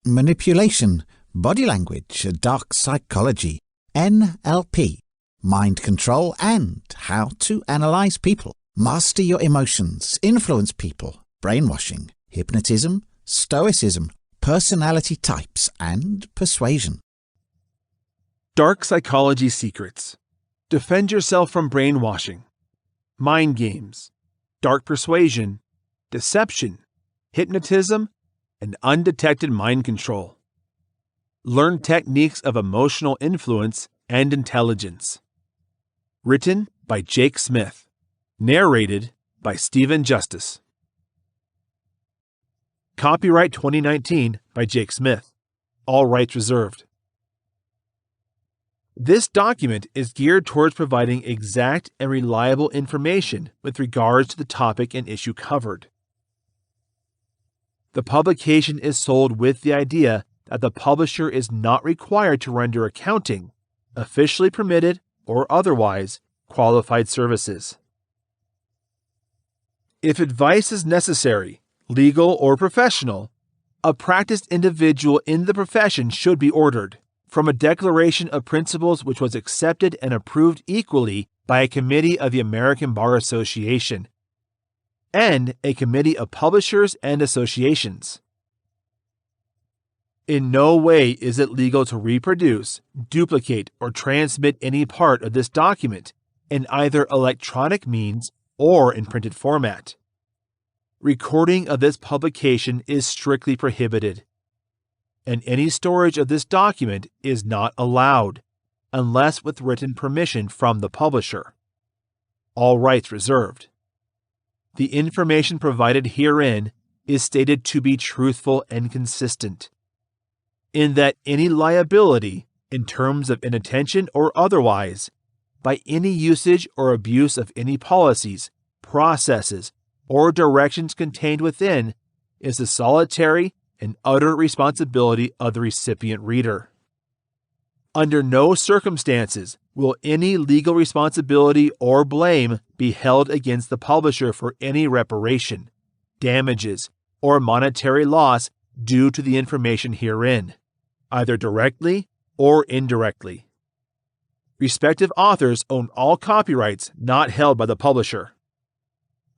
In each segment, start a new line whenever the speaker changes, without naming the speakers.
manipulation, body language, dark psychology, NLP, mind control, and how to analyze people, master your emotions, influence people, brainwashing, hypnotism, stoicism, personality types, and persuasion.
Dark psychology secrets. Defend yourself from brainwashing, mind games, dark persuasion, deception, hypnotism, and undetected mind control. Learn techniques of emotional influence and intelligence. Written by Jake Smith. Narrated by Stephen Justice. Copyright 2019 by Jake Smith. All rights reserved. This document is geared towards providing exact and reliable information with regards to the topic and issue covered. The publication is sold with the idea that the publisher is not required to render accounting, officially permitted or otherwise qualified services. If advice is necessary, legal or professional, a practiced individual in the profession should be ordered from a declaration of principles which was accepted and approved equally by a committee of the American Bar Association and a committee of publishers and associations. In no way is it legal to reproduce, duplicate, or transmit any part of this document in either electronic means or in printed format. Recording of this publication is strictly prohibited, and any storage of this document is not allowed unless with written permission from the publisher. All rights reserved. The information provided herein is stated to be truthful and consistent, in that any liability, in terms of inattention or otherwise, by any usage or abuse of any policies, processes, or directions contained within is the solitary and utter responsibility of the recipient reader. Under no circumstances will any legal responsibility or blame be held against the publisher for any reparation, damages, or monetary loss due to the information herein, either directly or indirectly. Respective authors own all copyrights not held by the publisher.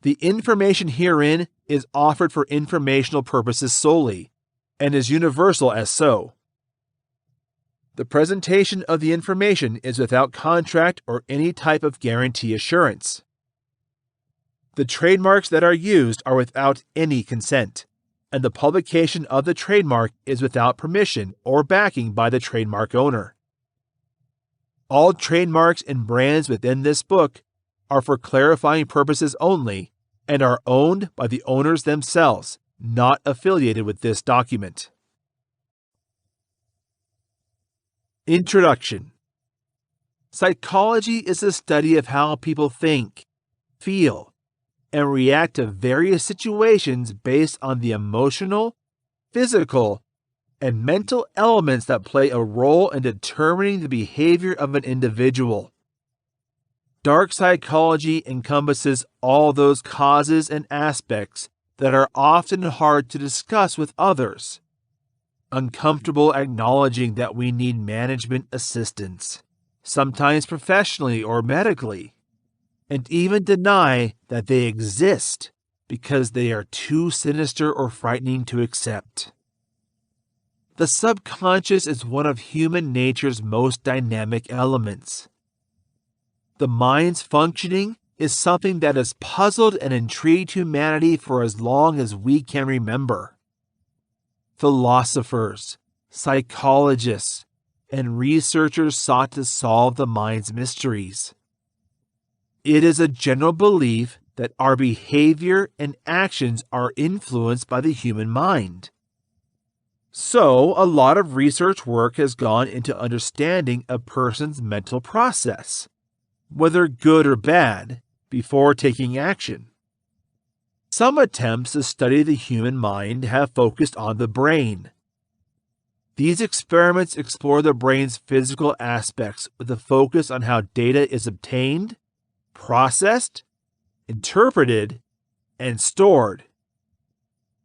The information herein is offered for informational purposes solely, and is universal as so. The presentation of the information is without contract or any type of guarantee assurance. The trademarks that are used are without any consent, and the publication of the trademark is without permission or backing by the trademark owner. All trademarks and brands within this book are for clarifying purposes only and are owned by the owners themselves, not affiliated with this document. Introduction. Psychology is the study of how people think, feel, and react to various situations based on the emotional, physical, and mental elements that play a role in determining the behavior of an individual. Dark psychology encompasses all those causes and aspects that are often hard to discuss with others, uncomfortable acknowledging that we need management assistance, sometimes professionally or medically, and even deny that they exist because they are too sinister or frightening to accept. The subconscious is one of human nature's most dynamic elements. The mind's functioning is something that has puzzled and intrigued humanity for as long as we can remember. Philosophers, psychologists, and researchers sought to solve the mind's mysteries. It is a general belief that our behavior and actions are influenced by the human mind. So, a lot of research work has gone into understanding a person's mental process, whether good or bad, before taking action. Some attempts to study the human mind have focused on the brain. These experiments explore the brain's physical aspects with a focus on how data is obtained, processed, interpreted, and stored.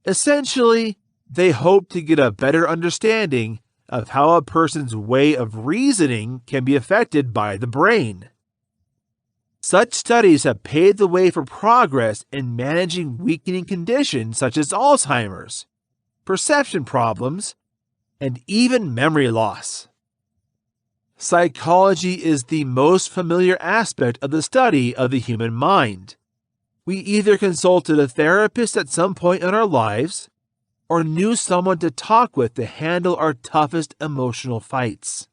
Essentially, They hope to get a better understanding of how a person's way of reasoning can be affected by the brain. Such studies have paved the way for progress in managing weakening conditions such as Alzheimer's, perception problems, and even memory loss. Psychology is the most familiar aspect of the study of the human mind. We either consulted a therapist at some point in our lives or knew someone to talk with to handle our toughest emotional fights.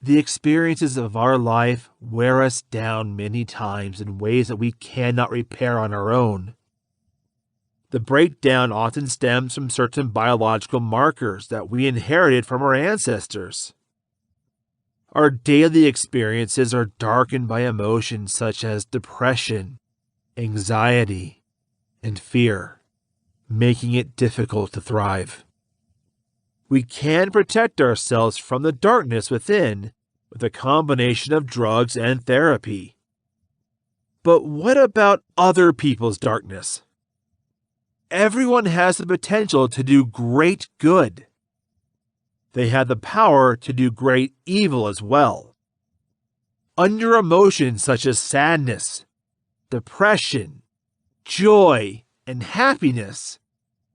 The experiences of our life wear us down many times in ways that we cannot repair on our own. The breakdown often stems from certain biological markers that we inherited from our ancestors. Our daily experiences are darkened by emotions such as depression, anxiety, and fear, making it difficult to thrive. We can protect ourselves from the darkness within with a combination of drugs and therapy. But what about other people's darkness? Everyone has the potential to do great good. They have the power to do great evil as well. Under emotions such as sadness, depression, joy, and happiness,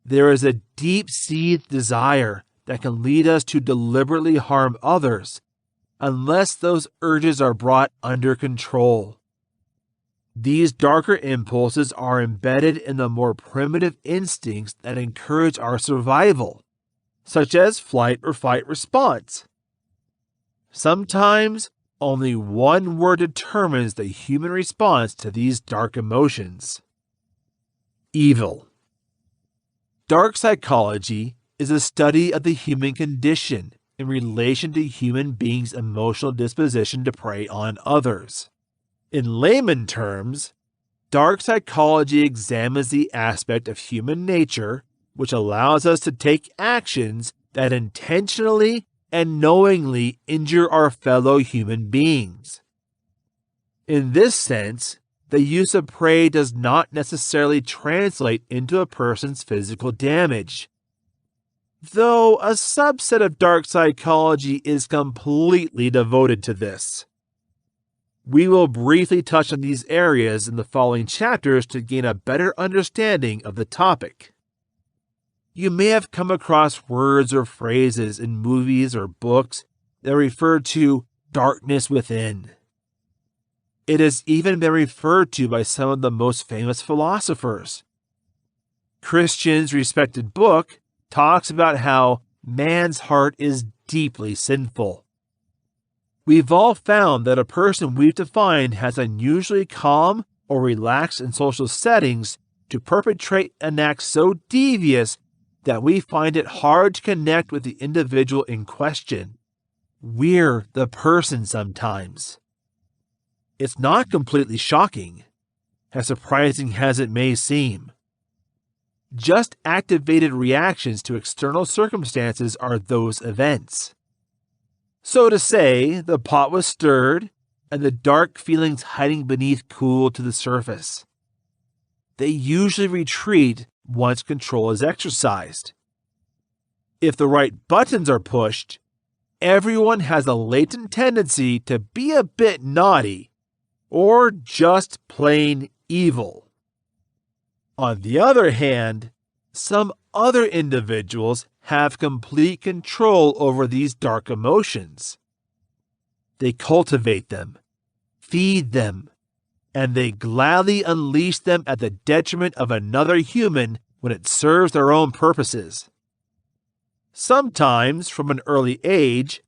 there is a deep-seated desire that can lead us to deliberately harm others unless those urges are brought under control. These darker impulses are embedded in the more primitive instincts that encourage our survival, such as flight or fight response. Sometimes, only one word determines the human response to these dark emotions: evil. Dark psychology is a study of the human condition in relation to human beings' emotional disposition to prey on others. In layman terms, dark psychology examines the aspect of human nature which allows us to take actions that intentionally and knowingly injure our fellow human beings. In this sense, the use of prey does not necessarily translate into a person's physical damage, though a subset of dark psychology is completely devoted to this. We will briefly touch on these areas in the following chapters to gain a better understanding of the topic. You may have come across words or phrases in movies or books that refer to darkness within. It has even been referred to by some of the most famous philosophers. Christian's respected book talks about how man's heart is deeply sinful. We've all found that a person we've defined has unusually calm or relaxed in social settings to perpetrate an act so devious that we find it hard to connect with the individual in question. We're the person sometimes. It's not completely shocking, as surprising as it may seem. Just activated reactions to external circumstances are those events. So to say, the pot was stirred, and the dark feelings hiding beneath cooled to the surface. They usually retreat once control is exercised. If the right buttons are pushed, everyone has a latent tendency to be a bit naughty, or just plain evil. On the other hand, some other individuals have complete control over these dark emotions. They cultivate them, feed them, and they gladly unleash them at the detriment of another human when it serves their own purposes. Sometimes, from an early age,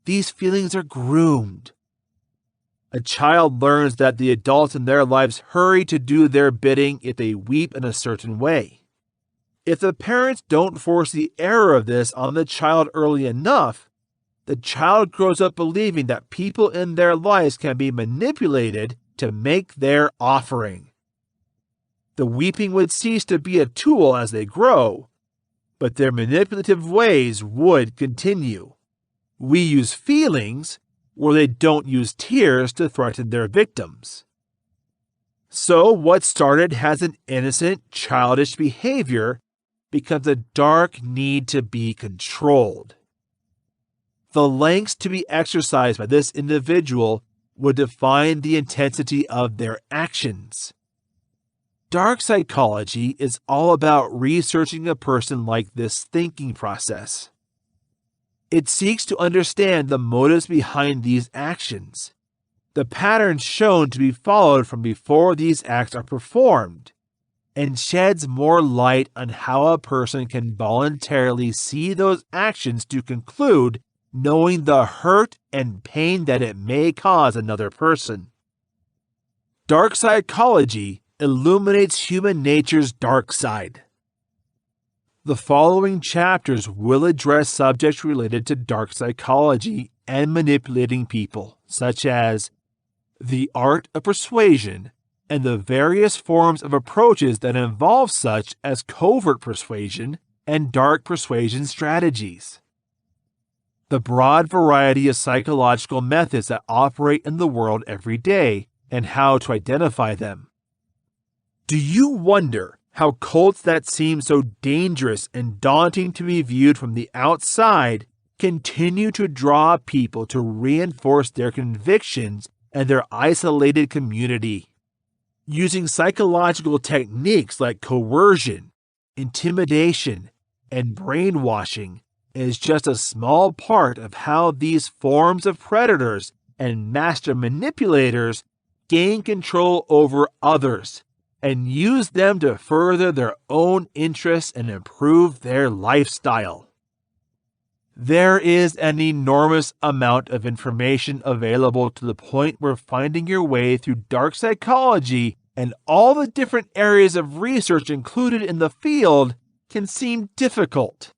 these feelings are groomed. A child learns that the adults in their lives hurry to do their bidding if they weep in a certain way. If the parents don't force the error of this on the child early enough, the child grows up believing that people in their lives can be manipulated to make their offering. The weeping would cease to be a tool as they grow, but their manipulative ways would continue. We use feelings where they don't use tears to threaten their victims. So what started as an innocent, childish behavior becomes a dark need to be controlled. The lengths to be exercised by this individual would define the intensity of their actions. Dark psychology is all about researching a person like this thinking process. It seeks to understand the motives behind these actions, the patterns shown to be followed from before these acts are performed, and sheds more light on how a person can voluntarily see those actions to conclude, knowing the hurt and pain that it may cause another person. Dark psychology illuminates human nature's dark side. The following chapters will address subjects related to dark psychology and manipulating people, such as the art of persuasion and the various forms of approaches that involve such as covert persuasion and dark persuasion strategies. The broad variety of psychological methods that operate in the world every day and how to identify them. Do you wonder how cults that seem so dangerous and daunting to be viewed from the outside continue to draw people to reinforce their convictions and their isolated community? Using psychological techniques like coercion, intimidation, and brainwashing is just a small part of how these forms of predators and master manipulators gain control over others and use them to further their own interests and improve their lifestyle. There is an enormous amount of information available to the point where finding your way through dark psychology and all the different areas of research included in the field can seem difficult.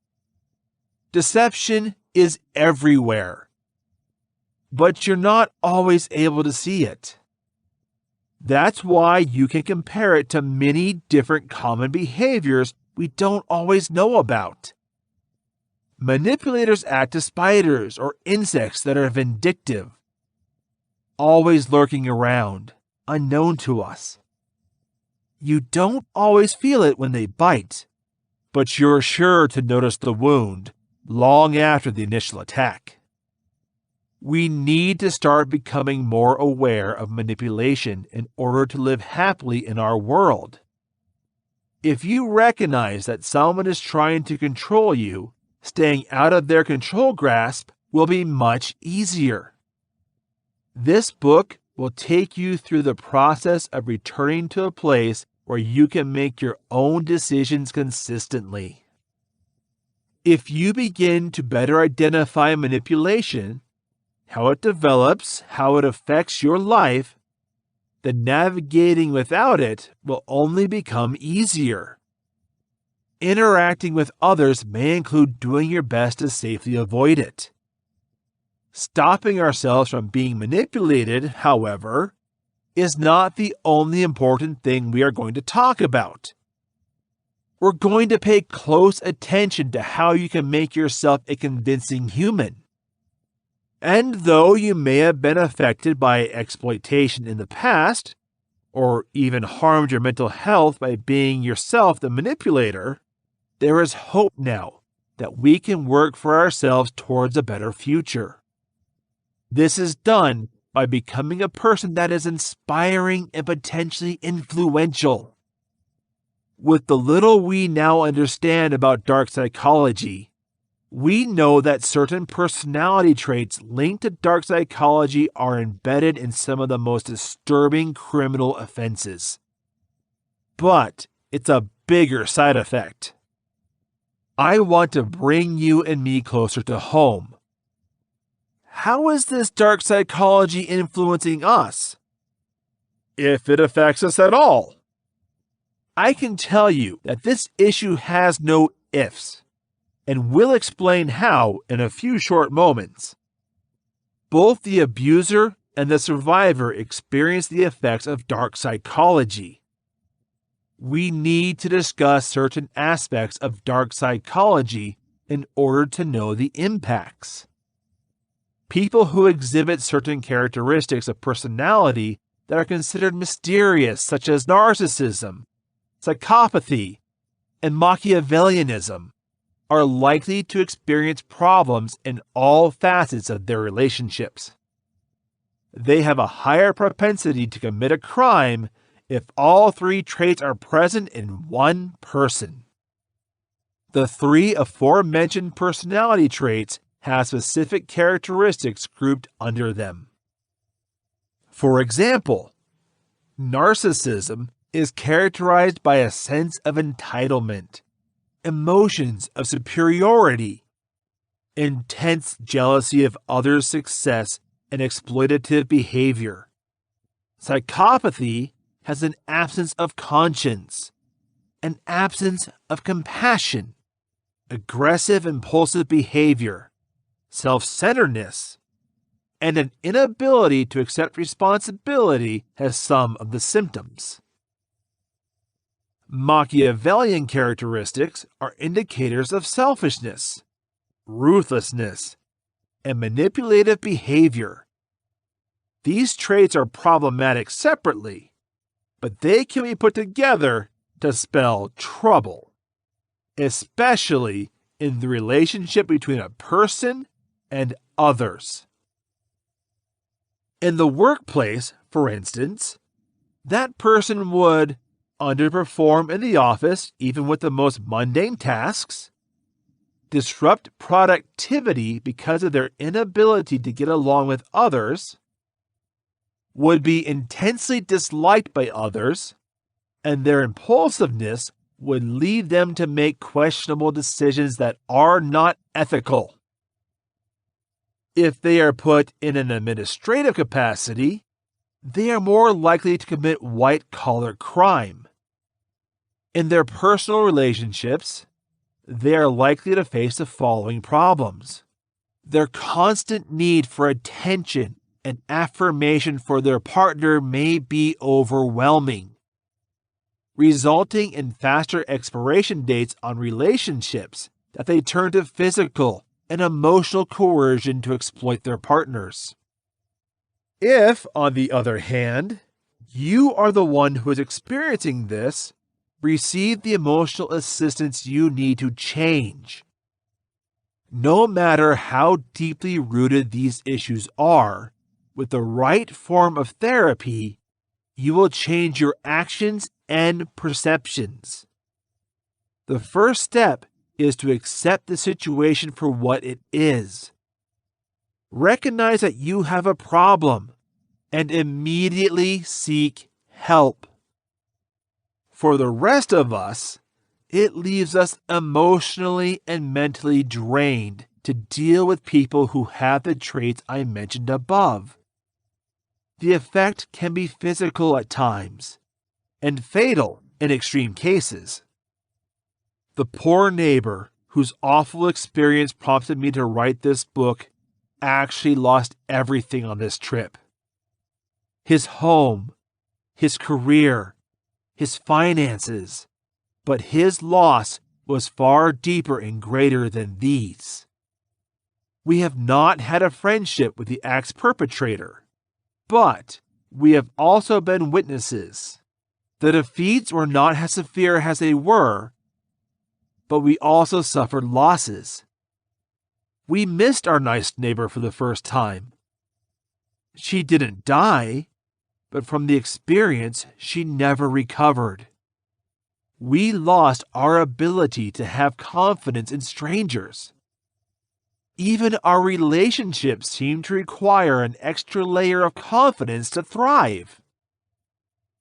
Deception is everywhere, but you're not always able to see it. That's why you can compare it to many different common behaviors we don't always know about. Manipulators act as spiders or insects that are vindictive, always lurking around, unknown to us. You don't always feel it when they bite, but you're sure to notice the wound long after the initial attack. We need to start becoming more aware of manipulation in order to live happily in our world. If you recognize that someone is trying to control you, staying out of their control grasp will be much easier. This book will take you through the process of returning to a place where you can make your own decisions consistently. If you begin to better identify manipulation, how it develops, how it affects your life, then navigating without it will only become easier. Interacting with others may include doing your best to safely avoid it. Stopping ourselves from being manipulated, however, is not the only important thing we are going to talk about. We're going to pay close attention to how you can make yourself a convincing human. And though you may have been affected by exploitation in the past, or even harmed your mental health by being yourself the manipulator, there is hope now that we can work for ourselves towards a better future. This is done by becoming a person that is inspiring and potentially influential. With the little we now understand about dark psychology, we know that certain personality traits linked to dark psychology are embedded in some of the most disturbing criminal offenses. But it's a bigger side effect. I want to bring you and me closer to home. How is this dark psychology influencing us? If it affects us at all. I can tell you that this issue has no ifs, and will explain how in a few short moments. Both the abuser and the survivor experience the effects of dark psychology. We need to discuss certain aspects of dark psychology in order to know the impacts. People who exhibit certain characteristics of personality that are considered mysterious, such as narcissism, psychopathy, and Machiavellianism are likely to experience problems in all facets of their relationships. They have a higher propensity to commit a crime if all three traits are present in one person. The three aforementioned personality traits have specific characteristics grouped under them. For example, narcissism is characterized by a sense of entitlement, emotions of superiority, intense jealousy of others' success, and exploitative behavior. Psychopathy has an absence of conscience, an absence of compassion, aggressive impulsive behavior, self-centeredness, and an inability to accept responsibility as some of the symptoms. Machiavellian characteristics are indicators of selfishness, ruthlessness, and manipulative behavior. These traits are problematic separately, but they can be put together to spell trouble, especially in the relationship between a person and others. In the workplace, for instance, that person would underperform in the office even with the most mundane tasks, disrupt productivity because of their inability to get along with others, would be intensely disliked by others, and their impulsiveness would lead them to make questionable decisions that are not ethical. If they are put in an administrative capacity, they are more likely to commit white-collar crime. In their personal relationships, they are likely to face the following problems. Their constant need for attention and affirmation for their partner may be overwhelming, resulting in faster expiration dates on relationships that they turn to physical and emotional coercion to exploit their partners. If, on the other hand, you are the one who is experiencing this, receive the emotional assistance you need to change. No matter how deeply rooted these issues are, with the right form of therapy, you will change your actions and perceptions. The first step is to accept the situation for what it is. Recognize that you have a problem and immediately seek help. For the rest of us, it leaves us emotionally and mentally drained to deal with people who have the traits I mentioned above. The effect can be physical at times and fatal in extreme cases. The poor neighbor whose awful experience prompted me to write this book actually lost everything on this trip. His home, his career, his finances, but his loss was far deeper and greater than these. We have not had a friendship with the act's perpetrator, but we have also been witnesses. The defeats were not as severe as they were, but we also suffered losses. We missed our nice neighbor for the first time. She didn't die, but from the experience, she never recovered. We lost our ability to have confidence in strangers. Even our relationships seem to require an extra layer of confidence to thrive.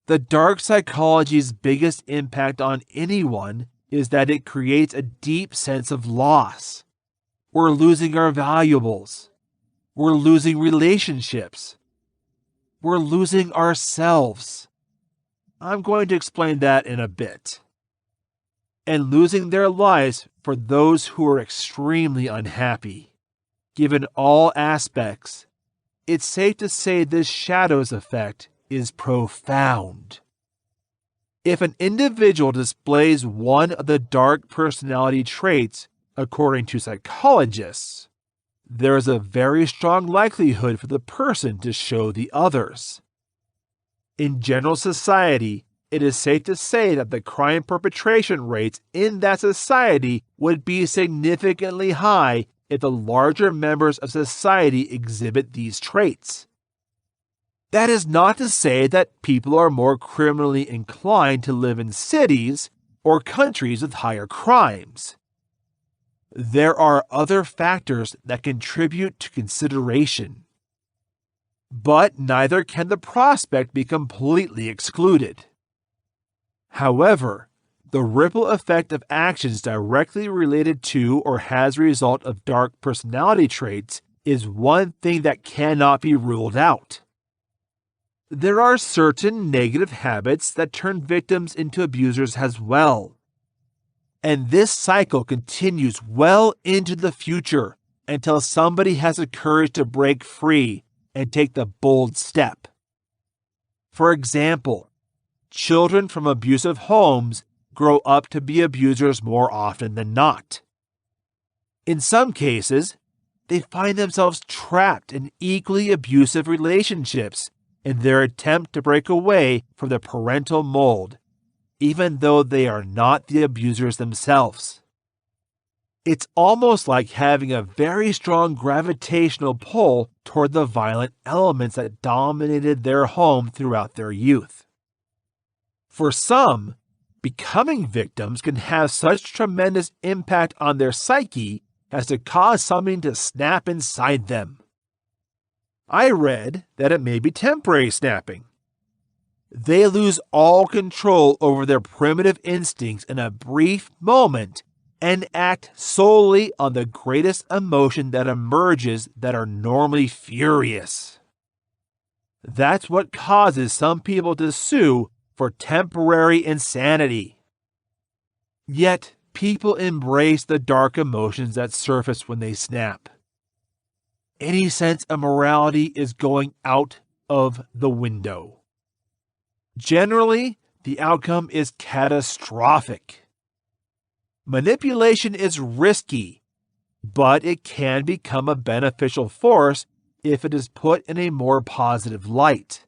The dark psychology's biggest impact on anyone is that it creates a deep sense of loss. We're losing our valuables. We're losing relationships. We're losing ourselves. I'm going to explain that in a bit. And losing their lives for those who are extremely unhappy. Given all aspects, it's safe to say this shadows effect is profound. If an individual displays one of the dark personality traits, according to psychologists, there is a very strong likelihood for the person to show the others. In general society, it is safe to say that the crime perpetration rates in that society would be significantly high if the larger members of society exhibit these traits. That is not to say that people are more criminally inclined to live in cities or countries with higher crimes. There are other factors that contribute to consideration. But neither can the prospect be completely excluded. However, the ripple effect of actions directly related to or as a result of dark personality traits is one thing that cannot be ruled out. There are certain negative habits that turn victims into abusers as well. And this cycle continues well into the future until somebody has the courage to break free and take the bold step. For example, children from abusive homes grow up to be abusers more often than not. In some cases, they find themselves trapped in equally abusive relationships in their attempt to break away from the parental mold, even though they are not the abusers themselves. It's almost like having a very strong gravitational pull toward the violent elements that dominated their home throughout their youth. For some, becoming victims can have such tremendous impact on their psyche as to cause something to snap inside them. I read that it may be temporary snapping. They lose all control over their primitive instincts in a brief moment and act solely on the greatest emotion that emerges that are normally furious. That's what causes some people to sue for temporary insanity. Yet, people embrace the dark emotions that surface when they snap. Any sense of morality is going out of the window. Generally, the outcome is catastrophic. Manipulation is risky, but it can become a beneficial force if it is put in a more positive light.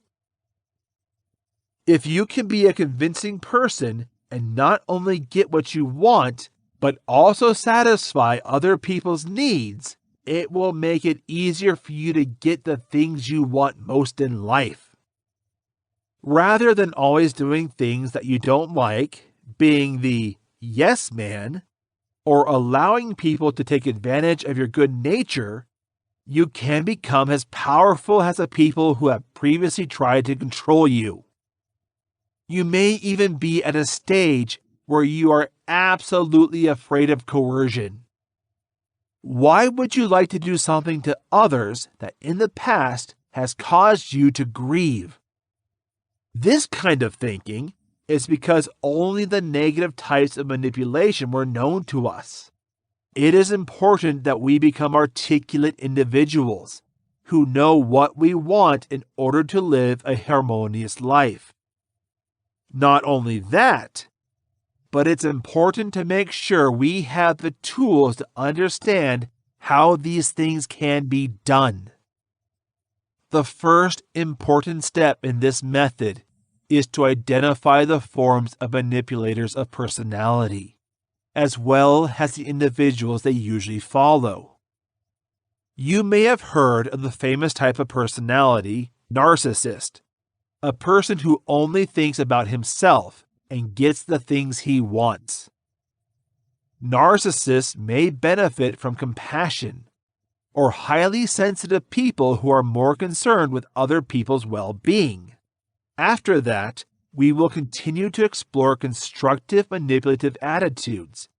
If you can be a convincing person and not only get what you want, but also satisfy other people's needs, it will make it easier for you to get the things you want most in life. Rather than always doing things that you don't like, being the yes man, or allowing people to take advantage of your good nature, you can become as powerful as the people who have previously tried to control you. You may even be at a stage where you are absolutely afraid of coercion. Why would you like to do something to others that in the past has caused you to grieve? This kind of thinking is because only the negative types of manipulation were known to us. It is important that we become articulate individuals who know what we want in order to live a harmonious life. Not only that, but it's important to make sure we have the tools to understand how these things can be done. The first important step in this method is to identify the forms of manipulators of personality, as well as the individuals they usually follow. You may have heard of the famous type of personality, narcissist, a person who only thinks about himself and gets the things he wants. Narcissists may benefit from compassion, or highly sensitive people who are more concerned with other people's well-being. After that, we will continue to explore constructive manipulative attitudes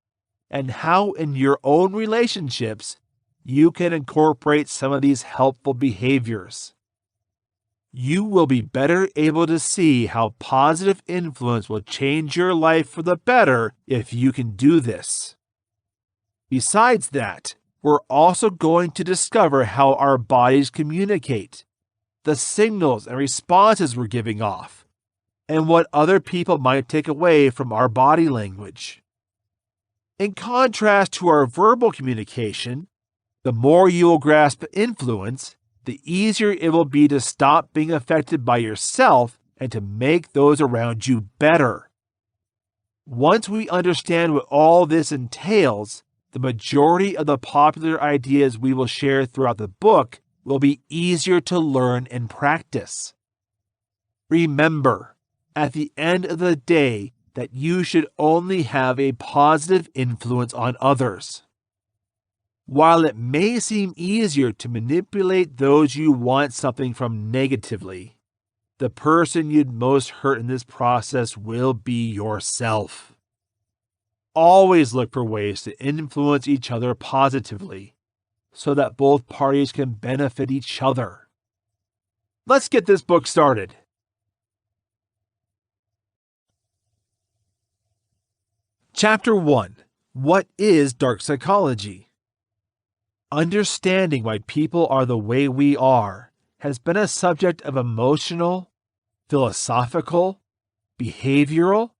and how in your own relationships you can incorporate some of these helpful behaviors. You will be better able to see how positive influence will change your life for the better if you can do this. Besides that, we're also going to discover how our bodies communicate, the signals and responses we're giving off, and what other people might take away from our body language. In contrast to our verbal communication, the more you will grasp influence, the easier it will be to stop being affected by yourself and to make those around you better. Once we understand what all this entails, the majority of the popular ideas we will share throughout the book will be easier to learn and practice. Remember, at the end of the day, that you should only have a positive influence on others. While it may seem easier to manipulate those you want something from negatively, the person you'd most hurt in this process will be yourself. Always look for ways to influence each other positively so that both parties can benefit each other. Let's get this book started. Chapter 1. What is dark psychology? Understanding why people are the way we are has been a subject of emotional, philosophical, behavioral,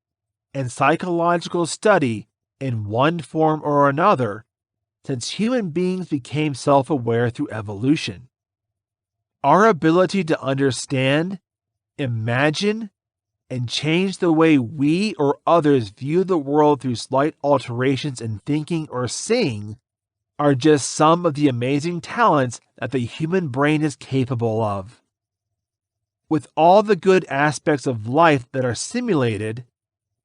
and psychological study in one form or another since human beings became self-aware through evolution. Our ability to understand, imagine, and change the way we or others view the world through slight alterations in thinking or seeing are just some of the amazing talents that the human brain is capable of. With all the good aspects of life that are simulated,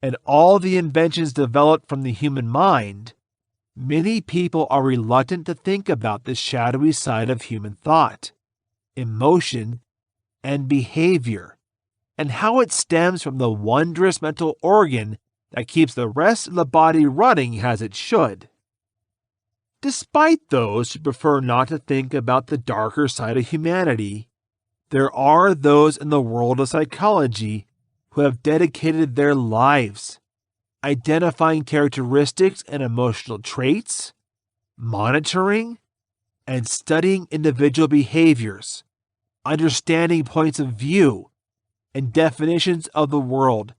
and all the inventions developed from the human mind, many people are reluctant to think about the shadowy side of human thought, emotion, and behavior, and how it stems from the wondrous mental organ that keeps the rest of the body running as it should. Despite those who prefer not to think about the darker side of humanity, there are those in the world of psychology who have dedicated their lives identifying characteristics and emotional traits, monitoring, and studying individual behaviors, understanding points of view, and definitions of the world,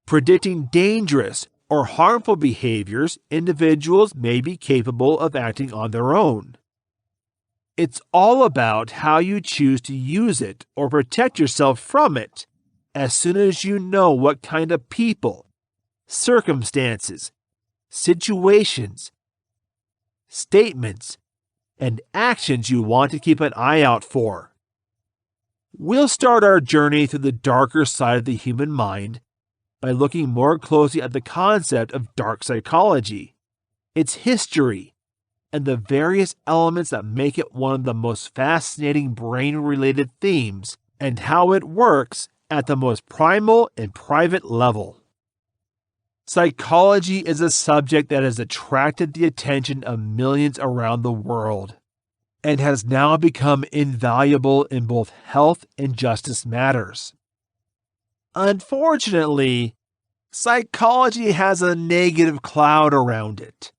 predicting dangerous or harmful behaviors individuals may be capable of acting on their own. It's all about how you choose to use it or protect yourself from it as soon as you know what kind of people, circumstances, situations, statements, and actions you want to keep an eye out for. We'll start our journey through the darker side of the human mind by looking more closely at the concept of dark psychology, its history, and the various elements that make it one of the most fascinating brain-related themes, and how it works at the most primal and private level. Psychology is a subject that has attracted the attention of millions around the world, and has now become invaluable in both health and justice matters. Unfortunately, psychology has a negative cloud around it,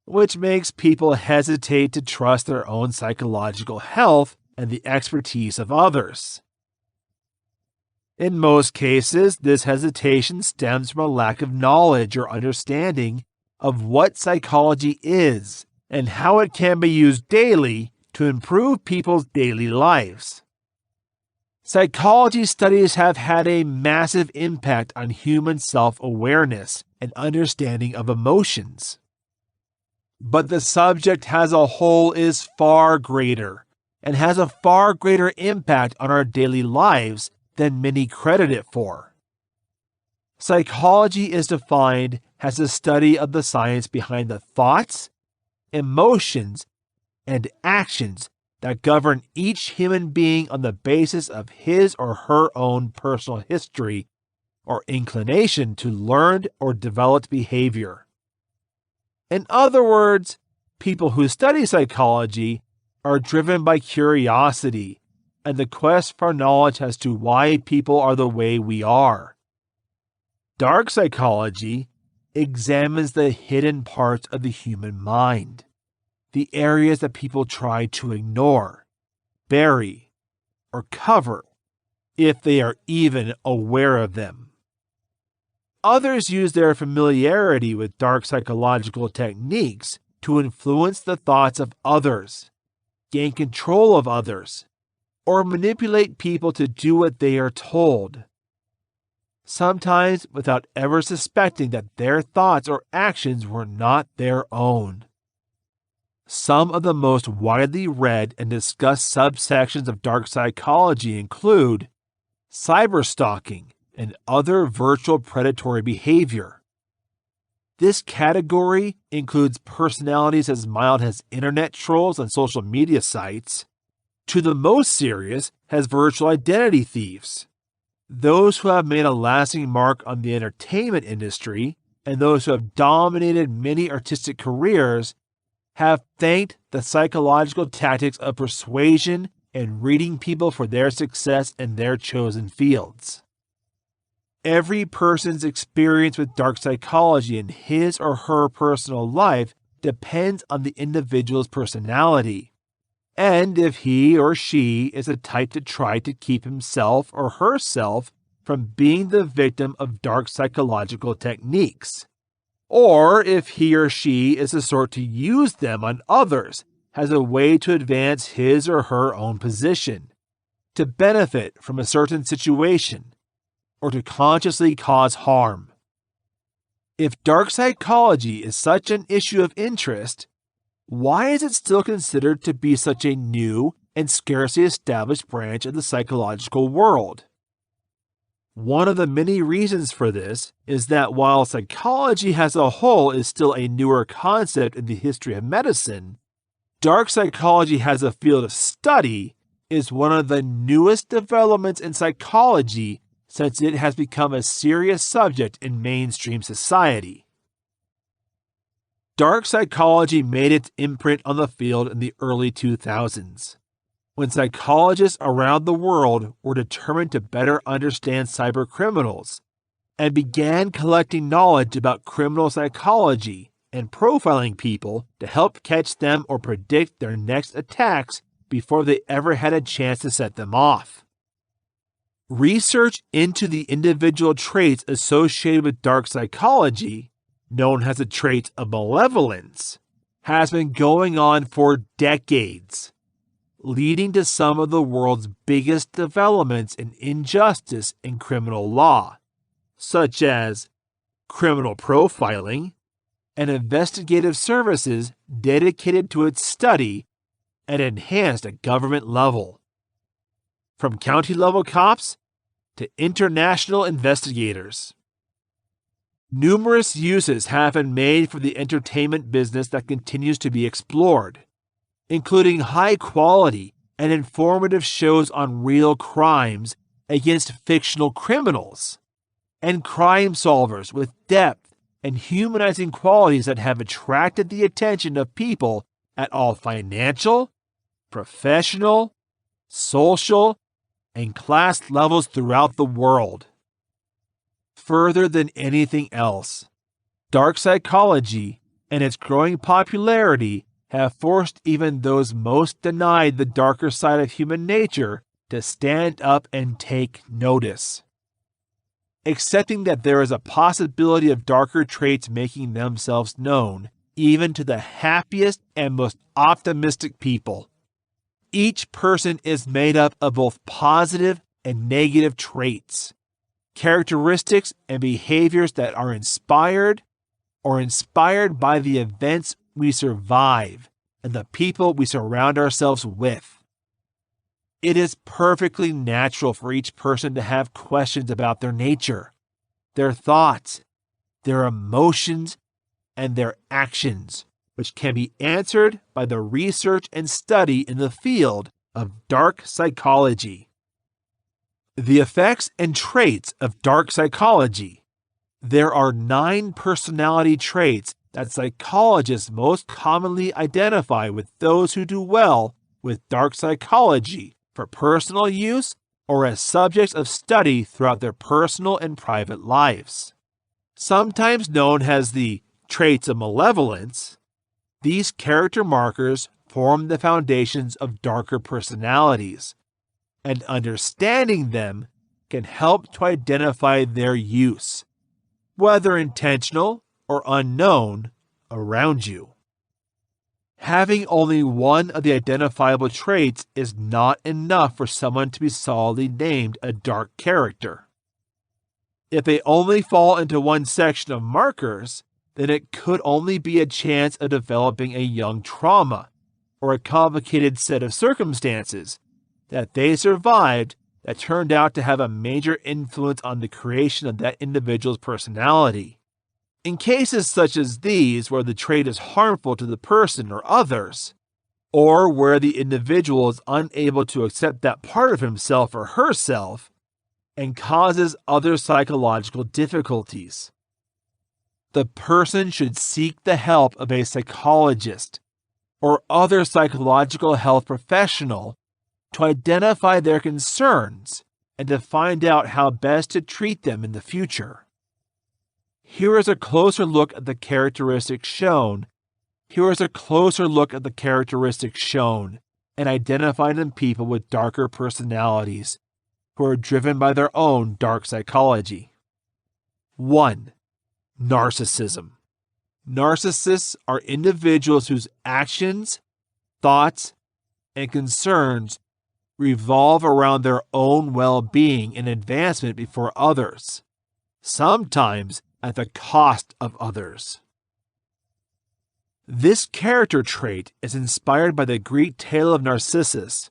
which makes people hesitate to trust their own psychological health and the expertise of others. In most cases, this hesitation stems from a lack of knowledge or understanding of what psychology is and how it can be used daily to improve people's daily lives. Psychology studies have had a massive impact on human self-awareness and understanding of emotions. But the subject as a whole is far greater and has a far greater impact on our daily lives than many credit it for. Psychology is defined as the study of the science behind the thoughts, emotions, and actions that govern each human being on the basis of his or her own personal history or inclination to learned or developed behavior. In other words, people who study psychology are driven by curiosity and the quest for knowledge as to why people are the way we are. Dark psychology examines the hidden parts of the human mind, the areas that people try to ignore, bury, or cover, if they are even aware of them. Others use their familiarity with dark psychological techniques to influence the thoughts of others, gain control of others, or manipulate people to do what they are told. sometimes without ever suspecting that their thoughts or actions were not their own. Some of the most widely read and discussed subsections of dark psychology include cyberstalking and other virtual predatory behavior. This category includes personalities as mild as internet trolls on social media sites, to the most serious as virtual identity thieves. Those who have made a lasting mark on the entertainment industry and those who have dominated many artistic careers have thanked the psychological tactics of persuasion and reading people for their success in their chosen fields. Every person's experience with dark psychology in his or her personal life depends on the individual's personality, and if he or she is the type to try to keep himself or herself from being the victim of dark psychological techniques, or if he or she is the sort to use them on others as a way to advance his or her own position, to benefit from a certain situation, or to consciously cause harm. If dark psychology is such an issue of interest, why is it still considered to be such a new and scarcely established branch of the psychological world? One of the many reasons for this is that while psychology as a whole is still a newer concept in the history of medicine, dark psychology as a field of study is one of the newest developments in psychology since it has become a serious subject in mainstream society. Dark psychology made its imprint on the field in the early 2000s, when psychologists around the world were determined to better understand cybercriminals and began collecting knowledge about criminal psychology and profiling people to help catch them or predict their next attacks before they ever had a chance to set them off. Research into the individual traits associated with dark psychology, known as the trait of malevolence, has been going on for decades, leading to some of the world's biggest developments in injustice in criminal law, such as criminal profiling and investigative services dedicated to its study and enhanced at government level. From county-level cops to international investigators. Numerous uses have been made for the entertainment business that continues to be explored, including high-quality and informative shows on real crimes against fictional criminals, and crime solvers with depth and humanizing qualities that have attracted the attention of people at all financial, professional, social, and class levels throughout the world. Further than anything else, dark psychology and its growing popularity have forced even those most denied the darker side of human nature to stand up and take notice. Accepting that there is a possibility of darker traits making themselves known, even to the happiest and most optimistic people. Each person is made up of both positive and negative traits, characteristics and behaviors that are inspired by the events we survive and the people we surround ourselves with. It is perfectly natural for each person to have questions about their nature, their thoughts, their emotions, and their actions, which can be answered by the research and study in the field of dark psychology. The effects and traits of dark psychology. There are 9 personality traits that psychologists most commonly identify with those who do well with dark psychology for personal use or as subjects of study throughout their personal and private lives. Sometimes known as the traits of malevolence, these character markers form the foundations of darker personalities, and understanding them can help to identify their use, whether intentional or unknown, around you. Having only one of the identifiable traits is not enough for someone to be solidly named a dark character. If they only fall into one section of markers, then it could only be a chance of developing a young trauma or a complicated set of circumstances that they survived that turned out to have a major influence on the creation of that individual's personality. In cases such as these, where the trait is harmful to the person or others, or where the individual is unable to accept that part of himself or herself and causes other psychological difficulties, the person should seek the help of a psychologist or other psychological health professional to identify their concerns and to find out how best to treat them in the future. Here is a closer look at the characteristics shown. And identified in people with darker personalities who are driven by their own dark psychology. 1. Narcissism. Narcissists are individuals whose actions, thoughts, and concerns revolve around their own well-being and advancement before others, sometimes at the cost of others. This character trait is inspired by the Greek tale of Narcissus,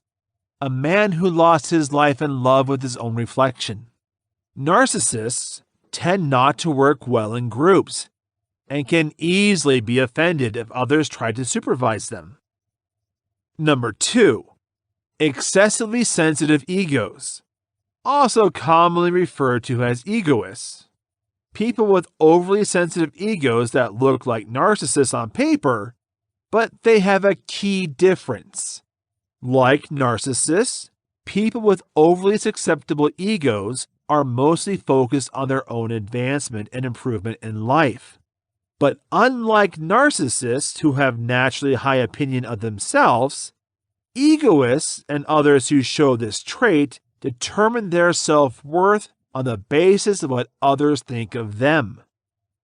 a man who lost his life in love with his own reflection. Narcissists tend not to work well in groups and can easily be offended if others try to supervise them. 2. Excessively sensitive egos, also commonly referred to as egoists. People with overly sensitive egos that look like narcissists on paper, but they have a key difference. Like narcissists, people with overly susceptible egos are mostly focused on their own advancement and improvement in life. But unlike narcissists who have naturally high opinion of themselves, egoists and others who show this trait determine their self-worth on the basis of what others think of them.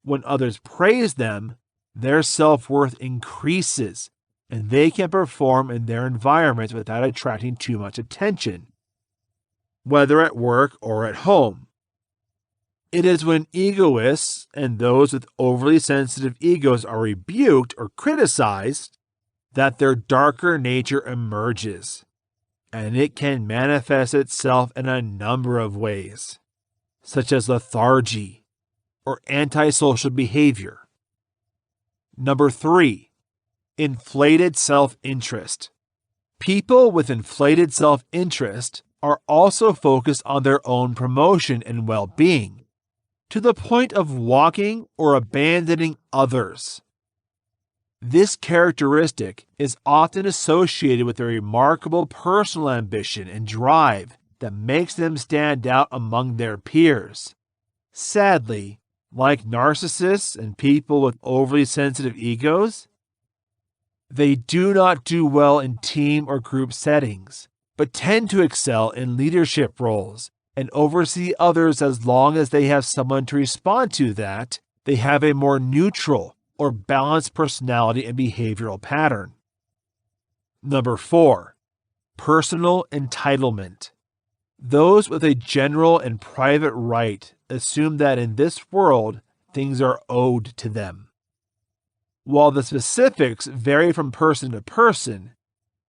When others praise them, their self-worth increases, and they can perform in their environments without attracting too much attention, whether at work or at home. It is when egoists and those with overly sensitive egos are rebuked or criticized that their darker nature emerges, and it can manifest itself in a number of ways, such as lethargy or antisocial behavior. 3. Inflated self-interest. People with inflated self-interest are also focused on their own promotion and well-being, to the point of walking or abandoning others. This characteristic is often associated with a remarkable personal ambition and drive that makes them stand out among their peers. Sadly, like narcissists and people with overly sensitive egos, they do not do well in team or group settings, but tend to excel in leadership roles and oversee others as long as they have someone to respond to that they have a more neutral or balanced personality and behavioral pattern. 4. Personal entitlement. Those with a general and private right assume that in this world things are owed to them. While the specifics vary from person to person,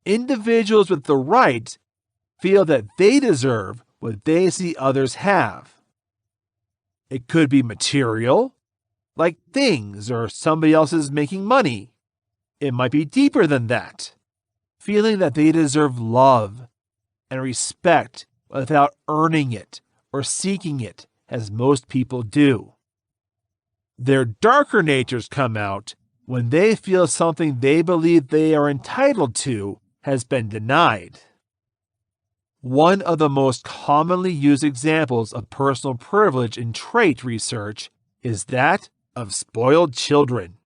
individuals with the right feel that they deserve what they see others have. It could be material, like things or somebody else is making money. It might be deeper than that, feeling that they deserve love and respect without earning it or seeking it, as most people do. Their darker natures come out when they feel something they believe they are entitled to has been denied. One of the most commonly used examples of personal privilege in trait research is that of spoiled children.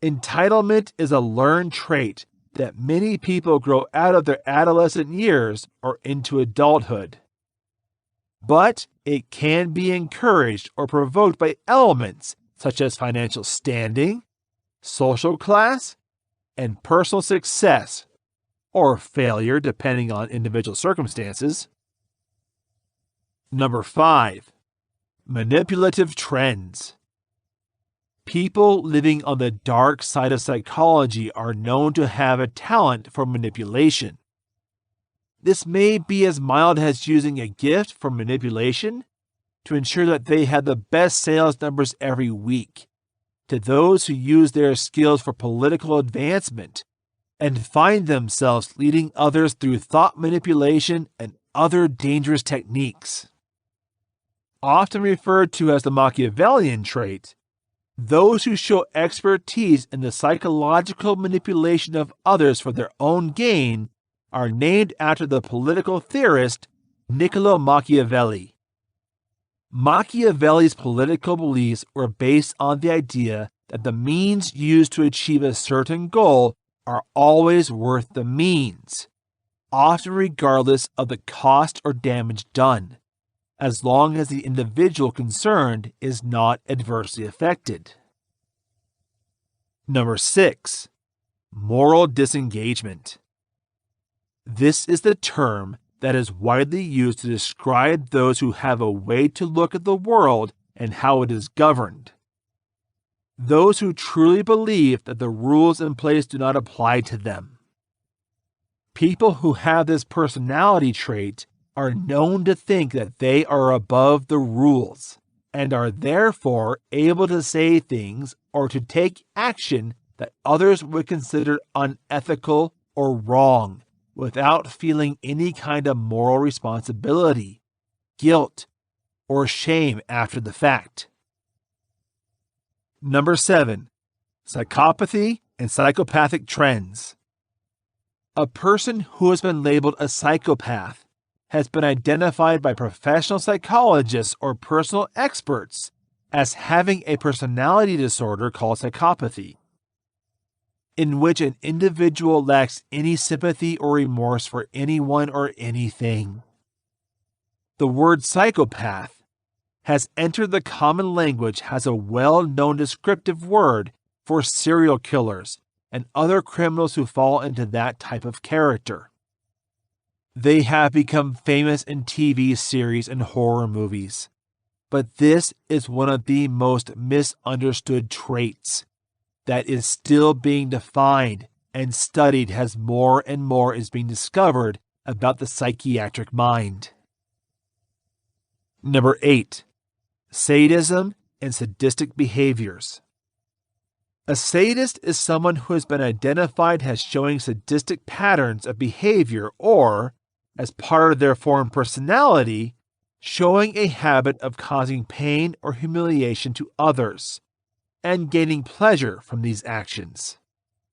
Entitlement is a learned trait that many people grow out of their adolescent years or into adulthood. But it can be encouraged or provoked by elements such as financial standing, social class, and personal success, or failure depending on individual circumstances. 5. Manipulative trends. People living on the dark side of psychology are known to have a talent for manipulation. This may be as mild as using a gift for manipulation to ensure that they have the best sales numbers every week, to those who use their skills for political advancement and find themselves leading others through thought manipulation and other dangerous techniques. Often referred to as the Machiavellian trait, those who show expertise in the psychological manipulation of others for their own gain are named after the political theorist Niccolo Machiavelli. Machiavelli's political beliefs were based on the idea that the means used to achieve a certain goal are always worth the means, often regardless of the cost or damage done, as long as the individual concerned is not adversely affected. Number 6. Moral disengagement. This is the term that is widely used to describe those who have a way to look at the world and how it is governed. Those who truly believe that the rules in place do not apply to them. People who have this personality trait are known to think that they are above the rules and are therefore able to say things or to take action that others would consider unethical or wrong without feeling any kind of moral responsibility, guilt, or shame after the fact. Number 7. Psychopathy and psychopathic trends. A person who has been labeled a psychopath has been identified by professional psychologists or personal experts as having a personality disorder called psychopathy, in which an individual lacks any sympathy or remorse for anyone or anything. The word psychopath has entered the common language as a well-known descriptive word for serial killers and other criminals who fall into that type of character. They have become famous in TV series and horror movies, but this is one of the most misunderstood traits that is still being defined and studied as more and more is being discovered about the psychiatric mind. Number 8. Sadism and sadistic behaviors. A sadist is someone who has been identified as showing sadistic patterns of behavior or, as part of their formed personality, showing a habit of causing pain or humiliation to others and gaining pleasure from these actions,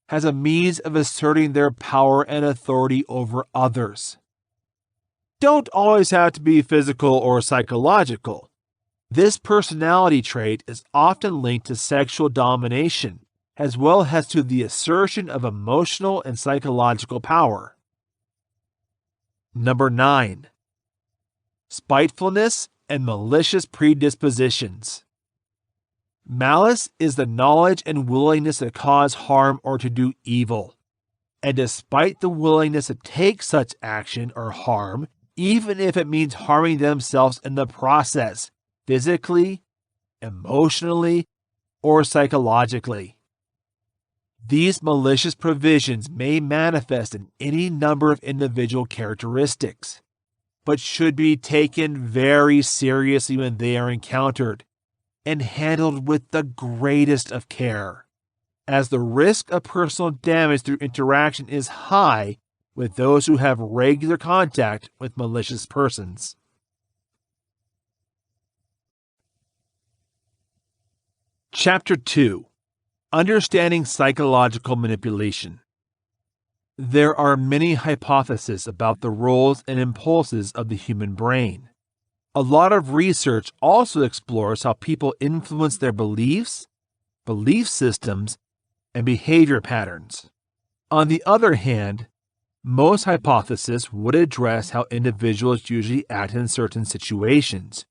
as a means of asserting their power and authority over others. Don't always have to be physical or psychological. This personality trait is often linked to sexual domination, as well as to the assertion of emotional and psychological power. Number 9. Spitefulness and malicious predispositions. Malice is the knowledge and willingness to cause harm or to do evil. And despite the willingness to take such action or harm, even if it means harming themselves in the process, physically, emotionally, or psychologically. These malicious provisions may manifest in any number of individual characteristics, but should be taken very seriously when they are encountered and handled with the greatest of care, as the risk of personal damage through interaction is high with those who have regular contact with malicious persons. Chapter 2. Understanding Psychological Manipulation. There are many hypotheses about the roles and impulses of the human brain. A lot of research also explores how people influence their beliefs, belief systems, and behavior patterns. On the other hand, most hypotheses would address how individuals usually act in certain situations,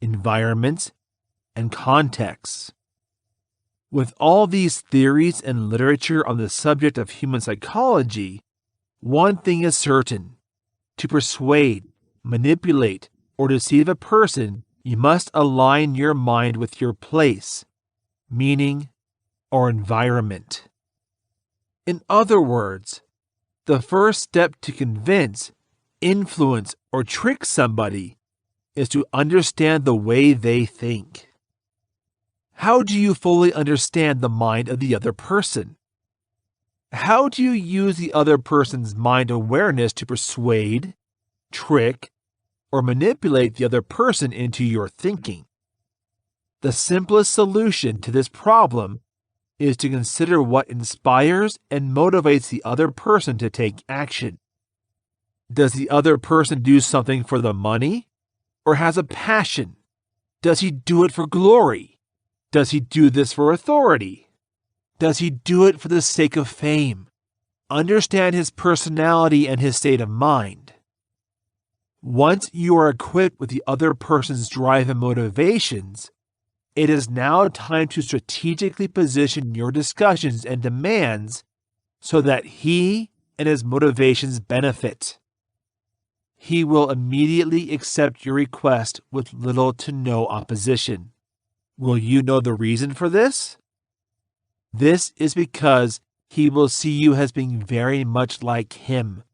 environments, and contexts. With all these theories and literature on the subject of human psychology, one thing is certain: to persuade, manipulate, or deceive a person you must align your mind with your place, meaning, or environment. In other words, the first step to convince, influence, or trick somebody is to understand the way they think. How do you fully understand the mind of the other person? How do you use the other person's mind awareness to persuade, trick, or manipulate the other person into your thinking? The simplest solution to this problem is to consider what inspires and motivates the other person to take action. Does the other person do something for the money or has a passion? Does he do it for glory? Does he do this for authority? Does he do it for the sake of fame? Understand his personality and his state of mind. Once you are equipped with the other person's drive and motivations, it is now time to strategically position your discussions and demands so that he and his motivations benefit. He will immediately accept your request with little to no opposition. Will you know the reason for this? This is because he will see you as being very much like him,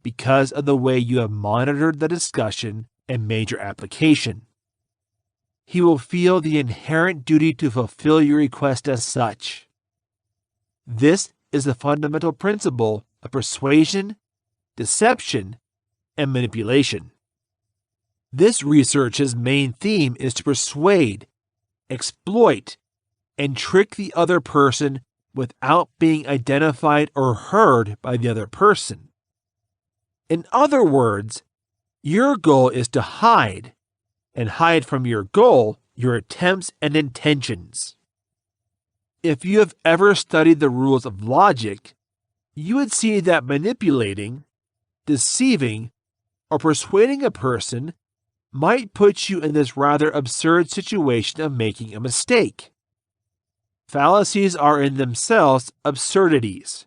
because of the way you have monitored the discussion and made your application. He will feel the inherent duty to fulfill your request as such. This is the fundamental principle of persuasion, deception, and manipulation. This research's main theme is to persuade, exploit, and trick the other person without being identified or heard by the other person. In other words, your goal is to hide, and hide from your goal your attempts and intentions. If you have ever studied the rules of logic, you would see that manipulating, deceiving, or persuading a person might put you in this rather absurd situation of making a mistake. Fallacies are in themselves absurdities,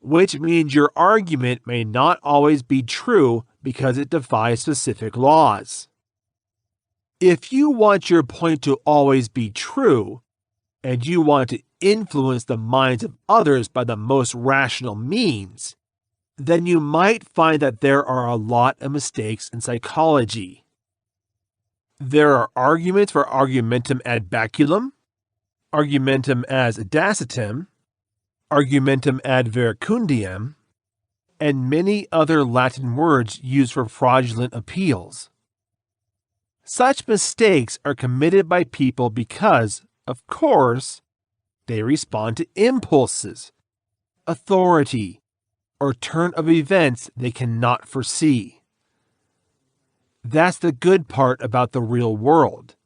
which means your argument may not always be true because it defies specific laws. If you want your point to always be true, and you want to influence the minds of others by the most rational means, then you might find that there are a lot of mistakes in psychology. There are arguments for argumentum ad baculum, argumentum as audacitem, argumentum ad verecundiam, and many other Latin words used for fraudulent appeals. Such mistakes are committed by people because, of course, they respond to impulses, authority, or turn of events they cannot foresee. That's the good part about the real world,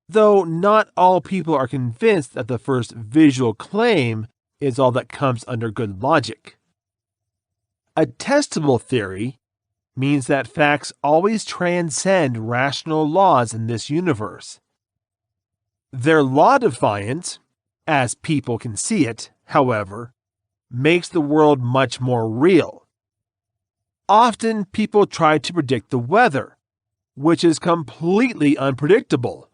though not all people are convinced that the first visual claim is all that comes under good logic. A testable theory means that facts always transcend rational laws in this universe. Their law defiance, as people can see it, however, makes the world much more real. Often people try to predict the weather, which is completely unpredictable.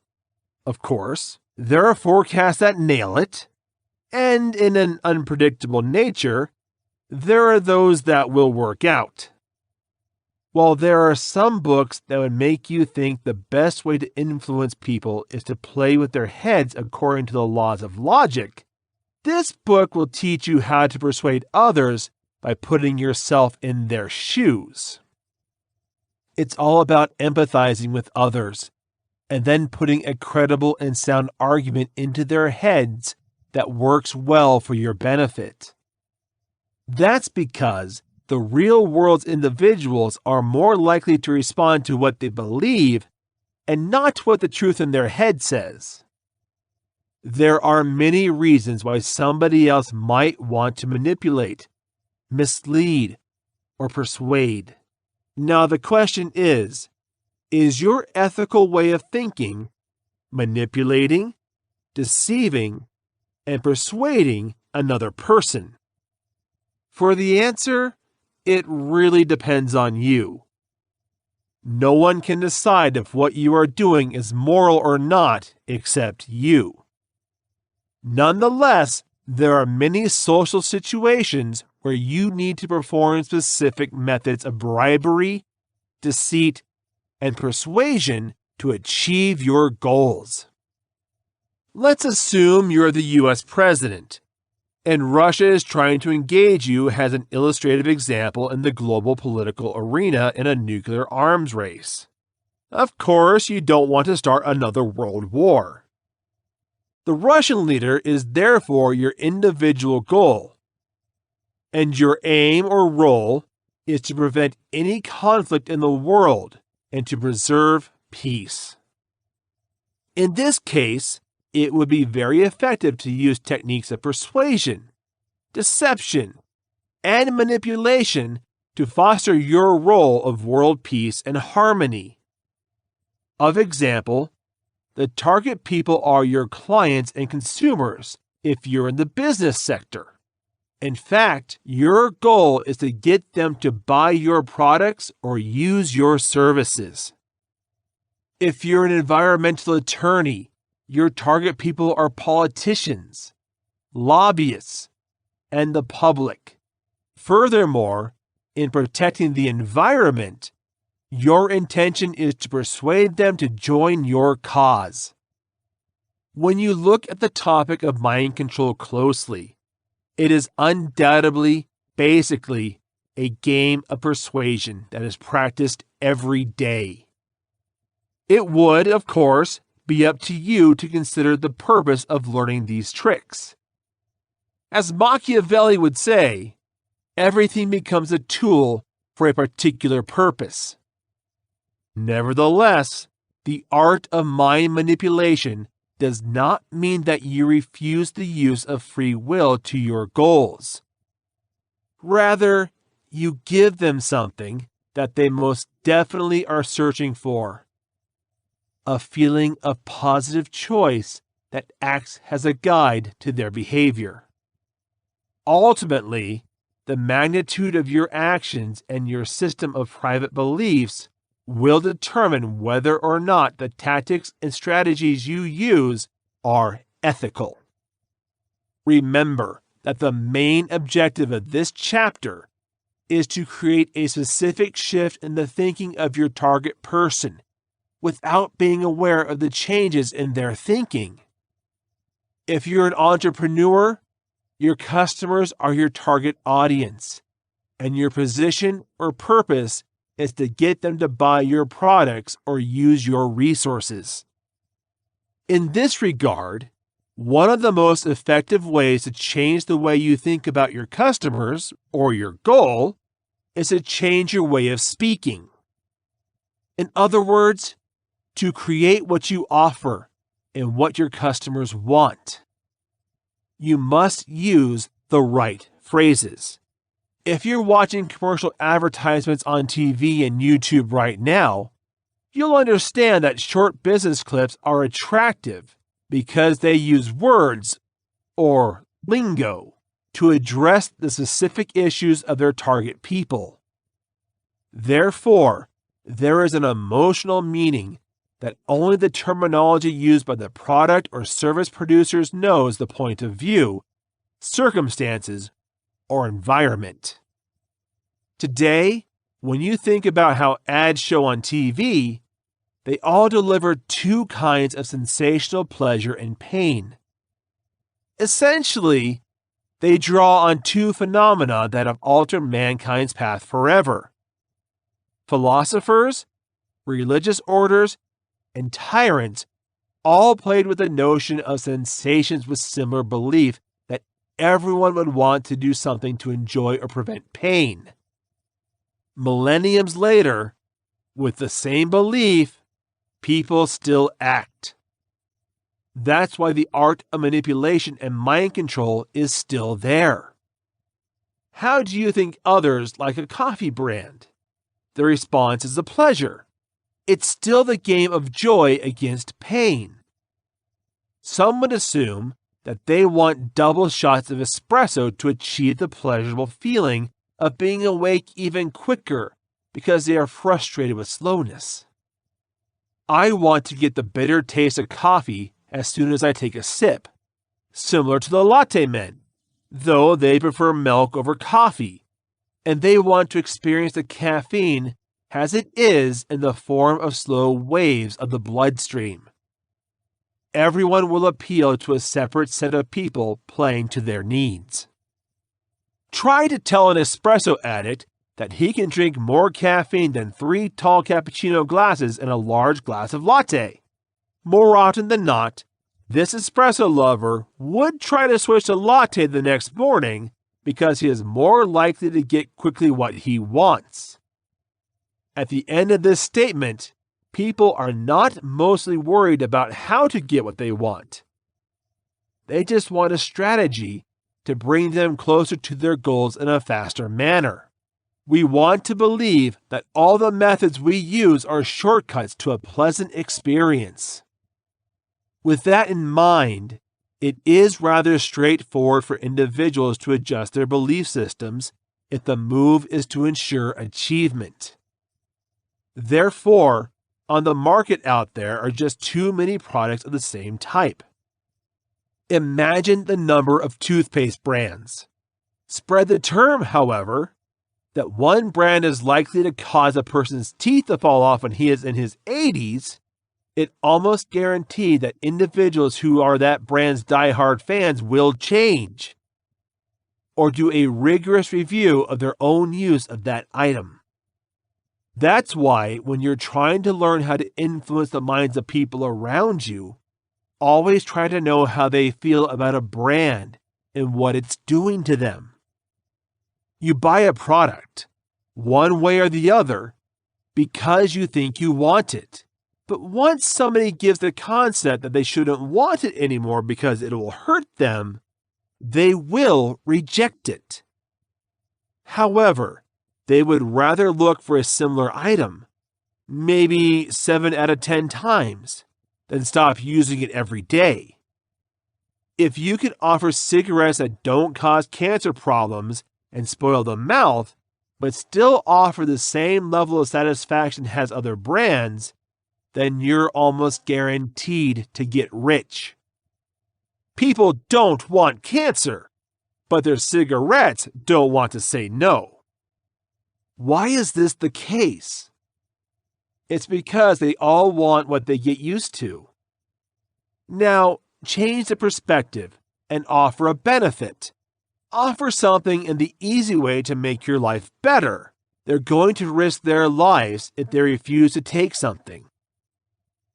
Of course, there are forecasts that nail it, and in an unpredictable nature, there are those that will work out. While there are some books that would make you think the best way to influence people is to play with their heads according to the laws of logic, this book will teach you how to persuade others by putting yourself in their shoes. It's all about empathizing with others and then putting a credible and sound argument into their heads that works well for your benefit. That's because the real world's individuals are more likely to respond to what they believe and not to what the truth in their head says. There are many reasons why somebody else might want to manipulate, mislead, or persuade. Now the question is your ethical way of thinking manipulating, deceiving, and persuading another person? For the answer, it really depends on you. No one can decide if what you are doing is moral or not except you. Nonetheless, there are many social situations where you need to perform specific methods of bribery, deceit, and persuasion to achieve your goals. Let's assume you're the US president, and Russia is trying to engage you as an illustrative example in the global political arena in a nuclear arms race. Of course, you don't want to start another world war. The Russian leader is therefore your individual goal, and your aim or role is to prevent any conflict in the world and to preserve peace. In this case, it would be very effective to use techniques of persuasion, deception, and manipulation to foster your role of world peace and harmony. Of example, the target people are your clients and consumers if you're in the business sector. In fact, your goal is to get them to buy your products or use your services. If you're an environmental attorney, your target people are politicians, lobbyists, and the public. Furthermore, in protecting the environment, your intention is to persuade them to join your cause. When you look at the topic of mind control closely, it is undoubtedly, basically, a game of persuasion that is practiced every day. It would, of course, be up to you to consider the purpose of learning these tricks. As Machiavelli would say, everything becomes a tool for a particular purpose. Nevertheless, the art of mind manipulation does not mean that you refuse the use of free will to your goals. Rather, you give them something that they most definitely are searching for: a feeling of positive choice that acts as a guide to their behavior. Ultimately, the magnitude of your actions and your system of private beliefs will determine whether or not the tactics and strategies you use are ethical. Remember that the main objective of this chapter is to create a specific shift in the thinking of your target person without being aware of the changes in their thinking. If you're an entrepreneur, your customers are your target audience, and your position or purpose is to get them to buy your products or use your resources. In this regard, one of the most effective ways to change the way you think about your customers or your goal is to change your way of speaking. In other words, to create what you offer and what your customers want. You must use the right phrases. If you're watching commercial advertisements on TV and YouTube right now, you'll understand that short business clips are attractive because they use words or lingo to address the specific issues of their target people. Therefore, there is an emotional meaning that only the terminology used by the product or service producers knows the point of view, circumstances, or environment. Today, when you think about how ads show on TV, they all deliver two kinds of sensational pleasure and pain. Essentially, they draw on two phenomena that have altered mankind's path forever. Philosophers, religious orders, and tyrants all played with the notion of sensations with similar belief that everyone would want to do something to enjoy or prevent pain. Millenniums later, with the same belief, people still act. That's why the art of manipulation and mind control is still there. How do you think others like a coffee brand? The response is a pleasure. It's still the game of joy against pain. Some would assume that they want double shots of espresso to achieve the pleasurable feeling of being awake even quicker because they are frustrated with slowness. I want to get the bitter taste of coffee as soon as I take a sip, similar to the latte men, though they prefer milk over coffee, and they want to experience the caffeine as it is in the form of slow waves of the bloodstream. Everyone will appeal to a separate set of people playing to their needs. Try to tell an espresso addict that he can drink more caffeine than 3 tall cappuccino glasses in a large glass of latte. More often than not, this espresso lover would try to switch to latte the next morning because he is more likely to get quickly what he wants. At the end of this statement, people are not mostly worried about how to get what they want. They just want a strategy to bring them closer to their goals in a faster manner. We want to believe that all the methods we use are shortcuts to a pleasant experience. With that in mind, it is rather straightforward for individuals to adjust their belief systems if the move is to ensure achievement. Therefore, on the market out there are just too many products of the same type. Imagine the number of toothpaste brands. Spread the term, however, that one brand is likely to cause a person's teeth to fall off when he is in his 80s, it almost guaranteed that individuals who are that brand's diehard fans will change or do a rigorous review of their own use of that item. That's why when you're trying to learn how to influence the minds of people around you, always try to know how they feel about a brand and what it's doing to them. You buy a product, one way or the other, because you think you want it. But once somebody gives the concept that they shouldn't want it anymore because it will hurt them, they will reject it. However, they would rather look for a similar item, maybe 7 out of 10 times, than stop using it every day. If you can offer cigarettes that don't cause cancer problems and spoil the mouth, but still offer the same level of satisfaction as other brands, then you're almost guaranteed to get rich. People don't want cancer, but their cigarettes don't want to say no. Why is this the case? It's because they all want what they get used to. Now, change the perspective and offer a benefit. Offer something in the easy way to make your life better. They're going to risk their lives if they refuse to take something.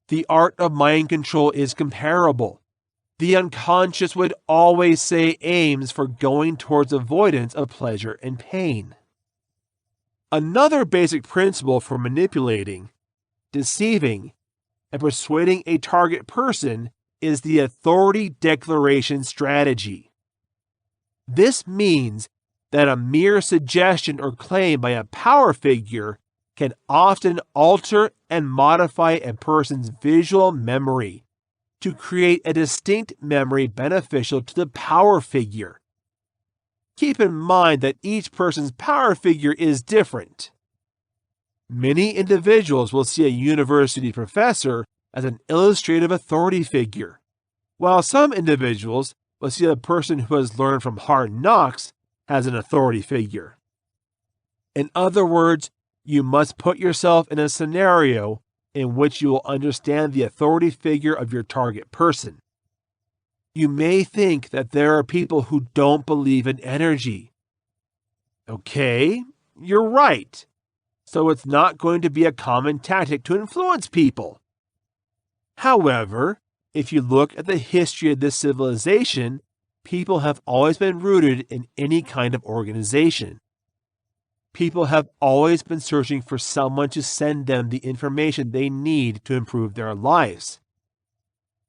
The art of mind control is comparable. The unconscious would always say aims for going towards avoidance of pleasure and pain. Another basic principle for manipulating, deceiving, and persuading a target person is the authority declaration strategy. This means that a mere suggestion or claim by a power figure can often alter and modify a person's visual memory to create a distinct memory beneficial to the power figure. Keep in mind that each person's power figure is different. Many individuals will see a university professor as an illustrative authority figure, while some individuals will see a person who has learned from hard knocks as an authority figure. In other words, you must put yourself in a scenario in which you will understand the authority figure of your target person. You may think that there are people who don't believe in energy. Okay, you're right. So it's not going to be a common tactic to influence people. However, if you look at the history of this civilization, people have always been rooted in any kind of organization. People have always been searching for someone to send them the information they need to improve their lives,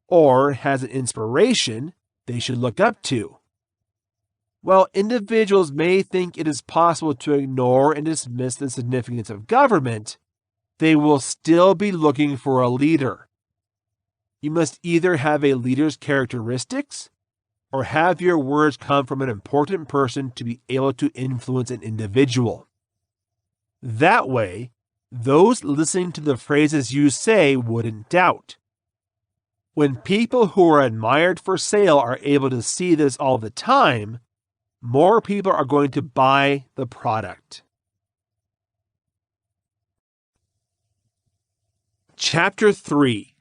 or has an inspiration they should look up to. While individuals may think it is possible to ignore and dismiss the significance of government, they will still be looking for a leader. You must either have a leader's characteristics or have your words come from an important person to be able to influence an individual. That way, those listening to the phrases you say wouldn't doubt. When people who are admired for sale are able to see this all the time, more people are going to buy the product. Chapter 3: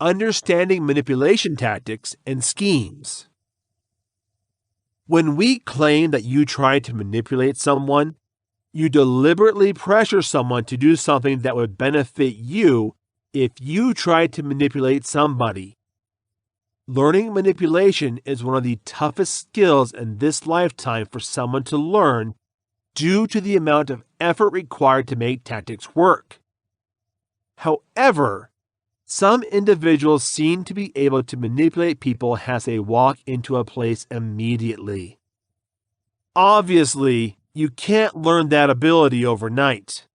Understanding Manipulation Tactics and Schemes. When we claim that you try to manipulate someone, you deliberately pressure someone to do something that would benefit you if you tried to manipulate somebody. Learning manipulation is one of the toughest skills in this lifetime for someone to learn due to the amount of effort required to make tactics work. However, some individuals seem to be able to manipulate people as they walk into a place immediately. Obviously, you can't learn that ability overnight.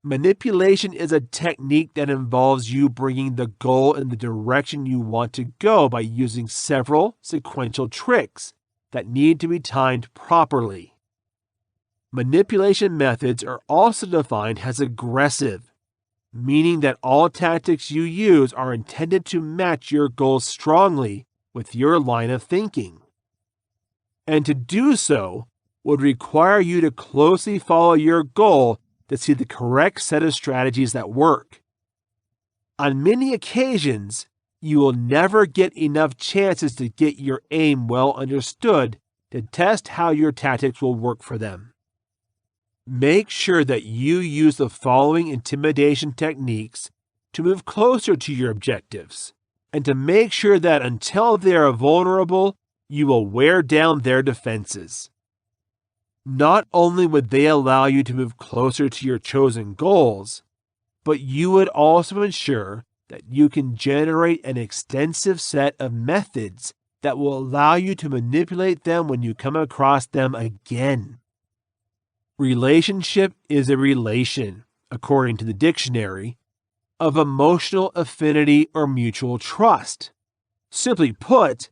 Manipulation is a technique that involves you bringing the goal in the direction you want to go by using several sequential tricks that need to be timed properly. Manipulation methods are also defined as aggressive, meaning that all tactics you use are intended to match your goals strongly with your line of thinking. And to do so would require you to closely follow your goal to see the correct set of strategies that work. On many occasions, you will never get enough chances to get your aim well understood to test how your tactics will work for them. Make sure that you use the following intimidation techniques to move closer to your objectives, and to make sure that until they are vulnerable, you will wear down their defenses. Not only would they allow you to move closer to your chosen goals, but you would also ensure that you can generate an extensive set of methods that will allow you to manipulate them when you come across them again. Relationship is a relation, according to the dictionary, of emotional affinity or mutual trust. Simply put,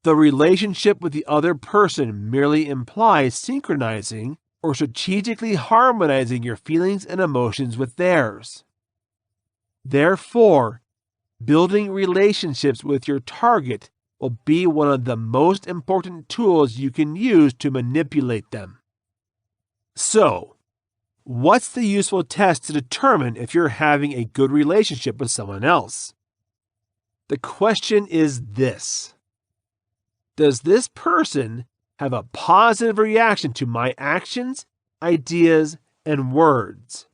the relationship with the other person merely implies synchronizing or strategically harmonizing your feelings and emotions with theirs. Therefore, building relationships with your target will be one of the most important tools you can use to manipulate them. So, what's the useful test to determine if you're having a good relationship with someone else? The question is this: does this person have a positive reaction to my actions, ideas, and words?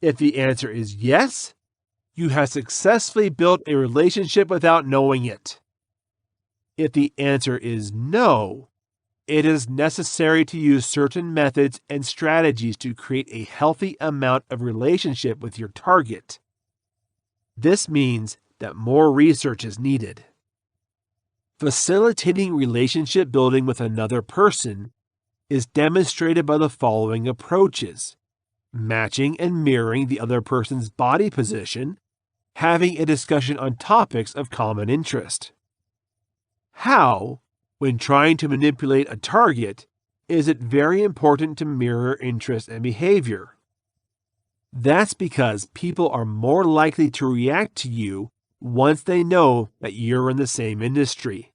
If the answer is yes, you have successfully built a relationship without knowing it. If the answer is no, it is necessary to use certain methods and strategies to create a healthy amount of relationship with your target. This means that more research is needed. Facilitating relationship building with another person is demonstrated by the following approaches: matching and mirroring the other person's body position, having a discussion on topics of common interest. How, when trying to manipulate a target, is it very important to mirror interest and behavior? That's because people are more likely to react to you once they know that you're in the same industry.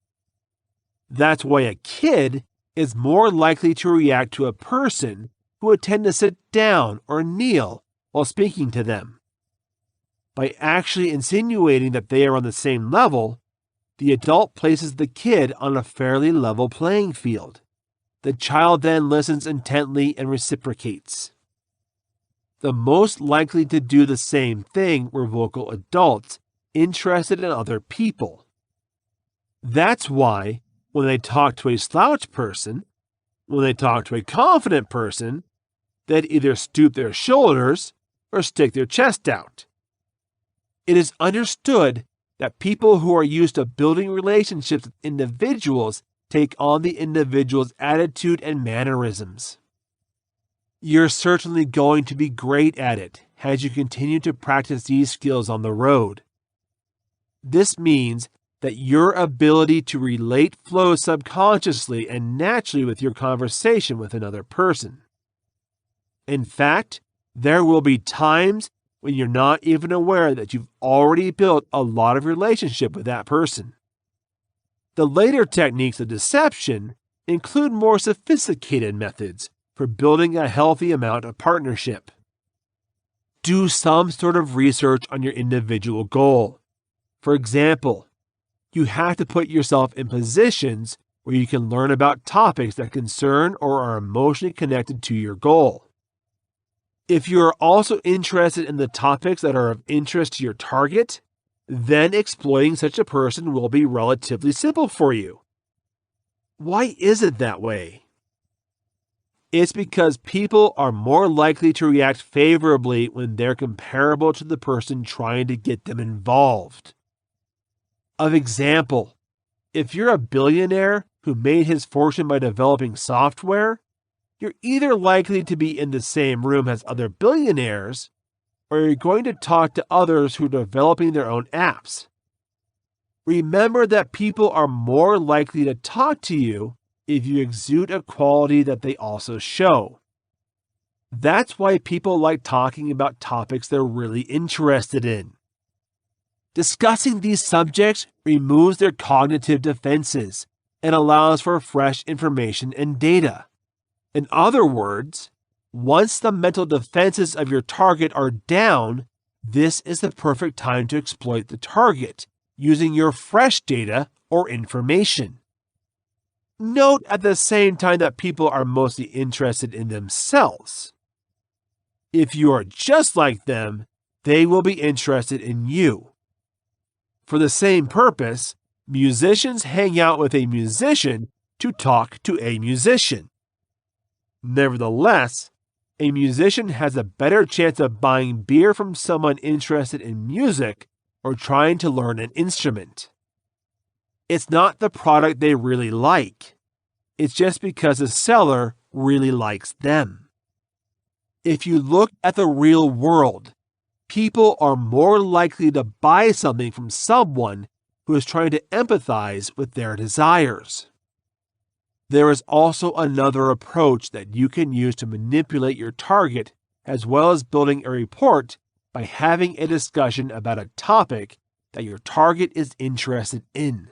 That's why a kid is more likely to react to a person who would tend to sit down or kneel while speaking to them. By actually insinuating that they are on the same level, the adult places the kid on a fairly level playing field. The child then listens intently and reciprocates. The most likely to do the same thing were vocal adults interested in other people. That's why when they talk to a slouch person, when they talk to a confident person, they'd either stoop their shoulders or stick their chest out. It is understood that people who are used to building relationships with individuals take on the individual's attitude and mannerisms. You're certainly going to be great at it as you continue to practice these skills on the road. This means that your ability to relate flows subconsciously and naturally with your conversation with another person. In fact, there will be times when you're not even aware that you've already built a lot of relationship with that person. The later techniques of deception include more sophisticated methods for building a healthy amount of partnership. Do some sort of research on your individual goal. For example, you have to put yourself in positions where you can learn about topics that concern or are emotionally connected to your goal. If you are also interested in the topics that are of interest to your target, then exploiting such a person will be relatively simple for you. Why is it that way? It's because people are more likely to react favorably when they're comparable to the person trying to get them involved. Of example, if you're a billionaire who made his fortune by developing software, you're either likely to be in the same room as other billionaires, or you're going to talk to others who are developing their own apps. Remember that people are more likely to talk to you if you exude a quality that they also show. That's why people like talking about topics they're really interested in. Discussing these subjects removes their cognitive defenses and allows for fresh information and data. In other words, once the mental defenses of your target are down, this is the perfect time to exploit the target using your fresh data or information. Note at the same time that people are mostly interested in themselves. If you are just like them, they will be interested in you. For the same purpose, musicians hang out with a musician to talk to a musician. Nevertheless, a musician has a better chance of buying beer from someone interested in music or trying to learn an instrument. It's not the product they really like. It's just because the seller really likes them. If you look at the real world, people are more likely to buy something from someone who is trying to empathize with their desires. There is also another approach that you can use to manipulate your target, as well as building a report by having a discussion about a topic that your target is interested in.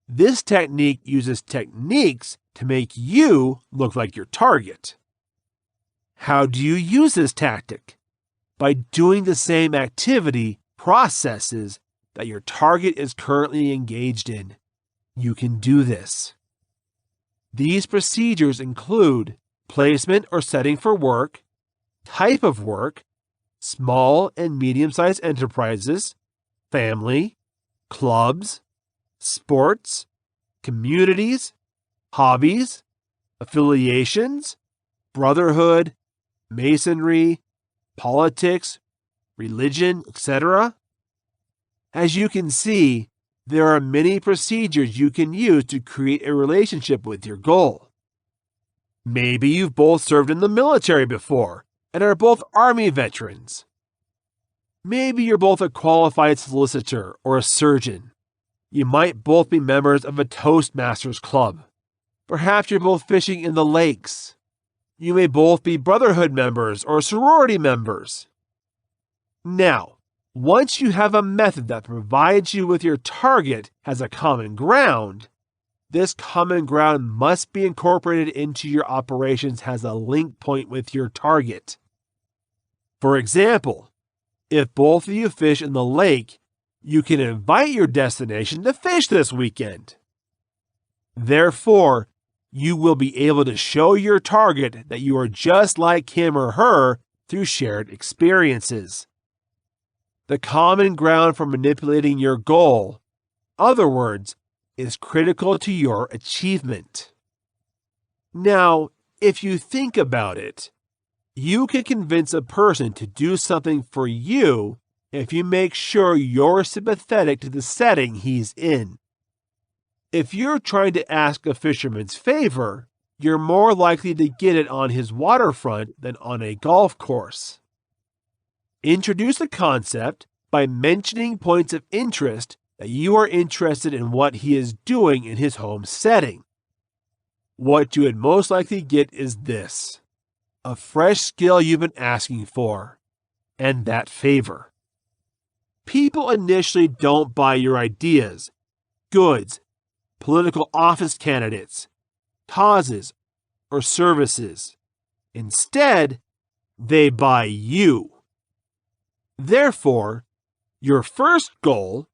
This technique uses techniques to make you look like your target. How do you use this tactic? By doing the same activity processes that your target is currently engaged in. You can do this. These procedures include placement or setting for work, type of work, small and medium-sized enterprises, family, clubs, sports, communities, hobbies, affiliations, brotherhood, masonry, politics, religion, etc. As you can see, there are many procedures you can use to create a relationship with your goal. Maybe you've both served in the military before and are both Army veterans. Maybe you're both a qualified solicitor or a surgeon. You might both be members of a Toastmasters club. Perhaps you're both fishing in the lakes. You may both be Brotherhood members or sorority members. Now, once you have a method that provides you with your target as a common ground, this common ground must be incorporated into your operations as a link point with your target. For example, if both of you fish in the lake, you can invite your destination to fish this weekend. Therefore, you will be able to show your target that you are just like him or her through shared experiences. The common ground for manipulating your goal, in other words, is critical to your achievement. Now, if you think about it, you can convince a person to do something for you if you make sure you're sympathetic to the setting he's in. If you're trying to ask a fisherman's favor, you're more likely to get it on his waterfront than on a golf course. Introduce the concept by mentioning points of interest that you are interested in what he is doing in his home setting. What you would most likely get is this: a fresh skill you've been asking for, and that favor. People initially don't buy your ideas, goods, political office candidates, causes, or services. Instead, they buy you. Therefore, your first goal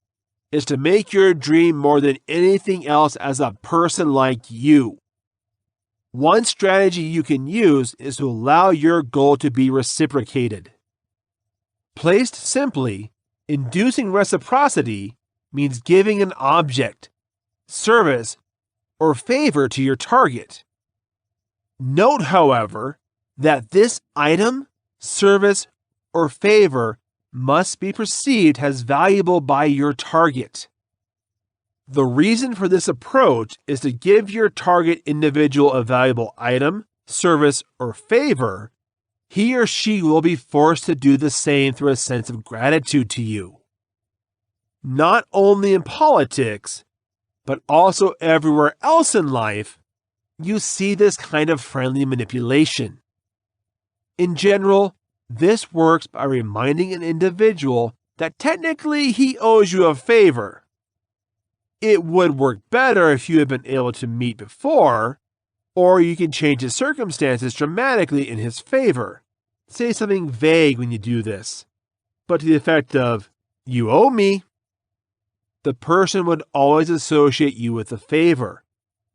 is to make your dream more than anything else as a person like you. One strategy you can use is to allow your goal to be reciprocated. Placed simply, inducing reciprocity means giving an object, service, or favor to your target. Note, however, that this item, service, or favor must be perceived as valuable by your target. The reason for this approach is to give your target individual a valuable item, service, or favor. He or she will be forced to do the same through a sense of gratitude to you. Not only in politics, but also everywhere else in life, you see this kind of friendly manipulation. In general, this works by reminding an individual that technically he owes you a favor. It would work better if you had been able to meet before, or you can change his circumstances dramatically in his favor. Say something vague when you do this, but to the effect of, "You owe me." The person would always associate you with a favor,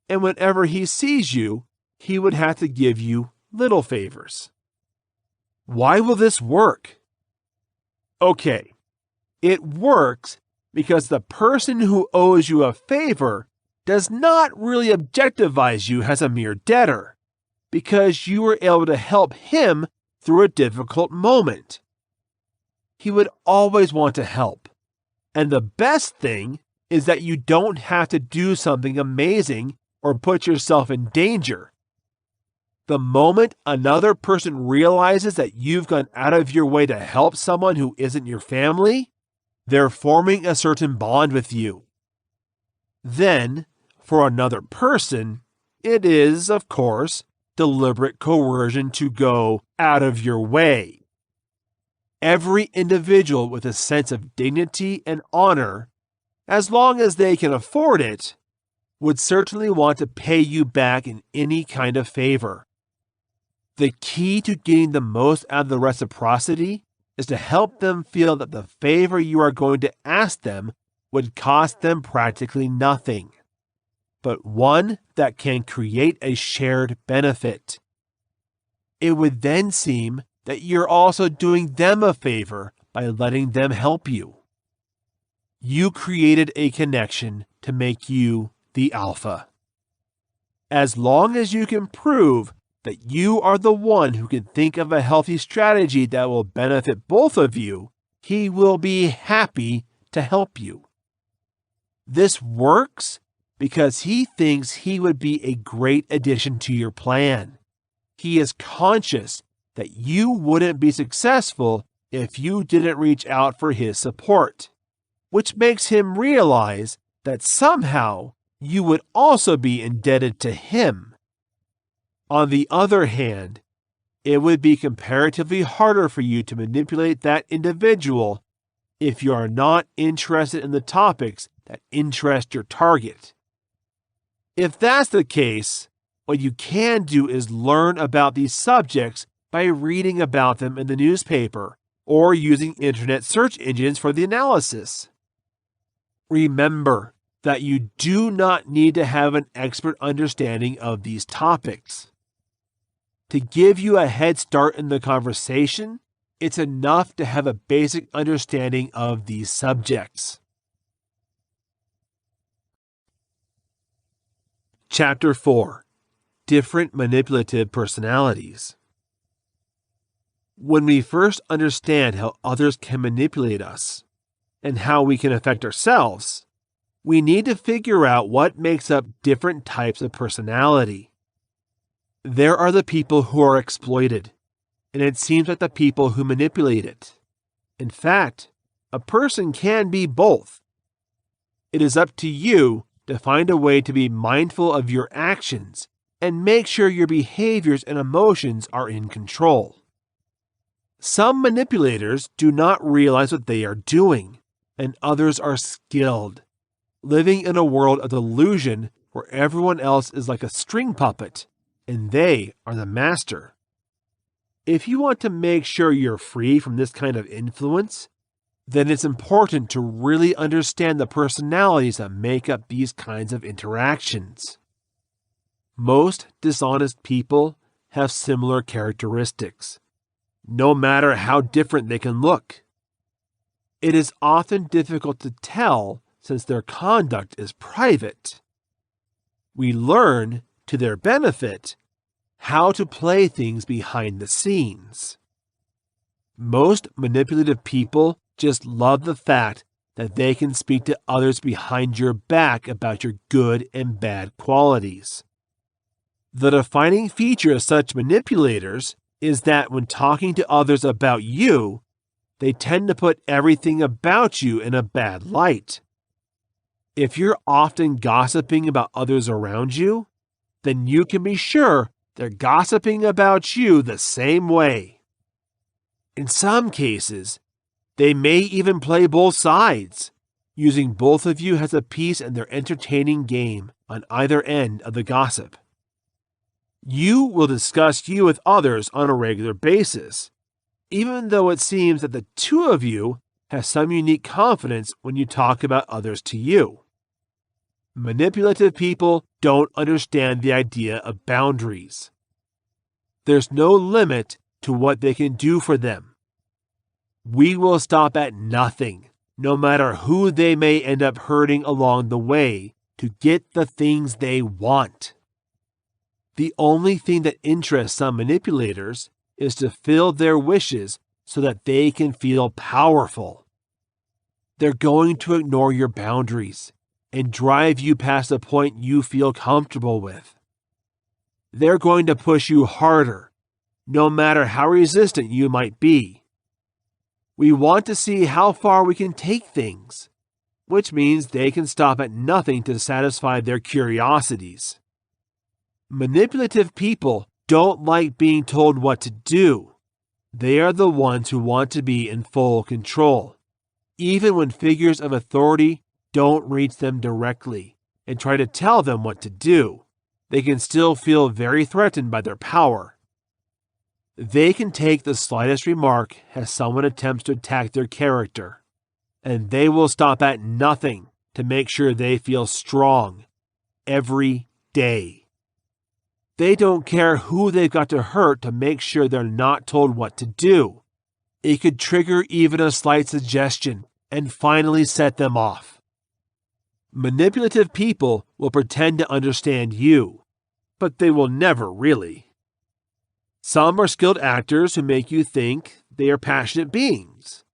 and whenever he sees you, he would have to give you little favors. Why will this work? Okay, it works because the person who owes you a favor does not really objectivize you as a mere debtor, because you were able to help him through a difficult moment. He would always want to help, and the best thing is that you don't have to do something amazing or put yourself in danger. The moment another person realizes that you've gone out of your way to help someone who isn't your family, they're forming a certain bond with you. Then, for another person, it is, of course, deliberate coercion to go out of your way. Every individual with a sense of dignity and honor, as long as they can afford it, would certainly want to pay you back in any kind of favor. The key to getting the most out of the reciprocity is to help them feel that the favor you are going to ask them would cost them practically nothing, but one that can create a shared benefit. It would then seem that you're also doing them a favor by letting them help you. You created a connection to make you the alpha. As long as you can prove that you are the one who can think of a healthy strategy that will benefit both of you, he will be happy to help you. This works because he thinks he would be a great addition to your plan. He is conscious that you wouldn't be successful if you didn't reach out for his support, which makes him realize that somehow you would also be indebted to him. On the other hand, it would be comparatively harder for you to manipulate that individual if you are not interested in the topics that interest your target. If that's the case, what you can do is learn about these subjects by reading about them in the newspaper or using internet search engines for the analysis. Remember that you do not need to have an expert understanding of these topics. To give you a head start in the conversation, it's enough to have a basic understanding of these subjects. Chapter 4. Different Manipulative Personalities. When we first understand how others can manipulate us and how we can affect ourselves, we need to figure out what makes up different types of personality. There are the people who are exploited, and it seems like the people who manipulate it. In fact, a person can be both. It is up to you to find a way to be mindful of your actions and make sure your behaviors and emotions are in control. Some manipulators do not realize what they are doing, and others are skilled, living in a world of delusion where everyone else is like a string puppet, and they are the master. If you want to make sure you're free from this kind of influence, then it's important to really understand the personalities that make up these kinds of interactions. Most dishonest people have similar characteristics, no matter how different they can look. It is often difficult to tell since their conduct is private. We learn, to their benefit, how to play things behind the scenes. Most manipulative people just love the fact that they can speak to others behind your back about your good and bad qualities. The defining feature of such manipulators is that when talking to others about you, they tend to put everything about you in a bad light. If you're often gossiping about others around you, then you can be sure they're gossiping about you the same way. In some cases, they may even play both sides, using both of you as a piece in their entertaining game on either end of the gossip. You will discuss you with others on a regular basis, even though it seems that the two of you have some unique confidence when you talk about others to you. Manipulative people don't understand the idea of boundaries. There's no limit to what they can do for them. We will stop at nothing, no matter who they may end up hurting along the way, to get the things they want. The only thing that interests some manipulators is to fill their wishes so that they can feel powerful. They're going to ignore your boundaries and drive you past the point you feel comfortable with. They're going to push you harder, no matter how resistant you might be. We want to see how far we can take things, which means they can stop at nothing to satisfy their curiosities. Manipulative people don't like being told what to do. They are the ones who want to be in full control, even when figures of authority don't reach them directly and try to tell them what to do. They can still feel very threatened by their power. They can take the slightest remark as someone attempts to attack their character, and they will stop at nothing to make sure they feel strong every day. They don't care who they've got to hurt to make sure they're not told what to do. It could trigger even a slight suggestion and finally set them off. Manipulative people will pretend to understand you, but they will never really. Some are skilled actors who make you think they are passionate beings.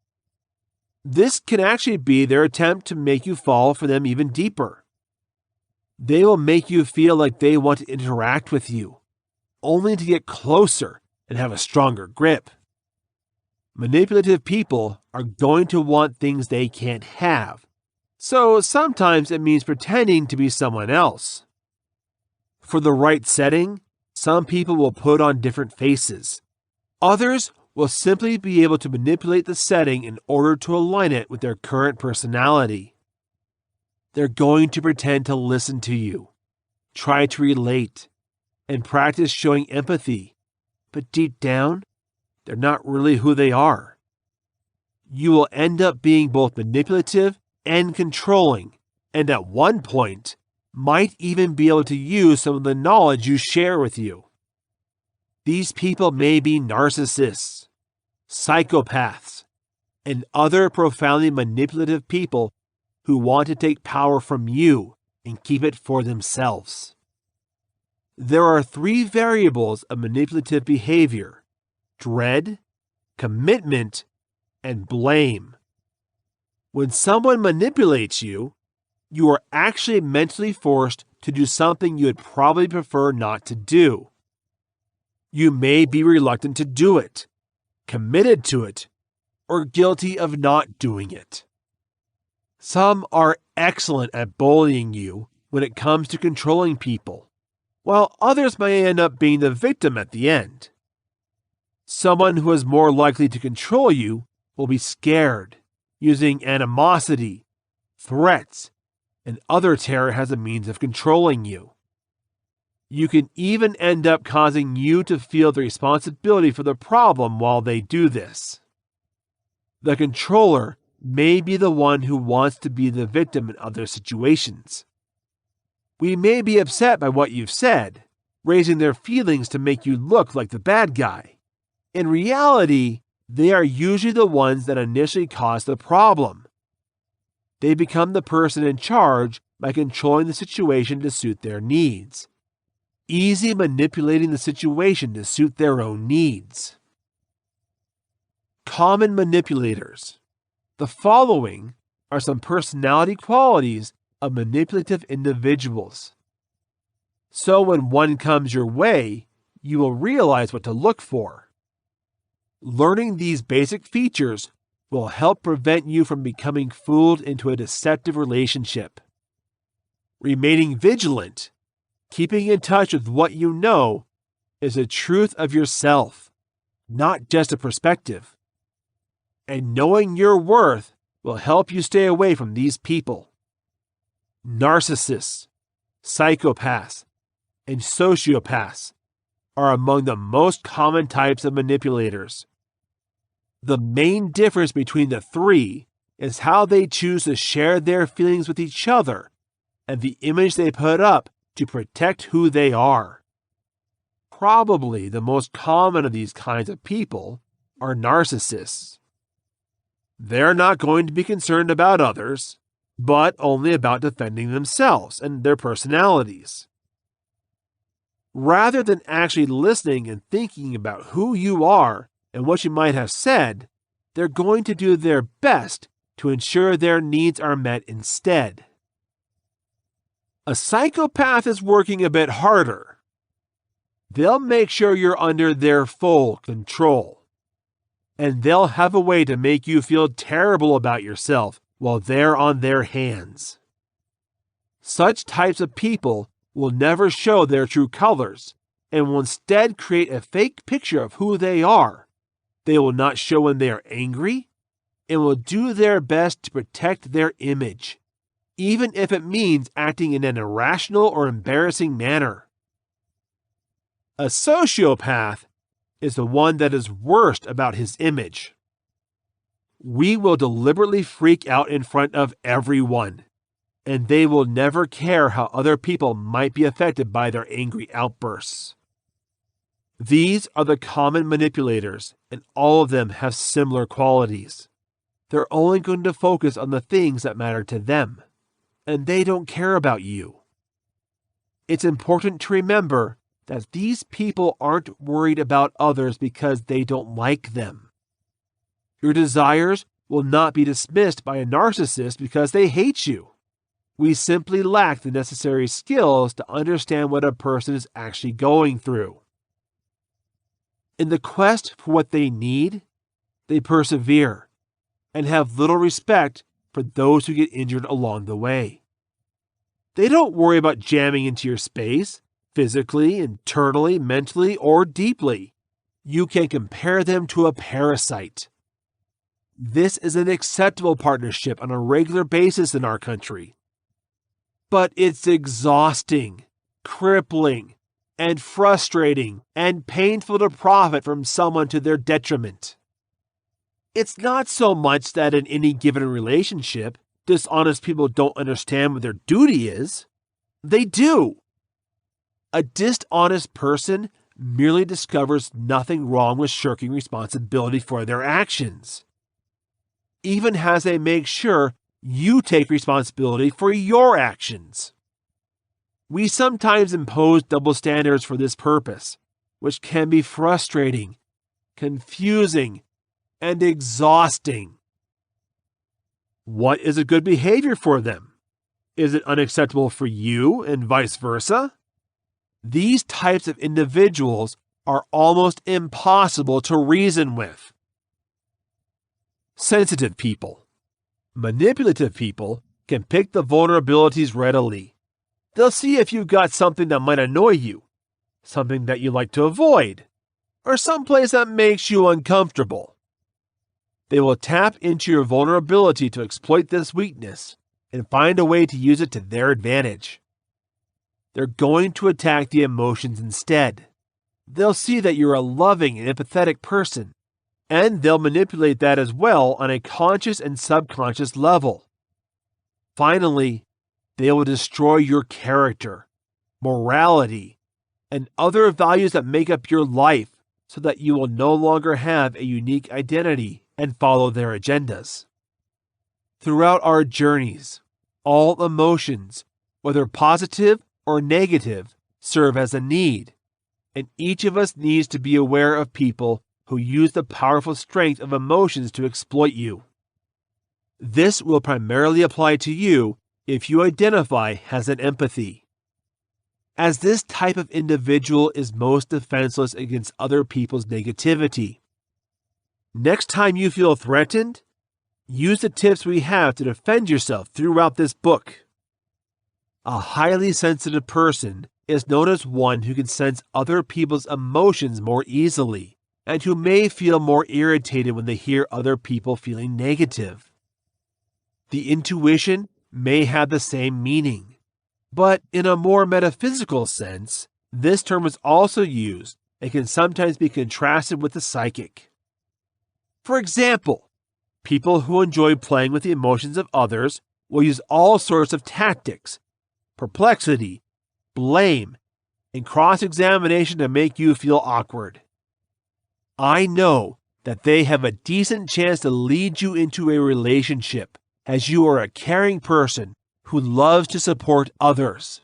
This can actually be their attempt to make you fall for them even deeper. They will make you feel like they want to interact with you, only to get closer and have a stronger grip. Manipulative people are going to want things they can't have, so sometimes it means pretending to be someone else. For the right setting, some people will put on different faces. Others will simply be able to manipulate the setting in order to align it with their current personality. They're going to pretend to listen to you, try to relate, and practice showing empathy, but deep down, they're not really who they are. You will end up being both manipulative and controlling, and at one point, might even be able to use some of the knowledge you share with you. These people may be narcissists, psychopaths, and other profoundly manipulative people who want to take power from you and keep it for themselves. There are 3 variables of manipulative behavior: dread, commitment, and blame. When someone manipulates you, you are actually mentally forced to do something you would probably prefer not to do. You may be reluctant to do it, committed to it, or guilty of not doing it. Some are excellent at bullying you when it comes to controlling people. while others may end up being the victim at the end. Someone who is more likely to control you will be scared, using animosity, threats, and other terror as a means of controlling you. You can even end up causing you to feel the responsibility for the problem while they do this. The controller may be the one who wants to be the victim in other situations. We may be upset by what you've said, raising their feelings to make you look like the bad guy. In reality, they are usually the ones that initially cause the problem. They become the person in charge by controlling the situation to suit their needs, easily manipulating the situation to suit their own needs. Common manipulators. The following are some personality qualities of manipulative individuals. So when one comes your way, you will realize what to look for. Learning these basic features will help prevent you from becoming fooled into a deceptive relationship. Remaining vigilant, keeping in touch with what you know, is a truth of yourself, not just a perspective. And knowing your worth will help you stay away from these people. Narcissists, psychopaths, and sociopaths are among the most common types of manipulators. The main difference between the three is how they choose to share their feelings with each other and the image they put up to protect who they are. Probably the most common of these kinds of people are narcissists. They're not going to be concerned about others, but only about defending themselves and their personalities. Rather than actually listening and thinking about who you are and what you might have said, they're going to do their best to ensure their needs are met instead. A psychopath is working a bit harder. They'll make sure you're under their full control. And they'll have a way to make you feel terrible about yourself while they're on their hands. Such types of people will never show their true colors and will instead create a fake picture of who they are. They will not show when they are angry and will do their best to protect their image, even if it means acting in an irrational or embarrassing manner. A sociopath is the one that is worst about his image. We will deliberately freak out in front of everyone, and they will never care how other people might be affected by their angry outbursts. These are the common manipulators, and all of them have similar qualities. They're only going to focus on the things that matter to them, and they don't care about you. It's important to remember that these people aren't worried about others because they don't like them. Your desires will not be dismissed by a narcissist because they hate you. We simply lack the necessary skills to understand what a person is actually going through. In the quest for what they need, they persevere and have little respect for those who get injured along the way. They don't worry about jamming into your space, physically, internally, mentally, or deeply. You can compare them to a parasite. This is an acceptable partnership on a regular basis in our country. But it's exhausting, crippling, and frustrating, and painful to profit from someone to their detriment. It's not so much that in any given relationship, dishonest people don't understand what their duty is. They do. A dishonest person merely discovers nothing wrong with shirking responsibility for their actions, even as they make sure you take responsibility for your actions. We sometimes impose double standards for this purpose, which can be frustrating, confusing, and exhausting. What is a good behavior for them? Is it unacceptable for you and vice versa? These types of individuals are almost impossible to reason with. Sensitive people. Manipulative people can pick the vulnerabilities readily. They'll see if you've got something that might annoy you, something that you like to avoid, or someplace that makes you uncomfortable. They will tap into your vulnerability to exploit this weakness and find a way to use it to their advantage. They're going to attack the emotions instead. They'll see that you're a loving and empathetic person, and they'll manipulate that as well on a conscious and subconscious level. Finally, they will destroy your character, morality, and other values that make up your life so that you will no longer have a unique identity and follow their agendas. Throughout our journeys, all emotions, whether positive or negative, serve as a need, and each of us needs to be aware of people who use the powerful strength of emotions to exploit you. This will primarily apply to you if you identify as an empathy, as this type of individual is most defenseless against other people's negativity. Next time you feel threatened, use the tips we have to defend yourself throughout this book. A highly sensitive person is known as one who can sense other people's emotions more easily, and who may feel more irritated when they hear other people feeling negative. The intuition may have the same meaning, but in a more metaphysical sense, this term is also used and can sometimes be contrasted with the psychic. For example, people who enjoy playing with the emotions of others will use all sorts of tactics, perplexity, blame, and cross-examination to make you feel awkward. I know that they have a decent chance to lead you into a relationship, as you are a caring person who loves to support others.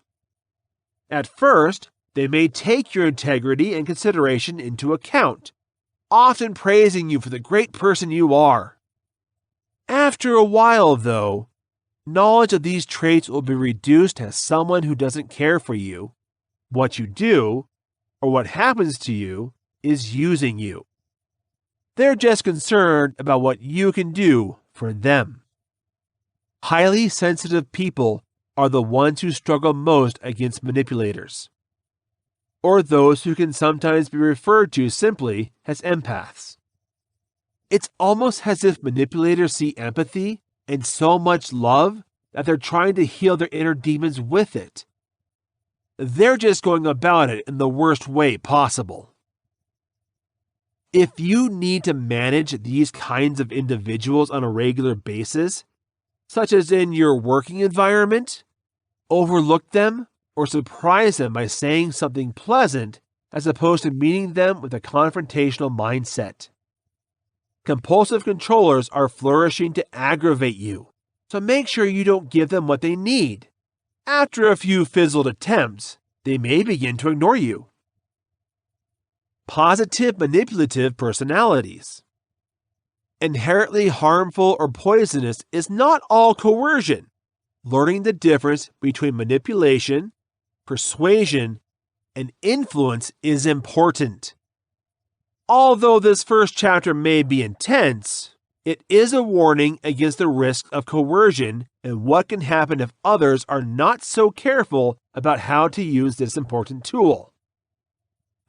At first, they may take your integrity and consideration into account, often praising you for the great person you are. After a while, though, knowledge of these traits will be reduced as someone who doesn't care for you, what you do, or what happens to you is using you. They're just concerned about what you can do for them. Highly sensitive people are the ones who struggle most against manipulators, or those who can sometimes be referred to simply as empaths. It's almost as if manipulators see empathy and so much love that they're trying to heal their inner demons with it. They're just going about it in the worst way possible. If you need to manage these kinds of individuals on a regular basis, such as in your working environment, overlook them or surprise them by saying something pleasant as opposed to meeting them with a confrontational mindset. Compulsive controllers are flourishing to aggravate you, so make sure you don't give them what they need. After a few fizzled attempts, they may begin to ignore you. Positive manipulative personalities. Inherently harmful or poisonous is not all coercion. Learning the difference between manipulation, persuasion, and influence is important. Although this first chapter may be intense, it is a warning against the risk of coercion and what can happen if others are not so careful about how to use this important tool.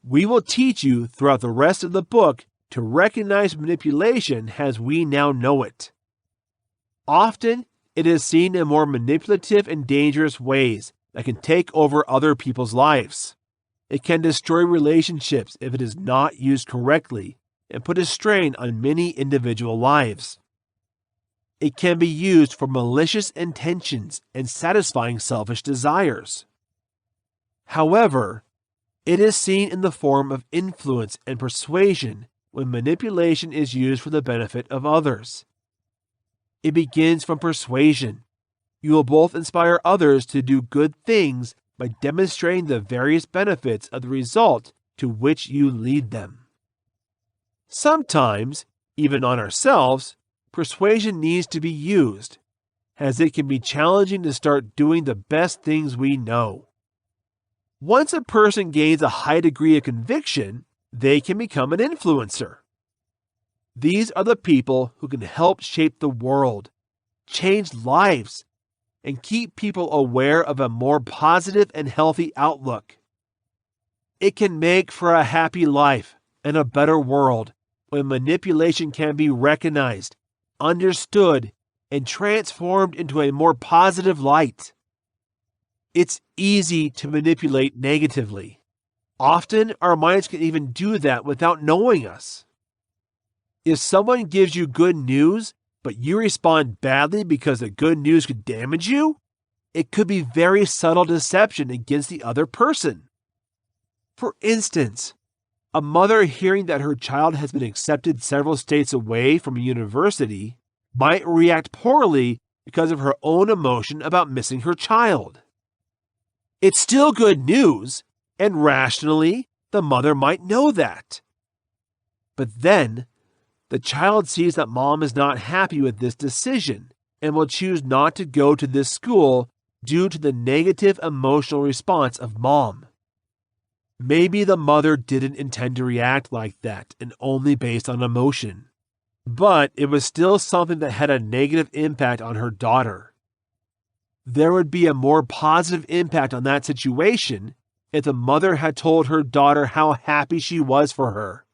We will teach you throughout the rest of the book to recognize manipulation as we now know it. Often, it is seen in more manipulative and dangerous ways that can take over other people's lives. It can destroy relationships if it is not used correctly and put a strain on many individual lives. It can be used for malicious intentions and satisfying selfish desires. However, it is seen in the form of influence and persuasion when manipulation is used for the benefit of others. It begins from persuasion. You will both inspire others to do good things by demonstrating the various benefits of the result to which you lead them. Sometimes, even on ourselves, persuasion needs to be used, as it can be challenging to start doing the best things we know. Once a person gains a high degree of conviction, they can become an influencer. These are the people who can help shape the world, change lives, and keep people aware of a more positive and healthy outlook. It can make for a happy life and a better world when manipulation can be recognized, understood, and transformed into a more positive light. It's easy to manipulate negatively. Often, our minds can even do that without knowing us. If someone gives you good news, but you respond badly because the good news could damage you, it could be very subtle deception against the other person. For instance, a mother hearing that her child has been accepted several states away from a university might react poorly because of her own emotion about missing her child. It's still good news, and rationally, the mother might know that. But then, the child sees that mom is not happy with this decision and will choose not to go to this school due to the negative emotional response of mom. Maybe the mother didn't intend to react like that and only based on emotion, but it was still something that had a negative impact on her daughter. There would be a more positive impact on that situation if the mother had told her daughter how happy she was for her,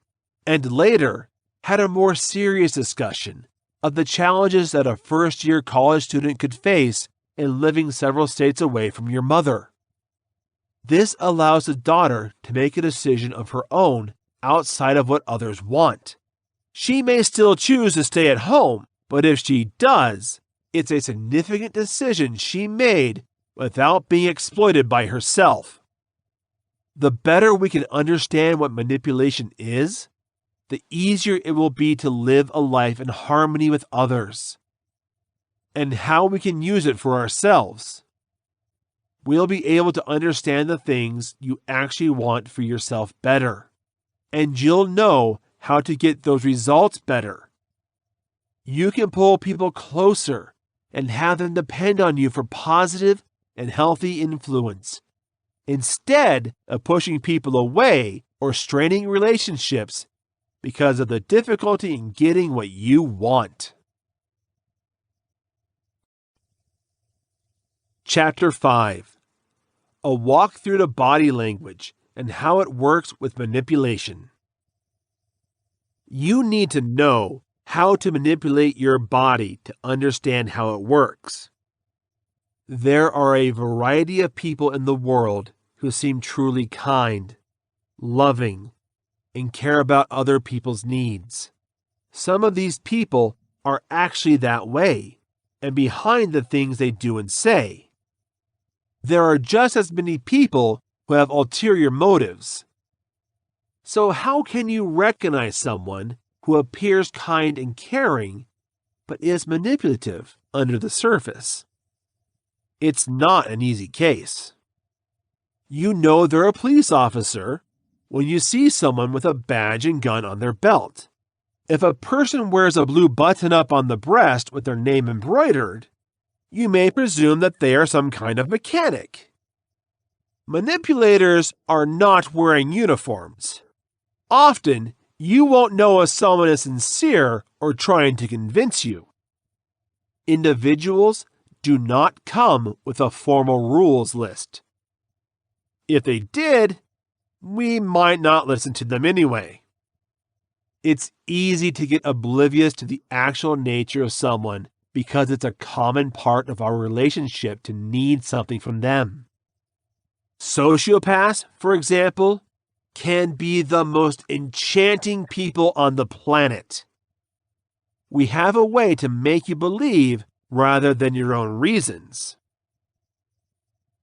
and later had a more serious discussion of the challenges that a first-year college student could face in living several states away from your mother. This allows the daughter to make a decision of her own outside of what others want. She may still choose to stay at home, but if she does, it's a significant decision she made without being exploited by herself. The better we can understand what manipulation is, the easier it will be to live a life in harmony with others, and how we can use it for ourselves. We'll be able to understand the things you actually want for yourself better, and you'll know how to get those results better. You can pull people closer and have them depend on you for positive and healthy influence, instead of pushing people away or straining relationships because of the difficulty in getting what you want. Chapter 5. A walk through the body language and how it works with manipulation. You need to know how to manipulate your body to understand how it works. There are a variety of people in the world who seem truly kind, loving, and care about other people's needs. Some of these people are actually that way and behind the things they do and say. There are just as many people who have ulterior motives. So how can you recognize someone who appears kind and caring, but is manipulative under the surface? It's not an easy case. You know they're a police officer when you see someone with a badge and gun on their belt. If a person wears a blue button-up on the breast with their name embroidered, you may presume that they are some kind of mechanic. Manipulators are not wearing uniforms. Often, you won't know if someone is sincere or trying to convince you. Individuals do not come with a formal rules list. If they did, we might not listen to them anyway. It's easy to get oblivious to the actual nature of someone because it's a common part of our relationship to need something from them. Sociopaths, for example, can be the most enchanting people on the planet. We have a way to make you believe rather than your own reasons.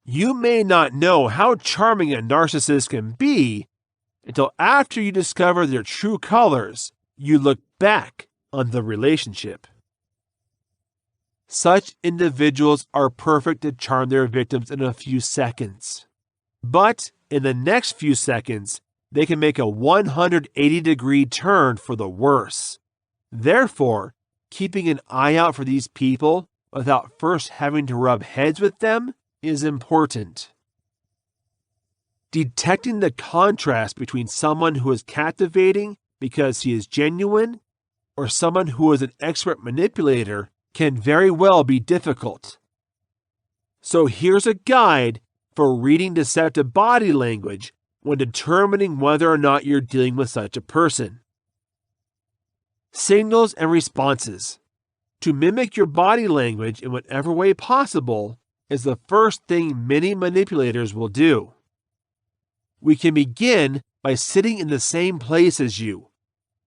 You may not know how charming a narcissist can be until after you discover their true colors, you look back on the relationship. Such individuals are perfect to charm their victims in a few seconds. But in the next few seconds, they can make a 180-degree turn for the worse. Therefore, keeping an eye out for these people without first having to rub heads with them is important. Detecting the contrast between someone who is captivating because he is genuine or someone who is an expert manipulator can very well be difficult. So here's a guide for reading deceptive body language when determining whether or not you're dealing with such a person. Signals and responses. To mimic your body language in whatever way possible is the first thing many manipulators will do. We can begin by sitting in the same place as you,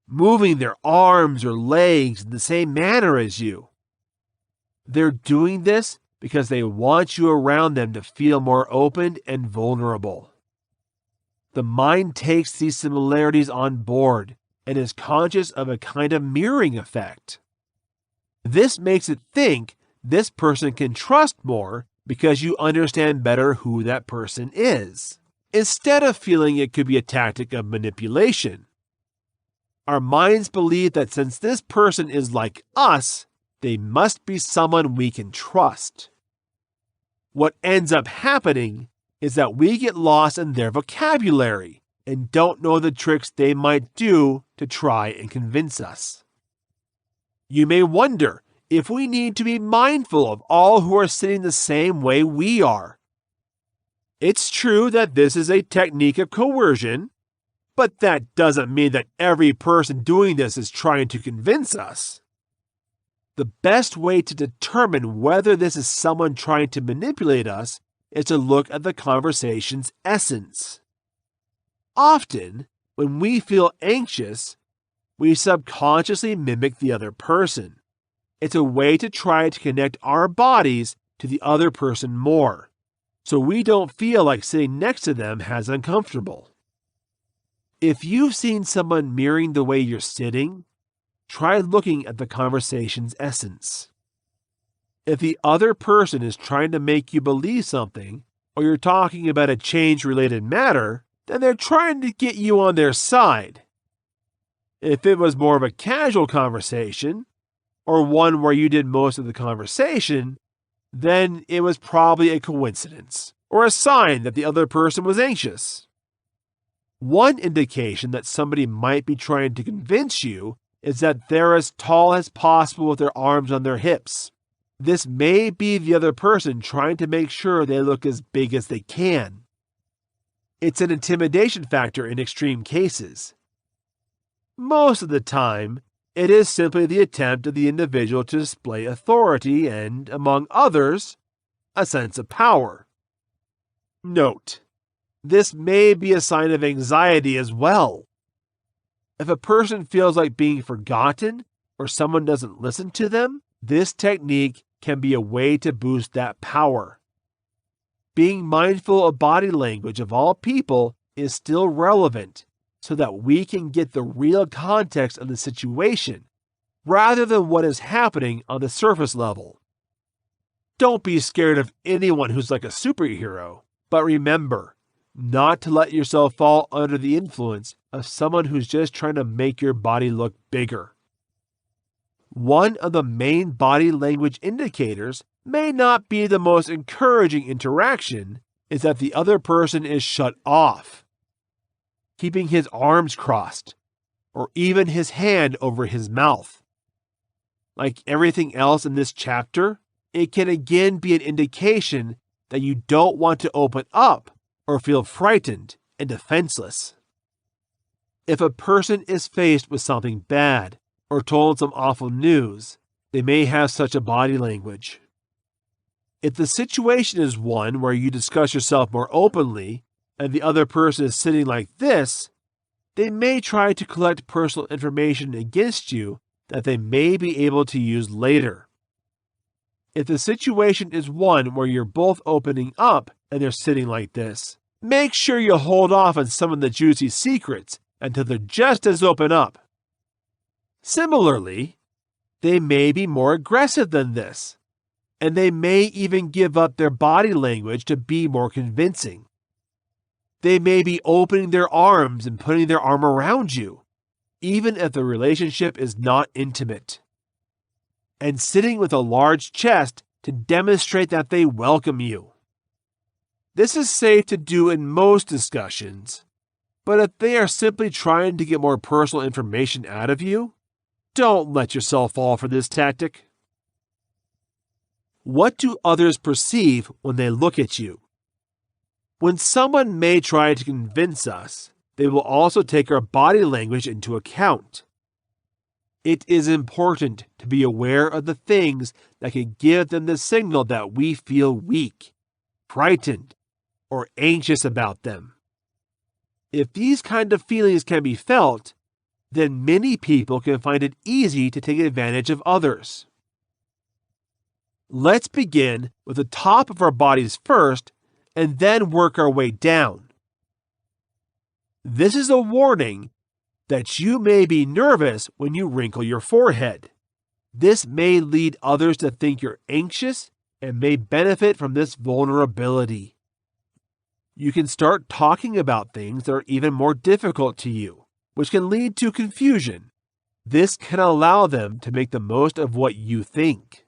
moving their arms or legs in the same manner as you. They're doing this because they want you around them to feel more open and vulnerable. The mind takes these similarities on board and is conscious of a kind of mirroring effect. This makes it think this person can trust more because you understand better who that person is, instead of feeling it could be a tactic of manipulation. Our minds believe that since this person is like us, they must be someone we can trust. What ends up happening is that we get lost in their vocabulary and don't know the tricks they might do to try and convince us. You may wonder if we need to be mindful of all who are sitting the same way we are. It's true that this is a technique of coercion, but that doesn't mean that every person doing this is trying to convince us. The best way to determine whether this is someone trying to manipulate us is to look at the conversation's essence. Often, when we feel anxious, we subconsciously mimic the other person. It's a way to try to connect our bodies to the other person more, so we don't feel like sitting next to them as uncomfortable. If you've seen someone mirroring the way you're sitting, try looking at the conversation's essence. If the other person is trying to make you believe something, or you're talking about a change-related matter, then they're trying to get you on their side. If it was more of a casual conversation, or one where you did most of the conversation, then it was probably a coincidence, or a sign that the other person was anxious. One indication that somebody might be trying to convince you is that they're as tall as possible with their arms on their hips. This may be the other person trying to make sure they look as big as they can. It's an intimidation factor in extreme cases. Most of the time, it is simply the attempt of the individual to display authority and, among others, a sense of power. Note, this may be a sign of anxiety as well. If a person feels like being forgotten or someone doesn't listen to them, this technique can be a way to boost that power. Being mindful of body language of all people is still relevant so that we can get the real context of the situation rather than what is happening on the surface level. Don't be scared of anyone who's like a superhero, but remember not to let yourself fall under the influence of someone who's just trying to make your body look bigger. One of the main body language indicators may not be the most encouraging interaction is that the other person is shut off, keeping his arms crossed, or even his hand over his mouth. Like everything else in this chapter, it can again be an indication that you don't want to open up or feel frightened and defenseless. If a person is faced with something bad or told some awful news, they may have such a body language. If the situation is one where you discuss yourself more openly and the other person is sitting like this, they may try to collect personal information against you that they may be able to use later. If the situation is one where you're both opening up and they're sitting like this, make sure you hold off on some of the juicy secrets until they're just as open up. Similarly, they may be more aggressive than this, and they may even give up their body language to be more convincing. They may be opening their arms and putting their arm around you, even if the relationship is not intimate, and sitting with a large chest to demonstrate that they welcome you. This is safe to do in most discussions, but if they are simply trying to get more personal information out of you, don't let yourself fall for this tactic. What do others perceive when they look at you? When someone may try to convince us, they will also take our body language into account. It is important to be aware of the things that can give them the signal that we feel weak, frightened, or anxious about them. If these kind of feelings can be felt, then many people can find it easy to take advantage of others. Let's begin with the top of our bodies first and then work our way down. This is a warning that you may be nervous when you wrinkle your forehead. This may lead others to think you're anxious and may benefit from this vulnerability. You can start talking about things that are even more difficult to you, which can lead to confusion. This can allow them to make the most of what you think.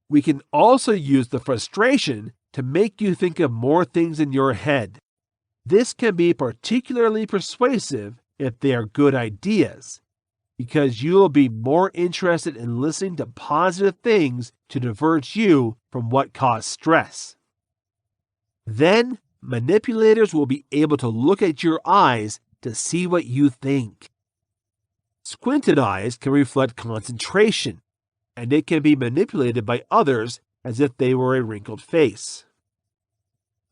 We can also use the frustration to make you think of more things in your head. This can be particularly persuasive if they are good ideas, because you will be more interested in listening to positive things to divert you from what caused stress. Then, manipulators will be able to look at your eyes to see what you think. Squinted eyes can reflect concentration, and it can be manipulated by others as if they were a wrinkled face.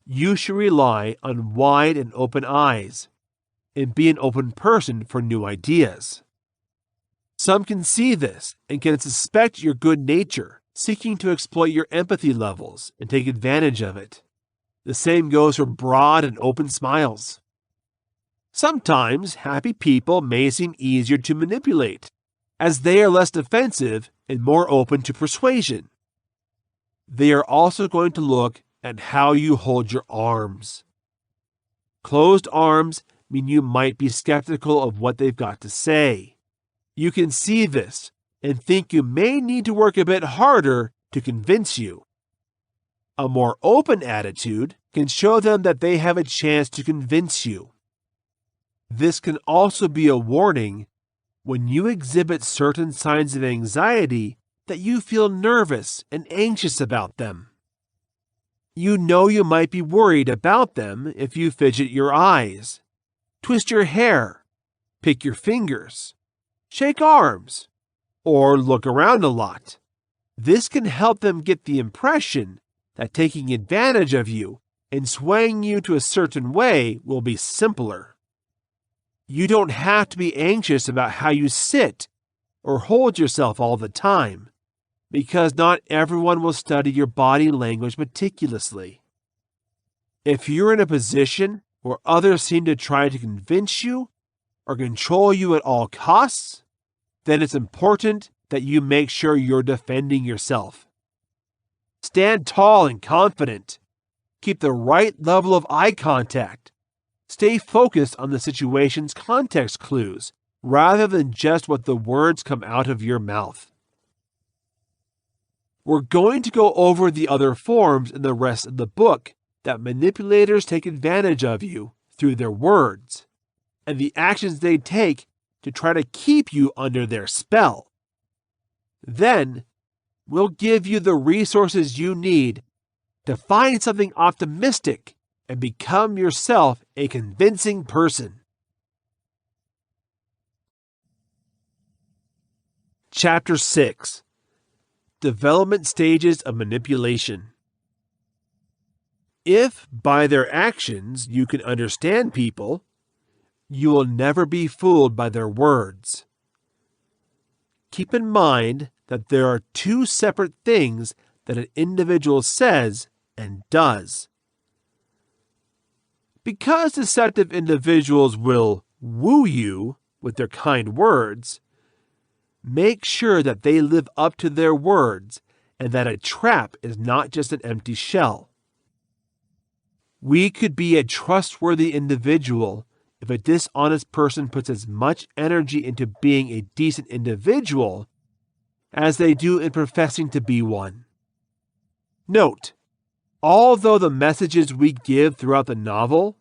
You should rely on wide and open eyes, and be an open person for new ideas. Some can see this and can suspect your good nature, seeking to exploit your empathy levels and take advantage of it. The same goes for broad and open smiles. Sometimes happy people may seem easier to manipulate, as they are less defensive and more open to persuasion. They are also going to look at how you hold your arms. Closed arms mean you might be skeptical of what they've got to say. You can see this and think you may need to work a bit harder to convince you. A more open attitude can show them that they have a chance to convince you. This can also be a warning when you exhibit certain signs of anxiety that you feel nervous and anxious about them. You know you might be worried about them if you fidget your eyes, twist your hair, pick your fingers, shake arms, or look around a lot. This can help them get the impression that taking advantage of you and swaying you to a certain way will be simpler. You don't have to be anxious about how you sit or hold yourself all the time, because not everyone will study your body language meticulously. If you're in a position where others seem to try to convince you or control you at all costs, then it's important that you make sure you're defending yourself. Stand tall and confident. Keep the right level of eye contact. Stay focused on the situation's context clues rather than just what the words come out of your mouth. We're going to go over the other forms in the rest of the book that manipulators take advantage of you through their words, and the actions they take to try to keep you under their spell. Then, we'll give you the resources you need to find something optimistic and become yourself a convincing person. Chapter 6. Development Stages of Manipulation. If by their actions you can understand people, you will never be fooled by their words. Keep in mind that there are two separate things that an individual says and does. Because deceptive individuals will woo you with their kind words, make sure that they live up to their words and that a trap is not just an empty shell. We could be a trustworthy individual if a dishonest person puts as much energy into being a decent individual as they do in professing to be one. Note, although the messages we give throughout the novel,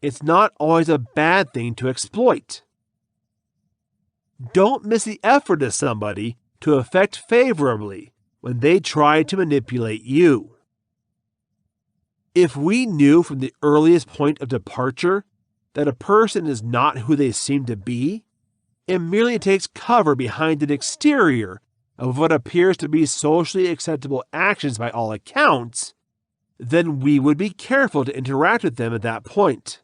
it's not always a bad thing to exploit. Don't miss the effort of somebody to affect favorably when they try to manipulate you. If we knew from the earliest point of departure that a person is not who they seem to be, it merely takes cover behind an exterior of what appears to be socially acceptable actions by all accounts, then we would be careful to interact with them at that point.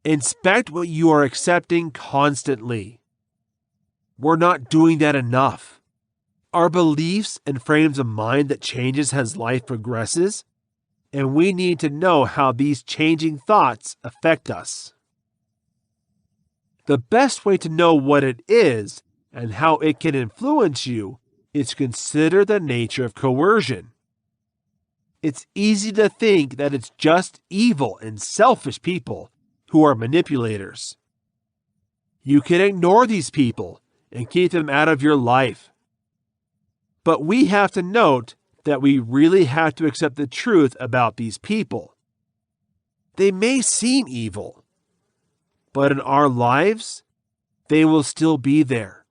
Inspect what you are accepting constantly. We're not doing that enough. Our beliefs and frames of mind that changes as life progresses, and we need to know how these changing thoughts affect us. The best way to know what it is and how it can influence you is to consider the nature of coercion. It's easy to think that it's just evil and selfish people who are manipulators. You can ignore these people and keep them out of your life. But we have to note that we really have to accept the truth about these people. They may seem evil, but in our lives, they will still be there.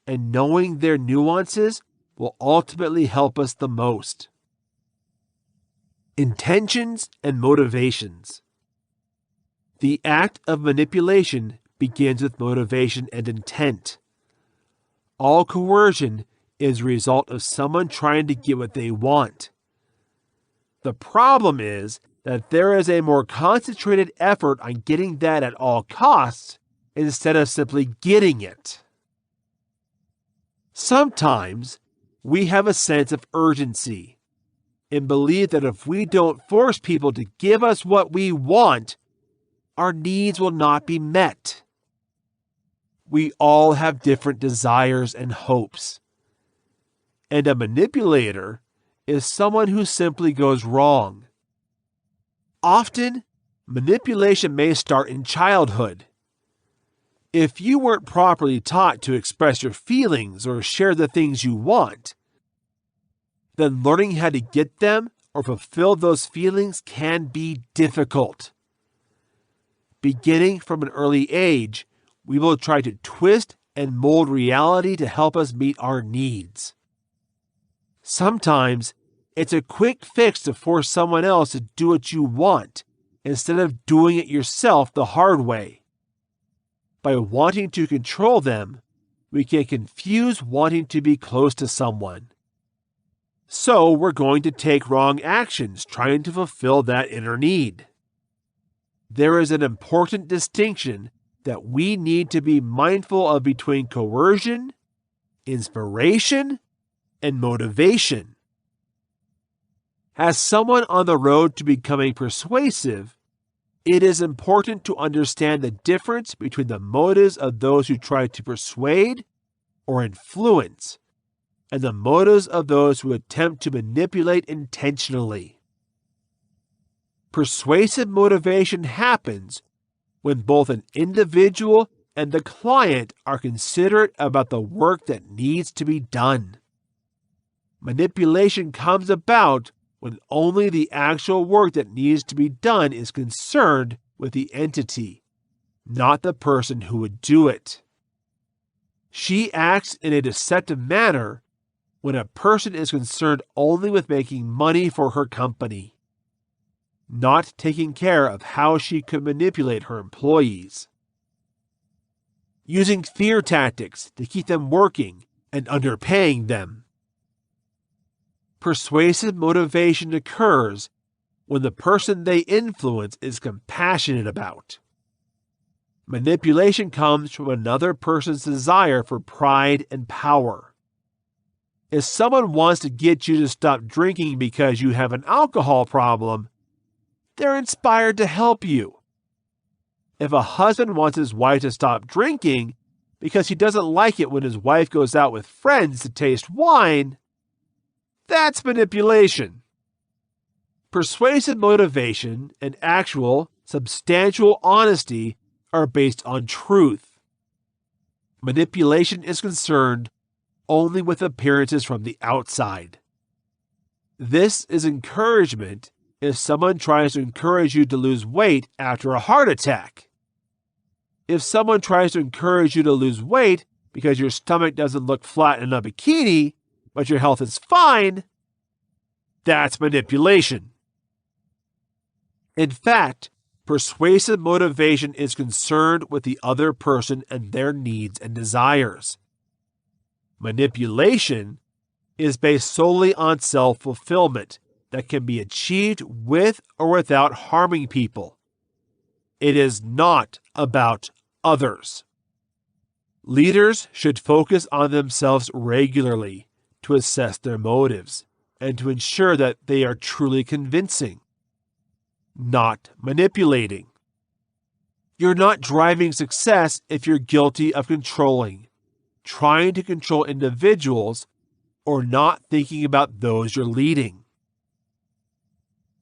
And knowing their nuances will ultimately help us the most. Intentions and motivations. The act of manipulation begins with motivation and intent. All coercion is a result of someone trying to get what they want. The problem is that there is a more concentrated effort on getting that at all costs instead of simply getting it. Sometimes we have a sense of urgency and believe that if we don't force people to give us what we want, our needs will not be met. We all have different desires and hopes. And a manipulator is someone who simply goes wrong. Often, manipulation may start in childhood. If you weren't properly taught to express your feelings or share the things you want, then learning how to get them or fulfill those feelings can be difficult. Beginning from an early age, we will try to twist and mold reality to help us meet our needs. Sometimes, it's a quick fix to force someone else to do what you want instead of doing it yourself the hard way. By wanting to control them, we can confuse wanting to be close to someone. So we're going to take wrong actions trying to fulfill that inner need. There is an important distinction that we need to be mindful of between coercion, inspiration, and motivation. As someone on the road to becoming persuasive, it is important to understand the difference between the motives of those who try to persuade or influence and the motives of those who attempt to manipulate intentionally. Persuasive motivation happens when both an individual and the client are considerate about the work that needs to be done. Manipulation comes about when only the actual work that needs to be done is concerned with the entity, not the person who would do it. She acts in a deceptive manner when a person is concerned only with making money for her company, not taking care of how she could manipulate her employees. Using fear tactics to keep them working and underpaying them. Persuasive motivation occurs when the person they influence is compassionate about. Manipulation comes from another person's desire for pride and power. If someone wants to get you to stop drinking because you have an alcohol problem, they're inspired to help you. If a husband wants his wife to stop drinking because he doesn't like it when his wife goes out with friends to taste wine, that's manipulation. Persuasive motivation and actual, substantial honesty are based on truth. Manipulation is concerned only with appearances from the outside. This is encouragement if someone tries to encourage you to lose weight after a heart attack. If someone tries to encourage you to lose weight because your stomach doesn't look flat in a bikini, but your health is fine, that's manipulation. In fact, persuasive motivation is concerned with the other person and their needs and desires. Manipulation is based solely on self-fulfillment that can be achieved with or without harming people. It is not about others. Leaders should focus on themselves regularly to assess their motives and to ensure that they are truly convincing, not manipulating. You're not driving success if you're guilty of controlling, trying to control individuals, or not thinking about those you're leading.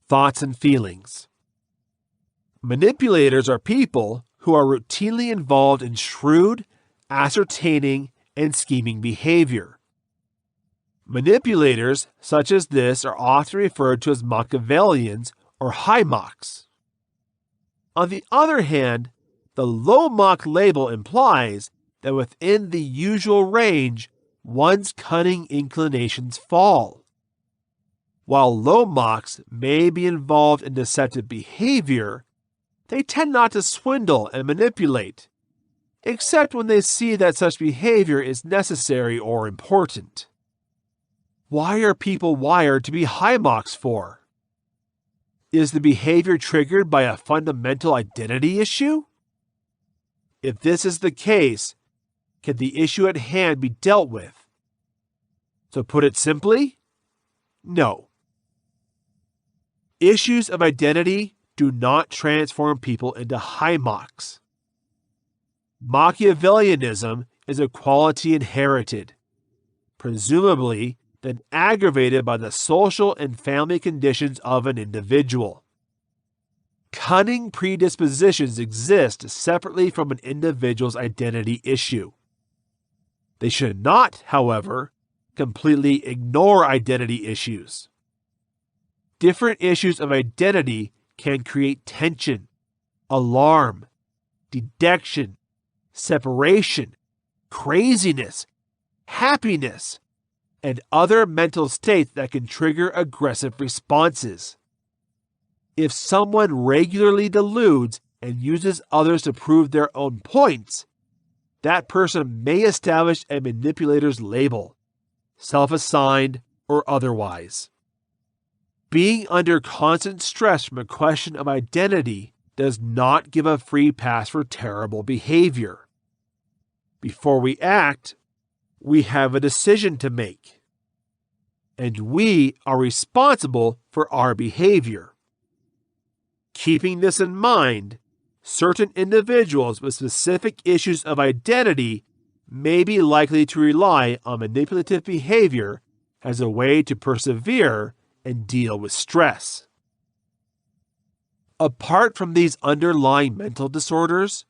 Thoughts and feelings. Manipulators are people who are routinely involved in shrewd, ascertaining, and scheming behavior. Manipulators such as this are often referred to as Machiavellians or high Machs. On the other hand, the low Mach label implies that within the usual range, one's cunning inclinations fall. While low Machs may be involved in deceptive behavior, they tend not to swindle and manipulate, except when they see that such behavior is necessary or important. Why are people wired to be high Machs for? Is the behavior triggered by a fundamental identity issue? If this is the case, can the issue at hand be dealt with? To put it simply, no. Issues of identity do not transform people into high Machs. Machiavellianism is a quality inherited, presumably then aggravated by the social and family conditions of an individual. Cunning predispositions exist separately from an individual's identity issue. They should not, however, completely ignore identity issues. Different issues of identity can create tension, alarm, dejection, separation, craziness, happiness, and other mental states that can trigger aggressive responses. If someone regularly deludes and uses others to prove their own points, that person may establish a manipulator's label, self-assigned or otherwise. Being under constant stress from a question of identity does not give a free pass for terrible behavior. Before we act, we have a decision to make, and we are responsible for our behavior. Keeping this in mind, certain individuals with specific issues of identity may be likely to rely on manipulative behavior as a way to persevere and deal with stress. Apart from these underlying mental disorders,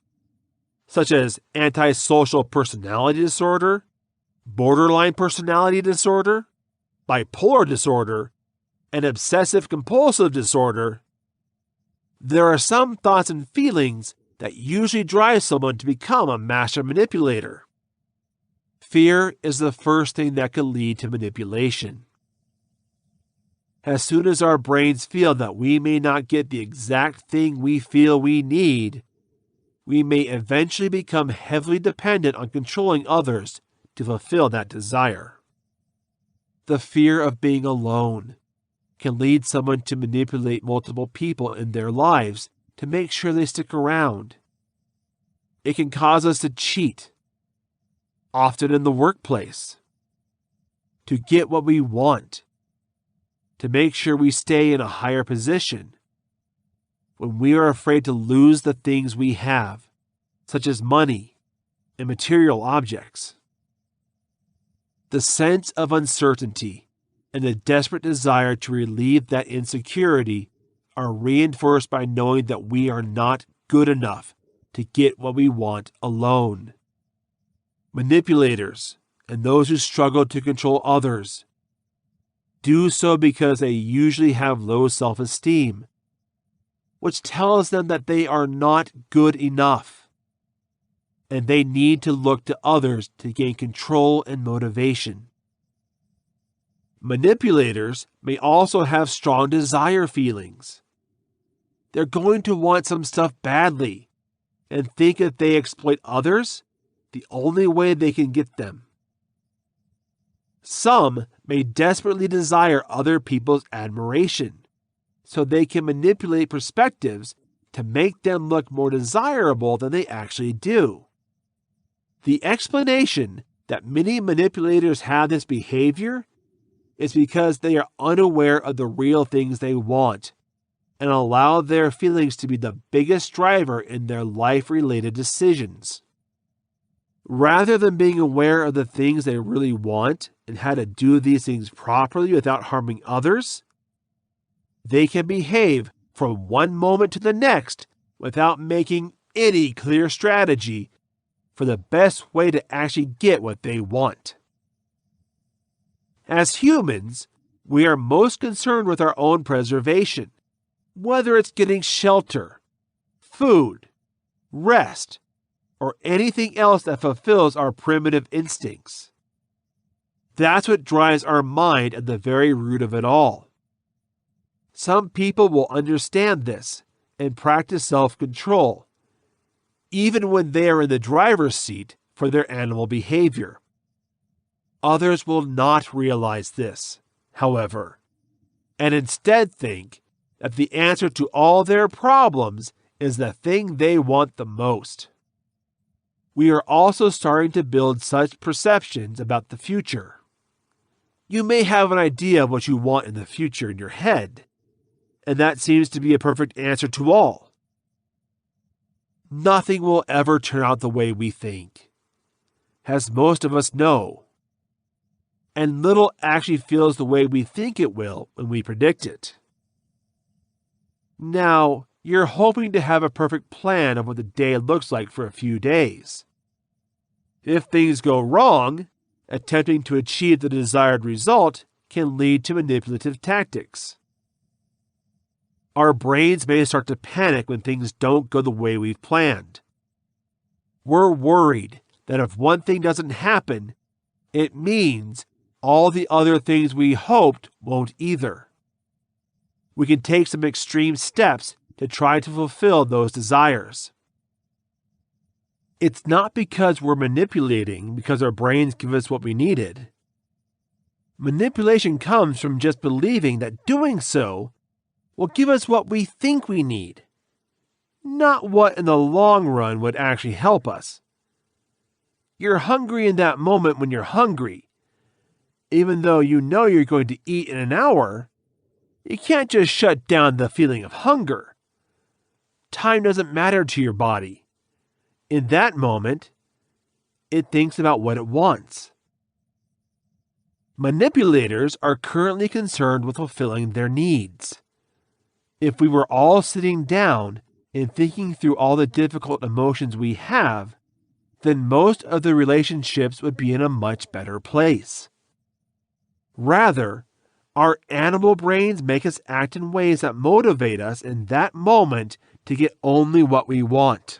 such as antisocial personality disorder, borderline personality disorder, bipolar disorder, and obsessive-compulsive disorder, there are some thoughts and feelings that usually drive someone to become a master manipulator. Fear is the first thing that could lead to manipulation. As soon as our brains feel that we may not get the exact thing we feel we need, we may eventually become heavily dependent on controlling others to fulfill that desire. The fear of being alone can lead someone to manipulate multiple people in their lives to make sure they stick around. It can cause us to cheat, often in the workplace, to get what we want, to make sure we stay in a higher position, when we are afraid to lose the things we have, such as money and material objects. The sense of uncertainty and the desperate desire to relieve that insecurity are reinforced by knowing that we are not good enough to get what we want alone. Manipulators and those who struggle to control others do so because they usually have low self-esteem, which tells them that they are not good enough, and they need to look to others to gain control and motivation. Manipulators may also have strong desire feelings. They're going to want some stuff badly and think if they exploit others, the only way they can get them. Some may desperately desire other people's admiration, so they can manipulate perspectives to make them look more desirable than they actually do. The explanation that many manipulators have this behavior is because they are unaware of the real things they want and allow their feelings to be the biggest driver in their life-related decisions. Rather than being aware of the things they really want and how to do these things properly without harming others, they can behave from one moment to the next without making any clear strategy for the best way to actually get what they want. As humans, we are most concerned with our own preservation, whether it's getting shelter, food, rest, or anything else that fulfills our primitive instincts. That's what drives our mind at the very root of it all. Some people will understand this and practice self-control, even when they are in the driver's seat for their animal behavior. Others will not realize this, however, and instead think that the answer to all their problems is the thing they want the most. We are also starting to build such perceptions about the future. You may have an idea of what you want in the future in your head, and that seems to be a perfect answer to all. Nothing will ever turn out the way we think, as most of us know, and little actually feels the way we think it will when we predict it. Now, you're hoping to have a perfect plan of what the day looks like for a few days. If things go wrong, attempting to achieve the desired result can lead to manipulative tactics. Our brains may start to panic when things don't go the way we've planned. We're worried that if one thing doesn't happen, it means all the other things we hoped won't either. We can take some extreme steps to try to fulfill those desires. It's not because we're manipulating because our brains give us what we needed. Manipulation comes from just believing that doing so will give us what we think we need, not what in the long run would actually help us. You're hungry in that moment when you're hungry. Even though you know you're going to eat in an hour, you can't just shut down the feeling of hunger. Time doesn't matter to your body. In that moment, it thinks about what it wants. Manipulators are currently concerned with fulfilling their needs. If we were all sitting down and thinking through all the difficult emotions we have, then most of the relationships would be in a much better place. Rather, our animal brains make us act in ways that motivate us in that moment to get only what we want.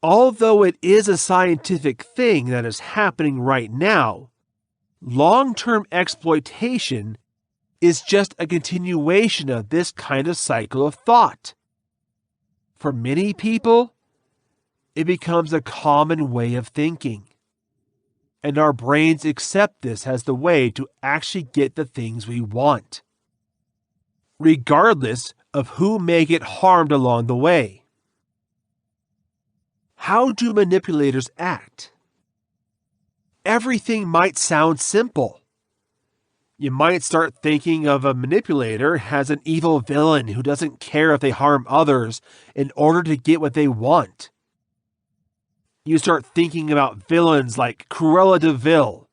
Although it is a scientific thing that is happening right now, long-term exploitation is just a continuation of this kind of cycle of thought. For many people, it becomes a common way of thinking, and our brains accept this as the way to actually get the things we want, regardless of who may get harmed along the way. How do manipulators act? Everything might sound simple. You might start thinking of a manipulator as an evil villain who doesn't care if they harm others in order to get what they want. You start thinking about villains like Cruella de Vil,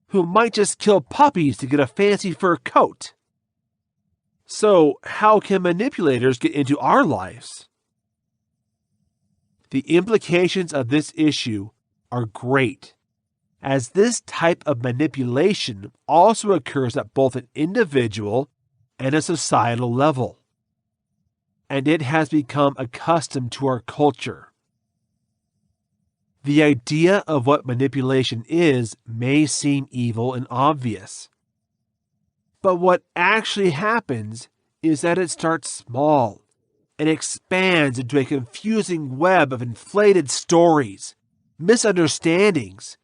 who might just kill puppies to get a fancy fur coat. So, how can manipulators get into our lives? The implications of this issue are great, as this type of manipulation also occurs at both an individual and a societal level, and it has become accustomed to our culture. The idea of what manipulation is may seem evil and obvious. But what actually happens is that it starts small and expands into a confusing web of inflated stories, misunderstandings,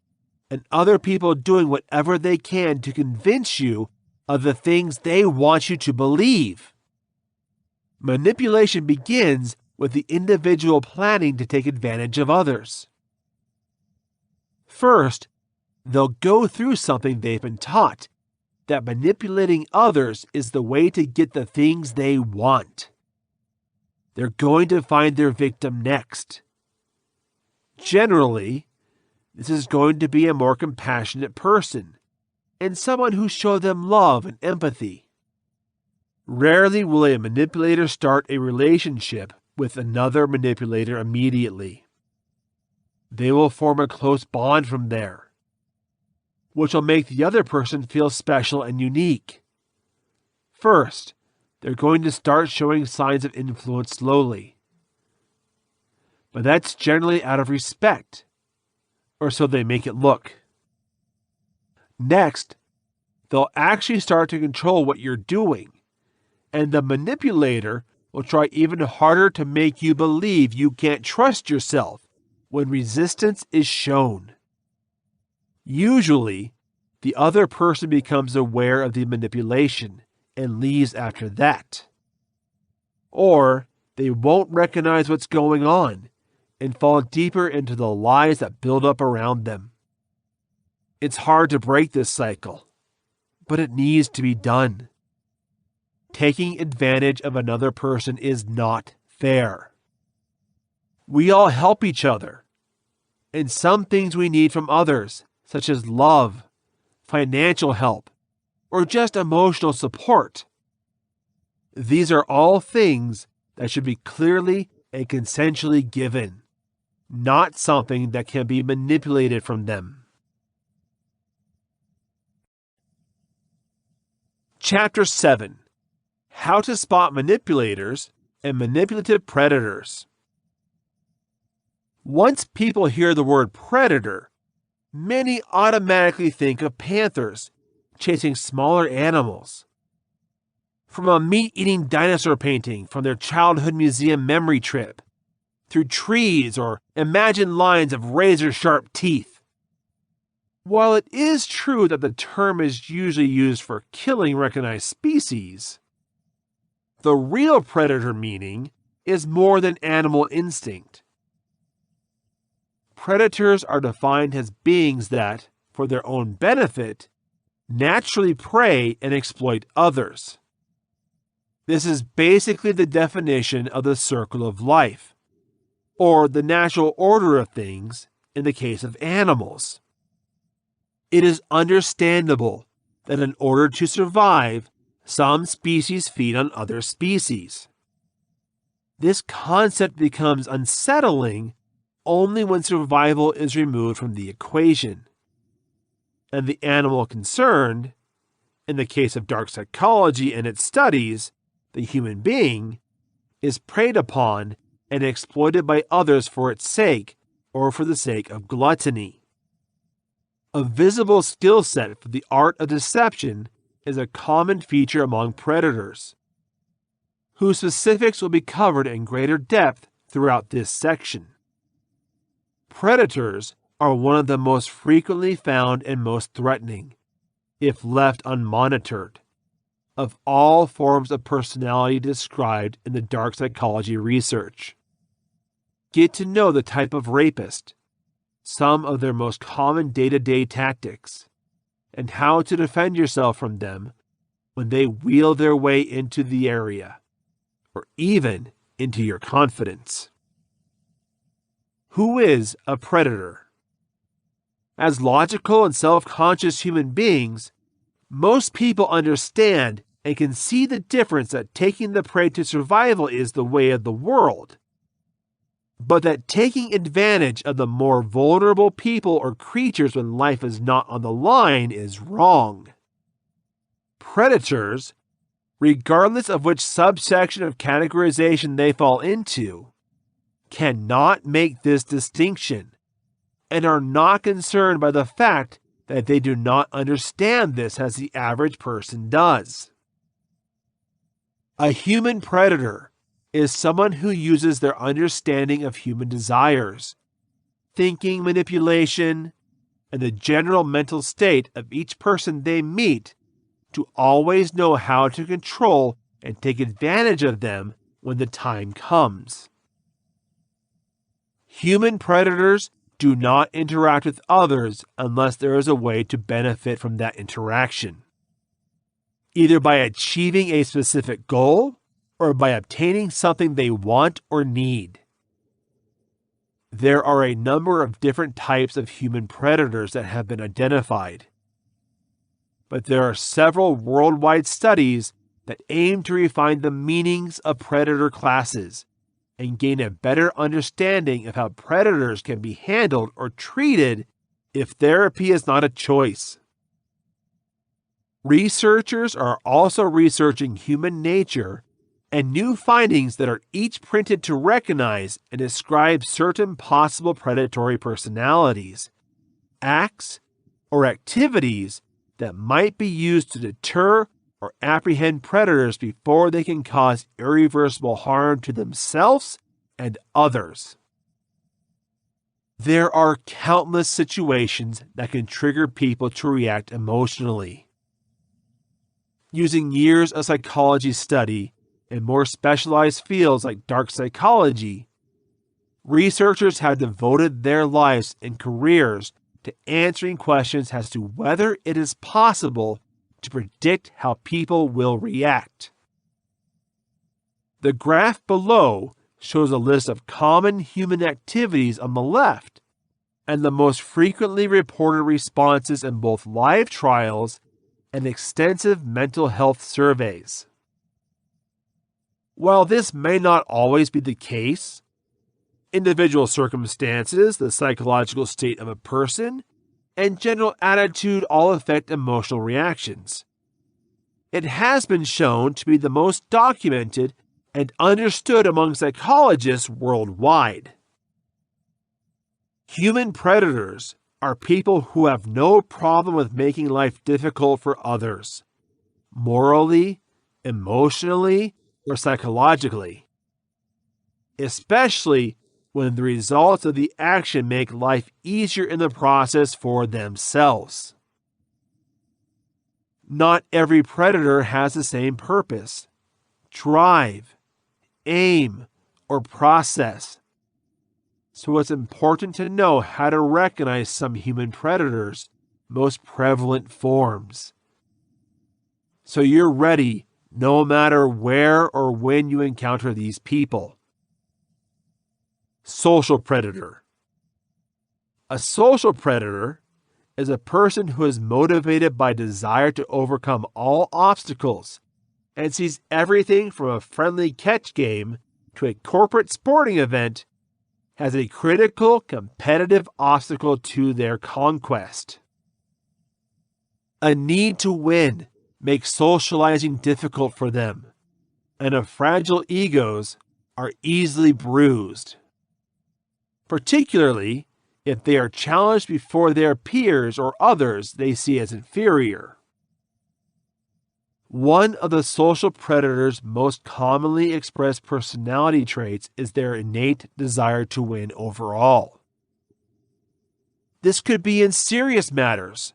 and other people doing whatever they can to convince you of the things they want you to believe. Manipulation begins with the individual planning to take advantage of others. First, they'll go through something they've been taught, that manipulating others is the way to get the things they want. They're going to find their victim next. Generally, this is going to be a more compassionate person and someone who showed them love and empathy. Rarely will a manipulator start a relationship with another manipulator immediately. They will form a close bond from there, which will make the other person feel special and unique. First, they're going to start showing signs of influence slowly. But that's generally out of respect, or so they make it look. Next, they'll actually start to control what you're doing, and the manipulator will try even harder to make you believe you can't trust yourself when resistance is shown. Usually, the other person becomes aware of the manipulation and leaves after that. Or they won't recognize what's going on and fall deeper into the lies that build up around them. It's hard to break this cycle, but it needs to be done. Taking advantage of another person is not fair. We all help each other, and some things we need from others, such as love, financial help, or just emotional support. These are all things that should be clearly and consensually given, not something that can be manipulated from them. Chapter 7: How to Spot Manipulators and Manipulative Predators. Once people hear the word predator, many automatically think of panthers chasing smaller animals. From a meat-eating dinosaur painting from their childhood museum memory trip, through trees or imagined lines of razor-sharp teeth. While it is true that the term is usually used for killing recognized species, the real predator meaning is more than animal instinct. Predators are defined as beings that, for their own benefit, naturally prey and exploit others. This is basically the definition of the circle of life, or the natural order of things in the case of animals. It is understandable that in order to survive, some species feed on other species. This concept becomes unsettling only when survival is removed from the equation, and the animal concerned, in the case of dark psychology and its studies, the human being, is preyed upon and exploited by others for its sake or for the sake of gluttony. A visible skill set for the art of deception is a common feature among predators, whose specifics will be covered in greater depth throughout this section. Predators are one of the most frequently found and most threatening, if left unmonitored, of all forms of personality described in the dark psychology research. Get to know the type of rapist, some of their most common day-to-day tactics, and how to defend yourself from them when they wheel their way into the area, or even into your confidence. Who is a predator? As logical and self-conscious human beings, most people understand and can see the difference that taking the prey to survival is the way of the world, but that taking advantage of the more vulnerable people or creatures when life is not on the line is wrong. Predators, regardless of which subsection of categorization they fall into, cannot make this distinction and are not concerned by the fact that they do not understand this as the average person does. A human predator is someone who uses their understanding of human desires, thinking manipulation, and the general mental state of each person they meet to always know how to control and take advantage of them when the time comes. Human predators do not interact with others unless there is a way to benefit from that interaction, either by achieving a specific goal or by obtaining something they want or need. There are a number of different types of human predators that have been identified, but there are several worldwide studies that aim to refine the meanings of predator classes and gain a better understanding of how predators can be handled or treated if therapy is not a choice. Researchers are also researching human nature and new findings that are each printed to recognize and describe certain possible predatory personalities, acts, or activities that might be used to deter or apprehend predators before they can cause irreversible harm to themselves and others. There are countless situations that can trigger people to react emotionally. Using years of psychology study in more specialized fields like dark psychology, researchers have devoted their lives and careers to answering questions as to whether it is possible to predict how people will react. The graph below shows a list of common human activities on the left and the most frequently reported responses in both live trials and extensive mental health surveys. While this may not always be the case, individual circumstances, the psychological state of a person, and general attitude all affect emotional reactions. It has been shown to be the most documented and understood among psychologists worldwide. Human predators are people who have no problem with making life difficult for others, morally, emotionally, or psychologically, especially when the results of the action make life easier in the process for themselves. Not every predator has the same purpose, drive, aim, or process. So it's important to know how to recognize some human predators' most prevalent forms, so you're ready no matter where or when you encounter these people. Social predator. A social predator is a person who is motivated by desire to overcome all obstacles and sees everything from a friendly catch game to a corporate sporting event as a critical competitive obstacle to their conquest. A need to win makes socializing difficult for them, and a fragile egos are easily bruised, particularly if they are challenged before their peers or others they see as inferior. One of the social predators' most commonly expressed personality traits is their innate desire to win overall. This could be in serious matters,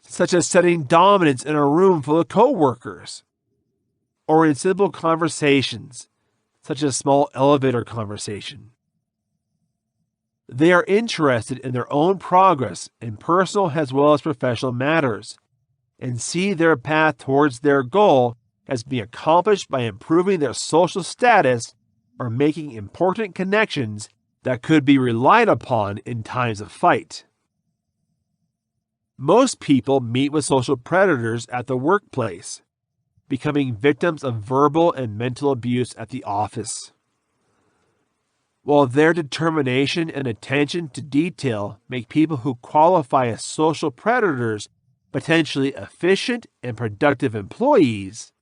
such as setting dominance in a room full of coworkers, or in simple conversations, such as small elevator conversation. They are interested in their own progress in personal as well as professional matters, and see their path towards their goal as being accomplished by improving their social status or making important connections that could be relied upon in times of fight. Most people meet with social predators at the workplace, becoming victims of verbal and mental abuse at the office. While their determination and attention to detail make people who qualify as social predators potentially efficient and productive employees,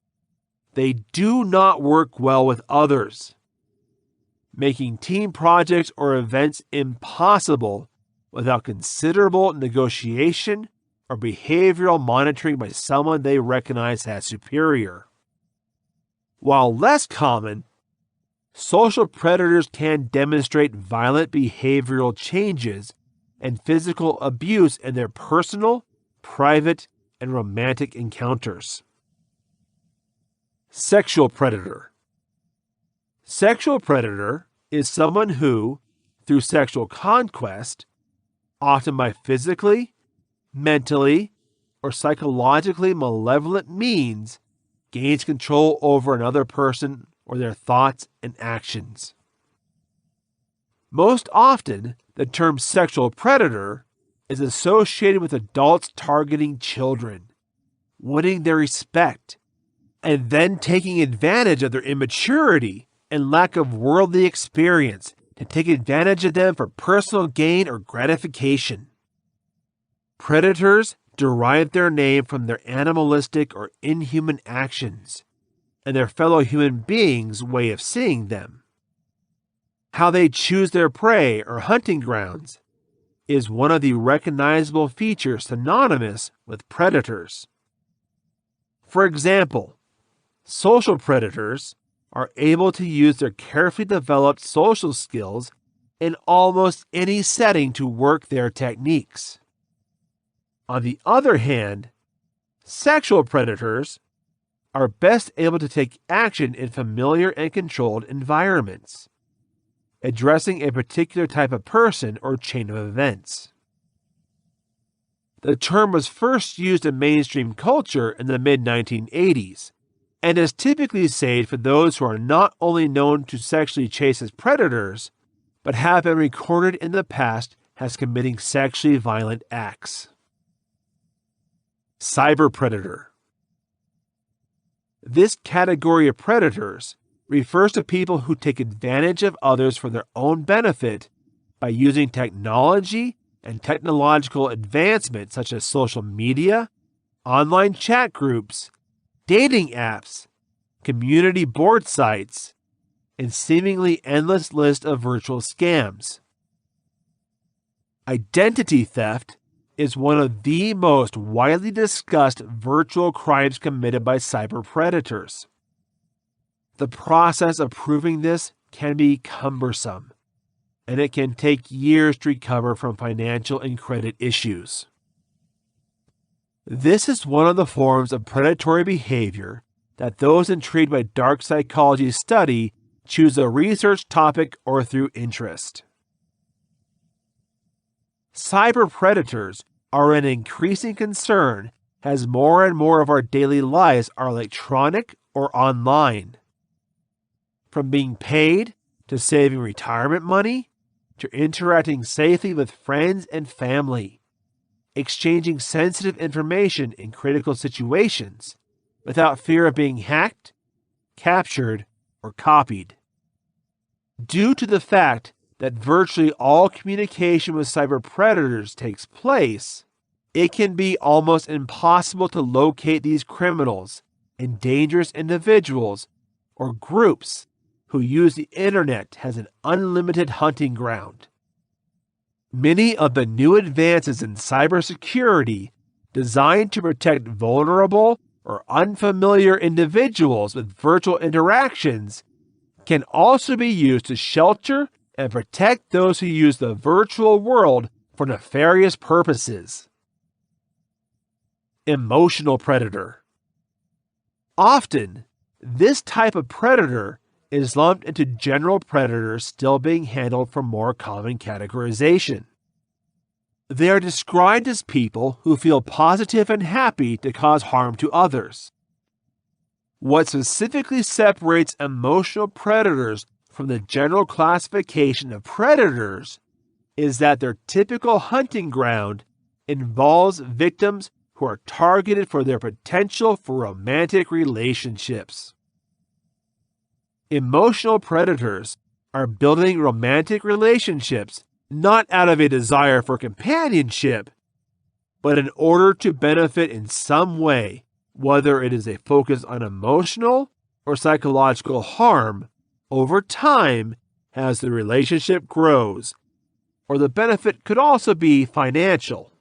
they do not work well with others. making team projects or events impossible without considerable negotiation or behavioral monitoring by someone they recognize as superior. While less common, social predators can demonstrate violent behavioral changes and physical abuse in their personal, private, and romantic encounters. Sexual predator. Sexual predator is someone who, through sexual conquest, often by physically, mentally, or psychologically malevolent means, gains control over another person or their thoughts and actions. Most often, the term sexual predator is associated with adults targeting children, winning their respect, and then taking advantage of their immaturity and lack of worldly experience to take advantage of them for personal gain or gratification. Predators derive their name from their animalistic or inhuman actions and their fellow human beings' way of seeing them. How they choose their prey or hunting grounds is one of the recognizable features synonymous with predators. For example, social predators are able to use their carefully developed social skills in almost any setting to work their techniques. On the other hand, sexual predators are best able to take action in familiar and controlled environments, addressing a particular type of person or chain of events. The term was first used in mainstream culture in the mid-1980s, and is typically saved for those who are not only known to sexually chase as predators, but have been recorded in the past as committing sexually violent acts. Cyber predator. This category of predators refers to people who take advantage of others for their own benefit by using technology and technological advancements such as social media, online chat groups, dating apps, community board sites, and seemingly endless list of virtual scams. Identity theft is one of the most widely discussed virtual crimes committed by cyber predators. The process of proving this can be cumbersome, and it can take years to recover from financial and credit issues. This is one of the forms of predatory behavior that those intrigued by dark psychology study choose a research topic or through interest. Cyber predators are an increasing concern as more and more of our daily lives are electronic or online. From being paid to saving retirement money to interacting safely with friends and family, exchanging sensitive information in critical situations without fear of being hacked, captured, or copied. Due to the fact that virtually all communication with cyber predators takes place, it can be almost impossible to locate these criminals and dangerous individuals or groups who use the internet as an unlimited hunting ground. Many of the new advances in cybersecurity designed to protect vulnerable or unfamiliar individuals with virtual interactions can also be used to shelter and protect those who use the virtual world for nefarious purposes. Emotional predator. Often, this type of predator is lumped into general predators still being handled for more common categorization. They are described as people who feel positive and happy to cause harm to others. What specifically separates emotional predators from the general classification of predators is that their typical hunting ground involves victims who are targeted for their potential for romantic relationships. Emotional predators are building romantic relationships not out of a desire for companionship, but in order to benefit in some way, whether it is a focus on emotional or psychological harm over time as the relationship grows, or the benefit could also be financial.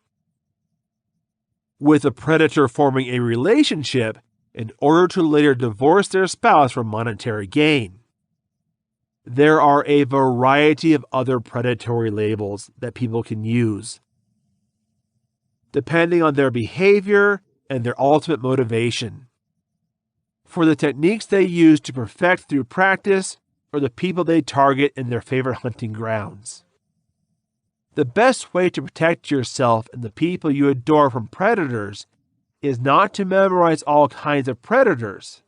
With a predator forming a relationship in order to later divorce their spouse for monetary gain. There are a variety of other predatory labels that people can use, depending on their behavior and their ultimate motivation, for the techniques they use to perfect through practice or the people they target in their favorite hunting grounds. The best way to protect yourself and the people you adore from predators is not to memorize all kinds of predators,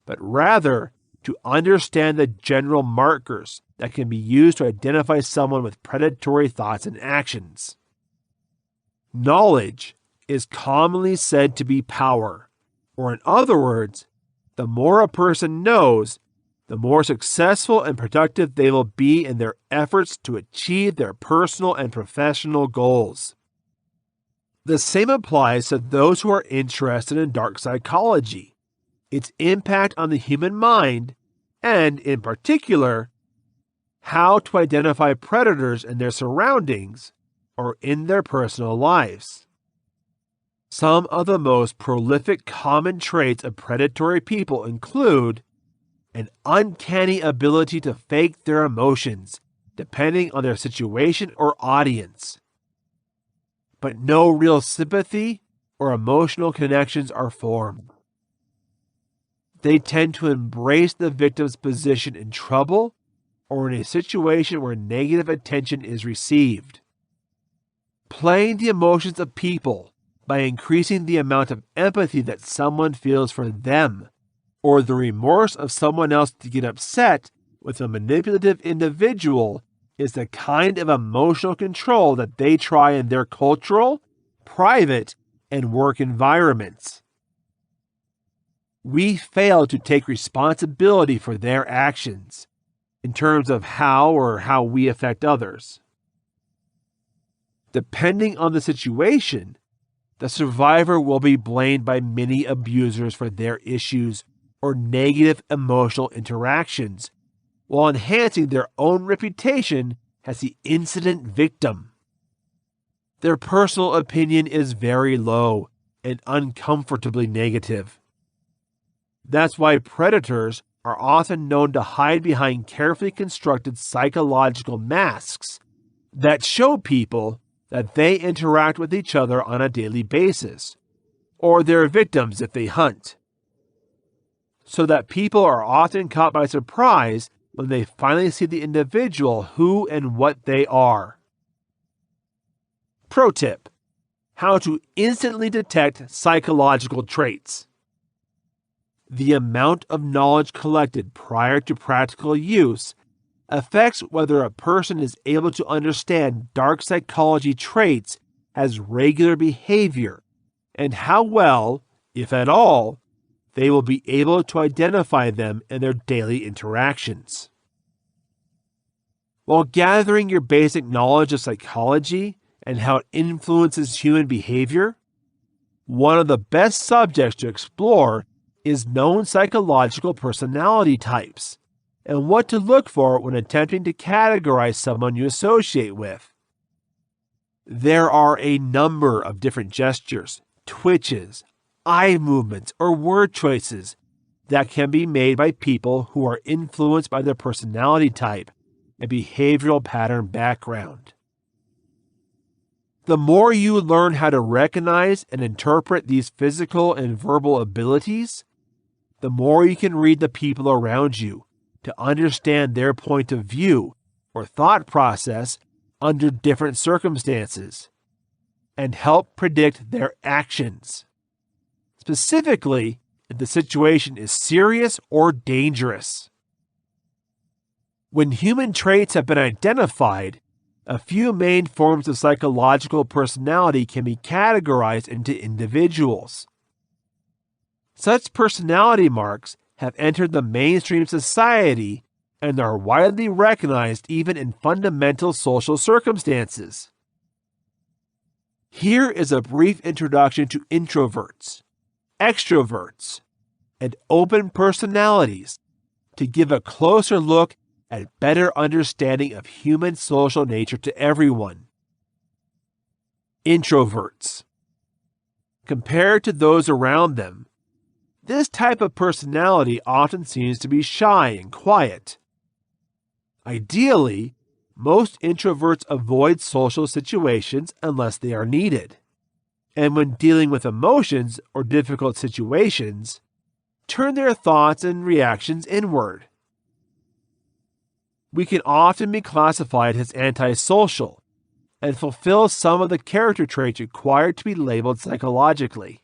but rather to understand the general markers that can be used to identify someone with predatory thoughts and actions. Knowledge is commonly said to be power, or in other words, the more a person knows, the more successful and productive they will be in their efforts to achieve their personal and professional goals. The same applies to those who are interested in dark psychology, its impact on the human mind, and, in particular, how to identify predators in their surroundings or in their personal lives. Some of the most prolific common traits of predatory people include an uncanny ability to fake their emotions, depending on their situation or audience. But no real sympathy or emotional connections are formed. They tend to embrace the victim's position in trouble or in a situation where negative attention is received. Playing the emotions of people by increasing the amount of empathy that someone feels for them, or the remorse of someone else to get upset with a manipulative individual, is the kind of emotional control that they try in their cultural, private, and work environments. We fail to take responsibility for their actions in terms of how we affect others. Depending on the situation, the survivor will be blamed by many abusers for their issues or negative emotional interactions, while enhancing their own reputation as the incident victim. Their personal opinion is very low and uncomfortably negative. That's why predators are often known to hide behind carefully constructed psychological masks that show people that they interact with each other on a daily basis, or their victims if they hunt, so that people are often caught by surprise when they finally see the individual who and what they are. Pro tip: how to instantly detect psychological traits. The amount of knowledge collected prior to practical use affects whether a person is able to understand dark psychology traits as regular behavior and how well, if at all, they will be able to identify them in their daily interactions. While gathering your basic knowledge of psychology and how it influences human behavior, one of the best subjects to explore is known psychological personality types and what to look for when attempting to categorize someone you associate with. There are a number of different gestures, twitches, eye movements, or word choices that can be made by people who are influenced by their personality type and behavioral pattern background. The more you learn how to recognize and interpret these physical and verbal abilities, the more you can read the people around you to understand their point of view or thought process under different circumstances and help predict their actions, specifically if the situation is serious or dangerous. When human traits have been identified, a few main forms of psychological personality can be categorized into individuals. Such personality marks have entered the mainstream society and are widely recognized even in fundamental social circumstances. Here is a brief introduction to introverts, extroverts, and open personalities to give a closer look at better understanding of human social nature to everyone. Introverts. Compared to those around them, this type of personality often seems to be shy and quiet. Ideally, most introverts avoid social situations unless they are needed, and when dealing with emotions or difficult situations, turn their thoughts and reactions inward. We can often be classified as antisocial and fulfill some of the character traits required to be labeled psychologically.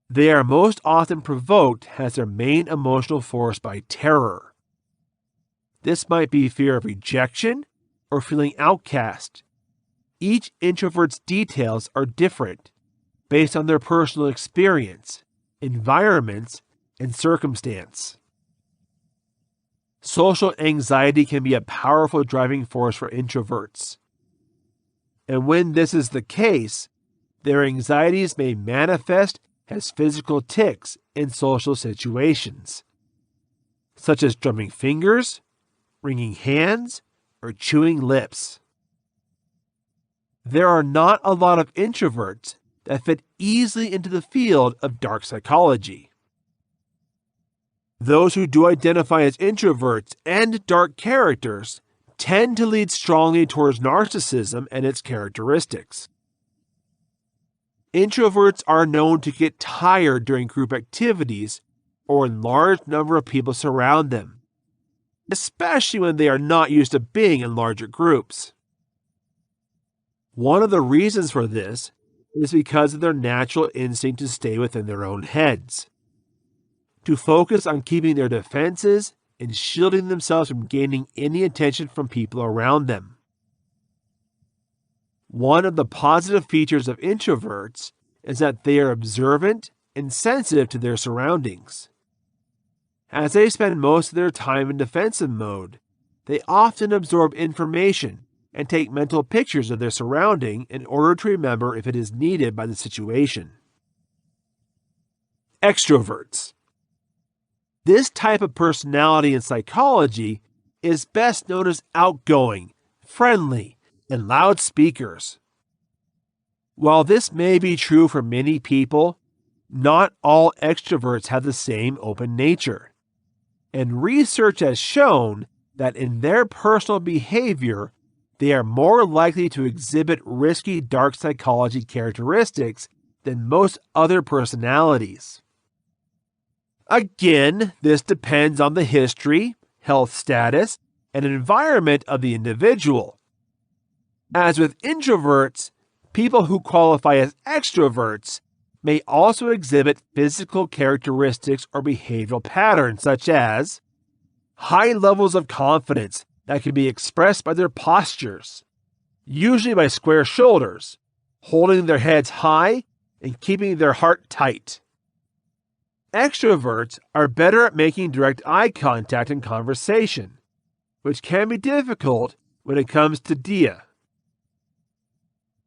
They are most often provoked as their main emotional force by terror. This might be fear of rejection or feeling outcast. Each introvert's details are different based on their personal experience, environments, and circumstance. Social anxiety can be a powerful driving force for introverts. And when this is the case, their anxieties may manifest as physical tics in social situations, such as drumming fingers, wringing hands, or chewing lips. There are not a lot of introverts that fit easily into the field of dark psychology. Those who do identify as introverts and dark characters tend to lead strongly towards narcissism and its characteristics. Introverts are known to get tired during group activities or when large number of people surround them, especially when they are not used to being in larger groups. One of the reasons for this is because of their natural instinct to stay within their own heads, to focus on keeping their defenses and shielding themselves from gaining any attention from people around them. One of the positive features of introverts is that they are observant and sensitive to their surroundings. As they spend most of their time in defensive mode, they often absorb information and take mental pictures of their surrounding in order to remember if it is needed by the situation. Extroverts. This type of personality in psychology is best known as outgoing, friendly, and loud speakers. While this may be true for many people, not all extroverts have the same open nature. And research has shown that in their personal behavior, they are more likely to exhibit risky dark psychology characteristics than most other personalities. Again, this depends on the history, health status, and environment of the individual. As with introverts, people who qualify as extroverts may also exhibit physical characteristics or behavioral patterns such as high levels of confidence that can be expressed by their postures, usually by square shoulders, holding their heads high and keeping their heart tight. Extroverts are better at making direct eye contact in conversation, which can be difficult when it comes to dia.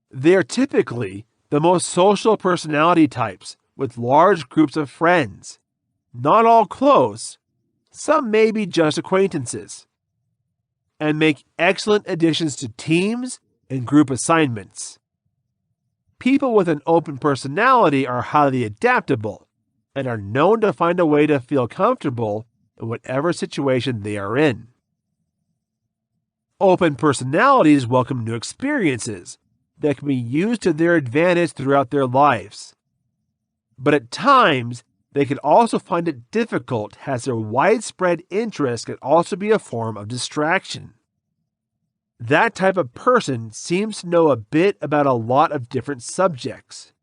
They are typically the most social personality types with large groups of friends, not all close, some may be just acquaintances, and make excellent additions to teams and group assignments. People with an open personality are highly adaptable and are known to find a way to feel comfortable in whatever situation they are in. Open personalities welcome new experiences that can be used to their advantage throughout their lives. But at times, they can also find it difficult as their widespread interest can also be a form of distraction. That type of person seems to know a bit about a lot of different subjects.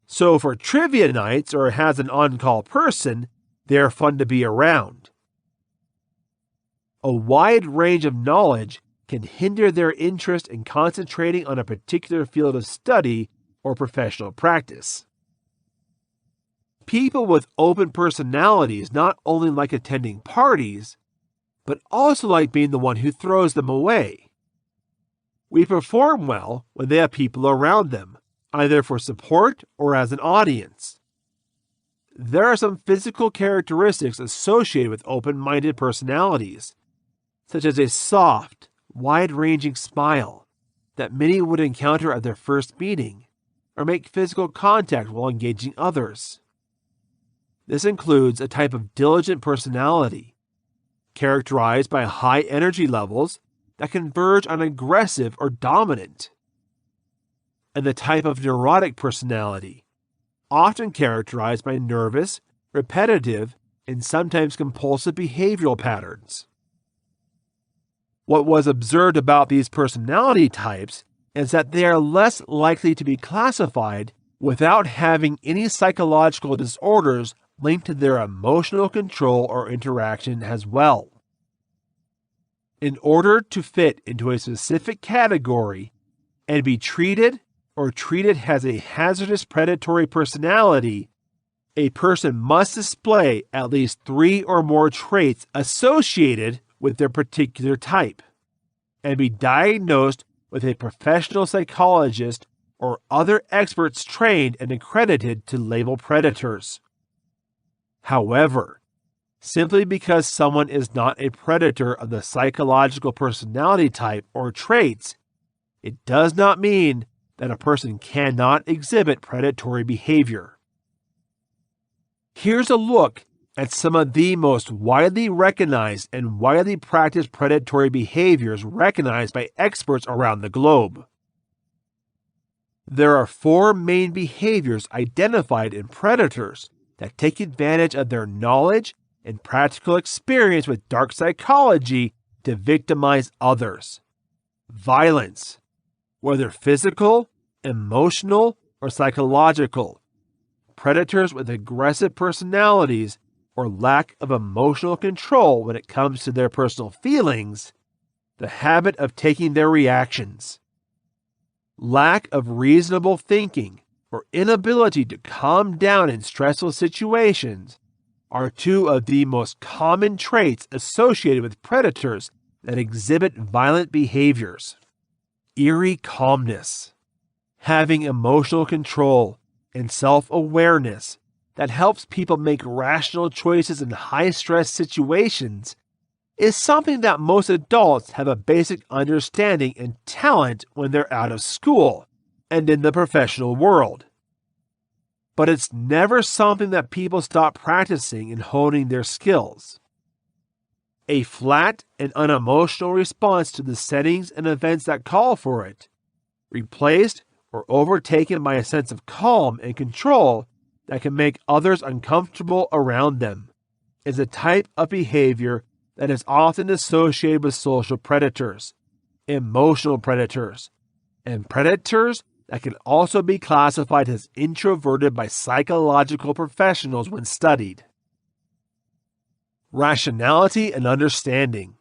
So for trivia nights or as an on-call person, they are fun to be around. A wide range of knowledge can hinder their interest in concentrating on a particular field of study or professional practice. People with open personalities not only like attending parties, but also like being the one who throws them away. We perform well when they have people around them, either for support or as an audience. There are some physical characteristics associated with open-minded personalities, such as a soft, wide-ranging smile that many would encounter at their first meeting, or make physical contact while engaging others. This includes a type of diligent personality, characterized by high energy levels that converge on aggressive or dominant, and the type of neurotic personality, often characterized by nervous, repetitive, and sometimes compulsive behavioral patterns. What was observed about these personality types is that they are less likely to be classified without having any psychological disorders linked to their emotional control or interaction as well. In order to fit into a specific category and be treated as a hazardous predatory personality, a person must display at least 3 or more traits associated with their particular type and be diagnosed with a professional psychologist or other experts trained and accredited to label predators. However, simply because someone is not a predator of the psychological personality type or traits, it does not mean that a person cannot exhibit predatory behavior. Here's a look at some of the most widely recognized and widely practiced predatory behaviors recognized by experts around the globe. There are 4 main behaviors identified in predators that take advantage of their knowledge and practical experience with dark psychology to victimize others. Violence, whether physical, emotional, or psychological. Predators with aggressive personalities or lack of emotional control when it comes to their personal feelings. The habit of taking their reactions. Lack of reasonable thinking or inability to calm down in stressful situations are 2 of the most common traits associated with predators that exhibit violent behaviors. Eerie calmness. Having emotional control and self-awareness that helps people make rational choices in high-stress situations is something that most adults have a basic understanding and talent when they're out of school and in the professional world. But it's never something that people stop practicing and honing their skills. A flat and unemotional response to the settings and events that call for it, replaced or overtaken by a sense of calm and control that can make others uncomfortable around them, is a type of behavior that is often associated with social predators, emotional predators, and predators that can also be classified as introverted by psychological professionals when studied. Rationality and understanding.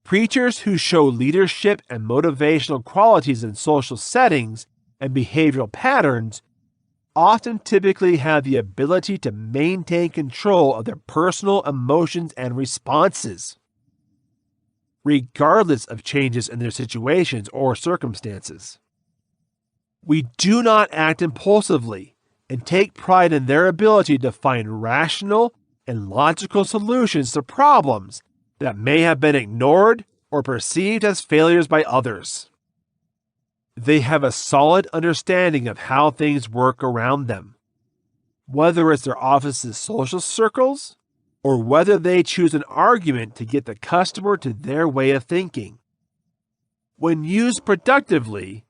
Preachers who show leadership and motivational qualities in social settings and behavioral patterns often typically have the ability to maintain control of their personal emotions and responses, regardless of changes in their situations or circumstances. We do not act impulsively and take pride in their ability to find rational and logical solutions to problems that may have been ignored or perceived as failures by others. They have a solid understanding of how things work around them, whether it's their office's social circles or whether they choose an argument to get the customer to their way of thinking. When used productively,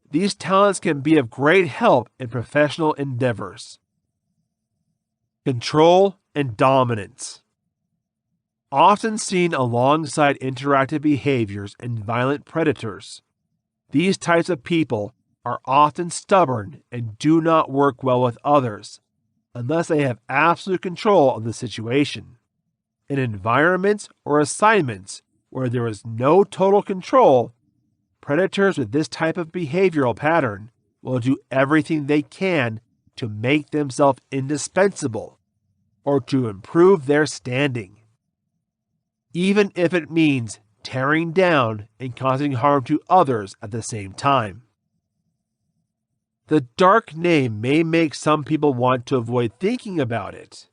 these talents can be of great help in professional endeavors. Control and dominance. Often seen alongside interactive behaviors and violent predators, these types of people are often stubborn and do not work well with others unless they have absolute control of the situation. In environments or assignments where there is no total control, predators with this type of behavioral pattern will do everything they can to make themselves indispensable or to improve their standing, even if it means tearing down and causing harm to others at the same time. The dark name may make some people want to avoid thinking about it,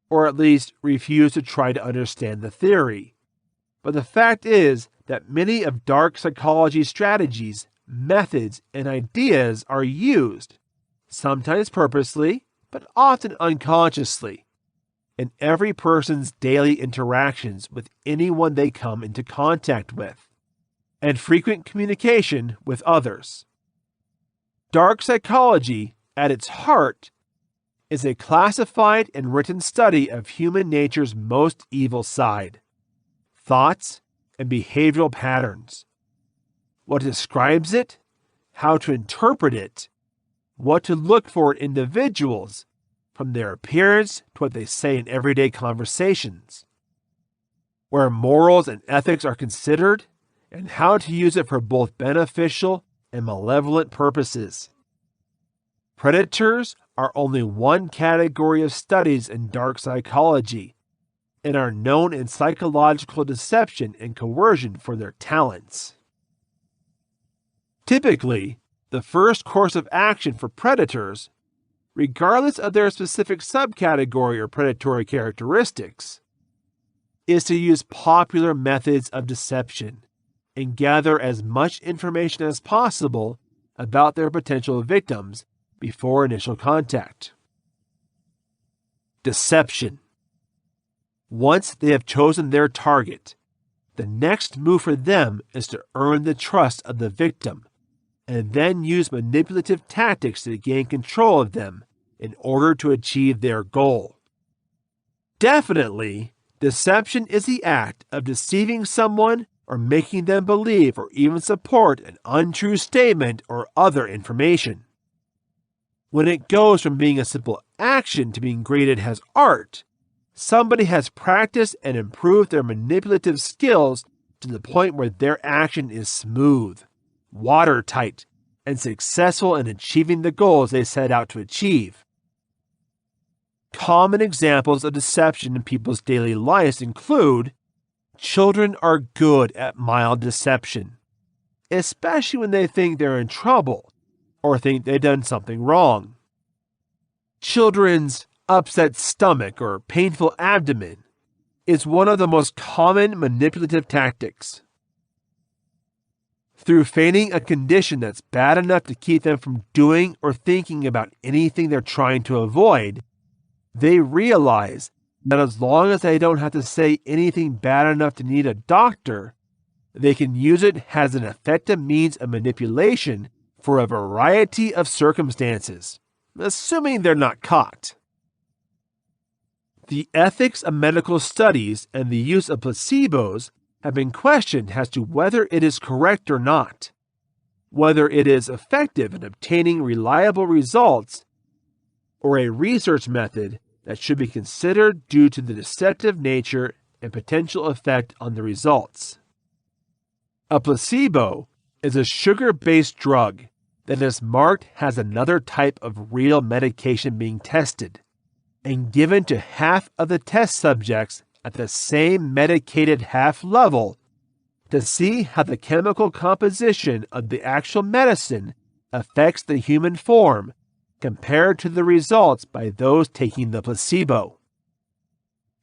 or at least refuse to try to understand the theory. But the fact is that many of dark psychology strategies, methods, and ideas are used, sometimes purposely, but often unconsciously, in every person's daily interactions with anyone they come into contact with, and frequent communication with others. Dark psychology, at its heart, is a classified and written study of human nature's most evil side, thoughts and behavioral patterns, what describes it, how to interpret it, what to look for in individuals, from their appearance to what they say in everyday conversations, where morals and ethics are considered, and how to use it for both beneficial and malevolent purposes. Predators are only one category of studies in dark psychology and are known in psychological deception and coercion for their talents. Typically, the first course of action for predators, regardless of their specific subcategory or predatory characteristics, is to use popular methods of deception and gather as much information as possible about their potential victims before initial contact. Deception. Once they have chosen their target, the next move for them is to earn the trust of the victim and then use manipulative tactics to gain control of them in order to achieve their goal. Definitely, deception is the act of deceiving someone or making them believe or even support an untrue statement or other information. When it goes from being a simple action to being graded as art, somebody has practiced and improved their manipulative skills to the point where their action is smooth, watertight, and successful in achieving the goals they set out to achieve. Common examples of deception in people's daily lives include: children are good at mild deception, especially when they think they're in trouble or think they've done something wrong. Children's upset stomach or painful abdomen is one of the most common manipulative tactics. Through feigning a condition that's bad enough to keep them from doing or thinking about anything they're trying to avoid, they realize that as long as they don't have to say anything bad enough to need a doctor, they can use it as an effective means of manipulation for a variety of circumstances, assuming they're not caught. The ethics of medical studies and the use of placebos have been questioned as to whether it is correct or not, whether it is effective in obtaining reliable results, or a research method that should be considered due to the deceptive nature and potential effect on the results. A placebo is a sugar-based drug that is marked as another type of real medication being tested and given to half of the test subjects at the same medicated half level to see how the chemical composition of the actual medicine affects the human form compared to the results by those taking the placebo.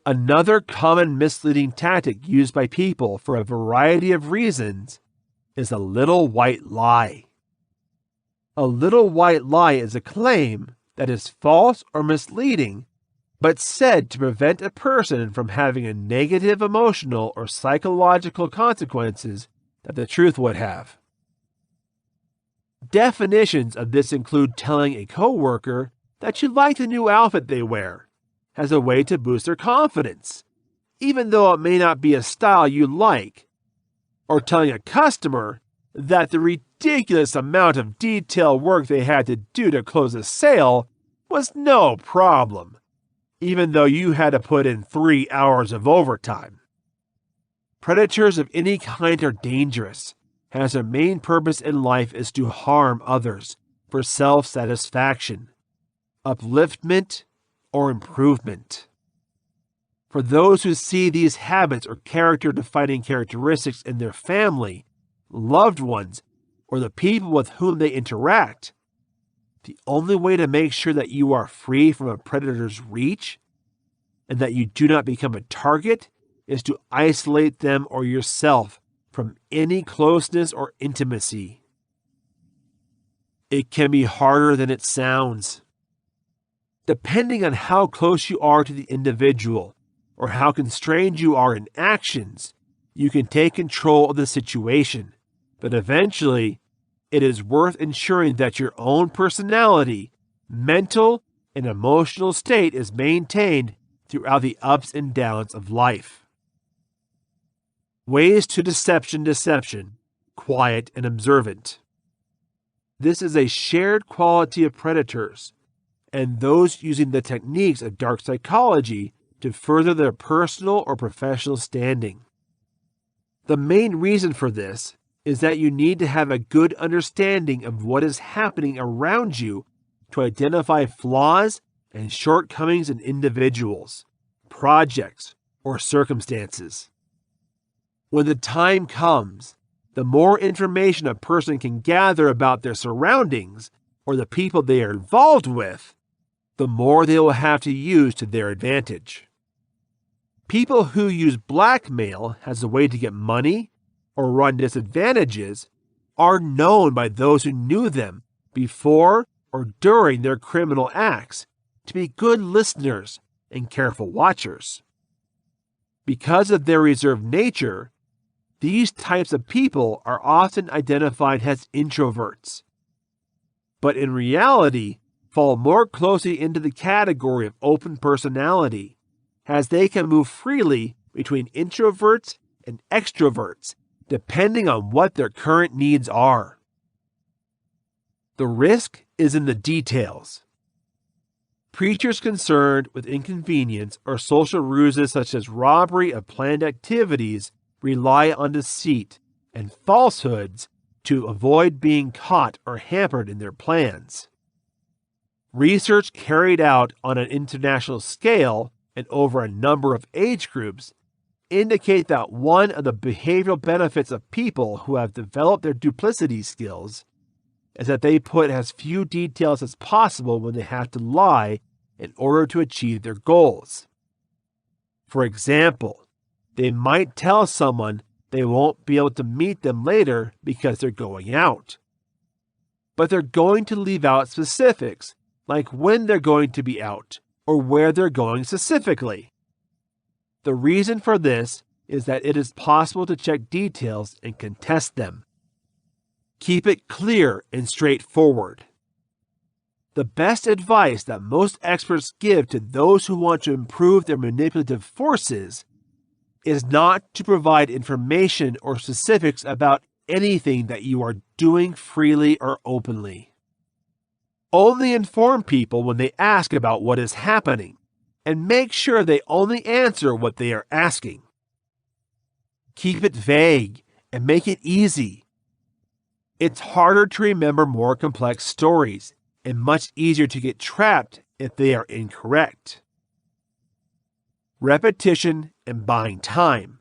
Another common misleading tactic used by people for a variety of reasons is a little white lie. A little white lie is a claim that is false or misleading, but said to prevent a person from having a negative emotional or psychological consequences that the truth would have. Definitions of this include telling a coworker that you like the new outfit they wear as a way to boost their confidence, even though it may not be a style you like, or telling a customer that the ridiculous amount of detail work they had to do to close a sale was no problem, even though you had to put in 3 hours of overtime. Predators of any kind are dangerous, as their main purpose in life is to harm others for self-satisfaction, upliftment, or improvement. For those who see these habits or character-defining characteristics in their family, loved ones, or the people with whom they interact, The only way to make sure that you are free from a predator's reach and that you do not become a target is to isolate them or yourself from any closeness or intimacy. It can be harder than it sounds. Depending on how close you are to the individual or how constrained you are in actions, you can take control of the situation, but eventually, it is worth ensuring that your own personality, mental, and emotional state is maintained throughout the ups and downs of life. Ways to deception, quiet and observant. This is a shared quality of predators and those using the techniques of dark psychology to further their personal or professional standing. The main reason for this is that you need to have a good understanding of what is happening around you to identify flaws and shortcomings in individuals, projects, or circumstances. When the time comes, the more information a person can gather about their surroundings or the people they are involved with, the more they will have to use to their advantage. People who use blackmail as a way to get money or run disadvantages are known by those who knew them before or during their criminal acts to be good listeners and careful watchers. Because of their reserved nature, these types of people are often identified as introverts, but in reality fall more closely into the category of open personality, as they can move freely between introverts and extroverts depending on what their current needs are. The risk is in the details. Preachers concerned with inconvenience or social ruses such as robbery of planned activities rely on deceit and falsehoods to avoid being caught or hampered in their plans. Research carried out on an international scale and over a number of age groups indicate that one of the behavioral benefits of people who have developed their duplicity skills is that they put as few details as possible when they have to lie in order to achieve their goals. For example, they might tell someone they won't be able to meet them later because they're going out, but they're going to leave out specifics like when they're going to be out or where they're going specifically. The reason for this is that it is possible to check details and contest them. Keep it clear and straightforward. The best advice that most experts give to those who want to improve their manipulative forces is not to provide information or specifics about anything that you are doing freely or openly. Only inform people when they ask about what is happening, and make sure they only answer what they are asking. Keep it vague and make it easy. It's harder to remember more complex stories and much easier to get trapped if they are incorrect. Repetition and buying time.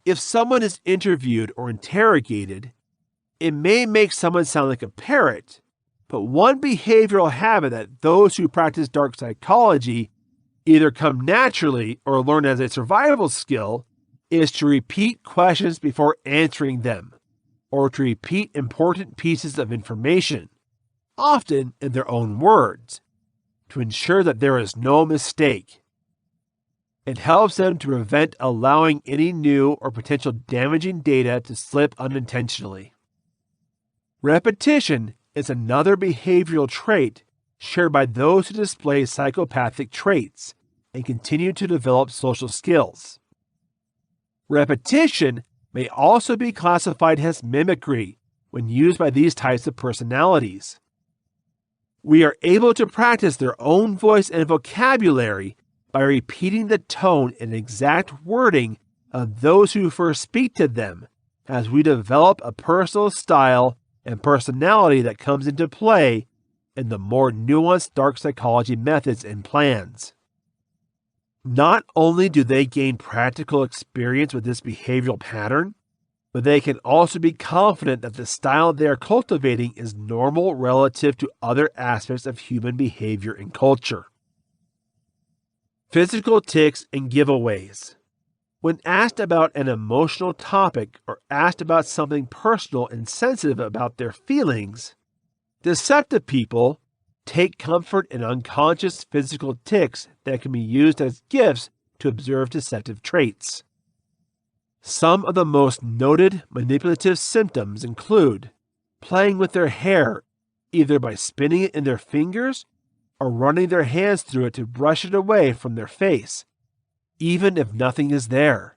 If someone is interviewed or interrogated, it may make someone sound like a parrot, but one behavioral habit that those who practice dark psychology either come naturally or learn as a survival skill is to repeat questions before answering them, or to repeat important pieces of information, often in their own words, to ensure that there is no mistake. It helps them to prevent allowing any new or potential damaging data to slip unintentionally. Repetition is another behavioral trait shared by those who display psychopathic traits and continue to develop social skills. Repetition may also be classified as mimicry when used by these types of personalities. We are able to practice their own voice and vocabulary by repeating the tone and exact wording of those who first speak to them as we develop a personal style and personality that comes into play in the more nuanced dark psychology methods and plans. Not only do they gain practical experience with this behavioral pattern, but they can also be confident that the style they are cultivating is normal relative to other aspects of human behavior and culture. Physical tics and giveaways. When asked about an emotional topic or asked about something personal and sensitive about their feelings, deceptive people take comfort in unconscious physical tics that can be used as gifts to observe deceptive traits. Some of the most noted manipulative symptoms include playing with their hair, either by spinning it in their fingers or running their hands through it to brush it away from their face, even if nothing is there.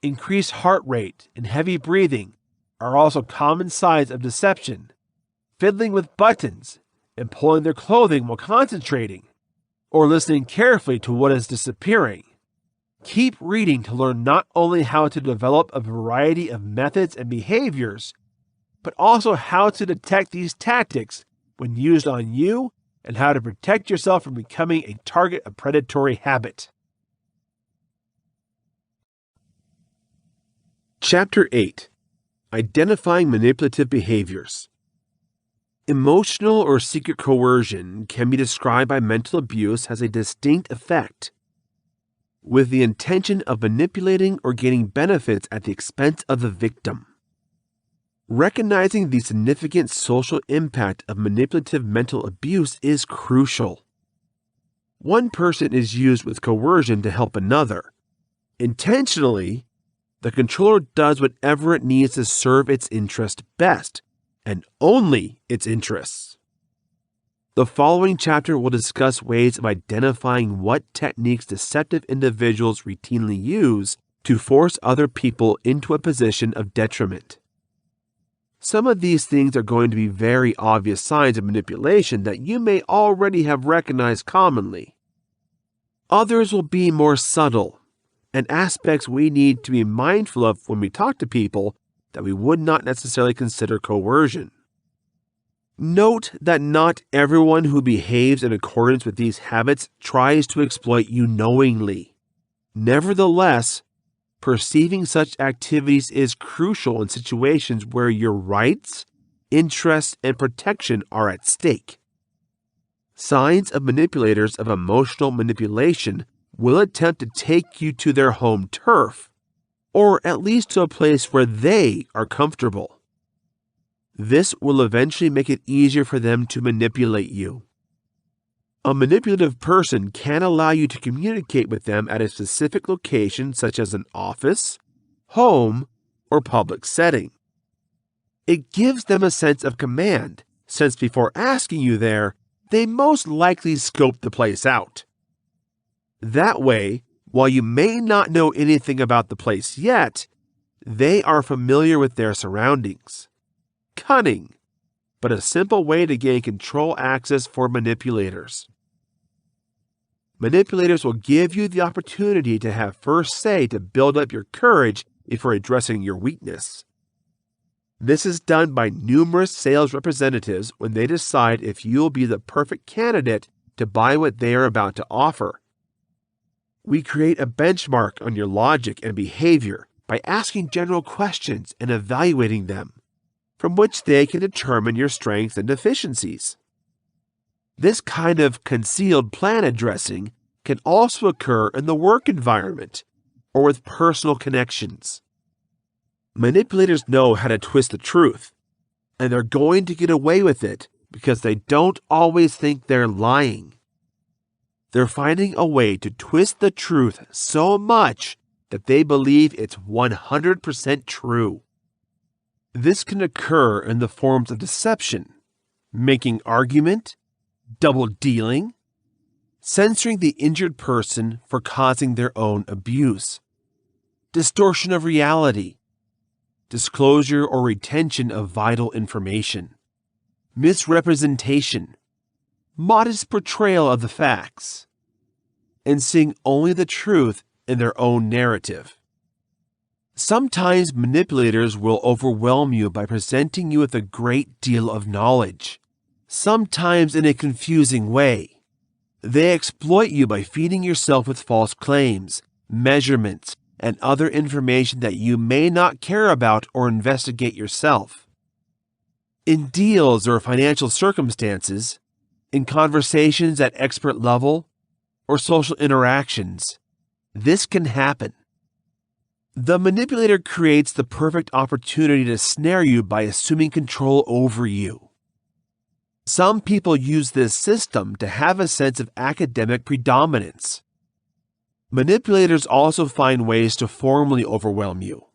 Increased heart rate and heavy breathing are also common signs of deception. Fiddling with buttons and pulling their clothing while concentrating, or listening carefully to what is disappearing. Keep reading to learn not only how to develop a variety of methods and behaviors, but also how to detect these tactics when used on you and how to protect yourself from becoming a target of predatory habit. Chapter 8. Identifying Manipulative Behaviors. Emotional or secret coercion can be described by mental abuse as a distinct effect, with the intention of manipulating or gaining benefits at the expense of the victim. Recognizing the significant social impact of manipulative mental abuse is crucial. One person is used with coercion to help another. Intentionally, the controller does whatever it needs to serve its interest best, and only its interests. The following chapter will discuss ways of identifying what techniques deceptive individuals routinely use to force other people into a position of detriment. Some of these things are going to be very obvious signs of manipulation that you may already have recognized commonly. Others will be more subtle, and aspects we need to be mindful of when we talk to people that we would not necessarily consider coercion. Note that not everyone who behaves in accordance with these habits tries to exploit you knowingly. Nevertheless, perceiving such activities is crucial in situations where your rights, interests, and protection are at stake. Signs of manipulators of emotional manipulation will attempt to take you to their home turf, or at least to a place where they are comfortable. This will eventually make it easier for them to manipulate you. A manipulative person can allow you to communicate with them at a specific location, such as an office, home, or public setting. It gives them a sense of command, since before asking you there, they most likely scoped the place out. That way, while you may not know anything about the place yet, they are familiar with their surroundings. Cunning, but a simple way to gain control access for manipulators. Manipulators will give you the opportunity to have first say to build up your courage before addressing your weakness. This is done by numerous sales representatives when they decide if you'll be the perfect candidate to buy what they are about to offer. We create a benchmark on your logic and behavior by asking general questions and evaluating them, from which they can determine your strengths and deficiencies. This kind of concealed plan addressing can also occur in the work environment or with personal connections. Manipulators know how to twist the truth, and they're going to get away with it because they don't always think they're lying. They're finding a way to twist the truth so much that they believe it's 100% true. This can occur in the forms of deception, making argument, double dealing, censoring the injured person for causing their own abuse, distortion of reality, disclosure or retention of vital information, misrepresentation, modest portrayal of the facts, and seeing only the truth in their own narrative. Sometimes manipulators will overwhelm you by presenting you with a great deal of knowledge, sometimes in a confusing way. They exploit you by feeding yourself with false claims, measurements, and other information that you may not care about or investigate yourself. In deals or financial circumstances, in conversations at expert level, or social interactions, this can happen. The manipulator creates the perfect opportunity to snare you by assuming control over you. Some people use this system to have a sense of academic predominance. Manipulators also find ways to formally overwhelm you,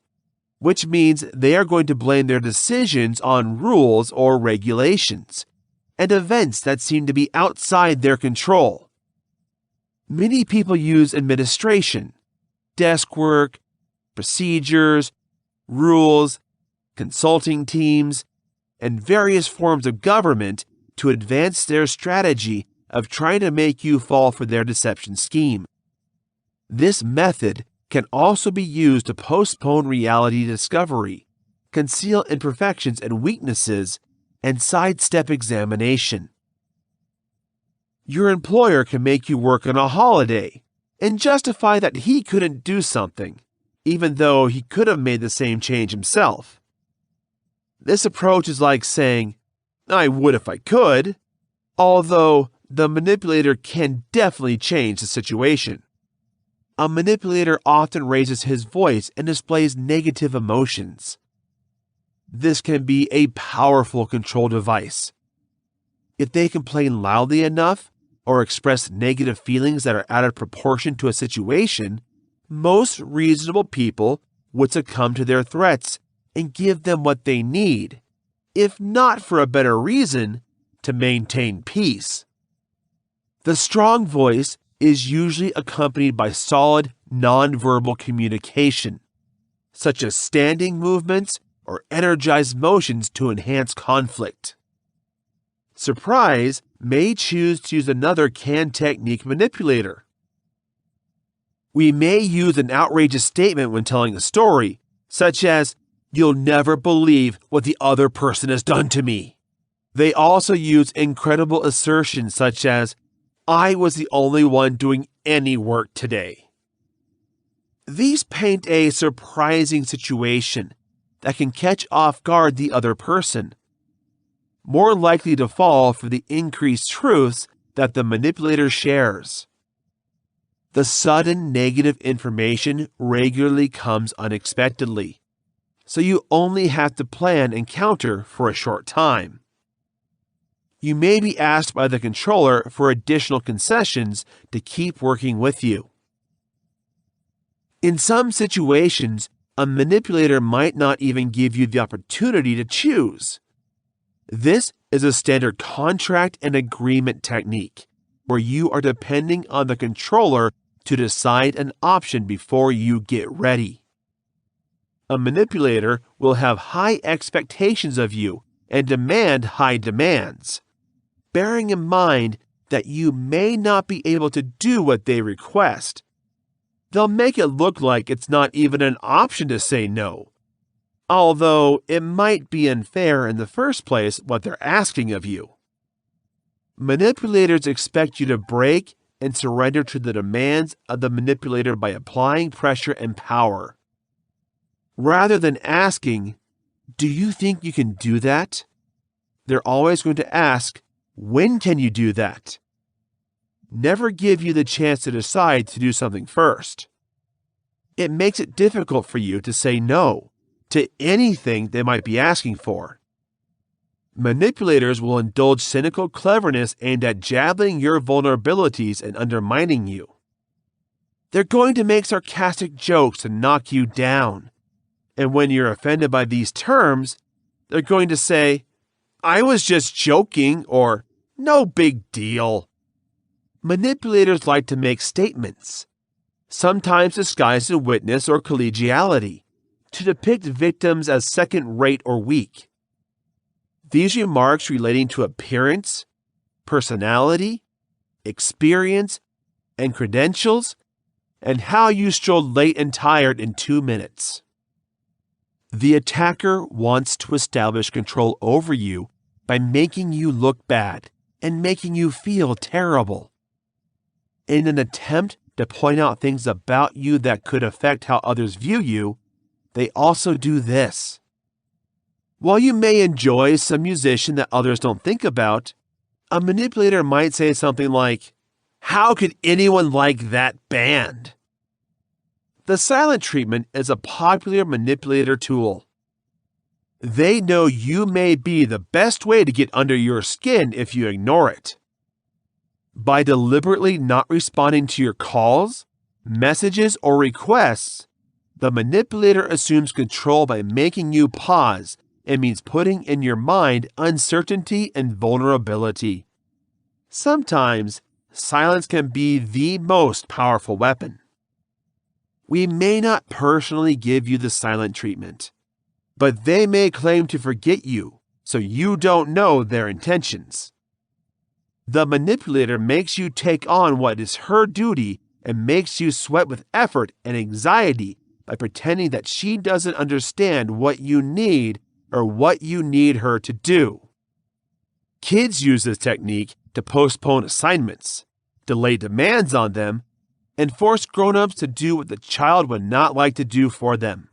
which means they are going to blame their decisions on rules or regulations and events that seem to be outside their control. Many people use administration, desk work, procedures, rules, consulting teams, and various forms of government to advance their strategy of trying to make you fall for their deception scheme. This method can also be used to postpone reality discovery, conceal imperfections and weaknesses, and sidestep examination. Your employer can make you work on a holiday and justify that he couldn't do something, even though he could have made the same change himself. This approach is like saying, "I would if I could," although the manipulator can definitely change the situation. A manipulator often raises his voice and displays negative emotions. This can be a powerful control device. If they complain loudly enough or express negative feelings that are out of proportion to a situation, most reasonable people would succumb to their threats and give them what they need, if not for a better reason, to maintain peace. The strong voice is usually accompanied by solid nonverbal communication, such as standing movements or energized motions to enhance conflict. Surprise may choose to use another can-technique manipulator. We may use an outrageous statement when telling a story, such as, "You'll never believe what the other person has done to me." They also use incredible assertions such as, "I was the only one doing any work today." These paint a surprising situation that can catch off guard the other person, more likely to fall for the increased truths that the manipulator shares. The sudden negative information regularly comes unexpectedly, so you only have to plan and counter for a short time. You may be asked by the controller for additional concessions to keep working with you. In some situations, a manipulator might not even give you the opportunity to choose. This is a standard contract and agreement technique, where you are depending on the controller to decide an option before you get ready. A manipulator will have high expectations of you and demand high demands, bearing in mind that you may not be able to do what they request. They'll make it look like it's not even an option to say no, although it might be unfair in the first place what they're asking of you. Manipulators expect you to break and surrender to the demands of the manipulator by applying pressure and power. Rather than asking, "Do you think you can do that?" they're always going to ask, "When can you do that?" Never give you the chance to decide to do something first. It makes it difficult for you to say no to anything they might be asking for. Manipulators will indulge cynical cleverness aimed at jabbing your vulnerabilities and undermining you. They're going to make sarcastic jokes to knock you down. And when you're offended by these terms, they're going to say, "I was just joking," or "No big deal." Manipulators like to make statements, sometimes disguised as witness or collegiality, to depict victims as second-rate or weak. These remarks relating to appearance, personality, experience, and credentials, and how you strolled late and tired in 2 minutes. The attacker wants to establish control over you by making you look bad and making you feel terrible. In an attempt to point out things about you that could affect how others view you, they also do this. While you may enjoy some musician that others don't think about, a manipulator might say something like, "How could anyone like that band?" The silent treatment is a popular manipulator tool. They know you may be the best way to get under your skin if you ignore it. By deliberately not responding to your calls, messages, or requests, the manipulator assumes control by making you pause and means putting in your mind uncertainty and vulnerability. Sometimes, silence can be the most powerful weapon. We may not personally give you the silent treatment, but they may claim to forget you, so you don't know their intentions. The manipulator makes you take on what is her duty and makes you sweat with effort and anxiety by pretending that she doesn't understand what you need or what you need her to do. Kids use this technique to postpone assignments, delay demands on them, and force grown-ups to do what the child would not like to do for them.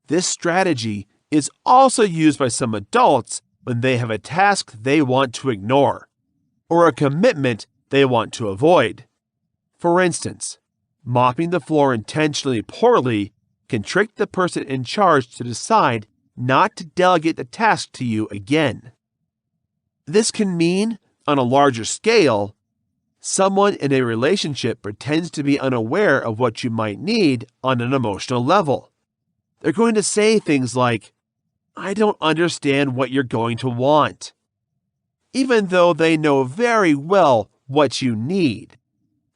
This strategy is also used by some adults when they have a task they want to ignore, or a commitment they want to avoid. For instance, mopping the floor intentionally poorly can trick the person in charge to decide not to delegate the task to you again. This can mean, on a larger scale, someone in a relationship pretends to be unaware of what you might need on an emotional level. They're going to say things like, "I don't understand what you're going to want," even though they know very well what you need,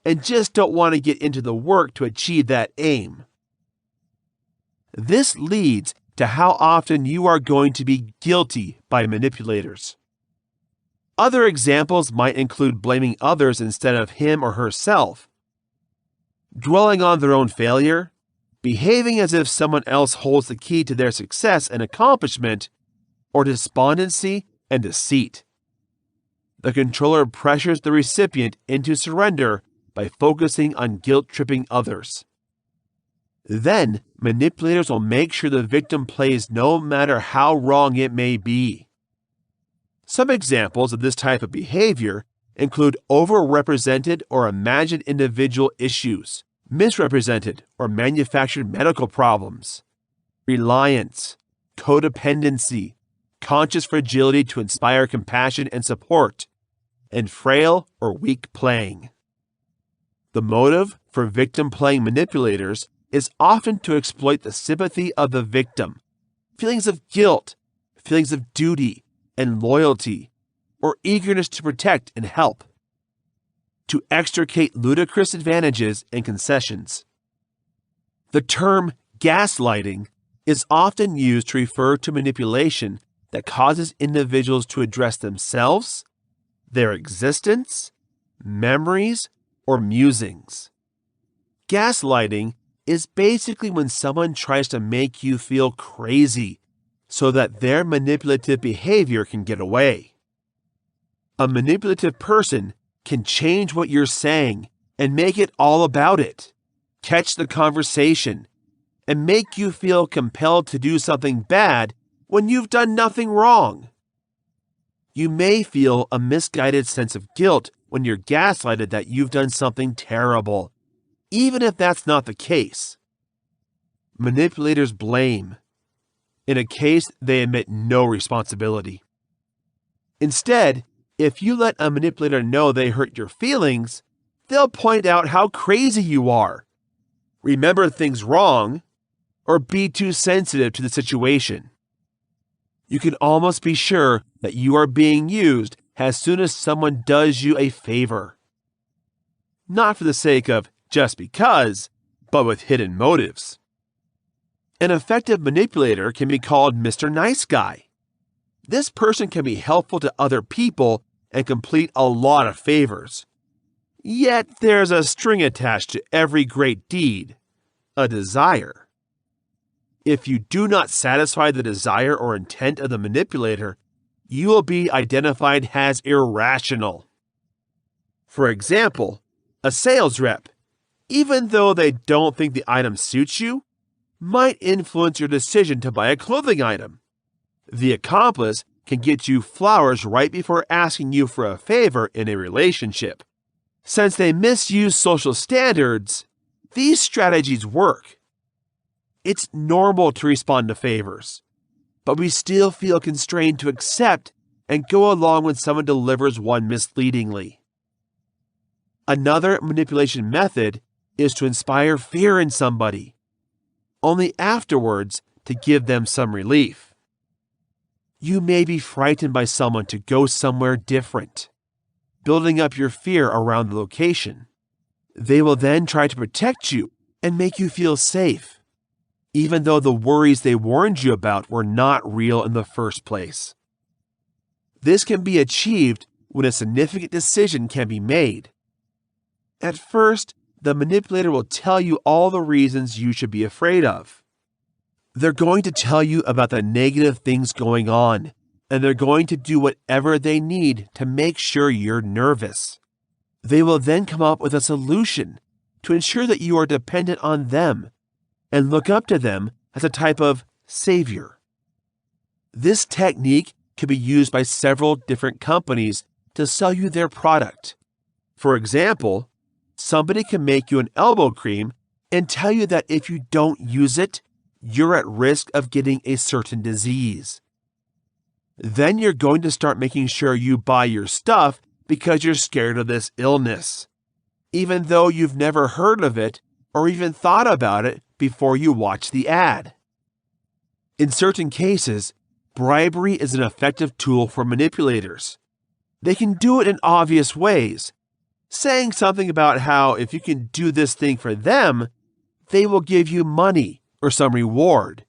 and just don't want to get into the work to achieve that aim. This leads to how often you are going to be guilty by manipulators. Other examples might include blaming others instead of him or herself, dwelling on their own failure, behaving as if someone else holds the key to their success and accomplishment, or despondency and deceit. The controller pressures the recipient into surrender by focusing on guilt-tripping others. Then, manipulators will make sure the victim plays no matter how wrong it may be. Some examples of this type of behavior include overrepresented or imagined individual issues, misrepresented or manufactured medical problems, reliance, codependency, conscious fragility to inspire compassion and support, and frail or weak playing. The motive for victim-playing manipulators is often to exploit the sympathy of the victim, feelings of guilt, feelings of duty and loyalty, or eagerness to protect and help, to extricate ludicrous advantages and concessions. The term gaslighting is often used to refer to manipulation that causes individuals to address themselves, their existence, memories, or musings. Gaslighting is basically when someone tries to make you feel crazy so that their manipulative behavior can get away. A manipulative person can change what you're saying and make it all about it, catch the conversation, and make you feel compelled to do something bad when you've done nothing wrong. You may feel a misguided sense of guilt when you're gaslighted that you've done something terrible, even if that's not the case. Manipulators blame. In a case, they admit no responsibility. Instead, if you let a manipulator know they hurt your feelings, they'll point out how crazy you are, remember things wrong, or be too sensitive to the situation. You can almost be sure that you are being used as soon as someone does you a favor. Not for the sake of just because, but with hidden motives. An effective manipulator can be called Mr. Nice Guy. This person can be helpful to other people and complete a lot of favors. Yet there's a string attached to every great deed, a desire. If you do not satisfy the desire or intent of the manipulator, you will be identified as irrational. For example, a sales rep, even though they don't think the item suits you, might influence your decision to buy a clothing item. The accomplice can get you flowers right before asking you for a favor in a relationship. Since they misuse social standards, these strategies work. It's normal to respond to favors, but we still feel constrained to accept and go along when someone delivers one misleadingly. Another manipulation method is to inspire fear in somebody, only afterwards to give them some relief. You may be frightened by someone to go somewhere different, building up your fear around the location. They will then try to protect you and make you feel safe, even though the worries they warned you about were not real in the first place. This can be achieved when a significant decision can be made. At first, the manipulator will tell you all the reasons you should be afraid of. They're going to tell you about the negative things going on, and they're going to do whatever they need to make sure you're nervous. They will then come up with a solution to ensure that you are dependent on them and look up to them as a type of savior. This technique can be used by several different companies to sell you their product. For example, somebody can make you an elbow cream and tell you that if you don't use it, you're at risk of getting a certain disease. Then you're going to start making sure you buy your stuff because you're scared of this illness, even though you've never heard of it or even thought about it before you watch the ad. In certain cases, bribery is an effective tool for manipulators. They can do it in obvious ways, saying something about how if you can do this thing for them, they will give you money or some reward.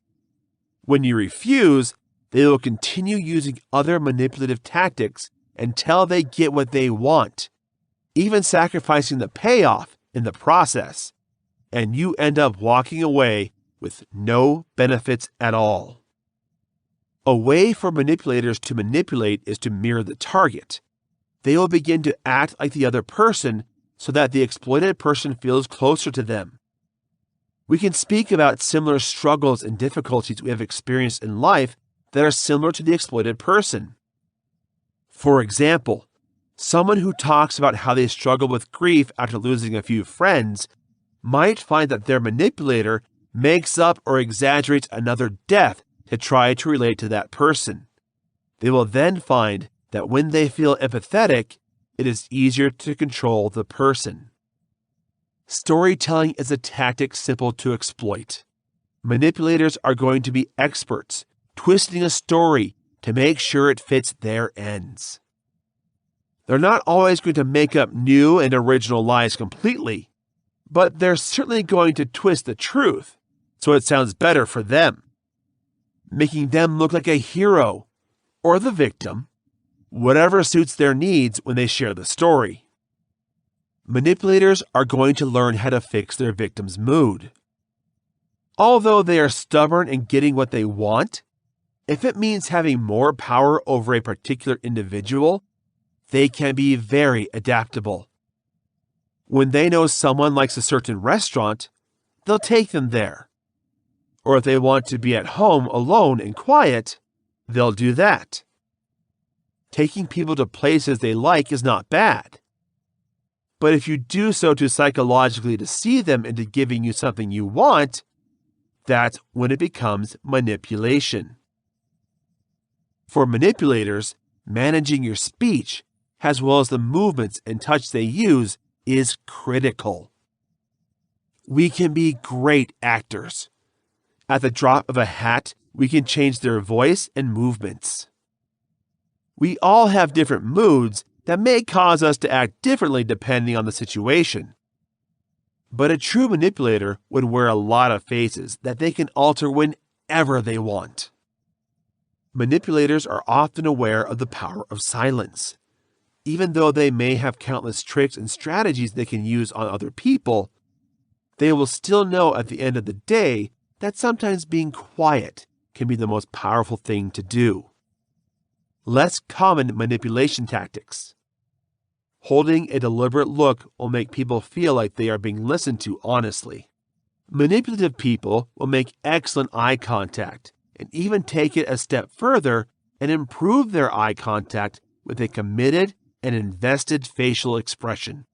When you refuse, they will continue using other manipulative tactics until they get what they want, even sacrificing the payoff in the process, and you end up walking away with no benefits at all. A way for manipulators to manipulate is to mirror the target. They will begin to act like the other person so that the exploited person feels closer to them. We can speak about similar struggles and difficulties we have experienced in life that are similar to the exploited person. For example, someone who talks about how they struggle with grief after losing a few friends might find that their manipulator makes up or exaggerates another death to try to relate to that person. They will then find that when they feel empathetic, it is easier to control the person. Storytelling is a tactic simple to exploit. Manipulators are going to be experts, twisting a story to make sure it fits their ends. They're not always going to make up new and original lies completely, but they're certainly going to twist the truth so it sounds better for them, making them look like a hero or the victim, whatever suits their needs when they share the story. Manipulators are going to learn how to fix their victim's mood. Although they are stubborn in getting what they want, if it means having more power over a particular individual, they can be very adaptable. When they know someone likes a certain restaurant, they'll take them there. Or if they want to be at home alone and quiet, they'll do that. Taking people to places they like is not bad. But if you do so to psychologically deceive them into giving you something you want, that's when it becomes manipulation. For manipulators, managing your speech, as well as the movements and touch they use, is critical. We can be great actors. At the drop of a hat, we can change their voice and movements. We all have different moods that may cause us to act differently depending on the situation. But a true manipulator would wear a lot of faces that they can alter whenever they want. Manipulators are often aware of the power of silence. Even though they may have countless tricks and strategies they can use on other people, they will still know at the end of the day that sometimes being quiet can be the most powerful thing to do. Less common manipulation tactics. Holding a deliberate look will make people feel like they are being listened to honestly. Manipulative people will make excellent eye contact and even take it a step further and improve their eye contact with a committed and invested facial expression.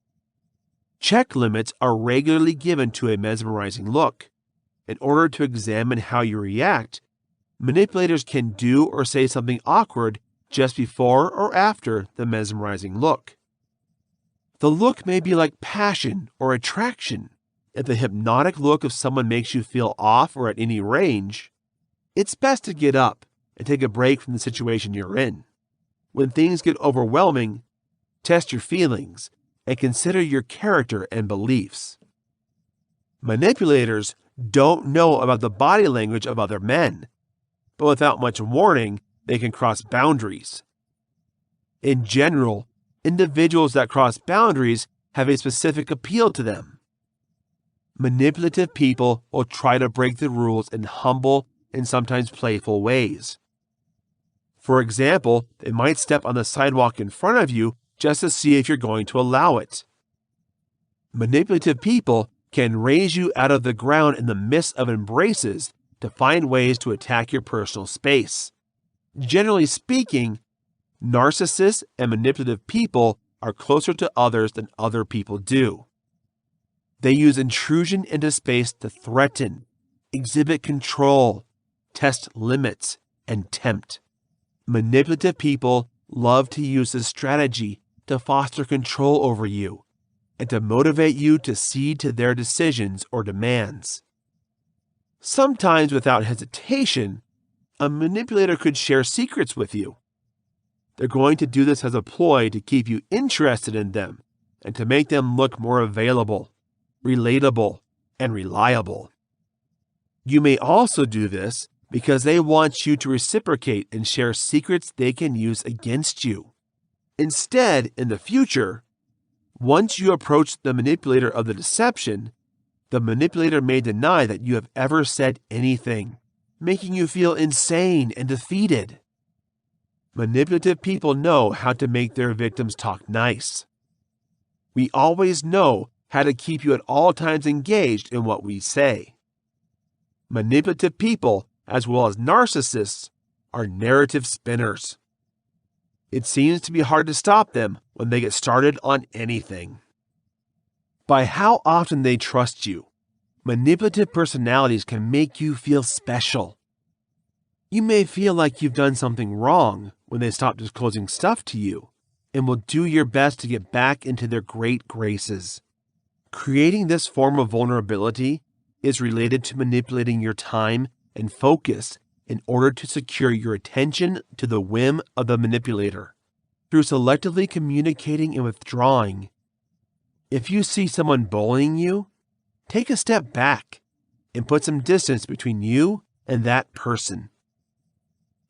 Check limits are regularly given to a mesmerizing look. In order to examine how you react, manipulators can do or say something awkward just before or after the mesmerizing look. The look may be like passion or attraction. If the hypnotic look of someone makes you feel off or at any range, it's best to get up and take a break from the situation you're in. When things get overwhelming, test your feelings and consider your character and beliefs. Manipulators don't know about the body language of other men, but without much warning, they can cross boundaries. In general, individuals that cross boundaries have a specific appeal to them. Manipulative people will try to break the rules in humble and sometimes playful ways. For example, they might step on the sidewalk in front of you just to see if you're going to allow it. Manipulative people can raise you out of the ground in the midst of embraces to find ways to attack your personal space. Generally speaking, narcissists and manipulative people are closer to others than other people do. They use intrusion into space to threaten, exhibit control, test limits, and tempt. Manipulative people love to use this strategy to foster control over you and to motivate you to cede to their decisions or demands. Sometimes without hesitation, a manipulator could share secrets with you. They're going to do this as a ploy to keep you interested in them and to make them look more available, relatable, and reliable. You may also do this because they want you to reciprocate and share secrets they can use against you. Instead, in the future, once you approach the manipulator of the deception, the manipulator may deny that you have ever said anything, making you feel insane and defeated. Manipulative people know how to make their victims talk nice. We always know how to keep you at all times engaged in what we say. Manipulative people, as well as narcissists, are narrative spinners. It seems to be hard to stop them when they get started on anything. By how often they trust you, manipulative personalities can make you feel special. You may feel like you've done something wrong when they stop disclosing stuff to you and will do your best to get back into their great graces. Creating this form of vulnerability is related to manipulating your time and focus in order to secure your attention to the whim of the manipulator. Through selectively communicating and withdrawing, if you see someone bullying you, take a step back and put some distance between you and that person.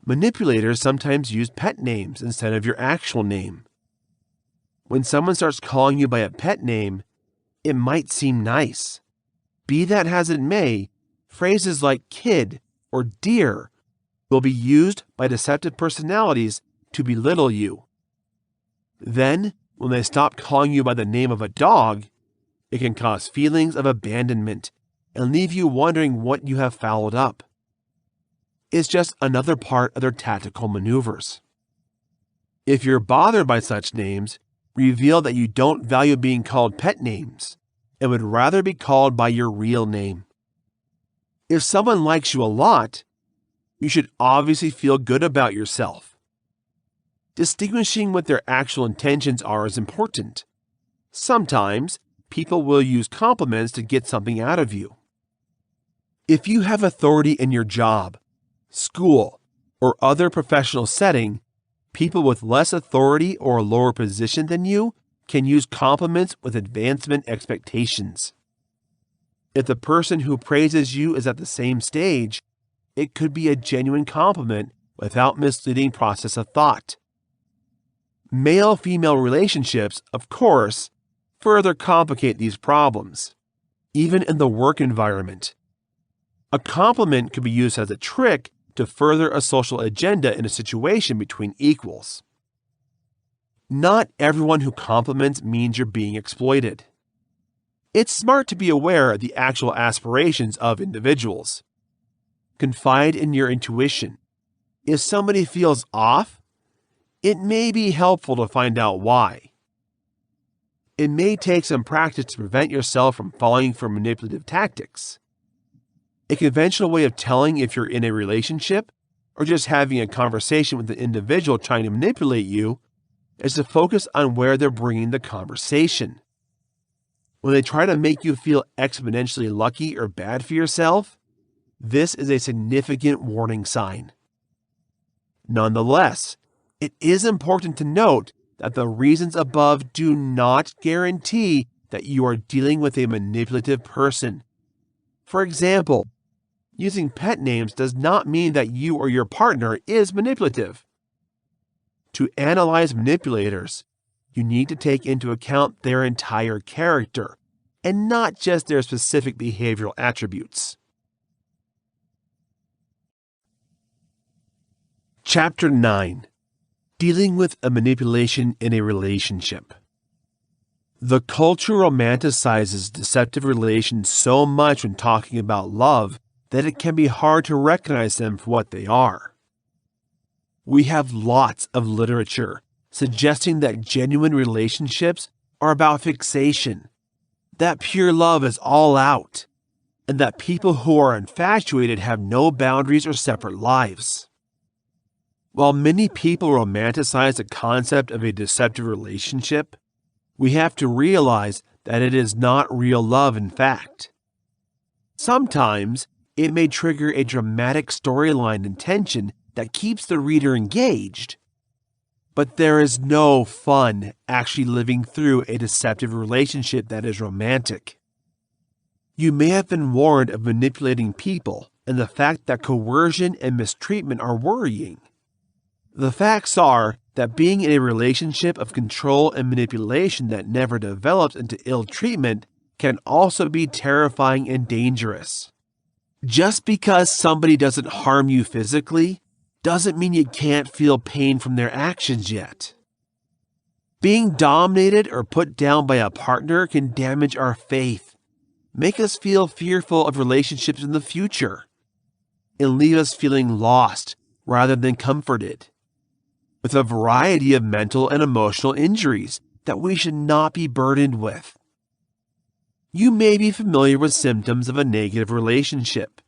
Manipulators sometimes use pet names instead of your actual name. When someone starts calling you by a pet name, it might seem nice. Be that as it may, phrases like kid or dear will be used by deceptive personalities to belittle you. Then, when they stop calling you by the name of a dog, it can cause feelings of abandonment and leave you wondering what you have fouled up. It's just another part of their tactical maneuvers. If you're bothered by such names, reveal that you don't value being called pet names and would rather be called by your real name. If someone likes you a lot, you should obviously feel good about yourself. Distinguishing what their actual intentions are is important. Sometimes, people will use compliments to get something out of you. If you have authority in your job, school, or other professional setting, people with less authority or a lower position than you can use compliments with advancement expectations. If the person who praises you is at the same stage, it could be a genuine compliment without misleading process of thought. Male-female relationships, of course, further complicate these problems, even in the work environment. A compliment could be used as a trick to further a social agenda in a situation between equals. Not everyone who compliments means you're being exploited. It's smart to be aware of the actual aspirations of individuals. Confide in your intuition. If somebody feels off, it may be helpful to find out why. It may take some practice to prevent yourself from falling for manipulative tactics. A conventional way of telling if you're in a relationship or just having a conversation with an individual trying to manipulate you is to focus on where they're bringing the conversation. When they try to make you feel exponentially lucky or bad for yourself, this is a significant warning sign. Nonetheless, it is important to note that the reasons above do not guarantee that you are dealing with a manipulative person. For example, using pet names does not mean that you or your partner is manipulative. To analyze manipulators, you need to take into account their entire character and not just their specific behavioral attributes. Chapter 9. Dealing with a manipulation in a relationship. The culture romanticizes deceptive relations so much when talking about love that it can be hard to recognize them for what they are. We have lots of literature suggesting that genuine relationships are about fixation, that pure love is all out, and that people who are infatuated have no boundaries or separate lives. While many people romanticize the concept of a deceptive relationship, we have to realize that it is not real love in fact. Sometimes it may trigger a dramatic storyline and tension that keeps the reader engaged. But there is no fun actually living through a deceptive relationship that is romantic. You may have been warned of manipulating people, and the fact that coercion and mistreatment are worrying. The facts are that being in a relationship of control and manipulation that never develops into ill treatment can also be terrifying and dangerous. Just because somebody doesn't harm you physically doesn't mean you can't feel pain from their actions yet. Being dominated or put down by a partner can damage our faith, make us feel fearful of relationships in the future, and leave us feeling lost rather than comforted, with a variety of mental and emotional injuries that we should not be burdened with. You may be familiar with symptoms of a negative relationship.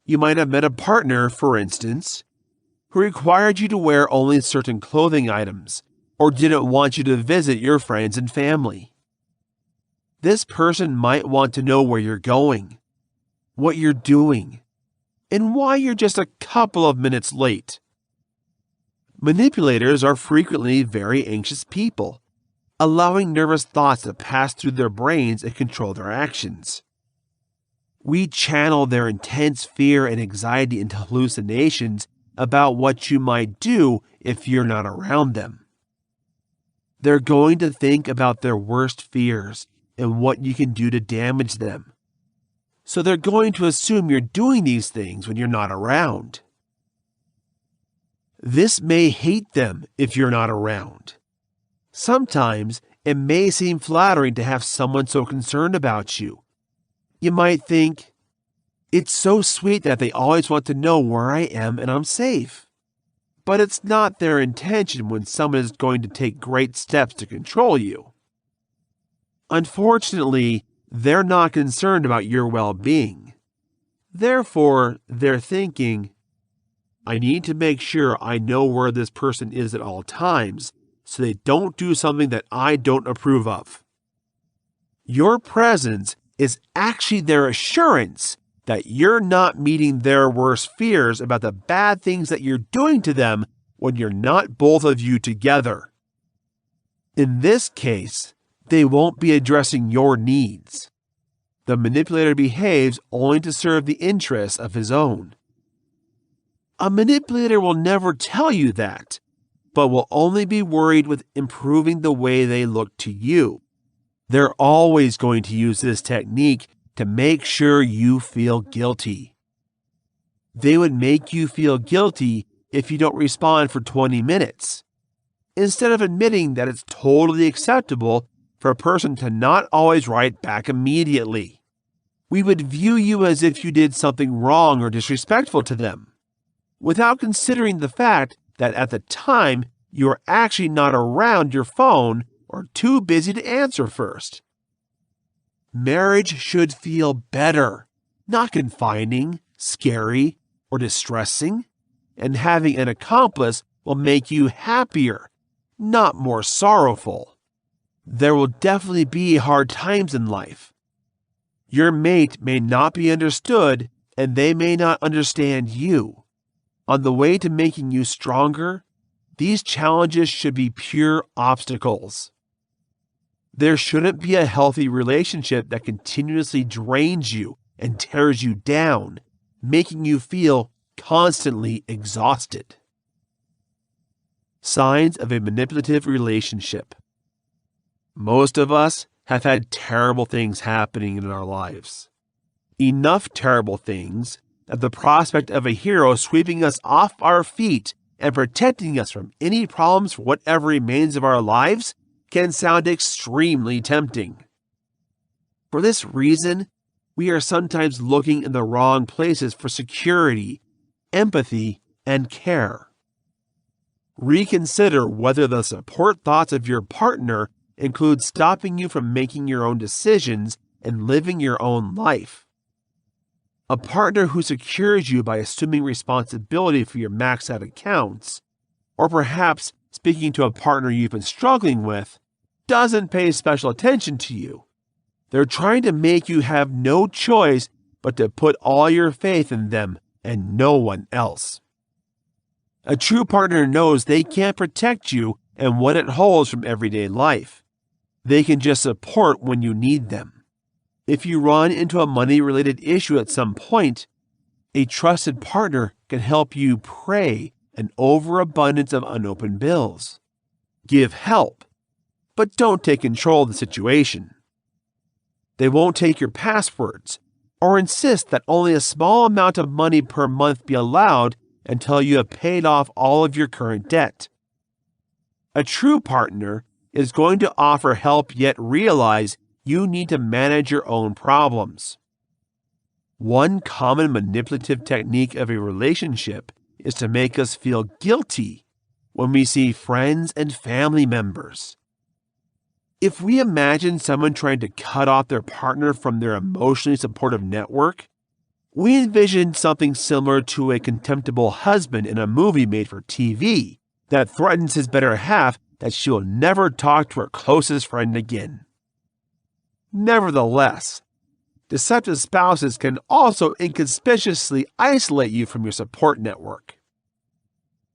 You might have met a partner, for instance, who required you to wear only certain clothing items or didn't want you to visit your friends and family. This person might want to know where you're going, what you're doing, and why you're just a couple of minutes late. Manipulators are frequently very anxious people, allowing nervous thoughts to pass through their brains and control their actions. We channel their intense fear and anxiety into hallucinations about what you might do if you're not around them. They're going to think about their worst fears and what you can do to damage them. So they're going to assume you're doing these things when you're not around. This may hate them if you're not around. Sometimes it may seem flattering to have someone so concerned about you. You might think, it's so sweet that they always want to know where I am and I'm safe. But it's not their intention when someone is going to take great steps to control you. Unfortunately, they're not concerned about your well-being. Therefore, they're thinking, I need to make sure I know where this person is at all times so they don't do something that I don't approve of. Your presence is actually their assurance that you're not meeting their worst fears about the bad things that you're doing to them when you're not both of you together. In this case, they won't be addressing your needs. The manipulator behaves only to serve the interests of his own. A manipulator will never tell you that, but will only be worried with improving the way they look to you. They're always going to use this technique to make sure you feel guilty. They would make you feel guilty if you don't respond for 20 minutes. instead of admitting that it's totally acceptable for a person to not always write back immediately. We would view you as if you did something wrong or disrespectful to them, without considering the fact that at the time you are actually not around your phone or too busy to answer first. Marriage should feel better, not confining, scary, or distressing, and having an accomplice will make you happier, not more sorrowful. There will definitely be hard times in life. Your mate may not be understood, and they may not understand you. On the way to making you stronger, these challenges should be pure obstacles. There shouldn't be a healthy relationship that continuously drains you and tears you down, making you feel constantly exhausted. Signs of a manipulative relationship. Most of us have had terrible things happening in our lives. Enough terrible things that the prospect of a hero sweeping us off our feet and protecting us from any problems for whatever remains of our lives can sound extremely tempting. For this reason, we are sometimes looking in the wrong places for security, empathy, and care. Reconsider whether the support thoughts of your partner include stopping you from making your own decisions and living your own life. A partner who secures you by assuming responsibility for your maxed out accounts, or perhaps speaking to a partner you've been struggling with, doesn't pay special attention to you. They're trying to make you have no choice but to put all your faith in them and no one else. A true partner knows they can't protect you and what it holds from everyday life. They can just support when you need them. If you run into a money-related issue at some point, a trusted partner can help you pray an overabundance of unopened bills. Give help, but don't take control of the situation. They won't take your passwords or insist that only a small amount of money per month be allowed until you have paid off all of your current debt. A true partner is going to offer help yet realize you need to manage your own problems. One common manipulative technique of a relationship is to make us feel guilty when we see friends and family members. If we imagine someone trying to cut off their partner from their emotionally supportive network, we envision something similar to a contemptible husband in a movie made for TV that threatens his better half that she will never talk to her closest friend again. Nevertheless, deceptive spouses can also inconspicuously isolate you from your support network.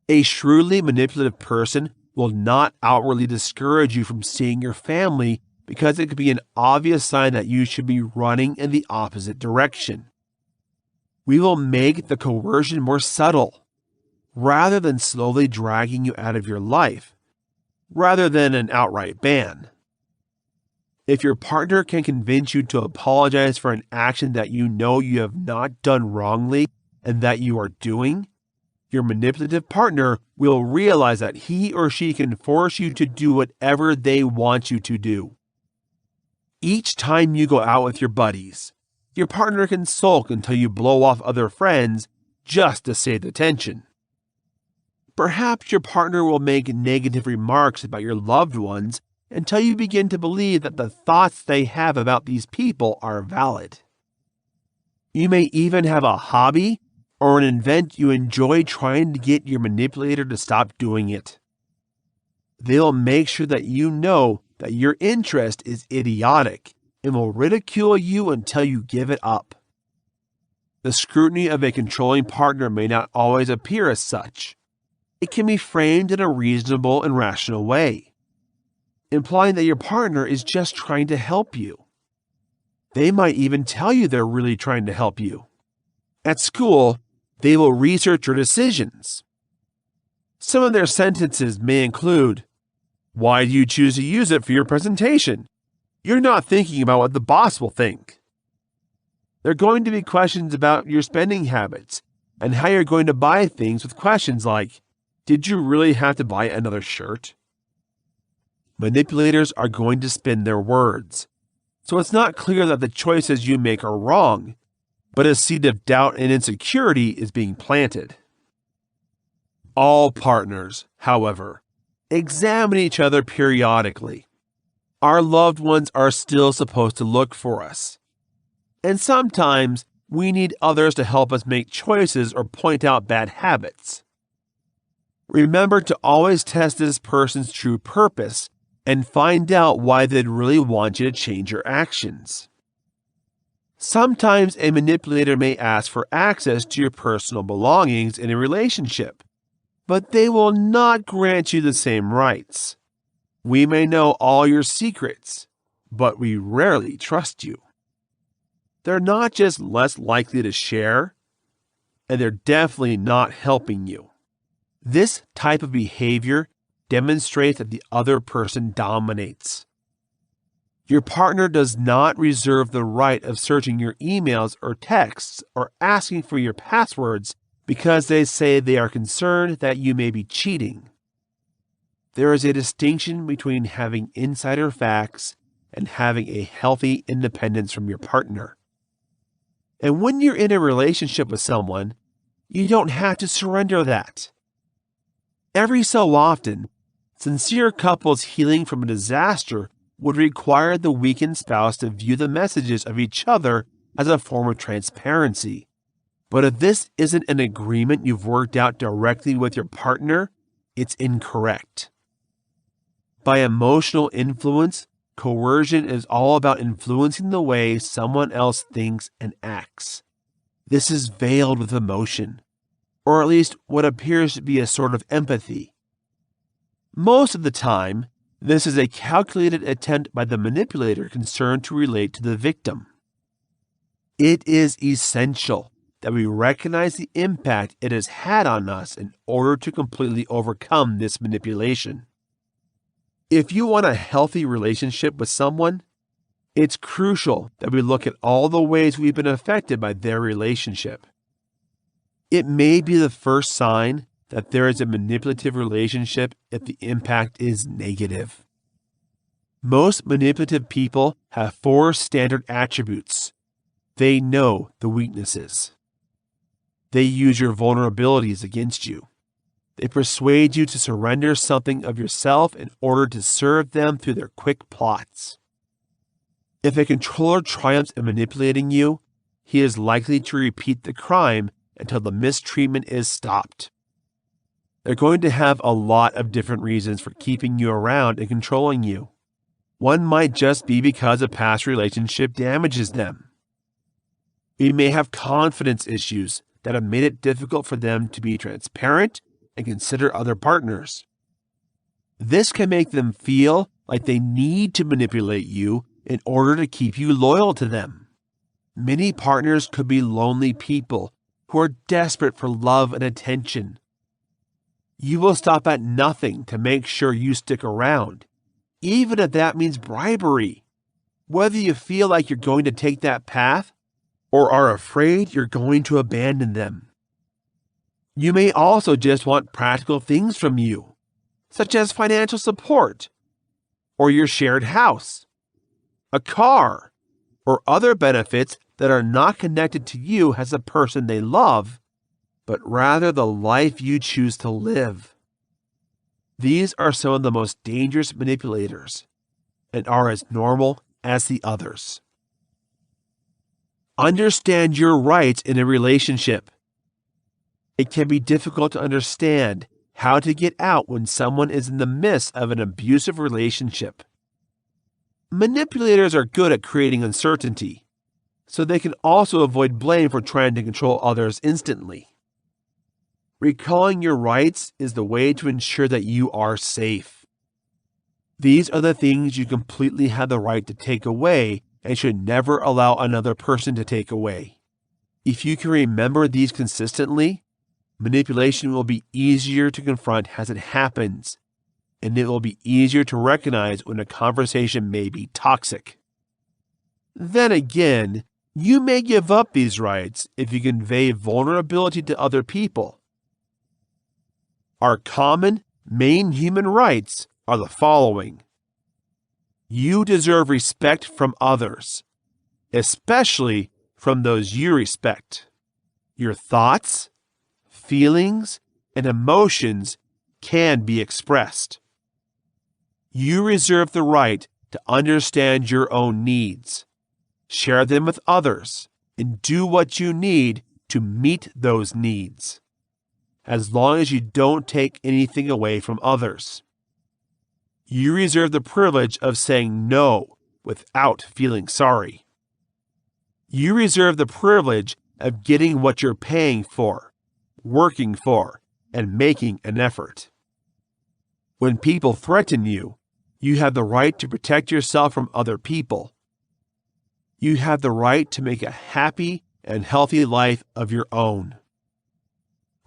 A shrewdly manipulative person will not outwardly discourage you from seeing your family because it could be an obvious sign that you should be running in the opposite direction. We will make the coercion more subtle, rather than slowly dragging you out of your life, rather than an outright ban. If your partner can convince you to apologize for an action that you know you have not done wrongly and that you are doing, your manipulative partner will realize that he or she can force you to do whatever they want you to do. Each time you go out with your buddies, your partner can sulk until you blow off other friends just to save the tension. Perhaps your partner will make negative remarks about your loved ones until you begin to believe that the thoughts they have about these people are valid. You may even have a hobby or an event you enjoy trying to get your manipulator to stop doing it. They'll make sure that you know that your interest is idiotic and will ridicule you until you give it up. The scrutiny of a controlling partner may not always appear as such. It can be framed in a reasonable and rational way, implying that your partner is just trying to help you. They might even tell you they're really trying to help you. At school, they will research your decisions. Some of their sentences may include, "Why do you choose to use it for your presentation? You're not thinking about what the boss will think." There are going to be questions about your spending habits and how you're going to buy things with questions like, "Did you really have to buy another shirt?" Manipulators are going to spin their words. So it's not clear that the choices you make are wrong, but a seed of doubt and insecurity is being planted. All partners, however, examine each other periodically. Our loved ones are still supposed to look for us. And sometimes we need others to help us make choices or point out bad habits. Remember to always test this person's true purpose and find out why they'd really want you to change your actions. Sometimes a manipulator may ask for access to your personal belongings in a relationship, but they will not grant you the same rights. We may know all your secrets, but we rarely trust you. They're not just less likely to share, and they're definitely not helping you. This type of behavior demonstrates that the other person dominates. Your partner does not reserve the right of searching your emails or texts or asking for your passwords because they say they are concerned that you may be cheating. There is a distinction between having insider facts and having a healthy independence from your partner. And when you're in a relationship with someone, you don't have to surrender that. Every so often, sincere couples healing from a disaster would require the weakened spouse to view the messages of each other as a form of transparency. But if this isn't an agreement you've worked out directly with your partner, it's incorrect. By emotional influence, coercion is all about influencing the way someone else thinks and acts. This is veiled with emotion, or at least what appears to be a sort of empathy. Most of the time, this is a calculated attempt by the manipulator concerned to relate to the victim. It is essential that we recognize the impact it has had on us in order to completely overcome this manipulation. If you want a healthy relationship with someone, it's crucial that we look at all the ways we've been affected by their relationship. It may be the first sign that there is a manipulative relationship if the impact is negative. Most manipulative people have 4 standard attributes. They know the weaknesses. They use your vulnerabilities against you. They persuade you to surrender something of yourself in order to serve them through their quick plots. If a controller triumphs in manipulating you, he is likely to repeat the crime until the mistreatment is stopped. They're going to have a lot of different reasons for keeping you around and controlling you. One might just be because a past relationship damages them. We may have confidence issues that have made it difficult for them to be transparent and consider other partners. This can make them feel like they need to manipulate you in order to keep you loyal to them. Many partners could be lonely people who are desperate for love and attention. You will stop at nothing to make sure you stick around, even if that means bribery. Whether you feel like you're going to take that path or are afraid you're going to abandon them. You may also just want practical things from you, such as financial support, or your shared house, a car, or other benefits that are not connected to you as a person they love, but rather the life you choose to live. These are some of the most dangerous manipulators and are as normal as the others. Understand your rights in a relationship. It can be difficult to understand how to get out when someone is in the midst of an abusive relationship. Manipulators are good at creating uncertainty, so they can also avoid blame for trying to control others instantly. Recalling your rights is the way to ensure that you are safe. These are the things you completely have the right to take away and should never allow another person to take away. If you can remember these consistently, manipulation will be easier to confront as it happens, and it will be easier to recognize when a conversation may be toxic. Then again, you may give up these rights if you convey vulnerability to other people. Our common, main human rights are the following: You deserve respect from others, especially from those you respect. Your thoughts, feelings, and emotions can be expressed. You reserve the right to understand your own needs, share them with others, and do what you need to meet those needs, as long as you don't take anything away from others. You reserve the privilege of saying no without feeling sorry. You reserve the privilege of getting what you're paying for, working for, and making an effort. When people threaten you, you have the right to protect yourself from other people. You have the right to make a happy and healthy life of your own.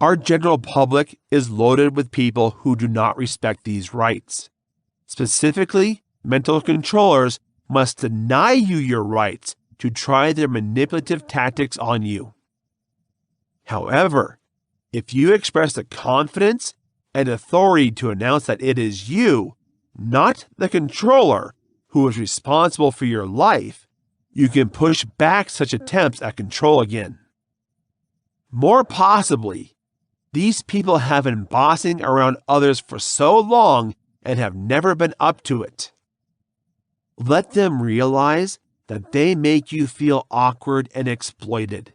Our general public is loaded with people who do not respect these rights. Specifically, mental controllers must deny you your rights to try their manipulative tactics on you. However, if you express the confidence and authority to announce that it is you, not the controller, who is responsible for your life, you can push back such attempts at control again. More possibly, these people have been bossing around others for so long and have never been up to it. Let them realize that they make you feel awkward and exploited.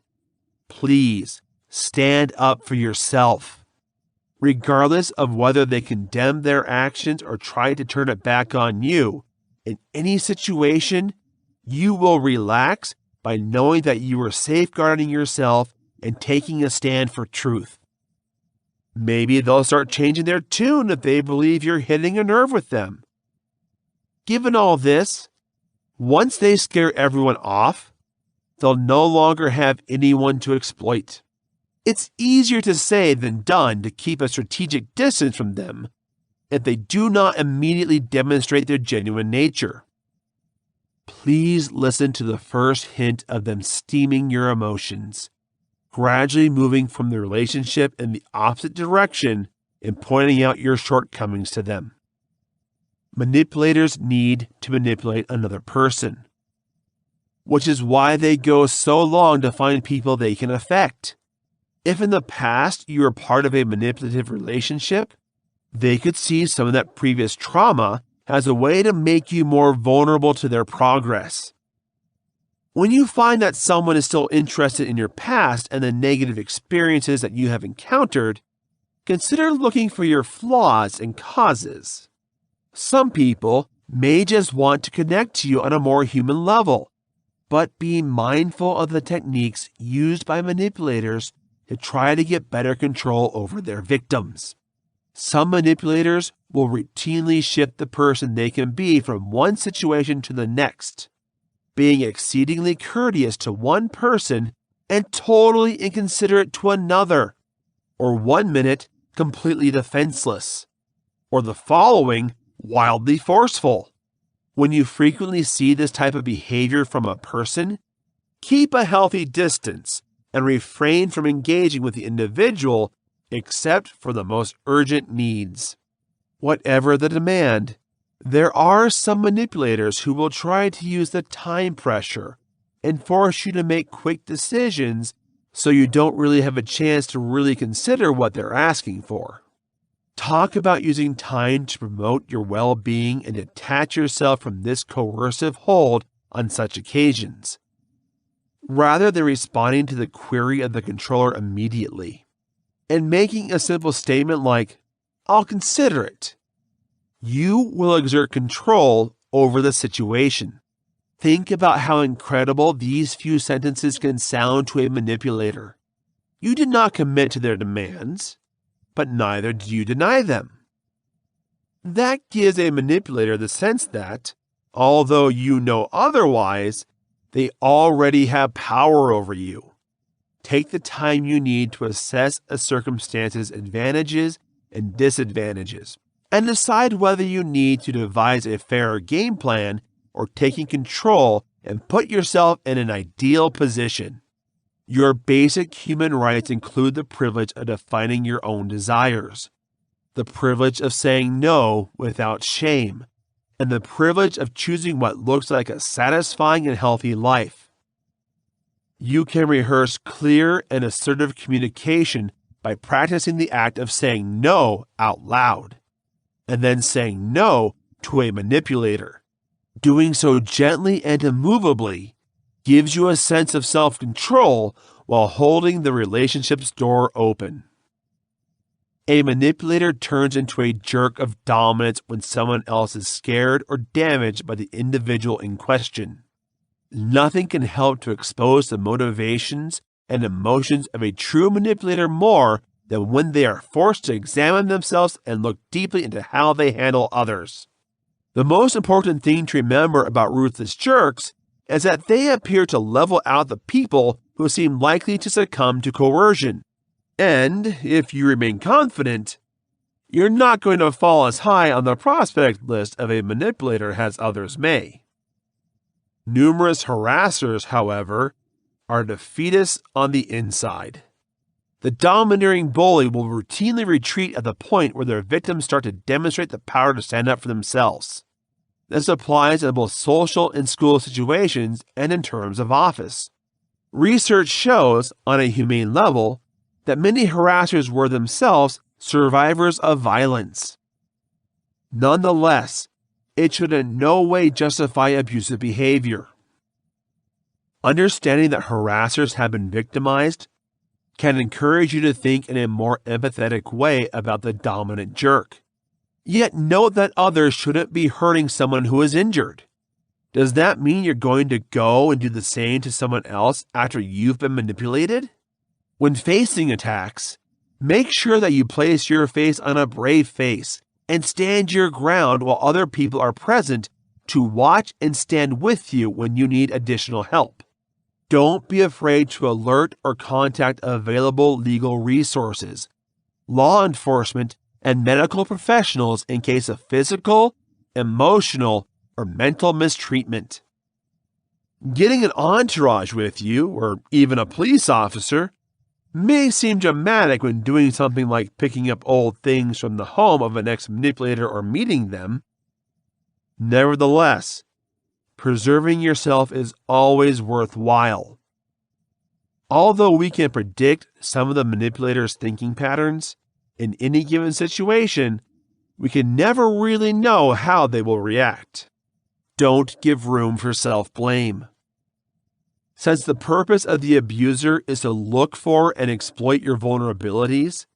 Please stand up for yourself. Regardless of whether they condemn their actions or try to turn it back on you, in any situation, you will relax by knowing that you are safeguarding yourself and taking a stand for truth. Maybe they'll start changing their tune if they believe you're hitting a nerve with them. Given all this, once they scare everyone off, they'll no longer have anyone to exploit. It's easier to say than done to keep a strategic distance from them if they do not immediately demonstrate their genuine nature. Please listen to the first hint of them steaming your emotions, gradually moving from the relationship in the opposite direction and pointing out your shortcomings to them. Manipulators need to manipulate another person, which is why they go so long to find people they can affect. If in the past you were part of a manipulative relationship, they could see some of that previous trauma as a way to make you more vulnerable to their progress. When you find that someone is still interested in your past and the negative experiences that you have encountered, consider looking for your flaws and causes. Some people may just want to connect to you on a more human level, but be mindful of the techniques used by manipulators to try to get better control over their victims. Some manipulators will routinely shift the person they can be from one situation to the next, being exceedingly courteous to one person and totally inconsiderate to another, or 1 minute completely defenseless, or the following wildly forceful. When you frequently see this type of behavior from a person, keep a healthy distance and refrain from engaging with the individual except for the most urgent needs. Whatever the demand, there are some manipulators who will try to use the time pressure and force you to make quick decisions so you don't really have a chance to really consider what they're asking for. Talk about using time to promote your well-being and detach yourself from this coercive hold on such occasions, rather than responding to the query of the controller immediately and making a simple statement like, "I'll consider it." You will exert control over the situation. Think about how incredible these few sentences can sound to a manipulator. You did not commit to their demands, but neither do you deny them. That gives a manipulator the sense that, although you know otherwise, they already have power over you. Take the time you need to assess a circumstance's advantages and disadvantages, and decide whether you need to devise a fairer game plan or taking control and put yourself in an ideal position. Your basic human rights include the privilege of defining your own desires, the privilege of saying no without shame, and the privilege of choosing what looks like a satisfying and healthy life. You can rehearse clear and assertive communication by practicing the act of saying no out loud, and then saying no to a manipulator. Doing so gently and immovably gives you a sense of self-control while holding the relationship's door open. A manipulator turns into a jerk of dominance when someone else is scared or damaged by the individual in question. Nothing can help to expose the motivations and emotions of a true manipulator more than when they are forced to examine themselves and look deeply into how they handle others. The most important thing to remember about ruthless jerks is that they appear to level out the people who seem likely to succumb to coercion. And if you remain confident, you're not going to fall as high on the prospect list of a manipulator as others may. Numerous harassers, however, are defeatists on the inside. The domineering bully will routinely retreat at the point where their victims start to demonstrate the power to stand up for themselves. This applies in both social and school situations and in terms of office. Research shows, on a humane level, that many harassers were themselves survivors of violence. Nonetheless, it should in no way justify abusive behavior. Understanding that harassers have been victimized can encourage you to think in a more empathetic way about the dominant jerk. Yet note that others shouldn't be hurting someone who is injured. Does that mean you're going to go and do the same to someone else after you've been manipulated? When facing attacks, make sure that you place your face on a brave face and stand your ground while other people are present to watch and stand with you when you need additional help. Don't be afraid to alert or contact available legal resources, law enforcement, and medical professionals in case of physical, emotional, or mental mistreatment. Getting an entourage with you, or even a police officer, may seem dramatic when doing something like picking up old things from the home of an ex-manipulator or meeting them. Nevertheless, preserving yourself is always worthwhile. Although we can predict some of the manipulator's thinking patterns, in any given situation, we can never really know how they will react. Don't give room for self-blame. Since the purpose of the abuser is to look for and exploit your vulnerabilities,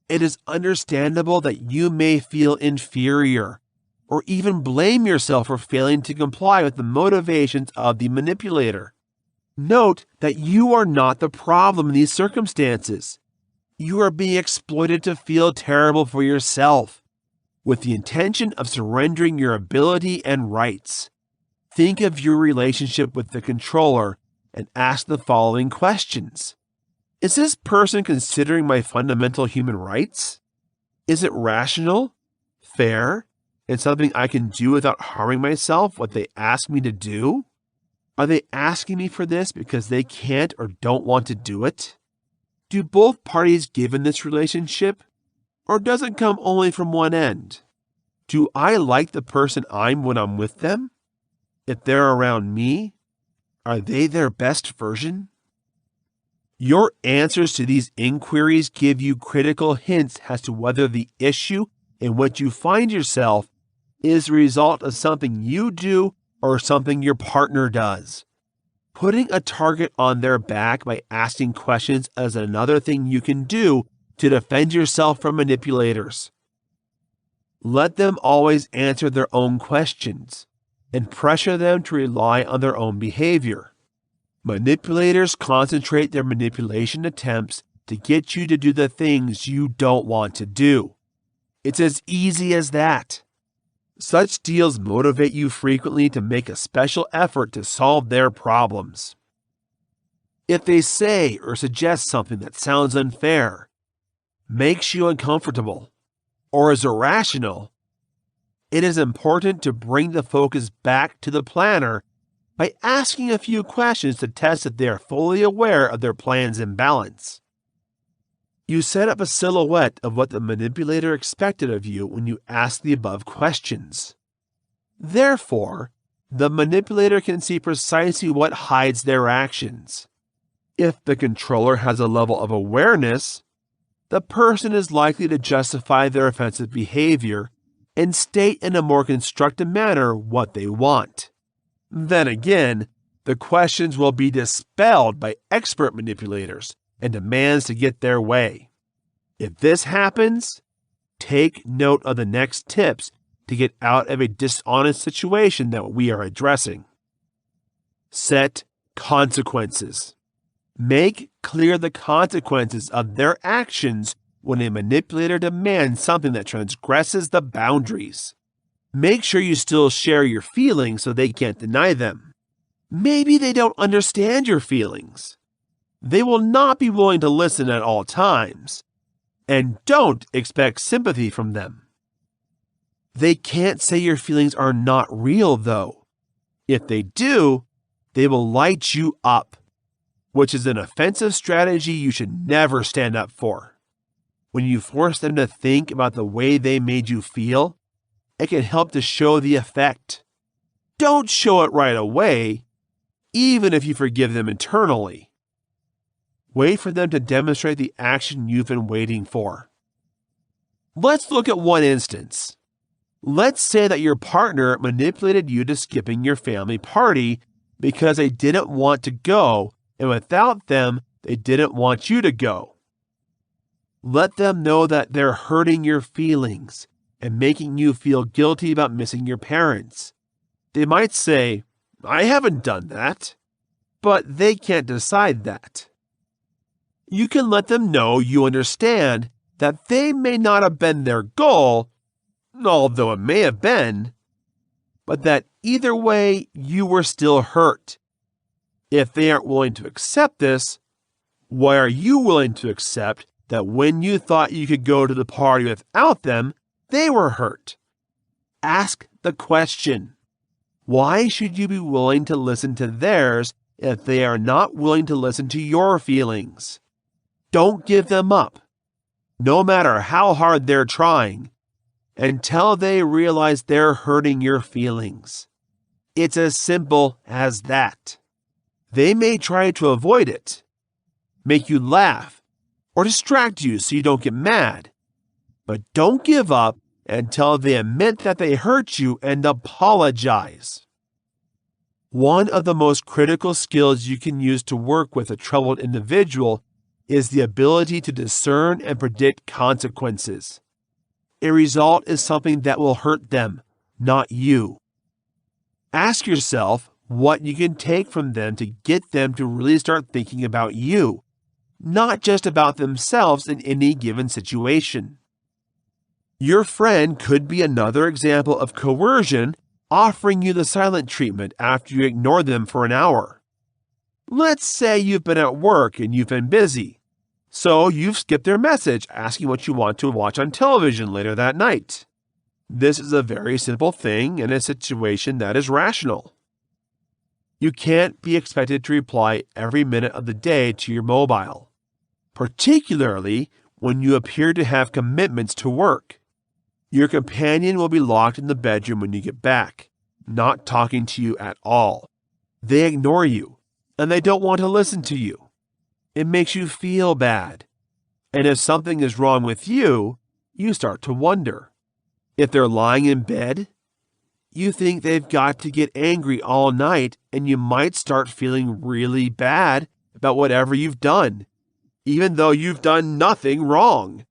it is understandable that you may feel inferior or even blame yourself for failing to comply with the motivations of the manipulator. Note that you are not the problem in these circumstances. You are being exploited to feel terrible for yourself, with the intention of surrendering your ability and rights. Think of your relationship with the controller and ask the following questions. Is this person considering my fundamental human rights? Is it rational, fair, and something I can do without harming myself what they ask me to do? Are they asking me for this because they can't or don't want to do it? Do both parties give in this relationship, or does it come only from one end? Do I like the person I'm when I'm with them? If they're around me, are they their best version? Your answers to these inquiries give you critical hints as to whether the issue in which you find yourself is the result of something you do or something your partner does. Putting a target on their back by asking questions is another thing you can do to defend yourself from manipulators. Let them always answer their own questions and pressure them to rely on their own behavior. Manipulators concentrate their manipulation attempts to get you to do the things you don't want to do. It's as easy as that. Such deals motivate you frequently to make a special effort to solve their problems. If they say or suggest something that sounds unfair, makes you uncomfortable, or is irrational, it is important to bring the focus back to the planner by asking a few questions to test if they are fully aware of their plan's imbalance. You set up a silhouette of what the manipulator expected of you when you ask the above questions. Therefore, the manipulator can see precisely what hides their actions. If the controller has a level of awareness, the person is likely to justify their offensive behavior and state in a more constructive manner what they want. Then again, the questions will be dispelled by expert manipulators and demands to get their way. If this happens, take note of the next tips to get out of a dishonest situation that we are addressing. Set consequences. Make clear the consequences of their actions when a manipulator demands something that transgresses the boundaries. Make sure you still share your feelings so they can't deny them. Maybe they don't understand your feelings. They will not be willing to listen at all times. And don't expect sympathy from them. They can't say your feelings are not real, though. If they do, they will light you up, which is an offensive strategy you should never stand up for. When you force them to think about the way they made you feel, it can help to show the effect. Don't show it right away, even if you forgive them internally. Wait for them to demonstrate the action you've been waiting for. Let's look at one instance. Let's say that your partner manipulated you to skipping your family party because they didn't want to go, and without them, they didn't want you to go. Let them know that they're hurting your feelings and making you feel guilty about missing your parents. They might say, "I haven't done that," but they can't decide that. You can let them know you understand that they may not have been their goal, although it may have been, but that either way you were still hurt. If they aren't willing to accept this, why are you willing to accept that when you thought you could go to the party without them, they were hurt? Ask the question. Why should you be willing to listen to theirs if they are not willing to listen to your feelings? Don't give them up, no matter how hard they're trying, until they realize they're hurting your feelings. It's as simple as that. They may try to avoid it, make you laugh, or distract you so you don't get mad. But don't give up until they admit that they hurt you and apologize. One of the most critical skills you can use to work with a troubled individual is the ability to discern and predict consequences. A result is something that will hurt them, not you. Ask yourself what you can take from them to get them to really start thinking about you, not just about themselves in any given situation. Your friend could be another example of coercion, offering you the silent treatment after you ignore them for an hour. Let's say you've been at work and you've been busy, so you've skipped their message asking what you want to watch on television later that night. This is a very simple thing in a situation that is rational. You can't be expected to reply every minute of the day to your mobile, particularly when you appear to have commitments to work. Your companion will be locked in the bedroom when you get back, not talking to you at all. They ignore you, and they don't want to listen to you. It makes you feel bad. And if something is wrong with you, you start to wonder. If they're lying in bed, you think they've got to get angry all night, and you might start feeling really bad about whatever you've done, even though you've done nothing wrong.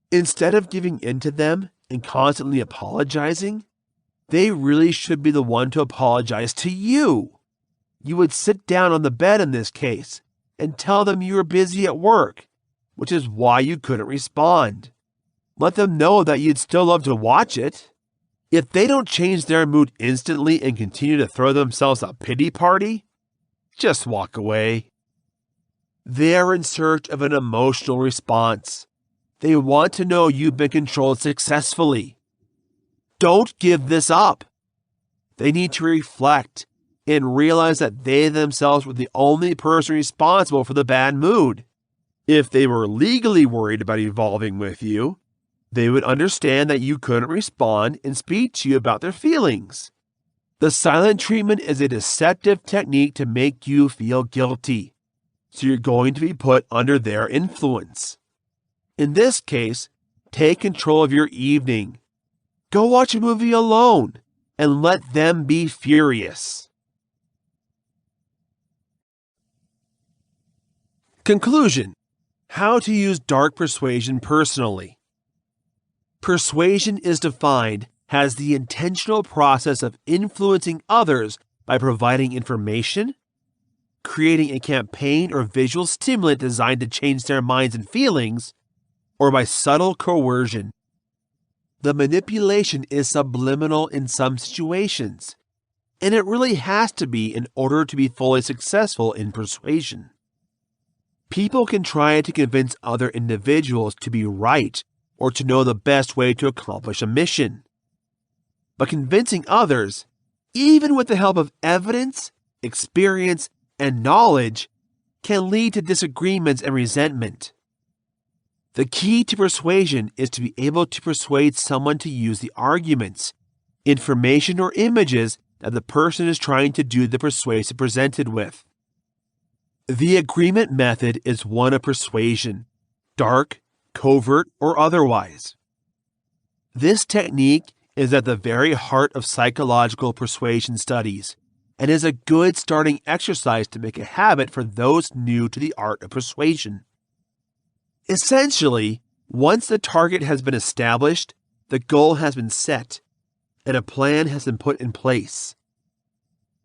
Instead of giving in to them and constantly apologizing, they really should be the one to apologize to you. You would sit down on the bed in this case and tell them you were busy at work, which is why you couldn't respond. Let them know that you'd still love to watch it. If they don't change their mood instantly and continue to throw themselves a pity party, just walk away. They're in search of an emotional response. They want to know you've been controlled successfully. Don't give this up. They need to reflect and realize that they themselves were the only person responsible for the bad mood. If they were legally worried about evolving with you, They would understand that you couldn't respond and speak to you about their feelings. The silent treatment is a deceptive technique to make you feel guilty, so you're going to be put under their influence. In this case, take control of your evening. Go watch a movie alone and let them be furious. Conclusion: how to use dark persuasion personally. Persuasion is defined as the intentional process of influencing others by providing information, creating a campaign or visual stimulant designed to change their minds and feelings, or by subtle coercion. The manipulation is subliminal in some situations, and it really has to be in order to be fully successful in persuasion. People can try to convince other individuals to be right or to know the best way to accomplish a mission. But convincing others, even with the help of evidence, experience, and knowledge, can lead to disagreements and resentment. The key to persuasion is to be able to persuade someone to use the arguments, information, or images that the person is trying to do the persuasive presented with. The agreement method is one of persuasion, dark, covert, or otherwise. This technique is at the very heart of psychological persuasion studies and is a good starting exercise to make a habit for those new to the art of persuasion. Essentially, once the target has been established, the goal has been set, and a plan has been put in place.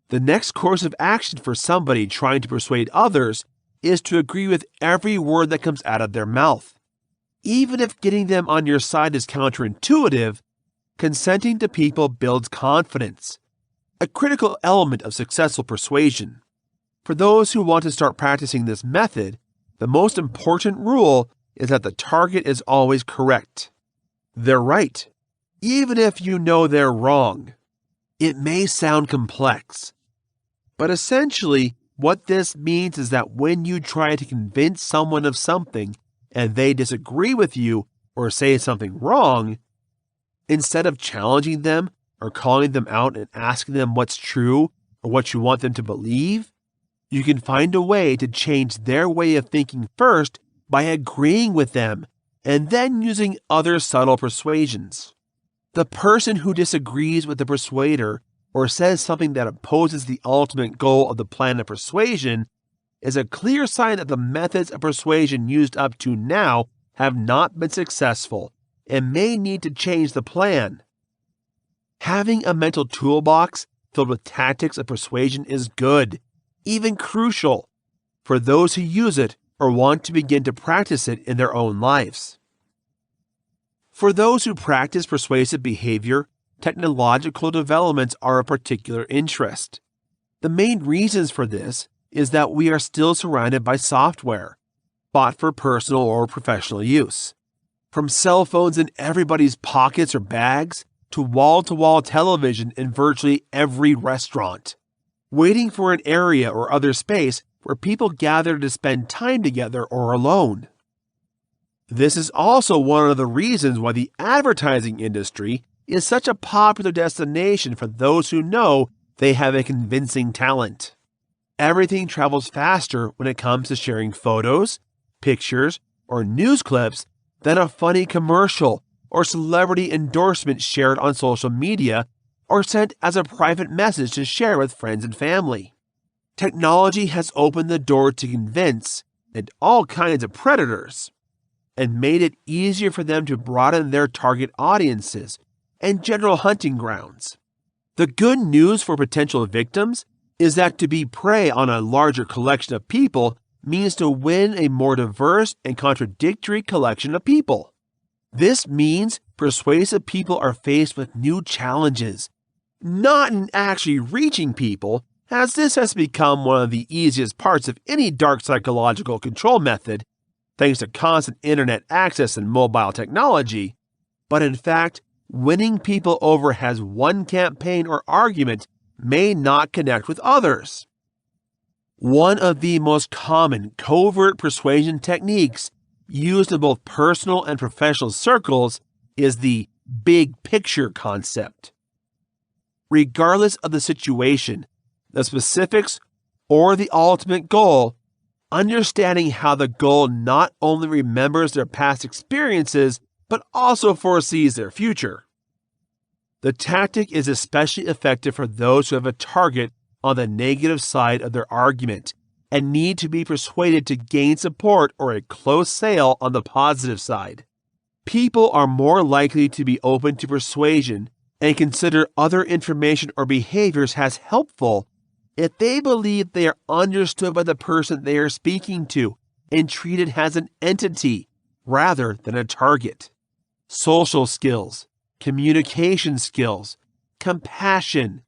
The next course of action for somebody trying to persuade others is to agree with every word that comes out of their mouth. Even if getting them on your side is counterintuitive, consenting to people builds confidence, a critical element of successful persuasion. For those who want to start practicing this method, the most important rule is that the target is always correct. They're right, even if you know they're wrong. It may sound complex, but essentially what this means is that when you try to convince someone of something and they disagree with you or say something wrong, instead of challenging them or calling them out and asking them what's true or what you want them to believe, you can find a way to change their way of thinking first by agreeing with them and then using other subtle persuasions. The person who disagrees with the persuader or says something that opposes the ultimate goal of the plan of persuasion is a clear sign that the methods of persuasion used up to now have not been successful and may need to change the plan. Having a mental toolbox filled with tactics of persuasion is good, even crucial, for those who use it or want to begin to practice it in their own lives. For those who practice persuasive behavior, technological developments are of particular interest. The main reasons for this is that we are still surrounded by software, bought for personal or professional use. From cell phones in everybody's pockets or bags to wall-to-wall television in virtually every restaurant, waiting for an area or other space where people gather to spend time together or alone. This is also one of the reasons why the advertising industry is such a popular destination for those who know they have a convincing talent. Everything travels faster when it comes to sharing photos, pictures, or news clips than a funny commercial or celebrity endorsement shared on social media or sent as a private message to share with friends and family. Technology has opened the door to convince and all kinds of predators and made it easier for them to broaden their target audiences and general hunting grounds. The good news for potential victims is that to be prey on a larger collection of people means to win a more diverse and contradictory collection of people. This means persuasive people are faced with new challenges, not in actually reaching people, as this has become one of the easiest parts of any dark psychological control method, thanks to constant internet access and mobile technology, but in fact, winning people over as one campaign or argument may not connect with others. One of the most common covert persuasion techniques used in both personal and professional circles is the big picture concept. Regardless of the situation, the specifics, or the ultimate goal, understanding how the goal not only remembers their past experiences, but also foresees their future. The tactic is especially effective for those who have a target on the negative side of their argument and need to be persuaded to gain support or a close sale on the positive side. People are more likely to be open to persuasion and consider other information or behaviors as helpful if they believe they are understood by the person they are speaking to and treated as an entity rather than a target. Social skills, communication skills, compassion,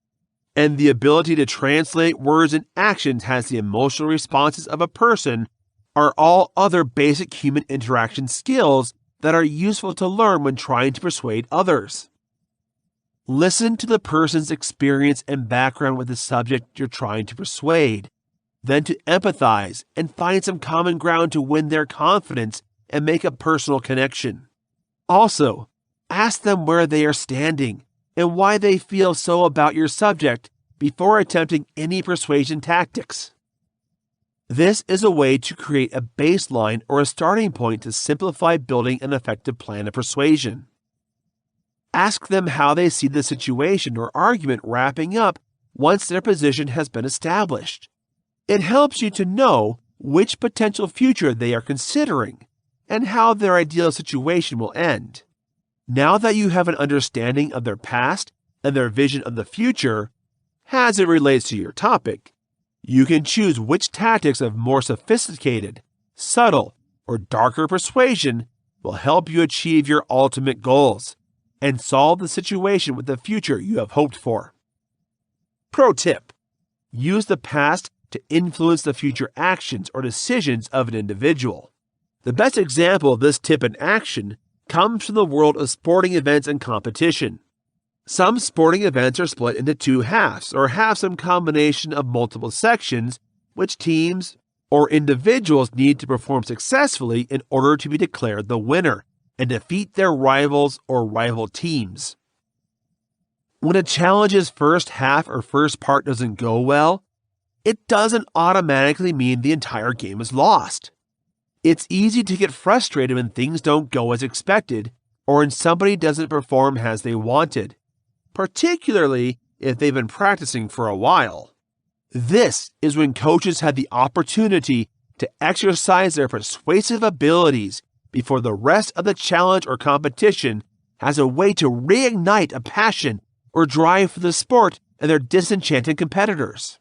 and the ability to translate words and actions as the emotional responses of a person are all other basic human interaction skills that are useful to learn when trying to persuade others. Listen to the person's experience and background with the subject you're trying to persuade, then to empathize and find some common ground to win their confidence and make a personal connection. Also, ask them where they are standing and why they feel so about your subject before attempting any persuasion tactics. This is a way to create a baseline or a starting point to simplify building an effective plan of persuasion. Ask them how they see the situation or argument wrapping up once their position has been established. It helps you to know which potential future they are considering and how their ideal situation will end. Now that you have an understanding of their past and their vision of the future, as it relates to your topic, you can choose which tactics of more sophisticated, subtle, or darker persuasion will help you achieve your ultimate goals and solve the situation with the future you have hoped for. Pro tip: use the past to influence the future actions or decisions of an individual. The best example of this tip in action comes from the world of sporting events and competition. Some sporting events are split into two halves or have some combination of multiple sections which teams or individuals need to perform successfully in order to be declared the winner and defeat their rivals or rival teams. When a challenge's first half or first part doesn't go well, it doesn't automatically mean the entire game is lost. It's easy to get frustrated when things don't go as expected or when somebody doesn't perform as they wanted, particularly if they've been practicing for a while. This is when coaches have the opportunity to exercise their persuasive abilities before the rest of the challenge or competition as a way to reignite a passion or drive for the sport in their disenchanted competitors.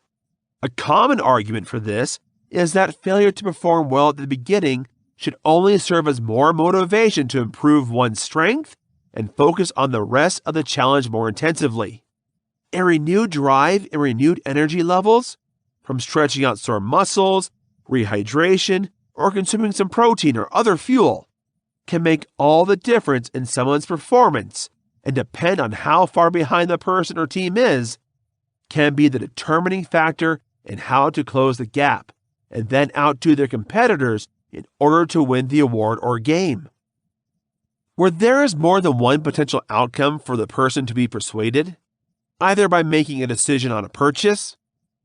A common argument for this is that failure to perform well at the beginning should only serve as more motivation to improve one's strength and focus on the rest of the challenge more intensively. A renewed drive and renewed energy levels, from stretching out sore muscles, rehydration, or consuming some protein or other fuel, can make all the difference in someone's performance and depend on how far behind the person or team is, can be the determining factor in how to close the gap and then outdo their competitors in order to win the award or game. Where there is more than one potential outcome for the person to be persuaded, either by making a decision on a purchase,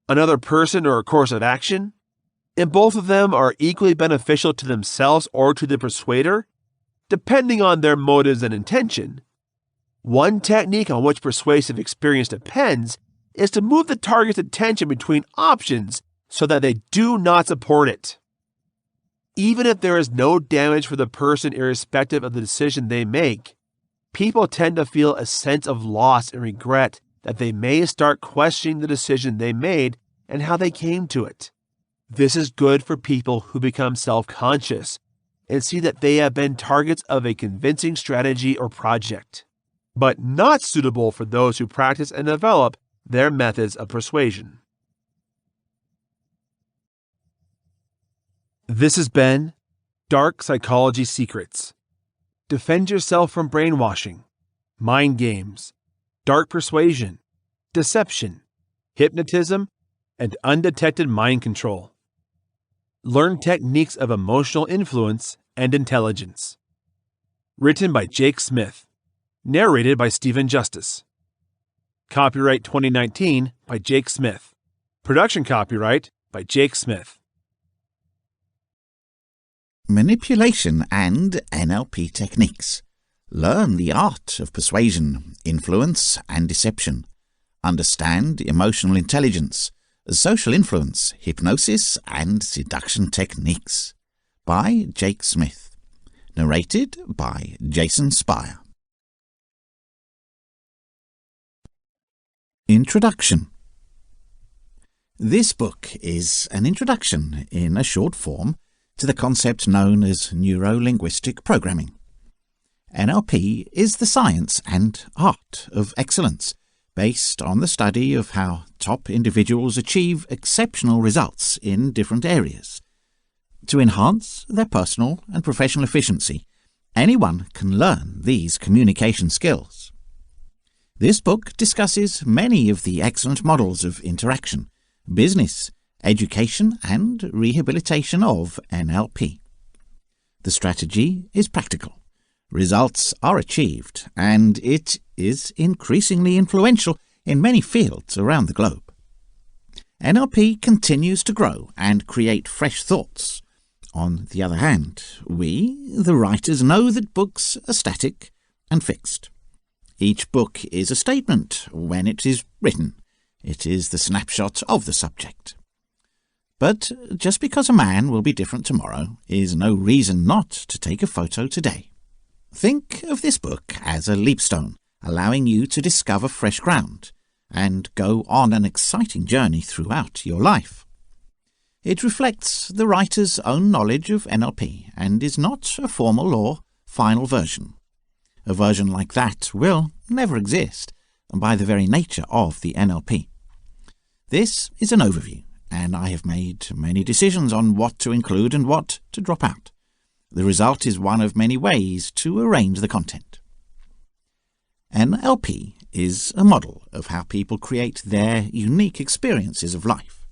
another person, or a course of action, and both of them are equally beneficial to themselves or to the persuader, depending on their motives and intention. One technique on which persuasive experience depends is to move the target's attention between options so that they do not support it. Even if there is no damage for the person irrespective of the decision they make, people tend to feel a sense of loss and regret that they may start questioning the decision they made and how they came to it. This is good for people who become self-conscious and see that they have been targets of a convincing strategy or project, but not suitable for those who practice and develop their methods of persuasion. This has been Dark Psychology Secrets. Defend yourself from brainwashing, mind games, dark persuasion, deception, hypnotism, and undetected mind control. Learn techniques of emotional influence and intelligence. Written by Jake Smith. Narrated by Stephen Justice. Copyright 2019 by Jake Smith. Production copyright by Jake Smith.
Manipulation and NLP techniques. Learn the art of persuasion, influence and deception. Understand emotional intelligence, social influence, hypnosis and seduction techniques. By Jake Smith. Narrated by Jason Spire. Introduction. This book is an introduction in a short form to the concept known as neuro-linguistic programming. NLP is the science and art of excellence, based on the study of how top individuals achieve exceptional results in different areas. To enhance their personal and professional efficiency, anyone can learn these communication skills. This book discusses many of the excellent models of interaction, business, education and rehabilitation of NLP. The strategy is practical, results are achieved, and it is increasingly influential in many fields around the globe. NLP continues to grow and create fresh thoughts. On the other hand, we, the writers, know that books are static and fixed. Each book is a statement when it is written. It is the snapshot of the subject. But just because a man will be different tomorrow is no reason not to take a photo today. Think of this book as a leapstone, allowing you to discover fresh ground and go on an exciting journey throughout your life. It reflects the writer's own knowledge of NLP and is not a formal or final version. A version like that will never exist by the very nature of the NLP. This is an overview, and I have made many decisions on what to include and what to drop out. The result is one of many ways to arrange the content. NLP is a model of how people create their unique experiences of life.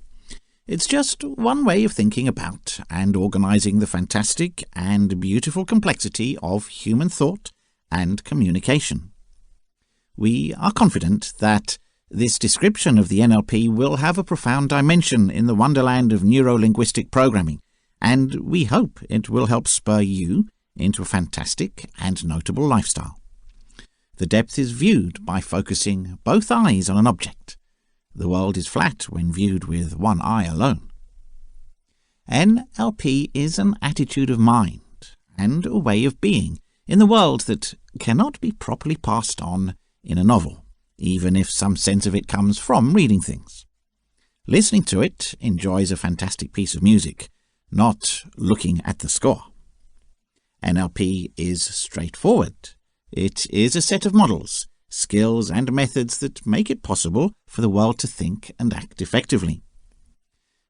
It's just one way of thinking about and organizing the fantastic and beautiful complexity of human thought and communication. We are confident that this description of the NLP will have a profound dimension in the wonderland of neuro-linguistic programming, and we hope it will help spur you into a fantastic and notable lifestyle. The depth is viewed by focusing both eyes on an object. The world is flat when viewed with one eye alone. NLP is an attitude of mind and a way of being in the world that cannot be properly passed on in a novel, even if some sense of it comes from reading things. Listening to it enjoys a fantastic piece of music, not looking at the score. NLP is straightforward. It is a set of models, skills and methods that make it possible for the world to think and act effectively.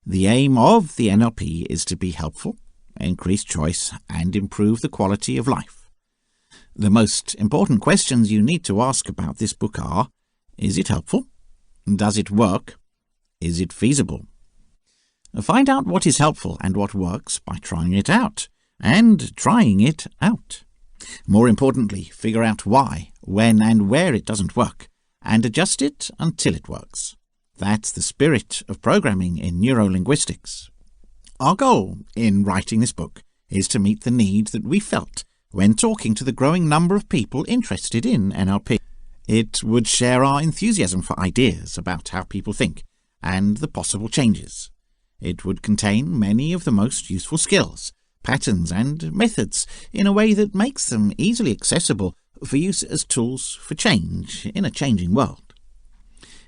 The aim of the NLP is to be helpful, increase choice and improve the quality of life. The most important questions you need to ask about this book are: is it helpful? Does it work? Is it feasible? Find out what is helpful and what works by trying it out, and trying it out. More importantly, figure out why, when and where it doesn't work, and adjust it until it works. That's the spirit of programming in neuro-linguistics. Our goal in writing this book is to meet the need that we felt when talking to the growing number of people interested in NLP. It would share our enthusiasm for ideas about how people think and the possible changes. It would contain many of the most useful skills, patterns and methods in a way that makes them easily accessible for use as tools for change in a changing world.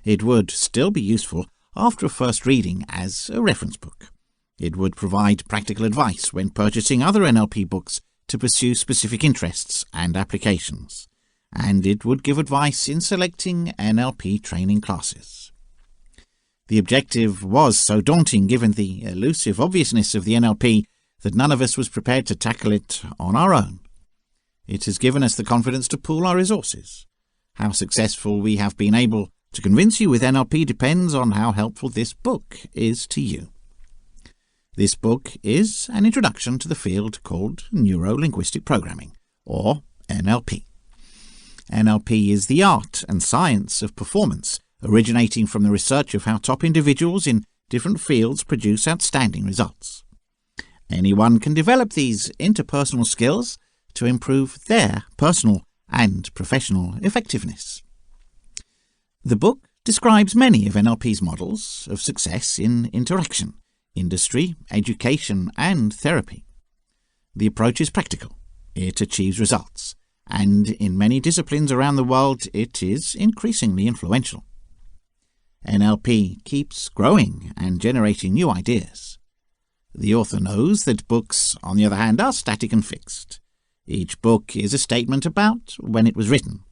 It would still be useful after a first reading as a reference book. It would provide practical advice when purchasing other NLP books to pursue specific interests and applications, and it would give advice in selecting NLP training classes. The objective was so daunting given the elusive obviousness of the NLP that none of us was prepared to tackle it on our own. It has given us the confidence to pool our resources. How successful we have been able to convince you with NLP depends on how helpful this book is to you. This book is an introduction to the field called neuro-linguistic programming, or NLP. NLP is the art and science of performance, originating from the research of how top individuals in different fields produce outstanding results. Anyone can develop these interpersonal skills to improve their personal and professional effectiveness. The book describes many of NLP's models of success in interaction, industry, education, and therapy. The approach is practical. It achieves results, and in many disciplines around the world it is increasingly influential. NLP keeps growing and generating new ideas. The author knows that books, on the other hand, are static and fixed. Each book is a statement about when it was written.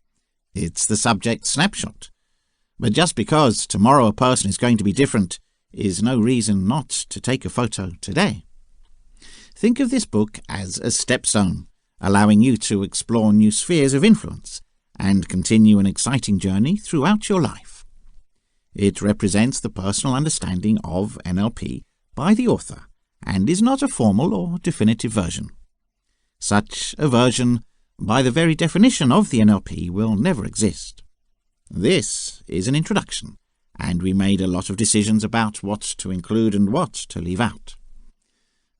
It's the subject snapshot. But just because tomorrow a person is going to be different is no reason not to take a photo today. Think of this book as a stepstone, allowing you to explore new spheres of influence and continue an exciting journey throughout your life. It represents the personal understanding of NLP by the author and is not a formal or definitive version. Such a version, by the very definition of the NLP, will never exist. This is an introduction, and we made a lot of decisions about what to include and what to leave out.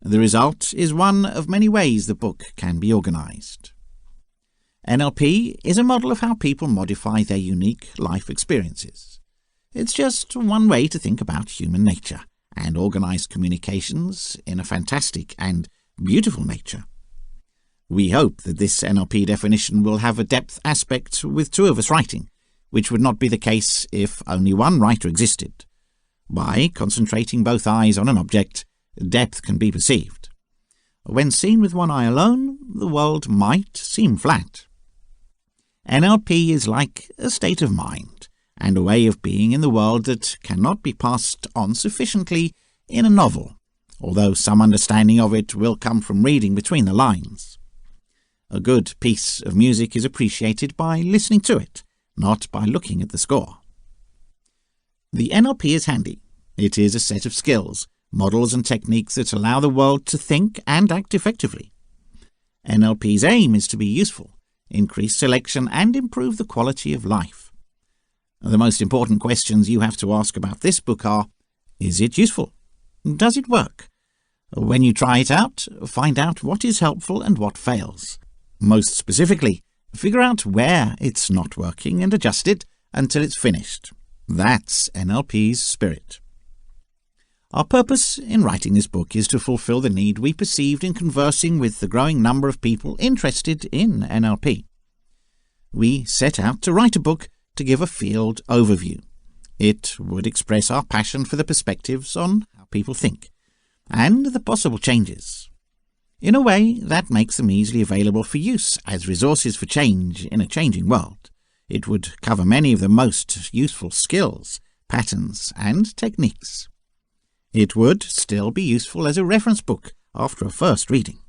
The result is one of many ways the book can be organized. NLP is a model of how people modify their unique life experiences. It's just one way to think about human nature and organize communications in a fantastic and beautiful nature. We hope that this NLP definition will have a depth aspect with two of us writing, which would not be the case if only one writer existed. By concentrating both eyes on an object, depth can be perceived. When seen with one eye alone, the world might seem flat. NLP is like a state of mind and a way of being in the world that cannot be passed on sufficiently in a novel, although some understanding of it will come from reading between the lines. A good piece of music is appreciated by listening to it, not by looking at the score. The NLP is handy. It is a set of skills, models and techniques that allow the world to think and act effectively. NLP's aim is to be useful, increase selection, and improve the quality of life. The most important questions you have to ask about this book are: is it useful? Does it work? When you try it out, find out what is helpful and what fails. Most specifically, figure out where it's not working and adjust it until it's finished. That's NLP's spirit. Our purpose in writing this book is to fulfill the need we perceived in conversing with the growing number of people interested in NLP. We set out to write a book to give a field overview. It would express our passion for the perspectives on how people think and the possible changes, in a way that makes them easily available for use as resources for change in a changing world. It would cover many of the most useful skills, patterns, and techniques. It would still be useful as a reference book after a first reading.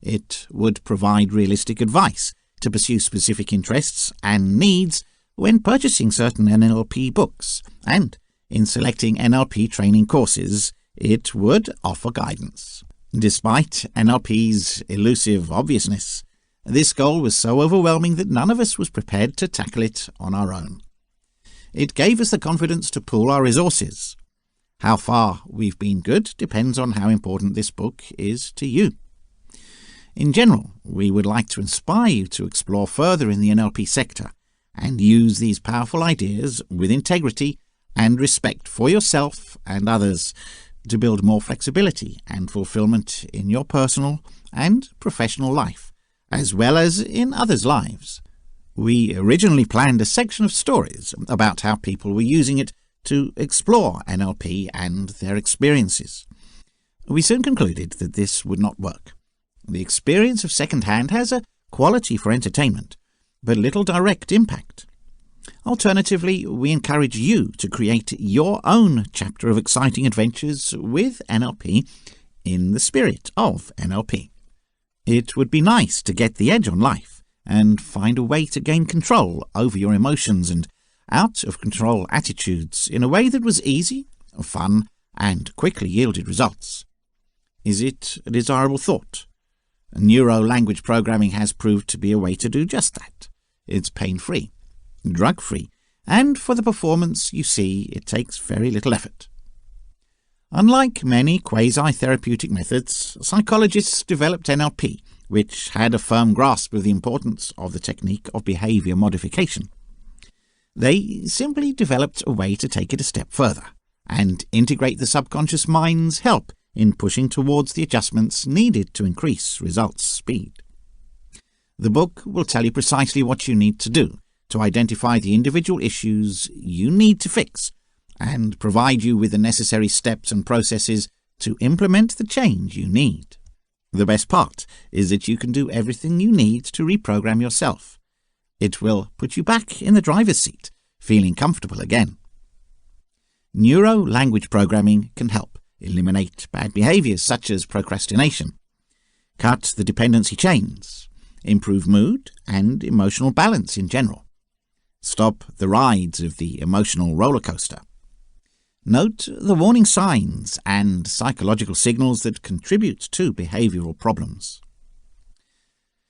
It would provide realistic advice to pursue specific interests and needs when purchasing certain NLP books, and in selecting NLP training courses, it would offer guidance. Despite NLP's elusive obviousness, this goal was so overwhelming that none of us was prepared to tackle it on our own. It gave us the confidence to pool our resources. How far we've been good depends on how important this book is to you. In general, we would like to inspire you to explore further in the NLP sector and use these powerful ideas with integrity and respect for yourself and others to build more flexibility and fulfillment in your personal and professional life, as well as in others' lives. We originally planned a section of stories about how people were using it to explore NLP and their experiences. We soon concluded that this would not work. The experience of second-hand has a quality for entertainment, but little direct impact. Alternatively, we encourage you to create your own chapter of exciting adventures with NLP in the spirit of NLP. It would be nice to get the edge on life and find a way to gain control over your emotions and out-of-control attitudes in a way that was easy, fun, and quickly yielded results. Is it a desirable thought? Neuro-language programming has proved to be a way to do just that. It's pain-free, drug-free, and for the performance you see, it takes very little effort. Unlike many quasi-therapeutic methods, psychologists developed NLP, which had a firm grasp of the importance of the technique of behavior modification. They simply developed a way to take it a step further and integrate the subconscious mind's help in pushing towards the adjustments needed to increase results speed. The book will tell you precisely what you need to do to identify the individual issues you need to fix and provide you with the necessary steps and processes to implement the change you need. The best part is that you can do everything you need to reprogram yourself. It will put you back in the driver's seat, feeling comfortable again. Neuro-language programming can help eliminate bad behaviors such as procrastination, cut the dependency chains, improve mood and emotional balance in general, stop the rides of the emotional roller coaster. Note the warning signs and psychological signals that contribute to behavioral problems.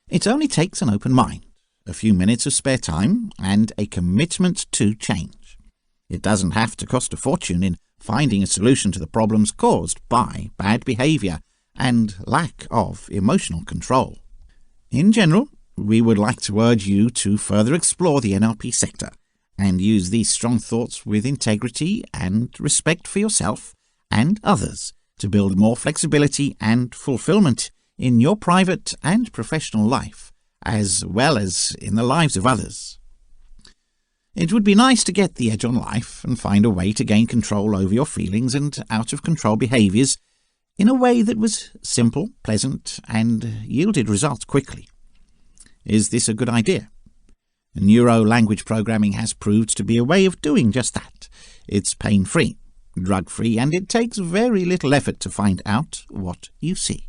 It only takes an open mind, a few minutes of spare time, and a commitment to change. It doesn't have to cost a fortune in finding a solution to the problems caused by bad behavior and lack of emotional control. In general, we would like to urge you to further explore the NLP sector and use these strong thoughts with integrity and respect for yourself and others to build more flexibility and fulfillment in your private and professional life, as well as in the lives of others. It would be nice to get the edge on life and find a way to gain control over your feelings and out-of-control behaviors in a way that was simple, pleasant, and yielded results quickly. Is this a good idea? Neuro-language programming has proved to be a way of doing just that. It's pain-free, drug-free, and it takes very little effort to find out what you see.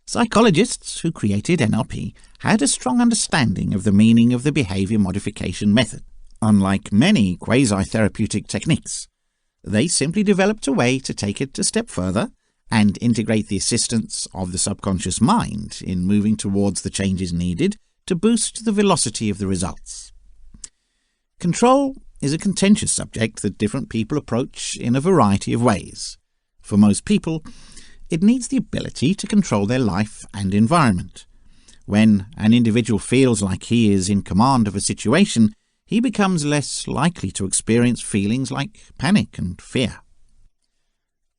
Psychologists who created NLP had a strong understanding of the meaning of the behavior modification method. Unlike many quasi-therapeutic techniques, they simply developed a way to take it a step further and integrate the assistance of the subconscious mind in moving towards the changes needed to boost the velocity of the results. Control is a contentious subject that different people approach in a variety of ways. For most people, it needs the ability to control their life and environment. When an individual feels like he is in command of a situation, he becomes less likely to experience feelings like panic and fear.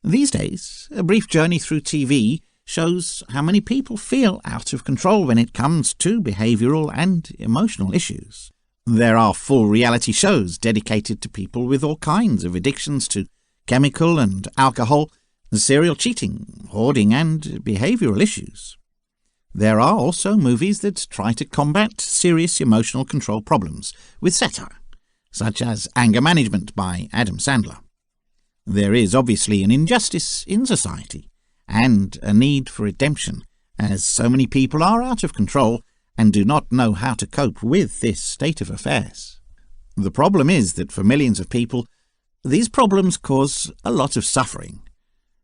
These days, a brief journey through TV shows how many people feel out of control when it comes to behavioral and emotional issues. There are full reality shows dedicated to people with all kinds of addictions to chemical and alcohol, serial cheating, hoarding, and behavioral issues. There are also movies that try to combat serious emotional control problems with satire, such as Anger Management by Adam Sandler. There is obviously an injustice in society and a need for redemption, as so many people are out of control and do not know how to cope with this state of affairs. The problem is that for millions of people, these problems cause a lot of suffering.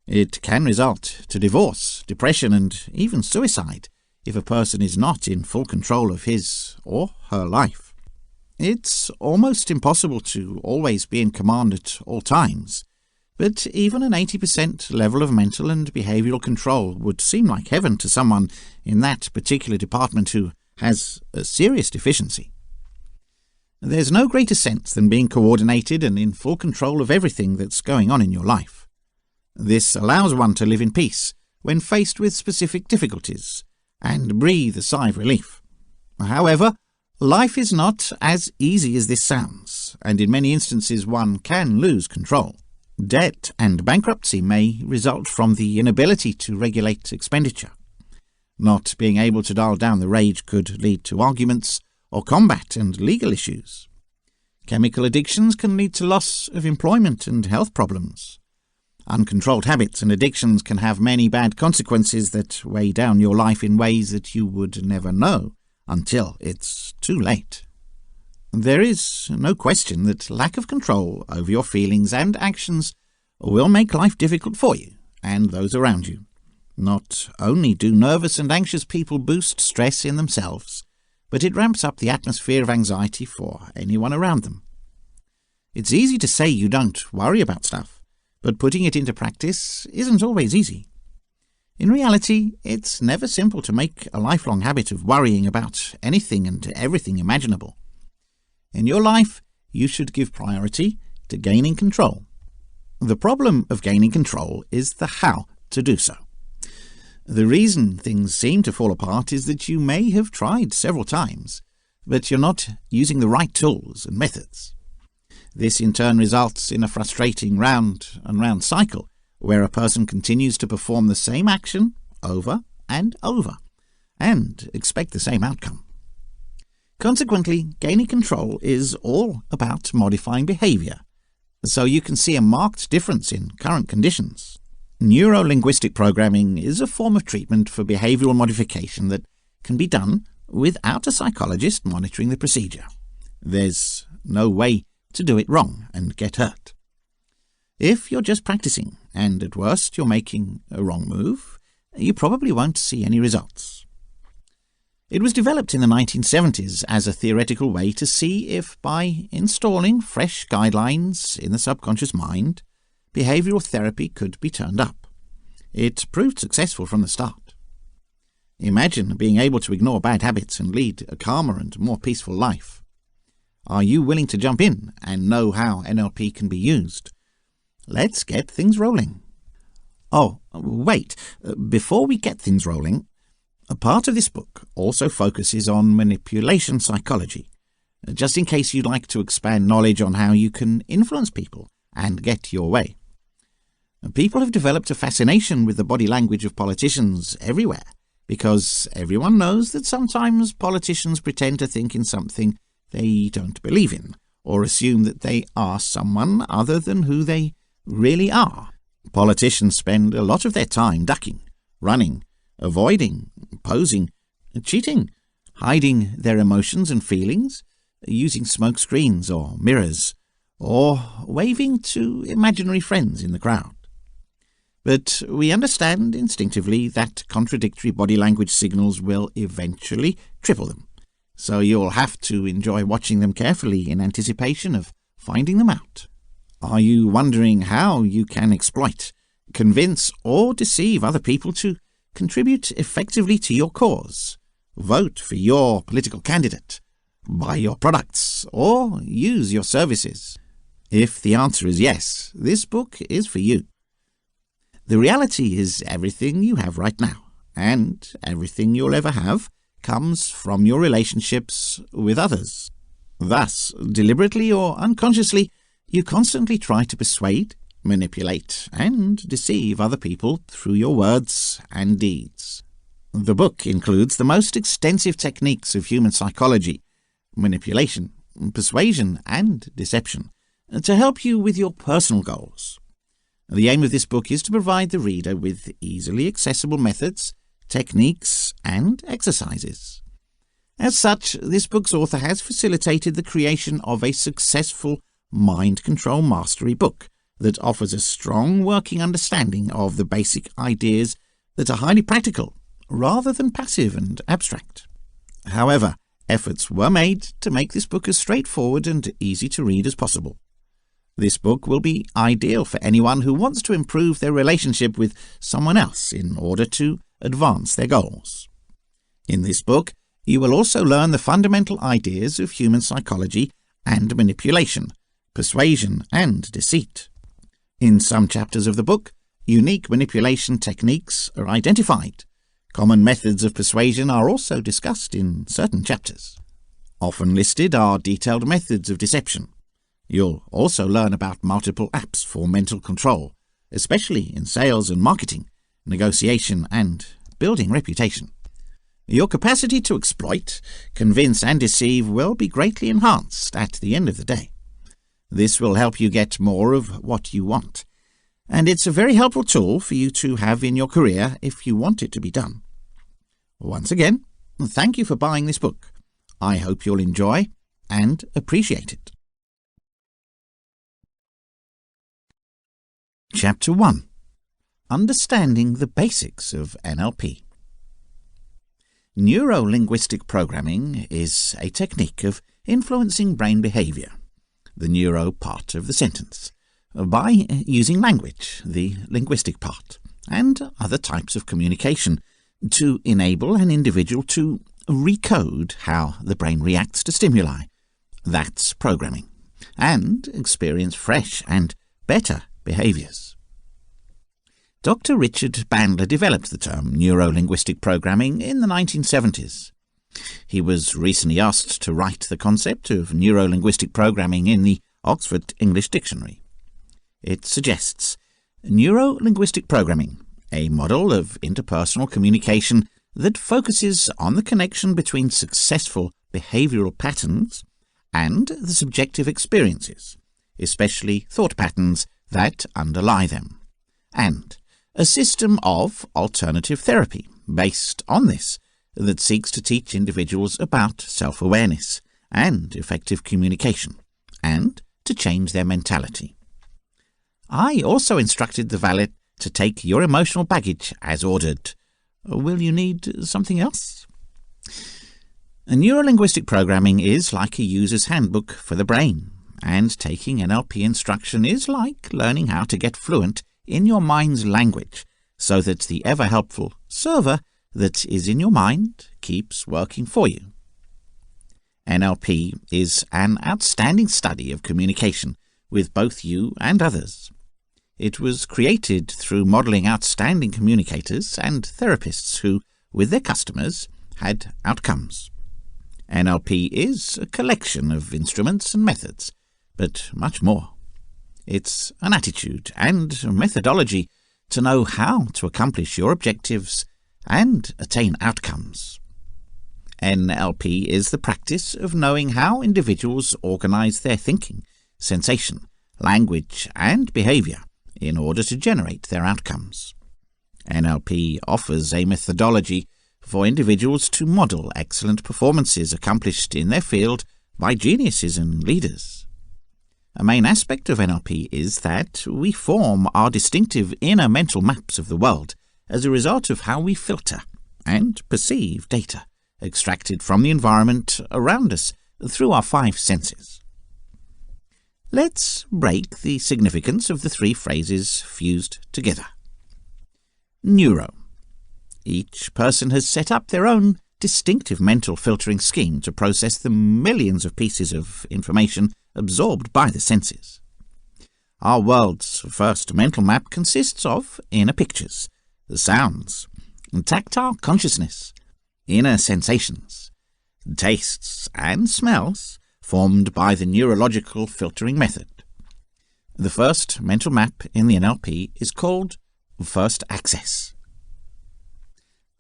It can result to divorce, depression, and even suicide if a person is not in full control of his or her life. It's almost impossible to always be in command at all times, but even an 80% level of mental and behavioral control would seem like heaven to someone in that particular department who has a serious deficiency. There's no greater sense than being coordinated and in full control of everything that's going on in your life. This allows one to live in peace when faced with specific difficulties and breathe a sigh of relief. However, life is not as easy as this sounds, and in many instances one can lose control. Debt and bankruptcy may result from the inability to regulate expenditure. Not being able to dial down the rage could lead to arguments or combat and legal issues. Chemical addictions can lead to loss of employment and health problems. Uncontrolled habits and addictions can have many bad consequences that weigh down your life in ways that you would never know until it's too late. There is no question that lack of control over your feelings and actions will make life difficult for you and those around you. Not only do nervous and anxious people boost stress in themselves, but it ramps up the atmosphere of anxiety for anyone around them. It's easy to say you don't worry about stuff, but putting it into practice isn't always easy. In reality, it's never simple to make a lifelong habit of worrying about anything and everything imaginable. In your life, you should give priority to gaining control. The problem of gaining control is the how to do so. The reason things seem to fall apart is that you may have tried several times, but you're not using the right tools and methods. This in turn results in a frustrating round and round cycle where a person continues to perform the same action over and over and expect the same outcome. Consequently, gaining control is all about modifying behavior, so you can see a marked difference in current conditions. Neuro-linguistic programming is a form of treatment for behavioral modification that can be done without a psychologist monitoring the procedure. There's no way to do it wrong and get hurt. If you're just practicing, and at worst you're making a wrong move, you probably won't see any results. It was developed in the 1970s as a theoretical way to see if, by installing fresh guidelines in the subconscious mind, behavioral therapy could be turned up. It proved successful from the start. Imagine being able to ignore bad habits and lead a calmer and more peaceful life. Are you willing to jump in and know how NLP can be used? Let's get things rolling. Oh, wait, before we get things rolling, a part of this book also focuses on manipulation psychology, just in case you'd like to expand knowledge on how you can influence people and get your way. People have developed a fascination with the body language of politicians everywhere, because everyone knows that sometimes politicians pretend to think in something they don't believe in, or assume that they are someone other than who they really are. Politicians spend a lot of their time ducking, running, avoiding, posing, cheating, hiding their emotions and feelings, using smoke screens or mirrors, or waving to imaginary friends in the crowd. But we understand instinctively that contradictory body language signals will eventually triple them, so you'll have to enjoy watching them carefully in anticipation of finding them out. Are you wondering how you can exploit, convince, or deceive other people to contribute effectively to your cause, vote for your political candidate, buy your products, or use your services? If the answer is yes, this book is for you. The reality is everything you have right now, and everything you'll ever have, comes from your relationships with others. Thus, deliberately or unconsciously, you constantly try to persuade, manipulate, and deceive other people through your words and deeds. The book includes the most extensive techniques of human psychology, manipulation, persuasion, and deception, to help you with your personal goals. The aim of this book is to provide the reader with easily accessible methods, techniques, and exercises. As such, this book's author has facilitated the creation of a successful mind control mastery book that offers a strong working understanding of the basic ideas that are highly practical, rather than passive and abstract. However, efforts were made to make this book as straightforward and easy to read as possible. This book will be ideal for anyone who wants to improve their relationship with someone else in order to advance their goals. In this book, you will also learn the fundamental ideas of human psychology and manipulation, persuasion, and deceit. In some chapters of the book, unique manipulation techniques are identified. Common methods of persuasion are also discussed in certain chapters. Often listed are detailed methods of deception. You'll also learn about multiple apps for mental control, especially in sales and marketing, negotiation, and building reputation. Your capacity to exploit, convince, and deceive will be greatly enhanced at the end of the day. This will help you get more of what you want, and it's a very helpful tool for you to have in your career if you want it to be done. Once again, thank you for buying this book. I hope you'll enjoy and appreciate it. Chapter 1. Understanding the Basics of NLP. Neuro-linguistic programming is a technique of influencing brain behavior, the neuro part of the sentence, by using language, the linguistic part, and other types of communication to enable an individual to recode how the brain reacts to stimuli. That's programming, and experience fresh and better behaviors. Dr. Richard Bandler developed the term neuro-linguistic programming in the 1970s. He was recently asked to write the concept of neuro-linguistic programming in the Oxford English Dictionary. It suggests neuro-linguistic programming, a model of interpersonal communication that focuses on the connection between successful behavioral patterns and the subjective experiences, especially thought patterns that underlie them, and a system of alternative therapy based on this that seeks to teach individuals about self-awareness and effective communication, and to change their mentality. I also instructed the valet to take your emotional baggage as ordered. Will you need something else? Neuro-linguistic programming is like a user's handbook for the brain, and taking NLP instruction is like learning how to get fluent in your mind's language so that the ever-helpful server that is in your mind keeps working for you. NLP is an outstanding study of communication with both you and others. It was created through modelling outstanding communicators and therapists who, with their customers, had outcomes. NLP is a collection of instruments and methods, but much more. It's an attitude and methodology to know how to accomplish your objectives and attain outcomes. NLP is the practice of knowing how individuals organise their thinking, sensation, language and behaviour in order to generate their outcomes. NLP offers a methodology for individuals to model excellent performances accomplished in their field by geniuses and leaders. A main aspect of NLP is that we form our distinctive inner mental maps of the world as a result of how we filter and perceive data extracted from the environment around us through our 5 senses. Let's break the significance of the 3 phrases fused together. Neuro. Each person has set up their own distinctive mental filtering scheme to process the millions of pieces of information absorbed by the senses. Our world's first mental map consists of inner pictures, the sounds, tactile consciousness, inner sensations, tastes and smells formed by the neurological filtering method. The first mental map in the NLP is called First Access.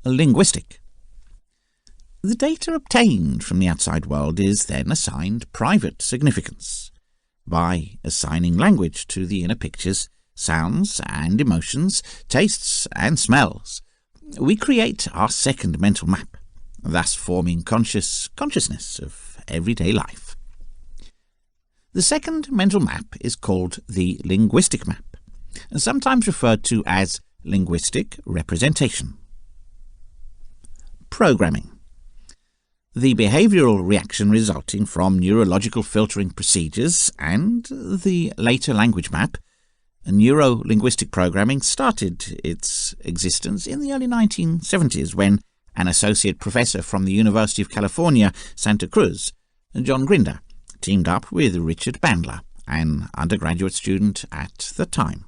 Linguistic. The data obtained from the outside world is then assigned private significance by assigning language to the inner pictures, sounds and emotions, tastes and smells. We create our second mental map, thus forming consciousness of everyday life. The second mental map is called the linguistic map, sometimes referred to as linguistic representation. Programming. The behavioral reaction resulting from neurological filtering procedures and the later language map, neuro-linguistic programming started its existence in the early 1970s when an associate professor from the University of California, Santa Cruz, John Grinder, teamed up with Richard Bandler, an undergraduate student at the time.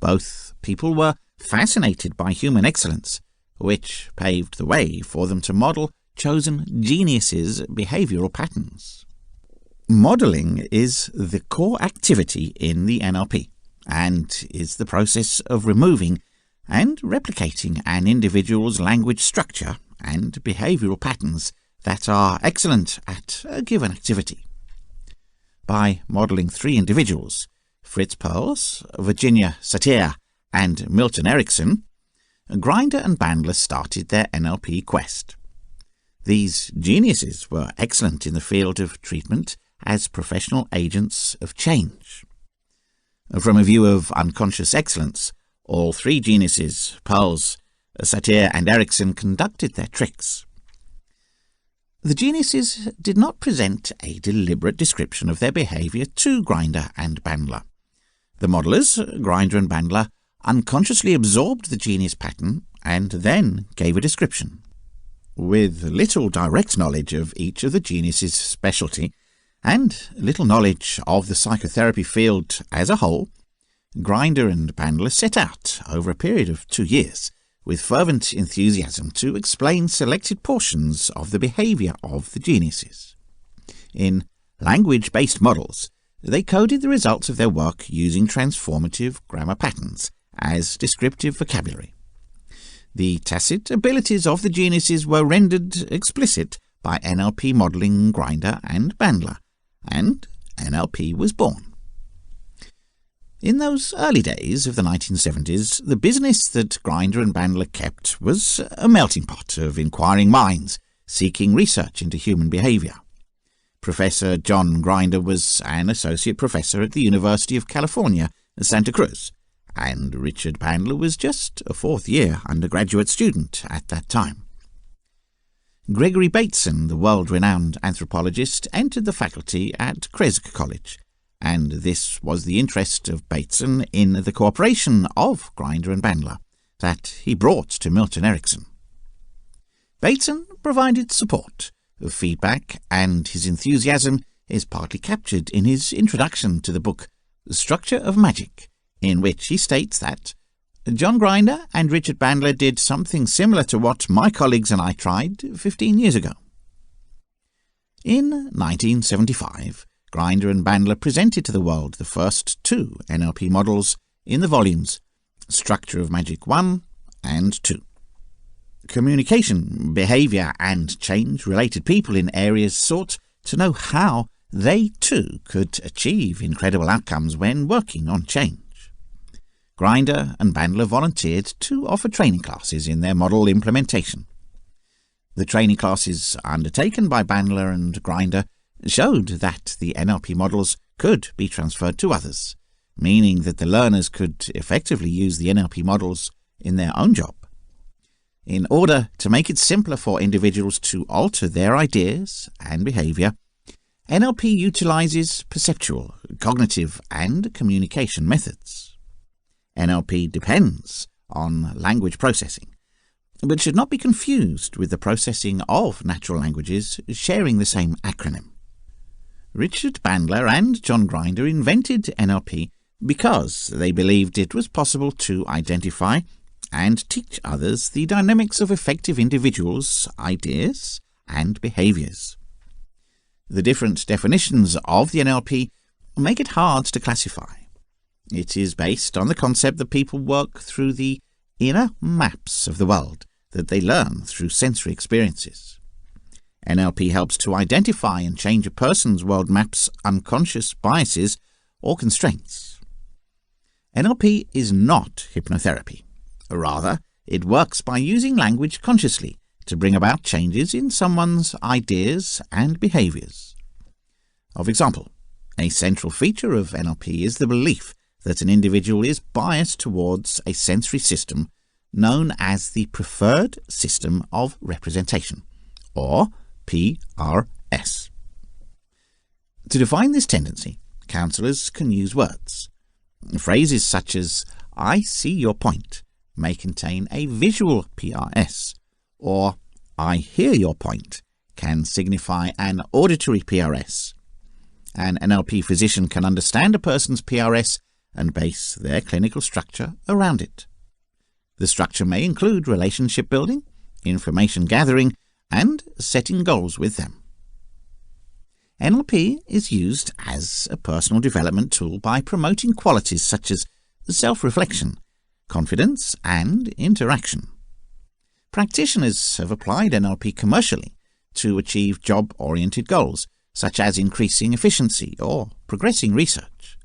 Both people were fascinated by human excellence, which paved the way for them to model chosen geniuses' behavioral patterns. Modelling is the core activity in the NLP and is the process of removing and replicating an individual's language structure and behavioral patterns that are excellent at a given activity. By modelling 3 individuals, Fritz Perls, Virginia Satir, and Milton Erickson, Grinder and Bandler started their NLP quest. These geniuses were excellent in the field of treatment as professional agents of change. From a view of unconscious excellence, all 3 geniuses, Perls, Satir and Erickson, conducted their tricks, The geniuses did not present a deliberate description of their behaviour to Grinder and Bandler. The modellers, Grinder and Bandler, unconsciously absorbed the genius pattern and then gave a description. With little direct knowledge of each of the geniuses' specialty and little knowledge of the psychotherapy field as a whole, Grinder and Bandler set out over a period of 2 years with fervent enthusiasm to explain selected portions of the behaviour of the geniuses. In language-based models, they coded the results of their work using transformative grammar patterns as descriptive vocabulary. The tacit abilities of the geniuses were rendered explicit by NLP modelling Grinder and Bandler, and NLP was born. In those early days of the 1970s, the business that Grinder and Bandler kept was a melting pot of inquiring minds seeking research into human behaviour. Professor John Grinder was an associate professor at the University of California, Santa Cruz, and Richard Bandler was just a fourth-year undergraduate student at that time. Gregory Bateson, the world-renowned anthropologist, entered the faculty at Kresk College, and this was the interest of Bateson in the cooperation of Grinder and Bandler that he brought to Milton Erickson. Bateson provided support, feedback, and his enthusiasm is partly captured in his introduction to the book The Structure of Magic, in which he states that John Grinder and Richard Bandler did something similar to what my colleagues and I tried 15 years ago. In 1975, Grinder and Bandler presented to the world the first 2 NLP models in the volumes Structure of Magic 1 and 2. Communication, behaviour and change-related people in areas sought to know how they too could achieve incredible outcomes when working on change. Grinder and Bandler volunteered to offer training classes in their model implementation. The training classes undertaken by Bandler and Grinder showed that the NLP models could be transferred to others, meaning that the learners could effectively use the NLP models in their own job. In order to make it simpler for individuals to alter their ideas and behaviour, NLP utilizes perceptual, cognitive and communication methods. NLP depends on language processing, but should not be confused with the processing of natural languages sharing the same acronym. Richard Bandler and John Grinder invented NLP because they believed it was possible to identify and teach others the dynamics of effective individuals' ideas and behaviours. The different definitions of the NLP make it hard to classify. It is based on the concept that people work through the inner maps of the world that they learn through sensory experiences. NLP helps to identify and change a person's world map's unconscious biases or constraints. NLP is not hypnotherapy. Rather, it works by using language consciously to bring about changes in someone's ideas and behaviours. For example, a central feature of NLP is the belief that an individual is biased towards a sensory system known as the Preferred System of Representation, or PRS. To define this tendency, counsellors can use words. Phrases such as, "I see your point," may contain a visual PRS, or "I hear your point" can signify an auditory PRS. An NLP physician can understand a person's PRS and base their clinical structure around it. The structure may include relationship building, information gathering, and setting goals with them. NLP is used as a personal development tool by promoting qualities such as self-reflection, confidence, and interaction. Practitioners have applied NLP commercially to achieve job-oriented goals, such as increasing efficiency or progressing research.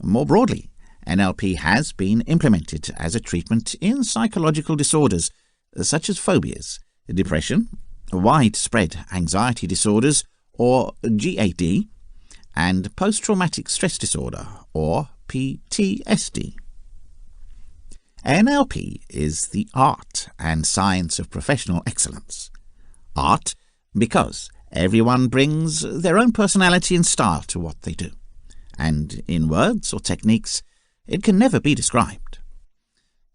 More broadly, NLP has been implemented as a treatment in psychological disorders such as phobias, depression, widespread anxiety disorders, or GAD, and post-traumatic stress disorder, or PTSD. NLP is the art and science of professional excellence. Art because everyone brings their own personality and style to what they do, and in words or techniques it can never be described.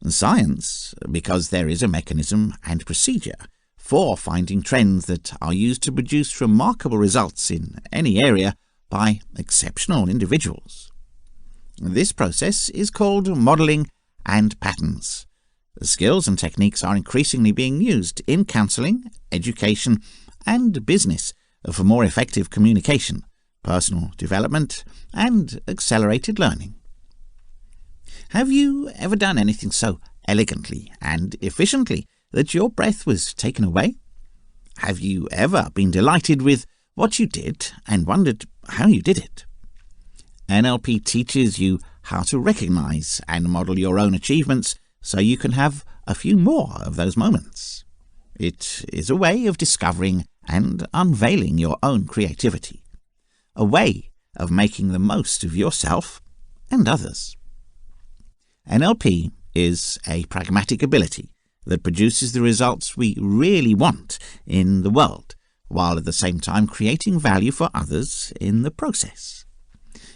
Science, because there is a mechanism and procedure for finding trends that are used to produce remarkable results in any area by exceptional individuals. This process is called modelling and patterns. The skills and techniques are increasingly being used in counselling, education and business for more effective communication, personal development and accelerated learning. Have you ever done anything so elegantly and efficiently that your breath was taken away? Have you ever been delighted with what you did and wondered how you did it? NLP teaches you how to recognize and model your own achievements so you can have a few more of those moments. It is a way of discovering and unveiling your own creativity, a way of making the most of yourself and others. NLP is a pragmatic ability that produces the results we really want in the world, while at the same time creating value for others in the process.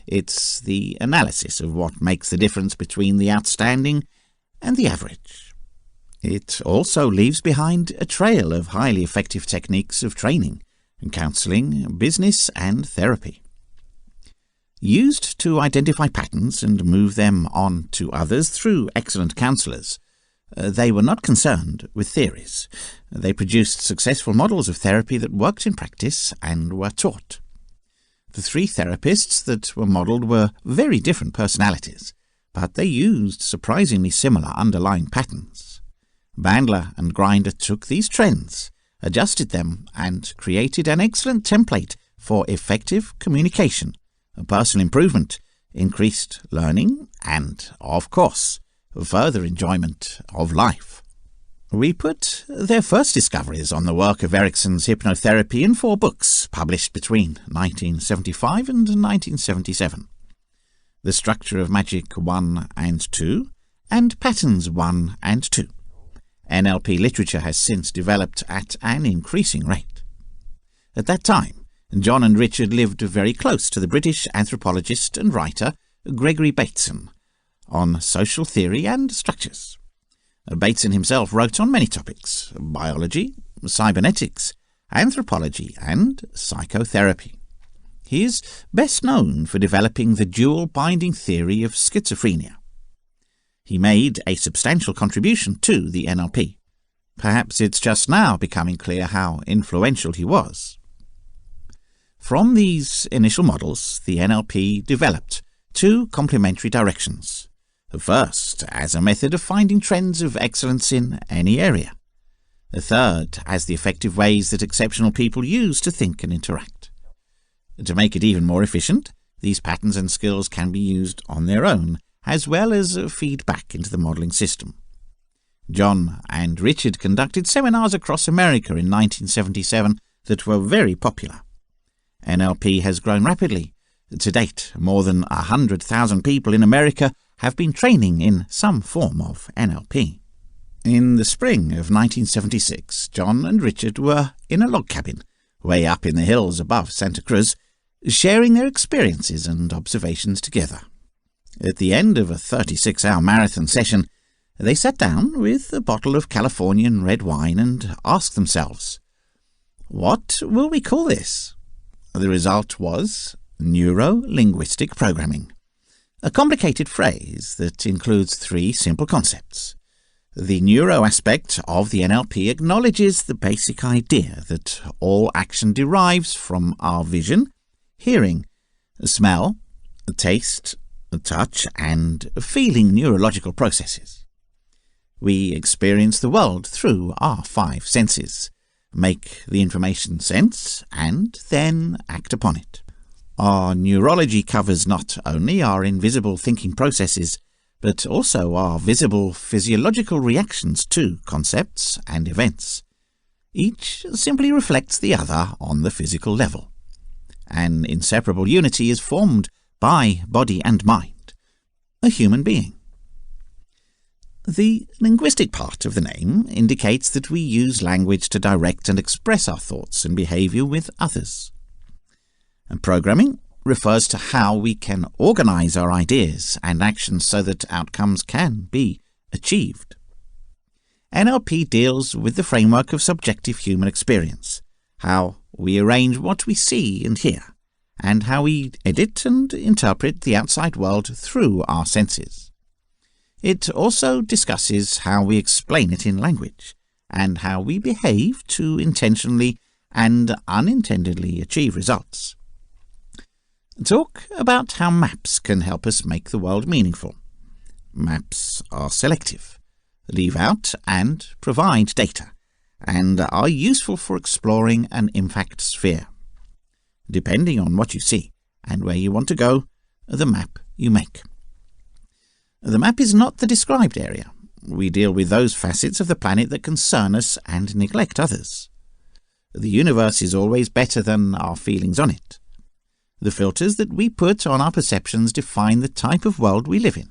It's the analysis of what makes the difference between the outstanding and the average. It also leaves behind a trail of highly effective techniques of training, counselling, business and therapy. Used to identify patterns and move them on to others through excellent counsellors, they were not concerned with theories. They produced successful models of therapy that worked in practice and were taught. The three therapists that were modelled were very different personalities, but they used surprisingly similar underlying patterns. Bandler and Grinder took these trends, adjusted them, and created an excellent template for effective communication, personal improvement, increased learning, and, of course, further enjoyment of life. We put their first discoveries on the work of Erickson's hypnotherapy in 4 books, published between 1975 and 1977. The Structure of Magic 1 and 2, and Patterns 1 and 2. NLP literature has since developed at an increasing rate. At that time, John and Richard lived very close to the British anthropologist and writer Gregory Bateson on social theory and structures. Bateson himself wrote on many topics: biology, cybernetics, anthropology, and psychotherapy. He is best known for developing the dual binding theory of schizophrenia. He made a substantial contribution to the NLP. Perhaps it's just now becoming clear how influential he was. From these initial models, the NLP developed 2 complementary directions. The first, as a method of finding trends of excellence in any area. The third, as the effective ways that exceptional people use to think and interact. To make it even more efficient, these patterns and skills can be used on their own, as well as feedback into the modelling system. John and Richard conducted seminars across America in 1977 that were very popular. NLP has grown rapidly. To date, more than 100,000 people in America have been training in some form of NLP. In the spring of 1976, John and Richard were in a log cabin, way up in the hills above Santa Cruz, sharing their experiences and observations together. At the end of a 36-hour marathon session, they sat down with a bottle of Californian red wine and asked themselves, "What will we call this?" The result was neuro-linguistic programming, a complicated phrase that includes 3 simple concepts. The neuro aspect of the NLP acknowledges the basic idea that all action derives from our vision, hearing, smell, taste, touch, and feeling neurological processes. We experience the world through our 5 senses, make the information sense, and then act upon it. Our neurology covers not only our invisible thinking processes, but also our visible physiological reactions to concepts and events. Each simply reflects the other on the physical level. An inseparable unity is formed by body and mind, a human being. The linguistic part of the name indicates that we use language to direct and express our thoughts and behaviour with others. And programming refers to how we can organise our ideas and actions so that outcomes can be achieved. NLP deals with the framework of subjective human experience, how we arrange what we see and hear, and how we edit and interpret the outside world through our senses. It also discusses how we explain it in language, and how we behave to intentionally and unintendedly achieve results. Talk about how maps can help us make the world meaningful. Maps are selective, leave out and provide data, and are useful for exploring an impact sphere. Depending on what you see and where you want to go, the map you make. The map is not the described area. We deal with those facets of the planet that concern us and neglect others. The universe is always better than our feelings on it. The filters that we put on our perceptions define the type of world we live in.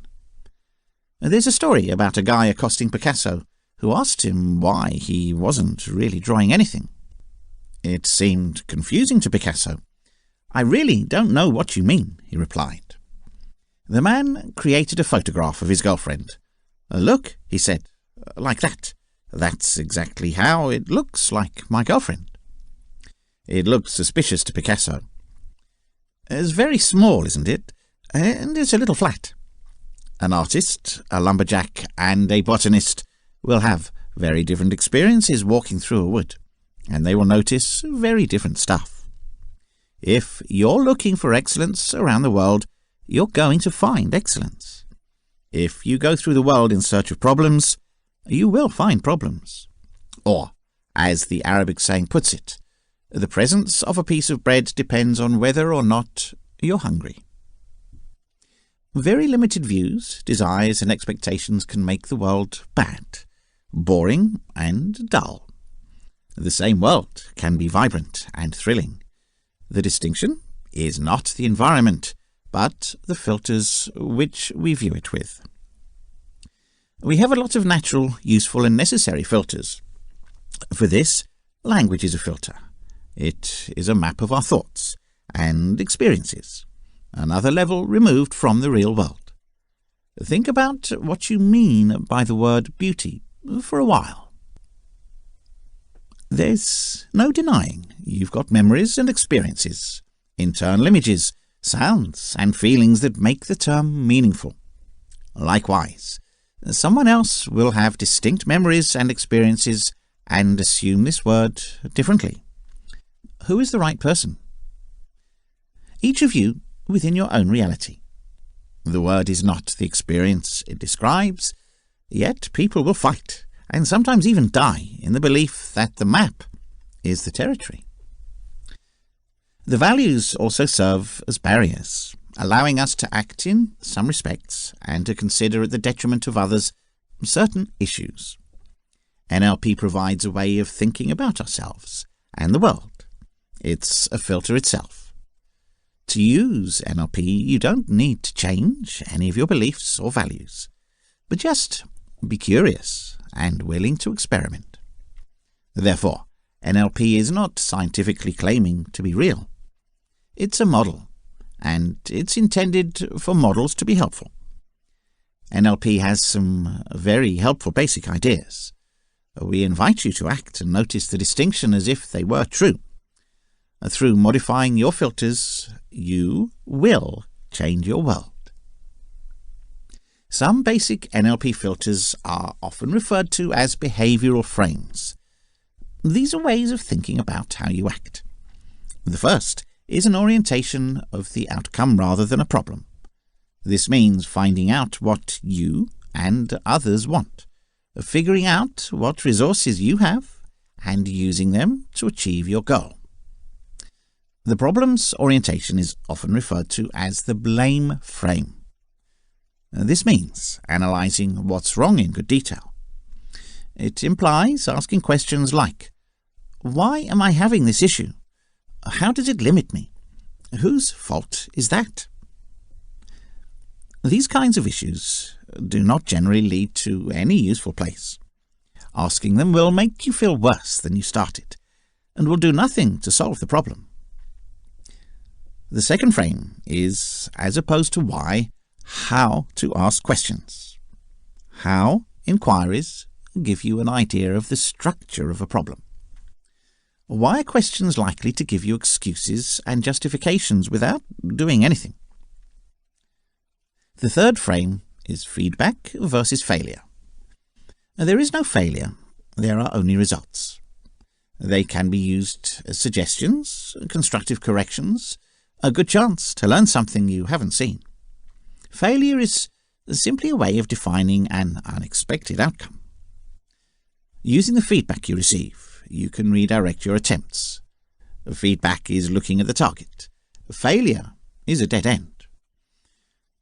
There's a story about a guy accosting Picasso, who asked him why he wasn't really drawing anything. It seemed confusing to Picasso. "I really don't know what you mean," he replied. The man created a photograph of his girlfriend. "Look," he said, "like that. That's exactly how it looks like my girlfriend." It looked suspicious to Picasso. "It's very small, isn't it? And it's a little flat." An artist, a lumberjack, and a botanist will have very different experiences walking through a wood, and they will notice very different stuff. If you're looking for excellence around the world, you're going to find excellence. If you go through the world in search of problems, you will find problems. Or, as the Arabic saying puts it, the presence of a piece of bread depends on whether or not you're hungry. Very limited views, desires and expectations can make the world bad, boring and dull. The same world can be vibrant and thrilling. The distinction is not the environment, but the filters which we view it with. We have a lot of natural, useful and necessary filters. For this, language is a filter. It is a map of our thoughts and experiences, another level removed from the real world. Think about what you mean by the word beauty for a while. There's no denying you've got memories and experiences, internal images, sounds and feelings that make the term meaningful. Likewise, someone else will have distinct memories and experiences and assume this word differently. Who is the right person? Each of you within your own reality. The word is not the experience it describes, yet people will fight and sometimes even die in the belief that the map is the territory. The values also serve as barriers, allowing us to act in some respects and to consider at the detriment of others certain issues. NLP provides a way of thinking about ourselves and the world. It's a filter itself. To use NLP, you don't need to change any of your beliefs or values, but just be curious and willing to experiment. Therefore, NLP is not scientifically claiming to be real. It's a model, and it's intended for models to be helpful. NLP has some very helpful basic ideas. We invite you to act and notice the distinction as if they were true. Through modifying your filters, you will change your world. Some basic NLP filters are often referred to as behavioral frames. These are ways of thinking about how you act. The first is an orientation of the outcome rather than a problem. This means finding out what you and others want, figuring out what resources you have, and using them to achieve your goal. The problems orientation is often referred to as the blame frame. This means analysing what's wrong in good detail. It implies asking questions like, why am I having this issue? How does it limit me? Whose fault is that? These kinds of issues do not generally lead to any useful place. Asking them will make you feel worse than you started, and will do nothing to solve the problem. The second frame is, as opposed to why, how to ask questions. How inquiries give you an idea of the structure of a problem. Why are questions likely to give you excuses and justifications without doing anything? The third frame is feedback versus failure. There is no failure, there are only results. They can be used as suggestions, constructive corrections, a good chance to learn something you haven't seen. Failure is simply a way of defining an unexpected outcome. Using the feedback you receive, you can redirect your attempts. Feedback is looking at the target. Failure is a dead end.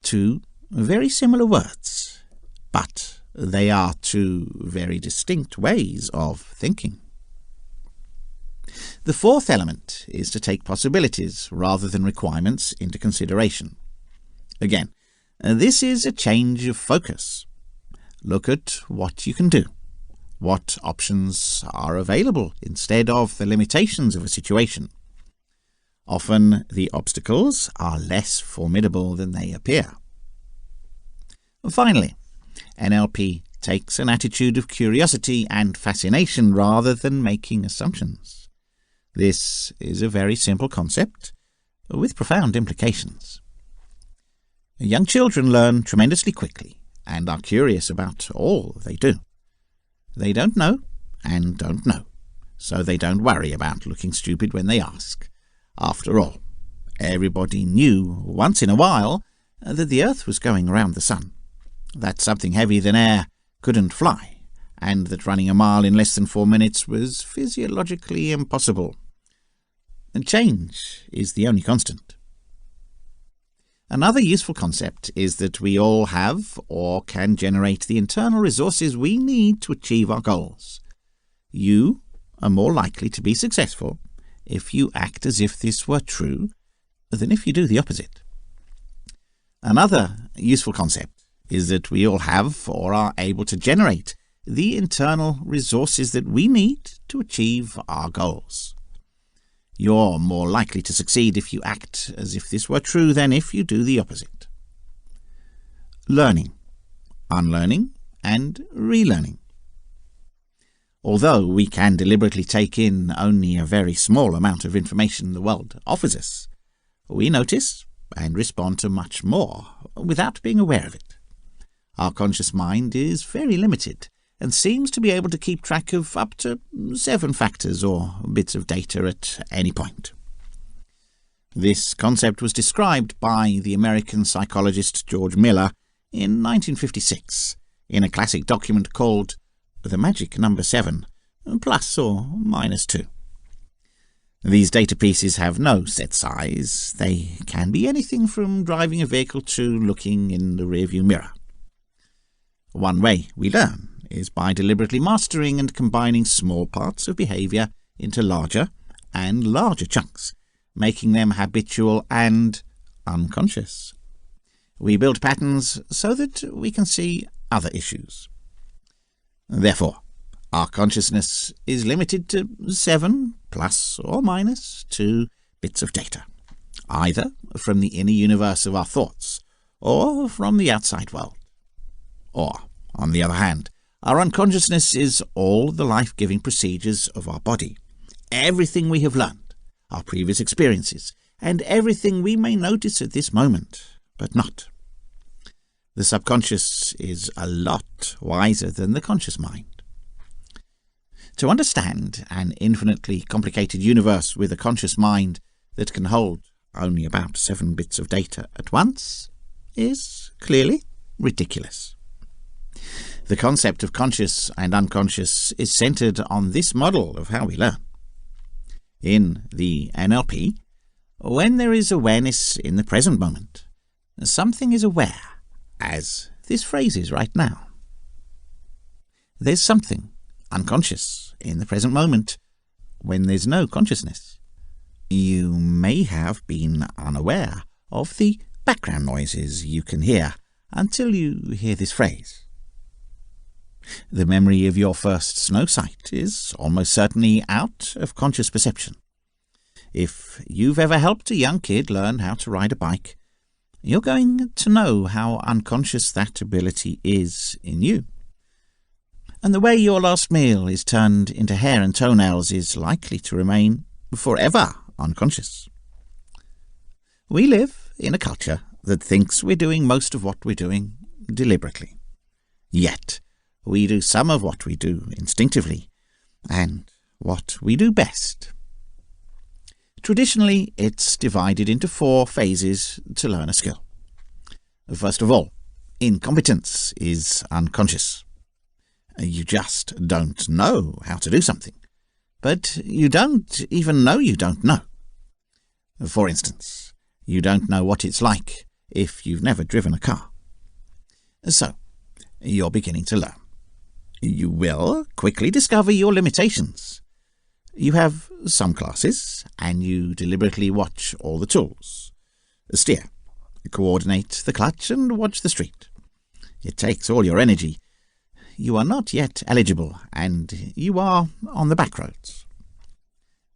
Two very similar words, but they are two very distinct ways of thinking. The fourth element is to take possibilities rather than requirements into consideration. Again, this is a change of focus. Look at what you can do, what options are available instead of the limitations of a situation. Often the obstacles are less formidable than they appear. Finally, NLP takes an attitude of curiosity and fascination rather than making assumptions. This is a very simple concept with profound implications. Young children learn tremendously quickly and are curious about all they do. They don't know and don't know, so they don't worry about looking stupid when they ask. After all, everybody knew once in a while that the Earth was going around the Sun, that something heavier than air couldn't fly, and that running a mile in less than 4 minutes was physiologically impossible. And change is the only constant. Another useful concept is that we all have or can generate the internal resources we need to achieve our goals. You are more likely to be successful if you act as if this were true than if you do the opposite. Another useful concept is that we all have or are able to generate the internal resources that we need to achieve our goals. You're more likely to succeed if you act as if this were true than if you do the opposite. Learning, unlearning, and relearning. Although we can deliberately take in only a very small amount of information the world offers us, we notice and respond to much more without being aware of it. Our conscious mind is very limited and seems to be able to keep track of up to 7 factors or bits of data at any point. This concept was described by the American psychologist George Miller in 1956 in a classic document called The Magic Number 7, plus or minus 2. These data pieces have no set size. They can be anything from driving a vehicle to looking in the rearview mirror. One way we learn is by deliberately mastering and combining small parts of behavior into larger and larger chunks, making them habitual and unconscious. We build patterns so that we can see other issues. Therefore, our consciousness is limited to 7 plus or minus 2 bits of data, either from the inner universe of our thoughts or from the outside world. Or, on the other hand, our unconsciousness is all the life-giving procedures of our body, everything we have learned, our previous experiences, and everything we may notice at this moment, but not. The subconscious is a lot wiser than the conscious mind. To understand an infinitely complicated universe with a conscious mind that can hold only about 7 bits of data at once is clearly ridiculous. The concept of conscious and unconscious is centered on this model of how we learn. In the NLP, when there is awareness in the present moment, something is aware, as this phrase is right now. There's something unconscious in the present moment when there's no consciousness. You may have been unaware of the background noises you can hear until you hear this phrase. The memory of your first snow sight is almost certainly out of conscious perception. If you've ever helped a young kid learn how to ride a bike, you're going to know how unconscious that ability is in you. And the way your last meal is turned into hair and toenails is likely to remain forever unconscious. We live in a culture that thinks we're doing most of what we're doing deliberately. Yet, we do some of what we do instinctively, and what we do best. Traditionally, it's divided into 4 phases to learn a skill. First of all, incompetence is unconscious. You just don't know how to do something, but you don't even know you don't know. For instance, you don't know what it's like if you've never driven a car. So, you're beginning to learn. You will quickly discover your limitations. You have some classes, and you deliberately watch all the tools. Steer, coordinate the clutch, and watch the street. It takes all your energy. You are not yet eligible, and you are on the back roads.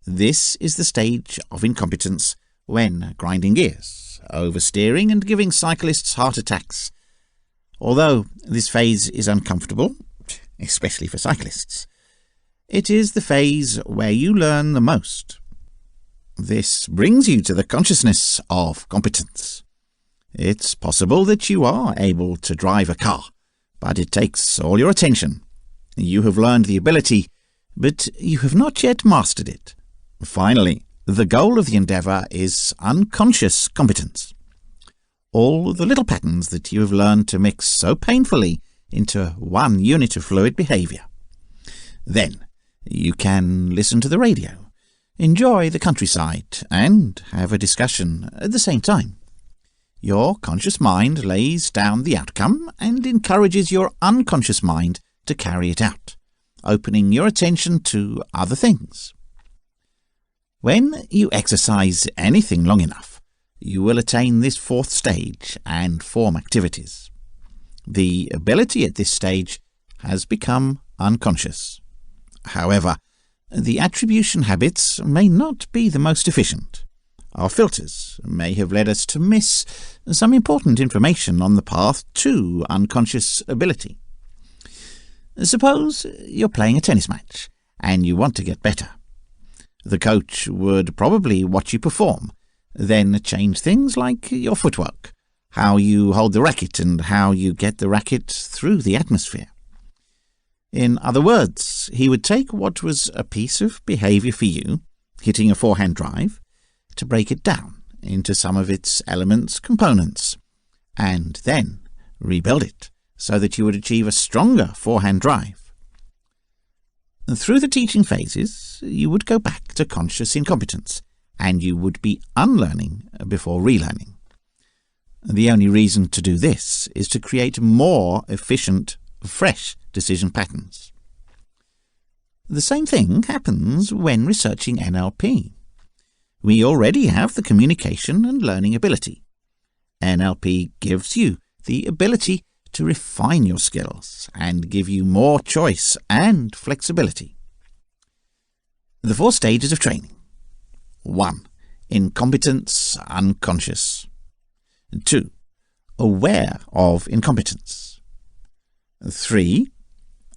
This is the stage of incompetence when grinding gears, oversteering, and giving cyclists heart attacks. Although this phase is uncomfortable, especially for cyclists, it is the phase where you learn the most. This brings you to the consciousness of competence. It's possible that you are able to drive a car, but it takes all your attention. You have learned the ability, but you have not yet mastered it. Finally, the goal of the endeavour is unconscious competence. All the little patterns that you have learned to mix so painfully into one unit of fluid behaviour. Then, you can listen to the radio, enjoy the countryside, and have a discussion at the same time. Your conscious mind lays down the outcome and encourages your unconscious mind to carry it out, opening your attention to other things. When you exercise anything long enough, you will attain this 4th stage and form activities. The ability at this stage has become unconscious. However, the attribution habits may not be the most efficient. Our filters may have led us to miss some important information on the path to unconscious ability. Suppose you're playing a tennis match and you want to get better. The coach would probably watch you perform, then change things like your footwork, how you hold the racket, and how you get the racket through the atmosphere. In other words, he would take what was a piece of behaviour for you, hitting a forehand drive, to break it down into some of its elements, components, and then rebuild it so that you would achieve a stronger forehand drive. Through the teaching phases, you would go back to conscious incompetence, and you would be unlearning before relearning. The only reason to do this is to create more efficient, fresh decision patterns. The same thing happens when researching NLP. We already have the communication and learning ability. NLP gives you the ability to refine your skills and give you more choice and flexibility. The 4 stages of training. 1. Incompetence unconscious. 2. Aware of incompetence. 3.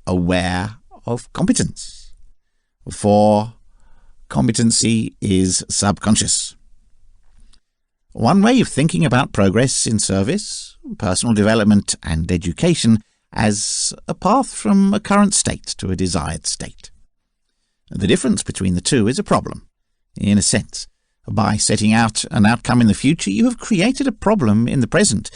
Aware of competence. 4. Competency is subconscious. One way of thinking about progress in service, personal development and education as a path from a current state to a desired state. The difference between the two is a problem. In a sense, by setting out an outcome in the future, you have created a problem in the present,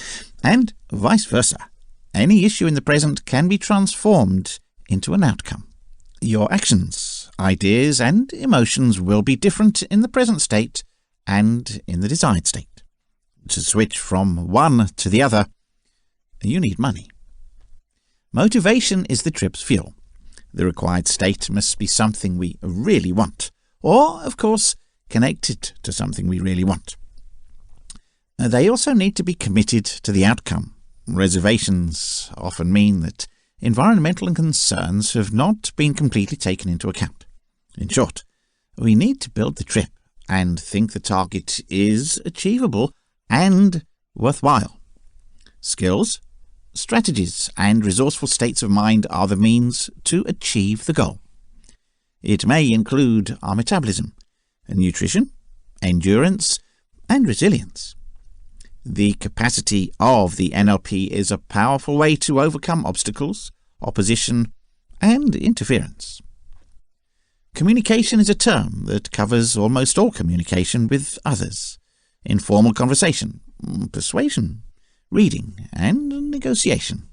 and vice versa. Any issue in the present can be transformed into an outcome. Your actions, ideas, and emotions will be different in the present state and in the desired state. To switch from one to the other, you need money. Motivation is the trip's fuel. The required state must be something we really want, or, of course, connected to something we really want. They also need to be committed to the outcome, Reservations often mean that environmental concerns have not been completely taken into account. In short, we need to build the trip and think the target is achievable and worthwhile. Skills, strategies, and resourceful states of mind are the means to achieve the goal. It may include our metabolism, nutrition, endurance, and resilience. The capacity of the NLP is a powerful way to overcome obstacles, opposition, and interference. Communication is a term that covers almost all communication with others: informal conversation, persuasion, reading, and negotiation.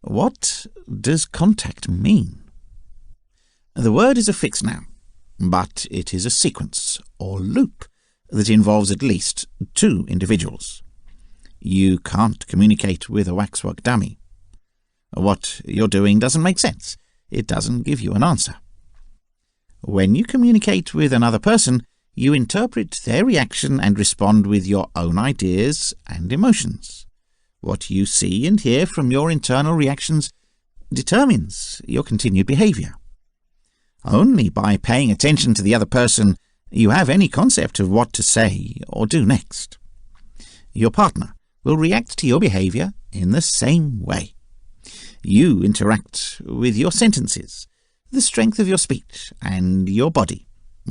What does contact mean? The word is a fixed noun, but it is a sequence or loop that involves at least two individuals. You can't communicate with a waxwork dummy. What you're doing doesn't make sense. It doesn't give you an answer. When you communicate with another person, you interpret their reaction and respond with your own ideas and emotions. What you see and hear from your internal reactions determines your continued behavior. Only by paying attention to the other person you have any concept of what to say or do next. Your partner will react to your behavior in the same way. You interact with your sentences, the strength of your speech, and your body,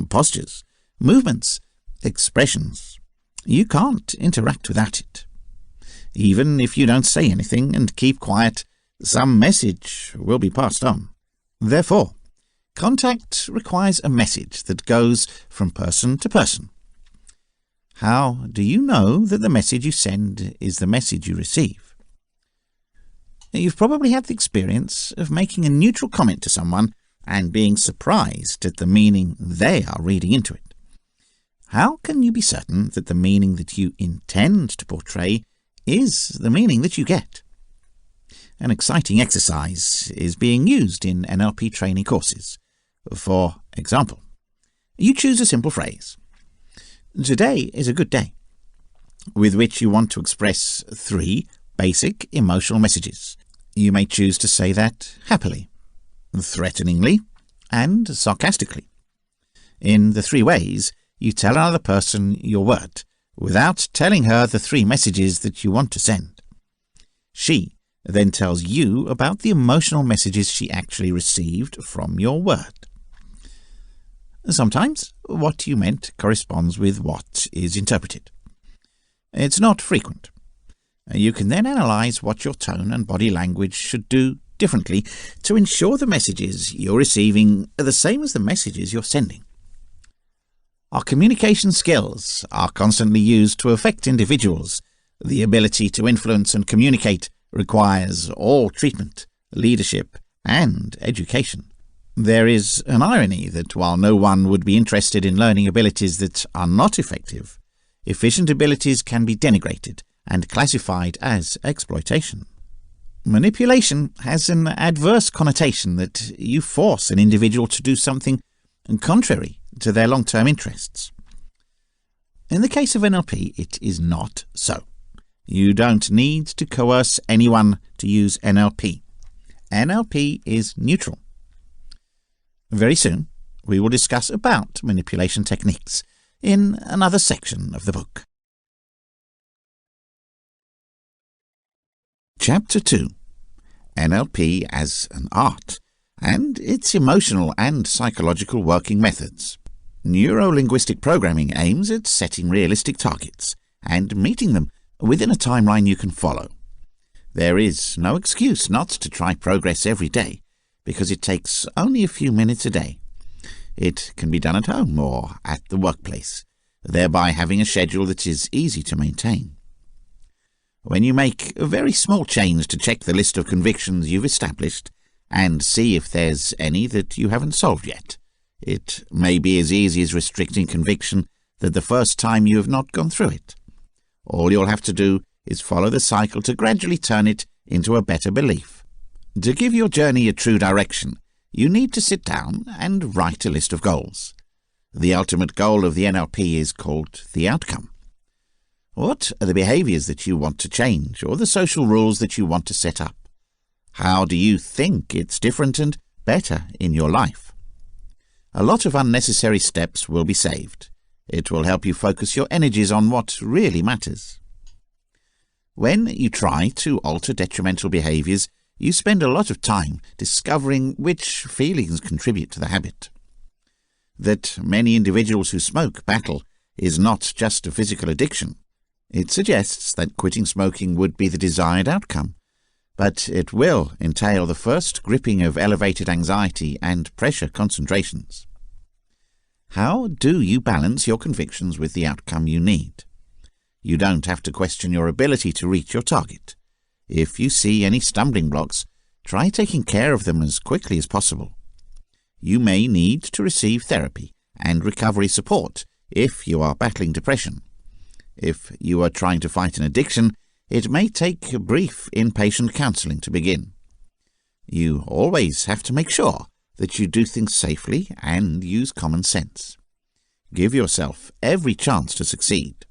postures, movements, expressions. You can't interact without it. Even if you don't say anything and keep quiet, some message will be passed on. Therefore, contact requires a message that goes from person to person. How do you know that the message you send is the message you receive? You've probably had the experience of making a neutral comment to someone and being surprised at the meaning they are reading into it. How can you be certain that the meaning that you intend to portray is the meaning that you get? An exciting exercise is being used in NLP training courses. For example, you choose a simple phrase, "Today is a good day," with which you want to express 3 basic emotional messages. You may choose to say that happily, threateningly, and sarcastically. In the 3 ways, you tell another person your word, without telling her the 3 messages that you want to send. She then tells you about the emotional messages she actually received from your word. Sometimes what you meant corresponds with what is interpreted. It's not frequent. You can then analyze what your tone and body language should do differently to ensure the messages you're receiving are the same as the messages you're sending. Our communication skills are constantly used to affect individuals. The ability to influence and communicate requires all treatment, leadership, and education. There is an irony that while no one would be interested in learning abilities that are not effective, efficient abilities can be denigrated and classified as exploitation. Manipulation has an adverse connotation that you force an individual to do something contrary to their long-term interests. In the case of NLP, it is not so. You don't need to coerce anyone to use NLP. NLP is neutral. Very soon, we will discuss about manipulation techniques in another section of the book. Chapter 2: NLP as an art and its emotional and psychological working methods. Neuro-linguistic programming aims at setting realistic targets and meeting them within a timeline you can follow. There is no excuse not to try progress every day, because it takes only a few minutes a day. It can be done at home or at the workplace, thereby having a schedule that is easy to maintain. When you make a very small change to check the list of convictions you've established and see if there's any that you haven't solved yet, it may be as easy as restricting conviction that the first time you have not gone through it. All you'll have to do is follow the cycle to gradually turn it into a better belief. To give your journey a true direction, you need to sit down and write a list of goals. The ultimate goal of the NLP is called the outcome. What are the behaviours that you want to change, or the social rules that you want to set up? How do you think it's different and better in your life? A lot of unnecessary steps will be saved. It will help you focus your energies on what really matters. When you try to alter detrimental behaviours, you spend a lot of time discovering which feelings contribute to the habit. That many individuals who smoke battle is not just a physical addiction. It suggests that quitting smoking would be the desired outcome, but it will entail the first gripping of elevated anxiety and pressure concentrations. How do you balance your convictions with the outcome you need? You don't have to question your ability to reach your target. If you see any stumbling blocks, try taking care of them as quickly as possible. You may need to receive therapy and recovery support if you are battling depression. If you are trying to fight an addiction, it may take brief inpatient counselling to begin. You always have to make sure that you do things safely and use common sense. Give yourself every chance to succeed.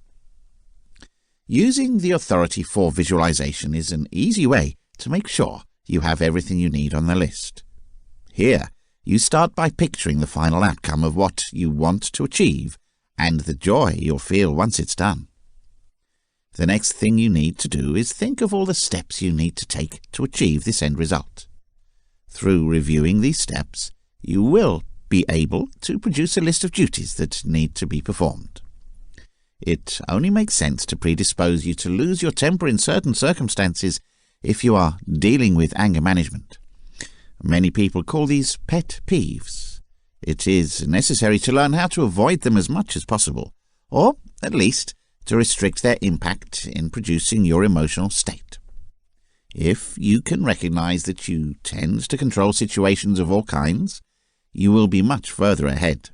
Using the authority for visualization is an easy way to make sure you have everything you need on the list. Here, you start by picturing the final outcome of what you want to achieve and the joy you'll feel once it's done. The next thing you need to do is think of all the steps you need to take to achieve this end result. Through reviewing these steps, you will be able to produce a list of duties that need to be performed. It only makes sense to predispose you to lose your temper in certain circumstances if you are dealing with anger management. Many people call these pet peeves. It is necessary to learn how to avoid them as much as possible, or at least to restrict their impact in producing your emotional state. If you can recognize that you tend to control situations of all kinds, you will be much further ahead.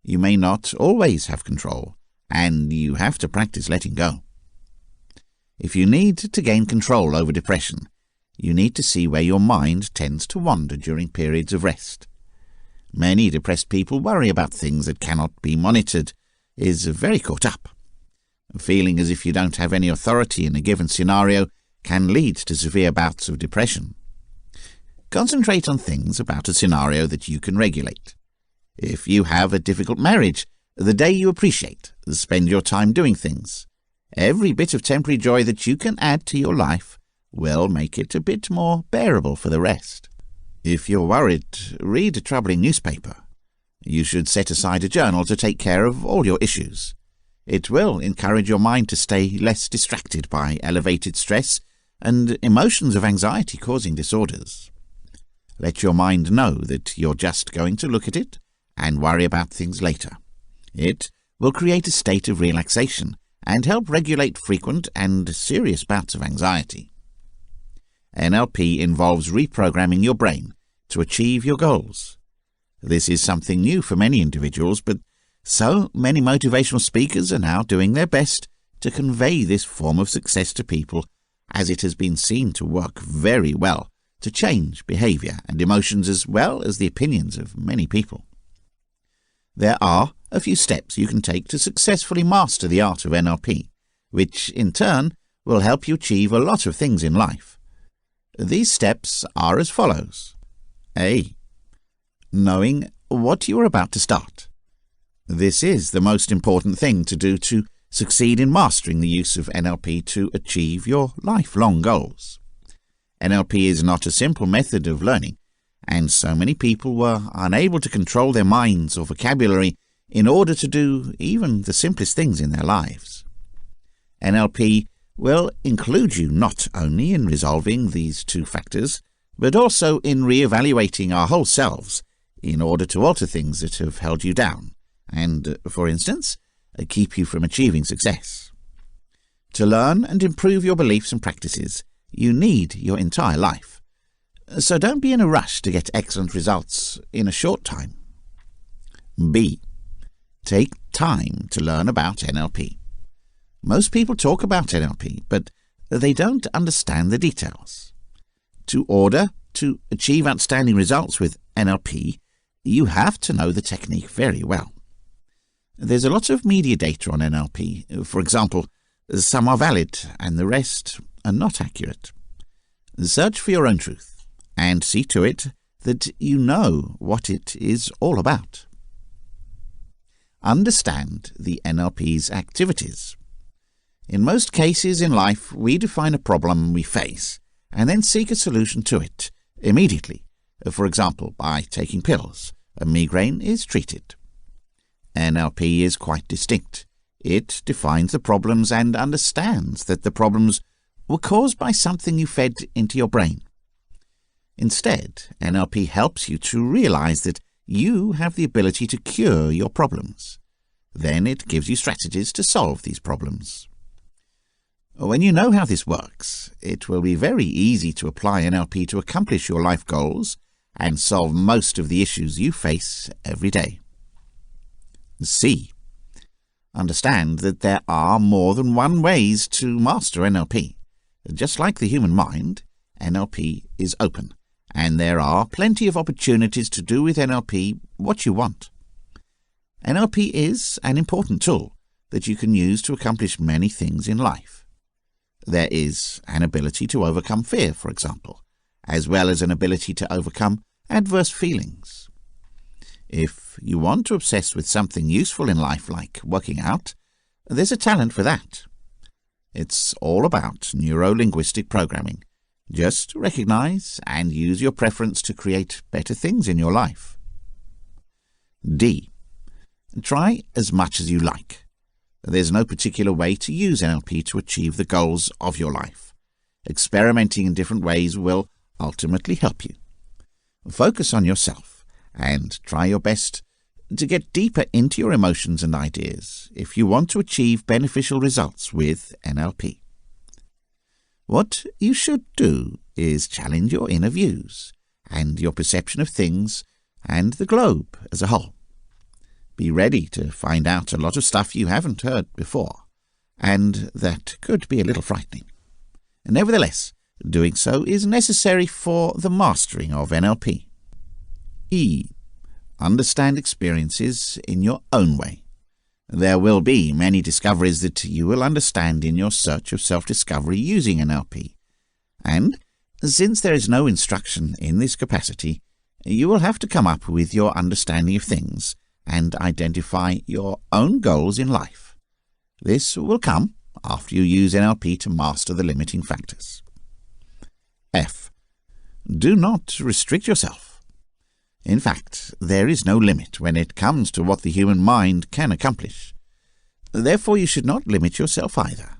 You may not always have control, and you have to practice letting go. If you need to gain control over depression, you need to see where your mind tends to wander during periods of rest. Many depressed people worry about things that cannot be monitored, is very caught up. Feeling as if you don't have any authority in a given scenario can lead to severe bouts of depression. Concentrate on things about a scenario that you can regulate. If you have a difficult marriage, the day you appreciate, spend your time doing things. Every bit of temporary joy that you can add to your life will make it a bit more bearable for the rest. If you're worried, read a troubling newspaper. You should set aside a journal to take care of all your issues. It will encourage your mind to stay less distracted by elevated stress and emotions of anxiety causing disorders. Let your mind know that you're just going to look at it and worry about things later. It will create a state of relaxation and help regulate frequent and serious bouts of anxiety. NLP involves reprogramming your brain to achieve your goals. This is something new for many individuals, but so many motivational speakers are now doing their best to convey this form of success to people, as it has been seen to work very well to change behavior and emotions as well as the opinions of many people. There are a few steps you can take to successfully master the art of NLP, which in turn will help you achieve a lot of things in life. These steps are as follows. A. Knowing what you are about to start. This is the most important thing to do to succeed in mastering the use of NLP to achieve your lifelong goals. NLP is not a simple method of learning, and so many people were unable to control their minds or vocabulary in order to do even the simplest things in their lives. NLP will include you not only in resolving these two factors, but also in re-evaluating our whole selves in order to alter things that have held you down and, for instance, keep you from achieving success. To learn and improve your beliefs and practices, you need your entire life. So don't be in a rush to get excellent results in a short time. B. Take time to learn about NLP. Most people talk about NLP, but they don't understand the details. In order to achieve outstanding results with NLP, you have to know the technique very well. There's a lot of media data on NLP. For example, some are valid and the rest are not accurate. Search for your own truth and see to it that you know what it is all about. Understand the NLP's activities. In most cases in life, we define a problem we face and then seek a solution to it immediately. For example, by taking pills, a migraine is treated. NLP is quite distinct. It defines the problems and understands that the problems were caused by something you fed into your brain. Instead, NLP helps you to realize that you have the ability to cure your problems. Then it gives you strategies to solve these problems. When you know how this works, it will be very easy to apply NLP to accomplish your life goals and solve most of the issues you face every day. C. Understand that there are more than one ways to master NLP. Just like the human mind, NLP is open, and there are plenty of opportunities to do with NLP what you want. NLP is an important tool that you can use to accomplish many things in life. There is an ability to overcome fear, for example, as well as an ability to overcome adverse feelings. If you want to obsess with something useful in life like working out, there's a talent for that. It's all about neuro-linguistic programming. Just recognize and use your preference to create better things in your life. D. Try as much as you like. There's no particular way to use NLP to achieve the goals of your life. Experimenting in different ways will ultimately help you. Focus on yourself and try your best to get deeper into your emotions and ideas if you want to achieve beneficial results with NLP. What you should do is challenge your inner views and your perception of things and the globe as a whole. Be ready to find out a lot of stuff you haven't heard before, and that could be a little frightening. Nevertheless, doing so is necessary for the mastering of NLP. E. Understand experiences in your own way. There will be many discoveries that you will understand in your search of self-discovery using NLP, and since there is no instruction in this capacity, you will have to come up with your understanding of things and identify your own goals in life. This will come after you use NLP to master the limiting factors. F. Do not restrict yourself. In fact, there is no limit when it comes to what the human mind can accomplish. Therefore, you should not limit yourself either.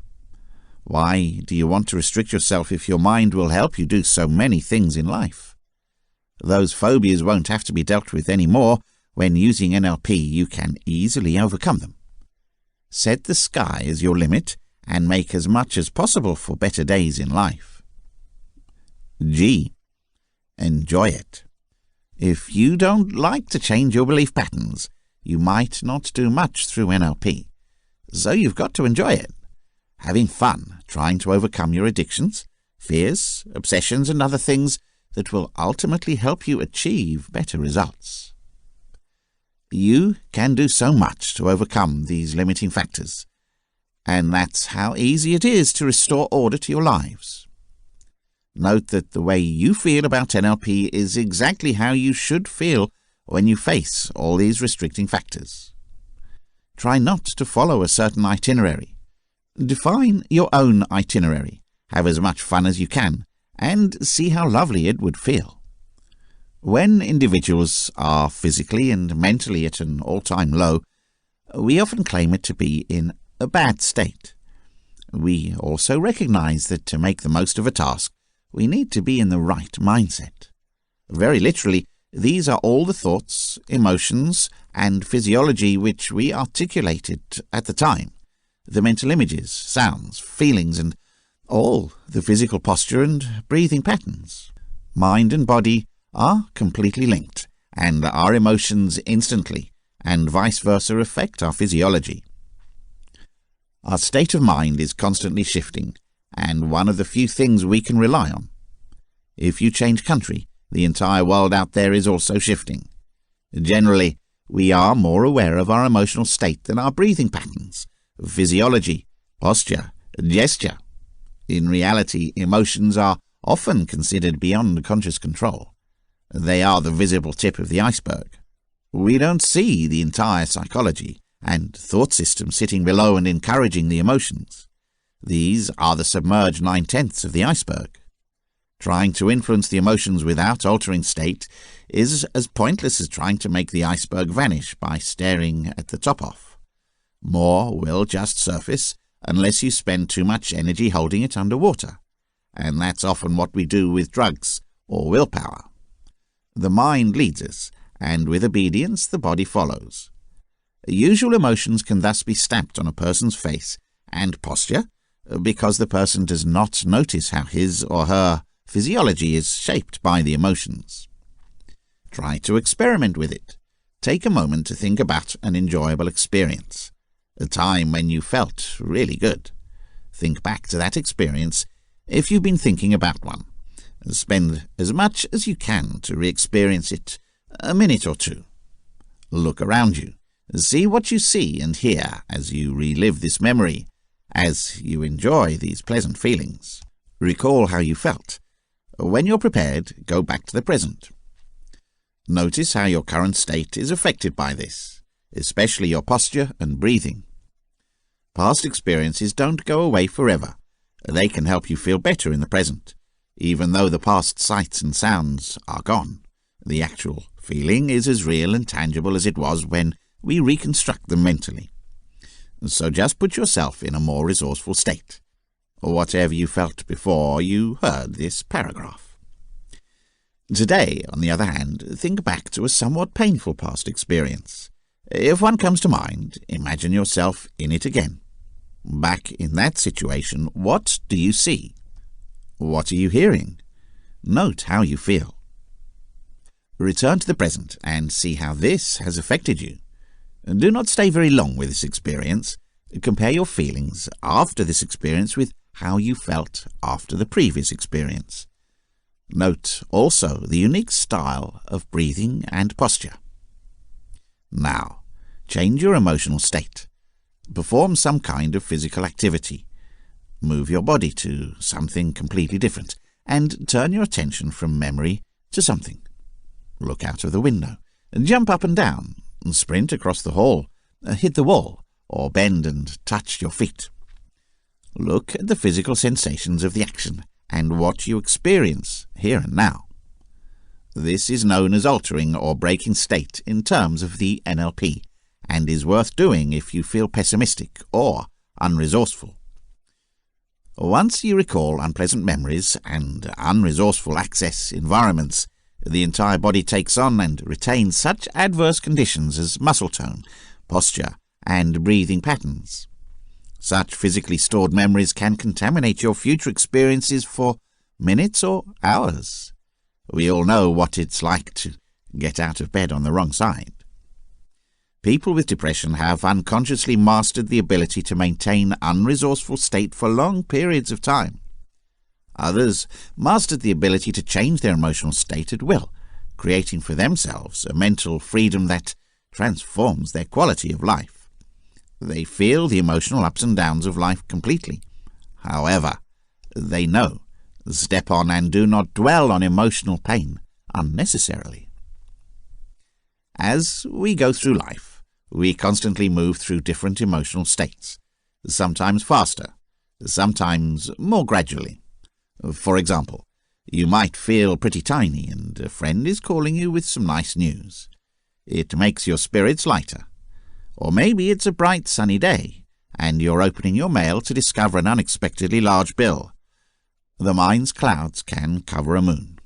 Why do you want to restrict yourself if your mind will help you do so many things in life? Those phobias won't have to be dealt with anymore. When using NLP, you can easily overcome them. Set the sky as your limit and make as much as possible for better days in life. G. Enjoy it. If you don't like to change your belief patterns, you might not do much through NLP. So you've got to enjoy it. Having fun trying to overcome your addictions, fears, obsessions and other things that will ultimately help you achieve better results. You can do so much to overcome these limiting factors, and that's how easy it is to restore order to your lives. Note that the way you feel about NLP is exactly how you should feel when you face all these restricting factors. Try not to follow a certain itinerary. Define your own itinerary, have as much fun as you can, and see how lovely it would feel. When individuals are physically and mentally at an all-time low, we often claim it to be in a bad state. We also recognize that to make the most of a task, we need to be in the right mindset. Very literally, these are all the thoughts, emotions, and physiology which we articulated at the time, the mental images, sounds, feelings, and all the physical posture and breathing patterns. Mind and body are completely linked, and our emotions instantly and vice versa affect our physiology. Our state of mind is constantly shifting, and one of the few things we can rely on. If you change country, the entire world out there is also shifting. Generally, We are more aware of our emotional state than our breathing patterns, physiology, posture, and gesture. In reality, emotions are often considered beyond conscious control. They are the visible tip of the iceberg. We don't see the entire psychology and thought system sitting below and encouraging the emotions. These are the submerged 9/10 of the iceberg. Trying to influence the emotions without altering state is as pointless as trying to make the iceberg vanish by staring at the top off. More will just surface unless you spend too much energy holding it underwater, and that's often what we do with drugs or willpower. The mind leads us, and with obedience the body follows. Usual emotions can thus be stamped on a person's face and posture because the person does not notice how his or her physiology is shaped by the emotions. Try to experiment with it. Take a moment to think about an enjoyable experience, a time when you felt really good. Think back to that experience if you've been thinking about one. Spend as much as you can to re-experience it, a minute or two. Look around you. See what you see and hear as you relive this memory, as you enjoy these pleasant feelings. Recall how you felt. When you're prepared, go back to the present. Notice how your current state is affected by this, especially your posture and breathing. Past experiences don't go away forever. They can help you feel better in the present. Even though the past sights and sounds are gone, the actual feeling is as real and tangible as it was when we reconstruct them mentally. So just put yourself in a more resourceful state, or whatever you felt before you heard this paragraph. Today, on the other hand, think back to a somewhat painful past experience. If one comes to mind, imagine yourself in it again. Back in that situation, what do you see? What are you hearing? Note how you feel. Return to the present and see how this has affected you. Do not stay very long with this experience. Compare your feelings after this experience with how you felt after the previous experience. Note also the unique style of breathing and posture. Now, change your emotional state. Perform some kind of physical activity. Move your body to something completely different, and turn your attention from memory to something. Look out of the window, jump up and down, sprint across the hall, hit the wall, or bend and touch your feet. Look at the physical sensations of the action and what you experience here and now. This is known as altering or breaking state in terms of the NLP, and is worth doing if you feel pessimistic or unresourceful. Once you recall unpleasant memories and unresourceful access environments, the entire body takes on and retains such adverse conditions as muscle tone, posture, and breathing patterns. Such physically stored memories can contaminate your future experiences for minutes or hours. We all know what it's like to get out of bed on the wrong side. People with depression have unconsciously mastered the ability to maintain unresourceful state for long periods of time. Others mastered the ability to change their emotional state at will, creating for themselves a mental freedom that transforms their quality of life. They feel the emotional ups and downs of life completely. However, they know, step on and do not dwell on emotional pain unnecessarily. As we go through life, we constantly move through different emotional states, sometimes faster, sometimes more gradually. For example, you might feel pretty tiny and a friend is calling you with some nice news. It makes your spirits lighter. Or maybe it's a bright sunny day and you're opening your mail to discover an unexpectedly large bill. The mind's clouds can cover a moon.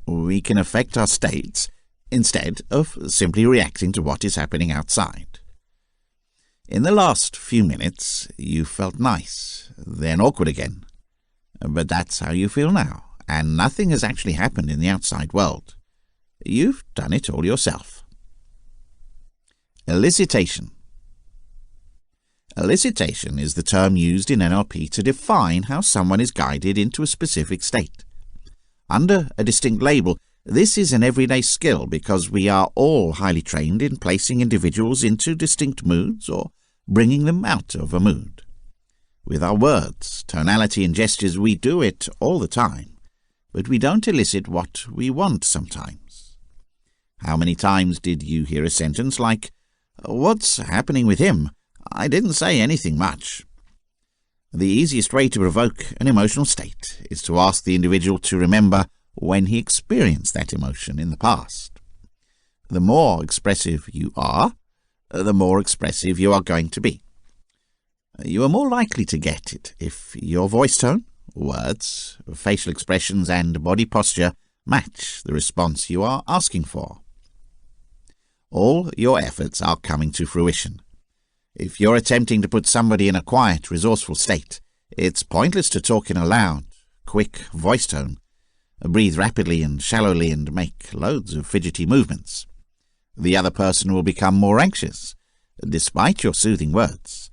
We can affect our states instead of simply reacting to what is happening outside. In the last few minutes, you felt nice, then awkward again. But that's how you feel now, and nothing has actually happened in the outside world. You've done it all yourself. Elicitation. Elicitation is the term used in NLP to define how someone is guided into a specific state. Under a distinct label, This is an everyday skill because we are all highly trained in placing individuals into distinct moods or bringing them out of a mood. With our words, tonality and gestures, we do it all the time, but we don't elicit what we want sometimes. How many times did you hear a sentence like, "What's happening with him? I didn't say anything much." The easiest way to provoke an emotional state is to ask the individual to remember when he experienced that emotion in the past. The more expressive you are, the more expressive you are going to be. You are more likely to get it if your voice tone, words, facial expressions and body posture match the response you are asking for. All your efforts are coming to fruition. If you're attempting to put somebody in a quiet, resourceful state, it's pointless to talk in a loud, quick voice tone, breathe rapidly and shallowly and make loads of fidgety movements. The other person will become more anxious, despite your soothing words.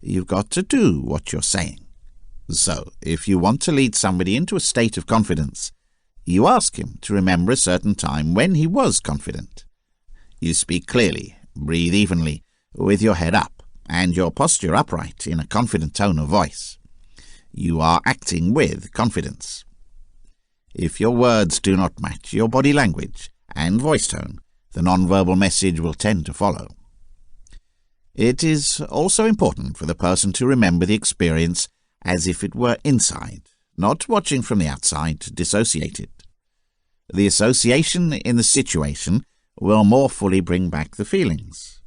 You've got to do what you're saying. So, if you want to lead somebody into a state of confidence, you ask him to remember a certain time when he was confident. You speak clearly, breathe evenly, with your head up and your posture upright in a confident tone of voice. You are acting with confidence. If your words do not match your body language and voice tone, the nonverbal message will tend to follow. It is also important for the person to remember the experience as if it were inside, not watching from the outside, dissociated. The association in the situation will more fully bring back the feelings.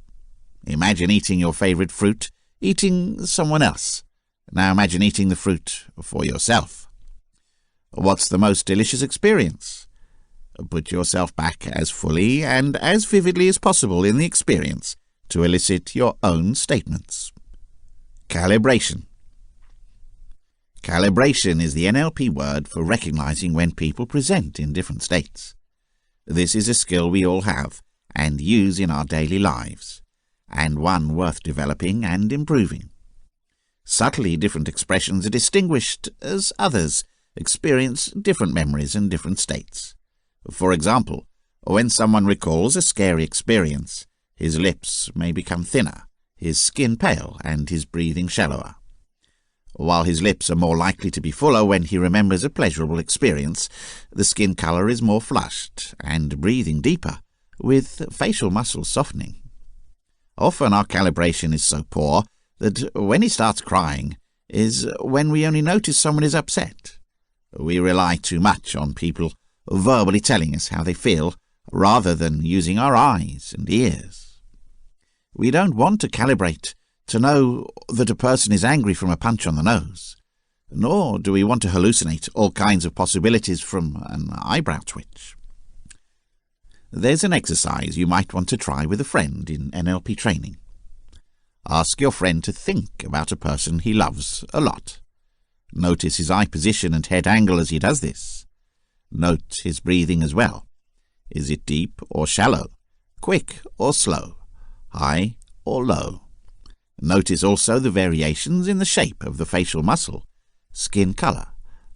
Imagine eating your favorite fruit, eating someone else. Now imagine eating the fruit for yourself. What's the most delicious experience? Put yourself back as fully and as vividly as possible in the experience to elicit your own statements. Calibration. Calibration is the NLP word for recognizing when people present in different states. This is a skill we all have and use in our daily lives, and one worth developing and improving. Subtly different expressions are distinguished as others experience different memories and different states. For example, when someone recalls a scary experience, his lips may become thinner, his skin pale, and his breathing shallower. While his lips are more likely to be fuller when he remembers a pleasurable experience, the skin color is more flushed and breathing deeper, with facial muscles softening. Often our calibration is so poor that when he starts crying is when we only notice someone is upset. We rely too much on people verbally telling us how they feel rather than using our eyes and ears. We don't want to calibrate to know that a person is angry from a punch on the nose, nor do we want to hallucinate all kinds of possibilities from an eyebrow twitch. There's an exercise you might want to try with a friend in NLP training. Ask your friend to think about a person he loves a lot. Notice his eye position and head angle as he does this. Note his breathing as well. Is it deep or shallow, quick or slow, high or low? Notice also the variations in the shape of the facial muscle, skin color,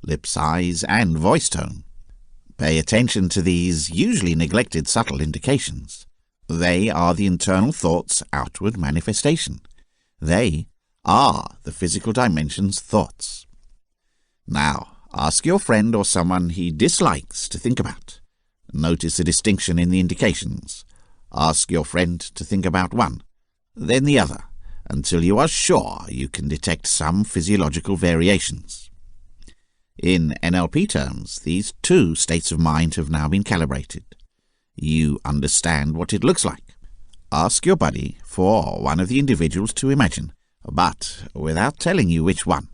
lip size, and voice tone. Pay attention to these usually neglected subtle indications. They are the internal thought's outward manifestation. They are the physical dimension's thoughts. Now, ask your friend or someone he dislikes to think about. Notice the distinction in the indications. Ask your friend to think about one, then the other, until you are sure you can detect some physiological variations. In NLP terms, these two states of mind have now been calibrated. You understand what it looks like. Ask your buddy for one of the individuals to imagine, but without telling you which one.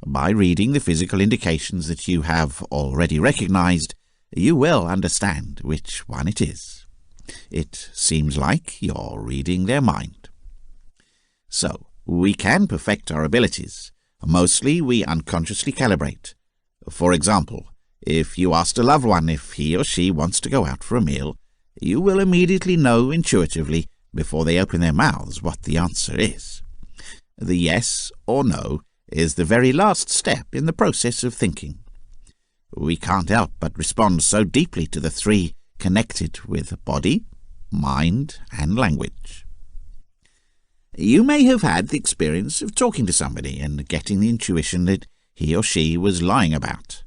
By reading the physical indications that you have already recognized, you will understand which one it is. It seems like you're reading their mind. So, we can perfect our abilities. Mostly we unconsciously calibrate. For example, if you asked a loved one if he or she wants to go out for a meal, you will immediately know intuitively before they open their mouths what the answer is. The yes or no is the very last step in the process of thinking. we can't help but respond so deeply to the three connected with body, mind, and language. You may have had the experience of talking to somebody and getting the intuition that he or she was lying about.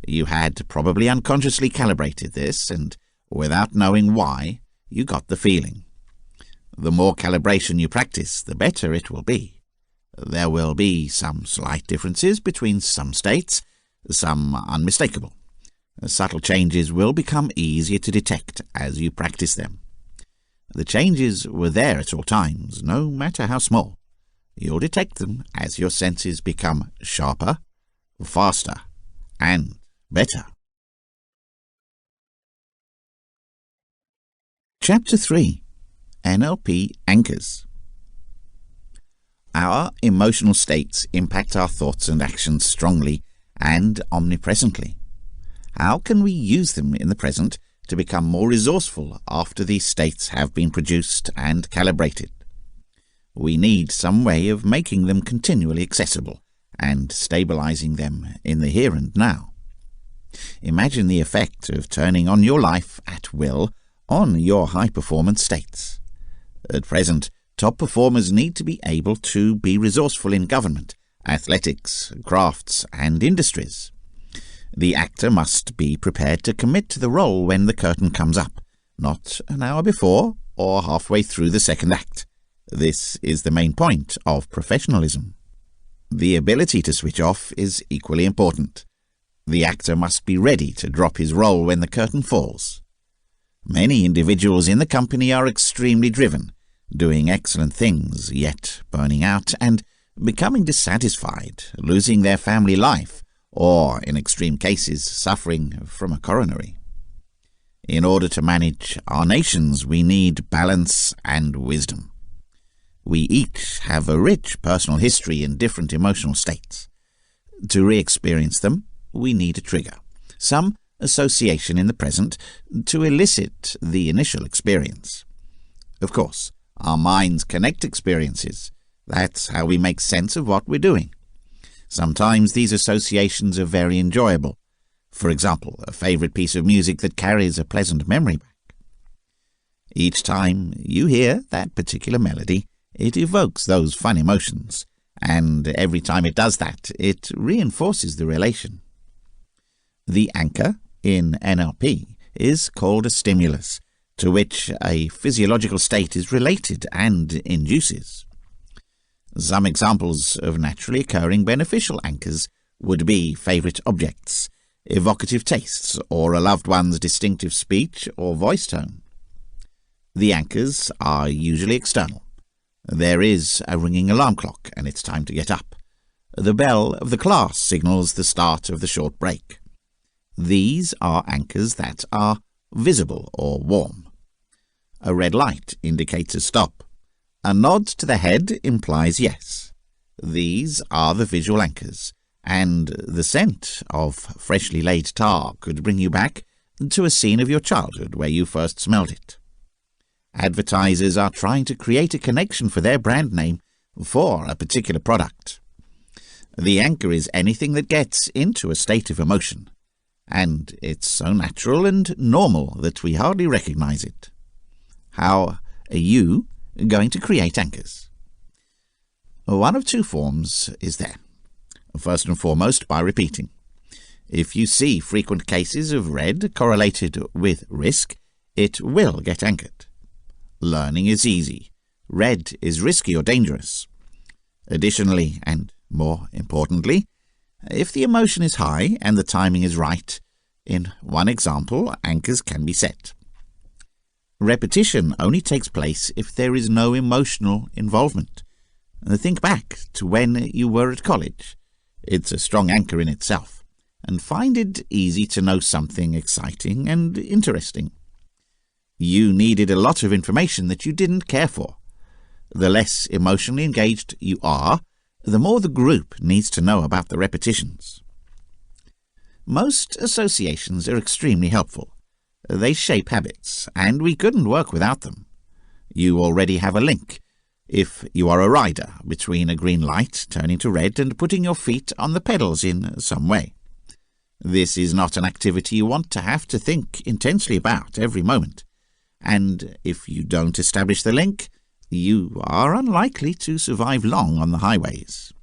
You had probably unconsciously calibrated this, and without knowing why, you got the feeling. The more calibration you practice, the better it will be. There will be some slight differences between some states, some unmistakable. Subtle changes will become easier to detect as you practice them. The changes were there at all times, no matter how small. You'll detect them as your senses become sharper, faster, and better. Chapter 3. NLP Anchors. Our emotional states impact our thoughts and actions strongly and omnipresently. How can we use them in the present to become more resourceful after these states have been produced and calibrated? We need some way of making them continually accessible and stabilizing them in the here and now. Imagine the effect of turning on your life at will on your high-performance states. At present, top performers need to be able to be resourceful in government, athletics, crafts, and industries. The actor must be prepared to commit to the role when the curtain comes up, not an hour before or halfway through the second act. This is the main point of professionalism. The ability to switch off is equally important. The actor must be ready to drop his role when the curtain falls. Many individuals in the company are extremely driven, doing excellent things, yet burning out and becoming dissatisfied, losing their family life, or, in extreme cases, suffering from a coronary. In order to manage our nations, we need balance and wisdom. We each have a rich personal history in different emotional states. To re-experience them, we need a trigger, some association in the present to elicit the initial experience. Of course, our minds connect experiences. That's how we make sense of what we're doing. Sometimes these associations are very enjoyable. For example, a favorite piece of music that carries a pleasant memory back. Each time you hear that particular melody, it evokes those fun emotions, and every time it does that, it reinforces the relation. The anchor in NLP is called a stimulus, to which a physiological state is related and induces. Some examples of naturally occurring beneficial anchors would be favourite objects, evocative tastes, or a loved one's distinctive speech or voice tone. The anchors are usually external. There is a ringing alarm clock and it's time to get up. The bell of the class signals the start of the short break. These are anchors that are visible or warm. A red light indicates a stop. A nod to the head implies yes. These are the visual anchors, and the scent of freshly laid tar could bring you back to a scene of your childhood where you first smelled it. Advertisers are trying to create a connection for their brand name for a particular product. The anchor is anything that gets into a state of emotion, and it's so natural and normal that we hardly recognize it. How are you going to create anchors? One of two forms is there. First and foremost, by repeating. If you see frequent cases of red correlated with risk, it will get anchored. Learning is easy. Red is risky or dangerous. Additionally, and more importantly, if the emotion is high and the timing is right, in one example, anchors can be set. Repetition only takes place if there is no emotional involvement. Think back to when you were at college. It's a strong anchor in itself, and find it easy to know something exciting and interesting. You needed a lot of information that you didn't care for. The less emotionally engaged you are, the more the group needs to know about the repetitions. Most associations are extremely helpful. They shape habits, and we couldn't work without them. You already have a link, if you are a rider, between a green light turning to red and putting your feet on the pedals in some way. This is not an activity you want to have to think intensely about every moment, and if you don't establish the link, you are unlikely to survive long on the highways.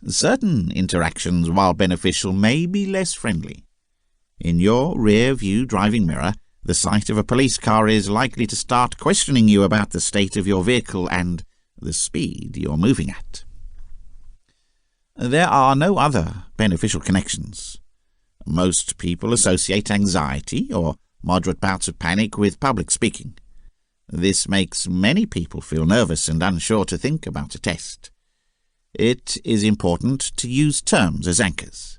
Certain interactions, while beneficial, may be less friendly. In your rear-view driving mirror, the sight of a police car is likely to start questioning you about the state of your vehicle and the speed you're moving at. There are no other beneficial connections. Most people associate anxiety or moderate bouts of panic with public speaking. This makes many people feel nervous and unsure to think about a test. It is important to use terms as anchors.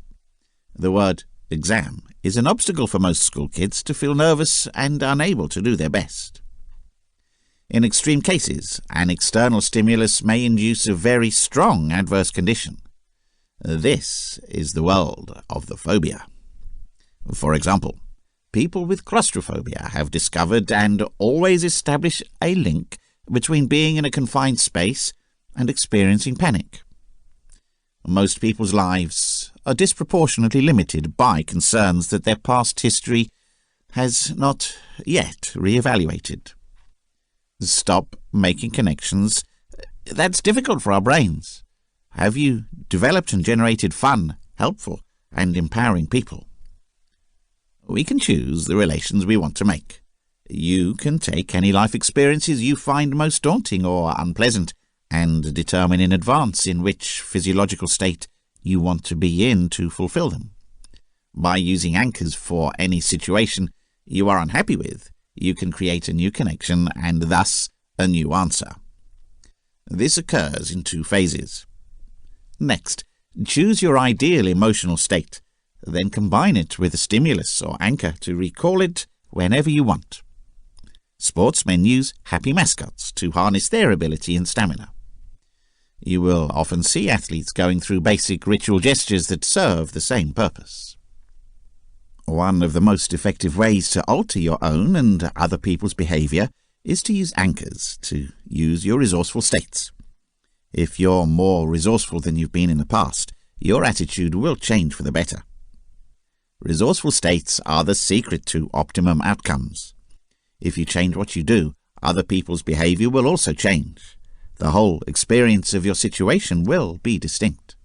The word exam is an obstacle for most school kids to feel nervous and unable to do their best. In extreme cases, an external stimulus may induce a very strong adverse condition. This is the world of the phobia. For example, people with claustrophobia have discovered and always establish a link between being in a confined space and experiencing panic. Most people's lives are disproportionately limited by concerns that their past history has not yet re-evaluated. Stop making connections. That's difficult for our brains. Have you developed and generated fun, helpful, and empowering people? We can choose the relations we want to make. You can take any life experiences you find most daunting or unpleasant and determine in advance in which physiological state you want to be in to fulfill them. By using anchors for any situation you are unhappy with, you can create a new connection and thus a new answer. This occurs in 2 phases. Next, choose your ideal emotional state, then combine it with a stimulus or anchor to recall it whenever you want. Sportsmen use happy mascots to harness their ability and stamina. You will often see athletes going through basic ritual gestures that serve the same purpose. One of the most effective ways to alter your own and other people's behavior is to use anchors to use your resourceful states. If you're more resourceful than you've been in the past, your attitude will change for the better. Resourceful states are the secret to optimum outcomes. If you change what you do, other people's behavior will also change. The whole experience of your situation will be distinct.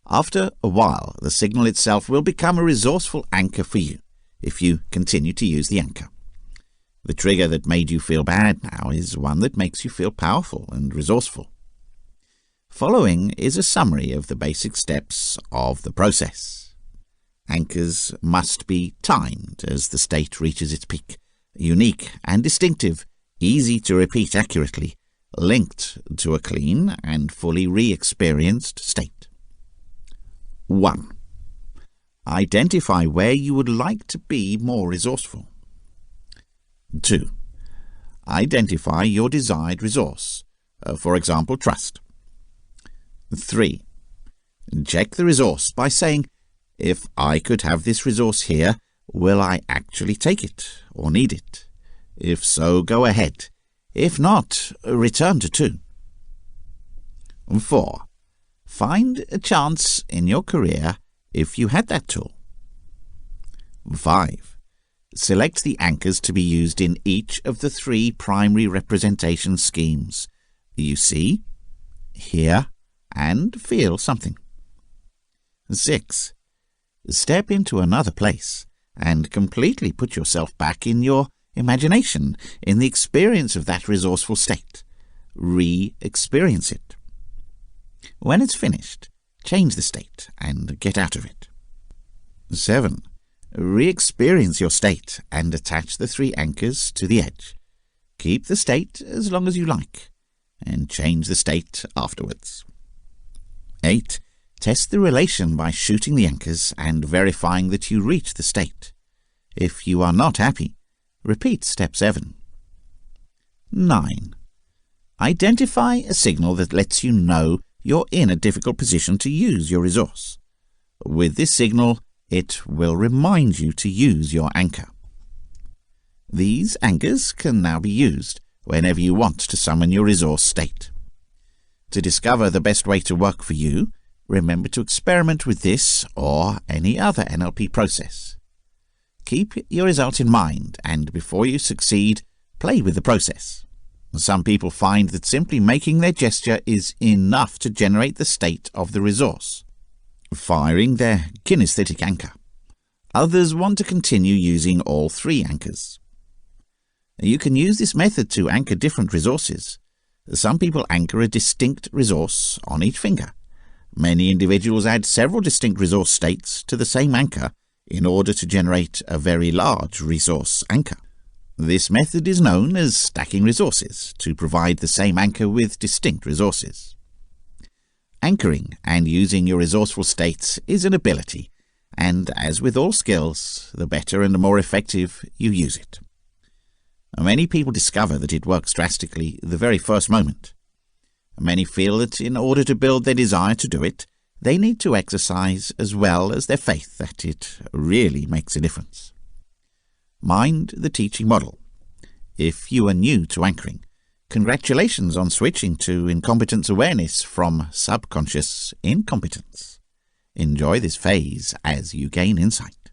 After a while, the signal itself will become a resourceful anchor for you, if you continue to use the anchor. The trigger that made you feel bad now is one that makes you feel powerful and resourceful. Following is a summary of the basic steps of the process. Anchors must be timed as the state reaches its peak, unique and distinctive, easy to repeat accurately, linked to a clean and fully re-experienced state. 1. Identify where you would like to be more resourceful. 2. Identify your desired resource, for example, trust. 3. Check the resource by saying, if I could have this resource here, will I actually take it or need it? If so, go ahead. If not, return to 2. 4. Find a chance in your career if you had that tool. 5. Select the anchors to be used in each of the 3 primary representation schemes. You see, hear, and feel something. 6. Step into another place and completely put yourself back in your imagination, in the experience of that resourceful state. Re-experience it. When it's finished, change the state and get out of it. 7. Re-experience your state and attach the 3 anchors to the edge. Keep the state as long as you like, and change the state afterwards. 8. Test the relation by shooting the anchors and verifying that you reach the state. If you are not happy, repeat step 7. 9. Identify a signal that lets you know you're in a difficult position to use your resource. With this signal, it will remind you to use your anchor. These anchors can now be used whenever you want to summon your resource state. To discover the best way to work for you, remember to experiment with this or any other NLP process. Keep your result in mind, and before you succeed, play with the process. Some people find that simply making their gesture is enough to generate the state of the resource, firing their kinesthetic anchor. Others want to continue using all three anchors. You can use this method to anchor different resources. Some people anchor a distinct resource on each finger. Many individuals add several distinct resource states to the same anchor in order to generate a very large resource anchor. This method is known as stacking resources to provide the same anchor with distinct resources. Anchoring and using your resourceful states is an ability, and as with all skills, the better and the more effective you use it. Many people discover that it works drastically the very first moment. Many feel that in order to build their desire to do it, they need to exercise as well as their faith that it really makes a difference. Mind the teaching model. If you are new to anchoring, congratulations on switching to incompetence awareness from subconscious incompetence. Enjoy this phase as you gain insight.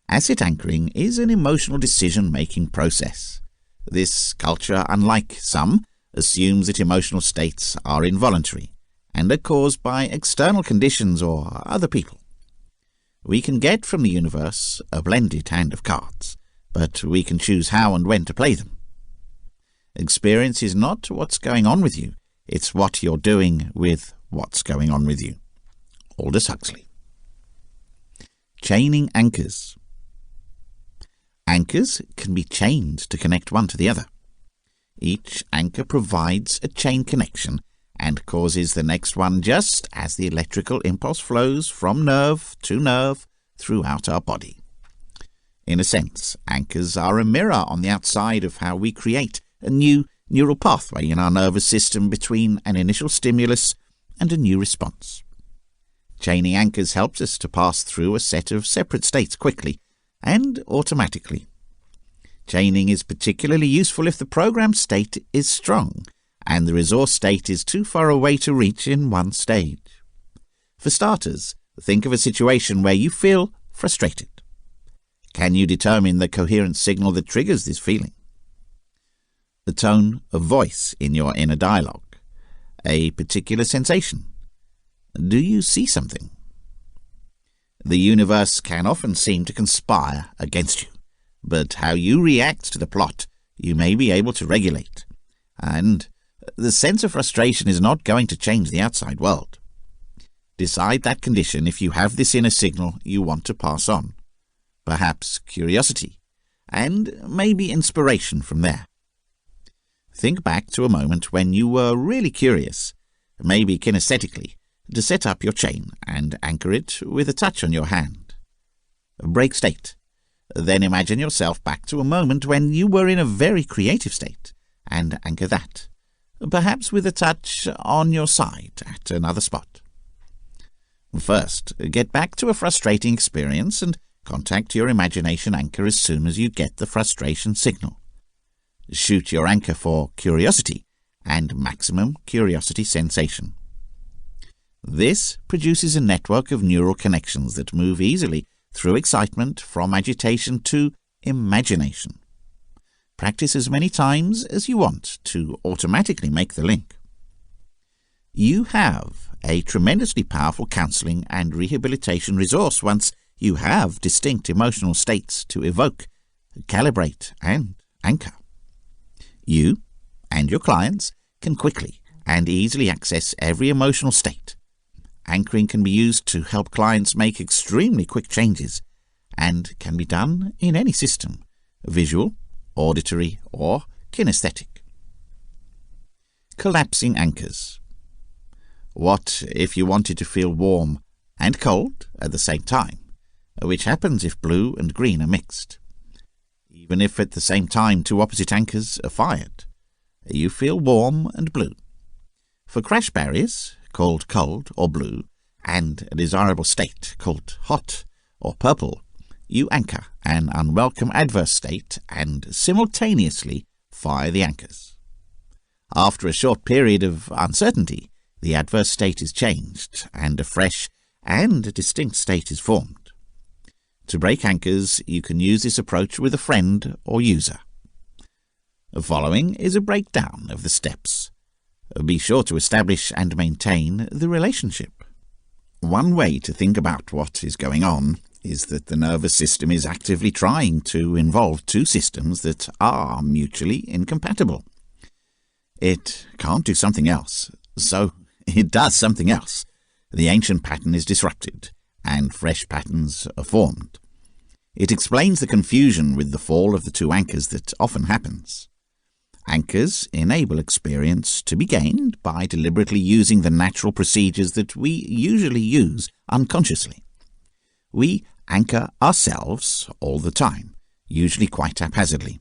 Asset anchoring is an emotional decision-making process. This culture, unlike some, assumes that emotional states are involuntary and are caused by external conditions or other people. We can get from the universe a blended hand of cards, but we can choose how and when to play them. Experience is not what's going on with you, it's what you're doing with what's going on with you. Aldous Huxley. Chaining anchors. Anchors can be chained to connect one to the other. Each anchor provides a chain connection and causes the next one just as the electrical impulse flows from nerve to nerve throughout our body. In a sense, anchors are a mirror on the outside of how we create a new neural pathway in our nervous system between an initial stimulus and a new response. Chaining anchors helps us to pass through a set of separate states quickly and automatically. Chaining is particularly useful if the program state is strong and the resource state is too far away to reach in one stage. For starters, think of a situation where you feel frustrated. Can you determine the coherent signal that triggers this feeling? The tone of voice in your inner dialogue, a particular sensation. Do you see something? The universe can often seem to conspire against you, but how you react to the plot you may be able to regulate, and the sense of frustration is not going to change the outside world. Decide that condition if you have this inner signal you want to pass on, perhaps curiosity, and maybe inspiration from there. Think back to a moment when you were really curious, maybe kinesthetically, to set up your chain and anchor it with a touch on your hand. Break state. Then imagine yourself back to a moment when you were in a very creative state and anchor that, perhaps with a touch on your side at another spot. First, get back to a frustrating experience and contact your imagination anchor as soon as you get the frustration signal. Shoot your anchor for curiosity and maximum curiosity sensation. This produces a network of neural connections that move easily through excitement from agitation to imagination. Practice as many times as you want to automatically make the link. You have a tremendously powerful counseling and rehabilitation resource once you have distinct emotional states to evoke, calibrate, and anchor. You and your clients can quickly and easily access every emotional state. Anchoring can be used to help clients make extremely quick changes and can be done in any system, visual, auditory, or kinesthetic. Collapsing anchors. What if you wanted to feel warm and cold at the same time, which happens if blue and green are mixed? Even if at the same time two opposite anchors are fired, you feel warm and blue. For crash barriers, called cold or blue, and a desirable state called hot or purple, you anchor an unwelcome adverse state and simultaneously fire the anchors. After a short period of uncertainty, the adverse state is changed and a fresh and distinct state is formed. To break anchors, you can use this approach with a friend or user. The following is a breakdown of the steps. Be sure to establish and maintain the relationship. One way to think about what is going on is that the nervous system is actively trying to involve two systems that are mutually incompatible. It can't do something else, so it does something else. The ancient pattern is disrupted, and fresh patterns are formed. It explains the confusion with the fall of the two anchors that often happens. Anchors enable experience to be gained by deliberately using the natural procedures that we usually use unconsciously. We anchor ourselves all the time, usually quite haphazardly.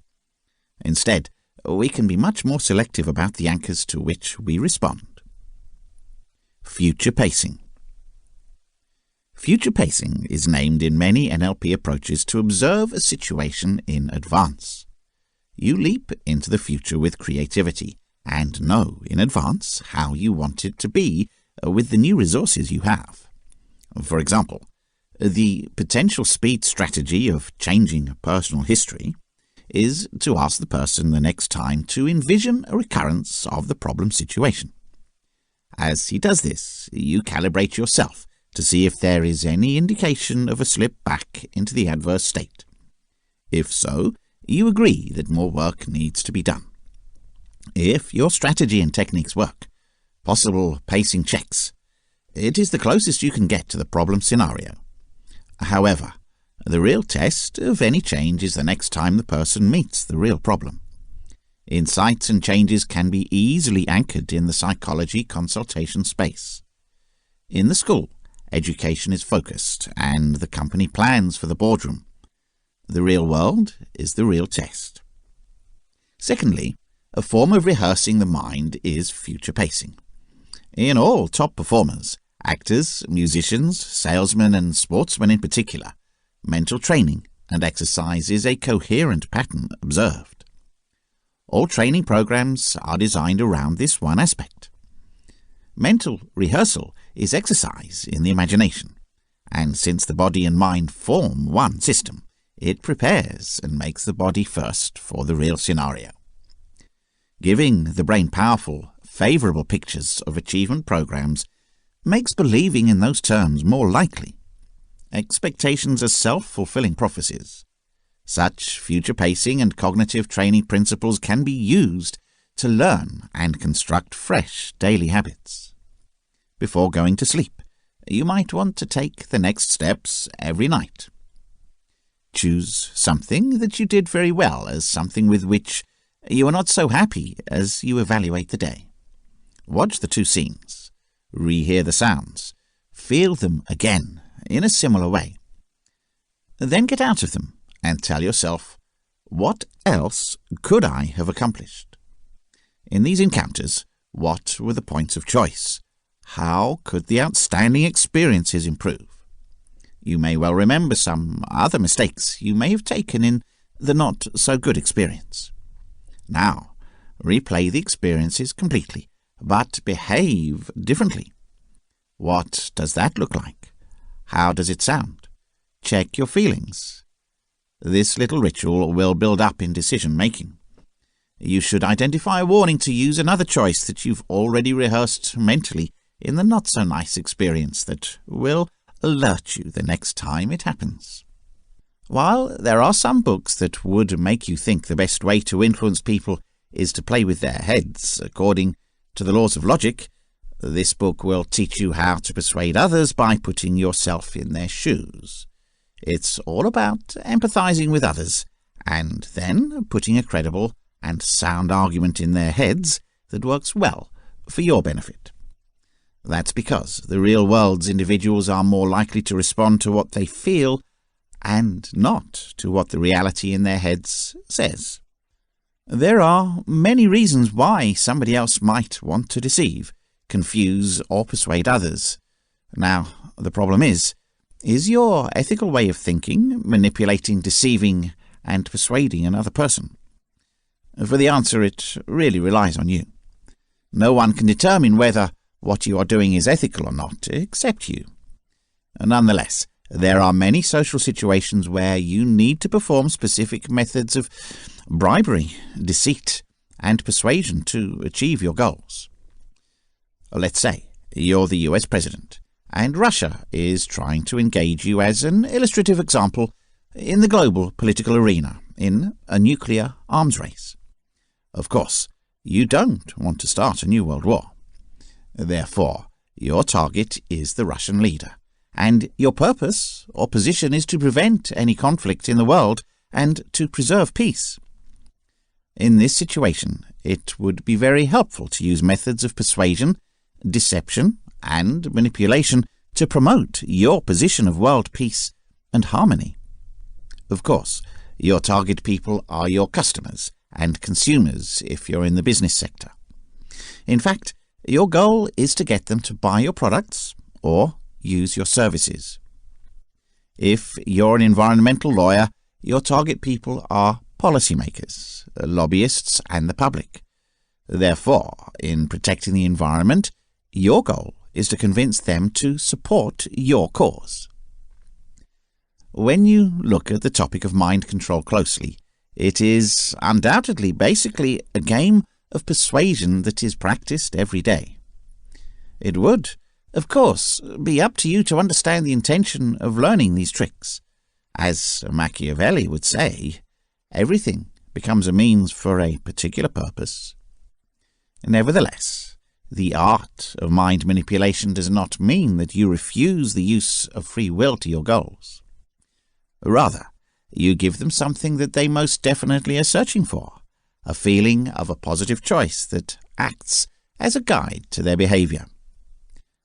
Instead, we can be much more selective about the anchors to which we respond. Future pacing. Future pacing is named in many NLP approaches to observe a situation in advance. You leap into the future with creativity and know in advance how you want it to be with the new resources you have. For example, the potential speed strategy of changing a personal history is to ask the person the next time to envision a recurrence of the problem situation. As he does this, you calibrate yourself to see if there is any indication of a slip back into the adverse state. If so, you agree that more work needs to be done. If your strategy and techniques work, possible pacing checks, it is the closest you can get to the problem scenario. However, the real test of any change is the next time the person meets the real problem. Insights and changes can be easily anchored in the psychology consultation space. In the school, education is focused and the company plans for the boardroom. The real world is the real test. Secondly, a form of rehearsing the mind is future pacing. In all top performers, actors, musicians, salesmen and sportsmen in particular, mental training and exercise is a coherent pattern observed. All training programs are designed around this one aspect. Mental rehearsal is exercise in the imagination, and since the body and mind form one system, it prepares and makes the body first for the real scenario. Giving the brain powerful, favorable pictures of achievement programs makes believing in those terms more likely. Expectations are self-fulfilling prophecies. Such future pacing and cognitive training principles can be used to learn and construct fresh daily habits. Before going to sleep, you might want to take the next steps every night. Choose something that you did very well as something with which you are not so happy as you evaluate the day. Watch the two scenes. Rehear the sounds. Feel them again in a similar way. Then get out of them and tell yourself, what else could I have accomplished? In these encounters, what were the points of choice? How could the outstanding experiences improve? You may well remember some other mistakes you may have taken in the not-so-good experience. Now, replay the experiences completely, but behave differently. What does that look like? How does it sound? Check your feelings. This little ritual will build up in decision-making. You should identify a warning to use another choice that you've already rehearsed mentally in the not-so-nice experience that will alert you the next time it happens. While there are some books that would make you think the best way to influence people is to play with their heads according to the laws of logic, this book will teach you how to persuade others by putting yourself in their shoes. It's all about empathizing with others and then putting a credible and sound argument in their heads that works well for your benefit. That's because the real world's individuals are more likely to respond to what they feel and not to what the reality in their heads says. There are many reasons why somebody else might want to deceive, confuse, or persuade others. Now, the problem is your ethical way of thinking manipulating, deceiving, and persuading another person? For the answer, it really relies on you. No one can determine whether what you are doing is ethical or not, except you. Nonetheless, there are many social situations where you need to perform specific methods of bribery, deceit, and persuasion to achieve your goals. Let's say you're the US president, and Russia is trying to engage you as an illustrative example in the global political arena in a nuclear arms race. Of course, you don't want to start a new world war. Therefore, your target is the Russian leader, and your purpose or position is to prevent any conflict in the world and to preserve peace. In this situation, it would be very helpful to use methods of persuasion, deception, and manipulation to promote your position of world peace and harmony. Of course, your target people are your customers and consumers if you're in the business sector. In fact, your goal is to get them to buy your products or use your services. If you're an environmental lawyer, your target people are policymakers, lobbyists, and the public. Therefore, in protecting the environment, your goal is to convince them to support your cause. When you look at the topic of mind control closely, it is undoubtedly basically a game of persuasion that is practiced every day. It would, of course, be up to you to understand the intention of learning these tricks. As Machiavelli would say, everything becomes a means for a particular purpose. Nevertheless, the art of mind manipulation does not mean that you refuse the use of free will to your goals. Rather, you give them something that they most definitely are searching for, a feeling of a positive choice that acts as a guide to their behavior.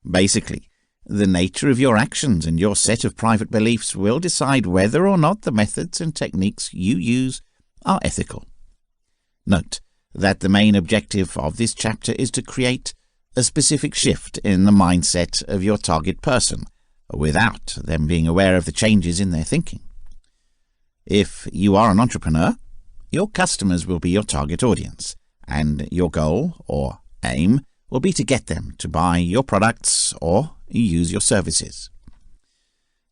Basically, the nature of your actions and your set of private beliefs will decide whether or not the methods and techniques you use are ethical. Note that the main objective of this chapter is to create a specific shift in the mindset of your target person, without them being aware of the changes in their thinking. If you are an entrepreneur, your customers will be your target audience, and your goal or aim will be to get them to buy your products or use your services.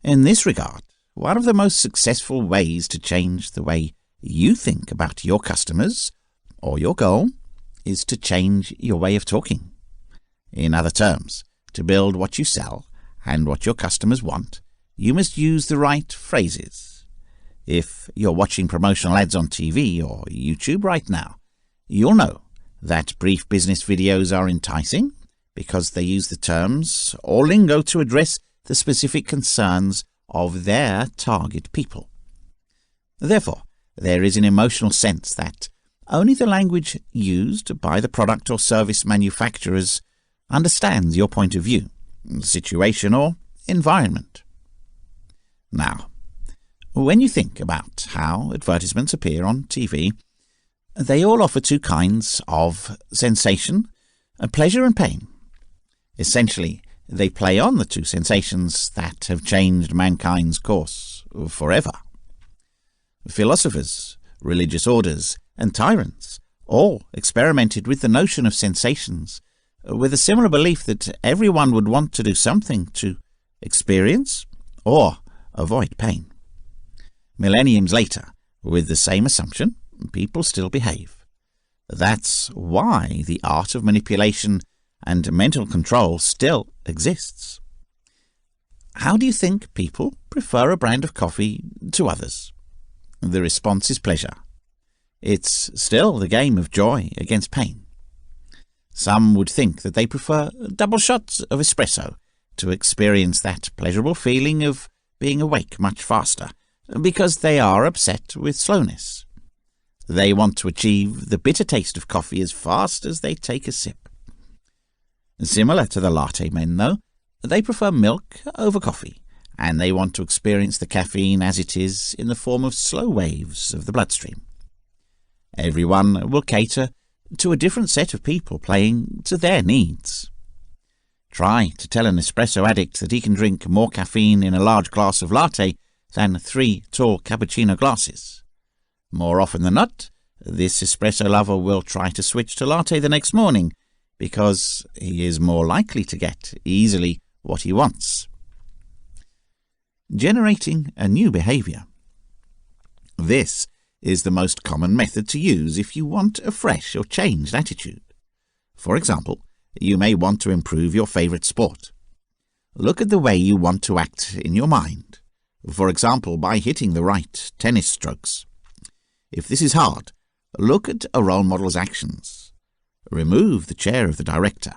In this regard, one of the most successful ways to change the way you think about your customers or your goal is to change your way of talking. In other terms, to build what you sell and what your customers want, you must use the right phrases. If you're watching promotional ads on TV or YouTube right now, you'll know that brief business videos are enticing because they use the terms or lingo to address the specific concerns of their target people. Therefore, there is an emotional sense that only the language used by the product or service manufacturers understands your point of view, situation, or environment. Now, when you think about how advertisements appear on TV, they all offer two kinds of sensation, pleasure and pain. Essentially, they play on the two sensations that have changed mankind's course forever. Philosophers, religious orders, and tyrants all experimented with the notion of sensations, with a similar belief that everyone would want to do something to experience or avoid pain. Millenniums later, with the same assumption, people still behave. That's why the art of manipulation and mental control still exists. How do you think people prefer a brand of coffee to others? The response is pleasure. It's still the game of joy against pain. Some would think that they prefer double shots of espresso to experience that pleasurable feeling of being awake much faster, because they are upset with slowness. They want to achieve the bitter taste of coffee as fast as they take a sip. Similar to the latte men, though, they prefer milk over coffee, and they want to experience the caffeine as it is in the form of slow waves of the bloodstream. Everyone will cater to a different set of people playing to their needs. Try to tell an espresso addict that he can drink more caffeine in a large glass of latte than 3 tall cappuccino glasses. More often than not, this espresso lover will try to switch to latte the next morning, because he is more likely to get easily what he wants. Generating a new behavior. This is the most common method to use if you want a fresh or changed attitude. For example, you may want to improve your favorite sport. Look at the way you want to act in your mind, for example, by hitting the right tennis strokes. If this is hard, look at a role model's actions. Remove the chair of the director.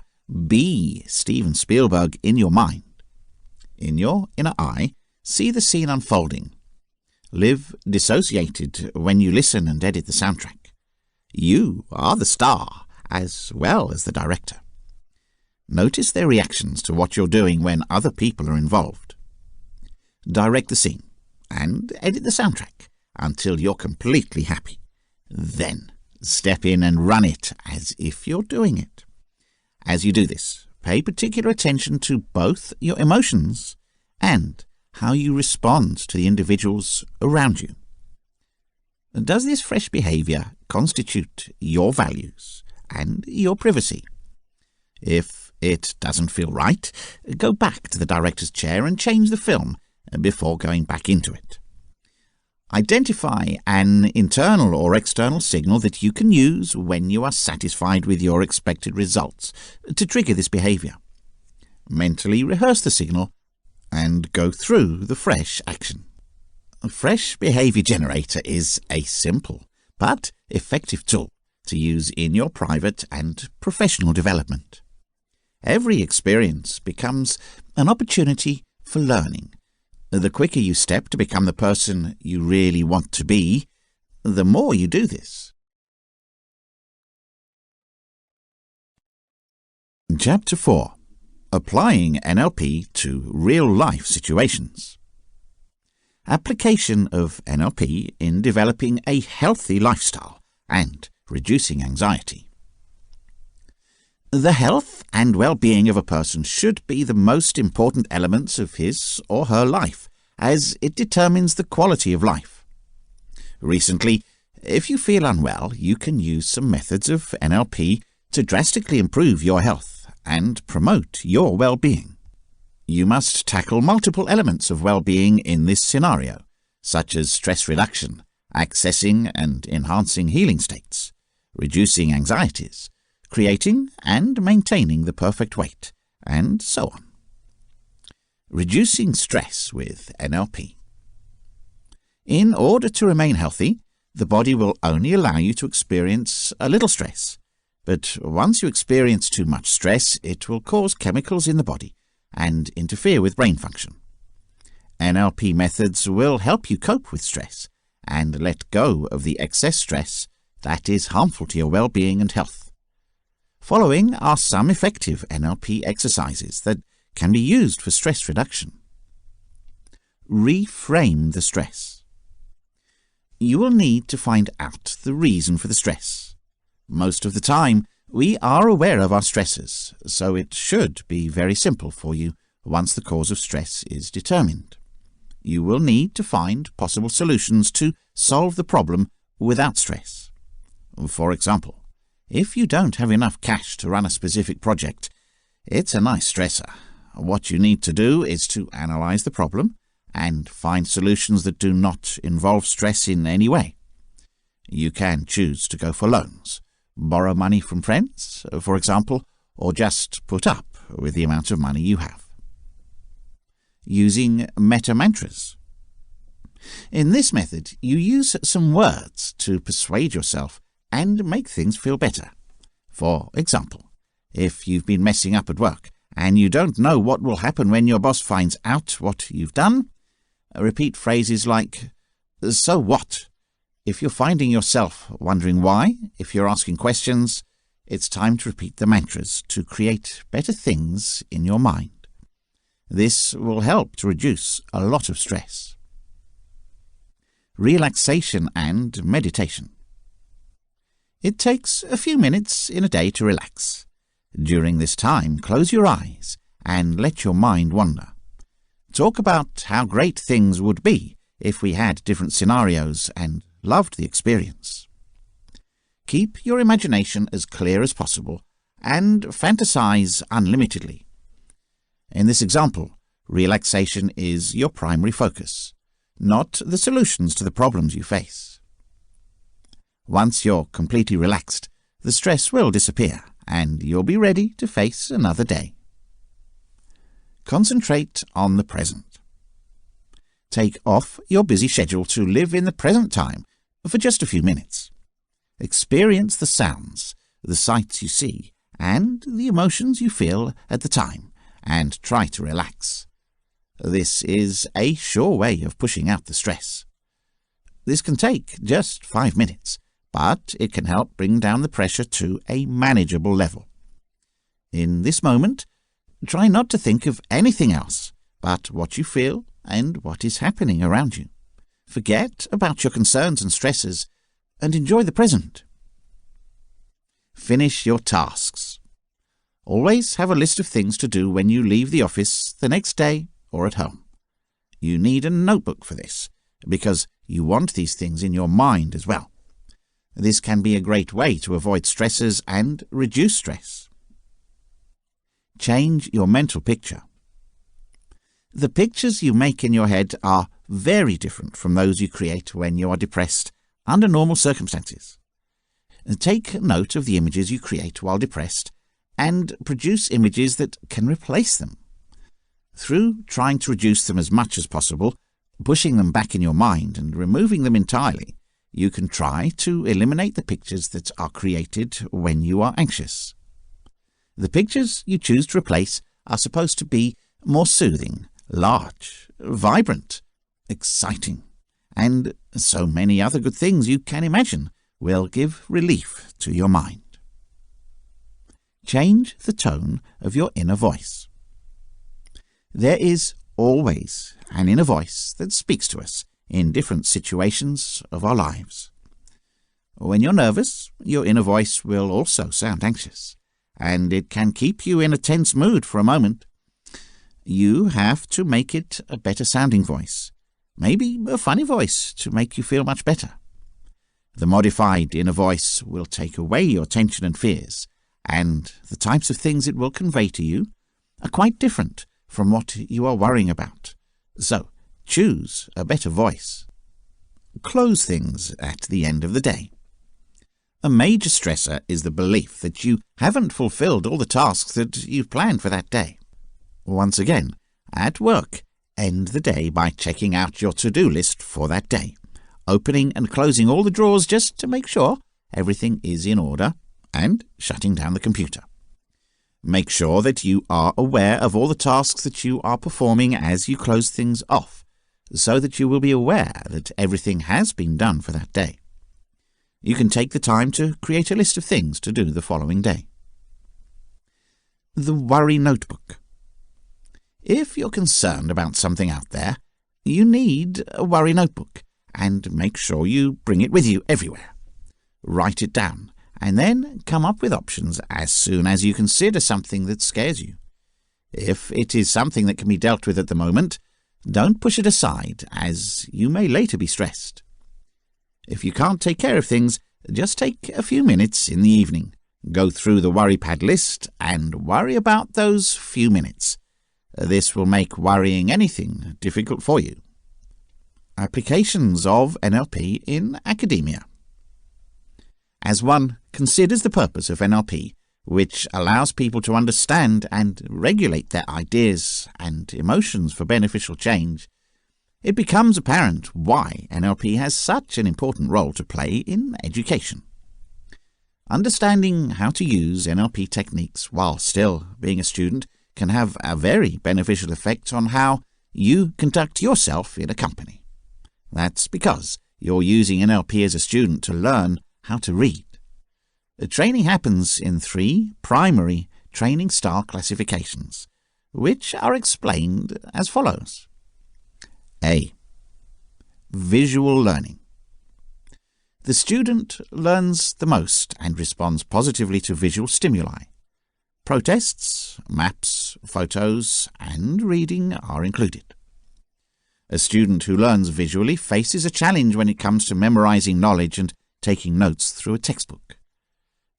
Be Steven Spielberg in your mind. In your inner eye, see the scene unfolding. Live dissociated when you listen and edit the soundtrack. You are the star as well as the director. Notice their reactions to what you're doing when other people are involved. Direct the scene and edit the soundtrack until you're completely happy. Then step in and run it as if you're doing it. As you do this, pay particular attention to both your emotions and how you respond to the individuals around you. Does this fresh behavior constitute your values and your privacy? If it doesn't feel right, go back to the director's chair and change the film before going back into it. Identify an internal or external signal that you can use when you are satisfied with your expected results to trigger this behavior. Mentally rehearse the signal and go through the fresh action. A fresh behavior generator is a simple but effective tool to use in your private and professional development. Every experience becomes an opportunity for learning. The quicker you step to become the person you really want to be, the more you do this. Chapter 4. Applying NLP to real-life situations. Application of NLP in developing a healthy lifestyle and reducing anxiety. The health and well-being of a person should be the most important elements of his or her life, as it determines the quality of life. Recently, if you feel unwell, you can use some methods of NLP to drastically improve your health and promote your well-being. You must tackle multiple elements of well-being in this scenario, such as stress reduction, accessing and enhancing healing states, reducing anxieties, creating and maintaining the perfect weight, and so on. Reducing stress with NLP. In order to remain healthy, the body will only allow you to experience a little stress, but once you experience too much stress, it will cause chemicals in the body and interfere with brain function. NLP methods will help you cope with stress and let go of the excess stress that is harmful to your well-being and health. Following are some effective NLP exercises that can be used for stress reduction. Reframe the stress. You will need to find out the reason for the stress. Most of the time, we are aware of our stresses, so it should be very simple for you once the cause of stress is determined. You will need to find possible solutions to solve the problem without stress. For example, if you don't have enough cash to run a specific project, it's a nice stressor. What you need to do is to analyze the problem and find solutions that do not involve stress in any way. You can choose to go for loans, borrow money from friends, for example, or just put up with the amount of money you have. Using meta-mantras. In this method, you use some words to persuade yourself and make things feel better. For example, if you've been messing up at work and you don't know what will happen when your boss finds out what you've done, repeat phrases like, "So what?" If you're finding yourself wondering why, if you're asking questions, it's time to repeat the mantras to create better things in your mind. This will help to reduce a lot of stress. Relaxation and meditation. It takes a few minutes in a day to relax. During this time, close your eyes and let your mind wander. Talk about how great things would be if we had different scenarios and loved the experience. Keep your imagination as clear as possible and fantasize unlimitedly. In this example, relaxation is your primary focus, not the solutions to the problems you face. Once you're completely relaxed, the stress will disappear and you'll be ready to face another day. Concentrate on the present. Take off your busy schedule to live in the present time for just a few minutes. Experience the sounds, the sights you see, and the emotions you feel at the time, and try to relax. This is a sure way of pushing out the stress. This can take just 5 minutes, but it can help bring down the pressure to a manageable level. In this moment, try not to think of anything else but what you feel and what is happening around you. Forget about your concerns and stresses and enjoy the present. Finish your tasks. Always have a list of things to do when you leave the office the next day or at home. You need a notebook for this, because you want these things in your mind as well. This can be a great way to avoid stresses and reduce stress. Change your mental picture. The pictures you make in your head are very different from those you create when you are depressed under normal circumstances. Take note of the images you create while depressed and produce images that can replace them. Through trying to reduce them as much as possible, pushing them back in your mind and removing them entirely, you can try to eliminate the pictures that are created when you are anxious. The pictures you choose to replace are supposed to be more soothing, large, vibrant, exciting, and so many other good things you can imagine will give relief to your mind. Change the tone of your inner voice. There is always an inner voice that speaks to us in different situations of our lives. When you're nervous, your inner voice will also sound anxious, and it can keep you in a tense mood for a moment. You have to make it a better sounding voice, maybe a funny voice to make you feel much better. The modified inner voice will take away your tension and fears, and the types of things it will convey to you are quite different from what you are worrying about. So, choose a better voice. Close things at the end of the day. A major stressor is the belief that you haven't fulfilled all the tasks that you've planned for that day. Once again, at work, end the day by checking out your to-do list for that day, opening and closing all the drawers just to make sure everything is in order, and shutting down the computer. Make sure that you are aware of all the tasks that you are performing as you close things off, so that you will be aware that everything has been done for that day. You can take the time to create a list of things to do the following day. The Worry Notebook. If you're concerned about something out there, you need a worry notebook, and make sure you bring it with you everywhere. Write it down, and then come up with options as soon as you consider something that scares you. If it is something that can be dealt with at the moment, don't push it aside, as you may later be stressed. If you can't take care of things, just take a few minutes in the evening, go through the worry pad list, and worry about those few minutes. This will make worrying anything difficult for you. Applications of NLP in academia. As one considers the purpose of NLP, which allows people to understand and regulate their ideas and emotions for beneficial change, it becomes apparent why NLP has such an important role to play in education. Understanding how to use NLP techniques while still being a student can have a very beneficial effect on how you conduct yourself in a company. That's because you're using NLP as a student to learn how to read. The training happens in 3 primary training style classifications, which are explained as follows. A. Visual learning. The student learns the most and responds positively to visual stimuli. Protests, maps, photos, and reading are included. A student who learns visually faces a challenge when it comes to memorizing knowledge and taking notes through a textbook.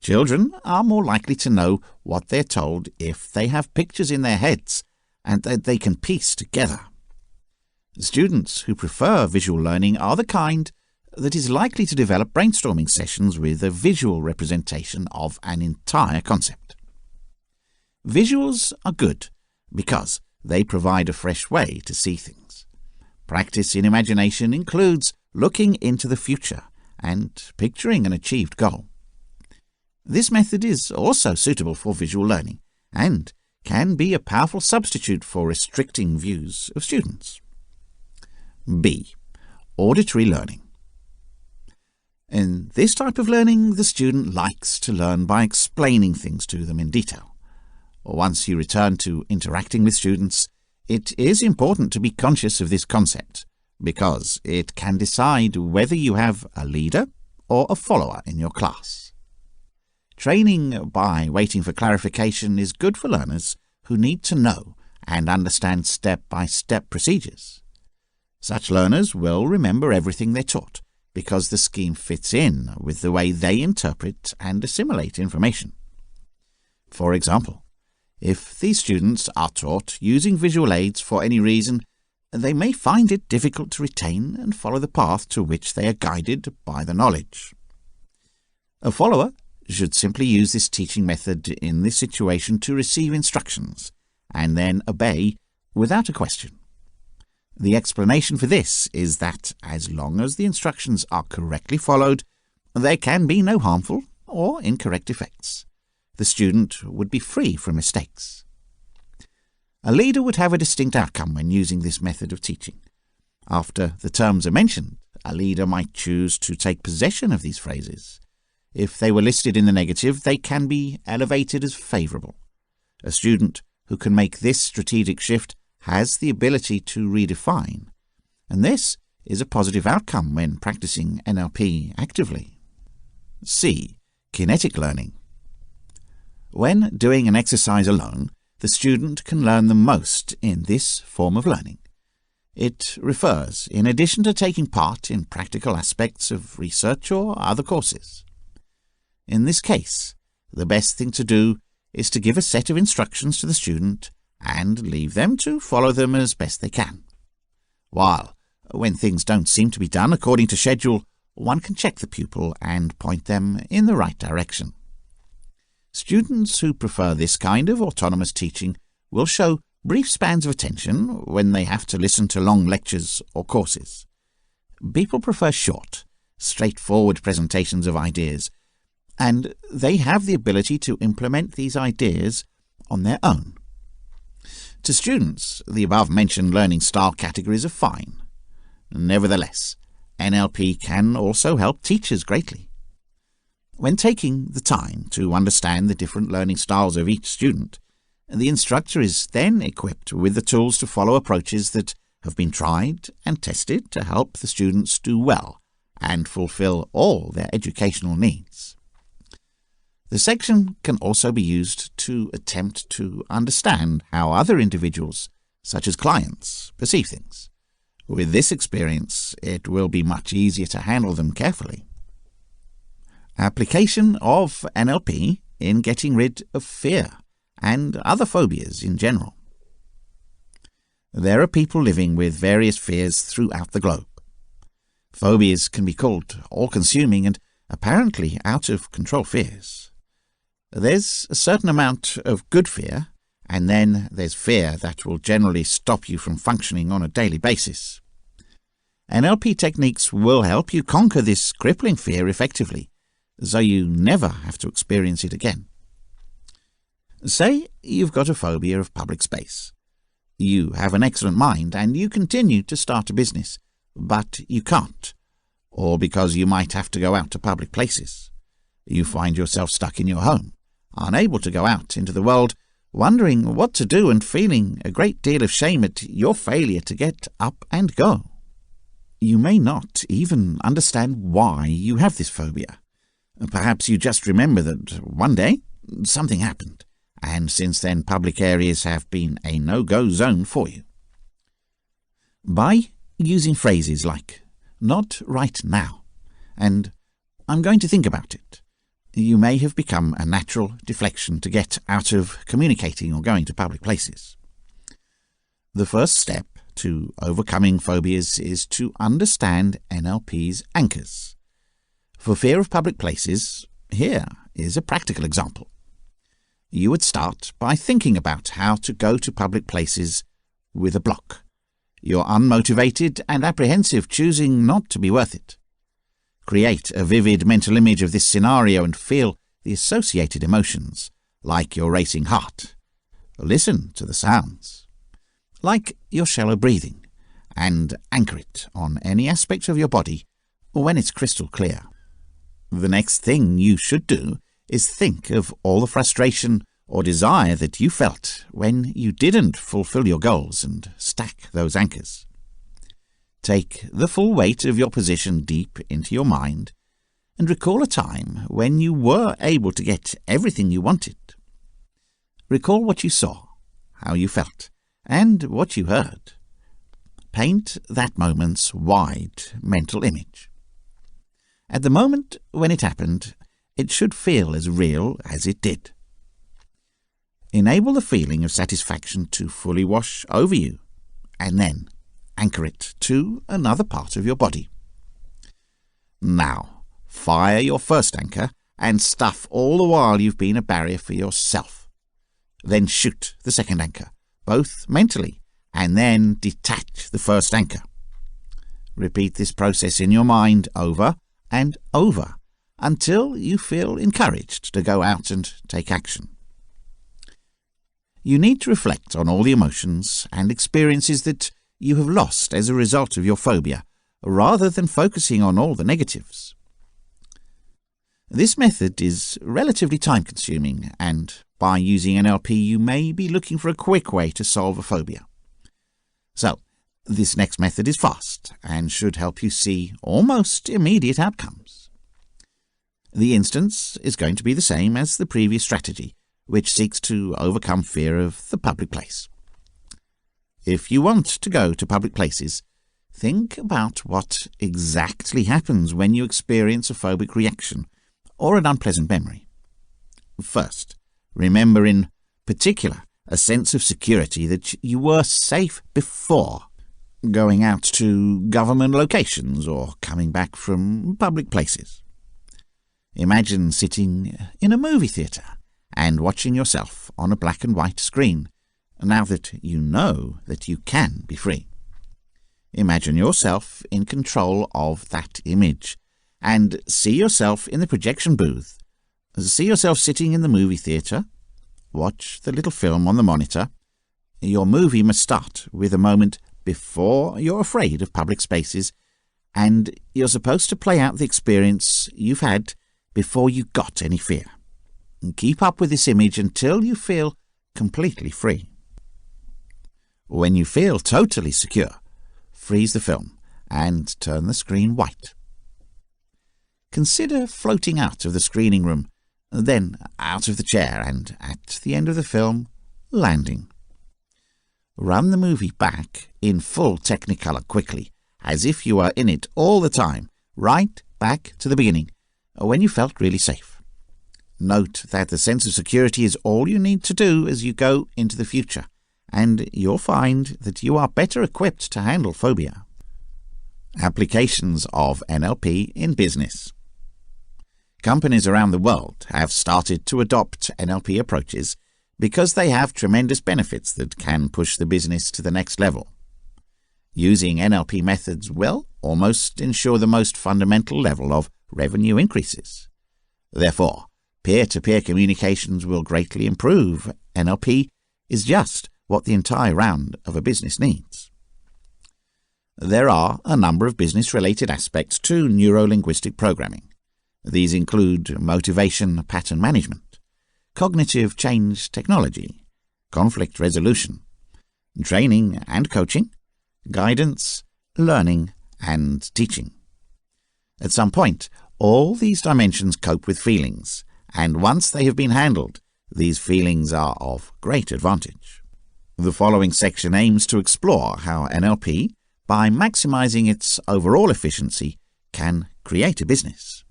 Children are more likely to know what they're told if they have pictures in their heads and that they can piece together. Students who prefer visual learning are the kind that is likely to develop brainstorming sessions with a visual representation of an entire concept. Visuals are good because they provide a fresh way to see things. Practice in imagination includes looking into the future and picturing an achieved goal. This method is also suitable for visual learning and can be a powerful substitute for restricting views of students. B. Auditory learning. In this type of learning, the student likes to learn by explaining things to them in detail. Once you return to interacting with students, it is important to be conscious of this concept because it can decide whether you have a leader or a follower in your class. Training by waiting for clarification is good for learners who need to know and understand step-by-step procedures. Such learners will remember everything they're taught because the scheme fits in with the way they interpret and assimilate information. For example, if these students are taught using visual aids for any reason, they may find it difficult to retain and follow the path to which they are guided by the knowledge. A follower should simply use this teaching method in this situation to receive instructions and then obey without a question. The explanation for this is that as long as the instructions are correctly followed, there can be no harmful or incorrect effects. The student would be free from mistakes. A leader would have a distinct outcome when using this method of teaching. After the terms are mentioned, a leader might choose to take possession of these phrases. If they were listed in the negative, they can be elevated as favourable. A student who can make this strategic shift has the ability to redefine, and this is a positive outcome when practicing NLP actively. C. Kinetic learning. When doing an exercise alone, the student can learn the most in this form of learning. It refers, in addition to taking part in practical aspects of research or other courses. In this case, the best thing to do is to give a set of instructions to the student and leave them to follow them as best they can. While, when things don't seem to be done according to schedule, one can check the pupil and point them in the right direction. Students who prefer this kind of autonomous teaching will show brief spans of attention when they have to listen to long lectures or courses. People prefer short, straightforward presentations of ideas, and they have the ability to implement these ideas on their own. To students, the above-mentioned learning style categories are fine. Nevertheless, NLP can also help teachers greatly. When taking the time to understand the different learning styles of each student, the instructor is then equipped with the tools to follow approaches that have been tried and tested to help the students do well and fulfill all their educational needs. The section can also be used to attempt to understand how other individuals, such as clients, perceive things. With this experience, it will be much easier to handle them carefully. Application of NLP in getting rid of fear and other phobias in general. There are people living with various fears throughout the globe. Phobias can be called all-consuming and apparently out-of-control fears. There's a certain amount of good fear, and then there's fear that will generally stop you from functioning on a daily basis. NLP techniques will help you conquer this crippling fear effectively, so you never have to experience it again. Say you've got a phobia of public space. You have an excellent mind and you continue to start a business, but you can't, or because you might have to go out to public places. You find yourself stuck in your home, unable to go out into the world, wondering what to do and feeling a great deal of shame at your failure to get up and go. You may not even understand why you have this phobia. Perhaps you just remember that one day something happened, and since then public areas have been a no-go zone for you. By using phrases like, "not right now," and "I'm going to think about it," you may have become a natural deflection to get out of communicating or going to public places. The first step to overcoming phobias is to understand NLP's anchors. For fear of public places, here is a practical example. You would start by thinking about how to go to public places with a block. You're unmotivated and apprehensive, choosing not to be worth it. Create a vivid mental image of this scenario and feel the associated emotions, like your racing heart. Listen to the sounds, like your shallow breathing, and anchor it on any aspect of your body when it's crystal clear. The next thing you should do is think of all the frustration or desire that you felt when you didn't fulfill your goals and stack those anchors. Take the full weight of your position deep into your mind and recall a time when you were able to get everything you wanted. Recall what you saw, how you felt, and what you heard. Paint that moment's wide mental image. At the moment when it happened, it should feel as real as it did. Enable the feeling of satisfaction to fully wash over you, and then anchor it to another part of your body. Now, fire your first anchor and stuff all the while you've been a barrier for yourself. Then shoot the second anchor, both mentally, and then detach the first anchor. Repeat this process in your mind over and over until you feel encouraged to go out and take action. You need to reflect on all the emotions and experiences that you have lost as a result of your phobia, rather than focusing on all the negatives. This method is relatively time-consuming, and by using NLP you may be looking for a quick way to solve a phobia. So, this next method is fast and should help you see almost immediate outcomes. The instance is going to be the same as the previous strategy, which seeks to overcome fear of the public place. If you want to go to public places, think about what exactly happens when you experience a phobic reaction or an unpleasant memory. First, remember in particular a sense of security that you were safe before going out to government locations or coming back from public places. Imagine sitting in a movie theatre and watching yourself on a black and white screen, now that you know that you can be free. Imagine yourself in control of that image, and see yourself in the projection booth. See yourself sitting in the movie theatre. Watch the little film on the monitor. Your movie must start with a moment before you're afraid of public spaces, and you're supposed to play out the experience you've had before you got any fear. And keep up with this image until you feel completely free. When you feel totally secure, freeze the film and turn the screen white. Consider floating out of the screening room, then out of the chair, and at the end of the film, landing. Run the movie back in full Technicolor quickly, as if you were in it all the time, right back to the beginning, when you felt really safe. Note that the sense of security is all you need to do as you go into the future, and you'll find that you are better equipped to handle phobia. Applications of NLP in business. Companies around the world have started to adopt NLP approaches because they have tremendous benefits that can push the business to the next level. Using NLP methods will almost ensure the most fundamental level of revenue increases. Therefore, peer-to-peer communications will greatly improve. NLP is just what the entire round of a business needs. There are a number of business-related aspects to neuro-linguistic programming. These include motivation pattern management, cognitive change technology, conflict resolution, training and coaching, guidance, learning, and teaching. At some point, all these dimensions cope with feelings, and once they have been handled, these feelings are of great advantage. The following section aims to explore how NLP, by maximizing its overall efficiency, can create a business.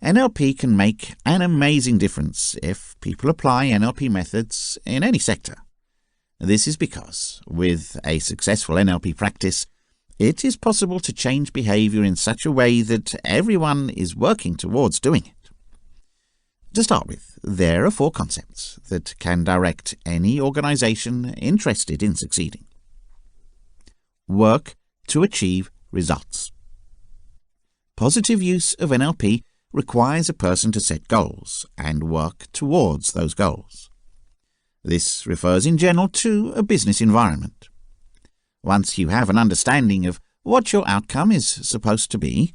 NLP can make an amazing difference if people apply NLP methods in any sector. This is because, with a successful NLP practice, it is possible to change behavior in such a way that everyone is working towards doing it. To start with, there are 4 concepts that can direct any organization interested in succeeding. Work to achieve results. Positive use of NLP requires a person to set goals and work towards those goals. This refers in general to a business environment. Once you have an understanding of what your outcome is supposed to be,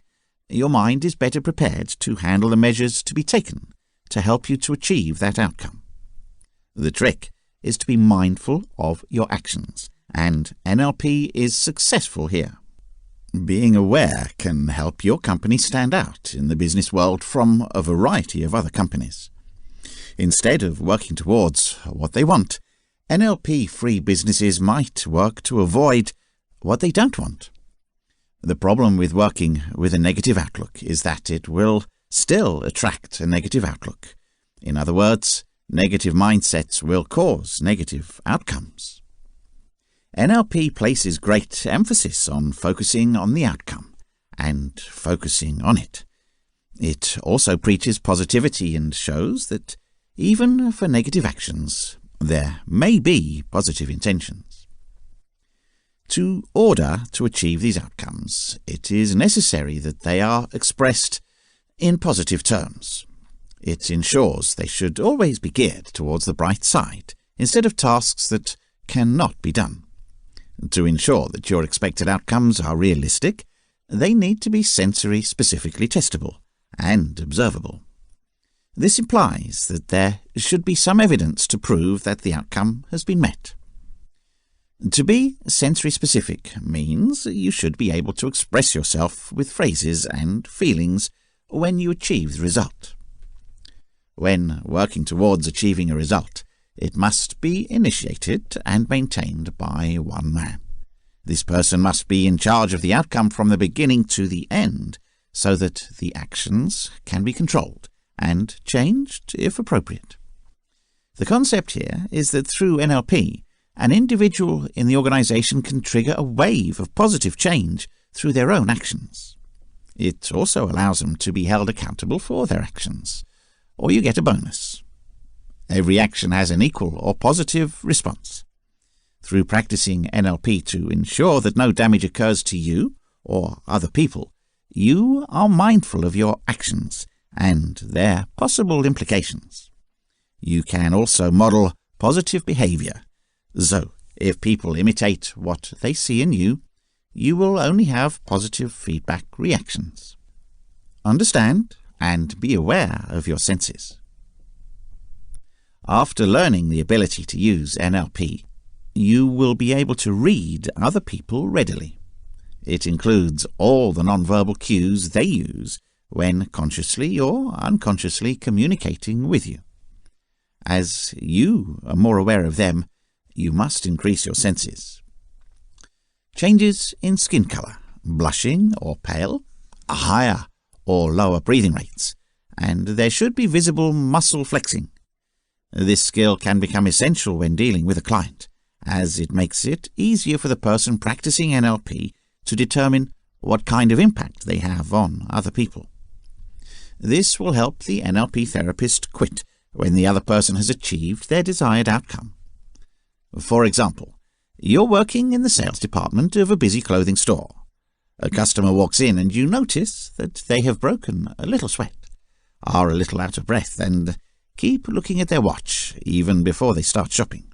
your mind is better prepared to handle the measures to be taken to help you to achieve that outcome. The trick is to be mindful of your actions, and NLP is successful here. Being aware can help your company stand out in the business world from a variety of other companies. Instead of working towards what they want, NLP-free businesses might work to avoid what they don't want. The problem with working with a negative outlook is that it will still attract a negative outlook. In other words, negative mindsets will cause negative outcomes. NLP places great emphasis on focusing on the outcome and focusing on it. It also preaches positivity and shows that even for negative actions, there may be positive intentions. In order to achieve these outcomes, it is necessary that they are expressed in positive terms. It ensures they should always be geared towards the bright side, instead of tasks that cannot be done. To ensure that your expected outcomes are realistic, they need to be sensory specifically testable and observable. This implies that there should be some evidence to prove that the outcome has been met. To be sensory specific means you should be able to express yourself with phrases and feelings when you achieve the result. When working towards achieving a result, it must be initiated and maintained by one man. This person must be in charge of the outcome from the beginning to the end, so that the actions can be controlled and changed if appropriate. The concept here is that through NLP, an individual in the organization can trigger a wave of positive change through their own actions. It also allows them to be held accountable for their actions, or you get a bonus. Every action has an equal or positive response. Through practicing NLP to ensure that no damage occurs to you or other people, you are mindful of your actions and their possible implications. You can also model positive behavior. So, if people imitate what they see in you, you will only have positive feedback reactions. Understand and be aware of your senses. After learning the ability to use NLP, you will be able to read other people readily. It includes all the nonverbal cues they use when consciously or unconsciously communicating with you. As you are more aware of them, you must increase your senses. Changes in skin color, blushing or pale, higher or lower breathing rates, and there should be visible muscle flexing. This skill can become essential when dealing with a client, as it makes it easier for the person practicing NLP to determine what kind of impact they have on other people. This will help the NLP therapist quit when the other person has achieved their desired outcome. For example, you're working in the sales department of a busy clothing store. A customer walks in and you notice that they have broken a little sweat, are a little out of breath, and keep looking at their watch even before they start shopping.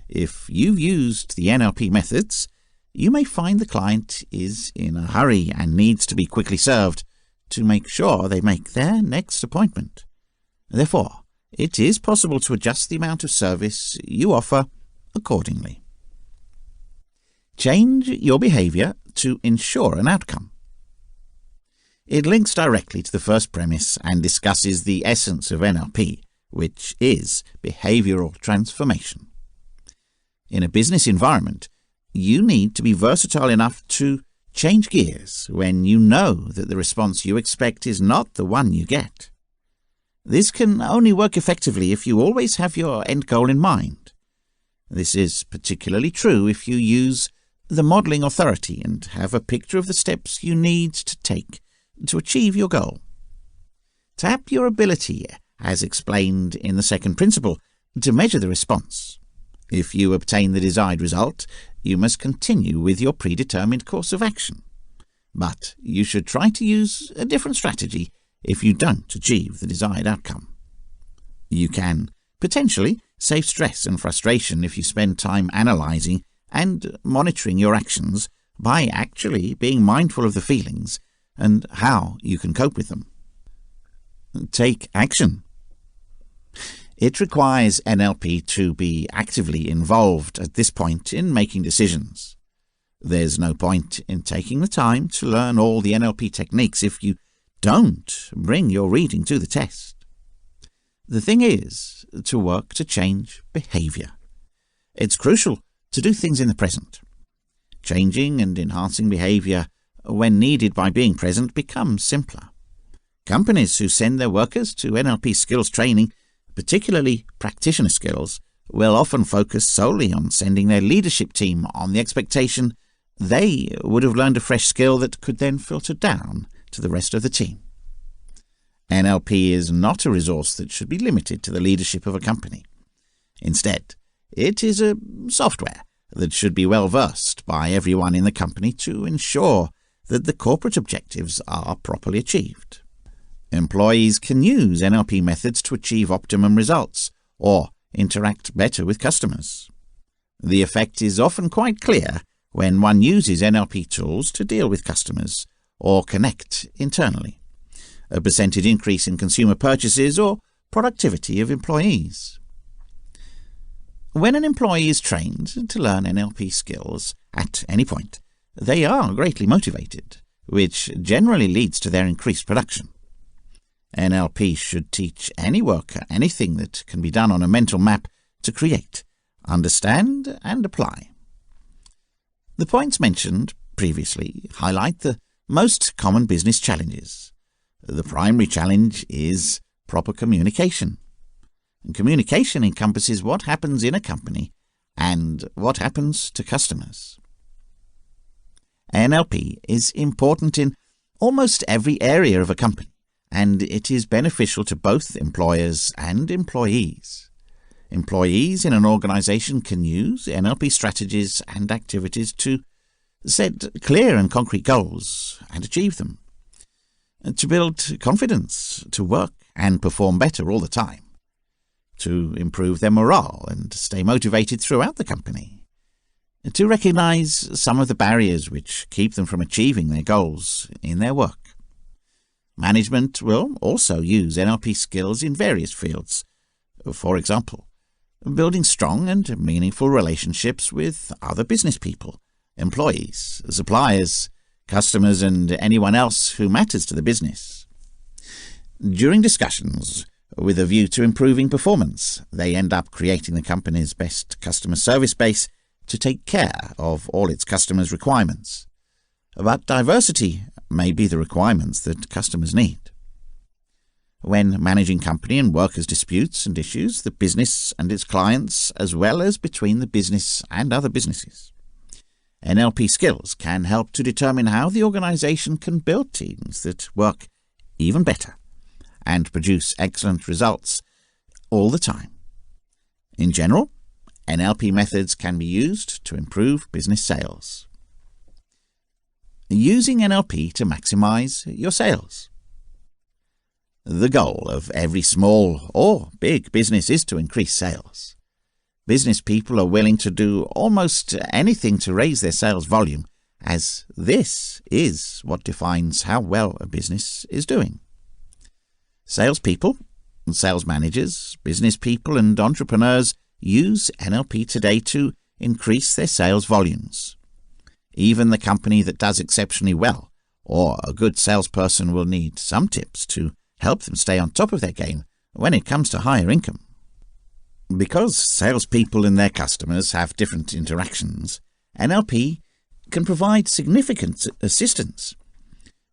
If you've used the NLP methods, you may find the client is in a hurry and needs to be quickly served to make sure they make their next appointment. Therefore, it is possible to adjust the amount of service you offer accordingly. Change your behavior to ensure an outcome. It links directly to the first premise and discusses the essence of NLP, which is behavioral transformation. In a business environment, you need to be versatile enough to change gears when you know that the response you expect is not the one you get. This can only work effectively if you always have your end goal in mind. This is particularly true if you use the modelling authority and have a picture of the steps you need to take to achieve your goal. Tap your ability, as explained in the second principle, to measure the response. If you obtain the desired result, you must continue with your predetermined course of action. But you should try to use a different strategy if you don't achieve the desired outcome. You can potentially save stress and frustration if you spend time analysing and monitoring your actions by actually being mindful of the feelings and how you can cope with them. Take action. It requires NLP to be actively involved at this point in making decisions. There's no point in taking the time to learn all the NLP techniques if you don't bring your reading to the test. The thing is to work to change behaviour. It's crucial to do things in the present. Changing and enhancing behaviour when needed by being present becomes simpler. Companies who send their workers to NLP skills training, particularly practitioner skills, will often focus solely on sending their leadership team on the expectation they would have learned a fresh skill that could then filter down to the rest of the team. NLP is not a resource that should be limited to the leadership of a company. Instead, it is a software that should be well versed by everyone in the company to ensure that the corporate objectives are properly achieved. Employees can use NLP methods to achieve optimum results or interact better with customers. The effect is often quite clear when one uses NLP tools to deal with customers or connect internally. A percentage increase in consumer purchases or productivity of employees. When an employee is trained to learn NLP skills at any point, they are greatly motivated, which generally leads to their increased production. NLP should teach any worker anything that can be done on a mental map to create, understand, and apply. The points mentioned previously highlight the most common business challenges. The primary challenge is proper communication. And communication encompasses what happens in a company and what happens to customers. NLP is important in almost every area of a company, and it is beneficial to both employers and employees. Employees in an organization can use NLP strategies and activities to set clear and concrete goals and achieve them, to build confidence, to work and perform better all the time, to improve their morale and stay motivated throughout the company, to recognize some of the barriers which keep them from achieving their goals in their work. Management will also use NLP skills in various fields. For example, building strong and meaningful relationships with other business people, employees, suppliers, customers, and anyone else who matters to the business. During discussions with a view to improving performance, they end up creating the company's best customer service base to take care of all its customers' requirements. But diversity may be the requirements that customers need. When managing company and workers' disputes and issues, the business and its clients, as well as between the business and other businesses. NLP skills can help to determine how the organization can build teams that work even better and produce excellent results all the time. In general, NLP methods can be used to improve business sales. Using NLP to maximize your sales. The goal of every small or big business is to increase sales. Business people are willing to do almost anything to raise their sales volume, as this is what defines how well a business is doing. Salespeople, sales managers, business people, and entrepreneurs use NLP today to increase their sales volumes. Even the company that does exceptionally well, or a good salesperson, will need some tips to help them stay on top of their game when it comes to higher income. Because salespeople and their customers have different interactions, NLP can provide significant assistance.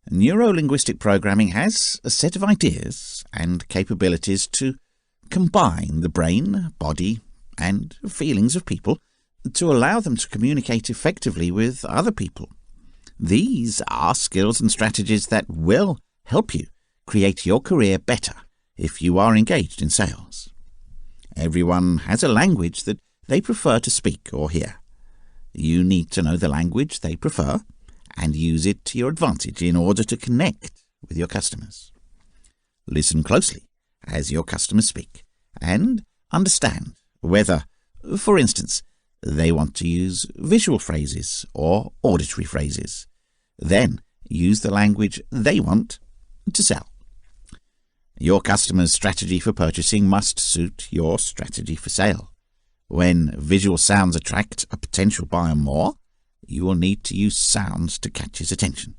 Neuro-linguistic programming has a set of ideas and capabilities to combine the brain, body, and feelings of people to allow them to communicate effectively with other people. These are skills and strategies that will help you create your career better if you are engaged in sales. Everyone has a language that they prefer to speak or hear. You need to know the language they prefer and use it to your advantage in order to connect with your customers. Listen closely as your customers speak and understand whether, for instance, they want to use visual phrases or auditory phrases. Then use the language they want to sell. Your customer's strategy for purchasing must suit your strategy for sale. When visual sounds attract a potential buyer more, you will need to use sounds to catch his attention.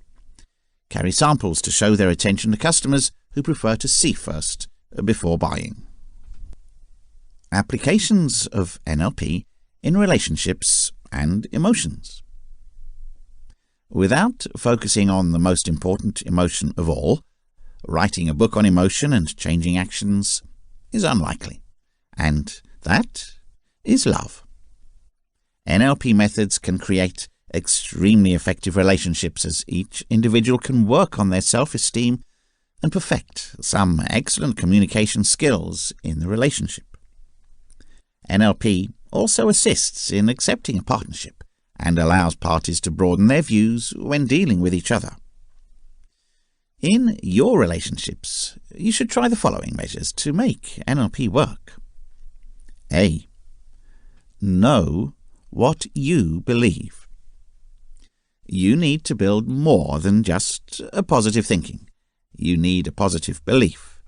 Carry samples to show their attention to customers who prefer to see first before buying. Applications of NLP in relationships and emotions. Without focusing on the most important emotion of all, writing a book on emotion and changing actions is unlikely, and that is love. NLP methods can create extremely effective relationships as each individual can work on their self-esteem and perfect some excellent communication skills in the relationship. NLP also assists in accepting a partnership and allows parties to broaden their views when dealing with each other. In your relationships, you should try the following measures to make NLP work. A. Know what you believe. You need to build more than just a positive thinking. You need a positive belief.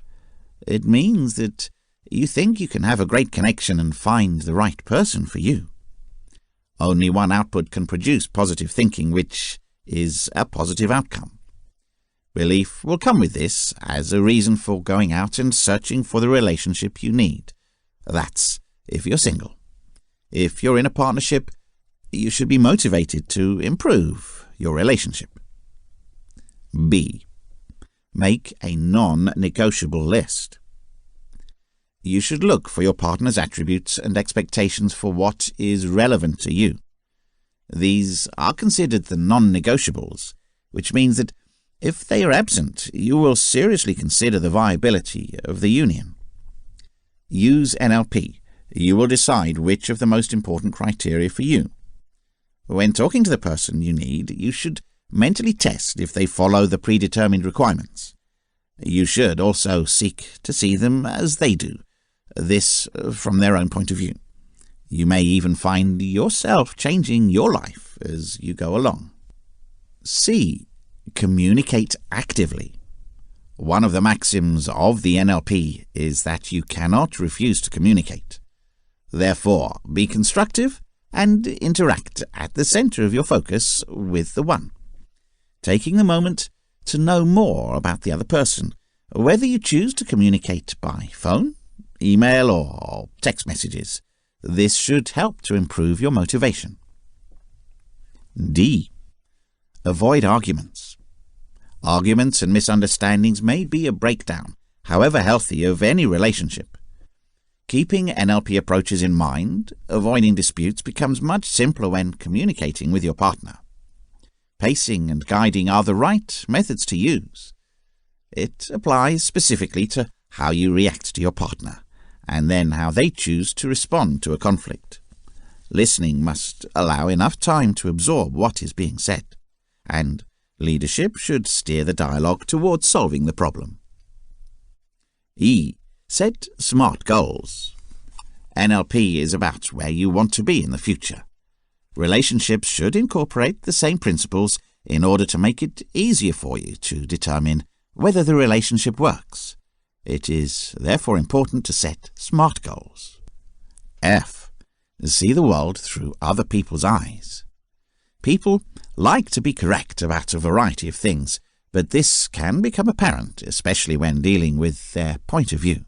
It means that you think you can have a great connection and find the right person for you. Only one output can produce positive thinking, which is a positive outcome. Belief will come with this as a reason for going out and searching for the relationship you need. That's if you're single. If you're in a partnership, you should be motivated to improve your relationship. B. Make a non-negotiable list. You should look for your partner's attributes and expectations for what is relevant to you. These are considered the non-negotiables, which means that if they are absent, you will seriously consider the viability of the union. Use NLP. You will decide which of the most important criteria for you. When talking to the person you need, you should mentally test if they follow the predetermined requirements. You should also seek to see them as they do, this from their own point of view. You may even find yourself changing your life as you go along. C. Communicate actively. One of the maxims of the NLP is that you cannot refuse to communicate. Therefore, be constructive and interact at the center of your focus with the one, taking the moment to know more about the other person, whether you choose to communicate by phone, email, or text messages. This should help to improve your motivation. D. Avoid arguments. Arguments and misunderstandings may be a breakdown, however healthy, of any relationship. Keeping NLP approaches in mind, avoiding disputes becomes much simpler when communicating with your partner. Pacing and guiding are the right methods to use. It applies specifically to how you react to your partner, and then how they choose to respond to a conflict. Listening must allow enough time to absorb what is being said, and leadership should steer the dialogue towards solving the problem. E. Set SMART goals. NLP is about where you want to be in the future. Relationships should incorporate the same principles in order to make it easier for you to determine whether the relationship works. It is therefore important to set SMART goals. F. See the world through other people's eyes. People like to be correct about a variety of things, but this can become apparent, especially when dealing with their point of view.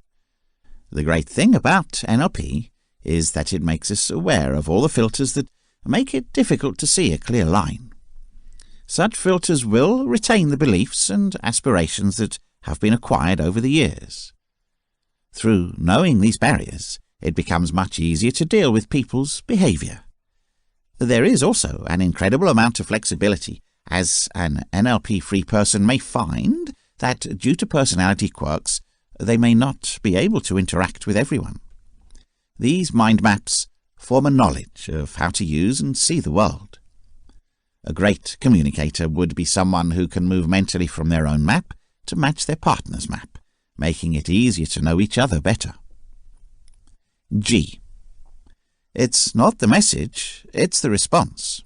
The great thing about NLP is that it makes us aware of all the filters that make it difficult to see a clear line. Such filters will retain the beliefs and aspirations that have been acquired over the years. Through knowing these barriers, it becomes much easier to deal with people's behavior. There is also an incredible amount of flexibility, as an NLP-free person may find that due to personality quirks, they may not be able to interact with everyone. These mind maps form a knowledge of how to use and see the world. A great communicator would be someone who can move mentally from their own map to match their partner's map, making it easier to know each other better. G. It's not the message, it's the response.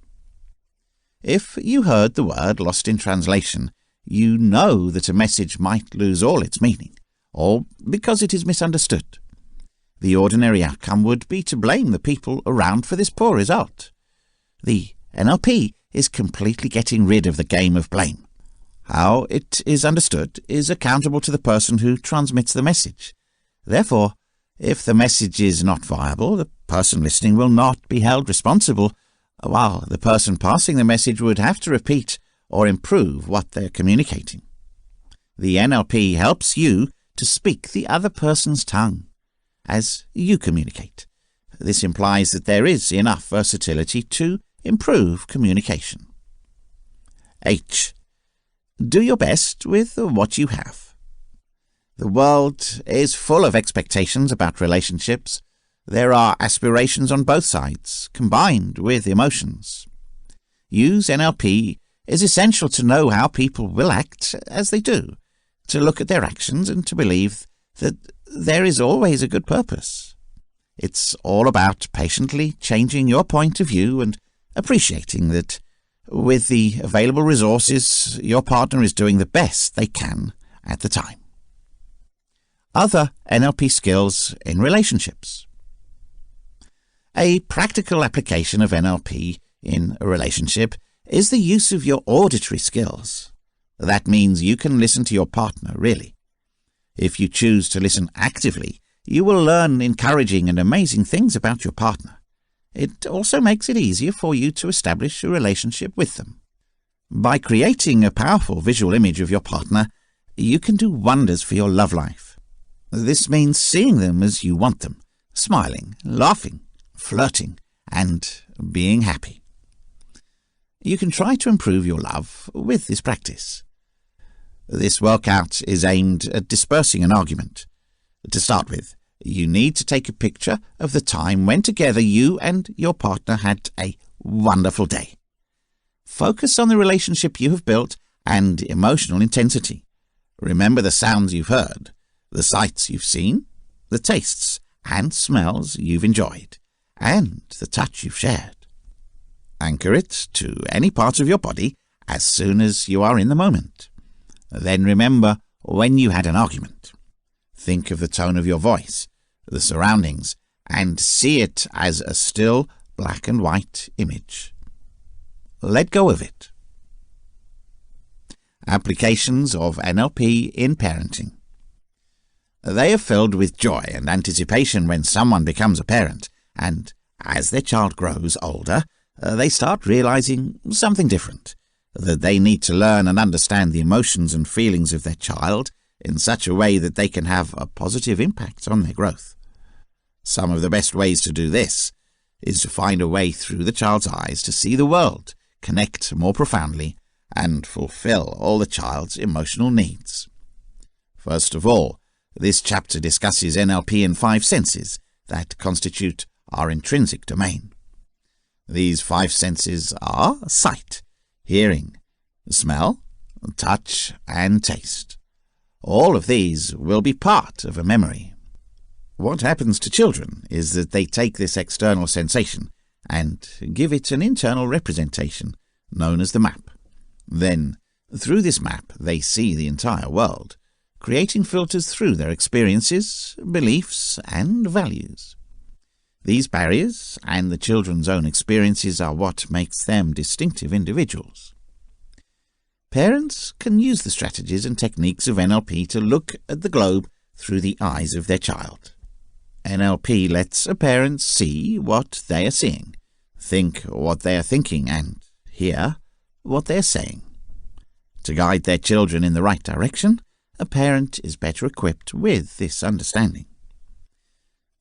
If you heard the word lost in translation, you know that a message might lose all its meaning, or because it is misunderstood. The ordinary outcome would be to blame the people around for this poor result. The NLP is completely getting rid of the game of blame. How it is understood is accountable to the person who transmits the message. Therefore, if the message is not viable, the person listening will not be held responsible, while the person passing the message would have to repeat or improve what they're communicating. The NLP helps you to speak the other person's tongue as you communicate. This implies that there is enough versatility to improve communication. H. Do your best with what you have. The world is full of expectations about relationships. There are aspirations on both sides, combined with emotions. Use NLP is essential to know how people will act as they do, to look at their actions and to believe that there is always a good purpose. It's all about patiently changing your point of view and appreciating that with the available resources, your partner is doing the best they can at the time. Other NLP skills in relationships. A practical application of NLP in a relationship is the use of your auditory skills. That means you can listen to your partner, really. If you choose to listen actively, you will learn encouraging and amazing things about your partner. It also makes it easier for you to establish a relationship with them. By creating a powerful visual image of your partner, you can do wonders for your love life. This means seeing them as you want them, smiling, laughing, flirting, and being happy. You can try to improve your love with this practice. This workout is aimed at dispersing an argument. To start with, you need to take a picture of the time when together you and your partner had a wonderful day. Focus on the relationship you have built and emotional intensity. Remember the sounds you've heard, the sights you've seen, the tastes and smells you've enjoyed, and the touch you've shared. Anchor it to any part of your body as soon as you are in the moment. Then remember when you had an argument. Think of the tone of your voice, the surroundings, and see it as a still black and white image. Let go of it. Applications of NLP in parenting. They are filled with joy and anticipation when someone becomes a parent, and as their child grows older, they start realizing something different, that they need to learn and understand the emotions and feelings of their child in such a way that they can have a positive impact on their growth. Some of the best ways to do this is to find a way through the child's eyes to see the world, connect more profoundly, and fulfill all the child's emotional needs. First of all, this chapter discusses NLP in 5 senses that constitute our intrinsic domain. These 5 senses are sight, hearing, smell, touch, and taste. All of these will be part of a memory. What happens to children is that they take this external sensation and give it an internal representation known as the map. Then, through this map, they see the entire world, creating filters through their experiences, beliefs, and values. These barriers and the children's own experiences are what makes them distinctive individuals. Parents can use the strategies and techniques of NLP to look at the globe through the eyes of their child. NLP lets a parent see what they are seeing, think what they are thinking, and hear what they're saying. To guide their children in the right direction, a parent is better equipped with this understanding.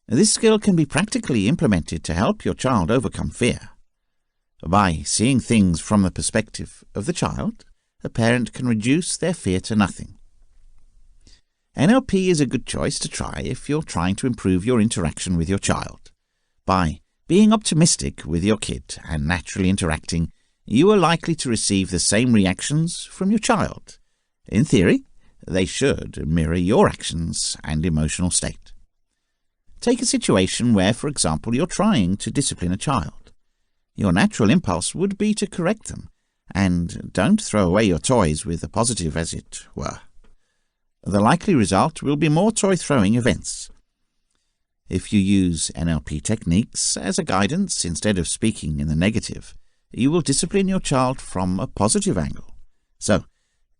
This skill can be practically implemented to help your child overcome fear. By seeing things from the perspective of the child, a parent can reduce their fear to nothing. NLP is a good choice to try if you're trying to improve your interaction with your child. By being optimistic with your kid and naturally interacting, you are likely to receive the same reactions from your child. In theory, they should mirror your actions and emotional state. Take a situation where, for example, you're trying to discipline a child. Your natural impulse would be to correct them, and don't throw away your toys with a positive, as it were. The likely result will be more toy-throwing events. If you use NLP techniques as a guidance instead of speaking in the negative, you will discipline your child from a positive angle. So,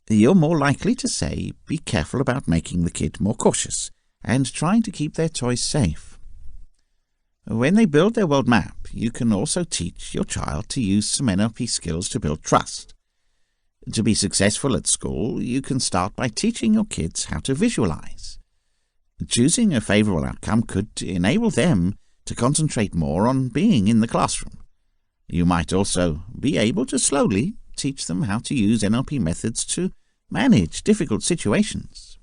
you're more likely to say, be careful about making the kid more cautious and trying to keep their toys safe. When they build their world map, you can also teach your child to use some NLP skills to build trust. To be successful at school, you can start by teaching your kids how to visualize. Choosing a favorable outcome could enable them to concentrate more on being in the classroom. You might also be able to slowly teach them how to use NLP methods to manage difficult situations.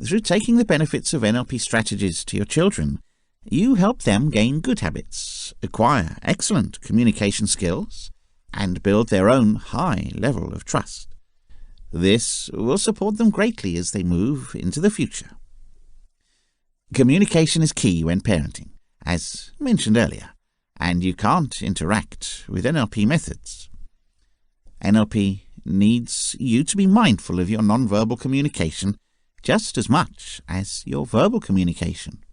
Through taking the benefits of NLP strategies to your children, you help them gain good habits, acquire excellent communication skills, and build their own high level of trust. This will support them greatly as they move into the future. Communication is key when parenting, as mentioned earlier, and you can't interact with NLP methods. NLP needs you to be mindful of your nonverbal communication just as much as your verbal communication.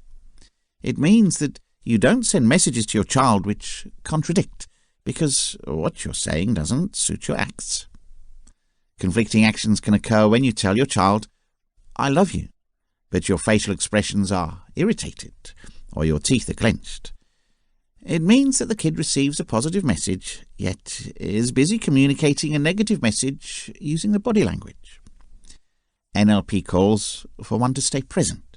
It means that you don't send messages to your child which contradict, because what you're saying doesn't suit your acts. Conflicting actions can occur when you tell your child, "I love you," but your facial expressions are irritated or your teeth are clenched. It means that the kid receives a positive message, yet is busy communicating a negative message using the body language. NLP calls for one to stay present,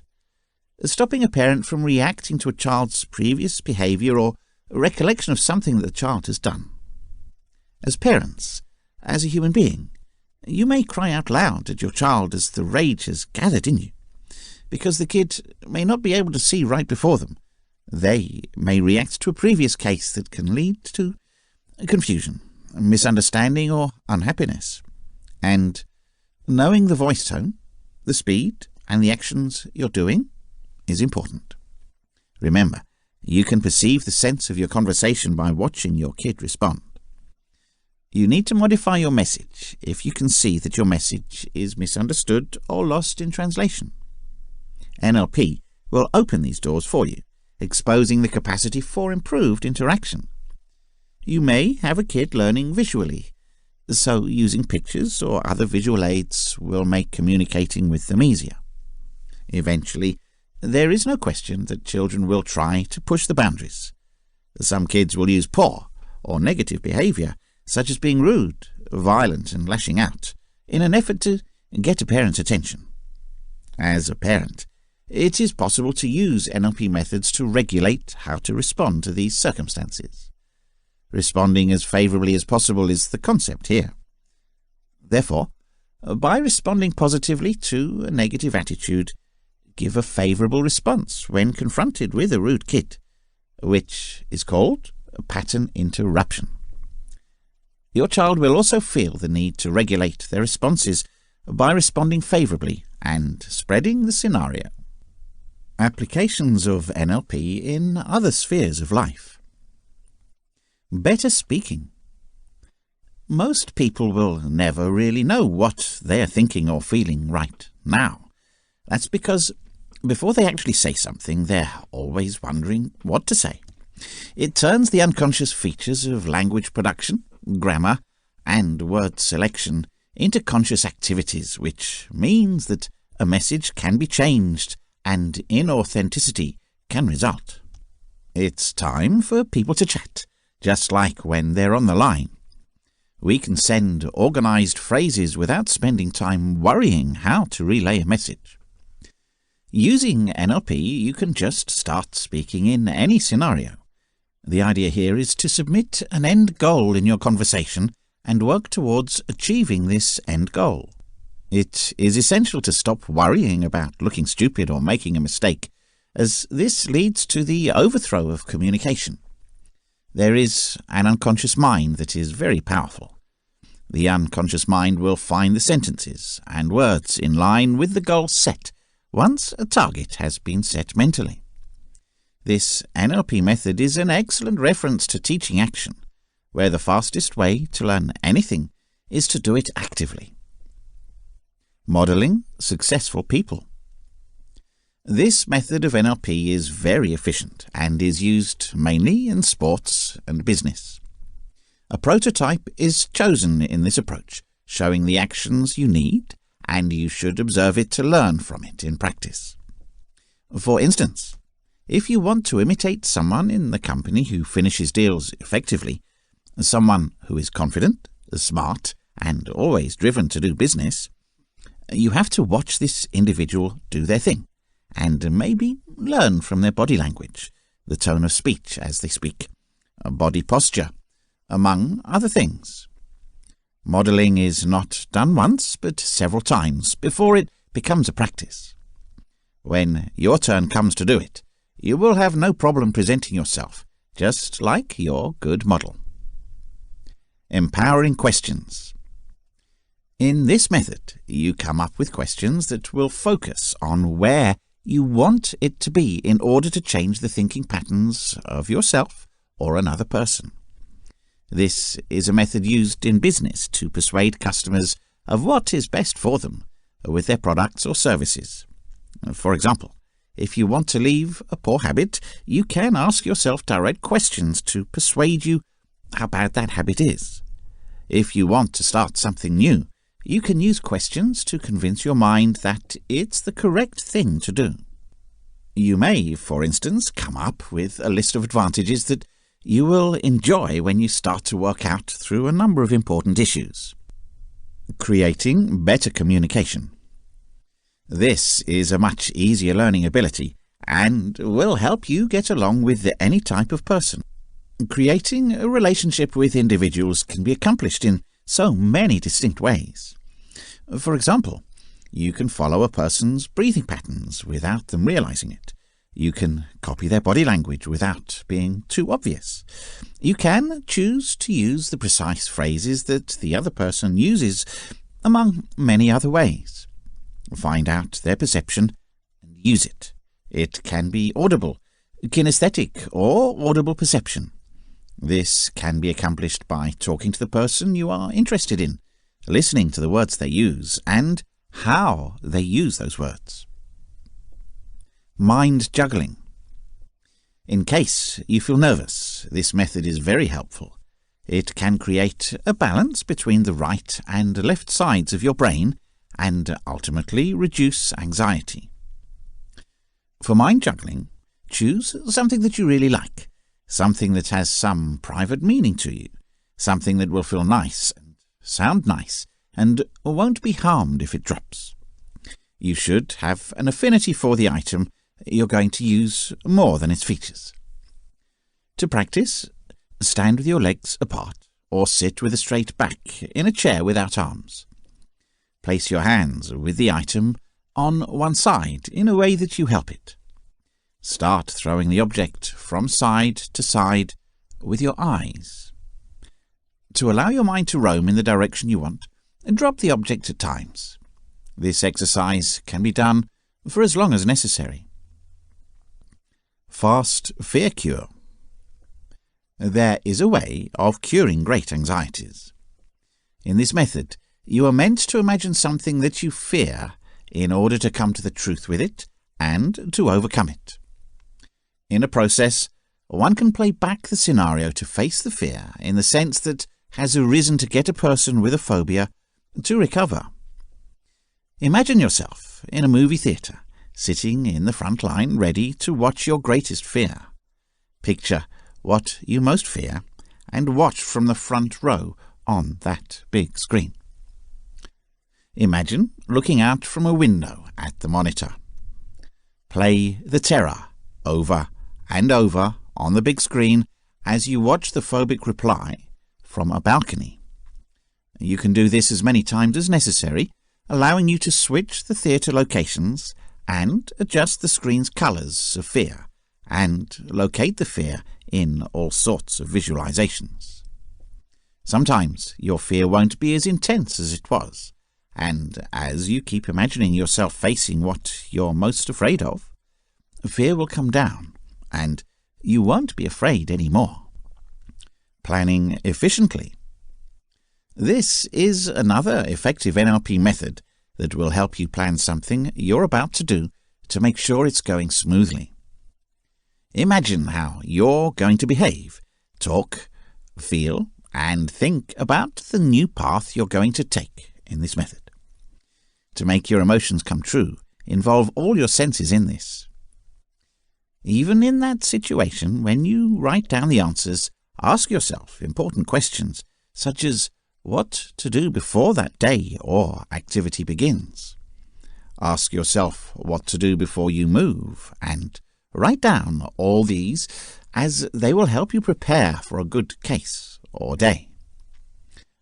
stopping a parent from reacting to a child's previous behavior or a recollection of something that the child has done. As parents, as a human being, you may cry out loud at your child as the rage has gathered in you, because the kid may not be able to see right before them. They may react to a previous case that can lead to confusion, misunderstanding, or unhappiness. And knowing the voice tone, the speed, and the actions you're doing is important. Remember, you can perceive the sense of your conversation by watching your kid respond. You need to modify your message if you can see that your message is misunderstood or lost in translation. NLP will open these doors for you, exposing the capacity for improved interaction. You may have a kid learning visually, so using pictures or other visual aids will make communicating with them easier. Eventually, there is no question that children will try to push the boundaries. Some kids will use poor or negative behavior, such as being rude, violent, and lashing out, in an effort to get a parent's attention. As a parent, it is possible to use NLP methods to regulate how to respond to these circumstances. Responding as favorably as possible is the concept here. Therefore, by responding positively to a negative attitude, give a favorable response when confronted with a rude kid, which is called a pattern interruption. Your child will also feel the need to regulate their responses by responding favorably and spreading the scenario. Applications of NLP in other spheres of life. Better speaking. Most people will never really know what they're thinking or feeling right now. That's because before they actually say something, they're always wondering what to say. It turns the unconscious features of language production, grammar, and word selection into conscious activities, which means that a message can be changed and inauthenticity can result. It's time for people to chat, just like when they're on the line. We can send organized phrases without spending time worrying how to relay a message. Using NLP, you can just start speaking in any scenario. The idea here is to submit an end goal in your conversation and work towards achieving this end goal. It is essential to stop worrying about looking stupid or making a mistake, as this leads to the overthrow of communication. There is an unconscious mind that is very powerful. The unconscious mind will find the sentences and words in line with the goal set once a target has been set mentally. This NLP method is an excellent reference to teaching action, where the fastest way to learn anything is to do it actively. Modeling successful people. This method of NLP is very efficient and is used mainly in sports and business. A prototype is chosen in this approach, showing the actions you need, and you should observe it to learn from it in practice. For instance, if you want to imitate someone in the company who finishes deals effectively, someone who is confident, smart, and always driven to do business, you have to watch this individual do their thing, and maybe learn from their body language, the tone of speech as they speak, body posture, among other things. Modeling is not done once, but several times before it becomes a practice. When your turn comes to do it, you will have no problem presenting yourself, just like your good model. Empowering questions. In this method, you come up with questions that will focus on where you want it to be in order to change the thinking patterns of yourself or another person. This is a method used in business to persuade customers of what is best for them with their products or services. For example, if you want to leave a poor habit, you can ask yourself direct questions to persuade you how bad that habit is. If you want to start something new, you can use questions to convince your mind that it's the correct thing to do. You may, for instance, come up with a list of advantages that you will enjoy when you start to work out through a number of important issues. Creating better communication. This is a much easier learning ability and will help you get along with any type of person. Creating a relationship with individuals can be accomplished in so many distinct ways. For example, you can follow a person's breathing patterns without them realizing it. You can copy their body language without being too obvious. You can choose to use the precise phrases that the other person uses, among many other ways. Find out their perception and use it. It can be audible, kinesthetic, or audible perception. This can be accomplished by talking to the person you are interested in, listening to the words they use, and how they use those words. Mind juggling. In case you feel nervous, this method is very helpful. It can create a balance between the right and left sides of your brain and ultimately reduce anxiety. For mind juggling, choose something that you really like, something that has some private meaning to you, something that will feel nice and sound nice and won't be harmed if it drops. You should have an affinity for the item you're going to use more than its features. To practice, stand with your legs apart or sit with a straight back in a chair without arms. Place your hands with the item on one side in a way that you help it. Start throwing the object from side to side with your eyes. To allow your mind to roam in the direction you want, drop the object at times. This exercise can be done for as long as necessary. Fast fear cure. There is a way of curing great anxieties. In this method, you are meant to imagine something that you fear in order to come to the truth with it and to overcome it. In a process, one can play back the scenario to face the fear in the sense that has arisen to get a person with a phobia to recover. Imagine yourself in a movie theatre, sitting in the front line ready to watch your greatest fear. Picture what you most fear and watch from the front row on that big screen. Imagine looking out from a window at the monitor. Play the terror over and over on the big screen as you watch the phobic reply from a balcony. You can do this as many times as necessary, allowing you to switch the theatre locations and adjust the screen's colours of fear and locate the fear in all sorts of visualizations. Sometimes your fear won't be as intense as it was, and as you keep imagining yourself facing what you're most afraid of, fear will come down and you won't be afraid anymore. Planning efficiently. This is another effective NLP method that will help you plan something you're about to do to make sure it's going smoothly. Imagine how you're going to behave, talk, feel, and think about the new path you're going to take in this method. To make your emotions come true, involve all your senses in this. Even in that situation, when you write down the answers, ask yourself important questions, such as what to do before that day or activity begins. Ask yourself what to do before you move, and write down all these, as they will help you prepare for a good case or day.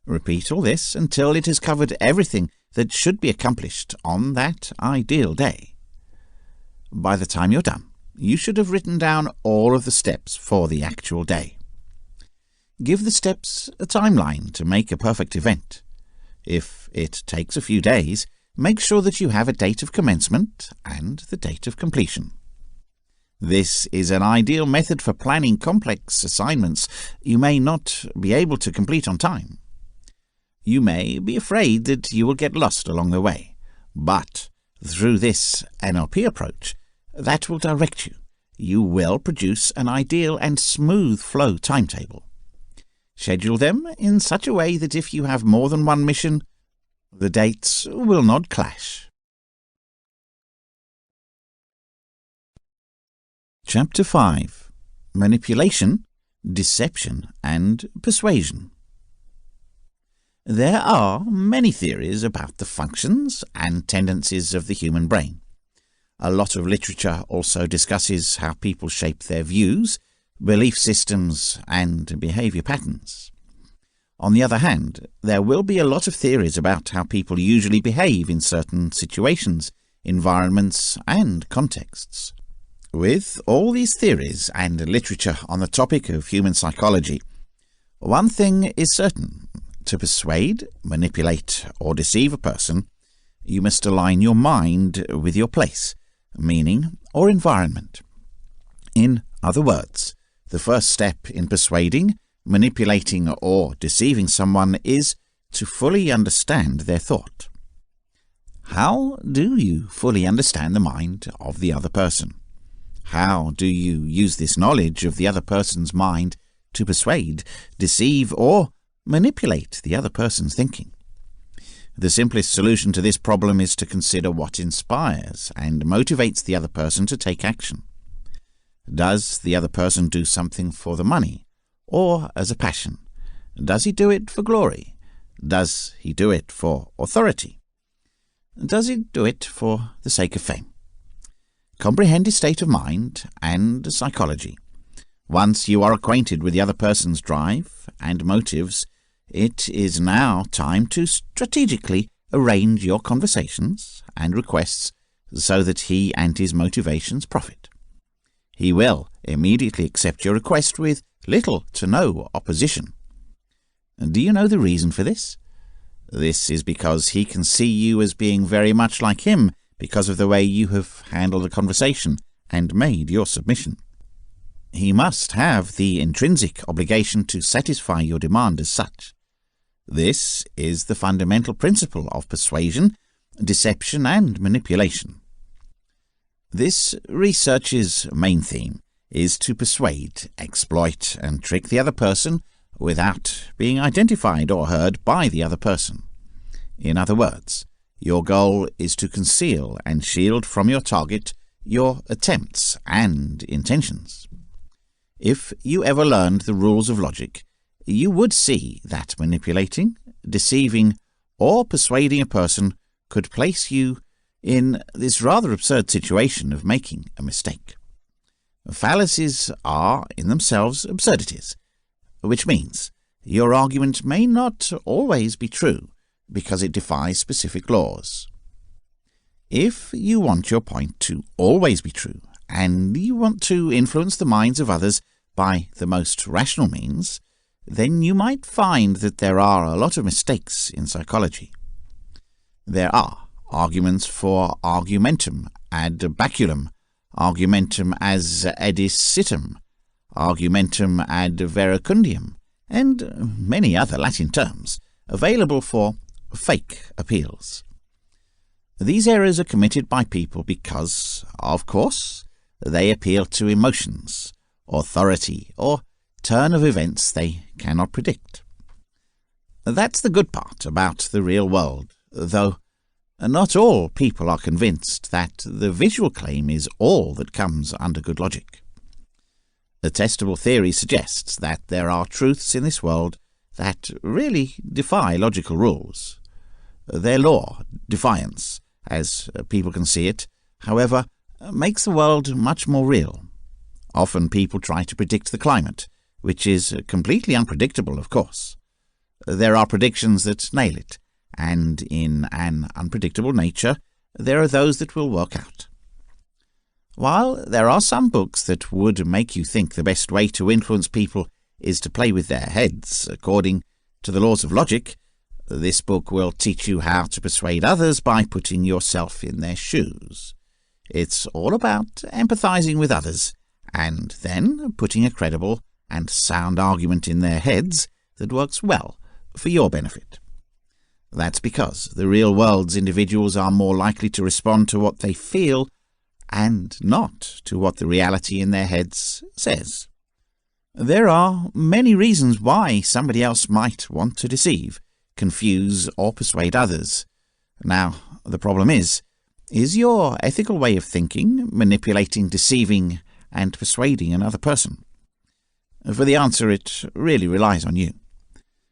Repeat all this until it has covered everything that should be accomplished on that ideal day. By the time you're done, you should have written down all of the steps for the actual day. Give the steps a timeline to make a perfect event. If it takes a few days, make sure that you have a date of commencement and the date of completion. This is an ideal method for planning complex assignments you may not be able to complete on time. You may be afraid that you will get lost along the way, but through this NLP approach, that will direct you. You will produce an ideal and smooth flow timetable. Schedule them in such a way that if you have more than one mission, the dates will not clash. Chapter 5. Manipulation, Deception and Persuasion. There are many theories about the functions and tendencies of the human brain. A lot of literature also discusses how people shape their views, belief systems, and behavior patterns. On the other hand, there will be a lot of theories about how people usually behave in certain situations, environments, and contexts. With all these theories and literature on the topic of human psychology, one thing is certain. To persuade, manipulate, or deceive a person, you must align your mind with your place, meaning, or environment. In other words, the first step in persuading, manipulating, or deceiving someone is to fully understand their thought. How do you fully understand the mind of the other person? How do you use this knowledge of the other person's mind to persuade, deceive, or manipulate the other person's thinking? The simplest solution to this problem is to consider what inspires and motivates the other person to take action. Does the other person do something for the money or as a passion? Does he do it for glory? Does he do it for authority? Does he do it for the sake of fame? Comprehend his state of mind and psychology. Once you are acquainted with the other person's drive and motives, it is now time to strategically arrange your conversations and requests so that he and his motivations profit. He will immediately accept your request with little to no opposition. Do you know the reason for this? This is because he can see you as being very much like him because of the way you have handled the conversation and made your submission. He must have the intrinsic obligation to satisfy your demand as such. This is the fundamental principle of persuasion, deception, and manipulation. This research's main theme is to persuade, exploit, and trick the other person without being identified or heard by the other person. In other words, your goal is to conceal and shield from your target your attempts and intentions. If you ever learned the rules of logic, you would see that manipulating, deceiving, or persuading a person could place you in this rather absurd situation of making a mistake. Fallacies are, in themselves, absurdities, which means your argument may not always be true because it defies specific laws. If you want your point to always be true, and you want to influence the minds of others by the most rational means, then you might find that there are a lot of mistakes in psychology. There are arguments for argumentum ad baculum, argumentum as edicitum, argumentum ad verecundium, and many other Latin terms available for fake appeals. These errors are committed by people because, of course, they appeal to emotions, authority, or turn of events they cannot predict. That's the good part about the real world, though not all people are convinced that the visual claim is all that comes under good logic. The testable theory suggests that there are truths in this world that really defy logical rules. Their law, defiance, as people can see it, however, makes the world much more real. Often people try to predict the climate, which is completely unpredictable, of course. There are predictions that nail it, and in an unpredictable nature, there are those that will work out. While there are some books that would make you think the best way to influence people is to play with their heads according to the laws of logic, this book will teach you how to persuade others by putting yourself in their shoes. It's all about empathizing with others, and then putting a credible and sound argument in their heads that works well for your benefit. That's because the real world's individuals are more likely to respond to what they feel and not to what the reality in their heads says. There are many reasons why somebody else might want to deceive, confuse, or persuade others. Now, the problem is your ethical way of thinking manipulating, deceiving, and persuading another person? For the answer, it really relies on you.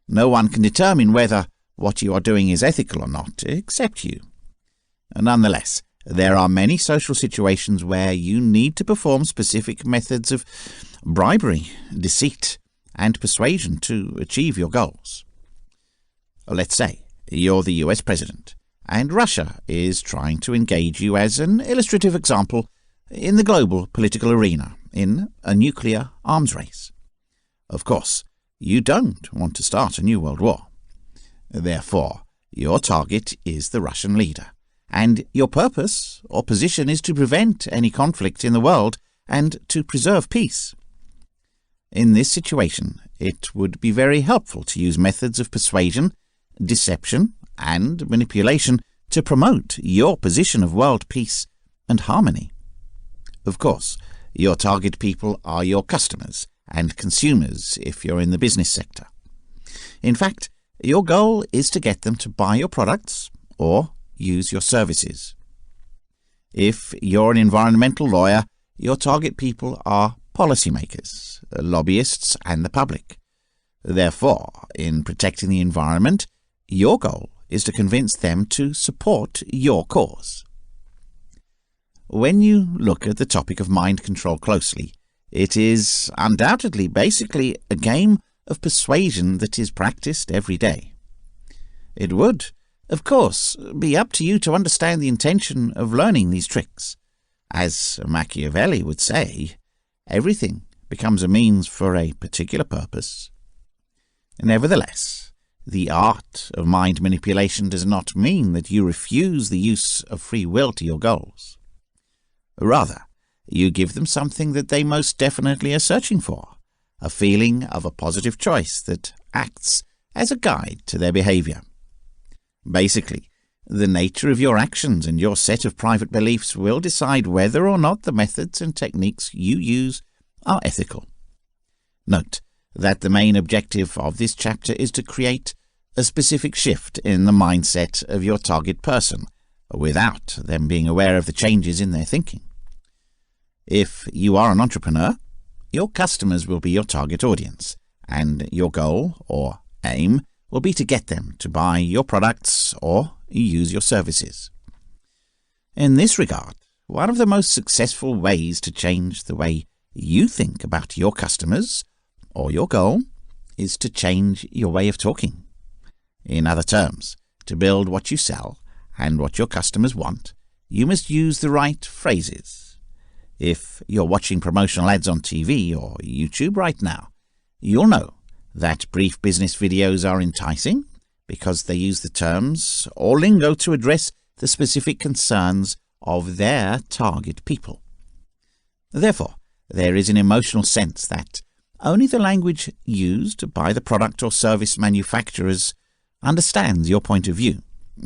No one can determine whether what you are doing is ethical or not, except you. Nonetheless, there are many social situations where you need to perform specific methods of bribery, deceit, and persuasion to achieve your goals. Let's say you're the US president, and Russia is trying to engage you as an illustrative example in the global political arena in a nuclear arms race. Of course, you don't want to start a new world war. Therefore, your target is the Russian leader, and your purpose or position is to prevent any conflict in the world and to preserve peace. In this situation, it would be very helpful to use methods of persuasion, deception, and manipulation to promote your position of world peace and harmony. Of course, your target people are your customers and consumers if you're in the business sector. In fact, your goal is to get them to buy your products or use your services. If you're an environmental lawyer, your target people are policymakers, lobbyists, and the public. Therefore, in protecting the environment, your goal is to convince them to support your cause. When you look at the topic of mind control closely, it is undoubtedly basically a game of persuasion that is practiced every day. It would, of course, be up to you to understand the intention of learning these tricks. As Machiavelli would say, everything becomes a means for a particular purpose. Nevertheless, the art of mind manipulation does not mean that you refuse the use of free will to your goals. Rather, you give them something that they most definitely are searching for, a feeling of a positive choice that acts as a guide to their behavior. Basically, the nature of your actions and your set of private beliefs will decide whether or not the methods and techniques you use are ethical. Note that the main objective of this chapter is to create a specific shift in the mindset of your target person, without them being aware of the changes in their thinking. If you are an entrepreneur, your customers will be your target audience, and your goal or aim will be to get them to buy your products or use your services. In this regard, one of the most successful ways to change the way you think about your customers or your goal is to change your way of talking. In other terms, to build what you sell and what your customers want, you must use the right phrases. If you're watching promotional ads on TV or YouTube right now, you'll know that brief business videos are enticing because they use the terms or lingo to address the specific concerns of their target people. Therefore, there is an emotional sense that only the language used by the product or service manufacturers understands your point of view,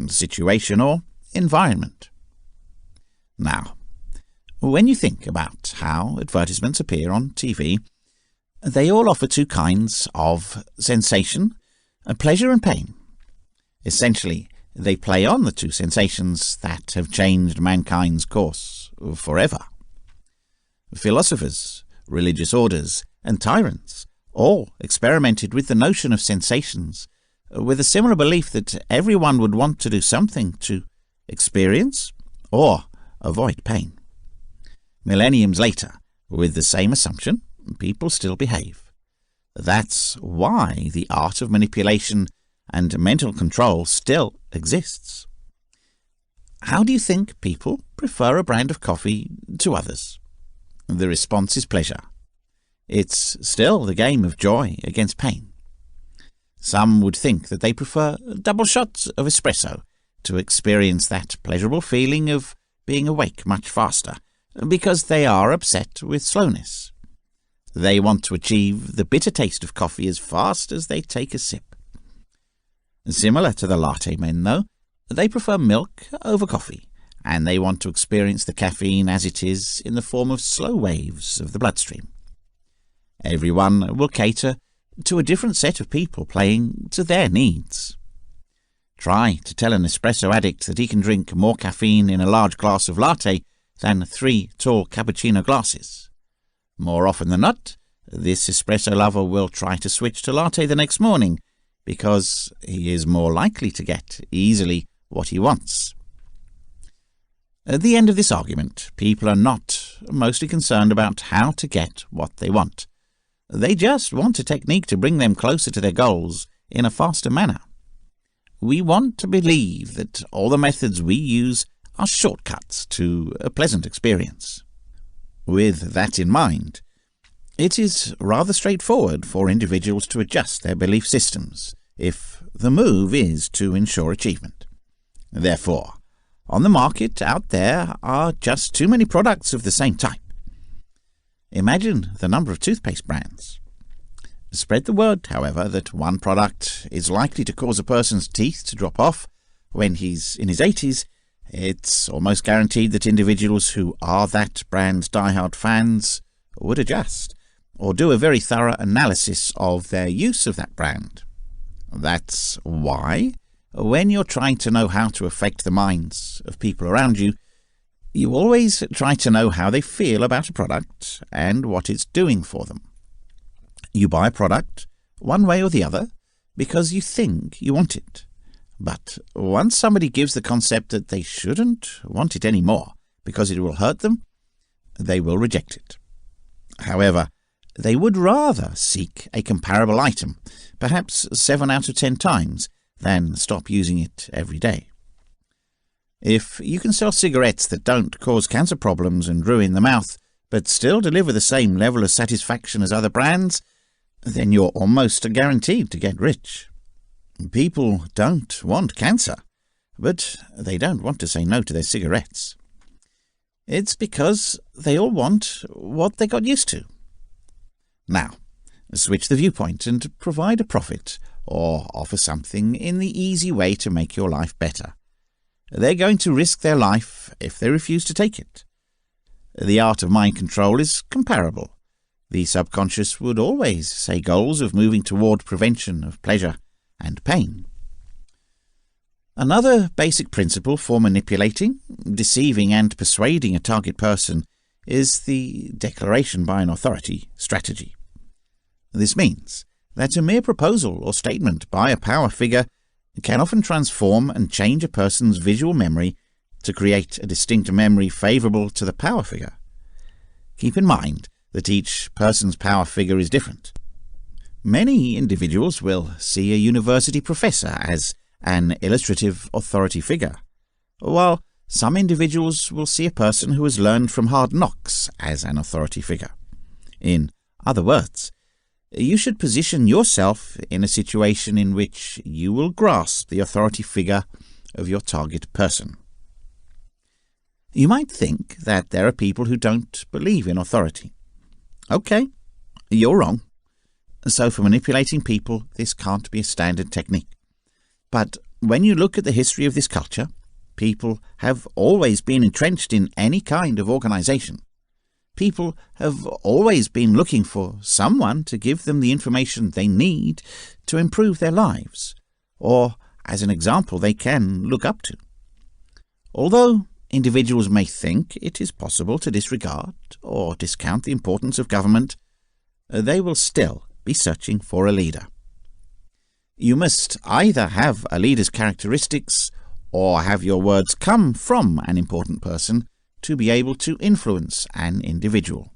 situation, or environment. Now, when you think about how advertisements appear on TV, they all offer two kinds of sensation, pleasure and pain. Essentially, they play on the two sensations that have changed mankind's course forever. Philosophers, religious orders, and tyrants all experimented with the notion of sensations, with a similar belief that everyone would want to do something to experience or avoid pain. Millenniums later, with the same assumption, people still behave. That's why the art of manipulation and mental control still exists. How do you think people prefer a brand of coffee to others? The response is pleasure. It's still the game of joy against pain. Some would think that they prefer double shots of espresso to experience that pleasurable feeling of being awake much faster, because they are upset with slowness. They want to achieve the bitter taste of coffee as fast as they take a sip. Similar to the latte men, though, they prefer milk over coffee, and they want to experience the caffeine as it is in the form of slow waves of the bloodstream. Everyone will cater to a different set of people playing to their needs. Try to tell an espresso addict that he can drink more caffeine in a large glass of latte than 3 tall cappuccino glasses. More often than not, this espresso lover will try to switch to latte the next morning because he is more likely to get easily what he wants. At the end of this argument, people are not mostly concerned about how to get what they want. They just want a technique to bring them closer to their goals in a faster manner. We want to believe that all the methods we use are shortcuts to a pleasant experience. With that in mind, it is rather straightforward for individuals to adjust their belief systems if the move is to ensure achievement. Therefore, on the market out there are just too many products of the same type. Imagine the number of toothpaste brands. Spread the word, however, that one product is likely to cause a person's teeth to drop off when he's in his 80s. It's almost guaranteed that individuals who are that brand's diehard fans would adjust or do a very thorough analysis of their use of that brand. That's why, when you're trying to know how to affect the minds of people around you, you always try to know how they feel about a product and what it's doing for them. You buy a product, one way or the other, because you think you want it. But once somebody gives the concept that they shouldn't want it anymore because it will hurt them, they will reject it. However, they would rather seek a comparable item, perhaps 7 out of 10 times, than stop using it every day. If you can sell cigarettes that don't cause cancer problems and ruin the mouth, but still deliver the same level of satisfaction as other brands, then you're almost guaranteed to get rich. People don't want cancer, but they don't want to say no to their cigarettes. It's because they all want what they got used to. Now, switch the viewpoint and provide a profit, or offer something in the easy way to make your life better. They're going to risk their life if they refuse to take it. The art of mind control is comparable. The subconscious would always say goals of moving toward prevention of pleasure and pain. Another basic principle for manipulating, deceiving and persuading a target person is the declaration by an authority strategy. This means that a mere proposal or statement by a power figure can often transform and change a person's visual memory to create a distinct memory favourable to the power figure. Keep in mind that each person's power figure is different. Many individuals will see a university professor as an illustrative authority figure, while some individuals will see a person who has learned from hard knocks as an authority figure. In other words, you should position yourself in a situation in which you will grasp the authority figure of your target person. You might think that there are people who don't believe in authority. Okay, you're wrong. So for manipulating people, this can't be a standard technique. But when you look at the history of this culture, people have always been entrenched in any kind of organization. People have always been looking for someone to give them the information they need to improve their lives, or as an example they can look up to. Although individuals may think it is possible to disregard or discount the importance of government, they will still be searching for a leader. You must either have a leader's characteristics or have your words come from an important person to be able to influence an individual.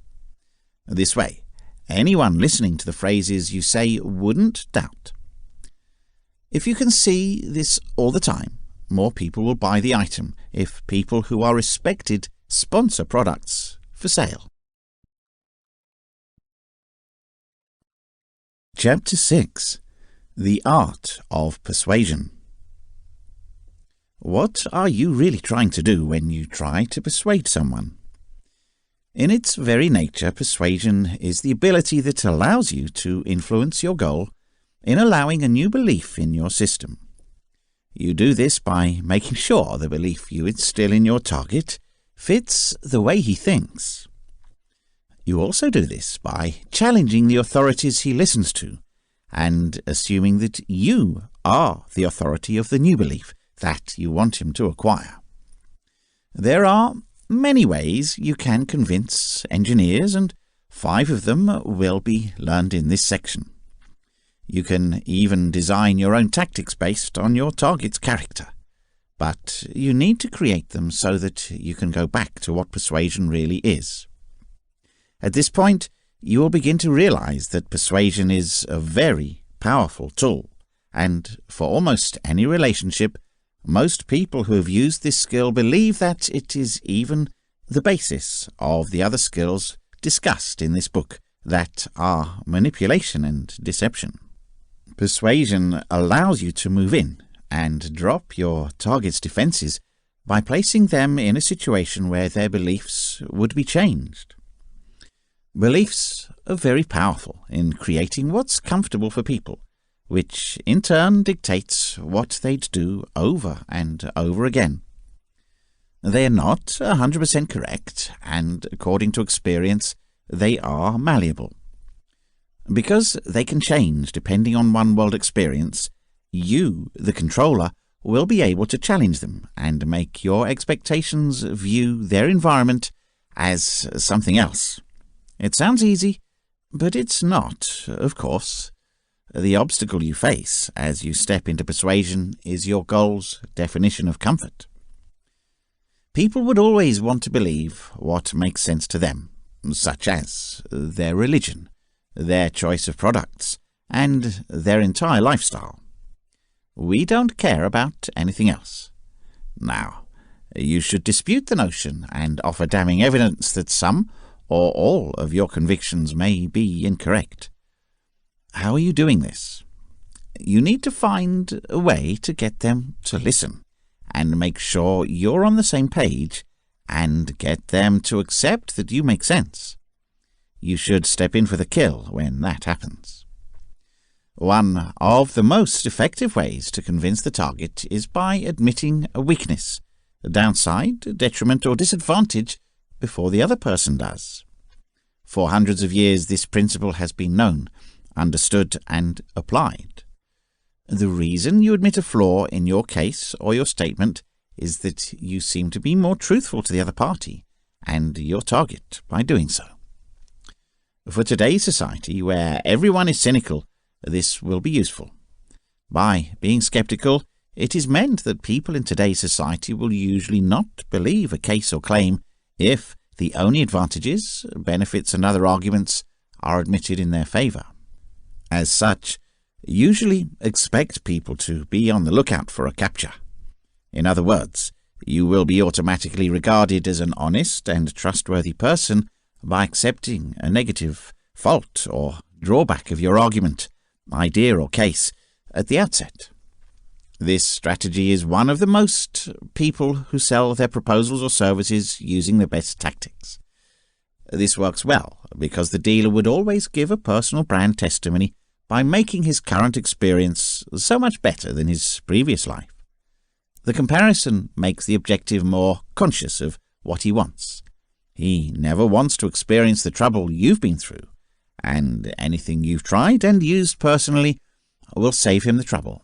This way, anyone listening to the phrases you say wouldn't doubt. If you can see this all the time, more people will buy the item if people who are respected sponsor products for sale. Chapter 6. The Art of Persuasion. What are you really trying to do when you try to persuade someone? In its very nature, persuasion is the ability that allows you to influence your goal in allowing a new belief in your system. You do this by making sure the belief you instill in your target fits the way he thinks. You also do this by challenging the authorities he listens to and assuming that you are the authority of the new belief that you want him to acquire. There are many ways you can convince engineers, and 5 of them will be learned in this section. You can even design your own tactics based on your target's character, but you need to create them so that you can go back to what persuasion really is. At this point, you will begin to realize that persuasion is a very powerful tool, and for almost any relationship, most people who have used this skill believe that it is even the basis of the other skills discussed in this book that are manipulation and deception. Persuasion allows you to move in and drop your target's defenses by placing them in a situation where their beliefs would be changed. Beliefs are very powerful in creating what's comfortable for people, which in turn dictates what they'd do over and over again. They are not 100% correct, and according to experience, they are malleable. Because they can change depending on one-world experience, you, the controller, will be able to challenge them and make your expectations view their environment as something else. It sounds easy, but it's not, of course. The obstacle you face as you step into persuasion is your goal's definition of comfort. People would always want to believe what makes sense to them, such as their religion, their choice of products, and their entire lifestyle. We don't care about anything else. Now, you should dispute the notion and offer damning evidence that some or all of your convictions may be incorrect. How are you doing this? You need to find a way to get them to listen and make sure you're on the same page and get them to accept that you make sense. You should step in for the kill when that happens. One of the most effective ways to convince the target is by admitting a weakness, a downside, a detriment or disadvantage before the other person does. For hundreds of years, this principle has been known, understood, and applied. The reason you admit a flaw in your case or your statement is that you seem to be more truthful to the other party and your target by doing so. For today's society, where everyone is cynical, this will be useful. By being skeptical, it is meant that people in today's society will usually not believe a case or claim if the only advantages, benefits and other arguments are admitted in their favour. As such, usually expect people to be on the lookout for a capture. In other words, you will be automatically regarded as an honest and trustworthy person by accepting a negative, fault or drawback of your argument, idea or case at the outset. This strategy is one of the most people who sell their proposals or services using the best tactics. This works well because the dealer would always give a personal brand testimony by making his current experience so much better than his previous life. The comparison makes the objective more conscious of what he wants. He never wants to experience the trouble you've been through, and anything you've tried and used personally will save him the trouble.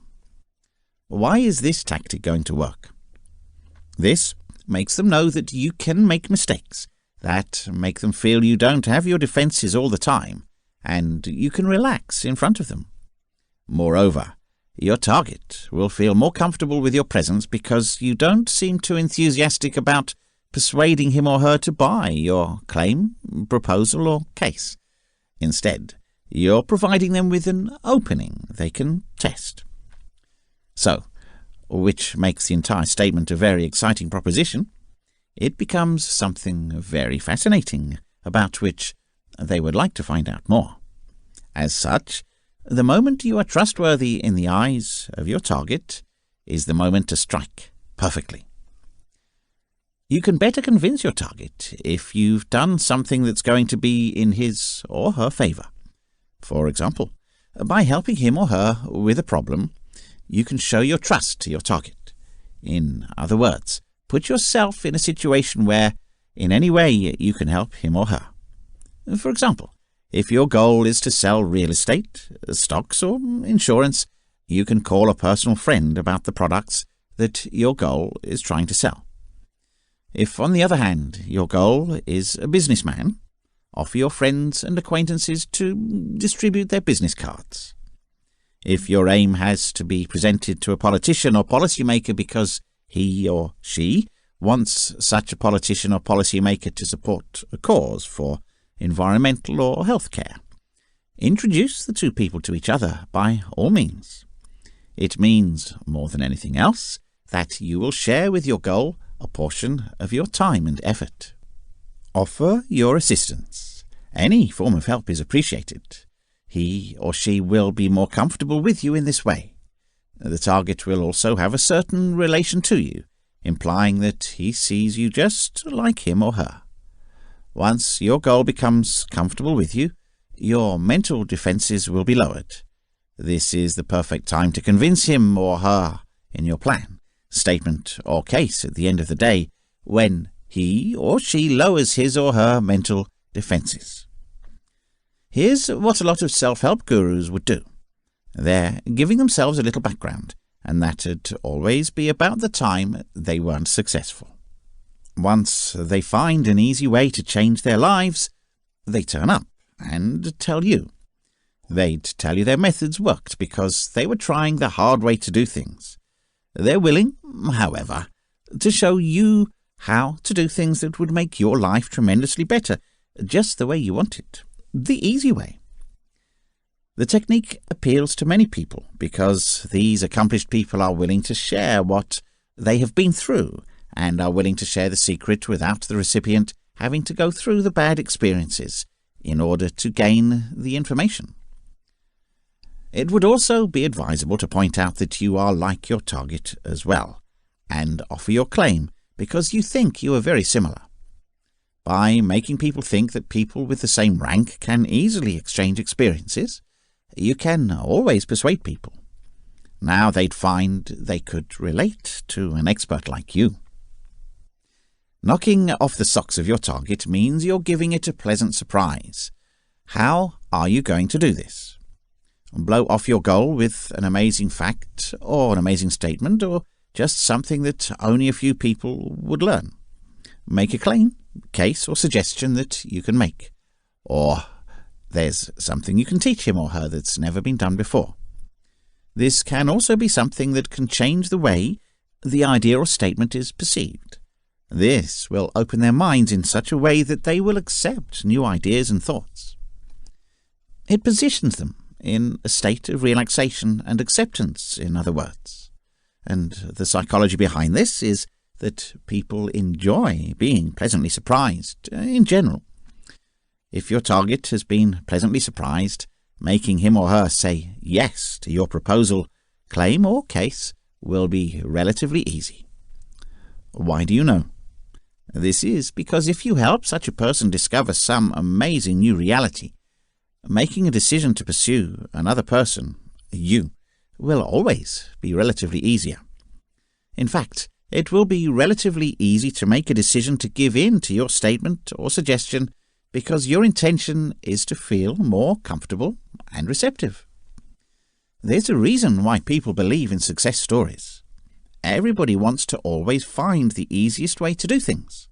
Why is this tactic going to work? This makes them know that you can make mistakes, that make them feel you don't have your defences all the time, and you can relax in front of them. Moreover, your target will feel more comfortable with your presence because you don't seem too enthusiastic about persuading him or her to buy your claim, proposal or case. Instead, you're providing them with an opening they can test. So, which makes the entire statement a very exciting proposition, it becomes something very fascinating about which they would like to find out more. As such, the moment you are trustworthy in the eyes of your target is the moment to strike perfectly. You can better convince your target if you've done something that's going to be in his or her favour. For example, by helping him or her with a problem, you can show your trust to your target. In other words, put yourself in a situation where, in any way, you can help him or her. For example, if your goal is to sell real estate, stocks or insurance, you can call a personal friend about the products that your goal is trying to sell. If, on the other hand, your goal is a businessman, offer your friends and acquaintances to distribute their business cards. If your aim has to be presented to a politician or policymaker because he or she wants such a politician or policymaker to support a cause for environmental or health care, introduce the two people to each other by all means. It means, more than anything else, that you will share with your goal a portion of your time and effort. Offer your assistance. Any form of help is appreciated. He or she will be more comfortable with you in this way. The target will also have a certain relation to you, implying that he sees you just like him or her. Once your goal becomes comfortable with you, your mental defences will be lowered. This is the perfect time to convince him or her in your plan, statement or case at the end of the day, when he or she lowers his or her mental defences. Here's what a lot of self-help gurus would do. They're giving themselves a little background, and that'd always be about the time they weren't successful. Once they find an easy way to change their lives, they turn up and tell you. They'd tell you their methods worked because they were trying the hard way to do things. They're willing, however, to show you how to do things that would make your life tremendously better, just the way you want it, the easy way. The technique appeals to many people because these accomplished people are willing to share what they have been through and are willing to share the secret without the recipient having to go through the bad experiences in order to gain the information. It would also be advisable to point out that you are like your target as well, and offer your claim because you think you are very similar. By making people think that people with the same rank can easily exchange experiences, you can always persuade people. Now they'd find they could relate to an expert like you. Knocking off the socks of your target means you're giving it a pleasant surprise. How are you going to do this? Blow off your goal with an amazing fact or an amazing statement or just something that only a few people would learn. Make a claim, case or suggestion that you can make. Or There's something you can teach him or her that's never been done before. This can also be something that can change the way the idea or statement is perceived. This will open their minds in such a way that they will accept new ideas and thoughts. It positions them in a state of relaxation and acceptance, in other words. And the psychology behind this is that people enjoy being pleasantly surprised in general. If your target has been pleasantly surprised, making him or her say yes to your proposal, claim, or case will be relatively easy. Why do you know? This is because if you help such a person discover some amazing new reality, making a decision to pursue another person, you, will always be relatively easier. In fact, it will be relatively easy to make a decision to give in to your statement or suggestion because your intention is to feel more comfortable and receptive. There's a reason why people believe in success stories. Everybody wants to always find the easiest way to do things,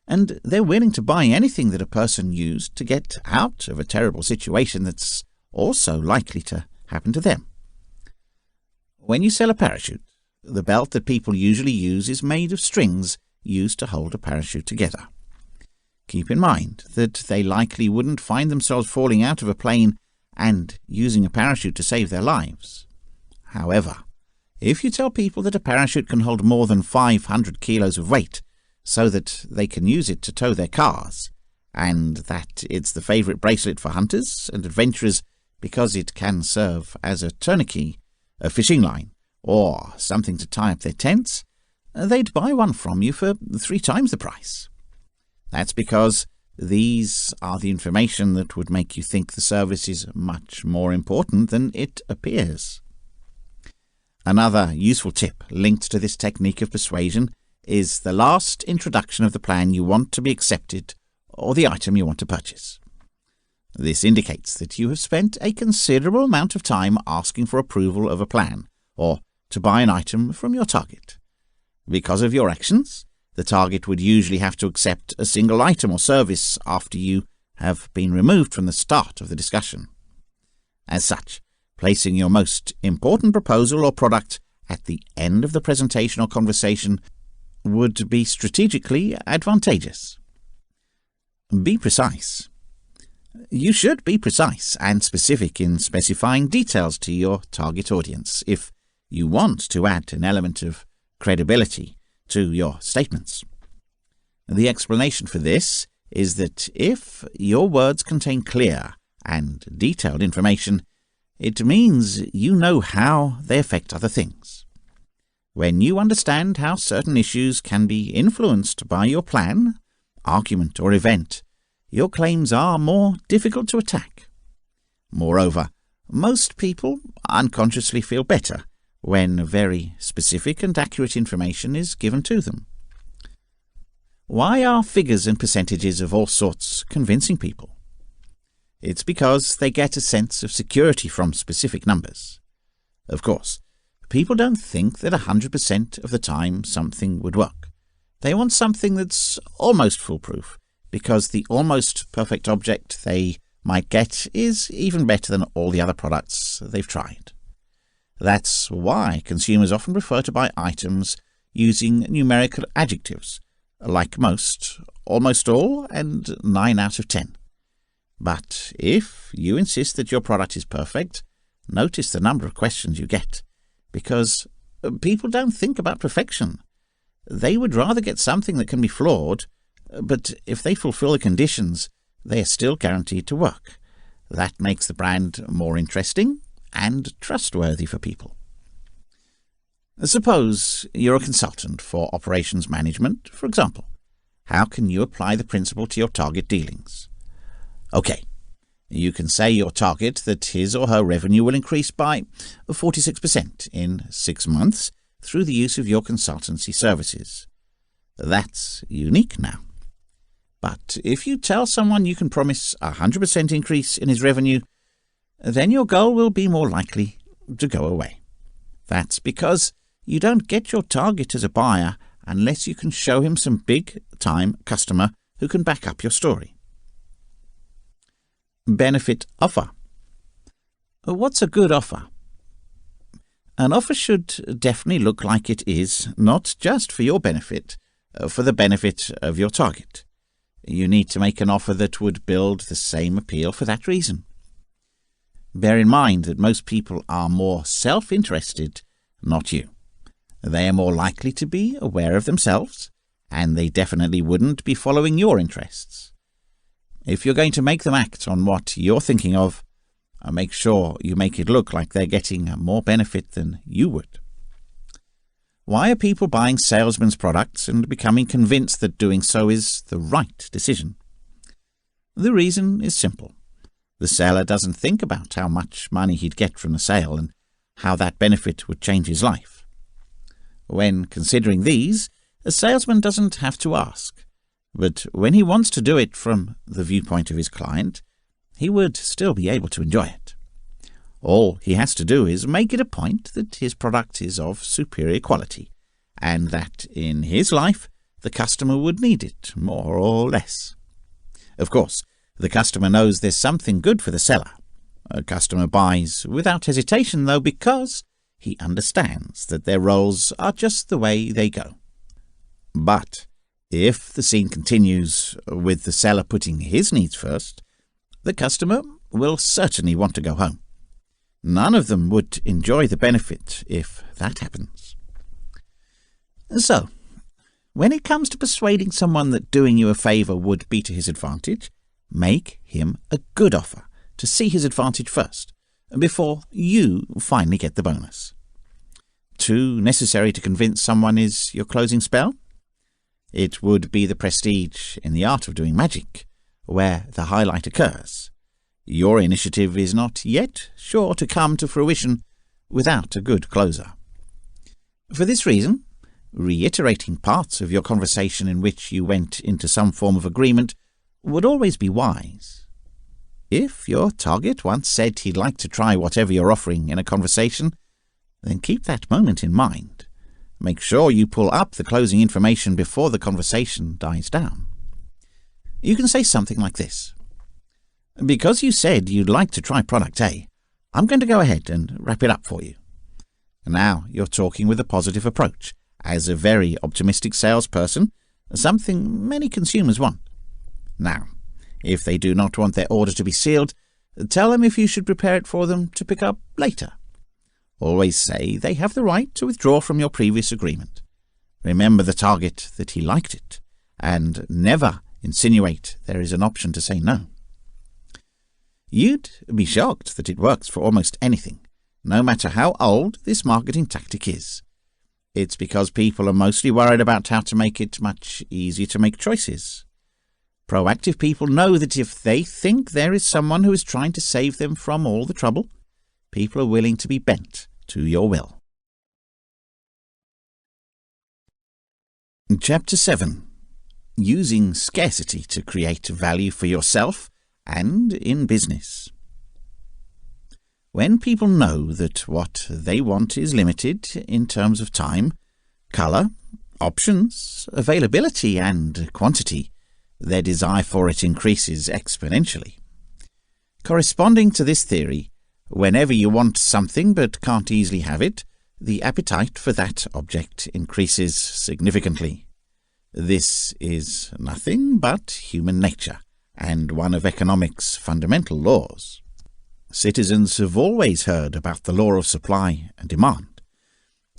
and they're willing to buy anything that a person used to get out of a terrible situation that's also likely to happen to them. When you sell a parachute, the belt that people usually use is made of strings used to hold a parachute together. Keep in mind that they likely wouldn't find themselves falling out of a plane and using a parachute to save their lives. However, if you tell people that a parachute can hold more than 500 kilos of weight so that they can use it to tow their cars, and that it's the favorite bracelet for hunters and adventurers because it can serve as a tourniquet, a fishing line, or something to tie up their tents, they'd buy one from you for 3 times the price. That's because these are the information that would make you think the service is much more important than it appears. Another useful tip linked to this technique of persuasion is the last introduction of the plan you want to be accepted or the item you want to purchase. This indicates that you have spent a considerable amount of time asking for approval of a plan or to buy an item from your target. Because of your actions, the target would usually have to accept a single item or service after you have been removed from the start of the discussion. As such, placing your most important proposal or product at the end of the presentation or conversation would be strategically advantageous. Be precise. You should be precise and specific in specifying details to your target audience if you want to add an element of credibility to your statements. The explanation for this is that if your words contain clear and detailed information, it means you know how they affect other things. When you understand how certain issues can be influenced by your plan, argument, or event, your claims are more difficult to attack. Moreover, most people unconsciously feel better when very specific and accurate information is given to them. Why are figures and percentages of all sorts convincing people? It's because they get a sense of security from specific numbers. Of course, people don't think that 100% of the time something would work. They want something that's almost foolproof, because the almost perfect object they might get is even better than all the other products they've tried. That's why consumers often prefer to buy items using numerical adjectives, like most, almost all, and 9 out of 10. But if you insist that your product is perfect, notice the number of questions you get, because people don't think about perfection. They would rather get something that can be flawed, but if they fulfill the conditions, they are still guaranteed to work. That makes the brand more interesting and trustworthy for people. Suppose you're a consultant for operations management, for example. How can you apply the principle to your target dealings? Okay, you can say your target that his or her revenue will increase by 46% in 6 months through the use of your consultancy services. That's unique now. But if you tell someone you can promise a 100% increase in his revenue, then your goal will be more likely to go away. That's because you don't get your target as a buyer unless you can show him some big-time customer who can back up your story. Benefit offer. What's a good offer? An offer should definitely look like it is not just for your benefit, for the benefit of your target. You need to make an offer that would build the same appeal for that reason. Bear in mind that most people are more self-interested, not you. They are more likely to be aware of themselves, and they definitely wouldn't be following your interests. If you're going to make them act on what you're thinking of, make sure you make it look like they're getting more benefit than you would. Why are people buying salesmen's products and becoming convinced that doing so is the right decision? The reason is simple. The seller doesn't think about how much money he'd get from the sale and how that benefit would change his life. When considering these, a salesman doesn't have to ask, but when he wants to do it from the viewpoint of his client, he would still be able to enjoy it. All he has to do is make it a point that his product is of superior quality, and that in his life the customer would need it more or less. Of course, the customer knows there's something good for the seller. A customer buys without hesitation, though, because he understands that their roles are just the way they go. But if the scene continues with the seller putting his needs first, the customer will certainly want to go home. None of them would enjoy the benefit if that happens. So, when it comes to persuading someone that doing you a favour would be to his advantage, make him a good offer to see his advantage first, before you finally get the bonus. Too necessary to convince someone is your closing spell? It would be the prestige in the art of doing magic, where the highlight occurs. Your initiative is not yet sure to come to fruition without a good closer. For this reason, reiterating parts of your conversation in which you went into some form of agreement would always be wise. If your target once said he'd like to try whatever you're offering in a conversation, then keep that moment in mind. Make sure you pull up the closing information before the conversation dies down. You can say something like this. Because you said you'd like to try product A, I'm going to go ahead and wrap it up for you. Now you're talking with a positive approach. As a very optimistic salesperson, something many consumers want. Now, if they do not want their order to be sealed, tell them if you should prepare it for them to pick up later. Always say they have the right to withdraw from your previous agreement. Remember the target that he liked it, and never insinuate there is an option to say no. You'd be shocked that it works for almost anything, no matter how old this marketing tactic is. It's because people are mostly worried about how to make it much easier to make choices. Proactive people know that if they think there is someone who is trying to save them from all the trouble, people are willing to be bent to your will. Chapter 7. Using scarcity to create value for yourself and in business. When people know that what they want is limited in terms of time, colour, options, availability and quantity, their desire for it increases exponentially. Corresponding to this theory, whenever you want something but can't easily have it, the appetite for that object increases significantly. This is nothing but human nature, and one of economics' fundamental laws. Citizens have always heard about the law of supply and demand,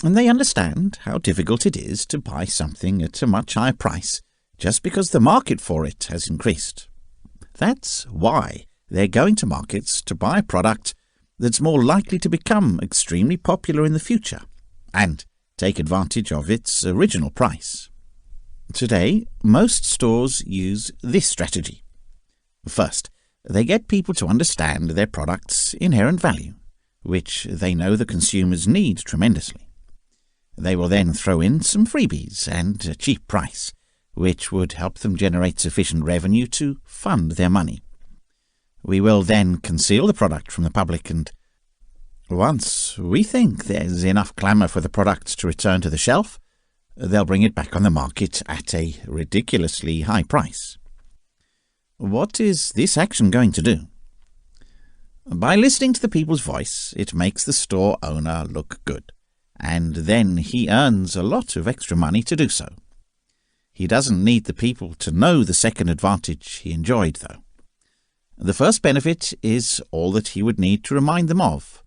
and they understand how difficult it is to buy something at a much higher price just because the market for it has increased. That's why they're going to markets to buy a product that's more likely to become extremely popular in the future and take advantage of its original price. Today, most stores use this strategy. First, they get people to understand their product's inherent value, which they know the consumers need tremendously. They will then throw in some freebies and a cheap price, which would help them generate sufficient revenue to fund their money. We will then conceal the product from the public, and once we think there's enough clamour for the product to return to the shelf, they'll bring it back on the market at a ridiculously high price. What is this action going to do? By listening to the people's voice, it makes the store owner look good, and then he earns a lot of extra money to do so. He doesn't need the people to know the second advantage he enjoyed, though. The first benefit is all that he would need to remind them of.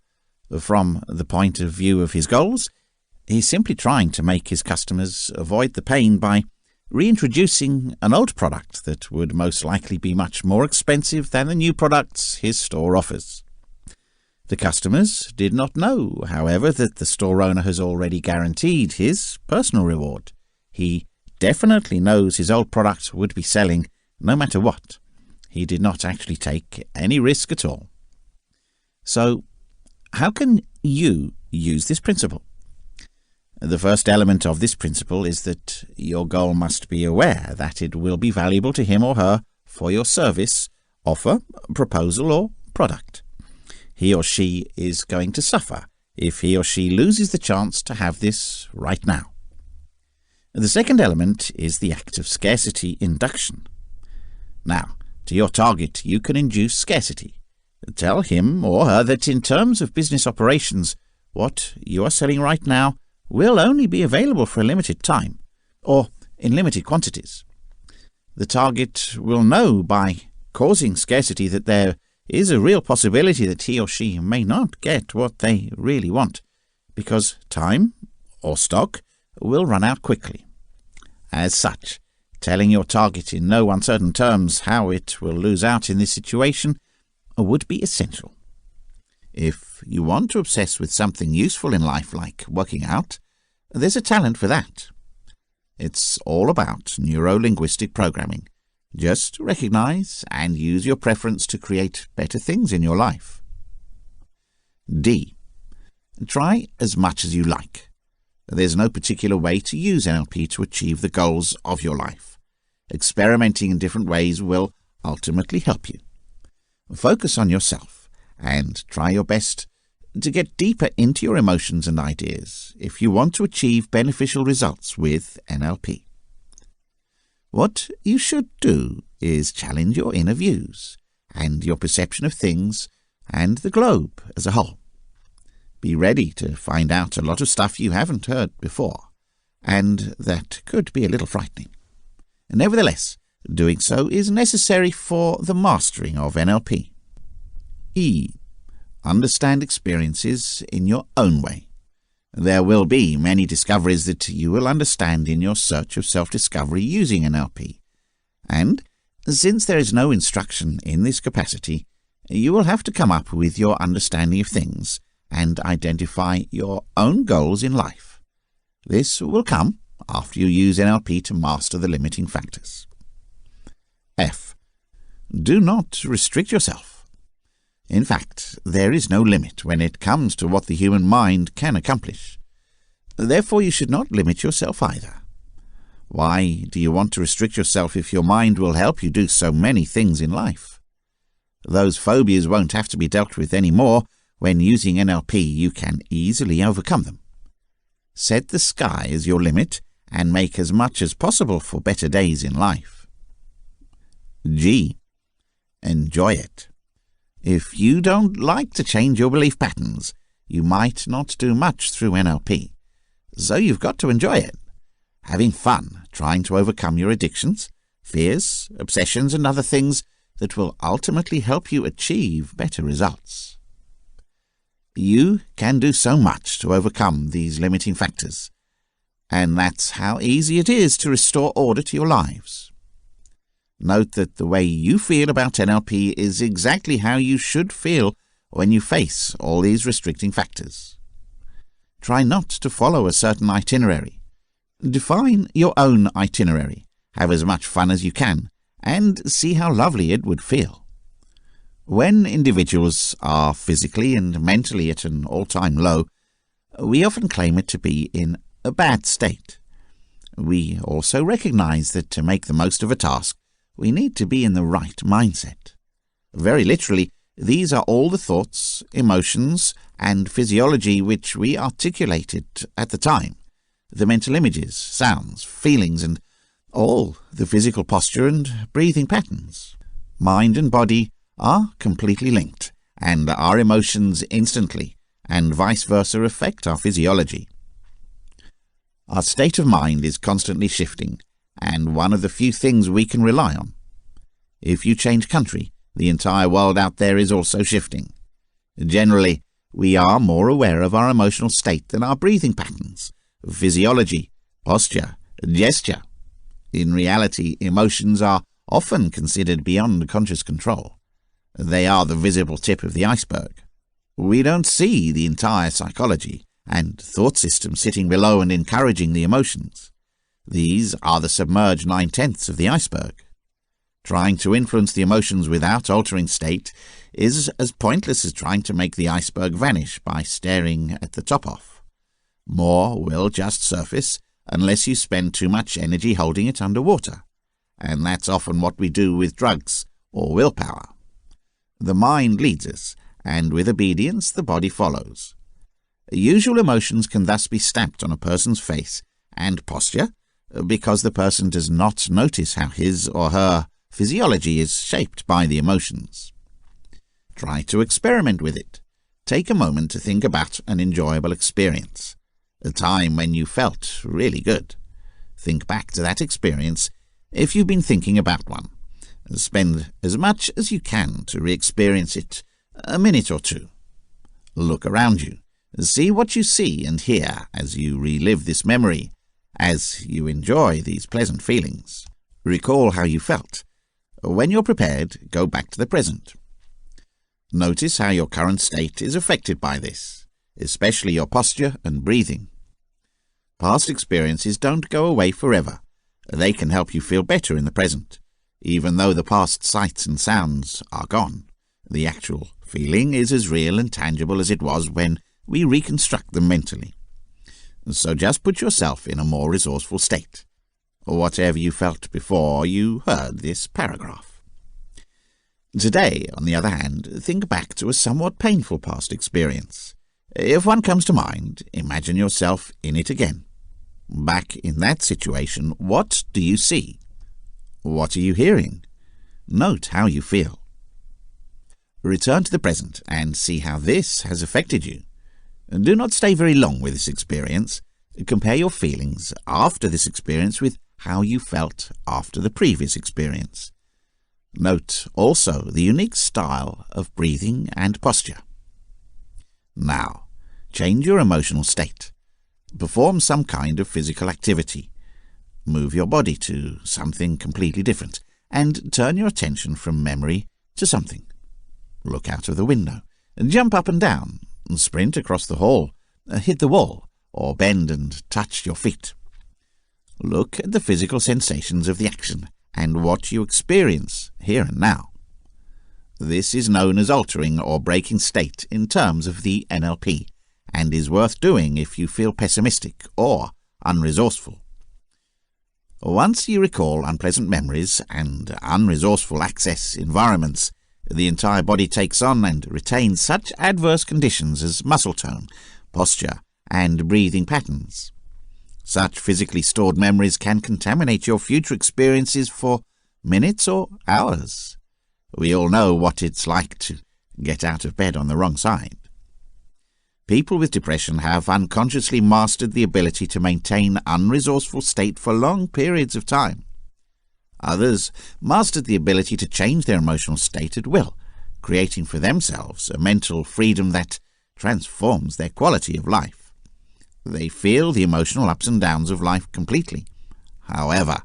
From the point of view of his goals, he's simply trying to make his customers avoid the pain by reintroducing an old product that would most likely be much more expensive than the new products his store offers. The customers did not know, however, that the store owner has already guaranteed his personal reward. He definitely knows his old product would be selling no matter what. He did not actually take any risk at all. So, how can you use this principle? The first element of this principle is that your goal must be aware that it will be valuable to him or her for your service, offer, proposal, or product. He or she is going to suffer if he or she loses the chance to have this right now. The second element is the act of scarcity induction. Now, to your target, you can induce scarcity. Tell him or her that in terms of business operations, what you are selling right now will only be available for a limited time, or in limited quantities. The target will know by causing scarcity that there is a real possibility that he or she may not get what they really want, because time or stock will run out quickly. As such, telling your target in no uncertain terms how it will lose out in this situation would be essential. If you want to obsess with something useful in life like working out, there's a talent for that. It's all about neuro-linguistic programming. Just recognize and use your preference to create better things in your life. D. Try as much as you like. There's no particular way to use NLP to achieve the goals of your life. Experimenting in different ways will ultimately help you. Focus on yourself and try your best to get deeper into your emotions and ideas if you want to achieve beneficial results with NLP. What you should do is challenge your inner views and your perception of things and the globe as a whole. Be ready to find out a lot of stuff you haven't heard before, and that could be a little frightening. Nevertheless, doing so is necessary for the mastering of NLP. E. Understand experiences in your own way. There will be many discoveries that you will understand in your search of self-discovery using NLP, and since there is no instruction in this capacity, you will have to come up with your understanding of things and identify your own goals in life. This will come after you use NLP to master the limiting factors. F. Do not restrict yourself. In fact, there is no limit when it comes to what the human mind can accomplish. Therefore, you should not limit yourself either. Why do you want to restrict yourself if your mind will help you do so many things in life? Those phobias won't have to be dealt with anymore. When using NLP, you can easily overcome them. Set the sky as your limit and make as much as possible for better days in life. G. Enjoy it. If you don't like to change your belief patterns, you might not do much through NLP. So you've got to enjoy it. Having fun trying to overcome your addictions, fears, obsessions, and other things that will ultimately help you achieve better results. You can do so much to overcome these limiting factors, and that's how easy it is to restore order to your lives. Note that the way you feel about NLP is exactly how you should feel when you face all these restricting factors. Try not to follow a certain itinerary. Define your own itinerary, have as much fun as you can, and see how lovely it would feel. When individuals are physically and mentally at an all-time low, we often claim it to be in a bad state. We also recognize that to make the most of a task, we need to be in the right mindset. Very literally, these are all the thoughts, emotions, and physiology which we articulated at the time, the mental images, sounds, feelings, and all the physical posture and breathing patterns. Mind and body are completely linked, and our emotions instantly, and vice versa affect our physiology. Our state of mind is constantly shifting, and one of the few things we can rely on. If you change country, the entire world out there is also shifting. Generally, we are more aware of our emotional state than our breathing patterns, physiology, posture, gesture. In reality, emotions are often considered beyond conscious control. They are the visible tip of the iceberg. We don't see the entire psychology and thought system sitting below and encouraging the emotions. These are the submerged 9/10 of the iceberg. Trying to influence the emotions without altering state is as pointless as trying to make the iceberg vanish by staring at the top off. More will just surface unless you spend too much energy holding it underwater, and that's often what we do with drugs or willpower. The mind leads us, and with obedience the body follows. Usual emotions can thus be stamped on a person's face and posture because the person does not notice how his or her physiology is shaped by the emotions. Try to experiment with it. Take a moment to think about an enjoyable experience, a time when you felt really good. Think back to that experience if you've been thinking about one. Spend as much as you can to re-experience it, a minute or two. Look around you. See what you see and hear as you relive this memory, as you enjoy these pleasant feelings. Recall how you felt. When you're prepared, go back to the present. Notice how your current state is affected by this, especially your posture and breathing. Past experiences don't go away forever. They can help you feel better in the present. Even though the past sights and sounds are gone, the actual feeling is as real and tangible as it was when we reconstruct them mentally. So just put yourself in a more resourceful state, or whatever you felt before you heard this paragraph. Today, on the other hand, think back to a somewhat painful past experience. If one comes to mind, imagine yourself in it again. Back in that situation, what do you see? What are you hearing? Note how you feel. Return to the present and see how this has affected you. Do not stay very long with this experience. Compare your feelings after this experience with how you felt after the previous experience. Note also the unique style of breathing and posture. Now, change your emotional state. Perform some kind of physical activity. Move your body to something completely different, and turn your attention from memory to something. Look out of the window, jump up and down, sprint across the hall, hit the wall, or bend and touch your feet. Look at the physical sensations of the action and what you experience here and now. This is known as altering or breaking state in terms of the NLP, and is worth doing if you feel pessimistic or unresourceful. Once you recall unpleasant memories and unresourceful access environments, the entire body takes on and retains such adverse conditions as muscle tone, posture, and breathing patterns. Such physically stored memories can contaminate your future experiences for minutes or hours. We all know what it's like to get out of bed on the wrong side. People with depression have unconsciously mastered the ability to maintain unresourceful state for long periods of time. Others mastered the ability to change their emotional state at will, creating for themselves a mental freedom that transforms their quality of life. They feel the emotional ups and downs of life completely. However,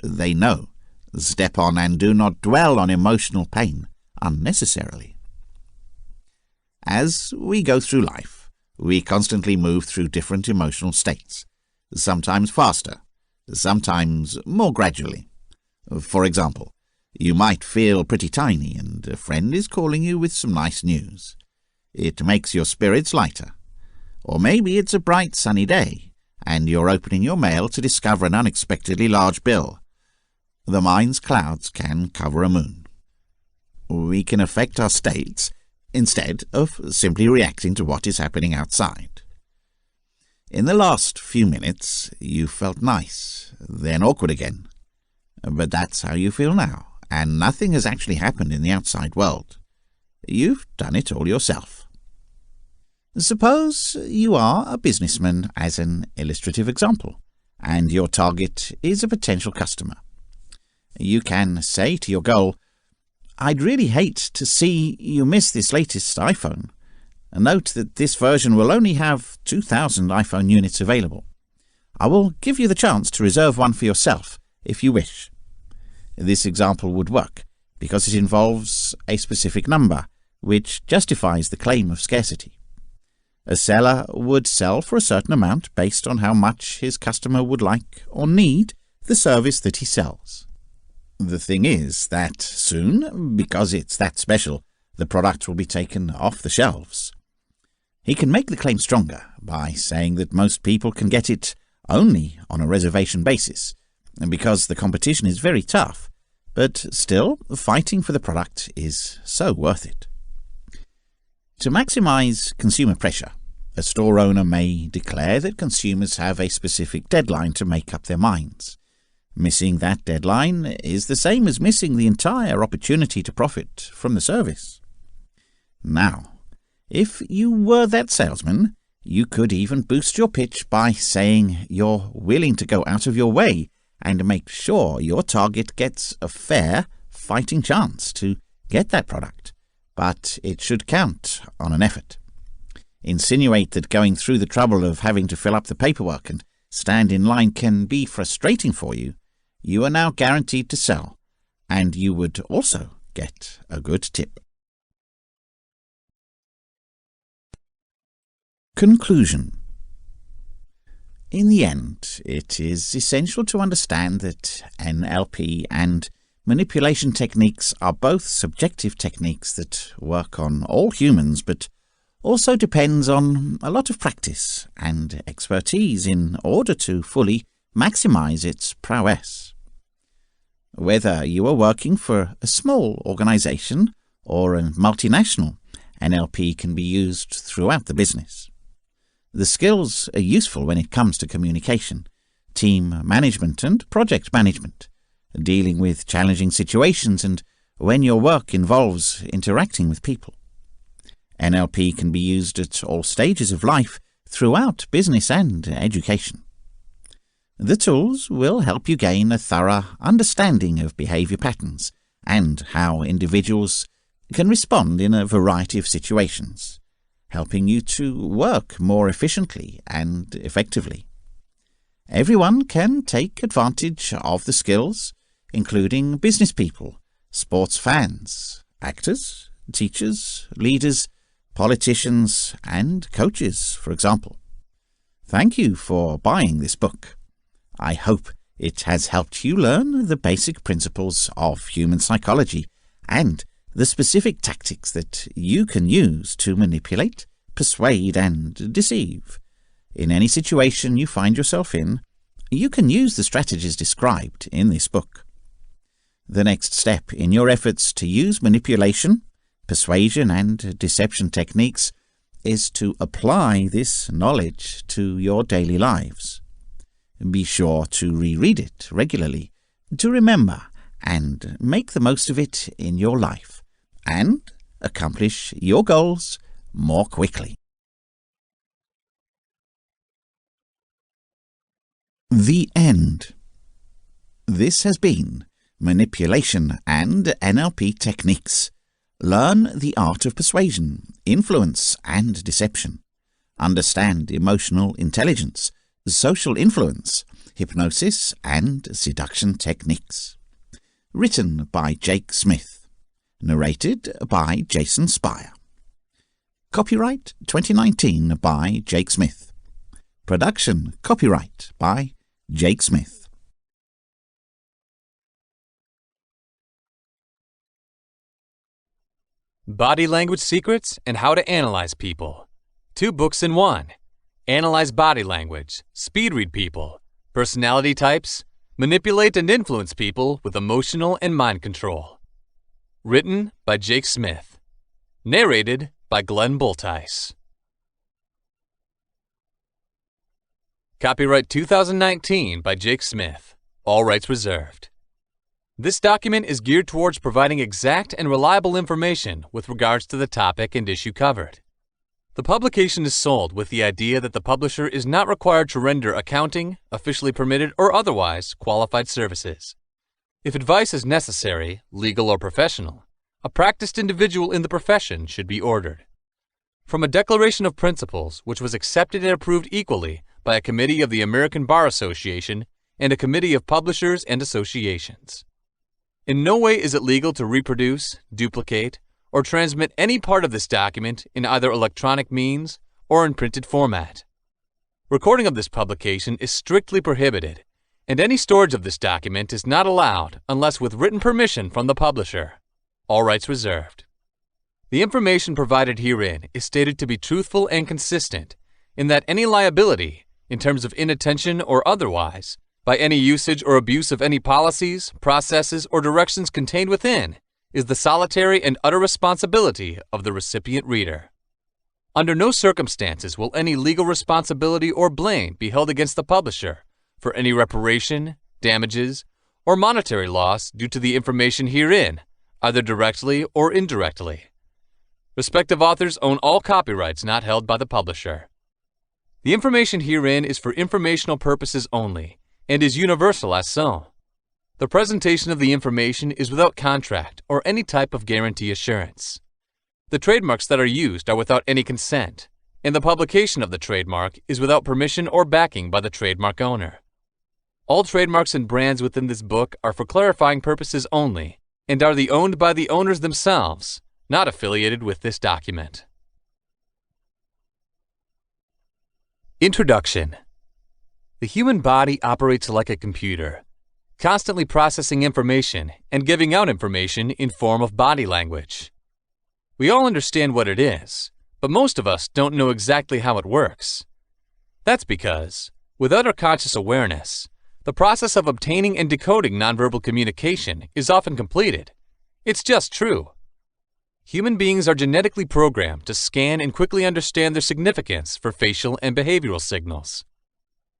they know, step on and do not dwell on emotional pain unnecessarily. As we go through life, we constantly move through different emotional states, sometimes faster, sometimes more gradually. For example, you might feel pretty tiny and a friend is calling you with some nice news. It makes your spirits lighter. Or maybe it's a bright sunny day and you're opening your mail to discover an unexpectedly large bill. The mind's clouds can cover a moon. We can affect our states instead of simply reacting to what is happening outside. In the last few minutes, you felt nice, then awkward again. But that's how you feel now, and nothing has actually happened in the outside world. You've done it all yourself. Suppose you are a businessman as an illustrative example, and your target is a potential customer. You can say to your goal, "I'd really hate to see you miss this latest iPhone. Note that this version will only have 2,000 iPhone units available. I will give you the chance to reserve one for yourself if you wish." This example would work because it involves a specific number, which justifies the claim of scarcity. A seller would sell for a certain amount based on how much his customer would like or need the service that he sells. The thing is that soon, because it's that special, the product will be taken off the shelves. He can make the claim stronger by saying that most people can get it only on a reservation basis, and because the competition is very tough, but still fighting for the product is so worth it. To maximize consumer pressure, a store owner may declare that consumers have a specific deadline to make up their minds. Missing that deadline is the same as missing the entire opportunity to profit from the service. Now, if you were that salesman, you could even boost your pitch by saying you're willing to go out of your way and make sure your target gets a fair fighting chance to get that product, but it should count on an effort. Insinuate that going through the trouble of having to fill up the paperwork and stand in line can be frustrating for you. You are now guaranteed to sell, and you would also get a good tip. Conclusion. In the end, it is essential to understand that NLP and manipulation techniques are both subjective techniques that work on all humans, but also depends on a lot of practice and expertise in order to fully maximize its prowess. Whether you are working for a small organization or a multinational, NLP can be used throughout the business. The skills are useful when it comes to communication, team management and project management, dealing with challenging situations and when your work involves interacting with people. NLP can be used at all stages of life throughout business and education. The tools will help you gain a thorough understanding of behavior patterns and how individuals can respond in a variety of situations, helping you to work more efficiently and effectively. Everyone can take advantage of the skills, including business people, sports fans, actors, teachers, leaders, politicians, and coaches, for example. Thank you for buying this book. I hope it has helped you learn the basic principles of human psychology and the specific tactics that you can use to manipulate, persuade, and deceive. In any situation you find yourself in, you can use the strategies described in this book. The next step in your efforts to use manipulation, persuasion, and deception techniques is to apply this knowledge to your daily lives. Be sure to reread it regularly, to remember and make the most of it in your life, and accomplish your goals more quickly. The end. This has been Manipulation and NLP Techniques. Learn the art of persuasion, influence, and deception. Understand emotional intelligence, social influence, hypnosis, and seduction techniques. Written by Jake Smith. Narrated by Jason Spire. Copyright 2019 by Jake Smith. Production copyright by Jake Smith.
Body Language Secrets and How to Analyze People. 2 books in 1. Analyze body language, speed read people, personality types, manipulate and influence people with emotional and mind control. Written by Jake Smith. Narrated by Glenn Bultice. Copyright 2019 by Jake Smith. All rights reserved. This document is geared towards providing exact and reliable information with regards to the topic and issue covered. The publication is sold with the idea that the publisher is not required to render accounting, officially permitted or otherwise qualified services. If advice is necessary, legal or professional, a practiced individual in the profession should be ordered. From a declaration of principles which was accepted and approved equally by a committee of the American Bar Association and a committee of publishers and associations. In no way is it legal to reproduce, duplicate, or transmit any part of this document in either electronic means or in printed format. Recording of this publication is strictly prohibited, and any storage of this document is not allowed unless with written permission from the publisher. All rights reserved. The information provided herein is stated to be truthful and consistent in that any liability, in terms of inattention or otherwise, by any usage or abuse of any policies, processes, or directions contained within, is the solitary and utter responsibility of the recipient reader. Under no circumstances will any legal responsibility or blame be held against the publisher for any reparation, damages, or monetary loss due to the information herein, either directly or indirectly. Respective authors own all copyrights not held by the publisher. The information herein is for informational purposes only and is universal as so. The presentation of the information is without contract or any type of guarantee assurance. The trademarks that are used are without any consent, and the publication of the trademark is without permission or backing by the trademark owner. All trademarks and brands within this book are for clarifying purposes only and are owned by the owners themselves, not affiliated with this document. Introduction. The human body operates like a computer, constantly processing information and giving out information in form of body language. We all understand what it is, but most of us don't know exactly how it works. That's because, without our conscious awareness, the process of obtaining and decoding nonverbal communication is often completed. It's just true. Human beings are genetically programmed to scan and quickly understand their significance for facial and behavioral signals.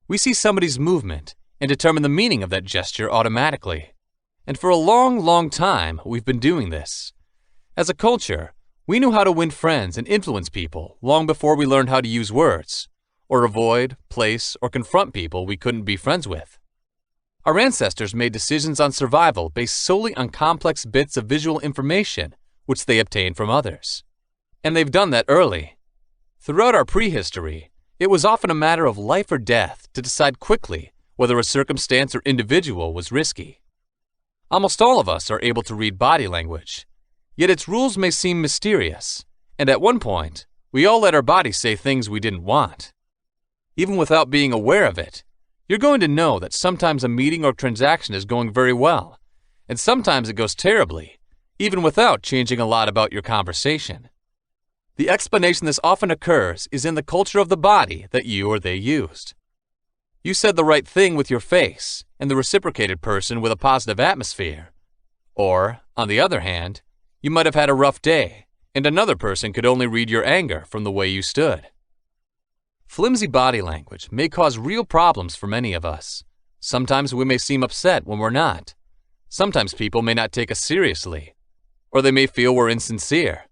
We see somebody's movement and determine the meaning of that gesture automatically. And for a long time, we've been doing this. As a culture, we knew how to win friends and influence people long before we learned how to use words, or avoid, place, or confront people we couldn't be friends with. Our ancestors made decisions on survival based solely on complex bits of visual information which they obtained from others. And they've done that early. Throughout our prehistory, it was often a matter of life or death to decide quickly whether a circumstance or individual was risky. Almost all of us are able to read body language, yet its rules may seem mysterious, and at one point, we all let our bodies say things we didn't want. Even without being aware of it, you're going to know that sometimes a meeting or transaction is going very well, and sometimes it goes terribly, even without changing a lot about your conversation. The explanation this often occurs is in the culture of the body that you or they used. You said the right thing with your face and the reciprocated person with a positive atmosphere. Or, on the other hand, you might have had a rough day and another person could only read your anger from the way you stood. Flimsy body language may cause real problems for many of us. Sometimes we may seem upset when we're not. Sometimes people may not take us seriously, or they may feel we're insincere.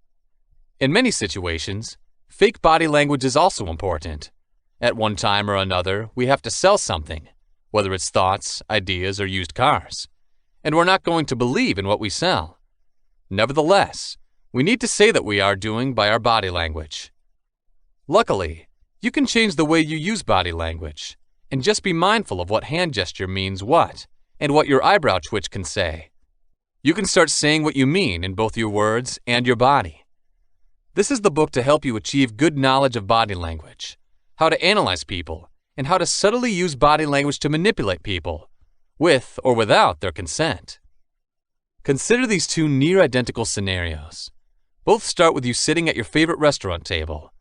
In many situations, fake body language is also important. At one time or another, we have to sell something, whether it's thoughts, ideas, or used cars, and we're not going to believe in what we sell. Nevertheless, we need to say that we are doing by our body language. Luckily, you can change the way you use body language, and just be mindful of what hand gesture means what, and what your eyebrow twitch can say. You can start saying what you mean in both your words and your body. This is the book to help you achieve good knowledge of body language, how to analyze people, and how to subtly use body language to manipulate people, with or without their consent. Consider these two near-identical scenarios. Both start with you sitting at your favorite restaurant table.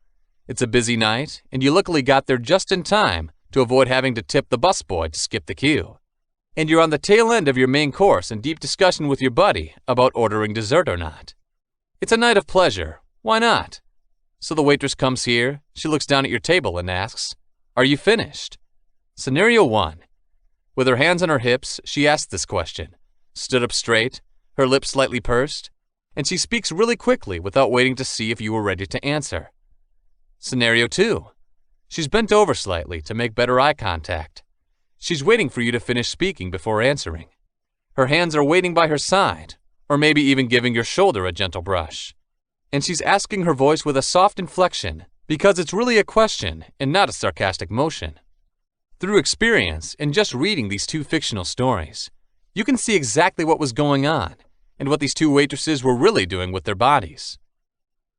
It's a busy night, and you luckily got there just in time to avoid having to tip the busboy to skip the queue. And you're on the tail end of your main course in deep discussion with your buddy about ordering dessert or not. It's a night of pleasure. Why not? So the waitress comes here, she looks down at your table and asks, "Are you finished?" Scenario 1. With her hands on her hips, she asks this question, stood up straight, her lips slightly pursed, and she speaks really quickly without waiting to see if you are ready to answer. Scenario 2. She's bent over slightly to make better eye contact. She's waiting for you to finish speaking before answering. Her hands are waiting by her side, or maybe even giving your shoulder a gentle brush. And she's asking her voice with a soft inflection because it's really a question and not a sarcastic motion. Through experience and just reading these two fictional stories, you can see exactly what was going on and what these two waitresses were really doing with their bodies.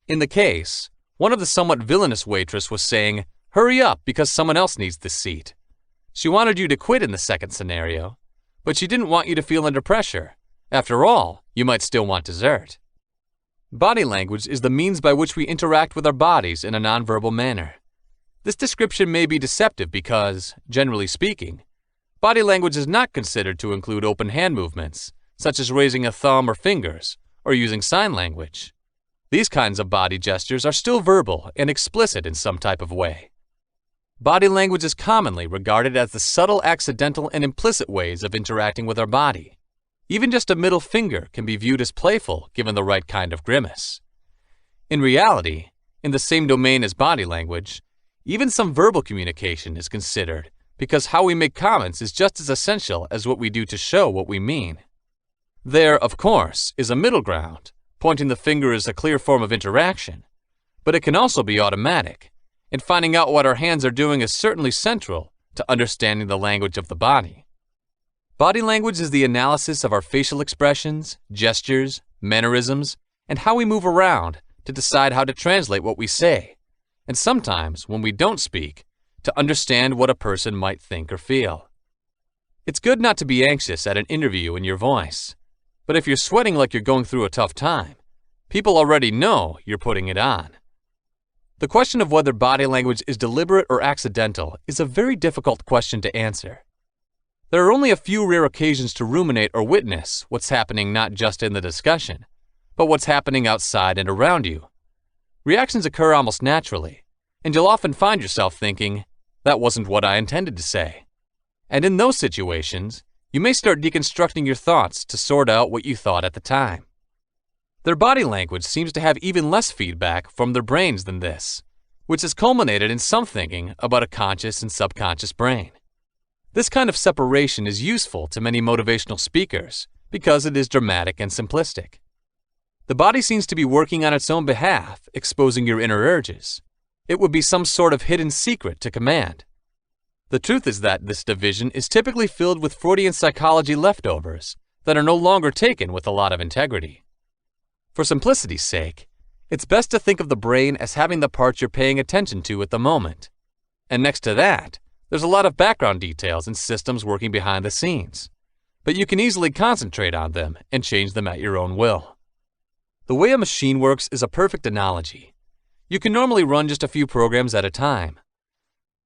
In the case, one of the somewhat villainous waitress was saying, "Hurry up because someone else needs this seat." She wanted you to quit in the second scenario, but she didn't want you to feel under pressure. After all, you might still want dessert. Body language is the means by which we interact with our bodies in a nonverbal manner. This description may be deceptive because, generally speaking, body language is not considered to include open hand movements, such as raising a thumb or fingers, or using sign language. These kinds of body gestures are still verbal and explicit in some type of way. Body language is commonly regarded as the subtle, accidental, and implicit ways of interacting with our body. Even just a middle finger can be viewed as playful given the right kind of grimace. In reality, in the same domain as body language, even some verbal communication is considered because how we make comments is just as essential as what we do to show what we mean. There, of course, is a middle ground. Pointing the finger is a clear form of interaction, but it can also be automatic, and finding out what our hands are doing is certainly central to understanding the language of the body. Body language is the analysis of our facial expressions, gestures, mannerisms, and how we move around to decide how to translate what we say, and sometimes, when we don't speak, to understand what a person might think or feel. It's good not to be anxious at an interview in your voice, but if you're sweating like you're going through a tough time, people already know you're putting it on. The question of whether body language is deliberate or accidental is a very difficult question to answer. There are only a few rare occasions to ruminate or witness what's happening not just in the discussion, but what's happening outside and around you. Reactions occur almost naturally, and you'll often find yourself thinking, "That wasn't what I intended to say." And in those situations, you may start deconstructing your thoughts to sort out what you thought at the time. Their body language seems to have even less feedback from their brains than this, which has culminated in some thinking about a conscious and subconscious brain. This kind of separation is useful to many motivational speakers because it is dramatic and simplistic. The body seems to be working on its own behalf, exposing your inner urges. It would be some sort of hidden secret to command. The truth is that this division is typically filled with Freudian psychology leftovers that are no longer taken with a lot of integrity. For simplicity's sake, it's best to think of the brain as having the parts you're paying attention to at the moment. And next to that, there's a lot of background details and systems working behind the scenes, but you can easily concentrate on them and change them at your own will. The way a machine works is a perfect analogy. You can normally run just a few programs at a time.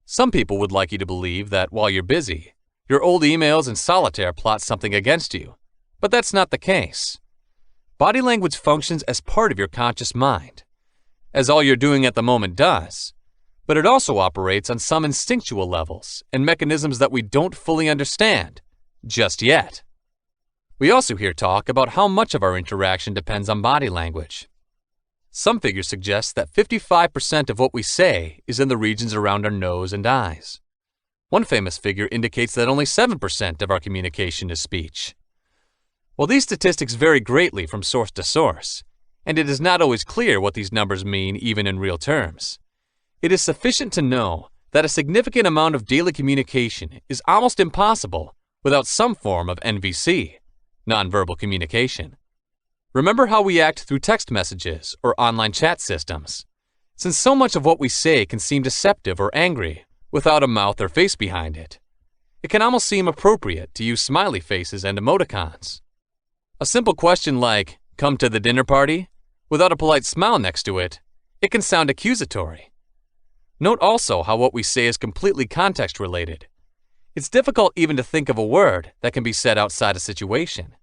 Some people would like you to believe that while you're busy, your old emails and solitaire plot something against you, but that's not the case. Body language functions as part of your conscious mind, as all you're doing at the moment does, but it also operates on some instinctual levels and mechanisms that we don't fully understand, just yet. We also hear talk about how much of our interaction depends on body language. Some figures suggest that 55% of what we say is in the regions around our nose and eyes. One famous figure indicates that only 7% of our communication is speech. While these statistics vary greatly from source to source, and it is not always clear what these numbers mean even in real terms, it is sufficient to know that a significant amount of daily communication is almost impossible without some form of NVC, nonverbal communication. Remember how we act through text messages or online chat systems. Since so much of what we say can seem deceptive or angry without a mouth or face behind it, it can almost seem appropriate to use smiley faces and emoticons. A simple question like, "Come to the dinner party?" without a polite smile next to it, it can sound accusatory. Note also how what we say is completely context-related. It's difficult even to think of a word that can be said outside a situation.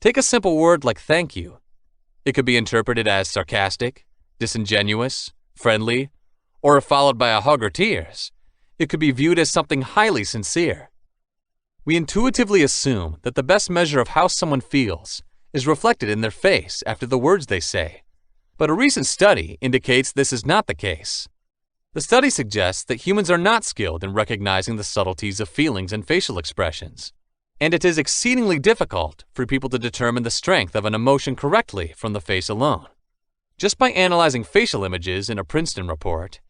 Take a simple word like thank you. It could be interpreted as sarcastic, disingenuous, friendly, or if followed by a hug or tears, it could be viewed as something highly sincere. We intuitively assume that the best measure of how someone feels is reflected in their face after the words they say. But a recent study indicates this is not the case. The study suggests that humans are not skilled in recognizing the subtleties of feelings and facial expressions, and it is exceedingly difficult for people to determine the strength of an emotion correctly from the face alone. Just by analyzing facial images in a Princeton report,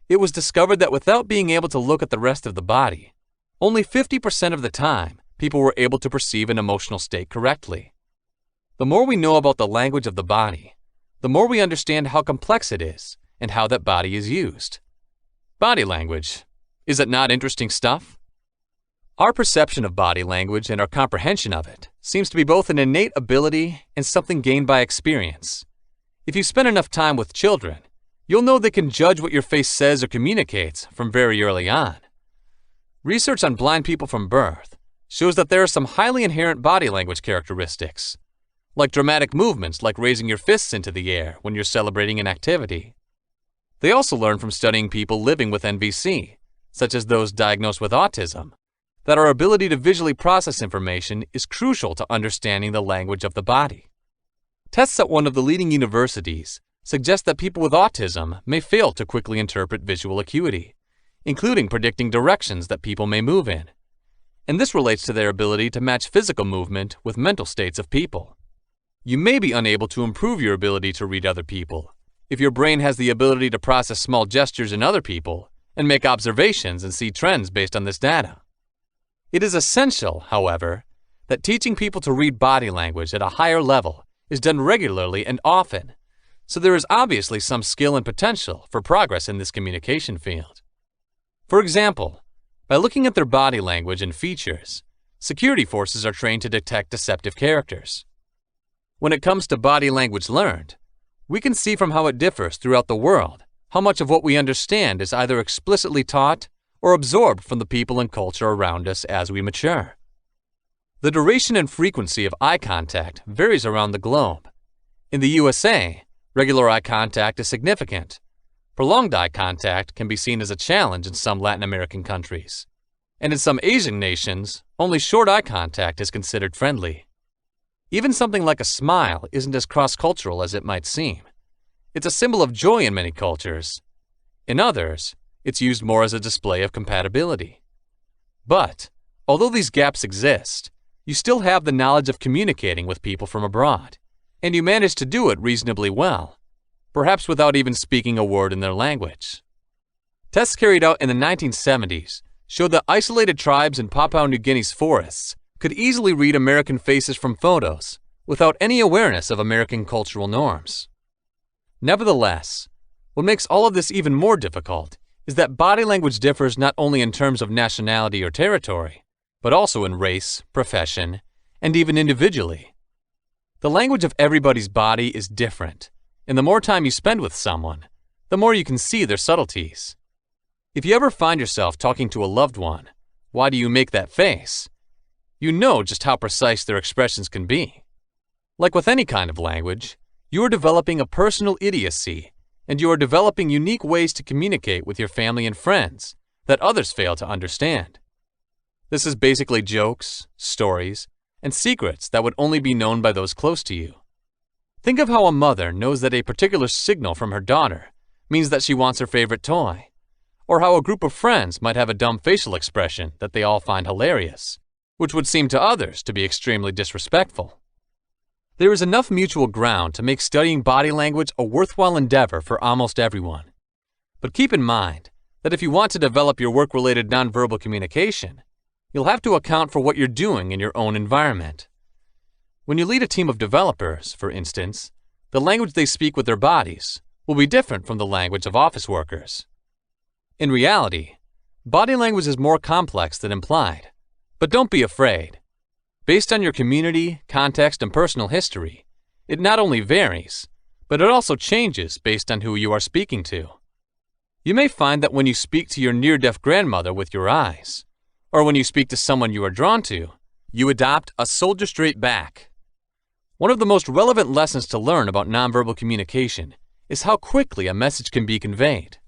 it was discovered that without being able to look at the rest of the body, only 50% of the time people were able to perceive an emotional state correctly. The more we know about the language of the body, the more we understand how complex it is and how that body is used. Body language. Is it not interesting stuff? Our perception of body language and our comprehension of it seems to be both an innate ability and something gained by experience. If you spend enough time with children, you'll know they can judge what your face says or communicates from very early on. Research on blind people from birth shows that there are some highly inherent body language characteristics, like dramatic movements like raising your fists into the air when you're celebrating an activity. They also learn from studying people living with NVC, such as those diagnosed with autism, that our ability to visually process information is crucial to understanding the language of the body. Tests at one of the leading universities suggest that people with autism may fail to quickly interpret visual acuity, including predicting directions that people may move in. And this relates to their ability to match physical movement with mental states of people. You may be unable to improve your ability to read other people if your brain has the ability to process small gestures in other people and make observations and see trends based on this data. It is essential, however, that teaching people to read body language at a higher level is done regularly and often, so there is obviously some skill and potential for progress in this communication field. For example, by looking at their body language and features, security forces are trained to detect deceptive characters. When it comes to body language learned, we can see from how it differs throughout the world how much of what we understand is either explicitly taught or absorbed from the people and culture around us as we mature. The duration and frequency of eye contact varies around the globe. In the USA, regular eye contact is significant. Prolonged eye contact can be seen as a challenge in some Latin American countries. And in some Asian nations, only short eye contact is considered friendly. Even something like a smile isn't as cross-cultural as it might seem. It's a symbol of joy in many cultures. In others, it's used more as a display of compatibility. But, although these gaps exist, you still have the knowledge of communicating with people from abroad, and you manage to do it reasonably well, perhaps without even speaking a word in their language. Tests carried out in the 1970s showed that isolated tribes in Papua New Guinea's forests could easily read American faces from photos without any awareness of American cultural norms. Nevertheless, what makes all of this even more difficult is that body language differs not only in terms of nationality or territory, but also in race, profession, and even individually. The language of everybody's body is different, and the more time you spend with someone, the more you can see their subtleties. If you ever find yourself talking to a loved one, why do you make that face? You know just how precise their expressions can be. Like with any kind of language, you are developing a personal idiocy, and you are developing unique ways to communicate with your family and friends that others fail to understand. This is basically jokes, stories, and secrets that would only be known by those close to you. Think of how a mother knows that a particular signal from her daughter means that she wants her favorite toy, or how a group of friends might have a dumb facial expression that they all find hilarious, which would seem to others to be extremely disrespectful. There is enough mutual ground to make studying body language a worthwhile endeavor for almost everyone. But keep in mind that if you want to develop your work-related nonverbal communication, you'll have to account for what you're doing in your own environment. When you lead a team of developers, for instance, the language they speak with their bodies will be different from the language of office workers. In reality, body language is more complex than implied, but don't be afraid. Based on your community, context, and personal history, it not only varies, but it also changes based on who you are speaking to. You may find that when you speak to your near-deaf grandmother with your eyes, or when you speak to someone you are drawn to, you adopt a soldier straight back. One of the most relevant lessons to learn about nonverbal communication is how quickly a message can be conveyed.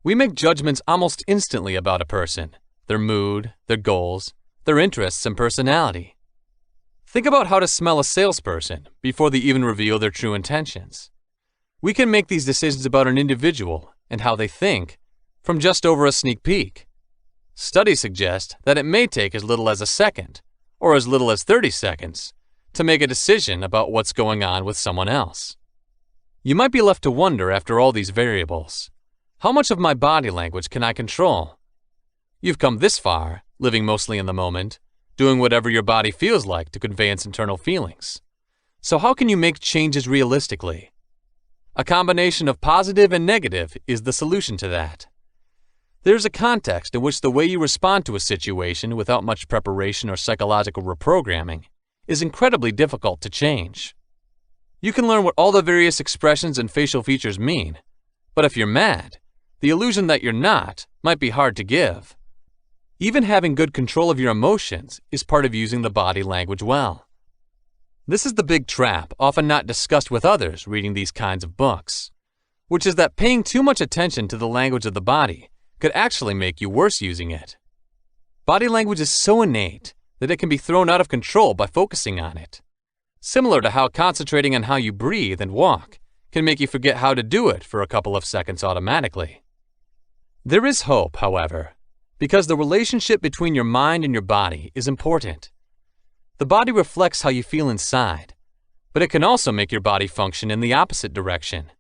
We make judgments almost instantly about a person, their mood, their goals, their interests and personality. Think about how to smell a salesperson before they even reveal their true intentions. We can make these decisions about an individual and how they think from just over a sneak peek. Studies suggest that it may take as little as a second or as little as 30 seconds to make a decision about what's going on with someone else. You might be left to wonder after all these variables, how much of my body language can I control? You've come this far, living mostly in the moment, doing whatever your body feels like to convey its internal feelings. So how can you make changes realistically? A combination of positive and negative is the solution to that. There's a context in which the way you respond to a situation without much preparation or psychological reprogramming is incredibly difficult to change. You can learn what all the various expressions and facial features mean, but if you're mad, the illusion that you're not might be hard to give. Even having good control of your emotions is part of using the body language well. This is the big trap, often not discussed with others reading these kinds of books, which is that paying too much attention to the language of the body could actually make you worse using it. Body language is so innate that it can be thrown out of control by focusing on it. Similar to how concentrating on how you breathe and walk can make you forget how to do it for a couple of seconds automatically. There is hope, however, because the relationship between your mind and your body is important. The body reflects how you feel inside, but it can also make your body function in the opposite direction.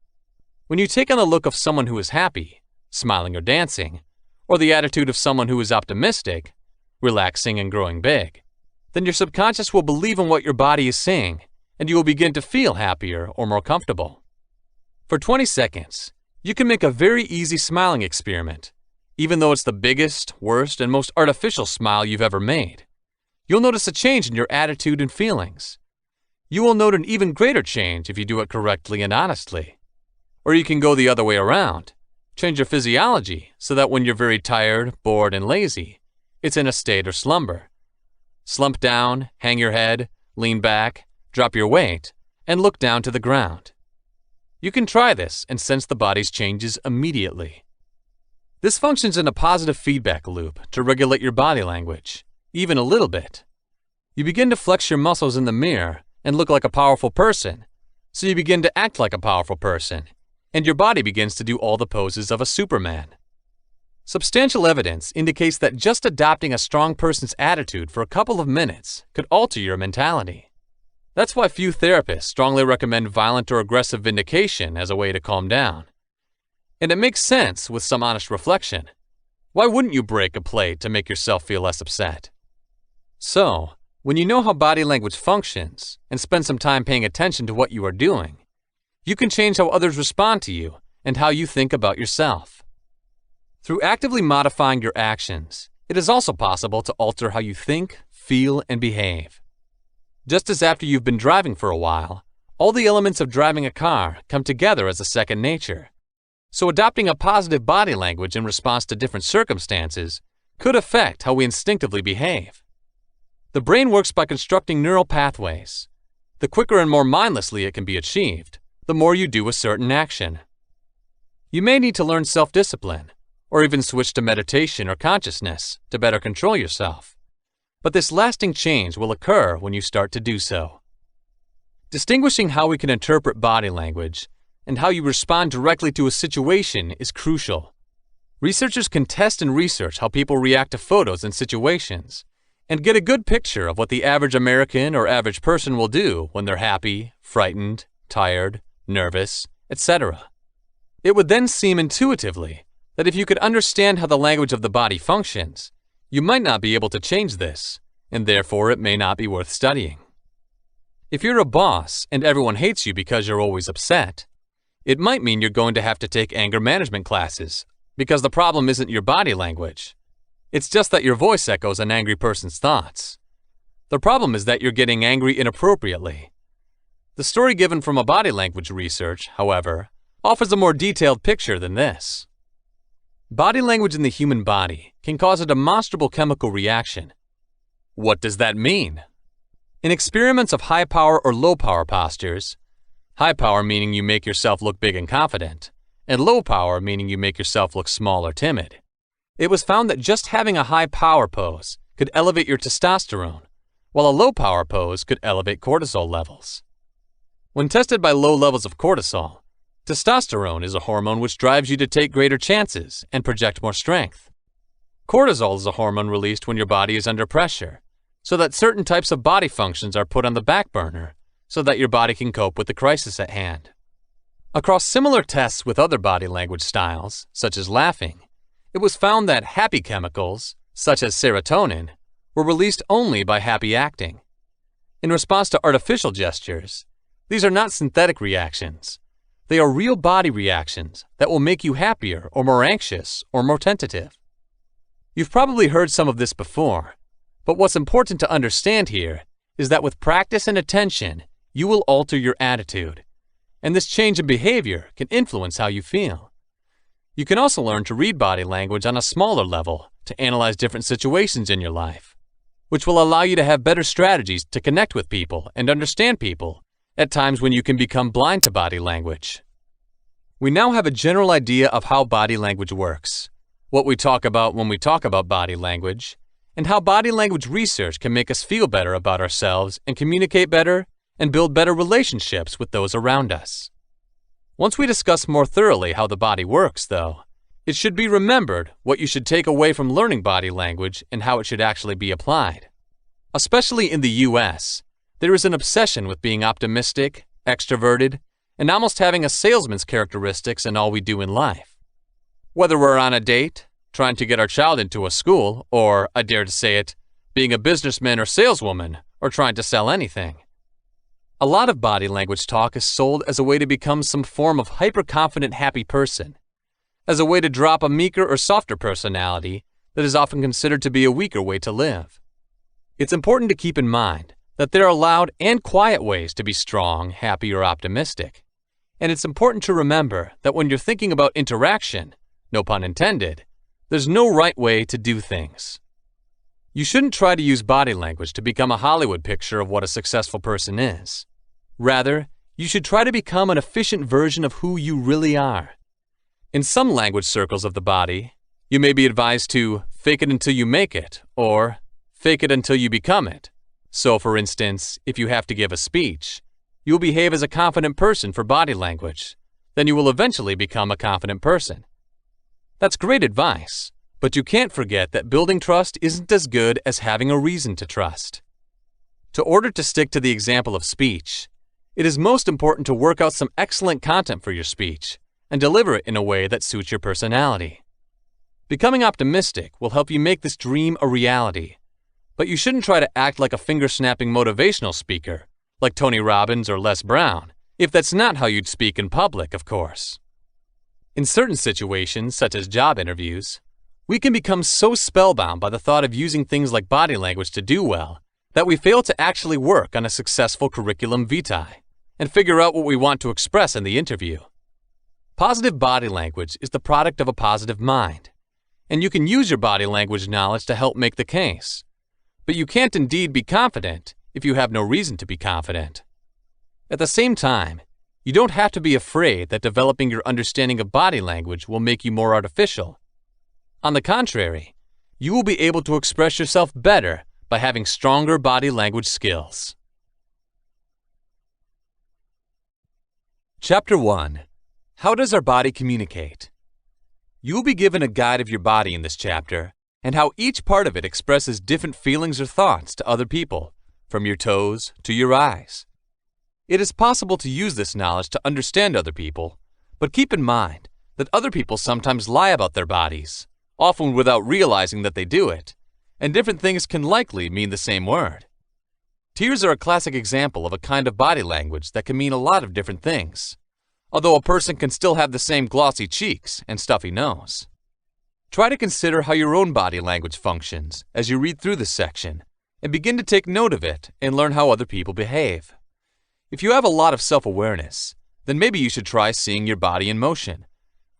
When you take on the look of someone who is happy, smiling or dancing, or the attitude of someone who is optimistic, relaxing and growing big, then your subconscious will believe in what your body is saying, and you will begin to feel happier or more comfortable. For 20 seconds, you can make a very easy smiling experiment, even though it's the biggest, worst, and most artificial smile you've ever made. You'll notice a change in your attitude and feelings. You will note an even greater change if you do it correctly and honestly. Or you can go the other way around. Change your physiology so that when you're very tired, bored, and lazy, it's in a state of slumber. Slump down, hang your head, lean back, drop your weight, and look down to the ground. You can try this and sense the body's changes immediately. This functions in a positive feedback loop to regulate your body language, even a little bit. You begin to flex your muscles in the mirror and look like a powerful person, so you begin to act like a powerful person, and your body begins to do all the poses of a Superman. Substantial evidence indicates that just adopting a strong person's attitude for a couple of minutes could alter your mentality. That's why few therapists strongly recommend violent or aggressive vindication as a way to calm down. And it makes sense with some honest reflection. Why wouldn't you break a plate to make yourself feel less upset? So, when you know how body language functions and spend some time paying attention to what you are doing, you can change how others respond to you and how you think about yourself. Through actively modifying your actions, it is also possible to alter how you think, feel, and behave. Just as after you've been driving for a while, all the elements of driving a car come together as a second nature. So adopting a positive body language in response to different circumstances could affect how we instinctively behave. The brain works by constructing neural pathways. The quicker and more mindlessly it can be achieved, the more you do a certain action. You may need to learn self-discipline, or even switch to meditation or consciousness to better control yourself. But this lasting change will occur when you start to do so. Distinguishing how we can interpret body language and how you respond directly to a situation is crucial. Researchers can test and research how people react to photos and situations, and get a good picture of what the average American or average person will do when they're happy, frightened, tired, nervous, etc. It would then seem intuitively that if you could understand how the language of the body functions, you might not be able to change this, and therefore it may not be worth studying. If you're a boss and everyone hates you because you're always upset, it might mean you're going to have to take anger management classes, because the problem isn't your body language. It's just that your voice echoes an angry person's thoughts. The problem is that you're getting angry inappropriately. The story given from a body language research, however, offers a more detailed picture than this. Body language in the human body can cause a demonstrable chemical reaction. What does that mean? In experiments of high power or low power postures, high power meaning you make yourself look big and confident, and low power meaning you make yourself look small or timid, it was found that just having a high power pose could elevate your testosterone, while a low-power pose could elevate cortisol levels. When tested by low levels of cortisol, testosterone is a hormone which drives you to take greater chances and project more strength. Cortisol is a hormone released when your body is under pressure, so that certain types of body functions are put on the back burner so that your body can cope with the crisis at hand. Across similar tests with other body language styles, such as laughing, it was found that happy chemicals, such as serotonin, were released only by happy acting. In response to artificial gestures, these are not synthetic reactions. They are real body reactions that will make you happier or more anxious or more tentative. You've probably heard some of this before, but what's important to understand here is that with practice and attention, you will alter your attitude, and this change in behavior can influence how you feel. You can also learn to read body language on a smaller level to analyze different situations in your life, which will allow you to have better strategies to connect with people and understand people at times when you can become blind to body language. We now have a general idea of how body language works, what we talk about when we talk about body language, and how body language research can make us feel better about ourselves and communicate better and build better relationships with those around us. Once we discuss more thoroughly how the body works, though, it should be remembered what you should take away from learning body language and how it should actually be applied. Especially in the US, there is an obsession with being optimistic, extroverted, and almost having a salesman's characteristics in all we do in life. Whether we're on a date, trying to get our child into a school, or, I dare to say it, being a businessman or saleswoman, or trying to sell anything. A lot of body language talk is sold as a way to become some form of hyper-confident, happy person, as a way to drop a meeker or softer personality that is often considered to be a weaker way to live. It's important to keep in mind that there are loud and quiet ways to be strong, happy, or optimistic. And it's important to remember that when you're thinking about interaction, no pun intended, there's no right way to do things. You shouldn't try to use body language to become a Hollywood picture of what a successful person is. Rather, you should try to become an efficient version of who you really are. In some language circles of the body, you may be advised to fake it until you make it, or fake it until you become it. So, for instance, if you have to give a speech, you'll behave as a confident person for body language. Then you will eventually become a confident person. That's great advice, but you can't forget that building trust isn't as good as having a reason to trust. In order to stick to the example of speech, it is most important to work out some excellent content for your speech and deliver it in a way that suits your personality. Becoming optimistic will help you make this dream a reality, but you shouldn't try to act like a finger-snapping motivational speaker, like Tony Robbins or Les Brown, if that's not how you'd speak in public, of course. In certain situations, such as job interviews, we can become so spellbound by the thought of using things like body language to do well that we fail to actually work on a successful curriculum vitae and figure out what we want to express in the interview. Positive body language is the product of a positive mind, and you can use your body language knowledge to help make the case. But you can't indeed be confident if you have no reason to be confident. At the same time, you don't have to be afraid that developing your understanding of body language will make you more artificial. On the contrary, you will be able to express yourself better by having stronger body language skills. Chapter 1. How does our body communicate? You will be given a guide of your body in this chapter and how each part of it expresses different feelings or thoughts to other people, from your toes to your eyes. It is possible to use this knowledge to understand other people, but keep in mind that other people sometimes lie about their bodies, often without realizing that they do it, and different things can likely mean the same word. Tears are a classic example of a kind of body language that can mean a lot of different things, although a person can still have the same glossy cheeks and stuffy nose. Try to consider how your own body language functions as you read through this section, and begin to take note of it and learn how other people behave. If you have a lot of self-awareness, then maybe you should try seeing your body in motion.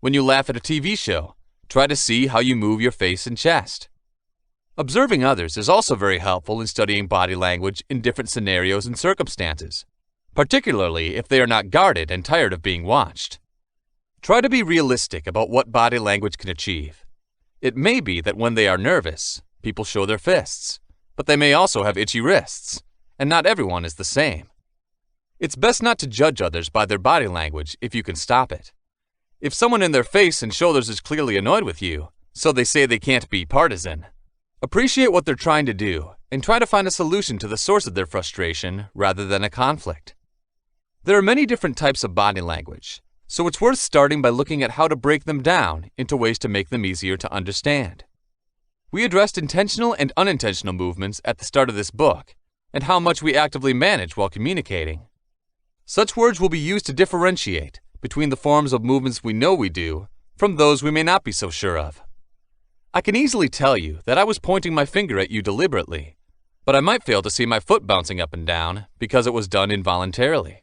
When you laugh at a TV show, try to see how you move your face and chest. Observing others is also very helpful in studying body language in different scenarios and circumstances, particularly if they are not guarded and tired of being watched. Try to be realistic about what body language can achieve. It may be that when they are nervous, people show their fists, but they may also have itchy wrists, and not everyone is the same. It's best not to judge others by their body language if you can stop it. If someone in their face and shoulders is clearly annoyed with you, so they say they can't be partisan, appreciate what they're trying to do and try to find a solution to the source of their frustration rather than a conflict. There are many different types of body language, so it's worth starting by looking at how to break them down into ways to make them easier to understand. We addressed intentional and unintentional movements at the start of this book and how much we actively manage while communicating. Such words will be used to differentiate between the forms of movements we know we do from those we may not be so sure of. I can easily tell you that I was pointing my finger at you deliberately, but I might fail to see my foot bouncing up and down because it was done involuntarily.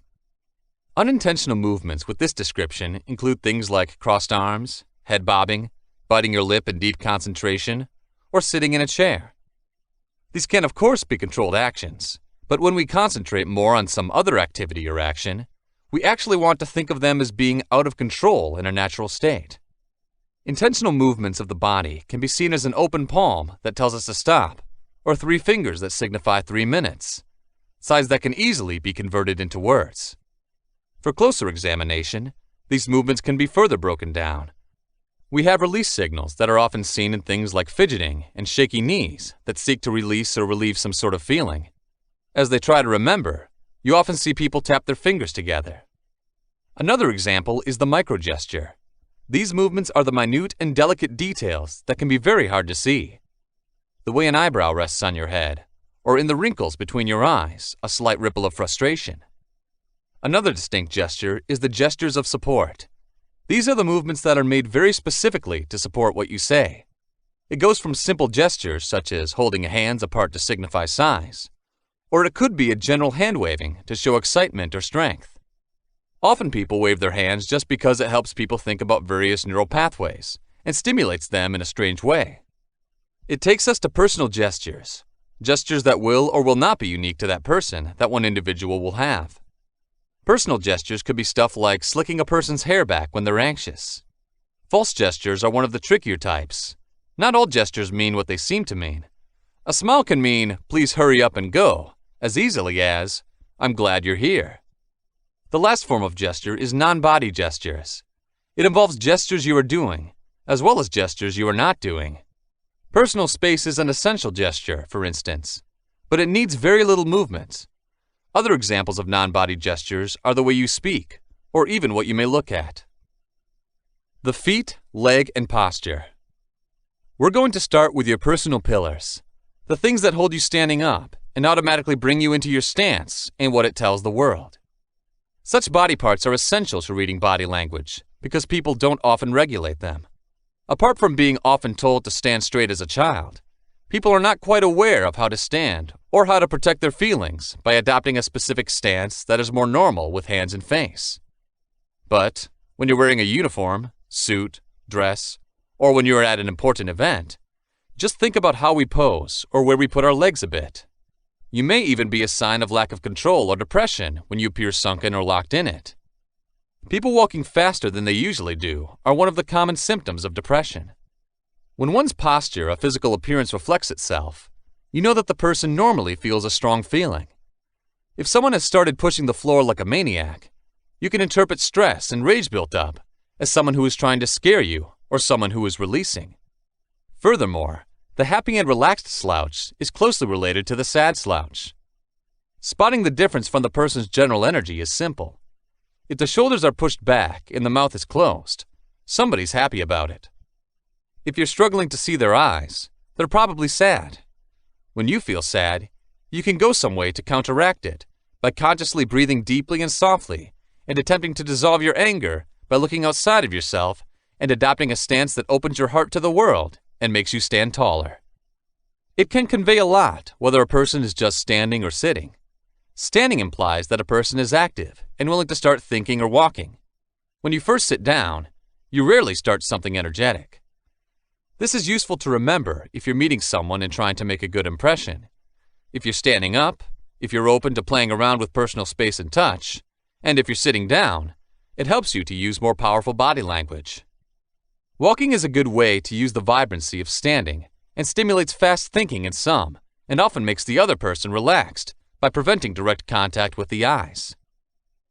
Unintentional movements with this description include things like crossed arms, head bobbing, biting your lip in deep concentration, or sitting in a chair. These can of course be controlled actions, but when we concentrate more on some other activity or action, we actually want to think of them as being out of control in a natural state. Intentional movements of the body can be seen as an open palm that tells us to stop, or 3 fingers that signify 3 minutes, signs that can easily be converted into words. For closer examination, these movements can be further broken down. We have release signals that are often seen in things like fidgeting and shaky knees that seek to release or relieve some sort of feeling. As they try to remember, you often see people tap their fingers together. Another example is the microgesture. These movements are the minute and delicate details that can be very hard to see. The way an eyebrow rests on your head, or in the wrinkles between your eyes, a slight ripple of frustration. Another distinct gesture is the gestures of support. These are the movements that are made very specifically to support what you say. It goes from simple gestures such as holding hands apart to signify size, or it could be a general hand waving to show excitement or strength. Often people wave their hands just because it helps people think about various neural pathways and stimulates them in a strange way. It takes us to personal gestures, gestures that will or will not be unique to that person that one individual will have. Personal gestures could be stuff like slicking a person's hair back when they're anxious. False gestures are one of the trickier types. Not all gestures mean what they seem to mean. A smile can mean, "Please hurry up and go," as easily as, "I'm glad you're here." The last form of gesture is non-body gestures. It involves gestures you are doing, as well as gestures you are not doing. Personal space is an essential gesture, for instance, but it needs very little movement. Other examples of non-body gestures are the way you speak, or even what you may look at. The feet, leg, and posture. We're going to start with your personal pillars, the things that hold you standing up and automatically bring you into your stance and what it tells the world. Such body parts are essential to reading body language because people don't often regulate them. Apart from being often told to stand straight as a child, people are not quite aware of how to stand or how to protect their feelings by adopting a specific stance that is more normal with hands and face. But when you're wearing a uniform, suit, dress, or when you're at an important event, just think about how we pose or where we put our legs a bit. You may even be a sign of lack of control or depression when you appear sunken or locked in it. People walking faster than they usually do are one of the common symptoms of depression. When one's posture, a physical appearance reflects itself, you know that the person normally feels a strong feeling. If someone has started pushing the floor like a maniac, you can interpret stress and rage built up as someone who is trying to scare you or someone who is releasing. Furthermore, the happy and relaxed slouch is closely related to the sad slouch. Spotting the difference from the person's general energy is simple. If the shoulders are pushed back and the mouth is closed, somebody's happy about it. If you're struggling to see their eyes, they're probably sad. When you feel sad, you can go some way to counteract it by consciously breathing deeply and softly and attempting to dissolve your anger by looking outside of yourself and adopting a stance that opens your heart to the world and makes you stand taller. It can convey a lot whether a person is just standing or sitting. Standing implies that a person is active and willing to start thinking or walking. When you first sit down, you rarely start something energetic. This is useful to remember if you're meeting someone and trying to make a good impression. If you're standing up, if you're open to playing around with personal space and touch, and if you're sitting down, it helps you to use more powerful body language. Walking is a good way to use the vibrancy of standing and stimulates fast thinking in some, and often makes the other person relaxed by preventing direct contact with the eyes.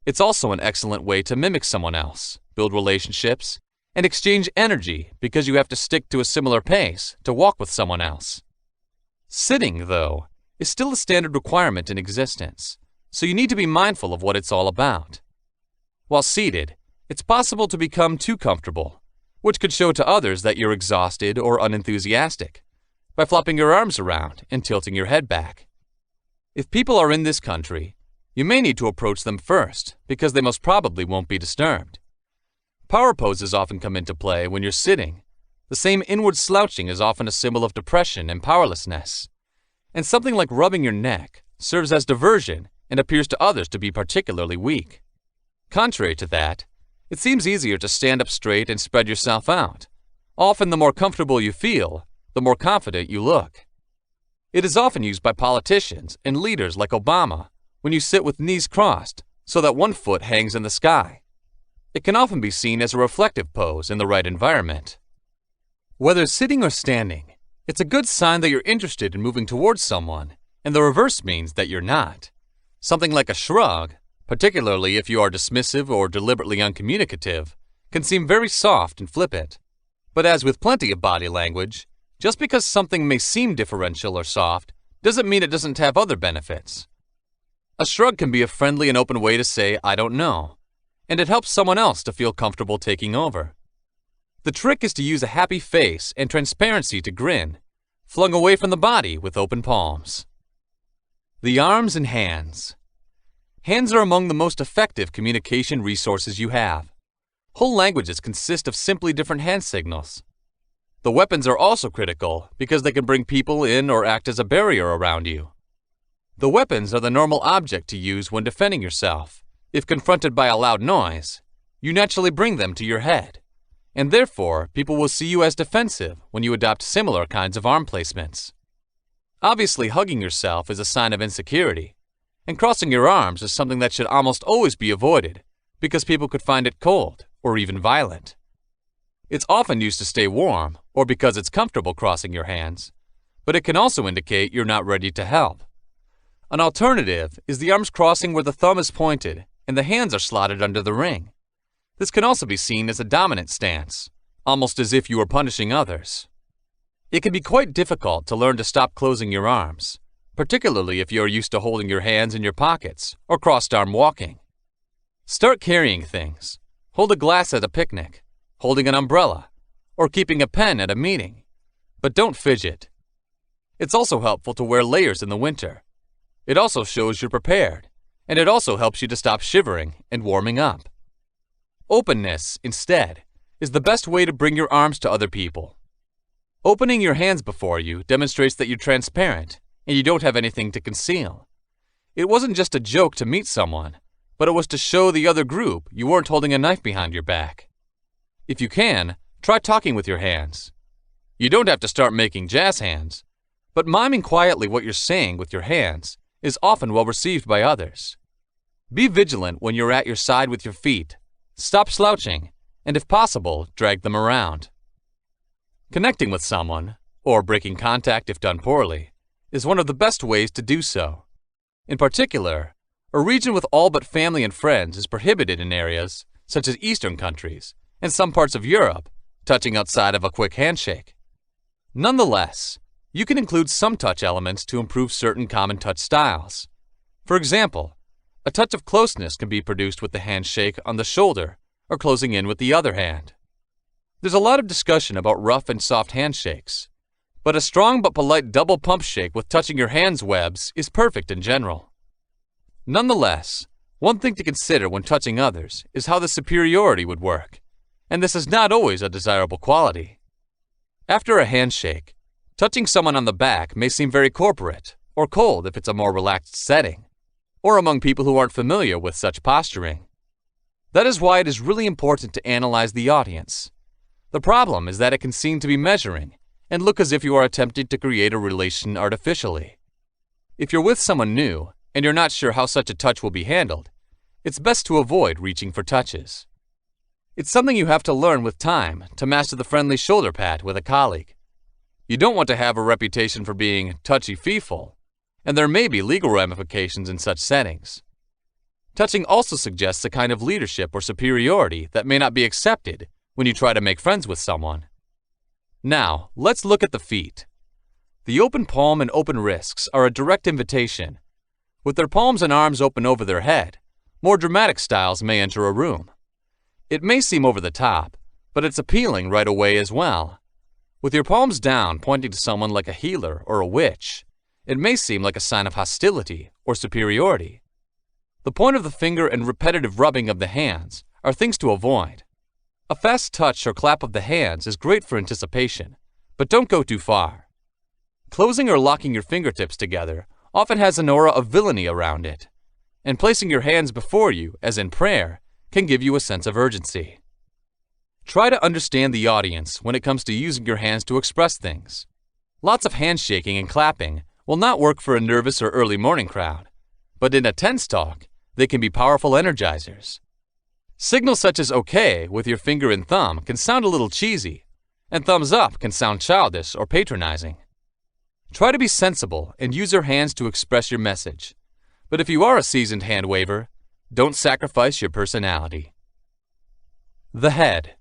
It's also an excellent way to mimic someone else, build relationships, and exchange energy because you have to stick to a similar pace to walk with someone else. Sitting, though, is still a standard requirement in existence, so you need to be mindful of what it's all about. While seated, it's possible to become too comfortable, which could show to others that you're exhausted or unenthusiastic, by flopping your arms around and tilting your head back. If people are in this country, you may need to approach them first because they most probably won't be disturbed. Power poses often come into play when you're sitting. The same inward slouching is often a symbol of depression and powerlessness. And something like rubbing your neck serves as diversion and appears to others to be particularly weak. Contrary to that, it seems easier to stand up straight and spread yourself out. Often the more comfortable you feel, the more confident you look. It is often used by politicians and leaders like Obama when you sit with knees crossed so that one foot hangs in the sky. It can often be seen as a reflective pose in the right environment. Whether sitting or standing, it's a good sign that you're interested in moving towards someone, and the reverse means that you're not. Something like a shrug, particularly if you are dismissive or deliberately uncommunicative, can seem very soft and flippant. But as with plenty of body language, just because something may seem differential or soft doesn't mean it doesn't have other benefits. A shrug can be a friendly and open way to say, "I don't know," and it helps someone else to feel comfortable taking over. The trick is to use a happy face and transparency to grin, flung away from the body with open palms. The arms and hands. Hands are among the most effective communication resources you have. Whole languages consist of simply different hand signals. The weapons are also critical because they can bring people in or act as a barrier around you. The weapons are the normal object to use when defending yourself. If confronted by a loud noise, you naturally bring them to your head, and therefore people will see you as defensive when you adopt similar kinds of arm placements. Obviously, hugging yourself is a sign of insecurity, and crossing your arms is something that should almost always be avoided because people could find it cold or even violent. It's often used to stay warm or because it's comfortable crossing your hands, but it can also indicate you're not ready to help. An alternative is the arms crossing where the thumb is pointed and the hands are slotted under the ring. This can also be seen as a dominant stance, almost as if you were punishing others. It can be quite difficult to learn to stop closing your arms, particularly if you are used to holding your hands in your pockets or crossed arm walking. Start carrying things. Hold a glass at a picnic, holding an umbrella, or keeping a pen at a meeting. But don't fidget. It's also helpful to wear layers in the winter. It also shows you're prepared, and it also helps you to stop shivering and warming up. Openness, instead, is the best way to bring your arms to other people. Opening your hands before you demonstrates that you're transparent and you don't have anything to conceal. It wasn't just a joke to meet someone, but it was to show the other group you weren't holding a knife behind your back. If you can, try talking with your hands. You don't have to start making jazz hands, but miming quietly what you're saying with your hands is often well received by others. Be vigilant when you're at your side with your feet. Stop slouching, and if possible, drag them around. Connecting with someone, or breaking contact if done poorly, is one of the best ways to do so. In particular, a region with all but family and friends is prohibited in areas, such as Eastern countries, and some parts of Europe, touching outside of a quick handshake. Nonetheless, you can include some touch elements to improve certain common touch styles. For example, a touch of closeness can be produced with the handshake on the shoulder or closing in with the other hand. There's a lot of discussion about rough and soft handshakes, but a strong but polite double pump shake with touching your hands webs is perfect in general. Nonetheless, one thing to consider when touching others is how the superiority would work, and this is not always a desirable quality. After a handshake, touching someone on the back may seem very corporate or cold if it's a more relaxed setting, or among people who aren't familiar with such posturing. That is why it is really important to analyze the audience. The problem is that it can seem to be measuring and look as if you are attempting to create a relation artificially. If you're with someone new and you're not sure how such a touch will be handled, it's best to avoid reaching for touches. It's something you have to learn with time to master the friendly shoulder pat with a colleague. You don't want to have a reputation for being touchy-feely, and there may be legal ramifications in such settings. Touching also suggests a kind of leadership or superiority that may not be accepted when you try to make friends with someone. Now, let's look at the feet. The open palm and open wrists are a direct invitation. With their palms and arms open over their head, more dramatic styles may enter a room. It may seem over the top, but it's appealing right away as well. With your palms down pointing to someone like a healer or a witch, it may seem like a sign of hostility or superiority. The point of the finger and repetitive rubbing of the hands are things to avoid. A fast touch or clap of the hands is great for anticipation, but don't go too far. Closing or locking your fingertips together often has an aura of villainy around it, and placing your hands before you, as in prayer, can give you a sense of urgency. Try to understand the audience when it comes to using your hands to express things. Lots of handshaking and clapping will not work for a nervous or early morning crowd, but in a tense talk, they can be powerful energizers. Signals such as OK with your finger and thumb can sound a little cheesy, and thumbs up can sound childish or patronizing. Try to be sensible and use your hands to express your message, but if you are a seasoned hand waver, don't sacrifice your personality. The head.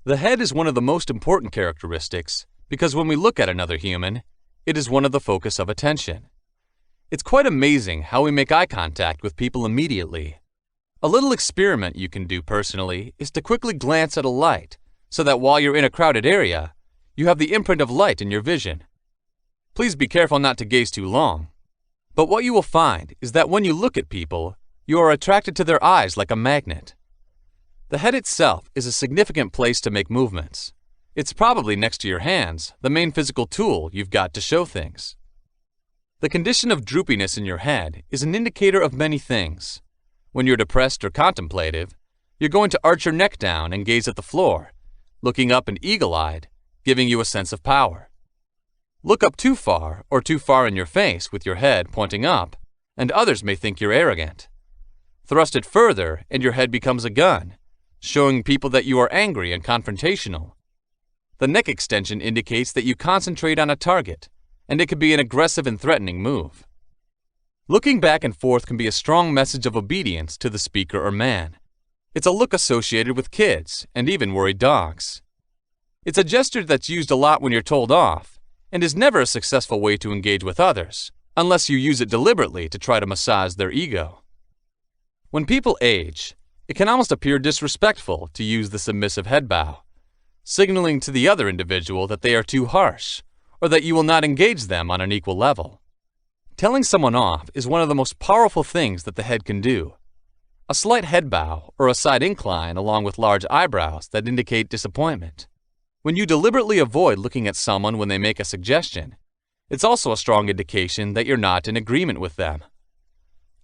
The head is one of the most important characteristics because when we look at another human, it is one of the focus of attention. It's quite amazing how we make eye contact with people immediately. A little experiment you can do personally is to quickly glance at a light so that while you're in a crowded area, you have the imprint of light in your vision. Please be careful not to gaze too long. But what you will find is that when you look at people, you are attracted to their eyes like a magnet. The head itself is a significant place to make movements. It's probably next to your hands, the main physical tool you've got to show things. The condition of droopiness in your head is an indicator of many things. When you're depressed or contemplative, you're going to arch your neck down and gaze at the floor, looking up and eagle-eyed, giving you a sense of power. Look up too far or too far in your face with your head pointing up, and others may think you're arrogant. Thrust it further and your head becomes a gun, showing people that you are angry and confrontational. The neck extension indicates that you concentrate on a target, and it could be an aggressive and threatening move. Looking back and forth can be a strong message of obedience to the speaker or man. It's a look associated with kids and even worried dogs. It's a gesture that's used a lot when you're told off, and is never a successful way to engage with others, unless you use it deliberately to try to massage their ego. When people age, it can almost appear disrespectful to use the submissive head bow, signaling to the other individual that they are too harsh, or that you will not engage them on an equal level. Telling someone off is one of the most powerful things that the head can do. A slight head bow or a side incline along with large eyebrows that indicate disappointment. When you deliberately avoid looking at someone when they make a suggestion, it's also a strong indication that you're not in agreement with them.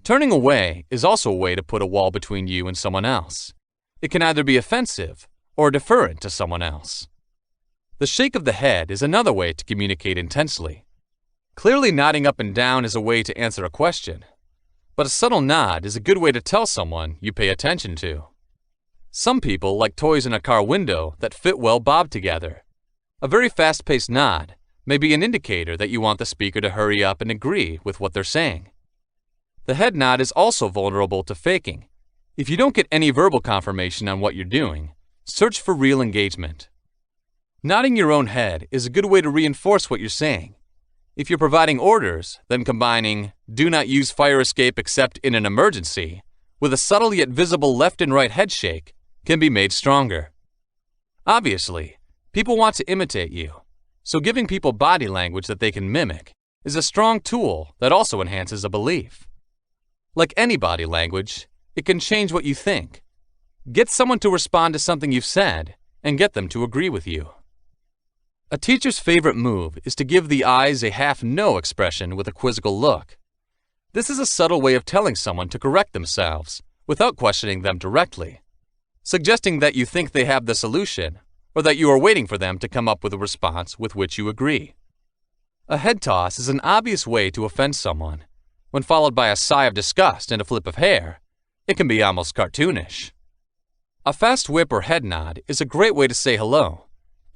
Turning away is also a way to put a wall between you and someone else. It can either be offensive or deferent to someone else. The shake of the head is another way to communicate intensely. Clearly nodding up and down is a way to answer a question, but a subtle nod is a good way to tell someone you pay attention to. Some people like toys in a car window that fit well bobbed together. A very fast-paced nod may be an indicator that you want the speaker to hurry up and agree with what they're saying. The head nod is also vulnerable to faking. If you don't get any verbal confirmation on what you're doing, search for real engagement. Nodding your own head is a good way to reinforce what you're saying. If you're providing orders, then combining "do not use fire escape except in an emergency" with a subtle yet visible left and right head shake can be made stronger. Obviously, people want to imitate you, so giving people body language that they can mimic is a strong tool that also enhances a belief. Like any body language, it can change what you think. Get someone to respond to something you've said and get them to agree with you. A teacher's favorite move is to give the eyes a half-no expression with a quizzical look. This is a subtle way of telling someone to correct themselves without questioning them directly, suggesting that you think they have the solution or that you are waiting for them to come up with a response with which you agree. A head toss is an obvious way to offend someone. When followed by a sigh of disgust and a flip of hair, it can be almost cartoonish. A fast whip or head nod is a great way to say hello.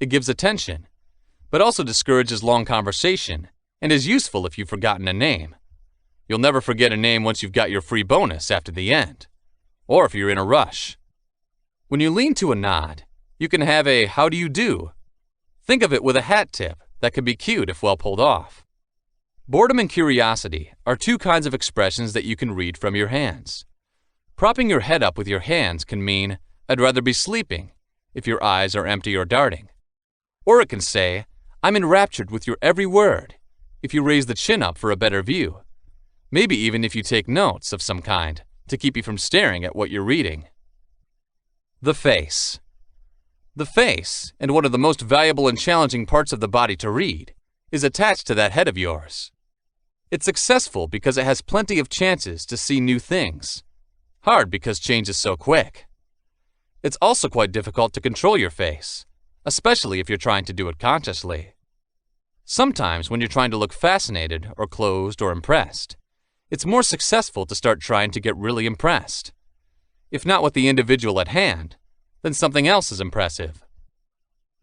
It gives attention. but also discourages long conversation and is useful if you've forgotten a name. You'll never forget a name once you've got your free bonus after the end, or if you're in a rush. When you lean to a nod, you can have a "how do you do?" Think of it with a hat tip that can be cute if well pulled off. Boredom and curiosity are two kinds of expressions that you can read from your hands. Propping your head up with your hands can mean, "I'd rather be sleeping," if your eyes are empty or darting. Or it can say, "I'm enraptured with your every word," if you raise the chin up for a better view. Maybe even if you take notes of some kind to keep you from staring at what you're reading. The face. The face, and one of the most valuable and challenging parts of the body to read, is attached to that head of yours. It's successful because it has plenty of chances to see new things. Hard because change is so quick. It's also quite difficult to control your face, especially if you're trying to do it consciously. Sometimes when you're trying to look fascinated or closed or impressed, it's more successful to start trying to get really impressed. If not with the individual at hand, then something else is impressive.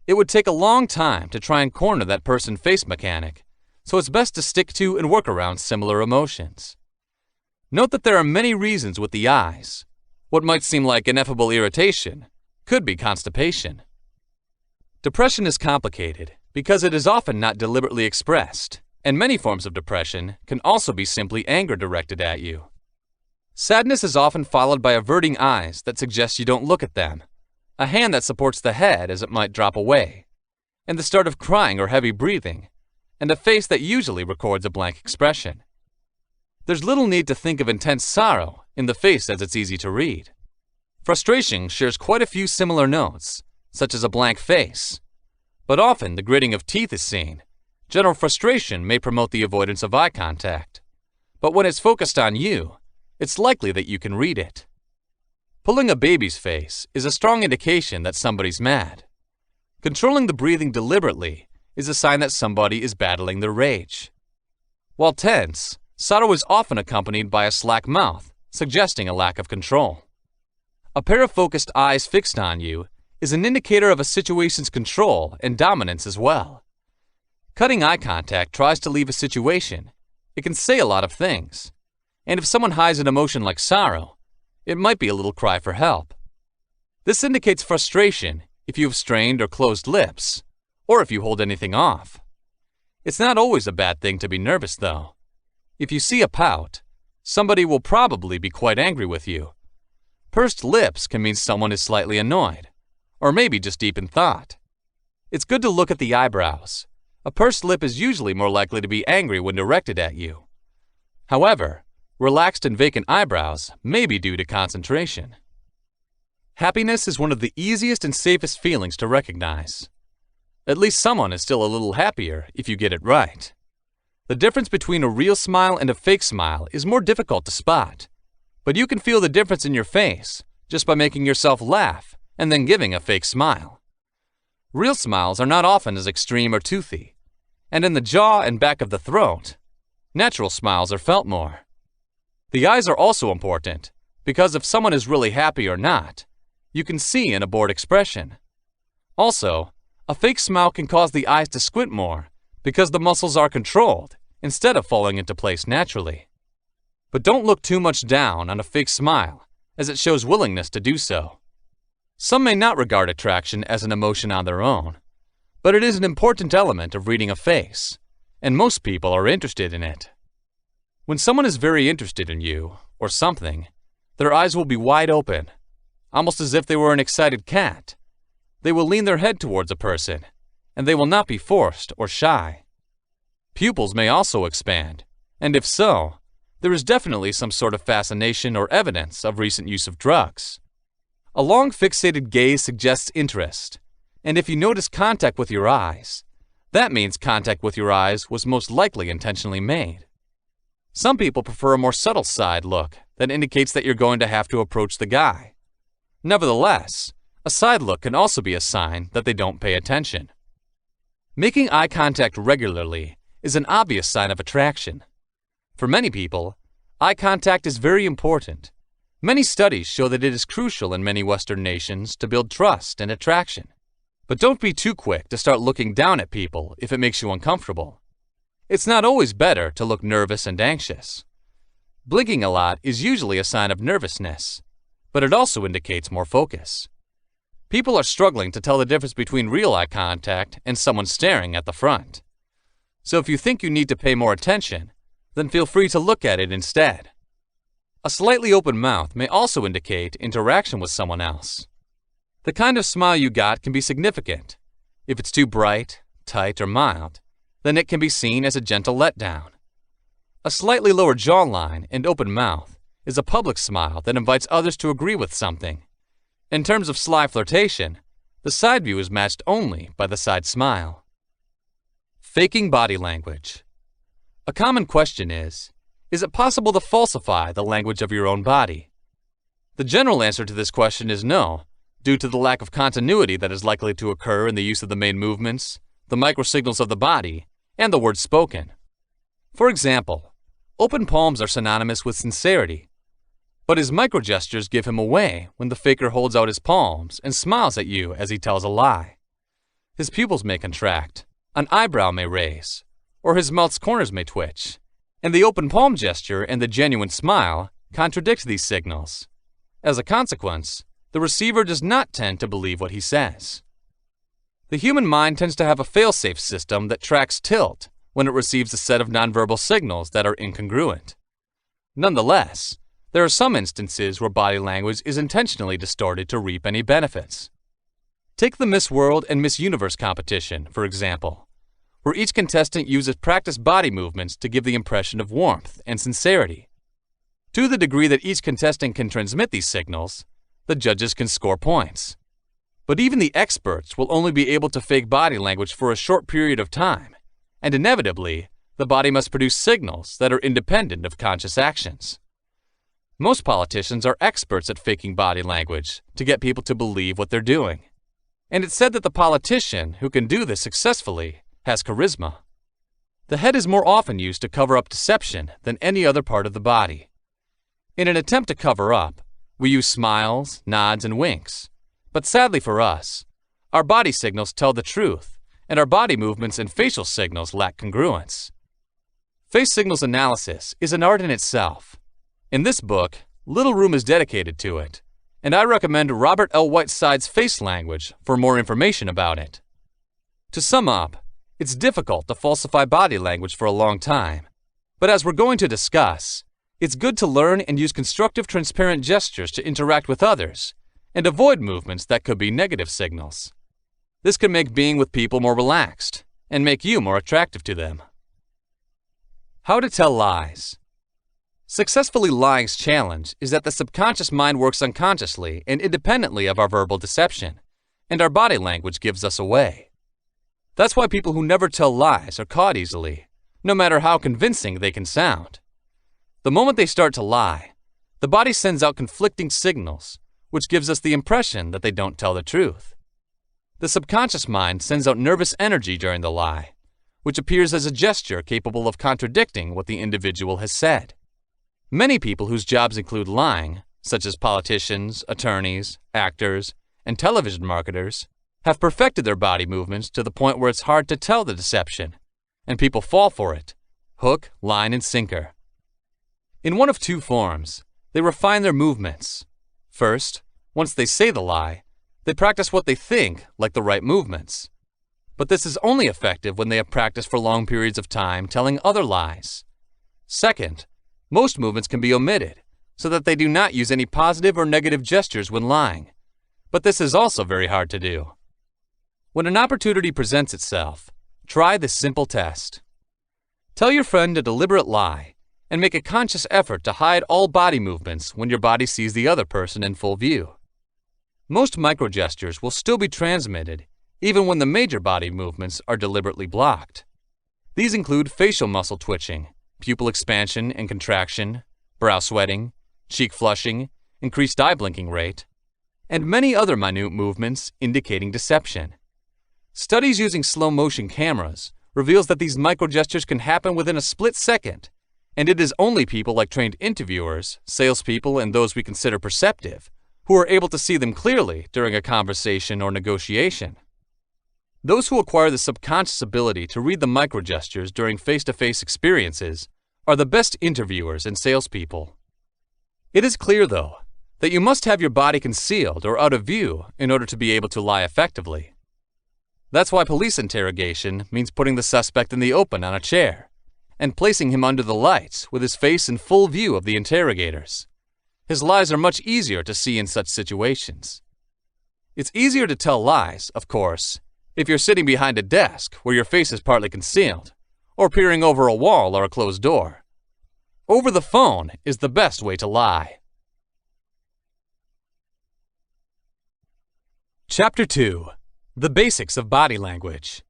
It would take a long time to try and corner that person face mechanic, so it's best to stick to and work around similar emotions. Note that there are many reasons with the eyes. What might seem like ineffable irritation could be constipation. Depression is complicated because it is often not deliberately expressed, and many forms of depression can also be simply anger directed at you. Sadness is often followed by averting eyes that suggest you don't look at them, a hand that supports the head as it might drop away, and the start of crying or heavy breathing, and a face that usually records a blank expression. There's little need to think of intense sorrow in the face as it's easy to read. Frustration shares quite a few similar notes, such as a blank face, but often the gritting of teeth is seen. General frustration may promote the avoidance of eye contact, but when it's focused on you, it's likely that you can read it. Pulling a baby's face is a strong indication that somebody's mad. Controlling the breathing deliberately is a sign that somebody is battling their rage. While tense, sorrow is often accompanied by a slack mouth, suggesting a lack of control. A pair of focused eyes fixed on you is an indicator of a situation's control and dominance as well. Cutting eye contact tries to leave a situation. It can say a lot of things. And if someone hides an emotion like sorrow, it might be a little cry for help. This indicates frustration if you have strained or closed lips, or if you hold anything off. It's not always a bad thing to be nervous, though. If you see a pout, somebody will probably be quite angry with you. Pursed lips can mean someone is slightly annoyed, or maybe just deep in thought. It's good to look at the eyebrows. A pursed lip is usually more likely to be angry when directed at you. However, relaxed and vacant eyebrows may be due to concentration. Happiness is one of the easiest and safest feelings to recognize. At least someone is still a little happier if you get it right. The difference between a real smile and a fake smile is more difficult to spot, but you can feel the difference in your face just by making yourself laugh and then giving a fake smile. Real smiles are not often as extreme or toothy, and in the jaw and back of the throat, natural smiles are felt more. The eyes are also important, because if someone is really happy or not, you can see in a bored expression. Also, a fake smile can cause the eyes to squint more because the muscles are controlled instead of falling into place naturally. But don't look too much down on a fake smile, as it shows willingness to do so. Some may not regard attraction as an emotion on their own, but it is an important element of reading a face, and most people are interested in it. When someone is very interested in you, or something, their eyes will be wide open, almost as if they were an excited cat. They will lean their head towards a person, and they will not be forced or shy. Pupils may also expand, and if so, there is definitely some sort of fascination or evidence of recent use of drugs. A long fixated gaze suggests interest, and if you notice contact with your eyes, that means contact with your eyes was most likely intentionally made. Some people prefer a more subtle side look that indicates that you're going to have to approach the guy. Nevertheless, a side look can also be a sign that they don't pay attention. Making eye contact regularly is an obvious sign of attraction. For many people, eye contact is very important. Many studies show that it is crucial in many Western nations to build trust and attraction. But don't be too quick to start looking down at people if it makes you uncomfortable. It's not always better to look nervous and anxious. Blinking a lot is usually a sign of nervousness, but it also indicates more focus. People are struggling to tell the difference between real eye contact and someone staring at the front. So if you think you need to pay more attention, then feel free to look at it instead. A slightly open mouth may also indicate interaction with someone else. The kind of smile you got can be significant. If it's too bright, tight, or mild, then it can be seen as a gentle letdown. A slightly lower jawline and open mouth is a public smile that invites others to agree with something. In terms of sly flirtation, the side view is matched only by the side smile. Faking body language. A common question is it possible to falsify the language of your own body? The general answer to this question is no, due to the lack of continuity that is likely to occur in the use of the main movements, the microsignals of the body, and the words spoken. For example, open palms are synonymous with sincerity, but his microgestures give him away when the faker holds out his palms and smiles at you as he tells a lie. His pupils may contract, an eyebrow may raise, or his mouth's corners may twitch, and the open palm gesture and the genuine smile contradict these signals. As a consequence, the receiver does not tend to believe what he says. The human mind tends to have a fail-safe system that tracks tilt when it receives a set of nonverbal signals that are incongruent. Nonetheless, there are some instances where body language is intentionally distorted to reap any benefits. Take the Miss World and Miss Universe competition, for example, where each contestant uses practiced body movements to give the impression of warmth and sincerity. To the degree that each contestant can transmit these signals, the judges can score points. But even the experts will only be able to fake body language for a short period of time, and inevitably, the body must produce signals that are independent of conscious actions. Most politicians are experts at faking body language to get people to believe what they're doing. And it's said that the politician who can do this successfully has charisma. The head is more often used to cover up deception than any other part of the body. In an attempt to cover up, we use smiles, nods, and winks. But sadly for us, our body signals tell the truth, and our body movements and facial signals lack congruence. Face signals analysis is an art in itself. In this book, little room is dedicated to it, and I recommend Robert L. Whiteside's Face Language for more information about it. To sum up, it's difficult to falsify body language for a long time, but as we're going to discuss, it's good to learn and use constructive, transparent gestures to interact with others, and avoid movements that could be negative signals. This can make being with people more relaxed, and make you more attractive to them. How to tell lies. Successfully lying's challenge is that the subconscious mind works unconsciously and independently of our verbal deception, and our body language gives us away. That's why people who never tell lies are caught easily, no matter how convincing they can sound. The moment they start to lie, the body sends out conflicting signals, which gives us the impression that they don't tell the truth. The subconscious mind sends out nervous energy during the lie, which appears as a gesture capable of contradicting what the individual has said. Many people whose jobs include lying, such as politicians, attorneys, actors, and television marketers, have perfected their body movements to the point where it's hard to tell the deception, and people fall for it, hook, line, and sinker. In one of two forms, they refine their movements. First, once they say the lie, they practice what they think like the right movements. But this is only effective when they have practiced for long periods of time telling other lies. Second, most movements can be omitted, so that they do not use any positive or negative gestures when lying. But this is also very hard to do. When an opportunity presents itself, try this simple test. Tell your friend a deliberate lie, and make a conscious effort to hide all body movements when your body sees the other person in full view. Most microgestures will still be transmitted, even when the major body movements are deliberately blocked. These include facial muscle twitching, pupil expansion and contraction, brow sweating, cheek flushing, increased eye blinking rate, and many other minute movements indicating deception. Studies using slow-motion cameras reveals that these microgestures can happen within a split second, and it is only people like trained interviewers, salespeople, and those we consider perceptive who are able to see them clearly during a conversation or negotiation. Those who acquire the subconscious ability to read the microgestures during face-to-face experiences are the best interviewers and salespeople. It is clear, though, that you must have your body concealed or out of view in order to be able to lie effectively. That's why police interrogation means putting the suspect in the open on a chair and placing him under the lights with his face in full view of the interrogators. His lies are much easier to see in such situations. It's easier to tell lies, of course, if you're sitting behind a desk where your face is partly concealed, or peering over a wall or a closed door. Over the phone is the best way to lie. Chapter 2. The Basics of Body Language.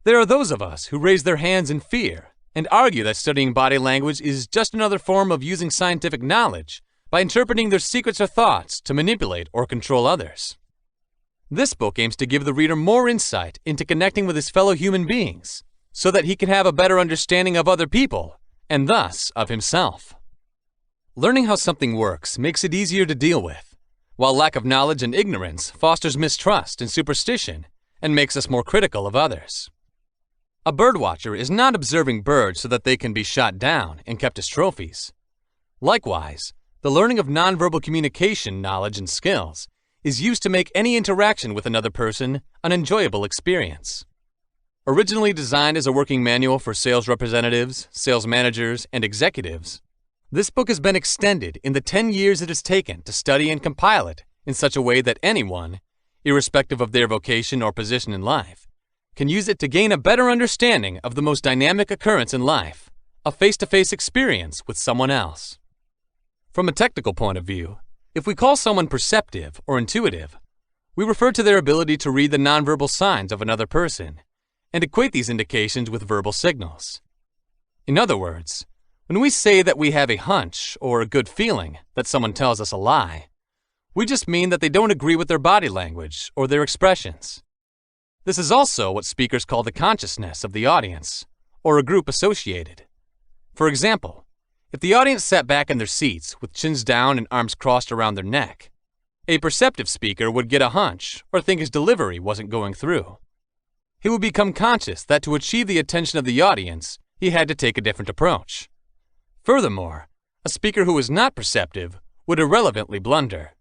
There are those of us who raise their hands in fear and argue that studying body language is just another form of using scientific knowledge by interpreting their secrets or thoughts to manipulate or control others. This book aims to give the reader more insight into connecting with his fellow human beings so that he can have a better understanding of other people and thus of himself. Learning how something works makes it easier to deal with, while lack of knowledge and ignorance fosters mistrust and superstition and makes us more critical of others. A birdwatcher is not observing birds so that they can be shot down and kept as trophies. Likewise, the learning of nonverbal communication knowledge and skills is used to make any interaction with another person an enjoyable experience. Originally designed as a working manual for sales representatives, sales managers, and executives, this book has been extended in the 10 years it has taken to study and compile it in such a way that anyone, irrespective of their vocation or position in life, can use it to gain a better understanding of the most dynamic occurrence in life, a face-to-face experience with someone else. From a technical point of view, if we call someone perceptive or intuitive, we refer to their ability to read the nonverbal signs of another person and equate these indications with verbal signals. In other words, when we say that we have a hunch or a good feeling that someone tells us a lie, we just mean that they don't agree with their body language or their expressions. This is also what speakers call the consciousness of the audience, or a group associated. For example, if the audience sat back in their seats with chins down and arms crossed around their neck, a perceptive speaker would get a hunch or think his delivery wasn't going through. He would become conscious that to achieve the attention of the audience, he had to take a different approach. Furthermore, a speaker who is not perceptive would irrelevantly blunder.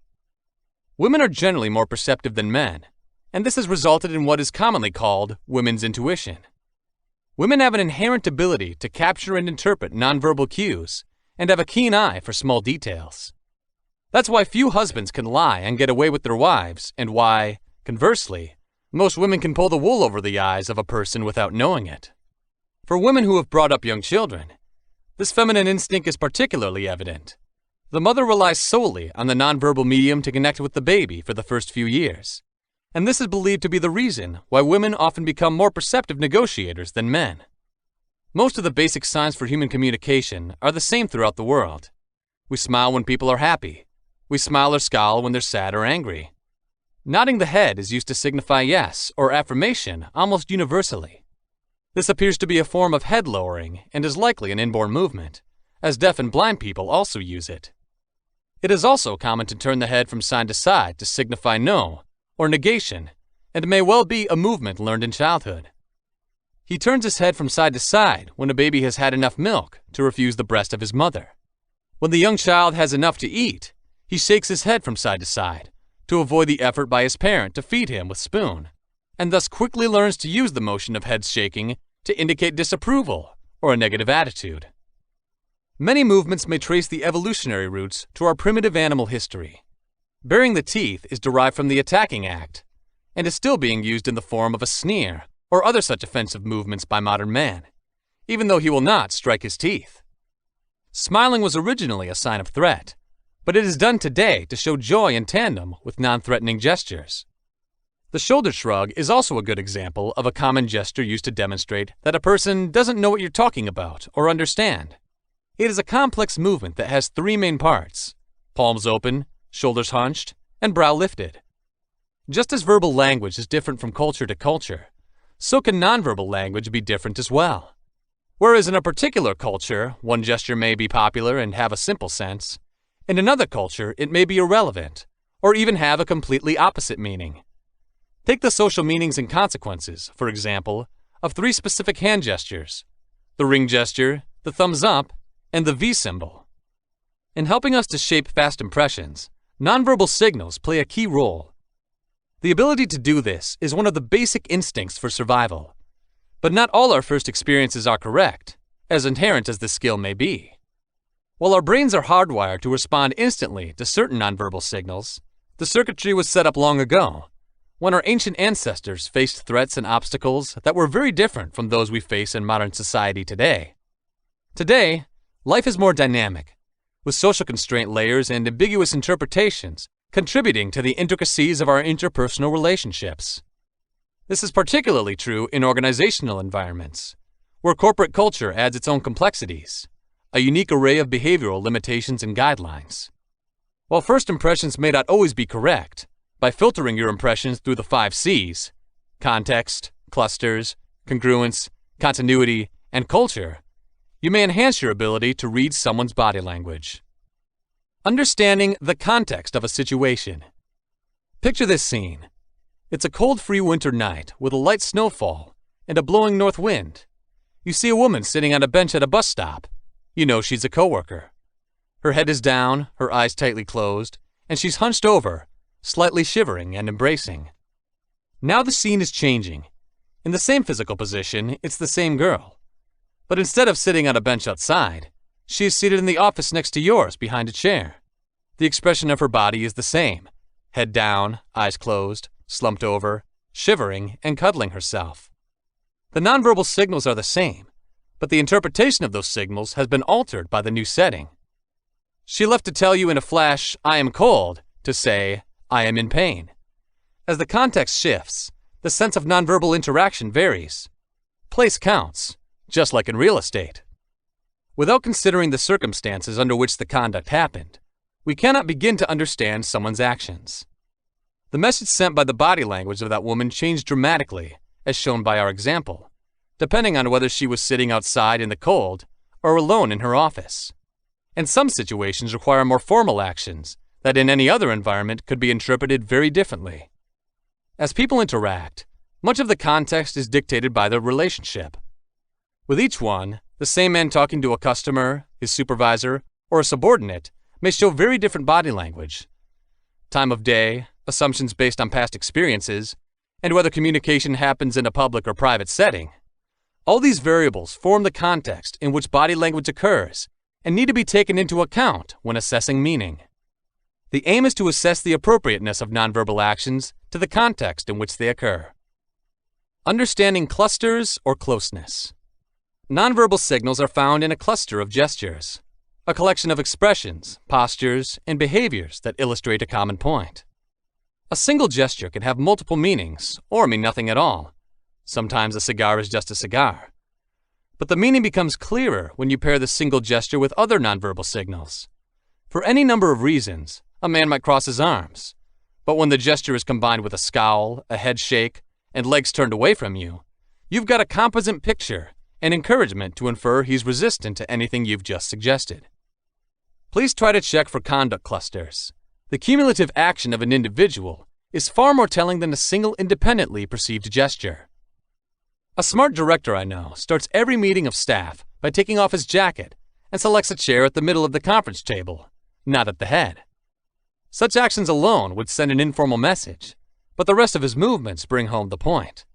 Women are generally more perceptive than men, and this has resulted in what is commonly called women's intuition. Women have an inherent ability to capture and interpret nonverbal cues and have a keen eye for small details. That's why few husbands can lie and get away with their wives, and why, conversely, most women can pull the wool over the eyes of a person without knowing it. For women who have brought up young children, this feminine instinct is particularly evident. The mother relies solely on the nonverbal medium to connect with the baby for the first few years, and this is believed to be the reason why women often become more perceptive negotiators than men. Most of the basic signs for human communication are the same throughout the world. We smile when people are happy. We smile or scowl when they're sad or angry. Nodding the head is used to signify yes or affirmation almost universally. This appears to be a form of head lowering and is likely an inborn movement, as deaf and blind people also use it. It is also common to turn the head from side to side to signify no or negation, and may well be a movement learned in childhood. He turns his head from side to side when a baby has had enough milk to refuse the breast of his mother. When the young child has enough to eat, he shakes his head from side to side to avoid the effort by his parent to feed him with spoon, and thus quickly learns to use the motion of head shaking to indicate disapproval or a negative attitude. Many movements may trace the evolutionary roots to our primitive animal history. Baring the teeth is derived from the attacking act, and is still being used in the form of a sneer or other such offensive movements by modern man, even though he will not strike his teeth. Smiling was originally a sign of threat, but it is done today to show joy in tandem with non-threatening gestures. The shoulder shrug is also a good example of a common gesture used to demonstrate that a person doesn't know what you're talking about or understand. It is a complex movement that has three main parts: palms open, shoulders hunched, and brow lifted. Just as verbal language is different from culture to culture, so can nonverbal language be different as well. Whereas in a particular culture, one gesture may be popular and have a simple sense, in another culture it may be irrelevant, or even have a completely opposite meaning. Take the social meanings and consequences, for example, of 3 specific hand gestures: the ring gesture, the thumbs up, and the V symbol. In helping us to shape fast impressions, nonverbal signals play a key role. The ability to do this is one of the basic instincts for survival. But not all our first experiences are correct, as inherent as the skill may be. While our brains are hardwired to respond instantly to certain nonverbal signals, the circuitry was set up long ago, when our ancient ancestors faced threats and obstacles that were very different from those we face in modern society today. Today, life is more dynamic, with social constraint layers and ambiguous interpretations contributing to the intricacies of our interpersonal relationships. This is particularly true in organizational environments, where corporate culture adds its own complexities, a unique array of behavioral limitations and guidelines. While first impressions may not always be correct, by filtering your impressions through the 5 C's – context, clusters, congruence, continuity, and culture, you may enhance your ability to read someone's body language. Understanding the context of a situation. Picture this scene. It's a cold, free winter night with a light snowfall and a blowing north wind. You see a woman sitting on a bench at a bus stop. You know she's a coworker. Her head is down, her eyes tightly closed, and she's hunched over, slightly shivering and embracing. Now the scene is changing. In the same physical position, it's the same girl. But instead of sitting on a bench outside, she is seated in the office next to yours behind a chair. The expression of her body is the same: head down, eyes closed, slumped over, shivering, and cuddling herself. The nonverbal signals are the same, but the interpretation of those signals has been altered by the new setting. She left to tell you in a flash, "I am cold," to say, "I am in pain." As the context shifts, the sense of nonverbal interaction varies. Place counts, just like in real estate. Without considering the circumstances under which the conduct happened, we cannot begin to understand someone's actions. The message sent by the body language of that woman changed dramatically, as shown by our example, depending on whether she was sitting outside in the cold or alone in her office. And some situations require more formal actions that in any other environment could be interpreted very differently. As people interact, much of the context is dictated by their relationship. With each one, the same man talking to a customer, his supervisor, or a subordinate may show very different body language. Time of day, assumptions based on past experiences, and whether communication happens in a public or private setting. All these variables form the context in which body language occurs and need to be taken into account when assessing meaning. The aim is to assess the appropriateness of nonverbal actions to the context in which they occur. Understanding clusters or closeness. Nonverbal signals are found in a cluster of gestures, a collection of expressions, postures, and behaviors that illustrate a common point. A single gesture can have multiple meanings or mean nothing at all. Sometimes a cigar is just a cigar. But the meaning becomes clearer when you pair the single gesture with other nonverbal signals. For any number of reasons, a man might cross his arms, but when the gesture is combined with a scowl, a head shake, and legs turned away from you, you've got a composite picture and encouragement to infer he's resistant to anything you've just suggested. Please try to check for conduct clusters. The cumulative action of an individual is far more telling than a single independently perceived gesture. A smart director I know starts every meeting of staff by taking off his jacket and selects a chair at the middle of the conference table, not at the head. Such actions alone would send an informal message, but the rest of his movements bring home the point.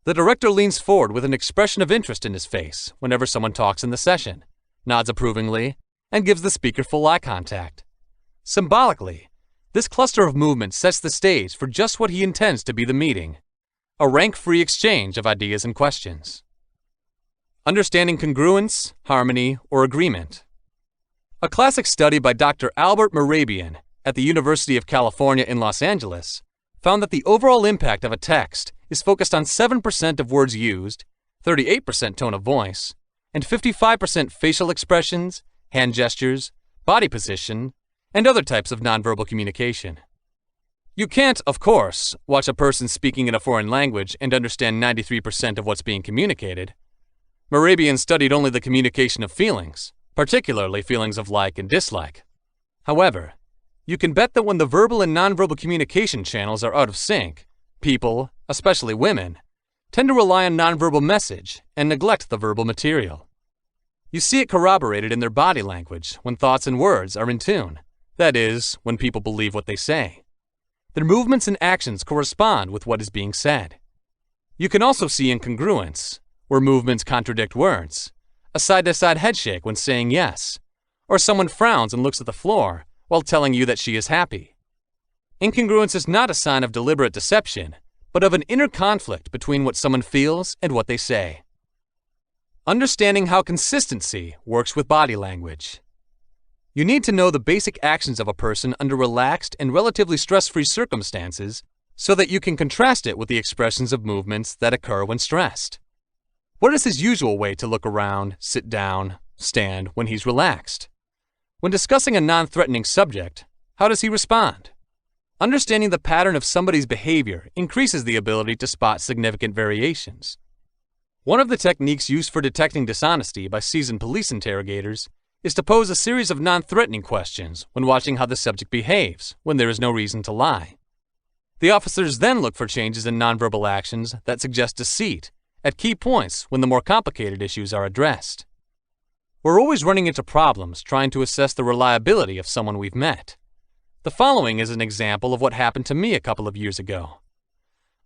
The director leans forward with an expression of interest in his face whenever someone talks in the session, nods approvingly, and gives the speaker full eye contact. Symbolically, this cluster of movements sets the stage for just what he intends to be the meeting, a rank-free exchange of ideas and questions. Understanding congruence, harmony, or agreement. A classic study by Dr. Albert Mehrabian at the University of California in Los Angeles found that the overall impact of a text is focused on 7% of words used, 38% tone of voice, and 55% facial expressions, hand gestures, body position, and other types of nonverbal communication. You can't, of course, watch a person speaking in a foreign language and understand 93% of what's being communicated. Mehrabian studied only the communication of feelings, particularly feelings of like and dislike. However, you can bet that when the verbal and nonverbal communication channels are out of sync, People, especially women, tend to rely on nonverbal message and neglect the verbal material. You see it corroborated in their body language when thoughts and words are in tune, that is, when people believe what they say. Their movements and actions correspond with what is being said. You can also see incongruence, where movements contradict words, a side-to-side headshake when saying yes, or someone frowns and looks at the floor while telling you that she is happy. Incongruence is not a sign of deliberate deception, but of an inner conflict between what someone feels and what they say. Understanding how consistency works with body language. You need to know the basic actions of a person under relaxed and relatively stress-free circumstances so that you can contrast it with the expressions of movements that occur when stressed. What is his usual way to look around, sit down, stand when he's relaxed? When discussing a non-threatening subject, how does he respond? Understanding the pattern of somebody's behavior increases the ability to spot significant variations. One of the techniques used for detecting dishonesty by seasoned police interrogators is to pose a series of non-threatening questions when watching how the subject behaves when there is no reason to lie. The officers then look for changes in nonverbal actions that suggest deceit at key points when the more complicated issues are addressed. We're always running into problems trying to assess the reliability of someone we've met. The following is an example of what happened to me a couple of years ago.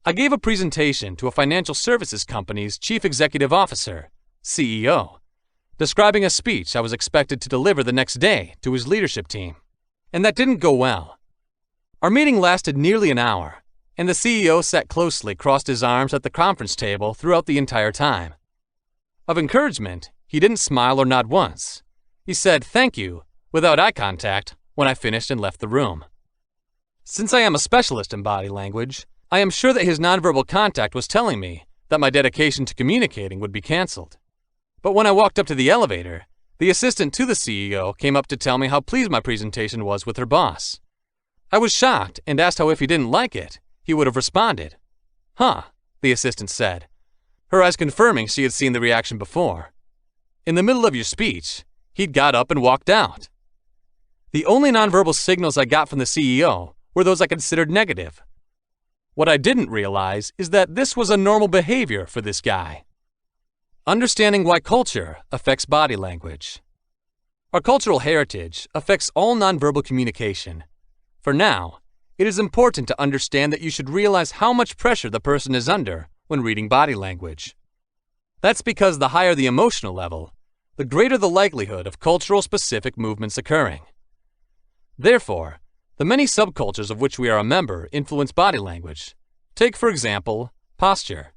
I gave a presentation to a financial services company's chief executive officer, CEO, describing a speech I was expected to deliver the next day to his leadership team, and that didn't go well. Our meeting lasted nearly an hour, and the CEO sat closely crossed his arms at the conference table throughout the entire time. Of encouragement, he didn't smile or nod once. He said "thank you" without eye contact when I finished and left the room. Since I am a specialist in body language, I am sure that his nonverbal contact was telling me that my dedication to communicating would be canceled. But when I walked up to the elevator, the assistant to the CEO came up to tell me how pleased my presentation was with her boss. I was shocked and asked how if he didn't like it, he would have responded. "Huh," the assistant said, her eyes confirming she had seen the reaction before. "In the middle of your speech, he'd got up and walked out." The only nonverbal signals I got from the CEO were those I considered negative. What I didn't realize is that this was a normal behavior for this guy. Understanding why culture affects body language. Our cultural heritage affects all nonverbal communication. For now, it is important to understand that you should realize how much pressure the person is under when reading body language. That's because the higher the emotional level, the greater the likelihood of cultural-specific movements occurring. Therefore, the many subcultures of which we are a member influence body language. Take, for example, posture.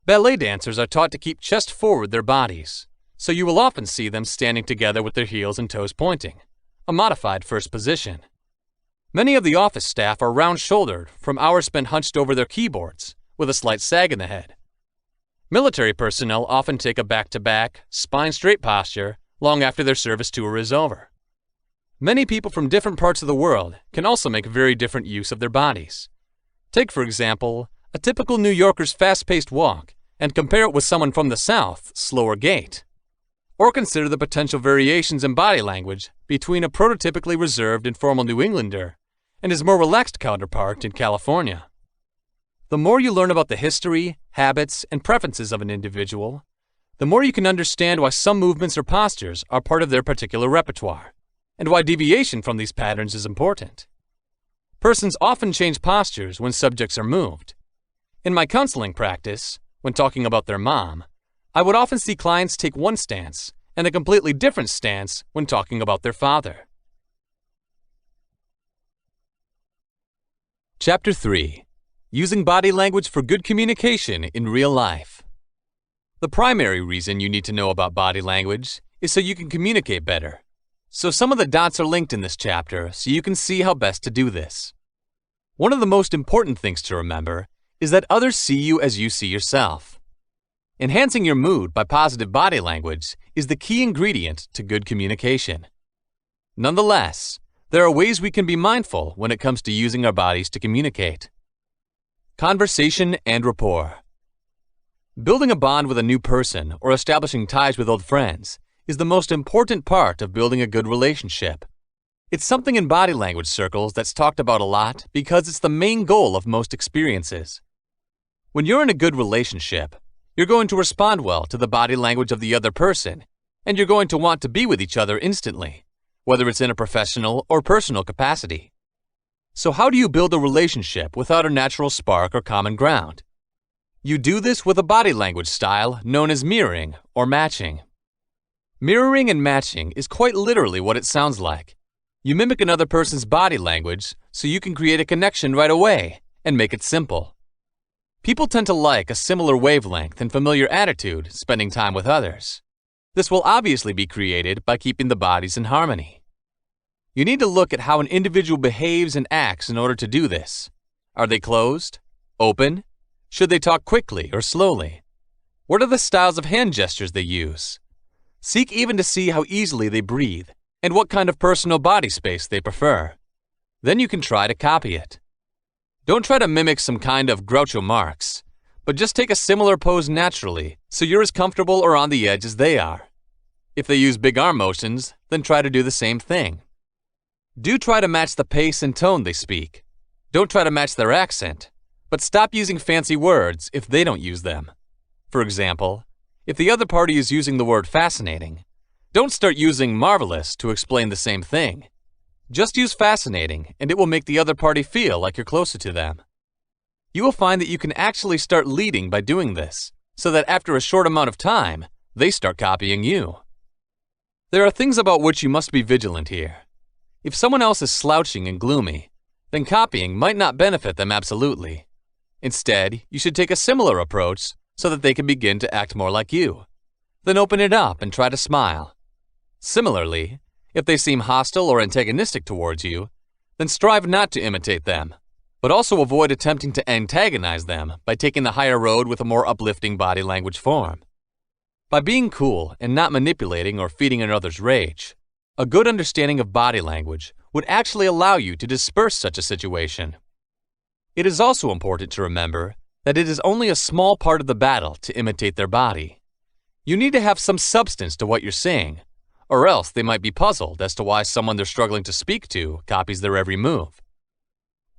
Ballet dancers are taught to keep chest forward their bodies, so you will often see them standing together with their heels and toes pointing, a modified first position. Many of the office staff are round-shouldered from hours spent hunched over their keyboards, with a slight sag in the head. Military personnel often take a back-to-back, spine-straight posture long after their service tour is over. Many people from different parts of the world can also make very different use of their bodies. Take, for example, a typical New Yorker's fast-paced walk and compare it with someone from the South's slower gait. Or consider the potential variations in body language between a prototypically reserved and formal New Englander and his more relaxed counterpart in California. The more you learn about the history, habits, and preferences of an individual, the more you can understand why some movements or postures are part of their particular repertoire, and why deviation from these patterns is important. Persons often change postures when subjects are moved. In my counseling practice, when talking about their mom, I would often see clients take one stance and a completely different stance when talking about their father. Chapter 3. Using Body Language for Good Communication in Real Life. The primary reason you need to know about body language is so you can communicate better. So some of the dots are linked in this chapter so you can see how best to do this. One of the most important things to remember is that others see you as you see yourself. Enhancing your mood by positive body language is the key ingredient to good communication. Nonetheless, there are ways we can be mindful when it comes to using our bodies to communicate. Conversation and rapport. Building a bond with a new person or establishing ties with old friends is the most important part of building a good relationship. It's something in body language circles that's talked about a lot because it's the main goal of most experiences. When you're in a good relationship, you're going to respond well to the body language of the other person, and you're going to want to be with each other instantly, whether it's in a professional or personal capacity. So how do you build a relationship without a natural spark or common ground? You do this with a body language style known as mirroring or matching. Mirroring and matching is quite literally what it sounds like. You mimic another person's body language so you can create a connection right away and make it simple. People tend to like a similar wavelength and familiar attitude spending time with others. This will obviously be created by keeping the bodies in harmony. You need to look at how an individual behaves and acts in order to do this. Are they closed? Open? Should they talk quickly or slowly? What are the styles of hand gestures they use? Seek even to see how easily they breathe and what kind of personal body space they prefer. Then you can try to copy it. Don't try to mimic some kind of Groucho Marx, but just take a similar pose naturally so you're as comfortable or on the edge as they are. If they use big arm motions, then try to do the same thing. Do try to match the pace and tone they speak. Don't try to match their accent, but stop using fancy words if they don't use them. For example, if the other party is using the word fascinating, don't start using marvelous to explain the same thing. Just use fascinating and it will make the other party feel like you're closer to them. You will find that you can actually start leading by doing this, so that after a short amount of time, they start copying you. There are things about which you must be vigilant here. If someone else is slouching and gloomy, then copying might not benefit them absolutely. Instead, you should take a similar approach so that they can begin to act more like you. Then open it up and try to smile. Similarly, if they seem hostile or antagonistic towards you, then strive not to imitate them, but also avoid attempting to antagonize them by taking the higher road with a more uplifting body language form. By being cool and not manipulating or feeding another's rage, a good understanding of body language would actually allow you to disperse such a situation. It is also important to remember that it is only a small part of the battle to imitate their body. You need to have some substance to what you're saying, or else they might be puzzled as to why someone they're struggling to speak to copies their every move.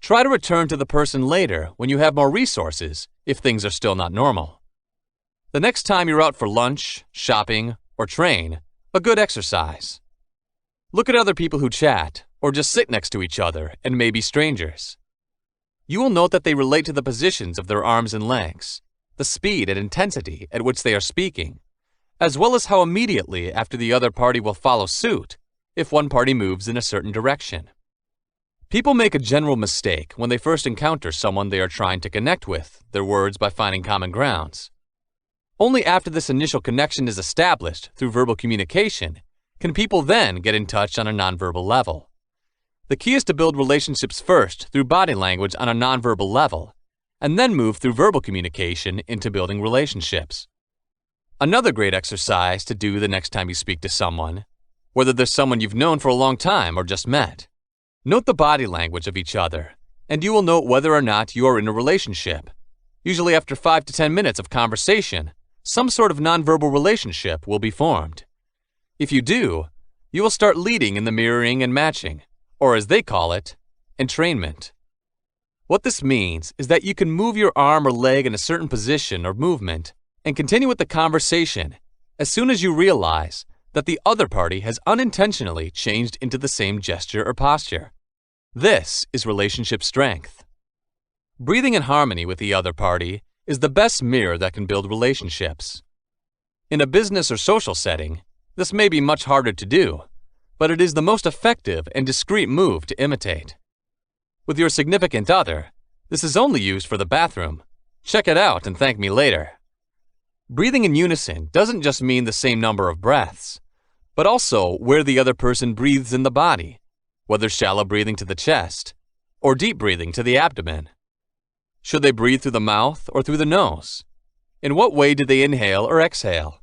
Try to return to the person later when you have more resources if things are still not normal. The next time you're out for lunch, shopping, or train, a good exercise. Look at other people who chat, or just sit next to each other and may be strangers. You will note that they relate to the positions of their arms and legs, the speed and intensity at which they are speaking, as well as how immediately after the other party will follow suit if one party moves in a certain direction. People make a general mistake when they first encounter someone they are trying to connect with their words by finding common grounds. Only after this initial connection is established through verbal communication can people then get in touch on a nonverbal level. The key is to build relationships first through body language on a nonverbal level, and then move through verbal communication into building relationships. Another great exercise to do the next time you speak to someone, whether there's someone you've known for a long time or just met. Note the body language of each other, and you will note whether or not you are in a relationship. Usually after 5 to 10 minutes of conversation, some sort of nonverbal relationship will be formed. If you do, you will start leading in the mirroring and matching, or as they call it, entrainment. What this means is that you can move your arm or leg in a certain position or movement and continue with the conversation as soon as you realize that the other party has unintentionally changed into the same gesture or posture. This is relationship strength. Breathing in harmony with the other party is the best mirror that can build relationships. In a business or social setting, this may be much harder to do, but it is the most effective and discreet move to imitate. With your significant other, this is only used for the bathroom. Check it out and thank me later. Breathing in unison doesn't just mean the same number of breaths, but also where the other person breathes in the body, whether shallow breathing to the chest or deep breathing to the abdomen. Should they breathe through the mouth or through the nose? In what way do they inhale or exhale?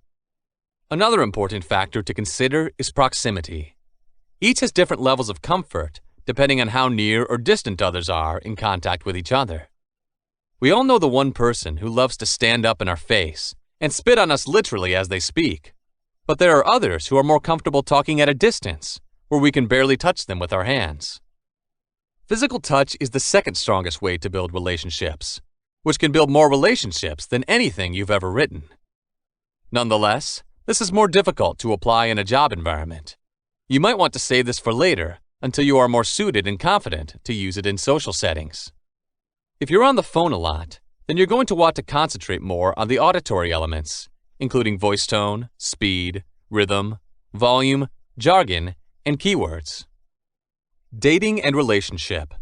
Another important factor to consider is proximity. Each has different levels of comfort depending on how near or distant others are in contact with each other. We all know the one person who loves to stand up in our face and spit on us literally as they speak. But there are others who are more comfortable talking at a distance, where we can barely touch them with our hands. Physical touch is the second strongest way to build relationships, which can build more relationships than anything you've ever written. Nonetheless, this is more difficult to apply in a job environment. You might want to save this for later until you are more suited and confident to use it in social settings. If you're on the phone a lot, then you're going to want to concentrate more on the auditory elements, including voice tone, speed, rhythm, volume, jargon, and keywords. Dating and relationship.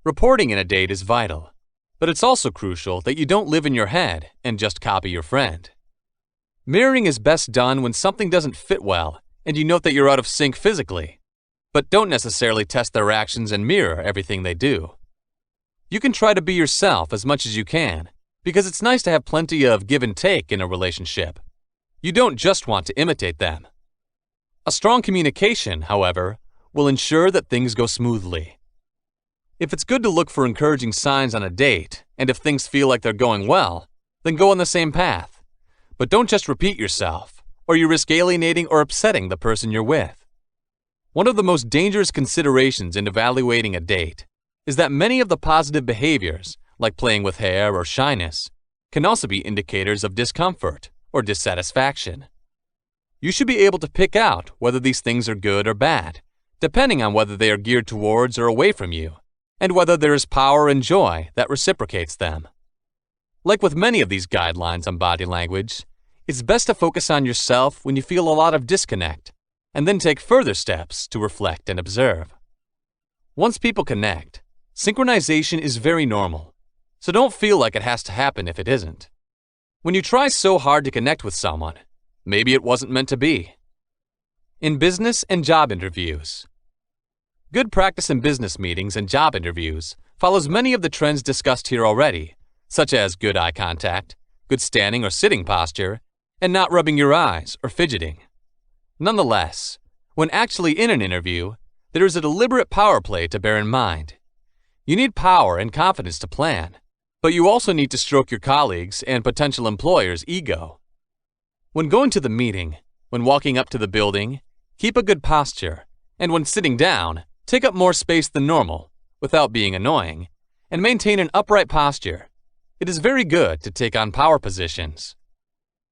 Reporting in a date is vital, but it's also crucial that you don't live in your head and just copy your friend. Mirroring is best done when something doesn't fit well and you note that you're out of sync physically, but don't necessarily test their actions and mirror everything they do. You can try to be yourself as much as you can, because it's nice to have plenty of give and take in a relationship. You don't just want to imitate them. A strong communication, however, will ensure that things go smoothly. If it's good to look for encouraging signs on a date, and if things feel like they're going well, then go on the same path. But don't just repeat yourself, or you risk alienating or upsetting the person you're with. One of the most dangerous considerations in evaluating a date is that many of the positive behaviors, like playing with hair or shyness, can also be indicators of discomfort or dissatisfaction. You should be able to pick out whether these things are good or bad, depending on whether they are geared towards or away from you, and whether there is power and joy that reciprocates them. Like with many of these guidelines on body language, it's best to focus on yourself when you feel a lot of disconnect, and then take further steps to reflect and observe. Once people connect, synchronization is very normal, so don't feel like it has to happen if it isn't. When you try so hard to connect with someone, maybe it wasn't meant to be. In business and job interviews. Good practice in business meetings and job interviews follows many of the trends discussed here already, such as good eye contact, good standing or sitting posture, and not rubbing your eyes or fidgeting. Nonetheless, when actually in an interview, there is a deliberate power play to bear in mind. You need power and confidence to plan, but you also need to stroke your colleagues' and potential employers' ego. When going to the meeting, when walking up to the building, keep a good posture, and when sitting down, take up more space than normal, without being annoying, and maintain an upright posture. It is very good to take on power positions.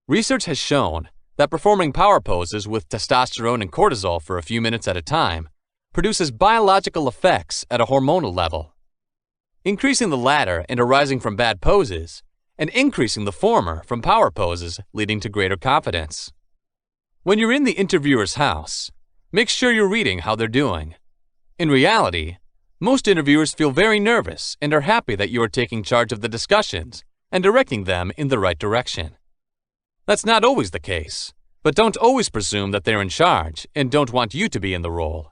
Research has shown that performing power poses with testosterone and cortisol for a few minutes at a time produces biological effects at a hormonal level. Increasing the latter and arising from bad poses, and increasing the former from power poses leading to greater confidence. When you're in the interviewer's house, make sure you're reading how they're doing. In reality, most interviewers feel very nervous and are happy that you are taking charge of the discussions and directing them in the right direction. That's not always the case, but don't always presume that they're in charge and don't want you to be in the role.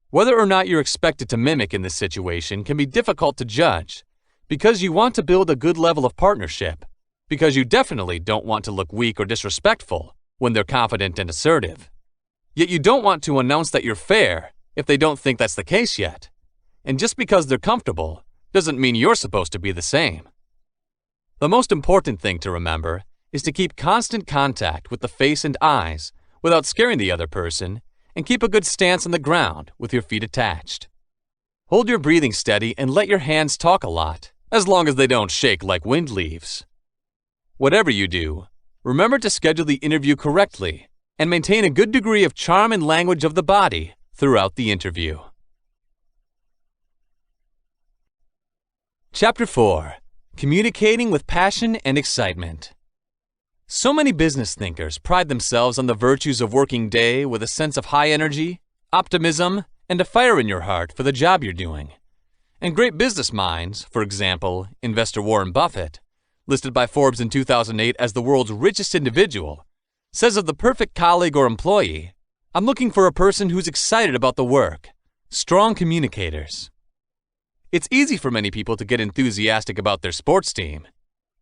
Whether or not you're expected to mimic in this situation can be difficult to judge because you want to build a good level of partnership, because you definitely don't want to look weak or disrespectful when they're confident and assertive. Yet you don't want to announce that you're fair if they don't think that's the case yet. And just because they're comfortable doesn't mean you're supposed to be the same. The most important thing to remember is to keep constant contact with the face and eyes without scaring the other person, and keep a good stance on the ground with your feet attached. Hold your breathing steady and let your hands talk a lot, as long as they don't shake like wind leaves. Whatever you do, remember to schedule the interview correctly and maintain a good degree of charm and language of the body throughout the interview. Chapter 4. Communicating with Passion and Excitement. So many business thinkers pride themselves on the virtues of working day with a sense of high energy, optimism, and a fire in your heart for the job you're doing. And great business minds, for example, investor Warren Buffett, listed by Forbes in 2008 as the world's richest individual, says of the perfect colleague or employee, "I'm looking for a person who's excited about the work, strong communicators." It's easy for many people to get enthusiastic about their sports team.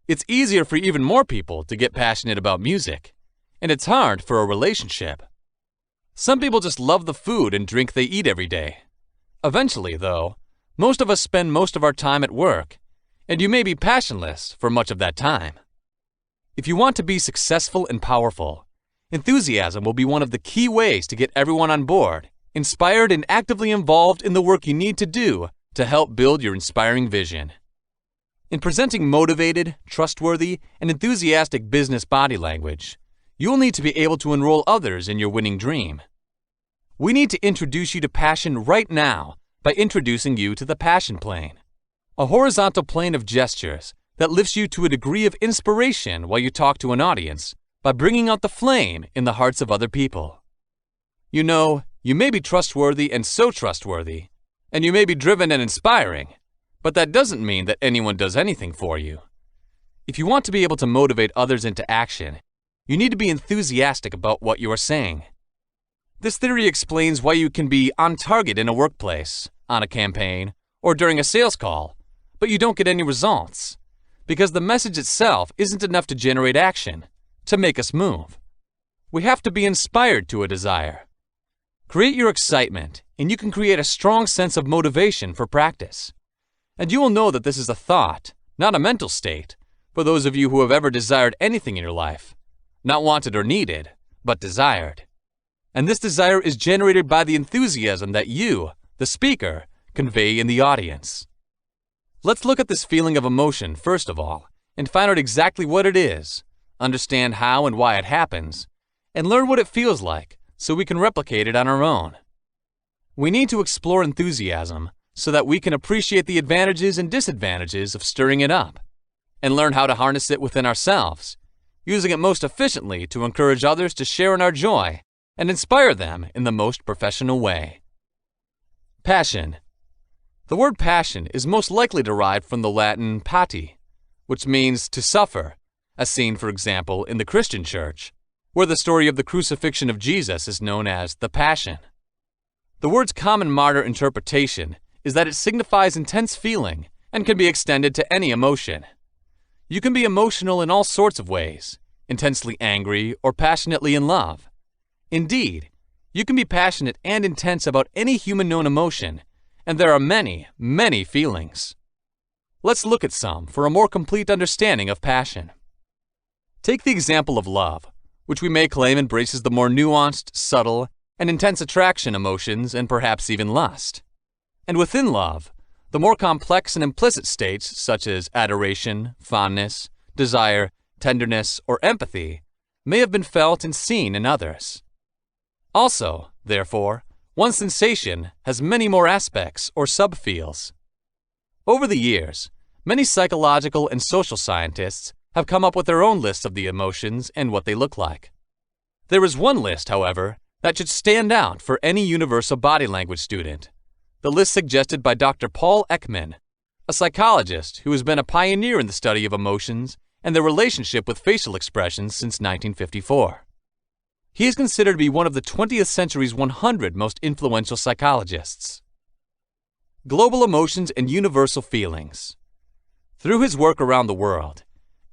It's easier for even more people to get passionate about music, and it's hard for a relationship. Some people just love the food and drink they eat every day. Eventually, though, most of us spend most of our time at work, and you may be passionless for much of that time. If you want to be successful and powerful, enthusiasm will be one of the key ways to get everyone on board inspired and actively involved in the work you need to do to help build your inspiring vision. In presenting motivated, trustworthy, and enthusiastic business body language, you will need to be able to enroll others in your winning dream. We need to introduce you to passion right now by introducing you to the passion plane, a horizontal plane of gestures that lifts you to a degree of inspiration while you talk to an audience by bringing out the flame in the hearts of other people. You know, you may be trustworthy and so trustworthy, and you may be driven and inspiring, but that doesn't mean that anyone does anything for you. If you want to be able to motivate others into action, you need to be enthusiastic about what you are saying. This theory explains why you can be on target in a workplace, on a campaign, or during a sales call, but you don't get any results, because the message itself isn't enough to generate action, to make us move. We have to be inspired to a desire. Create your excitement, and you can create a strong sense of motivation for practice. And you will know that this is a thought, not a mental state, for those of you who have ever desired anything in your life. Not wanted or needed, but desired. And this desire is generated by the enthusiasm that you, the speaker, convey in the audience. Let's look at this feeling of emotion first of all, and find out exactly what it is, understand how and why it happens, and learn what it feels like so we can replicate it on our own. We need to explore enthusiasm so that we can appreciate the advantages and disadvantages of stirring it up, and learn how to harness it within ourselves, using it most efficiently to encourage others to share in our joy and inspire them in the most professional way. Passion. The word passion is most likely derived from the Latin pati, which means to suffer, as seen, for example, in the Christian Church, where the story of the crucifixion of Jesus is known as the Passion. The word's common martyr interpretation is that it signifies intense feeling and can be extended to any emotion. You can be emotional in all sorts of ways, intensely angry or passionately in love. Indeed, you can be passionate and intense about any human-known emotion, and there are many, many feelings. Let's look at some for a more complete understanding of passion. Take the example of love, which we may claim embraces the more nuanced, subtle, and intense attraction emotions and perhaps even lust. And within love, the more complex and implicit states such as adoration, fondness, desire, tenderness, or empathy may have been felt and seen in others. Also, therefore, one sensation has many more aspects or subfields. Over the years, many psychological and social scientists have come up with their own lists of the emotions and what they look like. There is one list, however, that should stand out for any universal body language student. The list suggested by Dr. Paul Ekman, a psychologist who has been a pioneer in the study of emotions and their relationship with facial expressions since 1954. He is considered to be one of the 20th century's 100 most influential psychologists. Global emotions and universal feelings. Through his work around the world,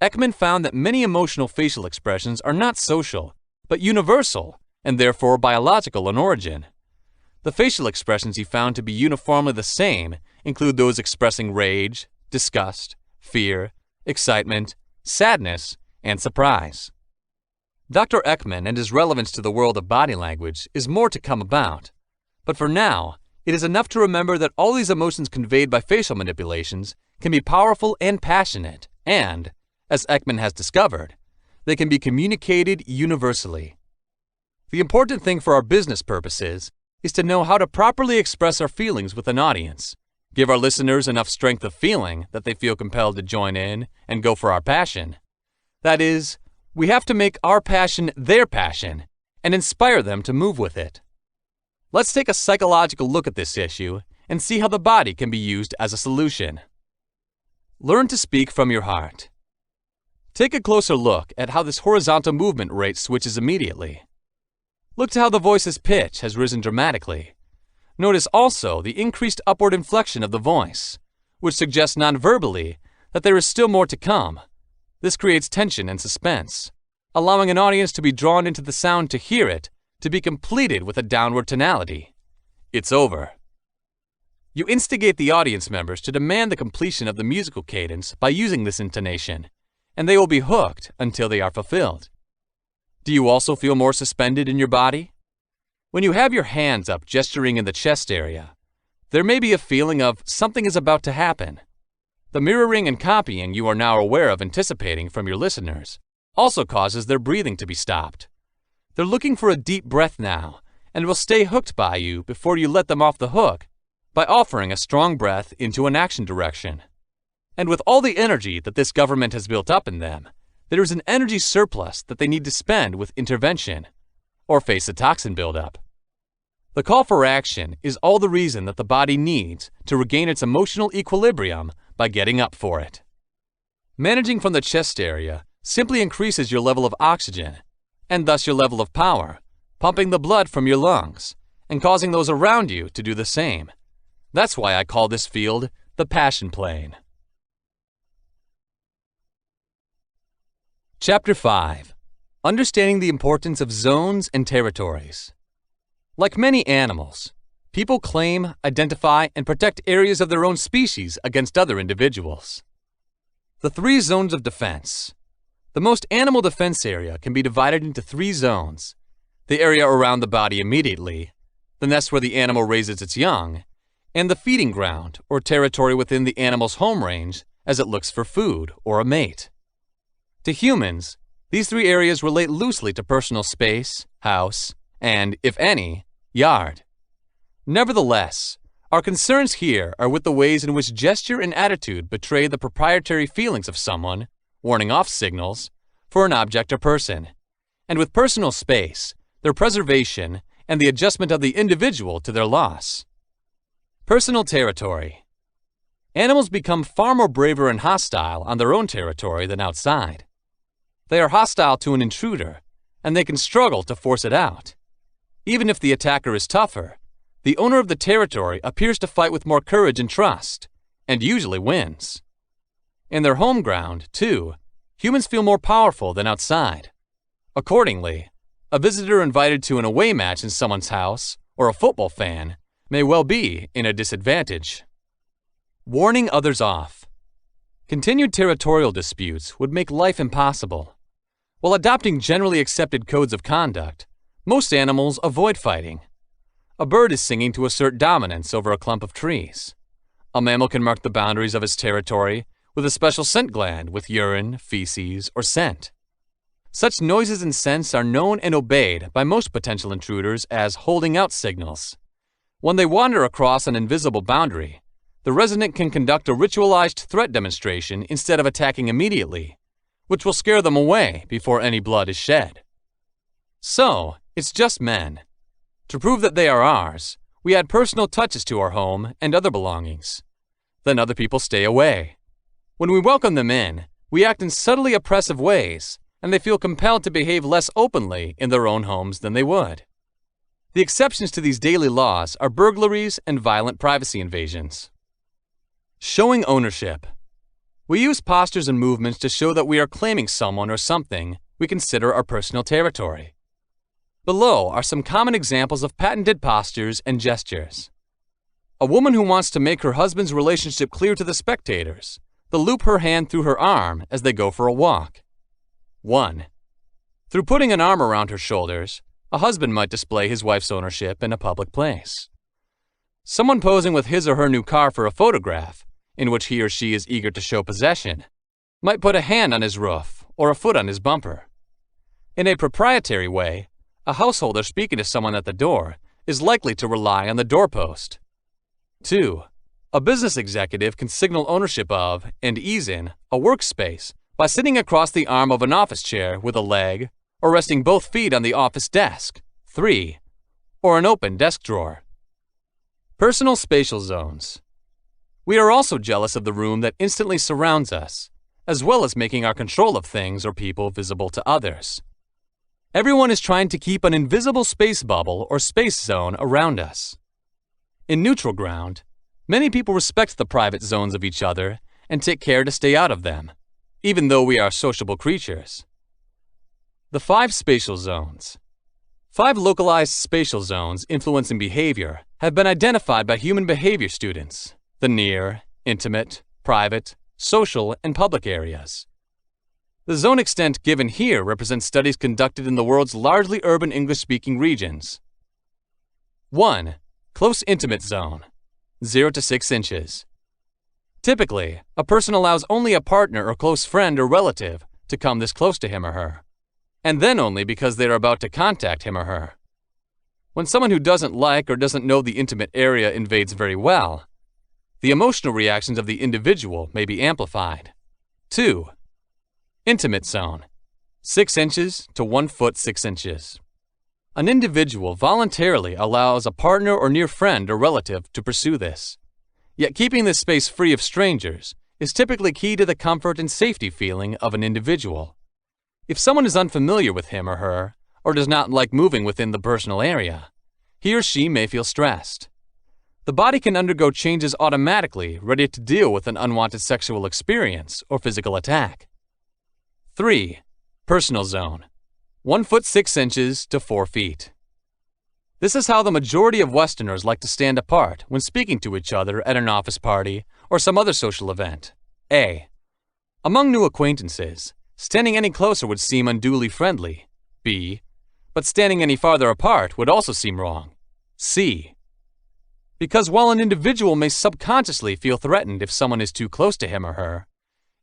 Ekman found that many emotional facial expressions are not social, but universal, and therefore biological in origin. The facial expressions he found to be uniformly the same include those expressing rage, disgust, fear, excitement, sadness, and surprise. Dr. Ekman and his relevance to the world of body language is more to come about, but for now, it is enough to remember that all these emotions conveyed by facial manipulations can be powerful and passionate, and, as Ekman has discovered, they can be communicated universally. The important thing for our business purposes is to know how to properly express our feelings with an audience, give our listeners enough strength of feeling that they feel compelled to join in and go for our passion. That is, we have to make our passion their passion and inspire them to move with it. Let's take a psychological look at this issue and see how the body can be used as a solution. Learn to speak from your heart. Take a closer look at how this horizontal movement rate switches immediately. Look to how the voice's pitch has risen dramatically. Notice also the increased upward inflection of the voice, which suggests non-verbally that there is still more to come. This creates tension and suspense, allowing an audience to be drawn into the sound to hear it, to be completed with a downward tonality. It's over. You instigate the audience members to demand the completion of the musical cadence by using this intonation, and they will be hooked until they are fulfilled. Do you also feel more suspended in your body? When you have your hands up gesturing in the chest area, there may be a feeling of something is about to happen. The mirroring and copying you are now aware of anticipating from your listeners also causes their breathing to be stopped. They're looking for a deep breath now and will stay hooked by you before you let them off the hook by offering a strong breath into an action direction. And with all the energy that this government has built up in them, there is an energy surplus that they need to spend with intervention or face a toxin buildup. The call for action is all the reason that the body needs to regain its emotional equilibrium by getting up for it. Managing from the chest area simply increases your level of oxygen, and thus your level of power, pumping the blood from your lungs and causing those around you to do the same. That's why I call this field the passion plane. Chapter 5. Understanding the importance of zones and territories. Like many animals, people claim, identify, and protect areas of their own species against other individuals. The 3 zones of defense. The most animal defense area can be divided into 3 zones: the area around the body immediately, the nest where the animal raises its young, and the feeding ground or territory within the animal's home range as it looks for food or a mate. To humans, these 3 areas relate loosely to personal space, house, and, if any, yard. Nevertheless, our concerns here are with the ways in which gesture and attitude betray the proprietary feelings of someone, warning off signals, for an object or person, and with personal space, their preservation, and the adjustment of the individual to their loss. Personal territory. Animals become far more braver and hostile on their own territory than outside. They are hostile to an intruder, and they can struggle to force it out. Even if the attacker is tougher, the owner of the territory appears to fight with more courage and trust, and usually wins. In their home ground, too, humans feel more powerful than outside. Accordingly, a visitor invited to an away match in someone's house, or a football fan, may well be in a disadvantage. Warning others off. Continued territorial disputes would make life impossible. While adopting generally accepted codes of conduct, most animals avoid fighting. A bird is singing to assert dominance over a clump of trees. A mammal can mark the boundaries of his territory with a special scent gland with urine, feces, or scent. Such noises and scents are known and obeyed by most potential intruders as holding out signals. When they wander across an invisible boundary, the resident can conduct a ritualized threat demonstration instead of attacking immediately, which will scare them away before any blood is shed. So, it's just men. To prove that they are ours, we add personal touches to our home and other belongings. Then other people stay away. When we welcome them in, we act in subtly oppressive ways, and they feel compelled to behave less openly in their own homes than they would. The exceptions to these daily laws are burglaries and violent privacy invasions. Showing ownership. We use postures and movements to show that we are claiming someone or something we consider our personal territory. Below are some common examples of patented postures and gestures. A woman who wants to make her husband's relationship clear to the spectators, they'll loop her hand through her arm as they go for a walk. 1. Through putting an arm around her shoulders, a husband might display his wife's ownership in a public place. Someone posing with his or her new car for a photograph, in which he or she is eager to show possession, might put a hand on his roof or a foot on his bumper. In a proprietary way, a householder speaking to someone at the door is likely to rely on the doorpost. 2. A business executive can signal ownership of and ease in a workspace by sitting across the arm of an office chair with a leg, or resting both feet on the office desk. 3. Or an open desk drawer. Personal spatial zones. We are also jealous of the room that instantly surrounds us, as well as making our control of things or people visible to others. Everyone is trying to keep an invisible space bubble or space zone around us. In neutral ground, many people respect the private zones of each other and take care to stay out of them, even though we are sociable creatures. The 5 spatial zones. 5 localized spatial zones influencing behavior have been identified by human behavior students: the near, intimate, private, social, and public areas. The zone extent given here represents studies conducted in the world's largely urban English-speaking regions. 1. Close intimate zone, 0 to 6 inches. Typically, a person allows only a partner or close friend or relative to come this close to him or her, and then only because they are about to contact him or her. When someone who doesn't like or doesn't know the intimate area invades very well, the emotional reactions of the individual may be amplified. 2. Intimate zone, 6 inches to 1 foot 6 inches. An individual voluntarily allows a partner or near friend or relative to pursue this. Yet keeping this space free of strangers is typically key to the comfort and safety feeling of an individual. If someone is unfamiliar with him or her, or does not like moving within the personal area, he or she may feel stressed. The body can undergo changes automatically, ready to deal with an unwanted sexual experience or physical attack. 3. Personal zone, 1 foot 6 inches to 4 feet. This is how the majority of Westerners like to stand apart when speaking to each other at an office party or some other social event. A. Among new acquaintances, standing any closer would seem unduly friendly. B. But standing any farther apart would also seem wrong. C. Because while an individual may subconsciously feel threatened if someone is too close to him or her,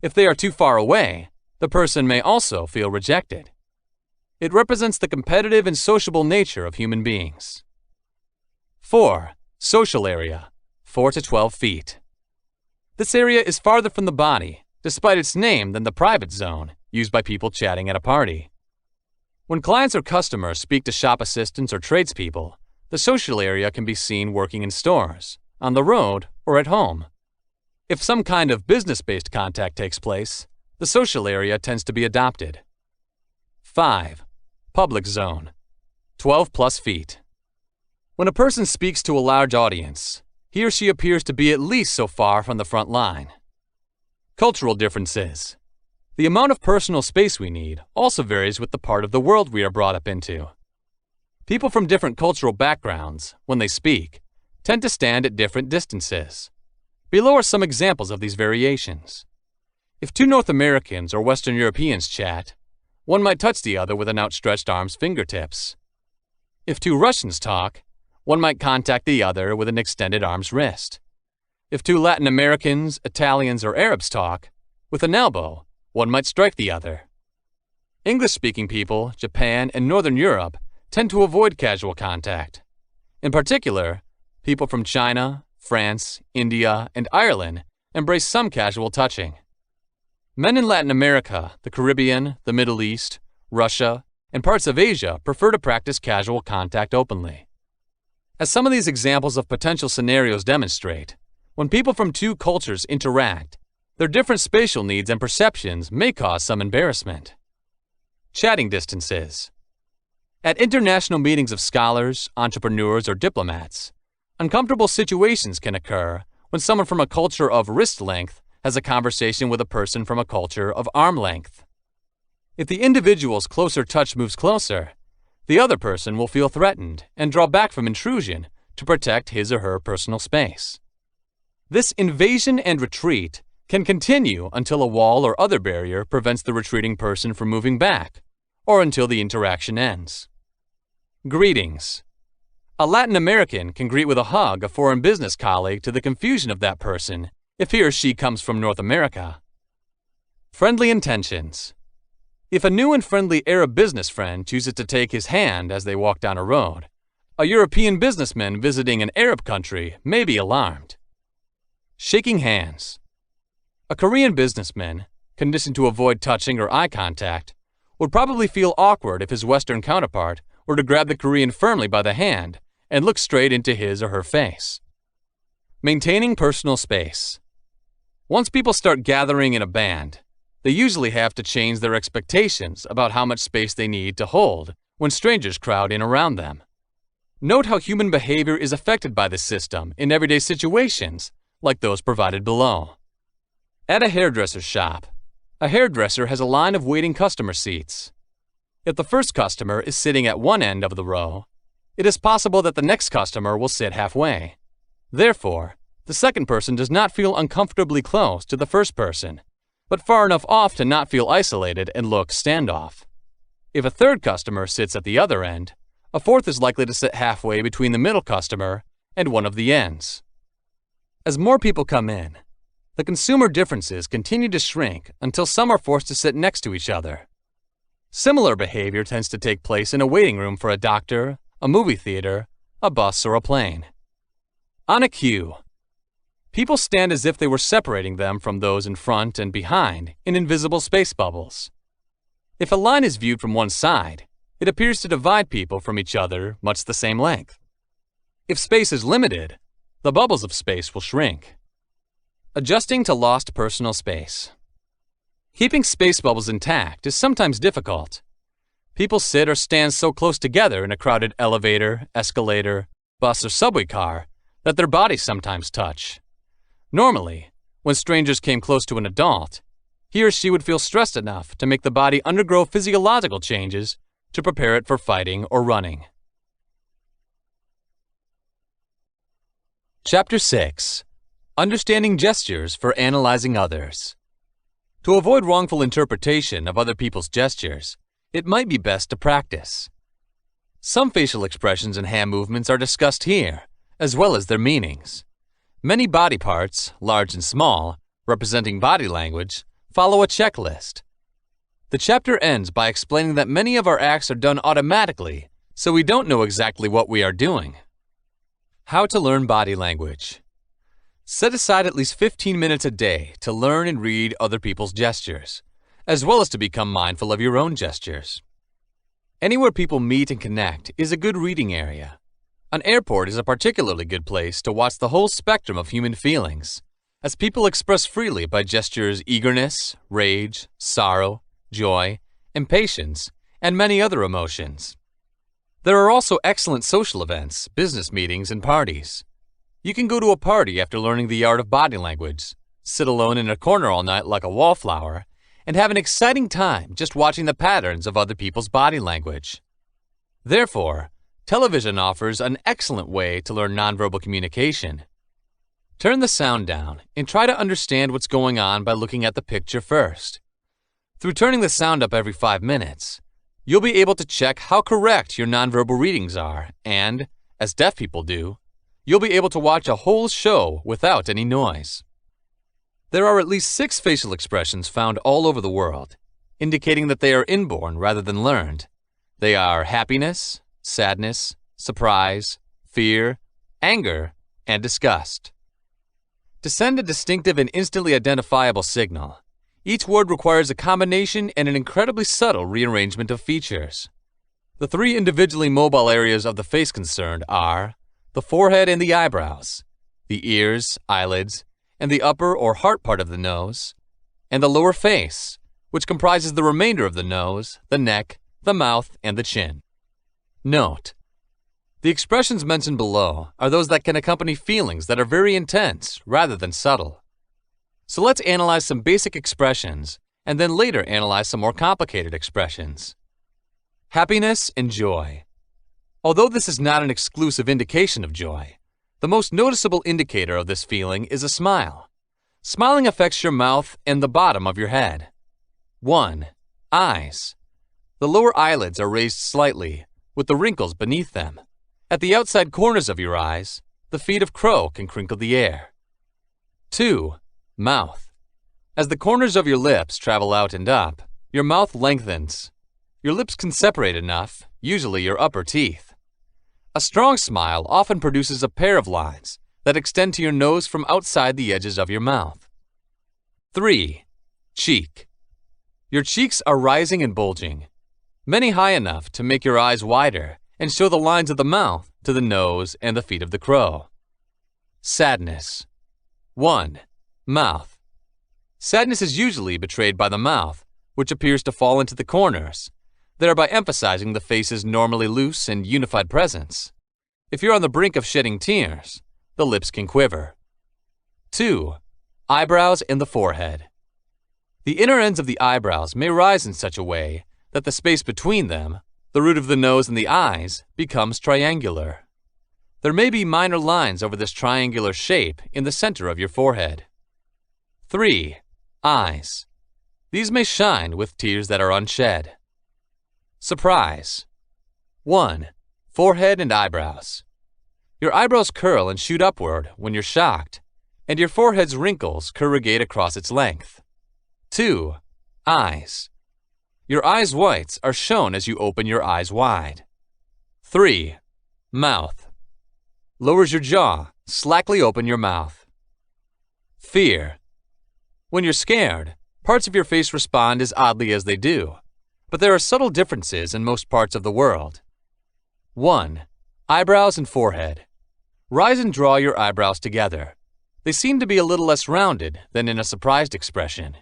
if they are too far away, the person may also feel rejected. It represents the competitive and sociable nature of human beings. 4. Social area, 4 to 12 feet. This area is farther from the body, despite its name, than the private zone used by people chatting at a party. When clients or customers speak to shop assistants or tradespeople, the social area can be seen working in stores, on the road, or at home. If some kind of business-based contact takes place, the social area tends to be adopted. 5. Public zone, 12 plus feet. When a person speaks to a large audience, he or she appears to be at least so far from the front line. Cultural differences. The amount of personal space we need also varies with the part of the world we are brought up into. People from different cultural backgrounds, when they speak, tend to stand at different distances. Below are some examples of these variations. If two North Americans or Western Europeans chat, one might touch the other with an outstretched arm's fingertips. If two Russians talk, one might contact the other with an extended arm's wrist. If two Latin Americans, Italians, or Arabs talk, with an elbow, one might strike the other. English-speaking people, Japan, and Northern Europe tend to avoid casual contact. In particular, people from China, France, India, and Ireland embrace some casual touching. Men in Latin America, the Caribbean, the Middle East, Russia, and parts of Asia prefer to practice casual contact openly. As some of these examples of potential scenarios demonstrate, when people from two cultures interact, their different spatial needs and perceptions may cause some embarrassment. Chatting distances. At international meetings of scholars, entrepreneurs, or diplomats, uncomfortable situations can occur when someone from a culture of wrist length has a conversation with a person from a culture of arm length. If the individual's closer touch moves closer, the other person will feel threatened and draw back from intrusion to protect his or her personal space. This invasion and retreat can continue until a wall or other barrier prevents the retreating person from moving back, or until the interaction ends. Greetings. A Latin American can greet with a hug a foreign business colleague to the confusion of that person if he or she comes from North America. Friendly intentions. If a new and friendly Arab business friend chooses to take his hand as they walk down a road, a European businessman visiting an Arab country may be alarmed. Shaking hands. A Korean businessman, conditioned to avoid touching or eye contact, would probably feel awkward if his Western counterpart were to grab the Korean firmly by the hand and look straight into his or her face. Maintaining personal space. Once people start gathering in a band, they usually have to change their expectations about how much space they need to hold when strangers crowd in around them. Note how human behavior is affected by this system in everyday situations, like those provided below. At a hairdresser's shop, a hairdresser has a line of waiting customer seats. If the first customer is sitting at one end of the row, it is possible that the next customer will sit halfway. Therefore, the second person does not feel uncomfortably close to the first person, but far enough off to not feel isolated and look standoff. If a third customer sits at the other end, A fourth is likely to sit halfway between the middle customer and one of the ends. As more people come in, the consumer differences continue to shrink until some are forced to sit next to each other. Similar behavior tends to take place in a waiting room for a doctor, a movie theater, a bus, or a plane. On a queue, people stand as if they were separating them from those in front and behind in invisible space bubbles. If a line is viewed from one side, it appears to divide people from each other much the same length. If space is limited, the bubbles of space will shrink. Adjusting to lost personal space. Keeping space bubbles intact is sometimes difficult. People sit or stand so close together in a crowded elevator, escalator, bus, or subway car that their bodies sometimes touch. Normally, when strangers came close to an adult, he or she would feel stressed enough to make the body undergo physiological changes to prepare it for fighting or running. Chapter 6. Understanding Gestures for Analyzing Others. To avoid wrongful interpretation of other people's gestures, it might be best to practice. Some facial expressions and hand movements are discussed here, as well as their meanings. Many body parts, large and small, representing body language, follow a checklist. The chapter ends by explaining that many of our acts are done automatically, so we don't know exactly what we are doing. How to learn body language. Set aside at least 15 minutes a day to learn and read other people's gestures, as well as to become mindful of your own gestures. Anywhere people meet and connect is a good reading area. An airport is a particularly good place to watch the whole spectrum of human feelings, as people express freely by gestures eagerness, rage, sorrow, joy, impatience, and many other emotions. There are also excellent social events, business meetings, and parties. You can go to a party after learning the art of body language, sit alone in a corner all night like a wallflower, and have an exciting time just watching the patterns of other people's body language. Therefore, television offers an excellent way to learn nonverbal communication. Turn the sound down and try to understand what's going on by looking at the picture first. Through turning the sound up every 5 minutes, you'll be able to check how correct your nonverbal readings are and, as deaf people do, you'll be able to watch a whole show without any noise. There are at least 6 facial expressions found all over the world, indicating that they are inborn rather than learned. They are happiness, sadness, surprise, fear, anger, and disgust. To send a distinctive and instantly identifiable signal, each word requires a combination and an incredibly subtle rearrangement of features. The 3 individually mobile areas of the face concerned are the forehead and the eyebrows, the ears, eyelids, and the upper or heart part of the nose, and the lower face, which comprises the remainder of the nose, the neck, the mouth, and the chin. Note: the expressions mentioned below are those that can accompany feelings that are very intense rather than subtle. So let's analyze some basic expressions and then later analyze some more complicated expressions. Happiness and joy. Although this is not an exclusive indication of joy, the most noticeable indicator of this feeling is a smile. Smiling affects your mouth and the bottom of your head. 1. Eyes. The lower eyelids are raised slightly, with the wrinkles beneath them. At the outside corners of your eyes, the feet of crow can crinkle the air. 2. Mouth. As the corners of your lips travel out and up, your mouth lengthens. Your lips can separate enough, usually your upper teeth. A strong smile often produces a pair of lines that extend to your nose from outside the edges of your mouth. 3. Cheek. Your cheeks are rising and bulging, many high enough to make your eyes wider and show the lines of the mouth to the nose and the feet of the crow. Sadness. 1. Mouth. Sadness is usually betrayed by the mouth, which appears to fall into the corners, thereby emphasizing the face's normally loose and unified presence. If you're on the brink of shedding tears, the lips can quiver. 2. Eyebrows and the forehead. The inner ends of the eyebrows may rise in such a way that the space between them, the root of the nose and the eyes, becomes triangular. There may be minor lines over this triangular shape in the center of your forehead. 3. Eyes. These may shine with tears that are unshed. Surprise. 1. Forehead and eyebrows. Your eyebrows curl and shoot upward when you're shocked, and your forehead's wrinkles corrugate across its length. 2. Eyes. Your eyes' whites are shown as you open your eyes wide. 3. Mouth. Lowers your jaw, slackly open your mouth. Fear. When you're scared, parts of your face respond as oddly as they do, but there are subtle differences in most parts of the world. 1. Eyebrows and forehead. Rise and draw your eyebrows together. They seem to be a little less rounded than in a surprised expression.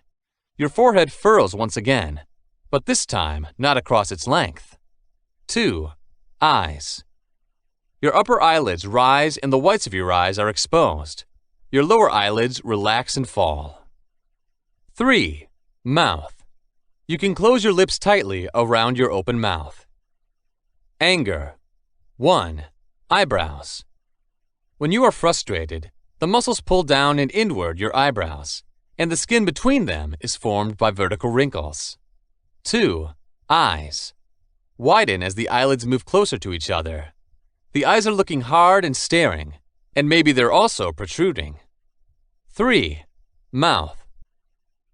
Your forehead furrows once again, but this time not across its length. 2. Eyes. Your upper eyelids rise and the whites of your eyes are exposed. Your lower eyelids relax and fall. 3. Mouth. You can close your lips tightly around your open mouth. Anger. 1. Eyebrows. When you are frustrated, the muscles pull down and inward your eyebrows, and the skin between them is formed by vertical wrinkles. 2. Eyes. Widen as the eyelids move closer to each other. The eyes are looking hard and staring, and maybe they're also protruding. 3. Mouth.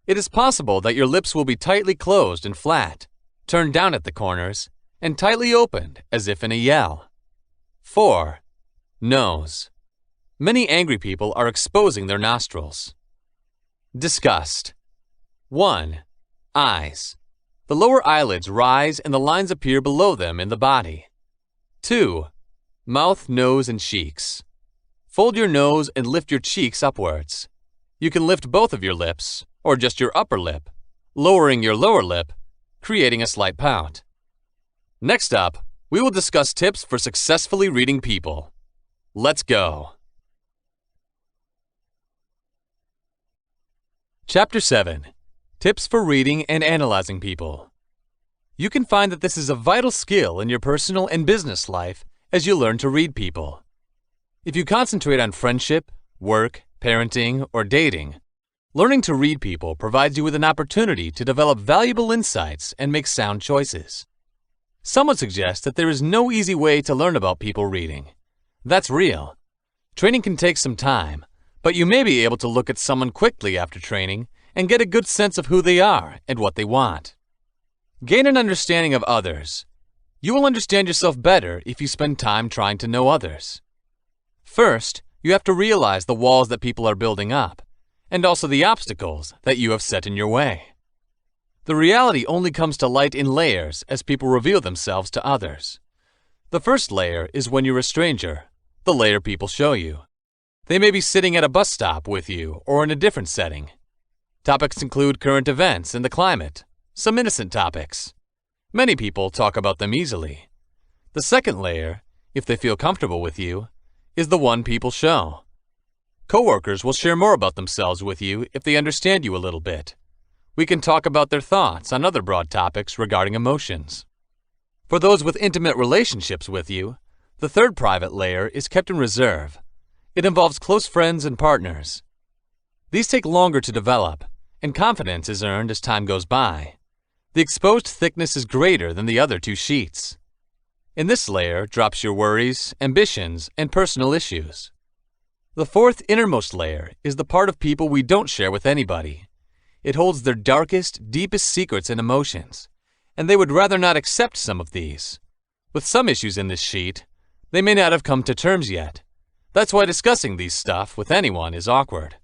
It is possible that your lips will be tightly closed and flat, turned down at the corners, and tightly opened as if in a yell. 4. Nose. Many angry people are exposing their nostrils. Disgust. 1. Eyes. The lower eyelids rise and the lines appear below them in the body. 2. Mouth, nose, and cheeks. Fold your nose and lift your cheeks upwards. You can lift both of your lips, or just your upper lip, lowering your lower lip, creating a slight pout. Next up, we will discuss tips for successfully reading people. Let's go. Chapter 7. Tips for reading and analyzing people. You can find that this is a vital skill in your personal and business life as you learn to read people. If you concentrate on friendship, work, parenting, or dating, learning to read people provides you with an opportunity to develop valuable insights and make sound choices. Some would suggest that there is no easy way to learn about people reading. That's real. Training can take some time, but you may be able to look at someone quickly after training and get a good sense of who they are and what they want. Gain an understanding of others. You will understand yourself better if you spend time trying to know others. First, you have to realize the walls that people are building up, and also the obstacles that you have set in your way. The reality only comes to light in layers as people reveal themselves to others. The first layer is when you're a stranger, the layer people show you. They may be sitting at a bus stop with you or in a different setting. Topics include current events and the climate, some innocent topics. Many people talk about them easily. The second layer, if they feel comfortable with you, is the one people show. Coworkers will share more about themselves with you if they understand you a little bit. We can talk about their thoughts on other broad topics regarding emotions. For those with intimate relationships with you, the third private layer is kept in reserve. It involves close friends and partners. These take longer to develop, and confidence is earned as time goes by. The exposed thickness is greater than the other two sheets. In this layer drops your worries, ambitions, and personal issues. The fourth innermost layer is the part of people we don't share with anybody. It holds their darkest, deepest secrets and emotions, and they would rather not accept some of these. With some issues in this sheet, they may not have come to terms yet. That's why discussing these stuff with anyone is awkward.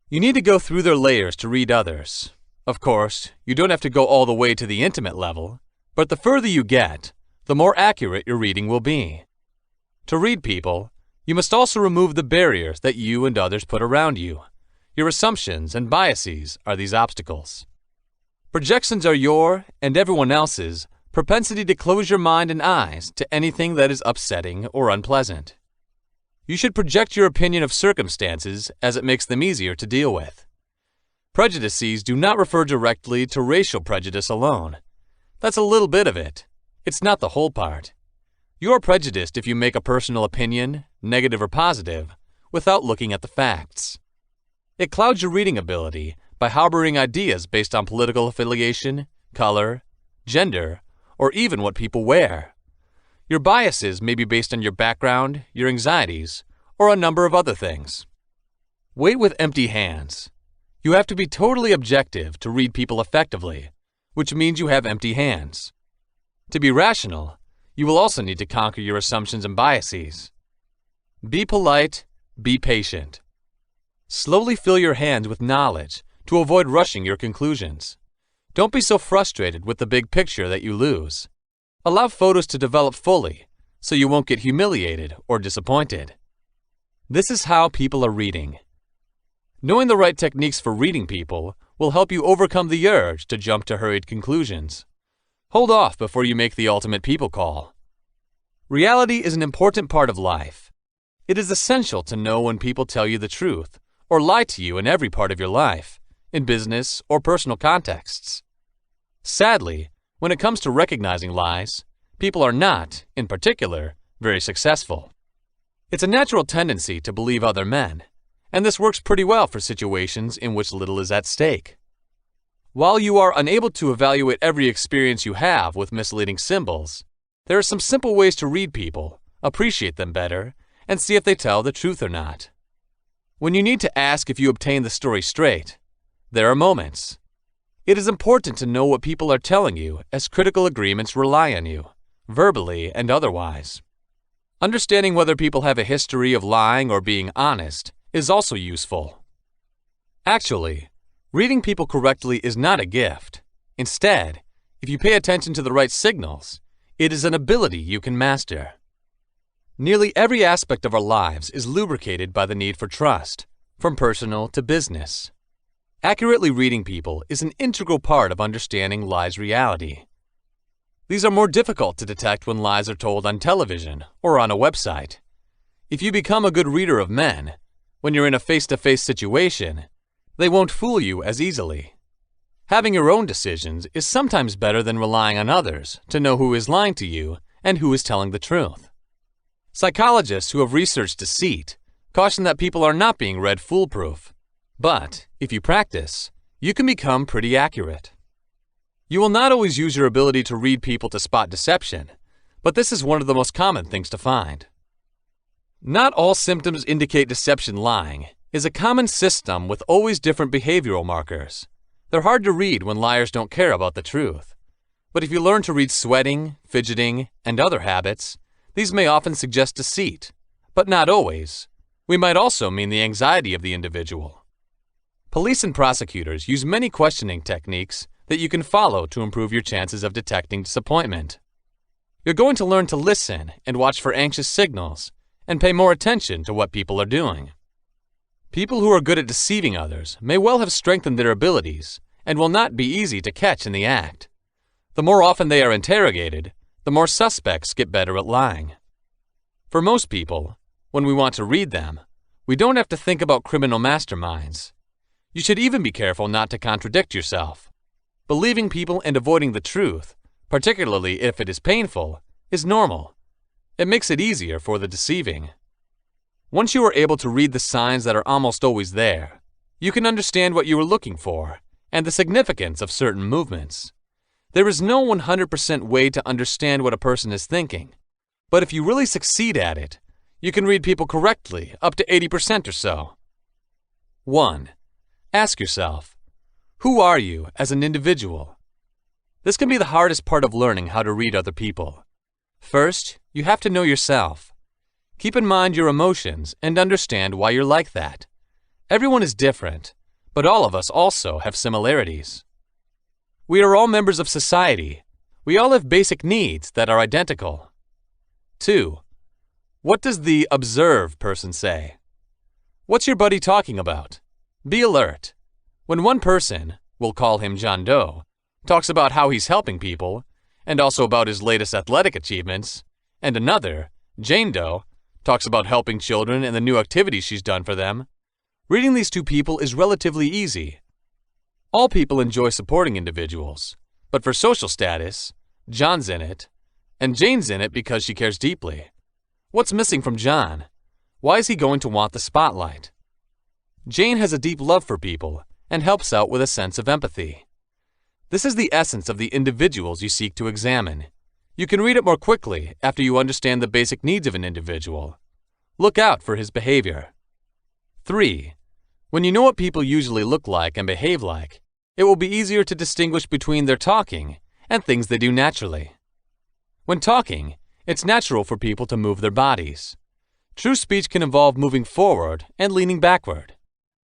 You need to go through their layers to read others. Of course, you don't have to go all the way to the intimate level, but the further you get, the more accurate your reading will be. To read people, you must also remove the barriers that you and others put around you. Your assumptions and biases are these obstacles. Projections are your, and everyone else's, propensity to close your mind and eyes to anything that is upsetting or unpleasant. You should project your opinion of circumstances as it makes them easier to deal with. Prejudices do not refer directly to racial prejudice alone. That's a little bit of it. It's not the whole part. You're prejudiced if you make a personal opinion, negative or positive, without looking at the facts. It clouds your reading ability by harboring ideas based on political affiliation, color, gender, or even what people wear. Your biases may be based on your background, your anxieties, or a number of other things. Wait with empty hands. You have to be totally objective to read people effectively, which means you have empty hands. To be rational, you will also need to conquer your assumptions and biases. Be polite, be patient. Slowly fill your hands with knowledge to avoid rushing your conclusions. Don't be so frustrated with the big picture that you lose. Allow photos to develop fully so you won't get humiliated or disappointed. This is how people are reading. Knowing the right techniques for reading people will help you overcome the urge to jump to hurried conclusions. Hold off before you make the ultimate people call. Reality is an important part of life. It is essential to know when people tell you the truth or lie to you in every part of your life, in business or personal contexts. Sadly, when it comes to recognizing lies, people are not, in particular, very successful. It's a natural tendency to believe other men, and this works pretty well for situations in which little is at stake. While you are unable to evaluate every experience you have with misleading symbols, there are some simple ways to read people, appreciate them better, and see if they tell the truth or not. When you need to ask if you obtain the story straight, there are moments. It is important to know what people are telling you, as critical agreements rely on you, verbally and otherwise. Understanding whether people have a history of lying or being honest is also useful. Actually, reading people correctly is not a gift. Instead, if you pay attention to the right signals, it is an ability you can master. Nearly every aspect of our lives is lubricated by the need for trust, from personal to business. Accurately reading people is an integral part of understanding lies' reality. These are more difficult to detect when lies are told on television or on a website. If you become a good reader of men, when you're in a face-to-face situation, they won't fool you as easily. Having your own decisions is sometimes better than relying on others to know who is lying to you and who is telling the truth. Psychologists who have researched deceit caution that people are not being read foolproof. But, if you practice, you can become pretty accurate. You will not always use your ability to read people to spot deception, but this is one of the most common things to find. Not all symptoms indicate deception lying is a common system with always different behavioral markers. They're hard to read when liars don't care about the truth. But if you learn to read sweating, fidgeting, and other habits, these may often suggest deceit, but not always. We might also mean the anxiety of the individual. Police and prosecutors use many questioning techniques that you can follow to improve your chances of detecting disappointment. You're going to learn to listen and watch for anxious signals and pay more attention to what people are doing. People who are good at deceiving others may well have strengthened their abilities and will not be easy to catch in the act. The more often they are interrogated, the more suspects get better at lying. For most people, when we want to read them, we don't have to think about criminal masterminds. You should even be careful not to contradict yourself. Believing people and avoiding the truth, particularly if it is painful, is normal. It makes it easier for the deceiving. Once you are able to read the signs that are almost always there, you can understand what you are looking for and the significance of certain movements. There is no 100% way to understand what a person is thinking, but if you really succeed at it, you can read people correctly up to 80% or so. 1. Ask yourself, who are you as an individual? This can be the hardest part of learning how to read other people. First, you have to know yourself. Keep in mind your emotions and understand why you're like that. Everyone is different, but all of us also have similarities. We are all members of society. We all have basic needs that are identical. 2. What does the observe person say? What's your buddy talking about? Be alert. When one person, we'll call him John Doe, talks about how he's helping people, and also about his latest athletic achievements, and another, Jane Doe, talks about helping children and the new activities she's done for them, reading these two people is relatively easy. All people enjoy supporting individuals, but for social status, John's in it, and Jane's in it because she cares deeply. What's missing from John? Why is he going to want the spotlight? Jane has a deep love for people and helps out with a sense of empathy. This is the essence of the individuals you seek to examine. You can read it more quickly after you understand the basic needs of an individual. Look out for his behavior. 3. When you know what people usually look like and behave like, it will be easier to distinguish between their talking and things they do naturally. When talking, it's natural for people to move their bodies. True speech can involve moving forward and leaning backward.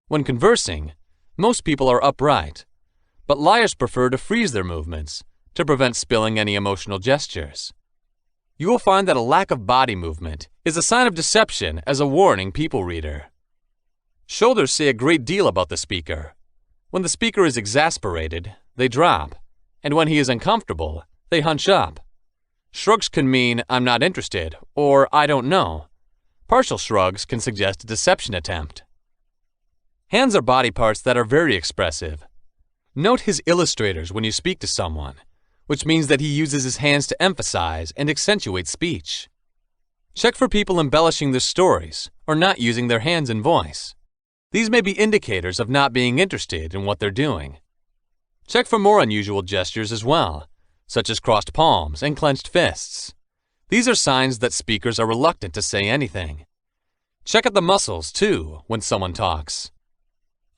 When conversing, most people are upright, but liars prefer to freeze their movements to prevent spilling any emotional gestures. You will find that a lack of body movement is a sign of deception as a warning people reader. Shoulders say a great deal about the speaker. When the speaker is exasperated, they drop, and when he is uncomfortable, they hunch up. Shrugs can mean "I'm not interested" or "I don't know." Partial shrugs can suggest a deception attempt. Hands are body parts that are very expressive. Note his illustrators when you speak to someone, which means that he uses his hands to emphasize and accentuate speech. Check for people embellishing their stories or not using their hands and voice. These may be indicators of not being interested in what they're doing. Check for more unusual gestures as well, such as crossed palms and clenched fists. These are signs that speakers are reluctant to say anything. Check out the muscles, too, when someone talks.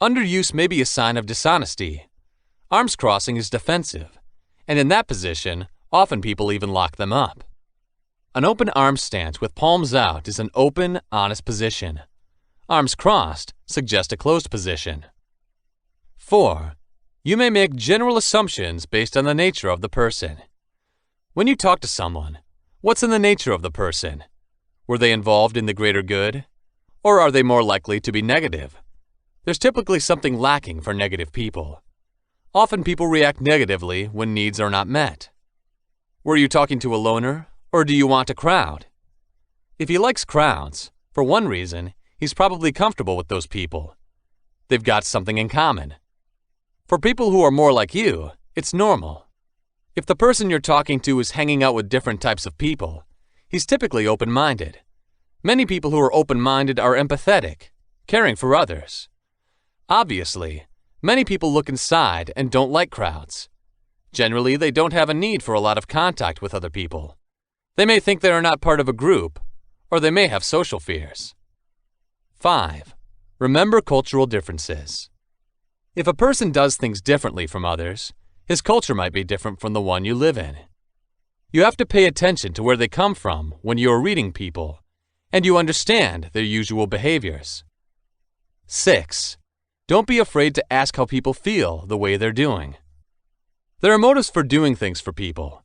Underuse may be a sign of dishonesty. Arms crossing is defensive, and in that position, often people even lock them up. An open arm stance with palms out is an open, honest position. Arms crossed suggest a closed position. 4. You may make general assumptions based on the nature of the person. When you talk to someone, what's in the nature of the person? Were they involved in the greater good? Or are they more likely to be negative? There's typically something lacking for negative people. Often people react negatively when needs are not met. Were you talking to a loner, or do you want a crowd? If he likes crowds, for one reason, he's probably comfortable with those people. They've got something in common. For people who are more like you, it's normal. If the person you're talking to is hanging out with different types of people, he's typically open-minded. Many people who are open-minded are empathetic, caring for others. Obviously, many people look inside and don't like crowds. Generally, they don't have a need for a lot of contact with other people. They may think they are not part of a group, or they may have social fears. 5. Remember cultural differences. If a person does things differently from others, his culture might be different from the one you live in. You have to pay attention to where they come from when you are reading people, and you understand their usual behaviors. 6. Don't be afraid to ask how people feel the way they're doing. There are motives for doing things for people.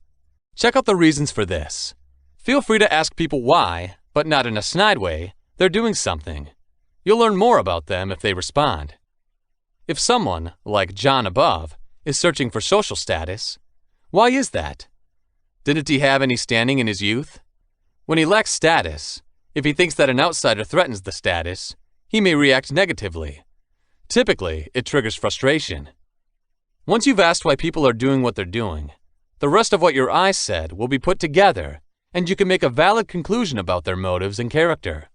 Check out the reasons for this. Feel free to ask people why, but not in a snide way, they're doing something. You'll learn more about them if they respond. If someone, like John above, is searching for social status, why is that? Didn't he have any standing in his youth? When he lacks status, if he thinks that an outsider threatens the status, he may react negatively. Typically, it triggers frustration. Once you've asked why people are doing what they're doing, the rest of what your eyes said will be put together, and you can make a valid conclusion about their motives and character.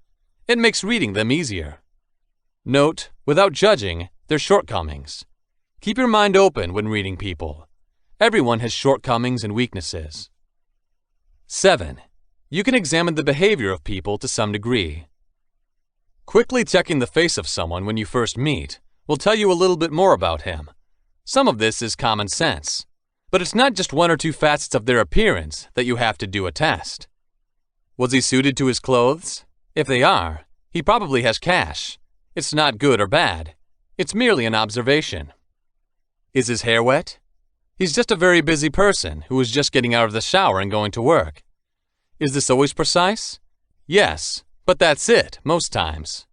It makes reading them easier. Note, without judging, their shortcomings. Keep your mind open when reading people. Everyone has shortcomings and weaknesses. 7. You can examine the behavior of people to some degree. Quickly checking the face of someone when you first meet will tell you a little bit more about him. Some of this is common sense, but it's not just one or two facets of their appearance that you have to do a test. Was he suited to his clothes? If they are, he probably has cash. It's not good or bad. It's merely an observation. Is his hair wet? He's just a very busy person who is just getting out of the shower and going to work. Is this always precise? Yes, but that's it, most times.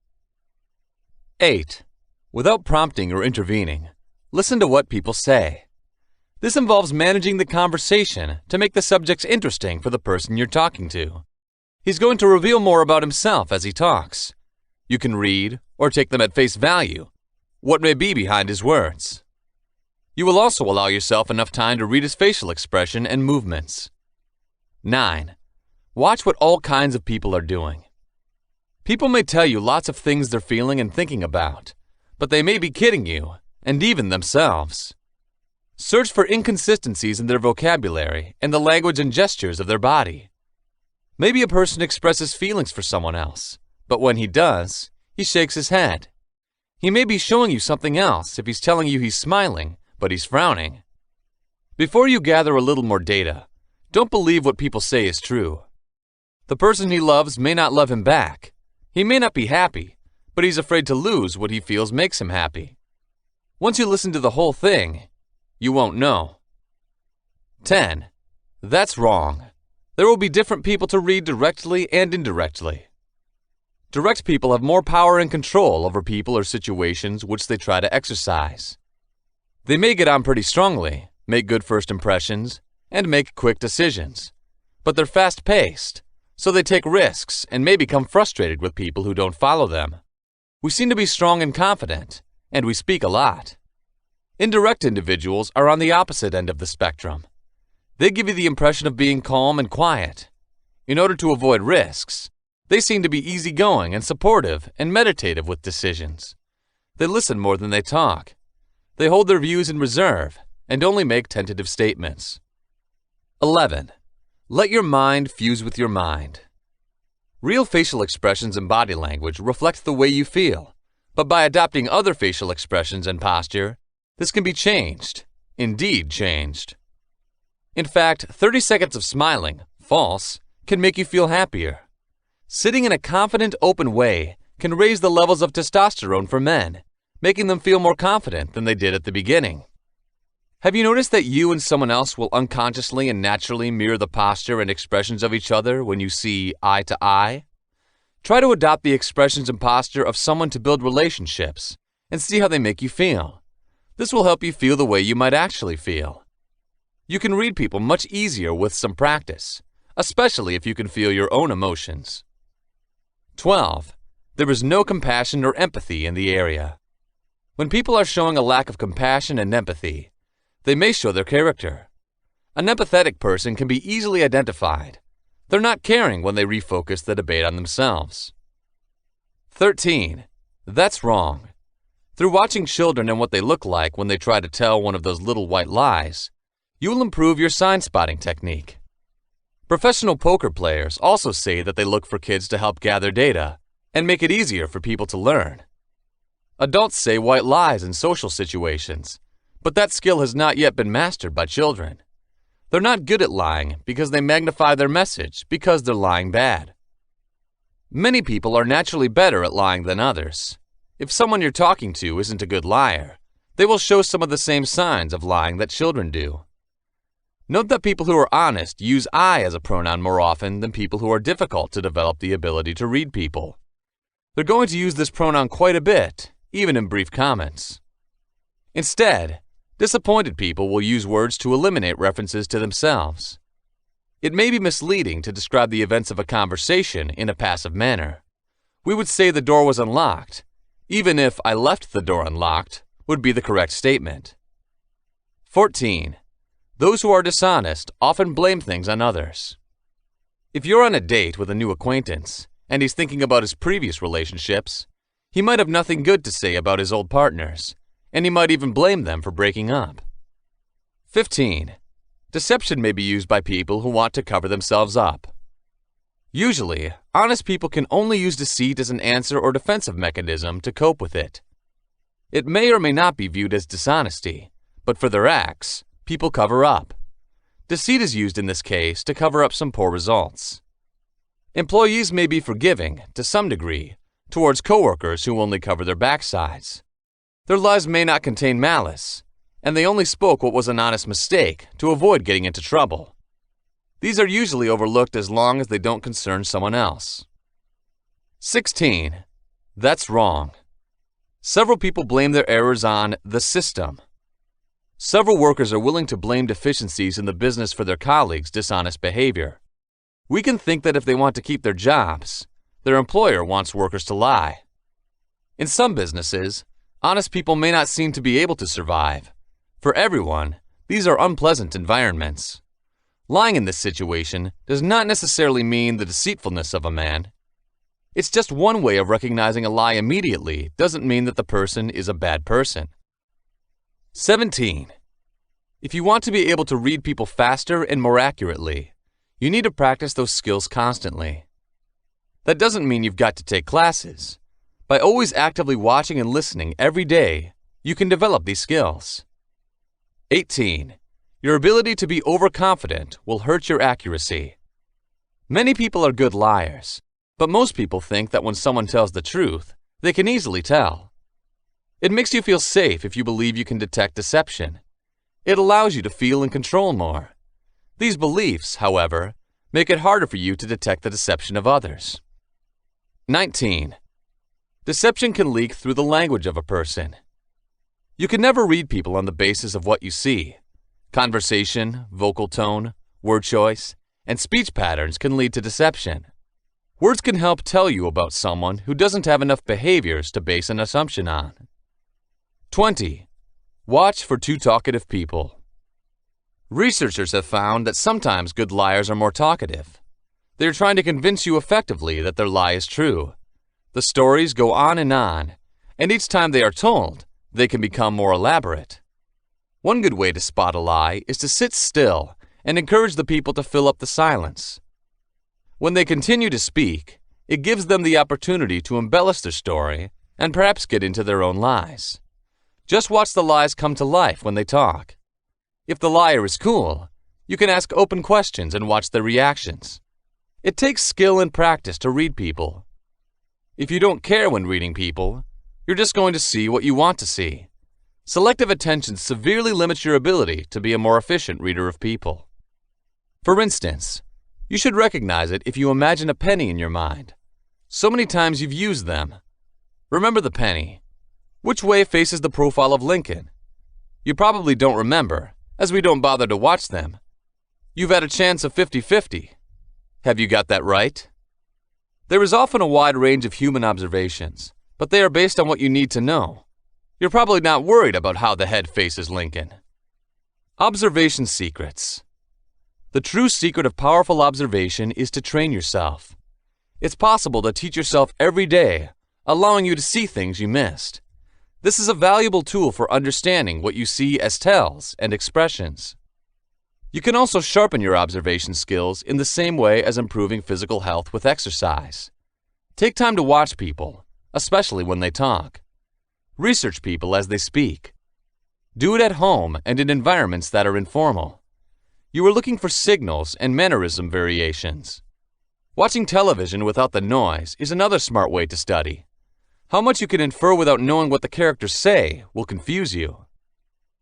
8. Without prompting or intervening, listen to what people say. This involves managing the conversation to make the subjects interesting for the person you're talking to. He's going to reveal more about himself as he talks. You can read, or take them at face value, what may be behind his words. You will also allow yourself enough time to read his facial expression and movements. 9. Watch what all kinds of people are doing. People may tell you lots of things they're feeling and thinking about, but they may be kidding you, and even themselves. Search for inconsistencies in their vocabulary and the language and gestures of their body. Maybe a person expresses feelings for someone else, but when he does, he shakes his head. He may be showing you something else if he's telling you he's smiling, but he's frowning. Before you gather a little more data, don't believe what people say is true. The person he loves may not love him back. He may not be happy, but he's afraid to lose what he feels makes him happy. Once you listen to the whole thing, you won't know. 10. That's wrong. There will be different people to read directly and indirectly. Direct people have more power and control over people or situations which they try to exercise. They may get on pretty strongly, make good first impressions, and make quick decisions. But they're fast-paced, so they take risks and may become frustrated with people who don't follow them. We seem to be strong and confident, and we speak a lot. Indirect individuals are on the opposite end of the spectrum. They give you the impression of being calm and quiet. In order to avoid risks, they seem to be easygoing and supportive and meditative with decisions. They listen more than they talk. They hold their views in reserve and only make tentative statements. 11. Let your mind fuse with your mind. Real facial expressions and body language reflect the way you feel, but by adopting other facial expressions and posture, this can be changed, indeed changed. In fact, 30 seconds of smiling, false, can make you feel happier. Sitting in a confident, open way can raise the levels of testosterone for men, making them feel more confident than they did at the beginning. Have you noticed that you and someone else will unconsciously and naturally mirror the posture and expressions of each other when you see eye to eye? Try to adopt the expressions and posture of someone to build relationships and see how they make you feel. This will help you feel the way you might actually feel. You can read people much easier with some practice, especially if you can feel your own emotions. 12. There is no compassion or empathy in the area. When people are showing a lack of compassion and empathy, they may show their character. An empathetic person can be easily identified. They're not caring when they refocus the debate on themselves. 13. That's wrong. Through watching children and what they look like when they try to tell one of those little white lies, you will improve your sign-spotting technique. Professional poker players also say that they look for kids to help gather data and make it easier for people to learn. Adults say white lies in social situations, but that skill has not yet been mastered by children. They're not good at lying because they magnify their message because they're lying bad. Many people are naturally better at lying than others. If someone you're talking to isn't a good liar, they will show some of the same signs of lying that children do. Note that people who are honest use I as a pronoun more often than people who are difficult to develop the ability to read people. They're going to use this pronoun quite a bit, even in brief comments. Instead, disappointed people will use words to eliminate references to themselves. It may be misleading to describe the events of a conversation in a passive manner. We would say the door was unlocked, even if I left the door unlocked would be the correct statement. 14. Those who are dishonest often blame things on others. If you're on a date with a new acquaintance and he's thinking about his previous relationships, he might have nothing good to say about his old partners, and he might even blame them for breaking up. 15. Deception may be used by people who want to cover themselves up. Usually, honest people can only use deceit as an answer or defensive mechanism to cope with it. It may or may not be viewed as dishonesty, but for their acts, people cover up. Deceit is used in this case to cover up some poor results. Employees may be forgiving, to some degree, towards coworkers who only cover their backsides. Their lies may not contain malice, and they only spoke what was an honest mistake to avoid getting into trouble. These are usually overlooked as long as they don't concern someone else. 16. That's wrong. Several people blame their errors on the system. Several workers are willing to blame deficiencies in the business for their colleagues' dishonest behavior. We can think that if they want to keep their jobs, their employer wants workers to lie. In some businesses, honest people may not seem to be able to survive. For everyone, these are unpleasant environments. Lying in this situation does not necessarily mean the deceitfulness of a man. It's just one way of recognizing a lie immediately doesn't mean that the person is a bad person. 17. If you want to be able to read people faster and more accurately, you need to practice those skills constantly. That doesn't mean you've got to take classes. By always actively watching and listening every day, you can develop these skills. 18. Your ability to be overconfident will hurt your accuracy. Many people are good liars, but most people think that when someone tells the truth, they can easily tell. It makes you feel safe if you believe you can detect deception. It allows you to feel in control more. These beliefs, however, make it harder for you to detect the deception of others. 19. Deception can leak through the language of a person. You can never read people on the basis of what you see. Conversation, vocal tone, word choice, and speech patterns can lead to deception. Words can help tell you about someone who doesn't have enough behaviors to base an assumption on. 20. Watch for too talkative people. Researchers have found that sometimes good liars are more talkative. They are trying to convince you effectively that their lie is true. The stories go on, and each time they are told, they can become more elaborate. One good way to spot a lie is to sit still and encourage the people to fill up the silence. When they continue to speak, it gives them the opportunity to embellish their story and perhaps get into their own lies. Just watch the lies come to life when they talk. If the liar is cool, you can ask open questions and watch their reactions. It takes skill and practice to read people. If you don't care when reading people, you're just going to see what you want to see. Selective attention severely limits your ability to be a more efficient reader of people. For instance, you should recognize it if you imagine a penny in your mind. So many times you've used them. Remember the penny. Which way faces the profile of Lincoln? You probably don't remember, as we don't bother to watch them. You've had a chance of 50-50. Have you got that right? There is often a wide range of human observations, but they are based on what you need to know. You're probably not worried about how the head faces Lincoln. Observation secrets. The true secret of powerful observation is to train yourself. It's possible to teach yourself every day, allowing you to see things you missed. This is a valuable tool for understanding what you see as tells and expressions. You can also sharpen your observation skills in the same way as improving physical health with exercise. Take time to watch people, especially when they talk. Research people as they speak. Do it at home and in environments that are informal. You are looking for signals and mannerism variations. Watching television without the noise is another smart way to study. How much you can infer without knowing what the characters say will confuse you.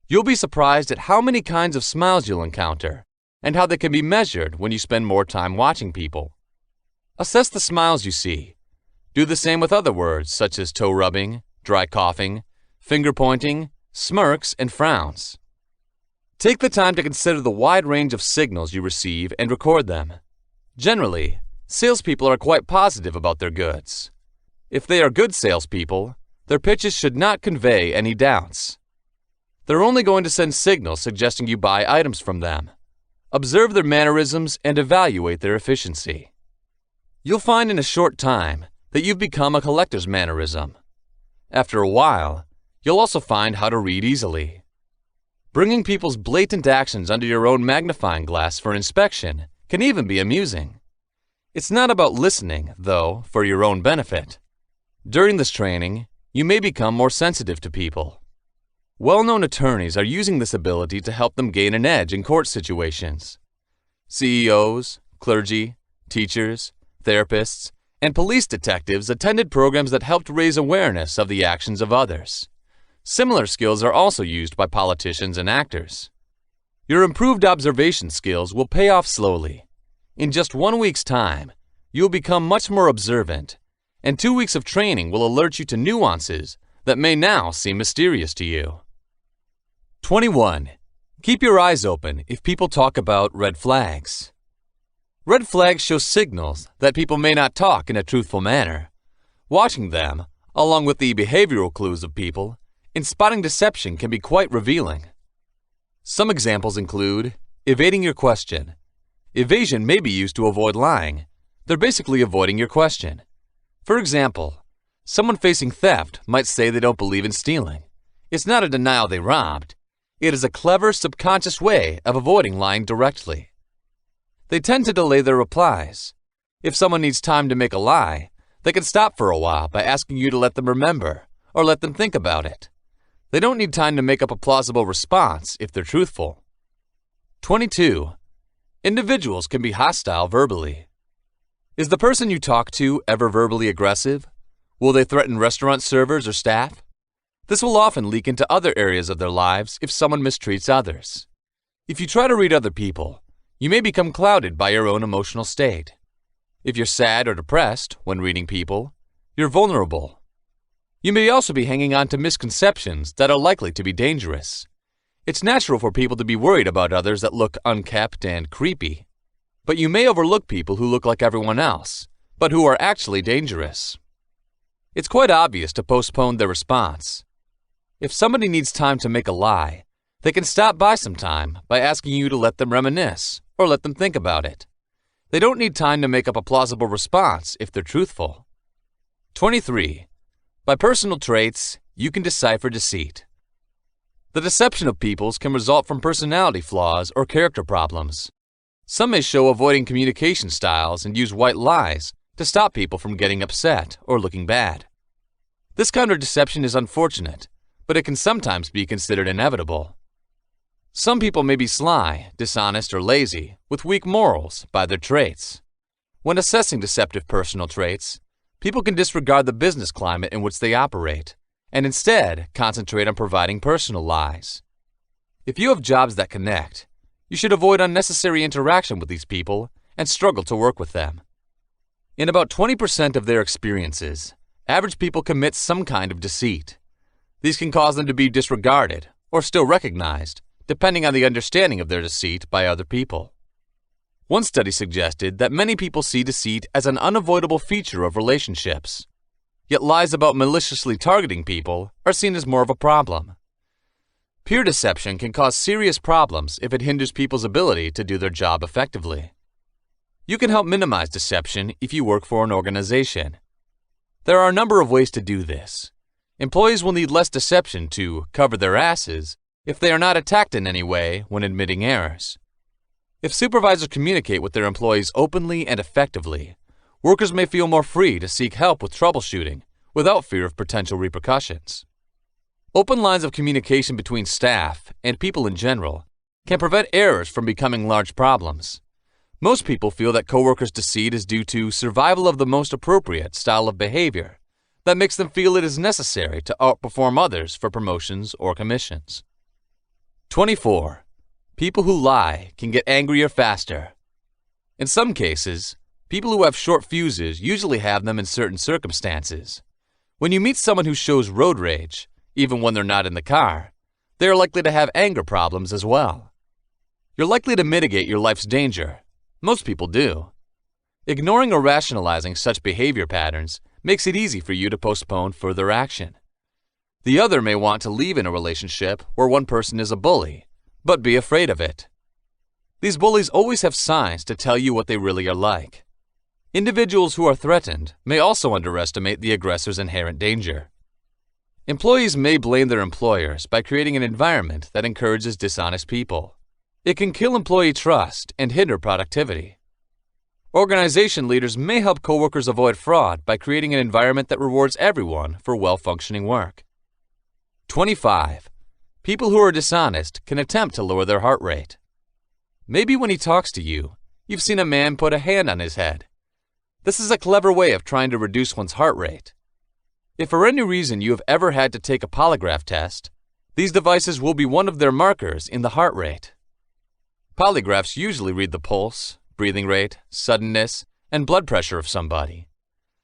You'll be surprised at how many kinds of smiles you'll encounter and how they can be measured when you spend more time watching people. Assess the smiles you see. Do the same with other words such as toe rubbing, dry coughing, finger pointing, smirks, and frowns. Take the time to consider the wide range of signals you receive and record them. Generally, salespeople are quite positive about their goods. If they are good salespeople, their pitches should not convey any doubts. They're only going to send signals suggesting you buy items from them. Observe their mannerisms and evaluate their efficiency. You'll find in a short time that you've become a collector's mannerism. After a while, you'll also find how to read easily. Bringing people's blatant actions under your own magnifying glass for inspection can even be amusing. It's not about listening, though, for your own benefit. During this training, you may become more sensitive to people. Well-known attorneys are using this ability to help them gain an edge in court situations. CEOs, clergy, teachers, therapists, and police detectives attended programs that helped raise awareness of the actions of others. Similar skills are also used by politicians and actors. Your improved observation skills will pay off slowly. In just 1 week's time, you'll become much more observant, and 2 weeks of training will alert you to nuances that may now seem mysterious to you. 21. Keep your eyes open if people talk about red flags. Red flags show signals that people may not talk in a truthful manner. Watching them, along with the behavioral clues of people, in spotting deception can be quite revealing. Some examples include evading your question. Evasion may be used to avoid lying. They're basically avoiding your question. For example, someone facing theft might say they don't believe in stealing. It's not a denial they robbed. It is a clever, subconscious way of avoiding lying directly. They tend to delay their replies. If someone needs time to make a lie, they can stop for a while by asking you to let them remember or let them think about it. They don't need time to make up a plausible response if they're truthful. 22. Individuals can be hostile verbally. Is the person you talk to ever verbally aggressive? Will they threaten restaurant servers or staff? This will often leak into other areas of their lives if someone mistreats others. If you try to read other people, you may become clouded by your own emotional state. If you're sad or depressed when reading people, you're vulnerable. You may also be hanging on to misconceptions that are likely to be dangerous. It's natural for people to be worried about others that look unkempt and creepy, but you may overlook people who look like everyone else, but who are actually dangerous. It's quite obvious to postpone their response. If somebody needs time to make a lie, they can stop by some time by asking you to let them reminisce or let them think about it. They don't need time to make up a plausible response if they're truthful. 23. By personal traits, you can decipher deceit. The deception of peoples can result from personality flaws or character problems. Some may show avoiding communication styles and use white lies to stop people from getting upset or looking bad. This kind of deception is unfortunate, but it can sometimes be considered inevitable. Some people may be sly, dishonest, or lazy, with weak morals by their traits. When assessing deceptive personal traits, people can disregard the business climate in which they operate, and instead concentrate on providing personal lies. If you have jobs that connect, you should avoid unnecessary interaction with these people and struggle to work with them. In about 20% of their experiences, average people commit some kind of deceit. These can cause them to be disregarded or still recognized, depending on the understanding of their deceit by other people. One study suggested that many people see deceit as an unavoidable feature of relationships, yet lies about maliciously targeting people are seen as more of a problem. Peer deception can cause serious problems if it hinders people's ability to do their job effectively. You can help minimize deception if you work for an organization. There are a number of ways to do this. Employees will need less deception to cover their asses if they are not attacked in any way when admitting errors. If supervisors communicate with their employees openly and effectively, workers may feel more free to seek help with troubleshooting without fear of potential repercussions. Open lines of communication between staff and people in general can prevent errors from becoming large problems. Most people feel that coworkers' deceit is due to survival of the most appropriate style of behavior that makes them feel it is necessary to outperform others for promotions or commissions. 24. People who lie can get angrier faster. In some cases, people who have short fuses usually have them in certain circumstances. When you meet someone who shows road rage, even when they're not in the car, they are likely to have anger problems as well. You're likely to mitigate your life's danger. Most people do. Ignoring or rationalizing such behavior patterns makes it easy for you to postpone further action. The other may want to leave in a relationship where one person is a bully, but be afraid of it. These bullies always have signs to tell you what they really are like. Individuals who are threatened may also underestimate the aggressor's inherent danger. Employees may blame their employers by creating an environment that encourages dishonest people. It can kill employee trust and hinder productivity. Organization leaders may help coworkers avoid fraud by creating an environment that rewards everyone for well-functioning work. 25. People who are dishonest can attempt to lower their heart rate. Maybe when he talks to you, you've seen a man put a hand on his head. This is a clever way of trying to reduce one's heart rate. If for any reason you have ever had to take a polygraph test, these devices will be one of their markers in the heart rate. Polygraphs usually read the pulse, breathing rate, suddenness, and blood pressure of somebody.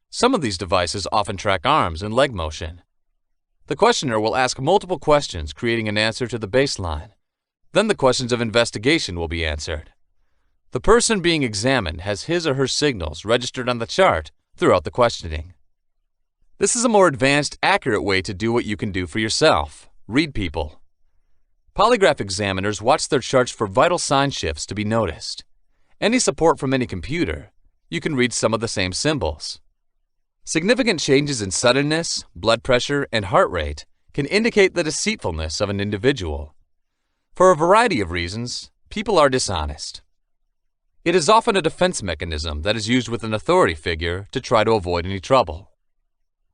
Some of these devices often track arms and leg motion. The questioner will ask multiple questions, creating an answer to the baseline. Then the questions of investigation will be answered. The person being examined has his or her signals registered on the chart throughout the questioning. This is a more advanced, accurate way to do what you can do for yourself: read people. Polygraph examiners watch their charts for vital sign shifts to be noticed. Any support from any computer, you can read some of the same symbols. Significant changes in suddenness, blood pressure, and heart rate can indicate the deceitfulness of an individual. For a variety of reasons, people are dishonest. It is often a defense mechanism that is used with an authority figure to try to avoid any trouble.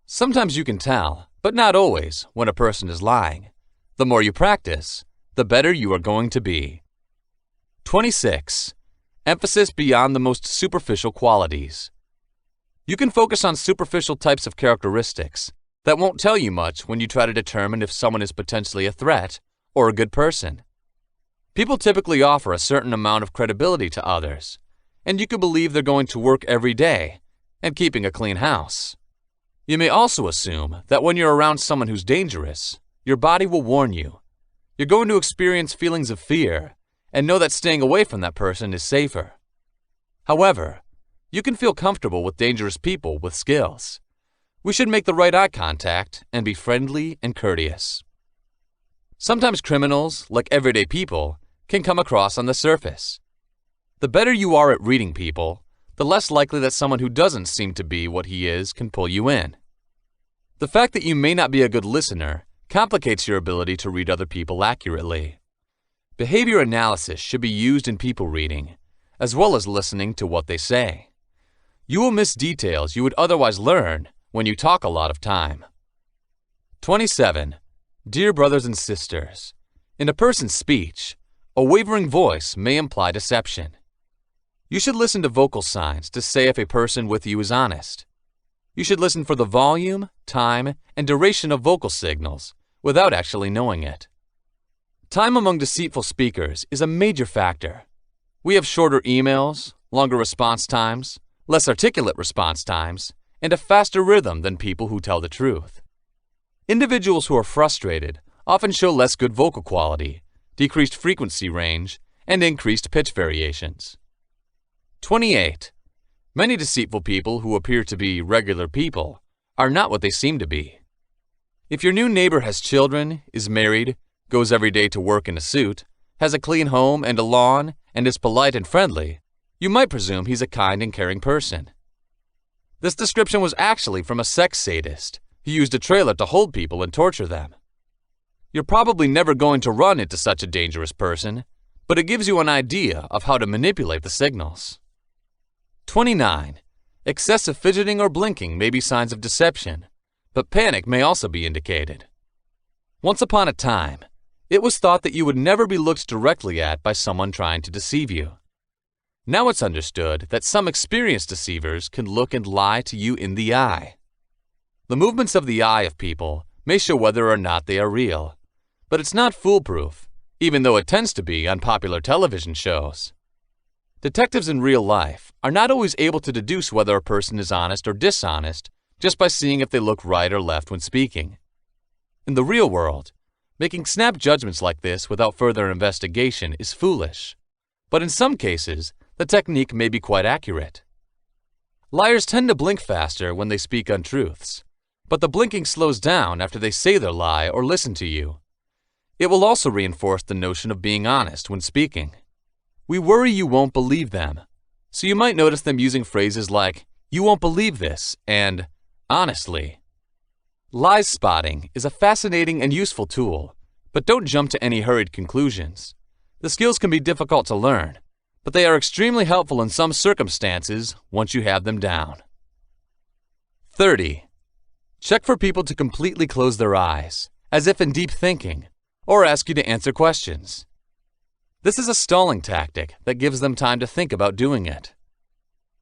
Sometimes you can tell, but not always, when a person is lying. The more you practice, the better you are going to be. 26. Emphasis beyond the most superficial qualities. You can focus on superficial types of characteristics that won't tell you much when you try to determine if someone is potentially a threat or a good person. People typically offer a certain amount of credibility to others, and you can believe they're going to work every day and keeping a clean house. You may also assume that when you're around someone who's dangerous, your body will warn you. You're going to experience feelings of fear and know that staying away from that person is safer. However, you can feel comfortable with dangerous people with skills. We should make the right eye contact and be friendly and courteous. Sometimes criminals, like everyday people, can come across on the surface. The better you are at reading people, the less likely that someone who doesn't seem to be what he is can pull you in. The fact that you may not be a good listener complicates your ability to read other people accurately. Behavior analysis should be used in people reading, as well as listening to what they say. You will miss details you would otherwise learn when you talk a lot of time. 27. Dear brothers and sisters, in a person's speech, a wavering voice may imply deception. You should listen to vocal signs to say if a person with you is honest. You should listen for the volume, time, and duration of vocal signals without actually knowing it. Time among deceitful speakers is a major factor. We have shorter emails, longer response times, less articulate response times, and a faster rhythm than people who tell the truth. Individuals who are frustrated often show less good vocal quality, decreased frequency range, and increased pitch variations. 28. Many deceitful people who appear to be regular people are not what they seem to be. If your new neighbor has children, is married, goes every day to work in a suit, has a clean home and a lawn, and is polite and friendly, you might presume he's a kind and caring person. This description was actually from a sex sadist who used a trailer to hold people and torture them. You're probably never going to run into such a dangerous person, but it gives you an idea of how to manipulate the signals. 29. Excessive fidgeting or blinking may be signs of deception, but panic may also be indicated. Once upon a time, it was thought that you would never be looked directly at by someone trying to deceive you. Now it's understood that some experienced deceivers can look and lie to you in the eye. The movements of the eye of people may show whether or not they are real, but it's not foolproof, even though it tends to be on popular television shows. Detectives in real life are not always able to deduce whether a person is honest or dishonest just by seeing if they look right or left when speaking. In the real world, making snap judgments like this without further investigation is foolish, but in some cases, the technique may be quite accurate. Liars tend to blink faster when they speak untruths, but the blinking slows down after they say their lie or listen to you. It will also reinforce the notion of being honest when speaking. We worry you won't believe them, so you might notice them using phrases like, "You won't believe this," and "honestly." Lies spotting is a fascinating and useful tool, but don't jump to any hurried conclusions. The skills can be difficult to learn, but they are extremely helpful in some circumstances once you have them down. 30. Check for people to completely close their eyes, as if in deep thinking, or ask you to answer questions. This is a stalling tactic that gives them time to think about doing it.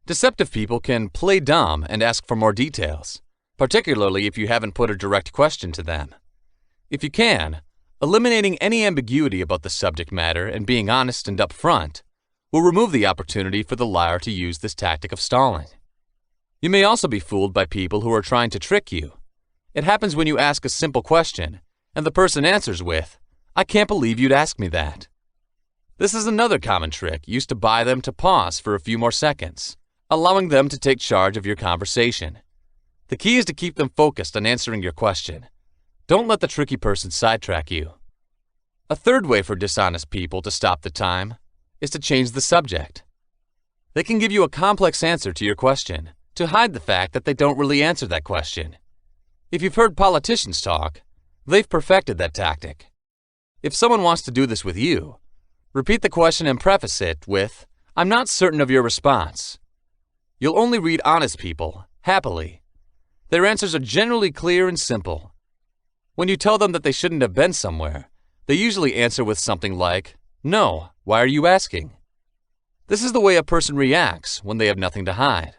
Deceptive people can play dumb and ask for more details, particularly if you haven't put a direct question to them. If you can, eliminating any ambiguity about the subject matter and being honest and upfront will remove the opportunity for the liar to use this tactic of stalling. You may also be fooled by people who are trying to trick you. It happens when you ask a simple question and the person answers with, "I can't believe you'd ask me that." This is another common trick used to buy them to pause for a few more seconds, allowing them to take charge of your conversation. The key is to keep them focused on answering your question. Don't let the tricky person sidetrack you. A third way for dishonest people to stop the time is to change the subject. They can give you a complex answer to your question to hide the fact that they don't really answer that question. If you've heard politicians talk, they've perfected that tactic. If someone wants to do this with you, repeat the question and preface it with, "I'm not certain of your response." You'll only read honest people, happily. Their answers are generally clear and simple. When you tell them that they shouldn't have been somewhere, they usually answer with something like, "No, why are you asking?" This is the way a person reacts when they have nothing to hide.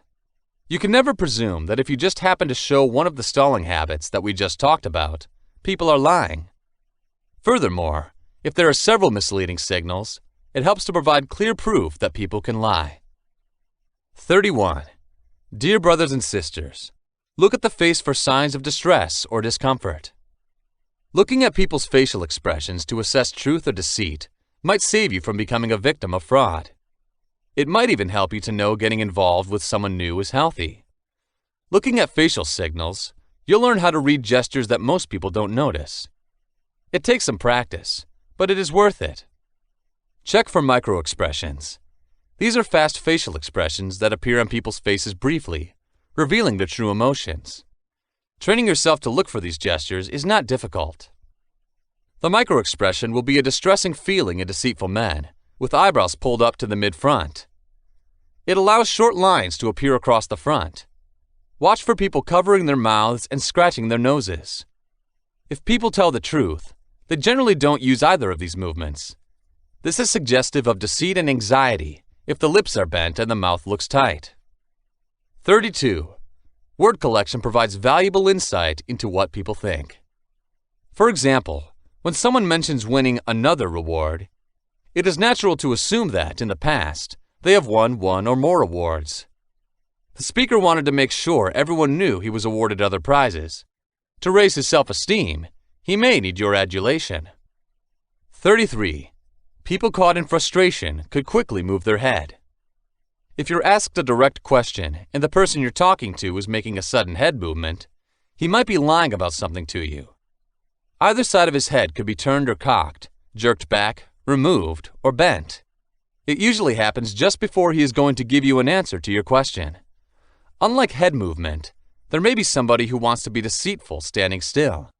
You can never presume that if you just happen to show one of the stalling habits that we just talked about, people are lying. Furthermore, if there are several misleading signals, it helps to provide clear proof that people can lie. 31. Dear brothers and sisters, look at the face for signs of distress or discomfort. Looking at people's facial expressions to assess truth or deceit might save you from becoming a victim of fraud. It might even help you to know getting involved with someone new is healthy. Looking at facial signals, you'll learn how to read gestures that most people don't notice. It takes some practice, but it is worth it. Check for microexpressions. These are fast facial expressions that appear on people's faces briefly, revealing their true emotions. Training yourself to look for these gestures is not difficult. The microexpression will be a distressing feeling in deceitful men, with eyebrows pulled up to the mid-front. It allows short lines to appear across the front. Watch for people covering their mouths and scratching their noses. If people tell the truth, they generally don't use either of these movements. This is suggestive of deceit and anxiety if the lips are bent and the mouth looks tight. 32. Word collection provides valuable insight into what people think. For example, when someone mentions winning another reward, it is natural to assume that, in the past, they have won one or more awards. The speaker wanted to make sure everyone knew he was awarded other prizes. To raise his self-esteem, he may need your adulation. 33. People caught in frustration could quickly move their head. If you're asked a direct question and the person you're talking to is making a sudden head movement, he might be lying about something to you. Either side of his head could be turned or cocked, jerked back, removed, or bent. It usually happens just before he is going to give you an answer to your question. Unlike head movement, there may be somebody who wants to be deceitful standing still.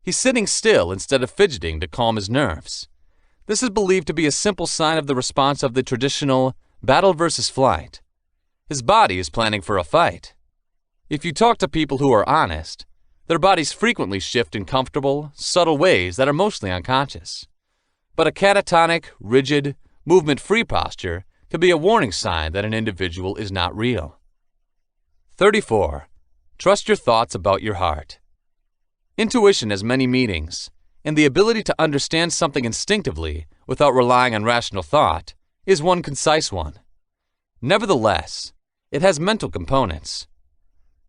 He's sitting still instead of fidgeting to calm his nerves. This is believed to be a simple sign of the response of the traditional battle versus flight. His body is planning for a fight. If you talk to people who are honest, their bodies frequently shift in comfortable, subtle ways that are mostly unconscious. But a catatonic, rigid, movement-free posture can be a warning sign that an individual is not real. 34. Trust your thoughts about your heart. Intuition has many meanings, and the ability to understand something instinctively without relying on rational thought is one concise one. Nevertheless, it has mental components.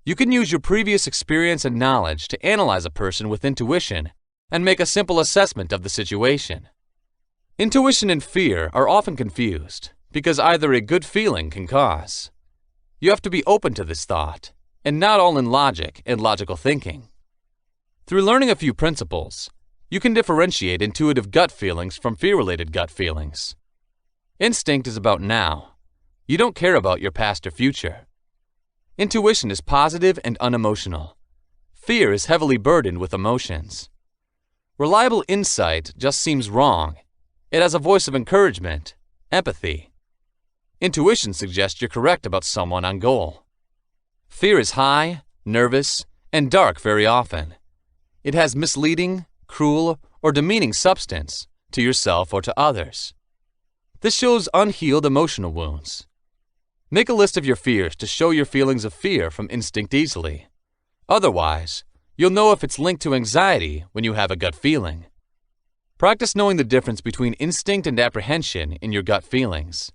You can use your previous experience and knowledge to analyze a person with intuition and make a simple assessment of the situation. Intuition and fear are often confused because either a good feeling can cause. You have to be open to this thought, and not all in logic and logical thinking. Through learning a few principles, you can differentiate intuitive gut feelings from fear-related gut feelings. Instinct is about now. You don't care about your past or future. Intuition is positive and unemotional. Fear is heavily burdened with emotions. Reliable insight just seems wrong. It has a voice of encouragement, empathy. Intuition suggests you're correct about someone on goal. Fear is high, nervous, and dark very often. It has misleading, cruel, or demeaning substance to yourself or to others. This shows unhealed emotional wounds. Make a list of your fears to show your feelings of fear from instinct easily. Otherwise, you'll know if it's linked to anxiety when you have a gut feeling. Practice knowing the difference between instinct and apprehension in your gut feelings.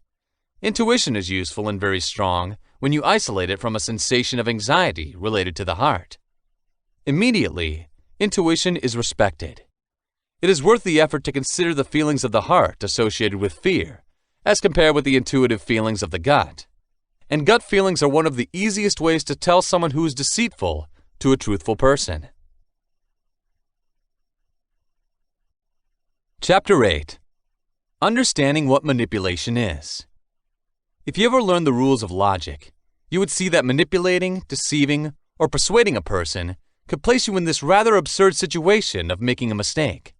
Intuition is useful and very strong when you isolate it from a sensation of anxiety related to the heart. Immediately, intuition is respected. It is worth the effort to consider the feelings of the heart associated with fear, as compared with the intuitive feelings of the gut. And gut feelings are one of the easiest ways to tell someone who is deceitful to a truthful person. Chapter 8. Understanding what manipulation is. If you ever learned the rules of logic, you would see that manipulating, deceiving, or persuading a person could place you in this rather absurd situation of making a mistake.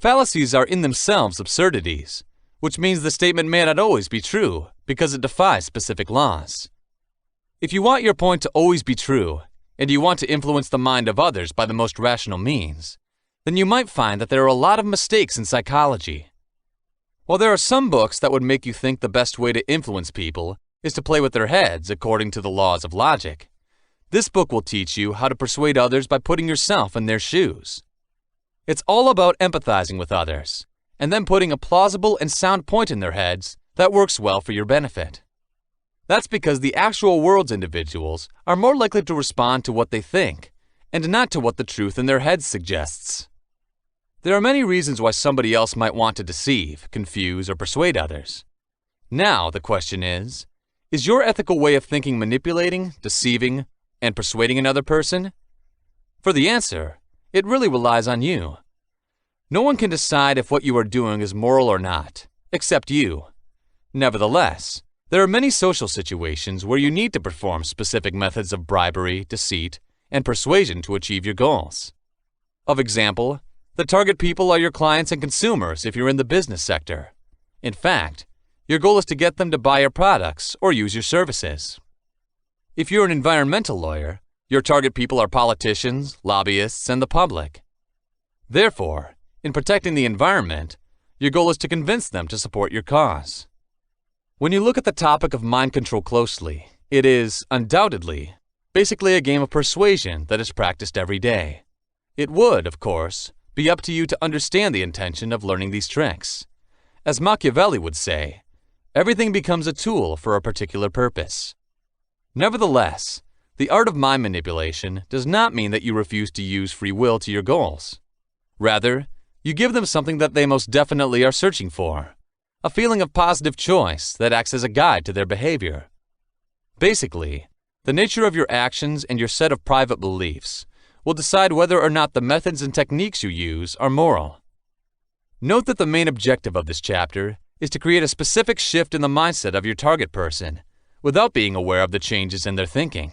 Fallacies are in themselves absurdities, which means the statement may not always be true because it defies specific laws. If you want your point to always be true, and you want to influence the mind of others by the most rational means, then you might find that there are a lot of mistakes in psychology. While there are some books that would make you think the best way to influence people is to play with their heads according to the laws of logic, this book will teach you how to persuade others by putting yourself in their shoes. It's all about empathizing with others, and then putting a plausible and sound point in their heads that works well for your benefit. That's because the actual world's individuals are more likely to respond to what they think, and not to what the truth in their heads suggests. There are many reasons why somebody else might want to deceive, confuse, or persuade others. Now, the question is your ethical way of thinking manipulating, deceiving, and persuading another person? For the answer, it really relies on you. No one can decide if what you are doing is moral or not, except you. Nevertheless, there are many social situations where you need to perform specific methods of bribery, deceit, and persuasion to achieve your goals. Of example, the target people are your clients and consumers if you're in the business sector. In fact, your goal is to get them to buy your products or use your services. If you're an environmental lawyer, your target people are politicians, lobbyists, and the public. Therefore, in protecting the environment, your goal is to convince them to support your cause. When you look at the topic of mind control closely, it is, undoubtedly, basically a game of persuasion that is practiced every day. It would, of course, be up to you to understand the intention of learning these tricks. As Machiavelli would say, everything becomes a tool for a particular purpose. Nevertheless, the art of mind manipulation does not mean that you refuse to use free will to your goals. Rather, you give them something that they most definitely are searching for, a feeling of positive choice that acts as a guide to their behavior. Basically, the nature of your actions and your set of private beliefs will decide whether or not the methods and techniques you use are moral. Note that the main objective of this chapter is to create a specific shift in the mindset of your target person without being aware of the changes in their thinking.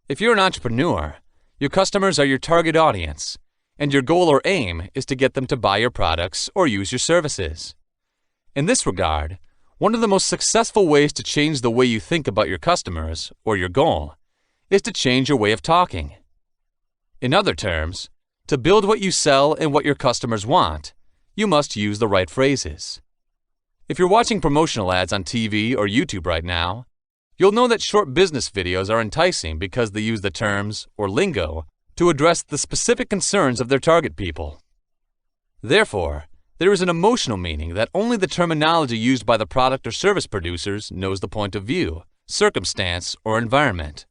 If you're an entrepreneur, your customers are your target audience, and your goal or aim is to get them to buy your products or use your services. In this regard, one of the most successful ways to change the way you think about your customers or your goal is to change your way of talking. In other terms, to build what you sell and what your customers want, you must use the right phrases. If you're watching promotional ads on TV or YouTube right now, you'll know that short business videos are enticing because they use the terms or lingo to address the specific concerns of their target people. Therefore, there is an emotional meaning that only the terminology used by the product or service producers knows the point of view, circumstance, or environment.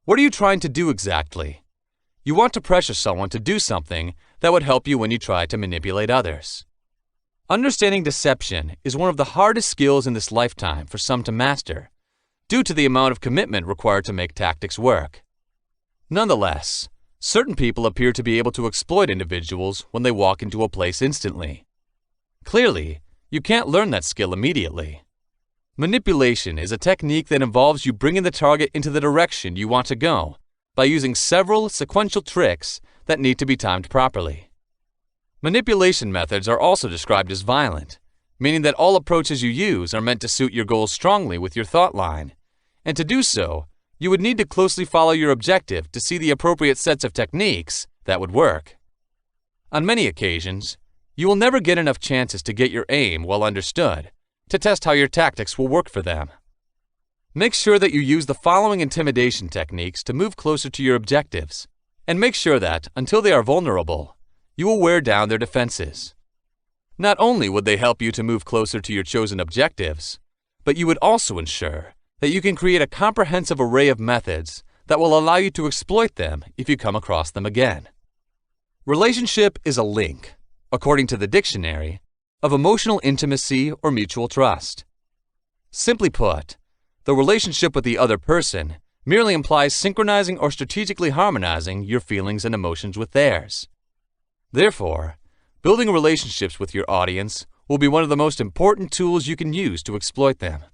What are you trying to do exactly? You want to pressure someone to do something that would help you when you try to manipulate others. Understanding deception is one of the hardest skills in this lifetime for some to master, due to the amount of commitment required to make tactics work. Nonetheless, certain people appear to be able to exploit individuals when they walk into a place instantly. Clearly, you can't learn that skill immediately. Manipulation is a technique that involves you bringing the target into the direction you want to go by using several sequential tricks that need to be timed properly. Manipulation methods are also described as violent, meaning that all approaches you use are meant to suit your goals strongly with your thought line, and to do so, you would need to closely follow your objective to see the appropriate sets of techniques that would work. On many occasions, you will never get enough chances to get your aim well understood to test how your tactics will work for them. Make sure that you use the following intimidation techniques to move closer to your objectives, and make sure that, until they are vulnerable, you will wear down their defenses. Not only would they help you to move closer to your chosen objectives, but you would also ensure that you can create a comprehensive array of methods that will allow you to exploit them if you come across them again. Relationship is a link, according to the dictionary, of emotional intimacy or mutual trust. Simply put, the relationship with the other person merely implies synchronizing or strategically harmonizing your feelings and emotions with theirs. Therefore, building relationships with your audience will be one of the most important tools you can use to exploit them.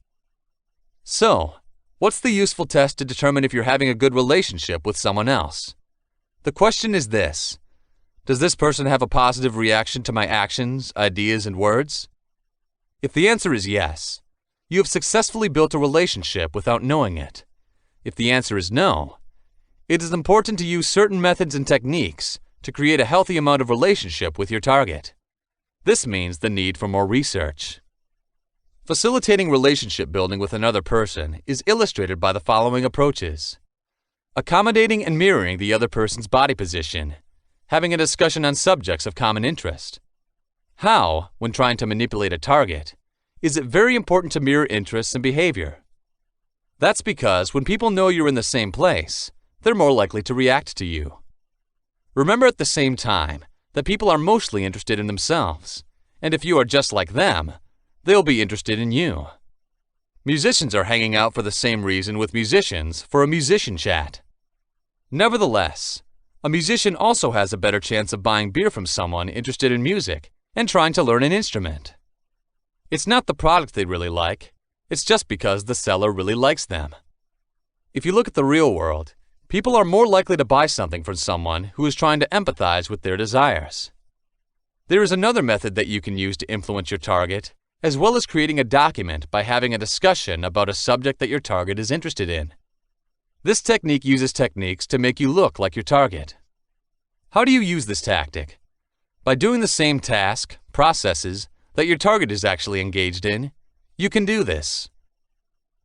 So, what's the useful test to determine if you're having a good relationship with someone else? The question is this: Does this person have a positive reaction to my actions, ideas, and words? If the answer is yes, you have successfully built a relationship without knowing it. If the answer is no, it is important to use certain methods and techniques to create a healthy amount of relationship with your target. This means the need for more research. Facilitating relationship building with another person is illustrated by the following approaches: accommodating and mirroring the other person's body position, having a discussion on subjects of common interest. How, when trying to manipulate a target, is it very important to mirror interests and behavior? That's because when people know you're in the same place, they're more likely to react to you. Remember at the same time that people are mostly interested in themselves, and if you are just like them, they'll be interested in you. Musicians are hanging out for the same reason with musicians for a musician chat. Nevertheless, a musician also has a better chance of buying beer from someone interested in music and trying to learn an instrument. It's not the product they really like, it's just because the seller really likes them. If you look at the real world, people are more likely to buy something from someone who is trying to empathize with their desires. There is another method that you can use to influence your target, as well as creating a document by having a discussion about a subject that your target is interested in. This technique uses techniques to make you look like your target. How do you use this tactic? By doing the same task, processes, that your target is actually engaged in, you can do this.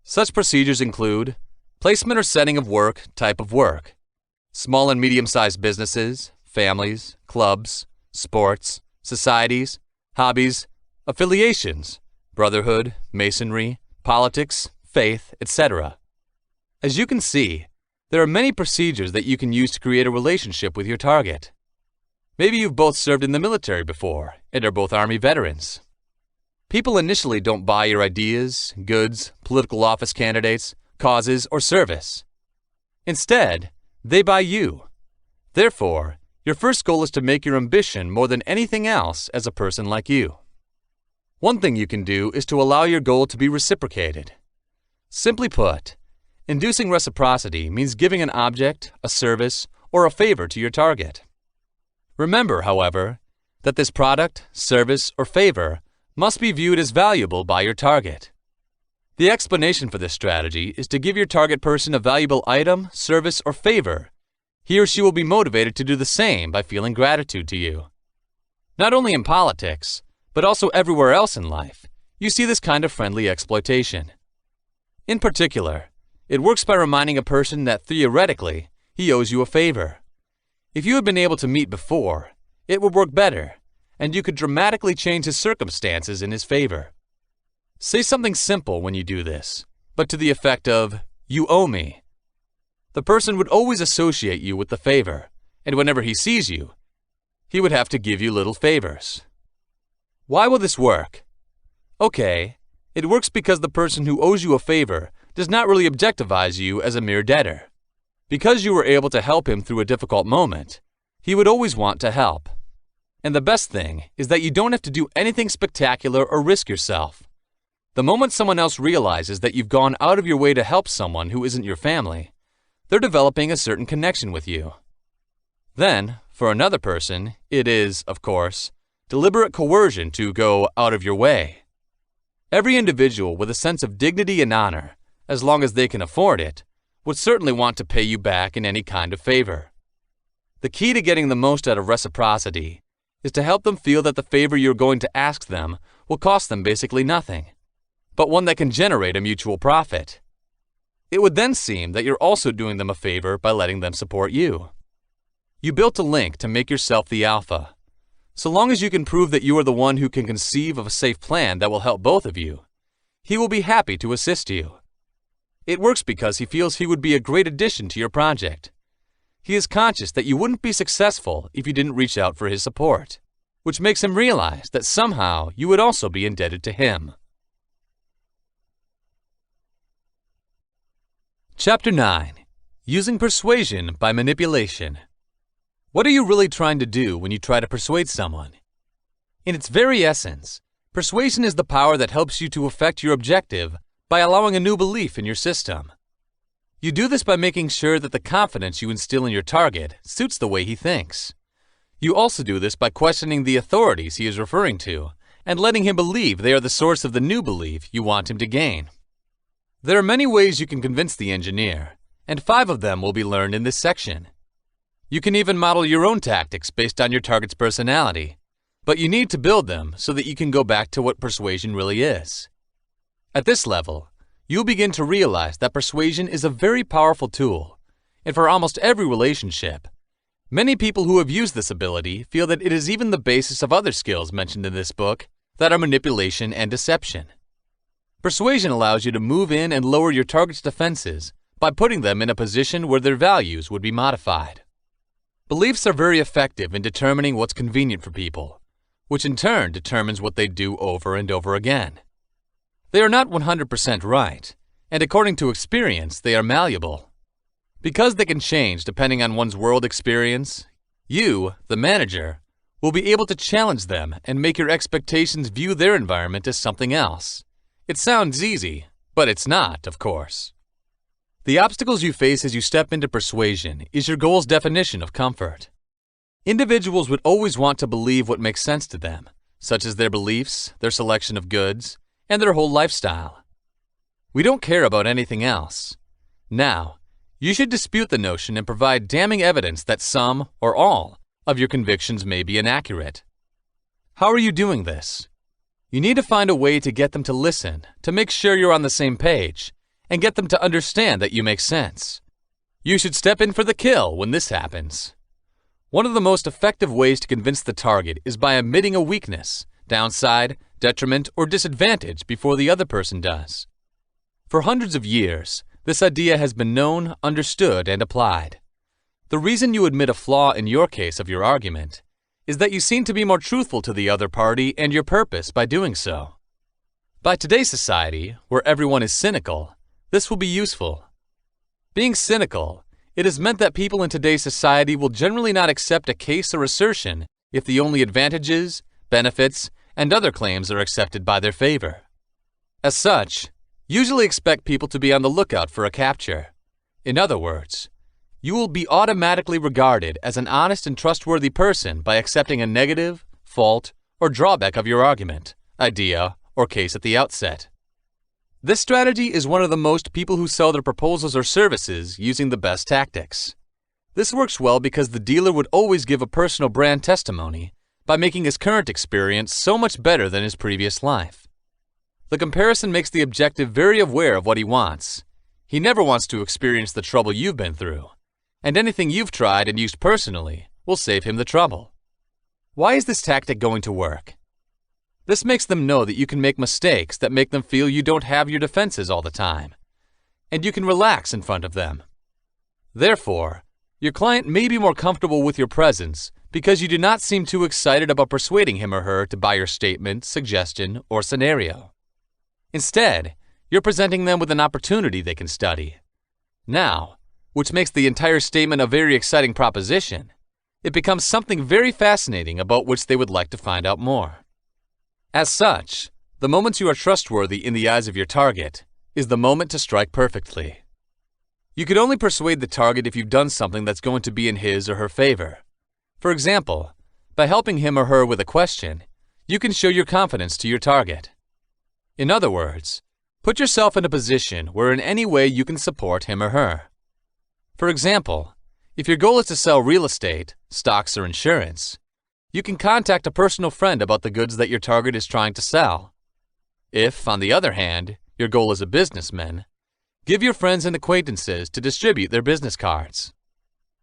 Such procedures include placement or setting of work, type of work, small and medium-sized businesses, families, clubs, sports, societies, hobbies, affiliations, brotherhood, masonry, politics, faith, etc. As you can see, there are many procedures that you can use to create a relationship with your target. Maybe you've both served in the military before and are both Army veterans. People initially don't buy your ideas, goods, political office candidates, causes, or service. Instead, they buy you. Therefore, your first goal is to make your ambition more than anything else as a person like you. One thing you can do is to allow your goal to be reciprocated. Simply put, inducing reciprocity means giving an object, a service, or a favor to your target. Remember, however, that this product, service, or favor must be viewed as valuable by your target. The explanation for this strategy is to give your target person a valuable item, service, or favor. He or she will be motivated to do the same by feeling gratitude to you. Not only in politics, but also everywhere else in life, you see this kind of friendly exploitation. In particular, it works by reminding a person that theoretically, he owes you a favor. If you had been able to meet before, it would work better, and you could dramatically change his circumstances in his favor. Say something simple when you do this, but to the effect of, "You owe me." The person would always associate you with the favor, and whenever he sees you, he would have to give you little favors. Why will this work? Okay, it works because the person who owes you a favor does not really objectivize you as a mere debtor. Because you were able to help him through a difficult moment, he would always want to help. And the best thing is that you don't have to do anything spectacular or risk yourself. The moment someone else realizes that you've gone out of your way to help someone who isn't your family, they're developing a certain connection with you. Then, for another person, it is, of course, deliberate coercion to go out of your way. Every individual with a sense of dignity and honor, as long as they can afford it, would certainly want to pay you back in any kind of favor. The key to getting the most out of reciprocity is to help them feel that the favor you're going to ask them will cost them basically nothing, but one that can generate a mutual profit. It would then seem that you're also doing them a favor by letting them support you. You built a link to make yourself the alpha. So long as you can prove that you are the one who can conceive of a safe plan that will help both of you, he will be happy to assist you. It works because he feels he would be a great addition to your project. He is conscious that you wouldn't be successful if you didn't reach out for his support, which makes him realize that somehow you would also be indebted to him. Chapter 9. Using Persuasion by Manipulation. What are you really trying to do when you try to persuade someone? In its very essence, persuasion is the power that helps you to affect your objective by allowing a new belief in your system. You do this by making sure that the confidence you instill in your target suits the way he thinks. You also do this by questioning the authorities he is referring to and letting him believe they are the source of the new belief you want him to gain. There are many ways you can convince the engineer, and 5 of them will be learned in this section. You can even model your own tactics based on your target's personality, but you need to build them so that you can go back to what persuasion really is. At this level, you'll begin to realize that persuasion is a very powerful tool, and for almost every relationship, many people who have used this ability feel that it is even the basis of other skills mentioned in this book that are manipulation and deception. Persuasion allows you to move in and lower your target's defenses by putting them in a position where their values would be modified. Beliefs are very effective in determining what's convenient for people, which in turn determines what they do over and over again. They are not 100% right, and according to experience, they are malleable. Because they can change depending on one's world experience, you, the manager, will be able to challenge them and make your expectations view their environment as something else. It sounds easy, but it's not, of course. The obstacles you face as you step into persuasion is your goal's definition of comfort. Individuals would always want to believe what makes sense to them, such as their beliefs, their selection of goods, and their whole lifestyle. We don't care about anything else. Now, you should dispute the notion and provide damning evidence that some, or all, of your convictions may be inaccurate. How are you doing this? You need to find a way to get them to listen, to make sure you're on the same page, and get them to understand that you make sense. You should step in for the kill when this happens. One of the most effective ways to convince the target is by admitting a weakness, downside, detriment, or disadvantage before the other person does. For hundreds of years, this idea has been known, understood, and applied. The reason you admit a flaw in your case of your argument is that you seem to be more truthful to the other party and your purpose by doing so. By today's society, where everyone is cynical, this will be useful. Being cynical, it has meant that people in today's society will generally not accept a case or assertion if the only advantages, benefits, and other claims are accepted by their favor. As such, usually expect people to be on the lookout for a capture. In other words, you will be automatically regarded as an honest and trustworthy person by accepting a negative, fault, or drawback of your argument, idea, or case at the outset. This strategy is one of the most people who sell their proposals or services using the best tactics. This works well because the dealer would always give a personal brand testimony by making his current experience so much better than his previous life. The comparison makes the objective very aware of what he wants. He never wants to experience the trouble you've been through, and anything you've tried and used personally will save him the trouble. Why is this tactic going to work? This makes them know that you can make mistakes that make them feel you don't have your defenses all the time, and you can relax in front of them. Therefore, your client may be more comfortable with your presence because you do not seem too excited about persuading him or her to buy your statement, suggestion, or scenario. Instead, you're presenting them with an opportunity they can study. Now, which makes the entire statement a very exciting proposition, it becomes something very fascinating about which they would like to find out more. As such, the moment you are trustworthy in the eyes of your target is the moment to strike perfectly. You can only persuade the target if you've done something that's going to be in his or her favor. For example, by helping him or her with a question, you can show your confidence to your target. In other words, put yourself in a position where in any way you can support him or her. For example, if your goal is to sell real estate, stocks, or insurance, you can contact a personal friend about the goods that your target is trying to sell. If, on the other hand, your goal is a businessman, give your friends and acquaintances to distribute their business cards.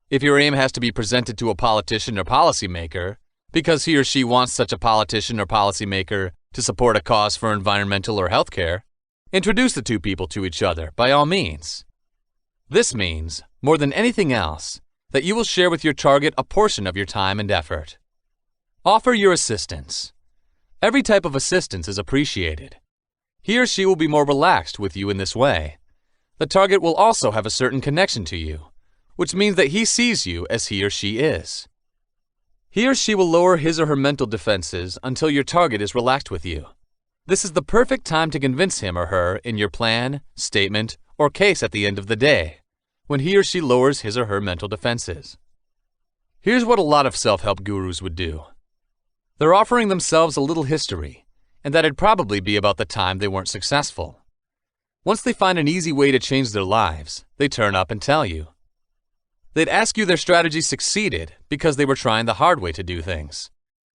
If your aim has to be presented to a politician or policymaker, because he or she wants such a politician or policymaker to support a cause for environmental or healthcare, introduce the two people to each other by all means. This means, more than anything else, that you will share with your target a portion of your time and effort. Offer your assistance. Every type of assistance is appreciated. He or she will be more relaxed with you in this way. The target will also have a certain connection to you, which means that he sees you as he or she is. He or she will lower his or her mental defenses until your target is relaxed with you. This is the perfect time to convince him or her in your plan, statement, or case at the end of the day, when he or she lowers his or her mental defenses. Here's what a lot of self-help gurus would do. They're offering themselves a little history, and that'd probably be about the time they weren't successful. Once they find an easy way to change their lives, they turn up and tell you. They'd ask you their strategy succeeded because they were trying the hard way to do things.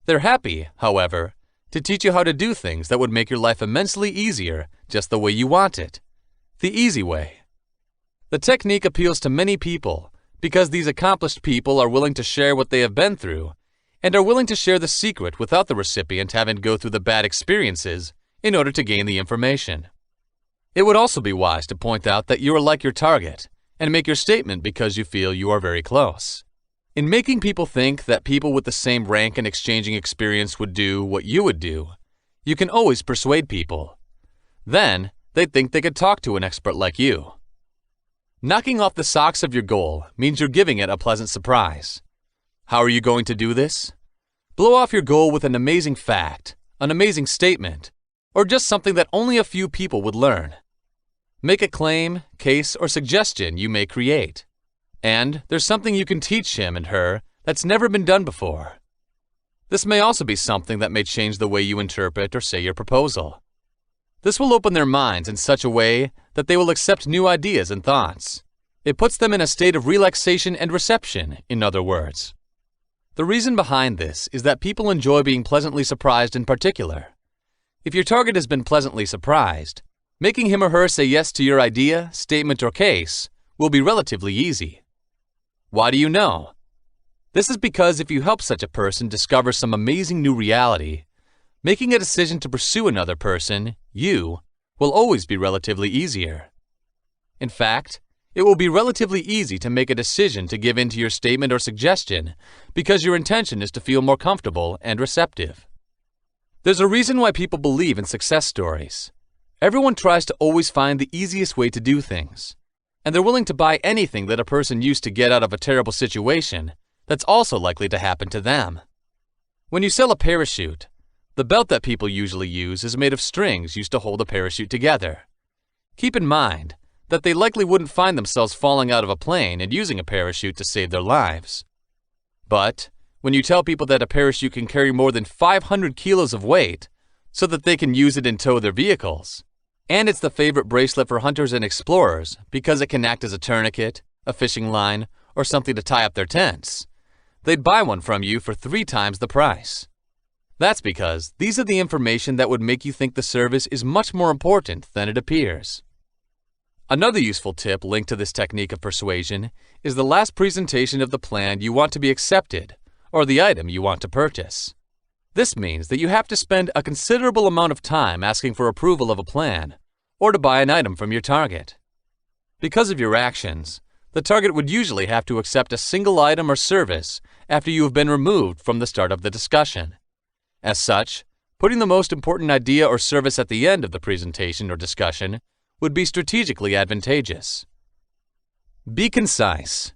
They're happy, however, to teach you how to do things that would make your life immensely easier just the way you want it. The easy way. The technique appeals to many people because these accomplished people are willing to share what they have been through and are willing to share the secret without the recipient having to go through the bad experiences in order to gain the information. It would also be wise to point out that you are like your target and make your statement because you feel you are very close. In making people think that people with the same rank and exchanging experience would do what you would do, you can always persuade people. Then, they'd think they could talk to an expert like you. Knocking off the socks of your goal means you're giving it a pleasant surprise. How are you going to do this? Blow off your goal with an amazing fact, an amazing statement, or just something that only a few people would learn. Make a claim, case, or suggestion you may create. And there's something you can teach him and her that's never been done before. This may also be something that may change the way you interpret or say your proposal. This will open their minds in such a way that they will accept new ideas and thoughts. It puts them in a state of relaxation and reception, in other words. The reason behind this is that people enjoy being pleasantly surprised in particular. If your target has been pleasantly surprised, making him or her say yes to your idea, statement, or case will be relatively easy. Why do you know? This is because if you help such a person discover some amazing new reality, making a decision to pursue another person, you, will always be relatively easier. In fact, it will be relatively easy to make a decision to give in to your statement or suggestion because your intention is to feel more comfortable and receptive. There's a reason why people believe in success stories. Everyone tries to always find the easiest way to do things, and they're willing to buy anything that a person used to get out of a terrible situation that's also likely to happen to them. When you sell a parachute, the belt that people usually use is made of strings used to hold a parachute together. Keep in mind that they likely wouldn't find themselves falling out of a plane and using a parachute to save their lives. But when you tell people that a parachute can carry more than 500 kilos of weight so that they can use it and tow their vehicles, and it's the favorite bracelet for hunters and explorers because it can act as a tourniquet, a fishing line, or something to tie up their tents, they'd buy one from you for 3 times the price. That's because these are the information that would make you think the service is much more important than it appears. Another useful tip linked to this technique of persuasion is the last presentation of the plan you want to be accepted or the item you want to purchase. This means that you have to spend a considerable amount of time asking for approval of a plan or to buy an item from your target. Because of your actions, the target would usually have to accept a single item or service after you have been removed from the start of the discussion. As such, putting the most important idea or service at the end of the presentation or discussion would be strategically advantageous. Be concise.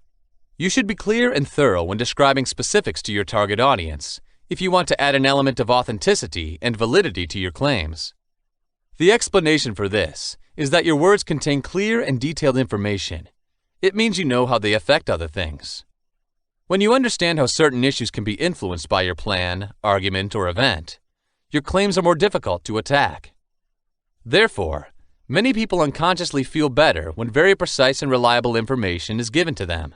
You should be clear and thorough when describing specifics to your target audience if you want to add an element of authenticity and validity to your claims. The explanation for this is that your words contain clear and detailed information. It means you know how they affect other things. When you understand how certain issues can be influenced by your plan, argument, or event, your claims are more difficult to attack. Therefore, many people unconsciously feel better when very precise and reliable information is given to them.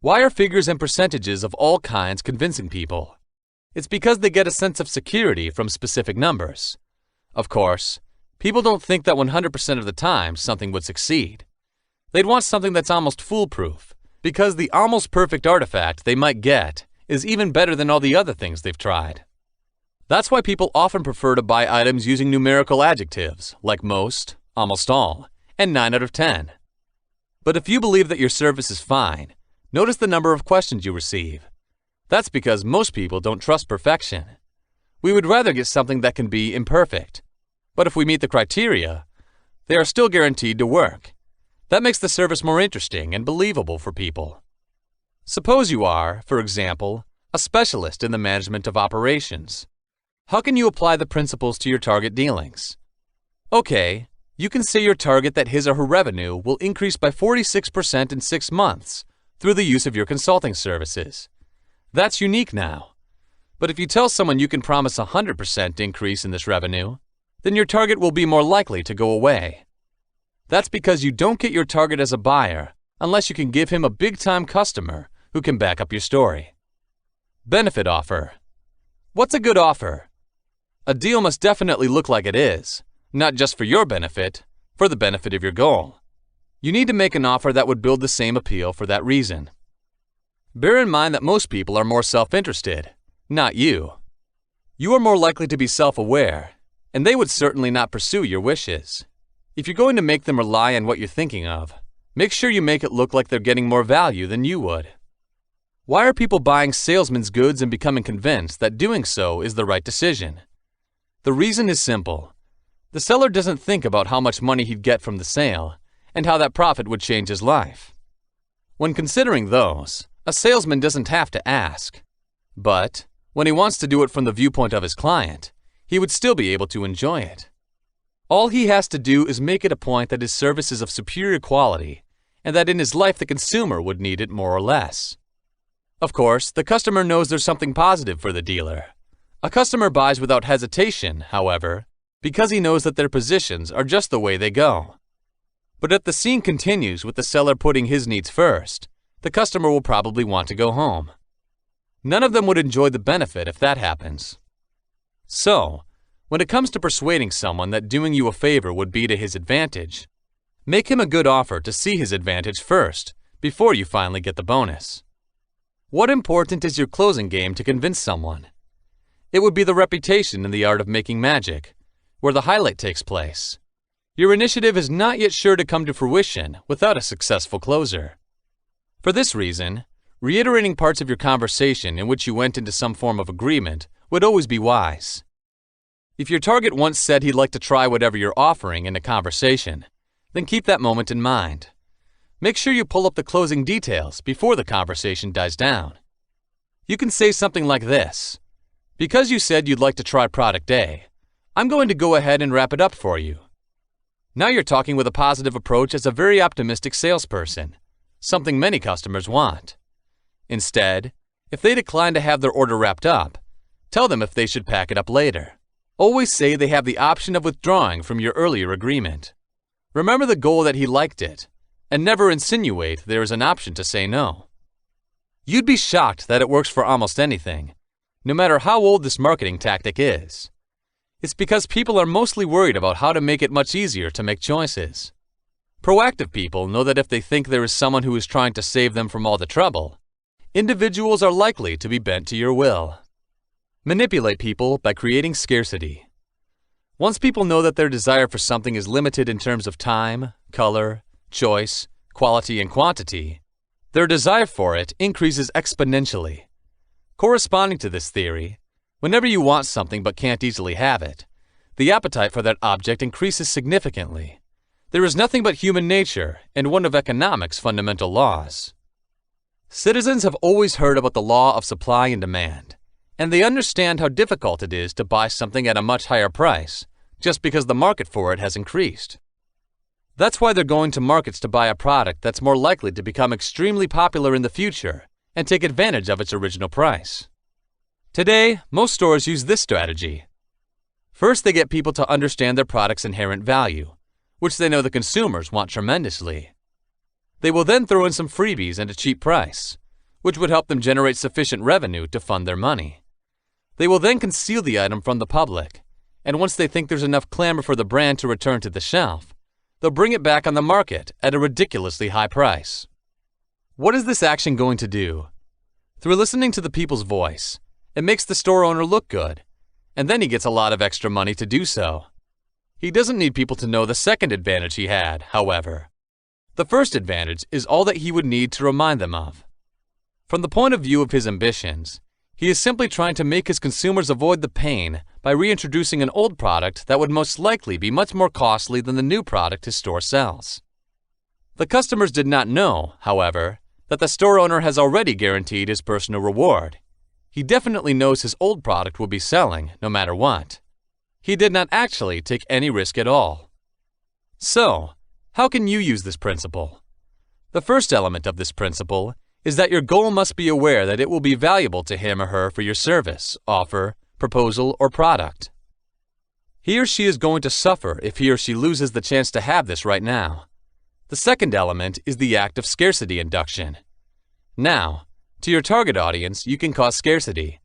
Why are figures and percentages of all kinds convincing people? It's because they get a sense of security from specific numbers. Of course, people don't think that 100% of the time something would succeed. They'd want something that's almost foolproof, because the almost perfect artifact they might get is even better than all the other things they've tried. That's why people often prefer to buy items using numerical adjectives like most, almost all, and 9 out of 10. But if you believe that your service is fine, notice the number of questions you receive. That's because most people don't trust perfection. We would rather get something that can be imperfect. But if we meet the criteria, they are still guaranteed to work. That makes the service more interesting and believable for people. Suppose you are, for example, a specialist in the management of operations. How can you apply the principles to your target dealings? Okay, you can say your target that his or her revenue will increase by 46% in 6 months through the use of your consulting services. That's unique now. But if you tell someone you can promise a 100% increase in this revenue, then your target will be more likely to go away. That's because you don't get your target as a buyer unless you can give him a big-time customer who can back up your story. Benefit offer. What's a good offer? A deal must definitely look like it is, not just for your benefit, for the benefit of your goal. You need to make an offer that would build the same appeal for that reason. Bear in mind that most people are more self-interested, not you. You are more likely to be self-aware, and they would certainly not pursue your wishes. If you're going to make them rely on what you're thinking of, make sure you make it look like they're getting more value than you would. Why are people buying salesmen's goods and becoming convinced that doing so is the right decision? The reason is simple. The seller doesn't think about how much money he'd get from the sale and how that profit would change his life. When considering those, a salesman doesn't have to ask. But when he wants to do it from the viewpoint of his client, he would still be able to enjoy it. All he has to do is make it a point that his service is of superior quality and that in his life the consumer would need it more or less. Of course, the customer knows there's something positive for the dealer. A customer buys without hesitation, however, because he knows that their positions are just the way they go. But if the scene continues with the seller putting his needs first, the customer will probably want to go home. None of them would enjoy the benefit if that happens. So, when it comes to persuading someone that doing you a favor would be to his advantage, make him a good offer to see his advantage first, before you finally get the bonus. What important is your closing game to convince someone? It would be the reputation in the art of making magic, where the highlight takes place. Your initiative is not yet sure to come to fruition without a successful closer. For this reason, reiterating parts of your conversation in which you went into some form of agreement would always be wise. If your target once said he'd like to try whatever you're offering in a conversation, then keep that moment in mind. Make sure you pull up the closing details before the conversation dies down. You can say something like this: "Because you said you'd like to try product A, I'm going to go ahead and wrap it up for you." Now you're talking with a positive approach as a very optimistic salesperson, something many customers want. Instead, if they decline to have their order wrapped up, tell them if they should pack it up later. Always say they have the option of withdrawing from your earlier agreement. Remember the goal that he liked it, and never insinuate there is an option to say no. You'd be shocked that it works for almost anything, no matter how old this marketing tactic is. It's because people are mostly worried about how to make it much easier to make choices. Proactive people know that if they think there is someone who is trying to save them from all the trouble, individuals are likely to be bent to your will. Manipulate people by creating scarcity. Once people know that their desire for something is limited in terms of time, color, choice, quality, and quantity, their desire for it increases exponentially. Corresponding to this theory, whenever you want something but can't easily have it, the appetite for that object increases significantly. There is nothing but human nature and one of economics' fundamental laws. Citizens have always heard about the law of supply and demand, and they understand how difficult it is to buy something at a much higher price just because the market for it has increased. That's why they're going to markets to buy a product that's more likely to become extremely popular in the future and take advantage of its original price. Today, most stores use this strategy. First, they get people to understand their product's inherent value, which they know the consumers want tremendously. They will then throw in some freebies and a cheap price, which would help them generate sufficient revenue to fund their money. They will then conceal the item from the public, and once they think there's enough clamor for the brand to return to the shelf, they'll bring it back on the market at a ridiculously high price. What is this action going to do? Through listening to the people's voice, it makes the store owner look good, and then he gets a lot of extra money to do so. He doesn't need people to know the second advantage he had, however. The first advantage is all that he would need to remind them of. From the point of view of his ambitions, he is simply trying to make his consumers avoid the pain by reintroducing an old product that would most likely be much more costly than the new product his store sells. The customers did not know, however, that the store owner has already guaranteed his personal reward. He definitely knows his old product will be selling no matter what. He did not actually take any risk at all. So, how can you use this principle? The first element of this principle is that your goal must be aware that it will be valuable to him or her for your service, offer, proposal, or product. He or she is going to suffer if he or she loses the chance to have this right now. The second element is the act of scarcity induction. Now, to your target audience, you can cause scarcity.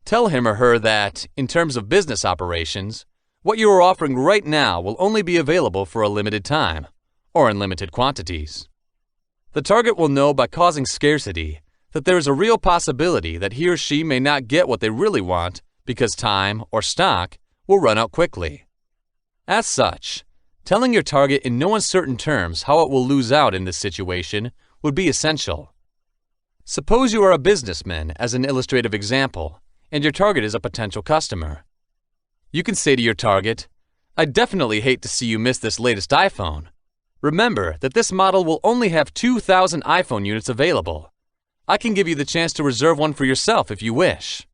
Tell him or her that, in terms of business operations, what you are offering right now will only be available for a limited time, or in limited quantities. The target will know by causing scarcity that there is a real possibility that he or she may not get what they really want because time or stock will run out quickly. As such, telling your target in no uncertain terms how it will lose out in this situation would be essential. Suppose you are a businessman as an illustrative example, and your target is a potential customer. You can say to your target, "I definitely hate to see you miss this latest iPhone. Remember that this model will only have 2,000 iPhone units available. I can give you the chance to reserve one for yourself if you wish."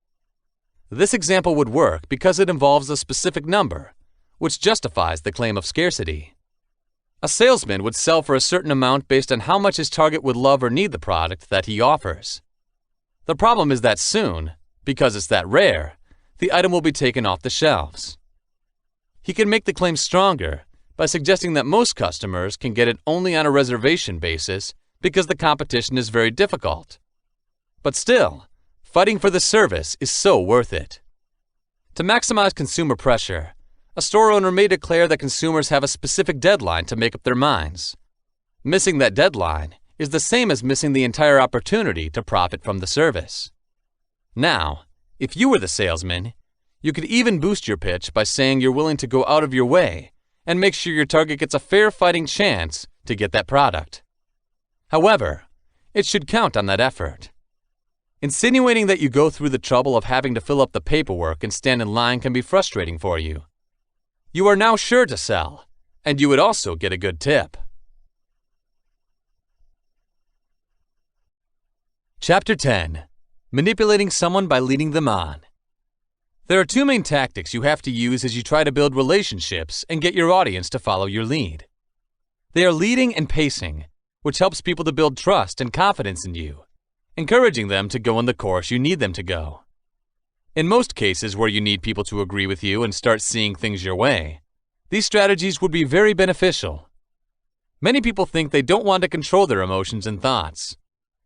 This example would work because it involves a specific number, which justifies the claim of scarcity. A salesman would sell for a certain amount based on how much his target would love or need the product that he offers. The problem is that soon, because it's that rare, the item will be taken off the shelves. He can make the claim stronger by suggesting that most customers can get it only on a reservation basis because the competition is very difficult. But still, fighting for the service is so worth it. To maximize consumer pressure, a store owner may declare that consumers have a specific deadline to make up their minds. Missing that deadline is the same as missing the entire opportunity to profit from the service. Now, if you were the salesman, you could even boost your pitch by saying you're willing to go out of your way and make sure your target gets a fair fighting chance to get that product. However, it should count on that effort. Insinuating that you go through the trouble of having to fill up the paperwork and stand in line can be frustrating for you. You are now sure to sell, and you would also get a good tip. Chapter 10. Manipulating someone by leading them on. There are two main tactics you have to use as you try to build relationships and get your audience to follow your lead. They are leading and pacing, which helps people to build trust and confidence in you, encouraging them to go on the course you need them to go. In most cases where you need people to agree with you and start seeing things your way, these strategies would be very beneficial. Many people think they don't want to control their emotions and thoughts,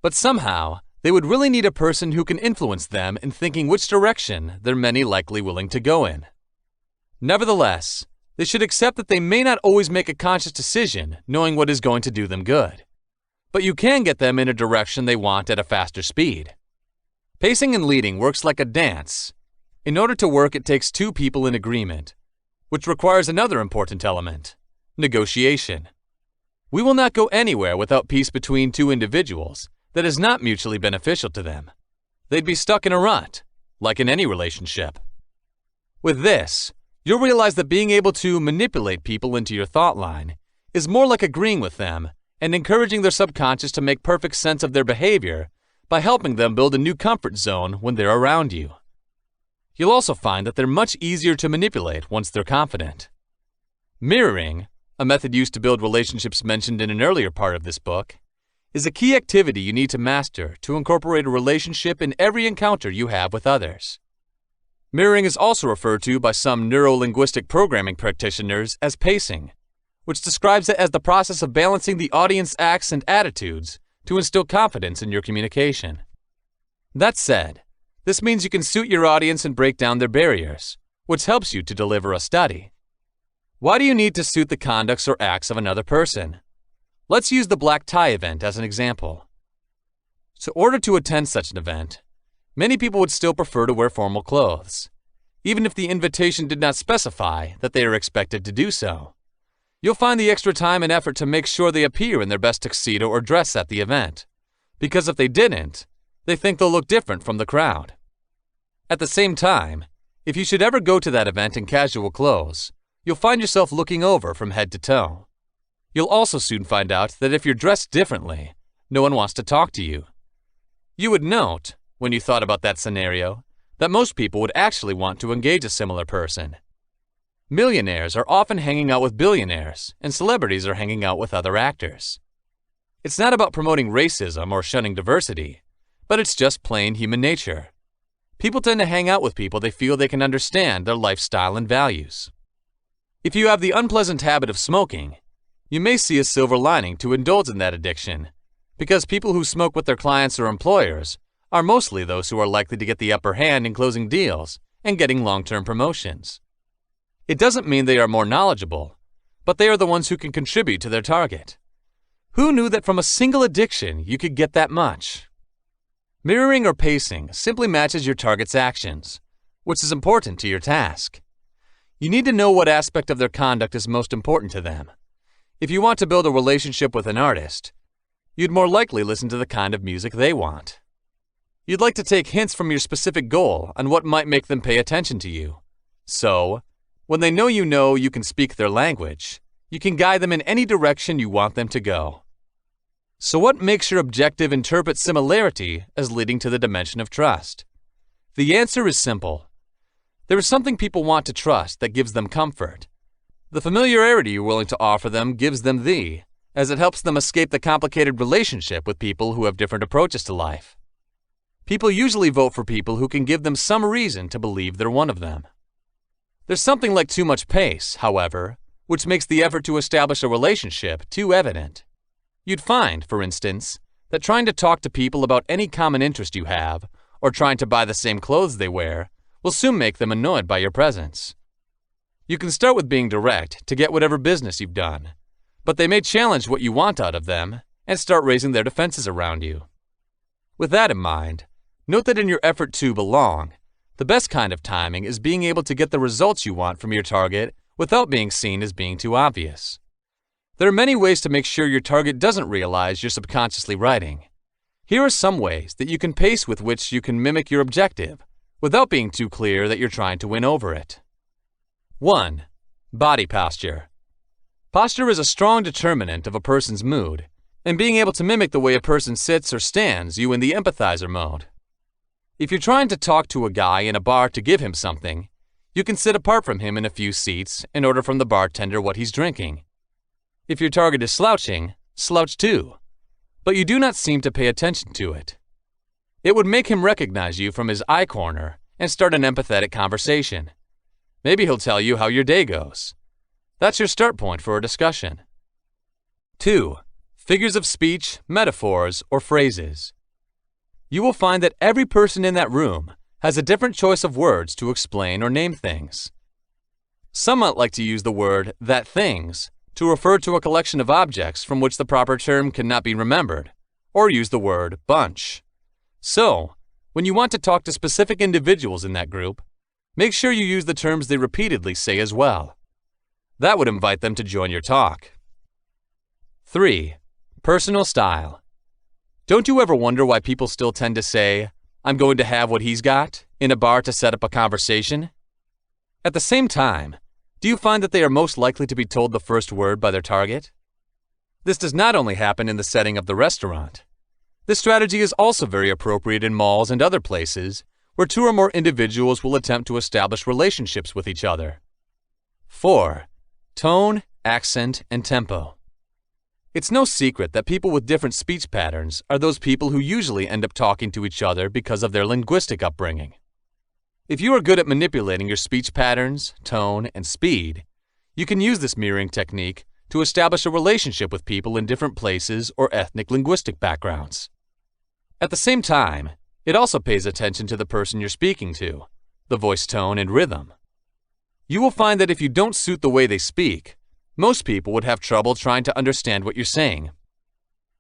but somehow they would really need a person who can influence them in thinking which direction they're many likely willing to go in. Nevertheless, they should accept that they may not always make a conscious decision knowing what is going to do them good, but you can get them in a direction they want at a faster speed. Pacing and leading works like a dance. In order to work, it takes two people in agreement, which requires another important element: negotiation. We will not go anywhere without peace between two individuals that is not mutually beneficial to them. They'd be stuck in a rut, like in any relationship. With this, you'll realize that being able to manipulate people into your thought line is more like agreeing with them and encouraging their subconscious to make perfect sense of their behavior by helping them build a new comfort zone when they're around you. You'll also find that they're much easier to manipulate once they're confident. Mirroring, a method used to build relationships mentioned in an earlier part of this book, is a key activity you need to master to incorporate a relationship in every encounter you have with others. Mirroring is also referred to by some neuro-linguistic programming practitioners as pacing, which describes it as the process of balancing the audience acts and attitudes to instill confidence in your communication. That said, this means you can suit your audience and break down their barriers, which helps you to deliver a study. Why do you need to suit the conducts or acts of another person? Let's use the black tie event as an example. In order to attend such an event, many people would still prefer to wear formal clothes, even if the invitation did not specify that they are expected to do so. You'll find the extra time and effort to make sure they appear in their best tuxedo or dress at the event, because if they didn't, they think they'll look different from the crowd. At the same time, if you should ever go to that event in casual clothes, you'll find yourself looking over from head to toe. You'll also soon find out that if you're dressed differently, no one wants to talk to you. You would note, when you thought about that scenario, that most people would actually want to engage a similar person. Millionaires are often hanging out with billionaires, and celebrities are hanging out with other actors. It's not about promoting racism or shunning diversity, but it's just plain human nature. People tend to hang out with people they feel they can understand their lifestyle and values. If you have the unpleasant habit of smoking, you may see a silver lining to indulge in that addiction, because people who smoke with their clients or employers are mostly those who are likely to get the upper hand in closing deals and getting long-term promotions. It doesn't mean they are more knowledgeable, but they are the ones who can contribute to their target. Who knew that from a single addiction you could get that much? Mirroring or pacing simply matches your target's actions, which is important to your task. You need to know what aspect of their conduct is most important to them. If you want to build a relationship with an artist, you'd more likely listen to the kind of music they want. You'd like to take hints from your specific goal on what might make them pay attention to you. So, when they know you can speak their language, you can guide them in any direction you want them to go. So what makes your objective interpret similarity as leading to the dimension of trust? The answer is simple. There is something people want to trust that gives them comfort. The familiarity you're willing to offer them gives them as it helps them escape the complicated relationship with people who have different approaches to life. People usually vote for people who can give them some reason to believe they're one of them. There's something like too much pace, however, which makes the effort to establish a relationship too evident. You'd find, for instance, that trying to talk to people about any common interest you have, or trying to buy the same clothes they wear, will soon make them annoyed by your presence. You can start with being direct to get whatever business you've done, but they may challenge what you want out of them and start raising their defenses around you. With that in mind, note that in your effort to belong, the best kind of timing is being able to get the results you want from your target without being seen as being too obvious. There are many ways to make sure your target doesn't realize you're subconsciously writing. Here are some ways that you can pace with which you can mimic your objective without being too clear that you're trying to win over it. 1. Body posture. Posture is a strong determinant of a person's mood, and being able to mimic the way a person sits or stands you in the empathizer mode. If you're trying to talk to a guy in a bar to give him something, you can sit apart from him in a few seats and order from the bartender what he's drinking. If your target is slouching, slouch too, but you do not seem to pay attention to it. It would make him recognize you from his eye corner and start an empathetic conversation. Maybe he'll tell you how your day goes. That's your start point for a discussion. 2. Figures of speech, metaphors, or phrases. You will find that every person in that room has a different choice of words to explain or name things. Some might like to use the word "that things" to refer to a collection of objects from which the proper term cannot be remembered, or use the word bunch. So, when you want to talk to specific individuals in that group, make sure you use the terms they repeatedly say as well. That would invite them to join your talk. 3. Personal style. Don't you ever wonder why people still tend to say, "I'm going to have what he's got," in a bar to set up a conversation? At the same time, do you find that they are most likely to be told the first word by their target? This does not only happen in the setting of the restaurant. This strategy is also very appropriate in malls and other places where two or more individuals will attempt to establish relationships with each other. 4. Tone, accent, and tempo. It's no secret that people with different speech patterns are those people who usually end up talking to each other because of their linguistic upbringing. If you are good at manipulating your speech patterns, tone, and speed, you can use this mirroring technique to establish a relationship with people in different places or ethnic linguistic backgrounds. At the same time, it also pays attention to the person you're speaking to, the voice tone and rhythm. You will find that if you don't suit the way they speak, most people would have trouble trying to understand what you're saying.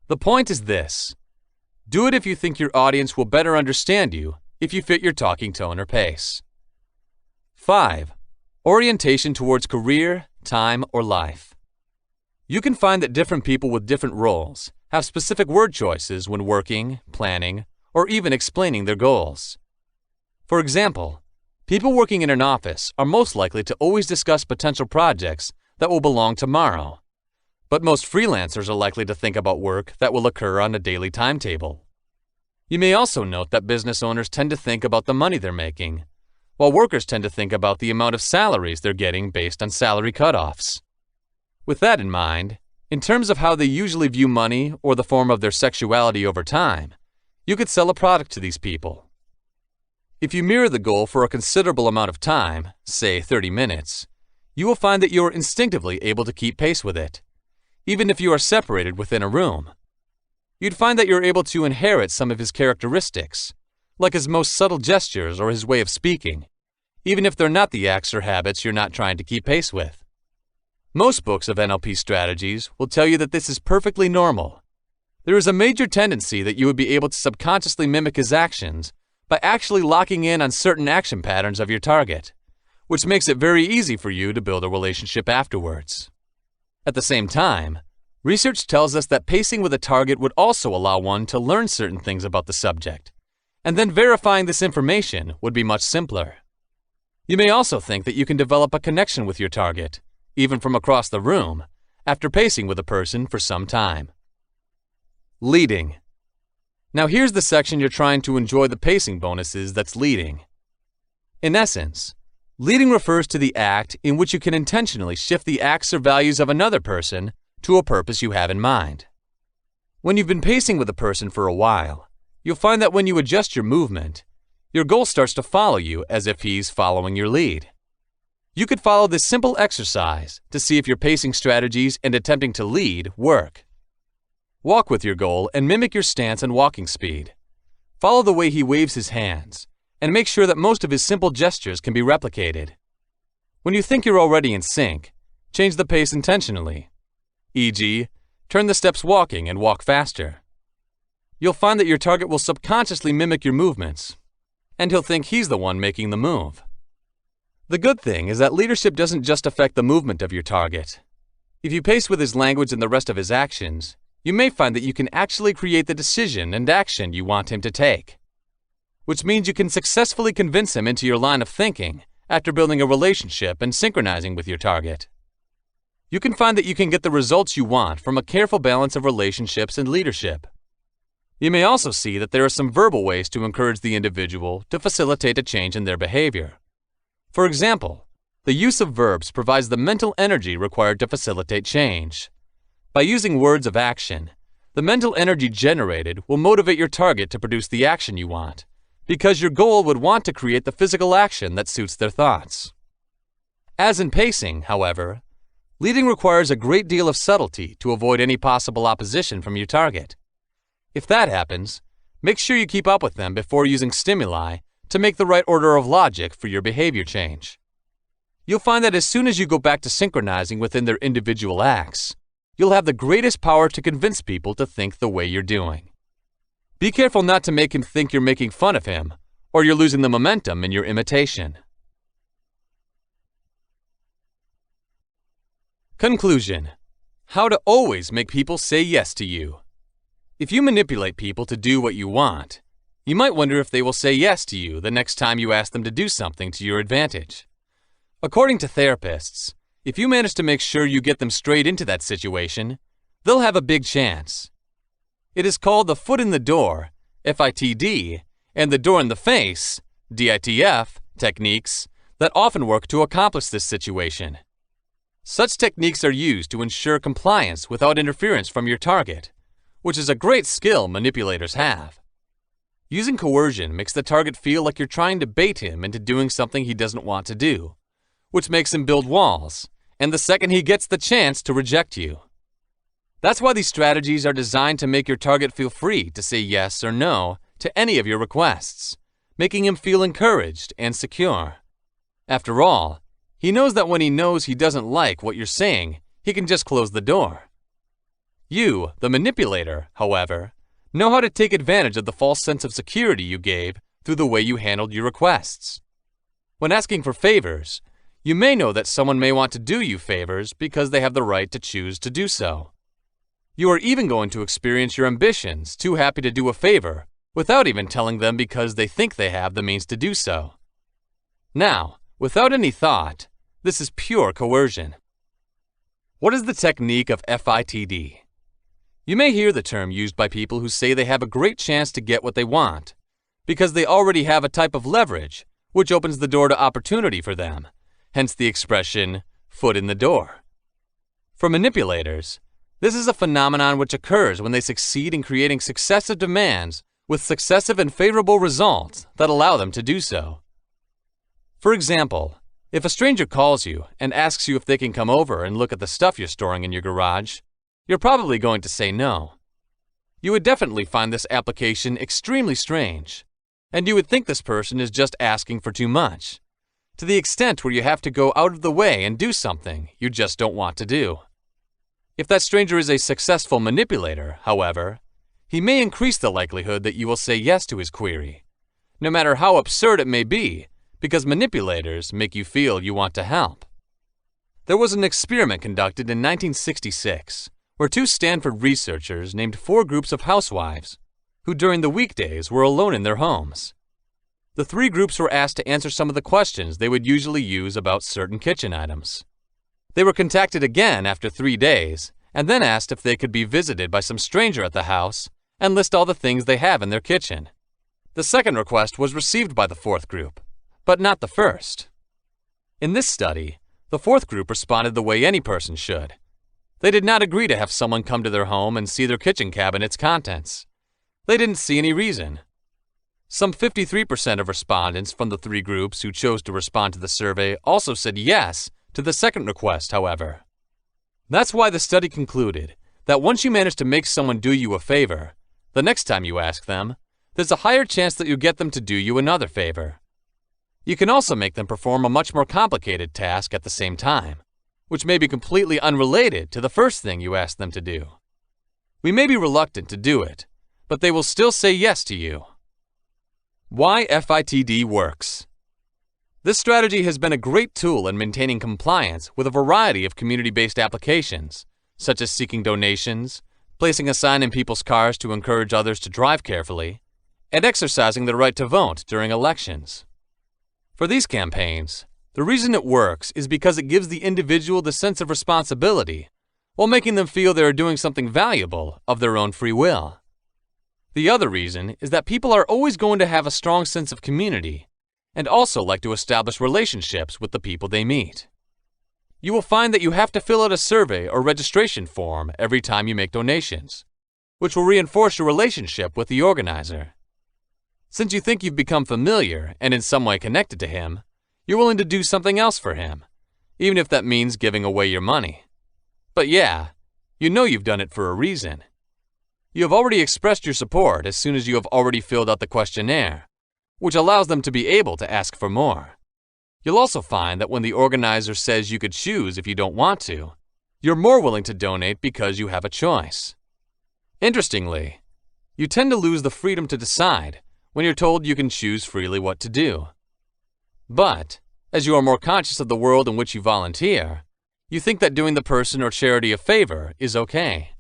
The point is this: do it if you think your audience will better understand you if you fit your talking tone or pace. 5. Orientation towards career, time, or life. You can find that different people with different roles have specific word choices when working, planning, or even explaining their goals. For example, people working in an office are most likely to always discuss potential projects that will belong tomorrow, but most freelancers are likely to think about work that will occur on a daily timetable. You may also note that business owners tend to think about the money they're making, while workers tend to think about the amount of salaries they're getting based on salary cutoffs. With that in mind, In terms of how they usually view money or the form of their sexuality over time, you could sell a product to these people. If you mirror the goal for a considerable amount of time, say 30 minutes, you will find that you are instinctively able to keep pace with it, even if you are separated within a room. You'd find that you're able to inherit some of his characteristics, like his most subtle gestures or his way of speaking, even if they're not the acts or habits you're not trying to keep pace with. Most books of NLP strategies will tell you that this is perfectly normal. There is a major tendency that you would be able to subconsciously mimic his actions by actually locking in on certain action patterns of your target, which makes it very easy for you to build a relationship afterwards. At the same time, research tells us that pacing with a target would also allow one to learn certain things about the subject, and then verifying this information would be much simpler. You may also think that you can develop a connection with your target, even from across the room, after pacing with a person for some time. Leading. Now here's the section you're trying to enjoy the pacing bonuses that's leading. In essence, leading refers to the act in which you can intentionally shift the acts or values of another person to a purpose you have in mind. When you've been pacing with a person for a while, you'll find that when you adjust your movement, your goal starts to follow you as if he's following your lead. You could follow this simple exercise to see if your pacing strategies and attempting to lead work. Walk with your goal and mimic your stance and walking speed. Follow the way he waves his hands, and make sure that most of his simple gestures can be replicated. When you think you're already in sync, change the pace intentionally. E.g., turn the steps walking and walk faster. You'll find that your target will subconsciously mimic your movements, and he'll think he's the one making the move. The good thing is that leadership doesn't just affect the movement of your target. If you pace with his language and the rest of his actions, you may find that you can actually create the decision and action you want him to take, which means you can successfully convince him into your line of thinking after building a relationship and synchronizing with your target. You can find that you can get the results you want from a careful balance of relationships and leadership. You may also see that there are some verbal ways to encourage the individual to facilitate a change in their behavior. For example, the use of verbs provides the mental energy required to facilitate change. By using words of action, the mental energy generated will motivate your target to produce the action you want, because your goal would want to create the physical action that suits their thoughts. As in pacing, however, leading requires a great deal of subtlety to avoid any possible opposition from your target. If that happens, make sure you keep up with them before using stimuli to make the right order of logic for your behavior change. You'll find that as soon as you go back to synchronizing within their individual acts, you'll have the greatest power to convince people to think the way you're doing. Be careful not to make him think you're making fun of him, or you're losing the momentum in your imitation. Conclusion: how to always make people say yes to you. If you manipulate people to do what you want, you might wonder if they will say yes to you the next time you ask them to do something to your advantage. According to therapists, if you manage to make sure you get them straight into that situation, they'll have a big chance. It is called the foot in the door, FITD, and the door in the face, DITF, techniques that often work to accomplish this situation. Such techniques are used to ensure compliance without interference from your target, which is a great skill manipulators have. Using coercion makes the target feel like you're trying to bait him into doing something he doesn't want to do, which makes him build walls, and the second he gets the chance to reject you. That's why these strategies are designed to make your target feel free to say yes or no to any of your requests, making him feel encouraged and secure. After all, he knows that when he knows he doesn't like what you're saying, he can just close the door. You, the manipulator, however, know how to take advantage of the false sense of security you gave through the way you handled your requests. When asking for favors, you may know that someone may want to do you favors because they have the right to choose to do so. You are even going to experience your ambitions too happy to do a favor without even telling them because they think they have the means to do so. Now, without any thought, this is pure coercion. What is the technique of FITD? You may hear the term used by people who say they have a great chance to get what they want because they already have a type of leverage which opens the door to opportunity for them, hence the expression, foot in the door. For manipulators, This is a phenomenon which occurs when they succeed in creating successive demands with successive and favorable results that allow them to do so. For example, if a stranger calls you and asks you if they can come over and look at the stuff you're storing in your garage, you're probably going to say no. You would definitely find this application extremely strange, and you would think this person is just asking for too much, to the extent where you have to go out of the way and do something you just don't want to do. If that stranger is a successful manipulator, however, he may increase the likelihood that you will say yes to his query, no matter how absurd it may be, because manipulators make you feel you want to help. There was an experiment conducted in 1966 where two Stanford researchers named 4 groups of housewives who during the weekdays were alone in their homes. The 3 groups were asked to answer some of the questions they would usually use about certain kitchen items. They were contacted again after 3 days and then asked if they could be visited by some stranger at the house and list all the things they have in their kitchen. The second request was received by the 4th group, but not the first. In this study, the 4th group responded the way any person should. They did not agree to have someone come to their home and see their kitchen cabinet's contents. They didn't see any reason. Some 53% of respondents from the 3 groups who chose to respond to the survey also said yes to the second request, however. That's why the study concluded that once you manage to make someone do you a favor, the next time you ask them, there's a higher chance that you get them to do you another favor. You can also make them perform a much more complicated task at the same time, which may be completely unrelated to the first thing you asked them to do. We may be reluctant to do it, but they will still say yes to you. Why FITD works. This strategy has been a great tool in maintaining compliance with a variety of community-based applications, such as seeking donations, placing a sign in people's cars to encourage others to drive carefully, and exercising the right to vote during elections. For these campaigns, the reason it works is because it gives the individual the sense of responsibility while making them feel they are doing something valuable of their own free will. The other reason is that people are always going to have a strong sense of community and also like to establish relationships with the people they meet. You will find that you have to fill out a survey or registration form every time you make donations, which will reinforce your relationship with the organizer. Since you think you've become familiar and in some way connected to him, you're willing to do something else for him, even if that means giving away your money. But yeah, you know you've done it for a reason. You have already expressed your support as soon as you have already filled out the questionnaire, which allows them to be able to ask for more. You'll also find that when the organizer says you could choose if you don't want to, you're more willing to donate because you have a choice. Interestingly, you tend to lose the freedom to decide when you're told you can choose freely what to do. But, as you are more conscious of the world in which you volunteer, you think that doing the person or charity a favor is okay.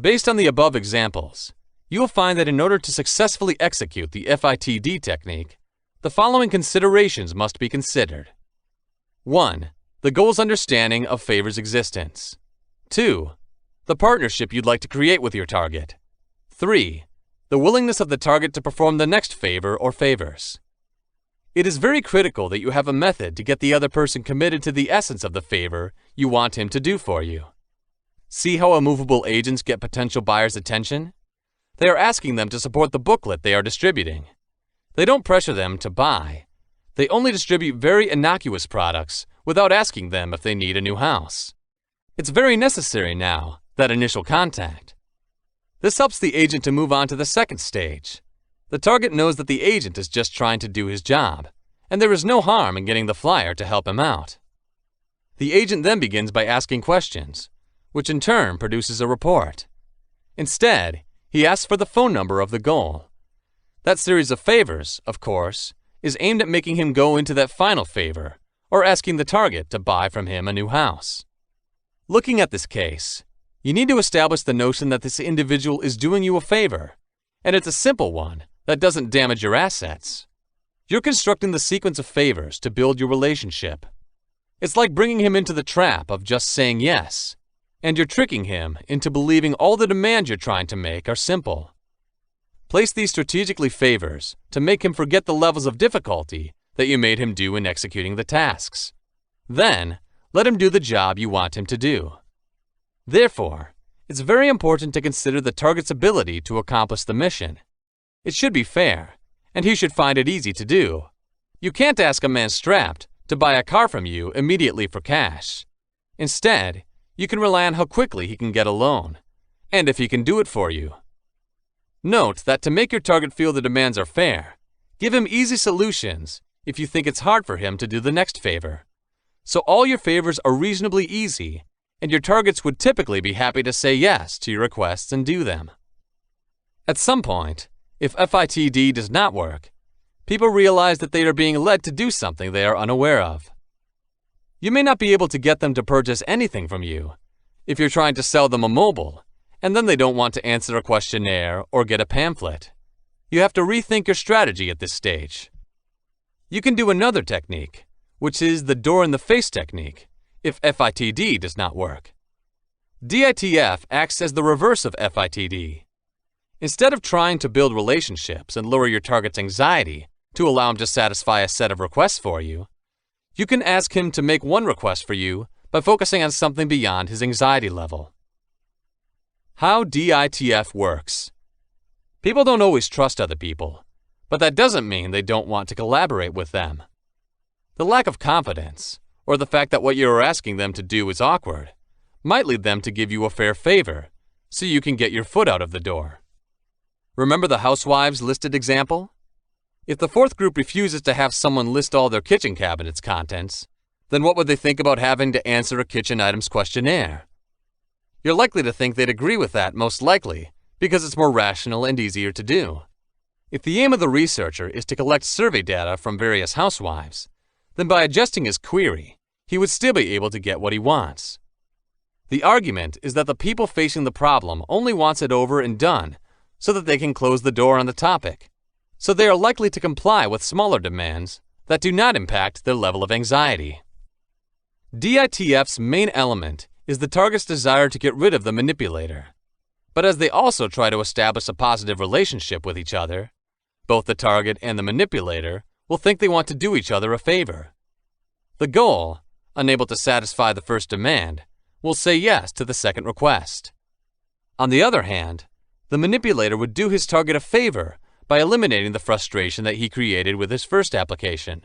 Based on the above examples, you will find that in order to successfully execute the FITD technique, the following considerations must be considered. 1. The goal's understanding of favor's existence. 2. The partnership you'd like to create with your target. 3. The willingness of the target to perform the next favor or favors. It is very critical that you have a method to get the other person committed to the essence of the favor you want him to do for you. See how immovable agents get potential buyers' attention? They are asking them to support the booklet they are distributing. They don't pressure them to buy. They only distribute very innocuous products without asking them if they need a new house. It's very necessary now, that initial contact. This helps the agent to move on to the second stage. The target knows that the agent is just trying to do his job, and there is no harm in getting the flyer to help him out. The agent then begins by asking questions, which in turn produces a report. Instead, he asks for the phone number of the goal. That series of favors, of course, is aimed at making him go into that final favor, or asking the target to buy from him a new house. Looking at this case, you need to establish the notion that this individual is doing you a favor, and it's a simple one that doesn't damage your assets. You're constructing the sequence of favors to build your relationship. It's like bringing him into the trap of just saying yes, and you're tricking him into believing all the demands you're trying to make are simple. Place these strategically favors to make him forget the levels of difficulty that you made him do in executing the tasks. Then, let him do the job you want him to do. Therefore, It's very important to consider the target's ability to accomplish the mission. It should be fair, and he should find it easy to do. You can't ask a man strapped to buy a car from you immediately for cash. Instead, you can rely on how quickly he can get a loan, and if he can do it for you. Note that to make your target feel the demands are fair, give him easy solutions if you think it's hard for him to do the next favor. So all your favors are reasonably easy, and your targets would typically be happy to say yes to your requests and do them. At some point, if FITD does not work, people realize that they are being led to do something they are unaware of. You may not be able to get them to purchase anything from you if you're trying to sell them a mobile, and then they don't want to answer a questionnaire or get a pamphlet. You have to rethink your strategy at this stage. You can do another technique, which is the door-in-the-face technique, if FITD does not work. DITF acts as the reverse of FITD. Instead of trying to build relationships and lower your target's anxiety to allow him to satisfy a set of requests for you, you can ask him to make one request for you by focusing on something beyond his anxiety level. How DITF works. People don't always trust other people, but that doesn't mean they don't want to collaborate with them. The lack of confidence, or the fact that what you are asking them to do is awkward, might lead them to give you a fair favor so you can get your foot out of the door. Remember the housewives listed example? If the fourth group refuses to have someone list all their kitchen cabinet's contents, then what would they think about having to answer a kitchen items questionnaire? You're likely to think they'd agree with that, most likely, because it's more rational and easier to do. If the aim of the researcher is to collect survey data from various housewives, then by adjusting his query, he would still be able to get what he wants. The argument is that the people facing the problem only wants it over and done so that they can close the door on the topic, so they are likely to comply with smaller demands that do not impact their level of anxiety. DITF's main element is the target's desire to get rid of the manipulator. But as they also try to establish a positive relationship with each other, both the target and the manipulator will think they want to do each other a favor. The goal, unable to satisfy the first demand, will say yes to the second request. On the other hand, the manipulator would do his target a favor by eliminating the frustration that he created with his first application.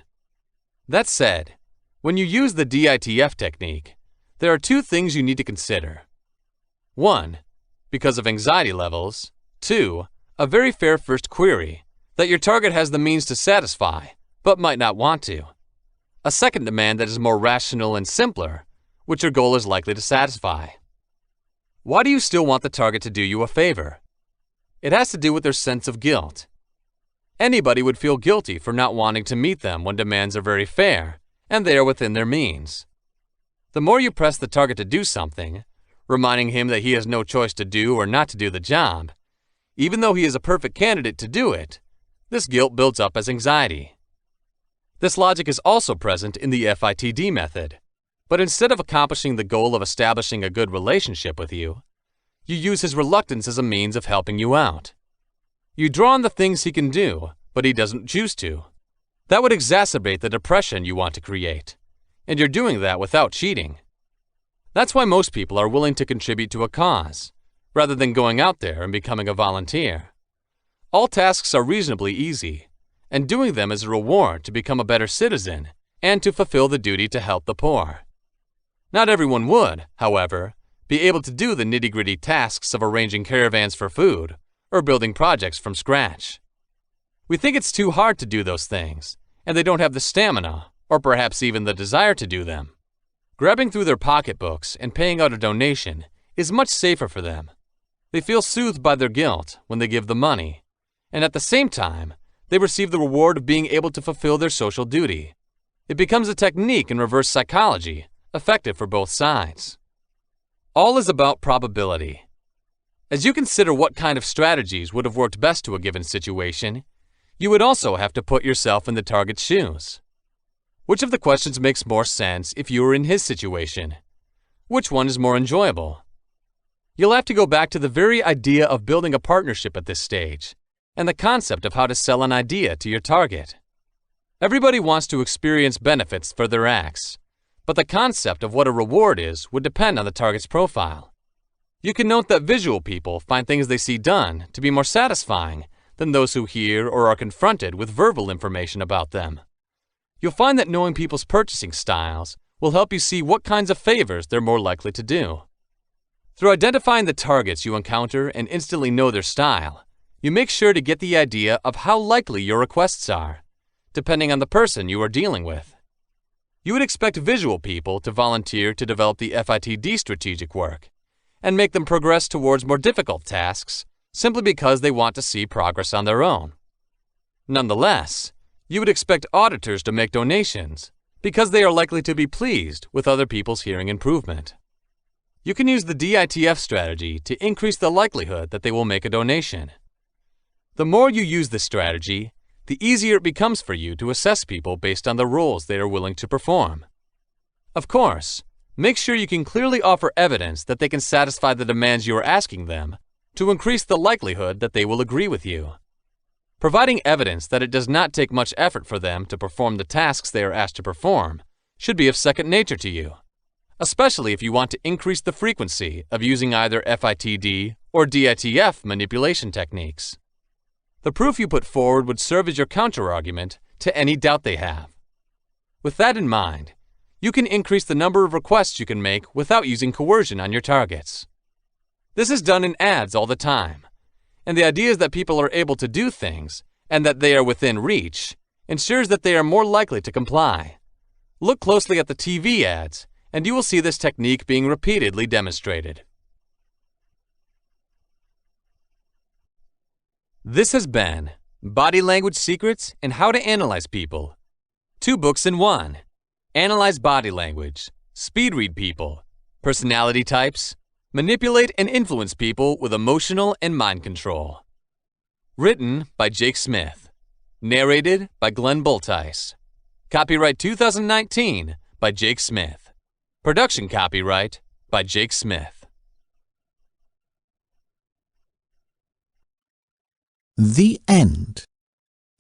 That said, when you use the DITF technique, there are two things you need to consider. 1. Because of anxiety levels. 2. A very fair first query that your target has the means to satisfy, but might not want to. A second demand that is more rational and simpler, which your goal is likely to satisfy. Why do you still want the target to do you a favor? It has to do with their sense of guilt. Anybody would feel guilty for not wanting to meet them when demands are very fair and they are within their means. The more you press the target to do something, reminding him that he has no choice to do or not to do the job, even though he is a perfect candidate to do it, this guilt builds up as anxiety. This logic is also present in the FITD method, but instead of accomplishing the goal of establishing a good relationship with you, you use his reluctance as a means of helping you out. You draw on the things he can do, but he doesn't choose to. That would exacerbate the depression you want to create, and you're doing that without cheating. That's why most people are willing to contribute to a cause, rather than going out there and becoming a volunteer. All tasks are reasonably easy, and doing them is a reward to become a better citizen and to fulfill the duty to help the poor. Not everyone would, however, be able to do the nitty-gritty tasks of arranging caravans for food or building projects from scratch. We think it's too hard to do those things, and they don't have the stamina or perhaps even the desire to do them. Grabbing through their pocketbooks and paying out a donation is much safer for them. They feel soothed by their guilt when they give the money, and at the same time, they receive the reward of being able to fulfill their social duty. It becomes a technique in reverse psychology, effective for both sides. All is about probability. As you consider what kind of strategies would have worked best to a given situation, you would also have to put yourself in the target's shoes. Which of the questions makes more sense if you were in his situation? Which one is more enjoyable? You'll have to go back to the very idea of building a partnership at this stage, and the concept of how to sell an idea to your target. Everybody wants to experience benefits for their acts, but the concept of what a reward is would depend on the target's profile. You can note that visual people find things they see done to be more satisfying than those who hear or are confronted with verbal information about them. You'll find that knowing people's purchasing styles will help you see what kinds of favors they're more likely to do. Through identifying the targets you encounter and instantly know their style, you make sure to get the idea of how likely your requests are, depending on the person you are dealing with. You would expect visual people to volunteer to develop the FITD strategic work and make them progress towards more difficult tasks simply because they want to see progress on their own. Nonetheless, you would expect auditors to make donations because they are likely to be pleased with other people's hearing improvement. You can use the DITF strategy to increase the likelihood that they will make a donation. The more you use this strategy, the easier it becomes for you to assess people based on the roles they are willing to perform. Of course, make sure you can clearly offer evidence that they can satisfy the demands you are asking them to increase the likelihood that they will agree with you. Providing evidence that it does not take much effort for them to perform the tasks they are asked to perform should be of second nature to you, especially if you want to increase the frequency of using either FITD or DITF manipulation techniques. The proof you put forward would serve as your counterargument to any doubt they have. With that in mind, you can increase the number of requests you can make without using coercion on your targets. This is done in ads all the time, and the idea is that people are able to do things and that they are within reach ensures that they are more likely to comply. Look closely at the TV ads, and you will see this technique being repeatedly demonstrated. This has been Body Language Secrets and How to Analyze People. 2 books in 1. Analyze body language, speed read people, personality types, manipulate and influence people with emotional and mind control. Written by Jake Smith. Narrated by Glenn Bultice. Copyright 2019 by Jake Smith. Production copyright by Jake Smith.
The end.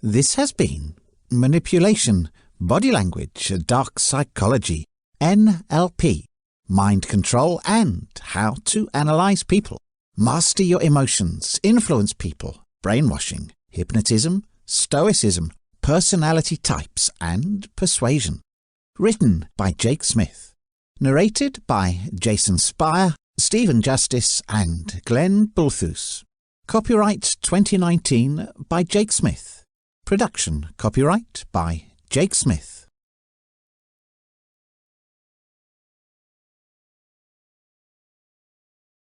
This has been Manipulation, Body Language, Dark Psychology, NLP, Mind Control and How to Analyze People. Master your emotions, influence people, brainwashing, hypnotism, stoicism, personality types and persuasion. Written by Jake Smith. Narrated by Jason Spire, Stephen Justice and Glenn Bultice. Copyright 2019 by Jake Smith. Production copyright by Jake Smith.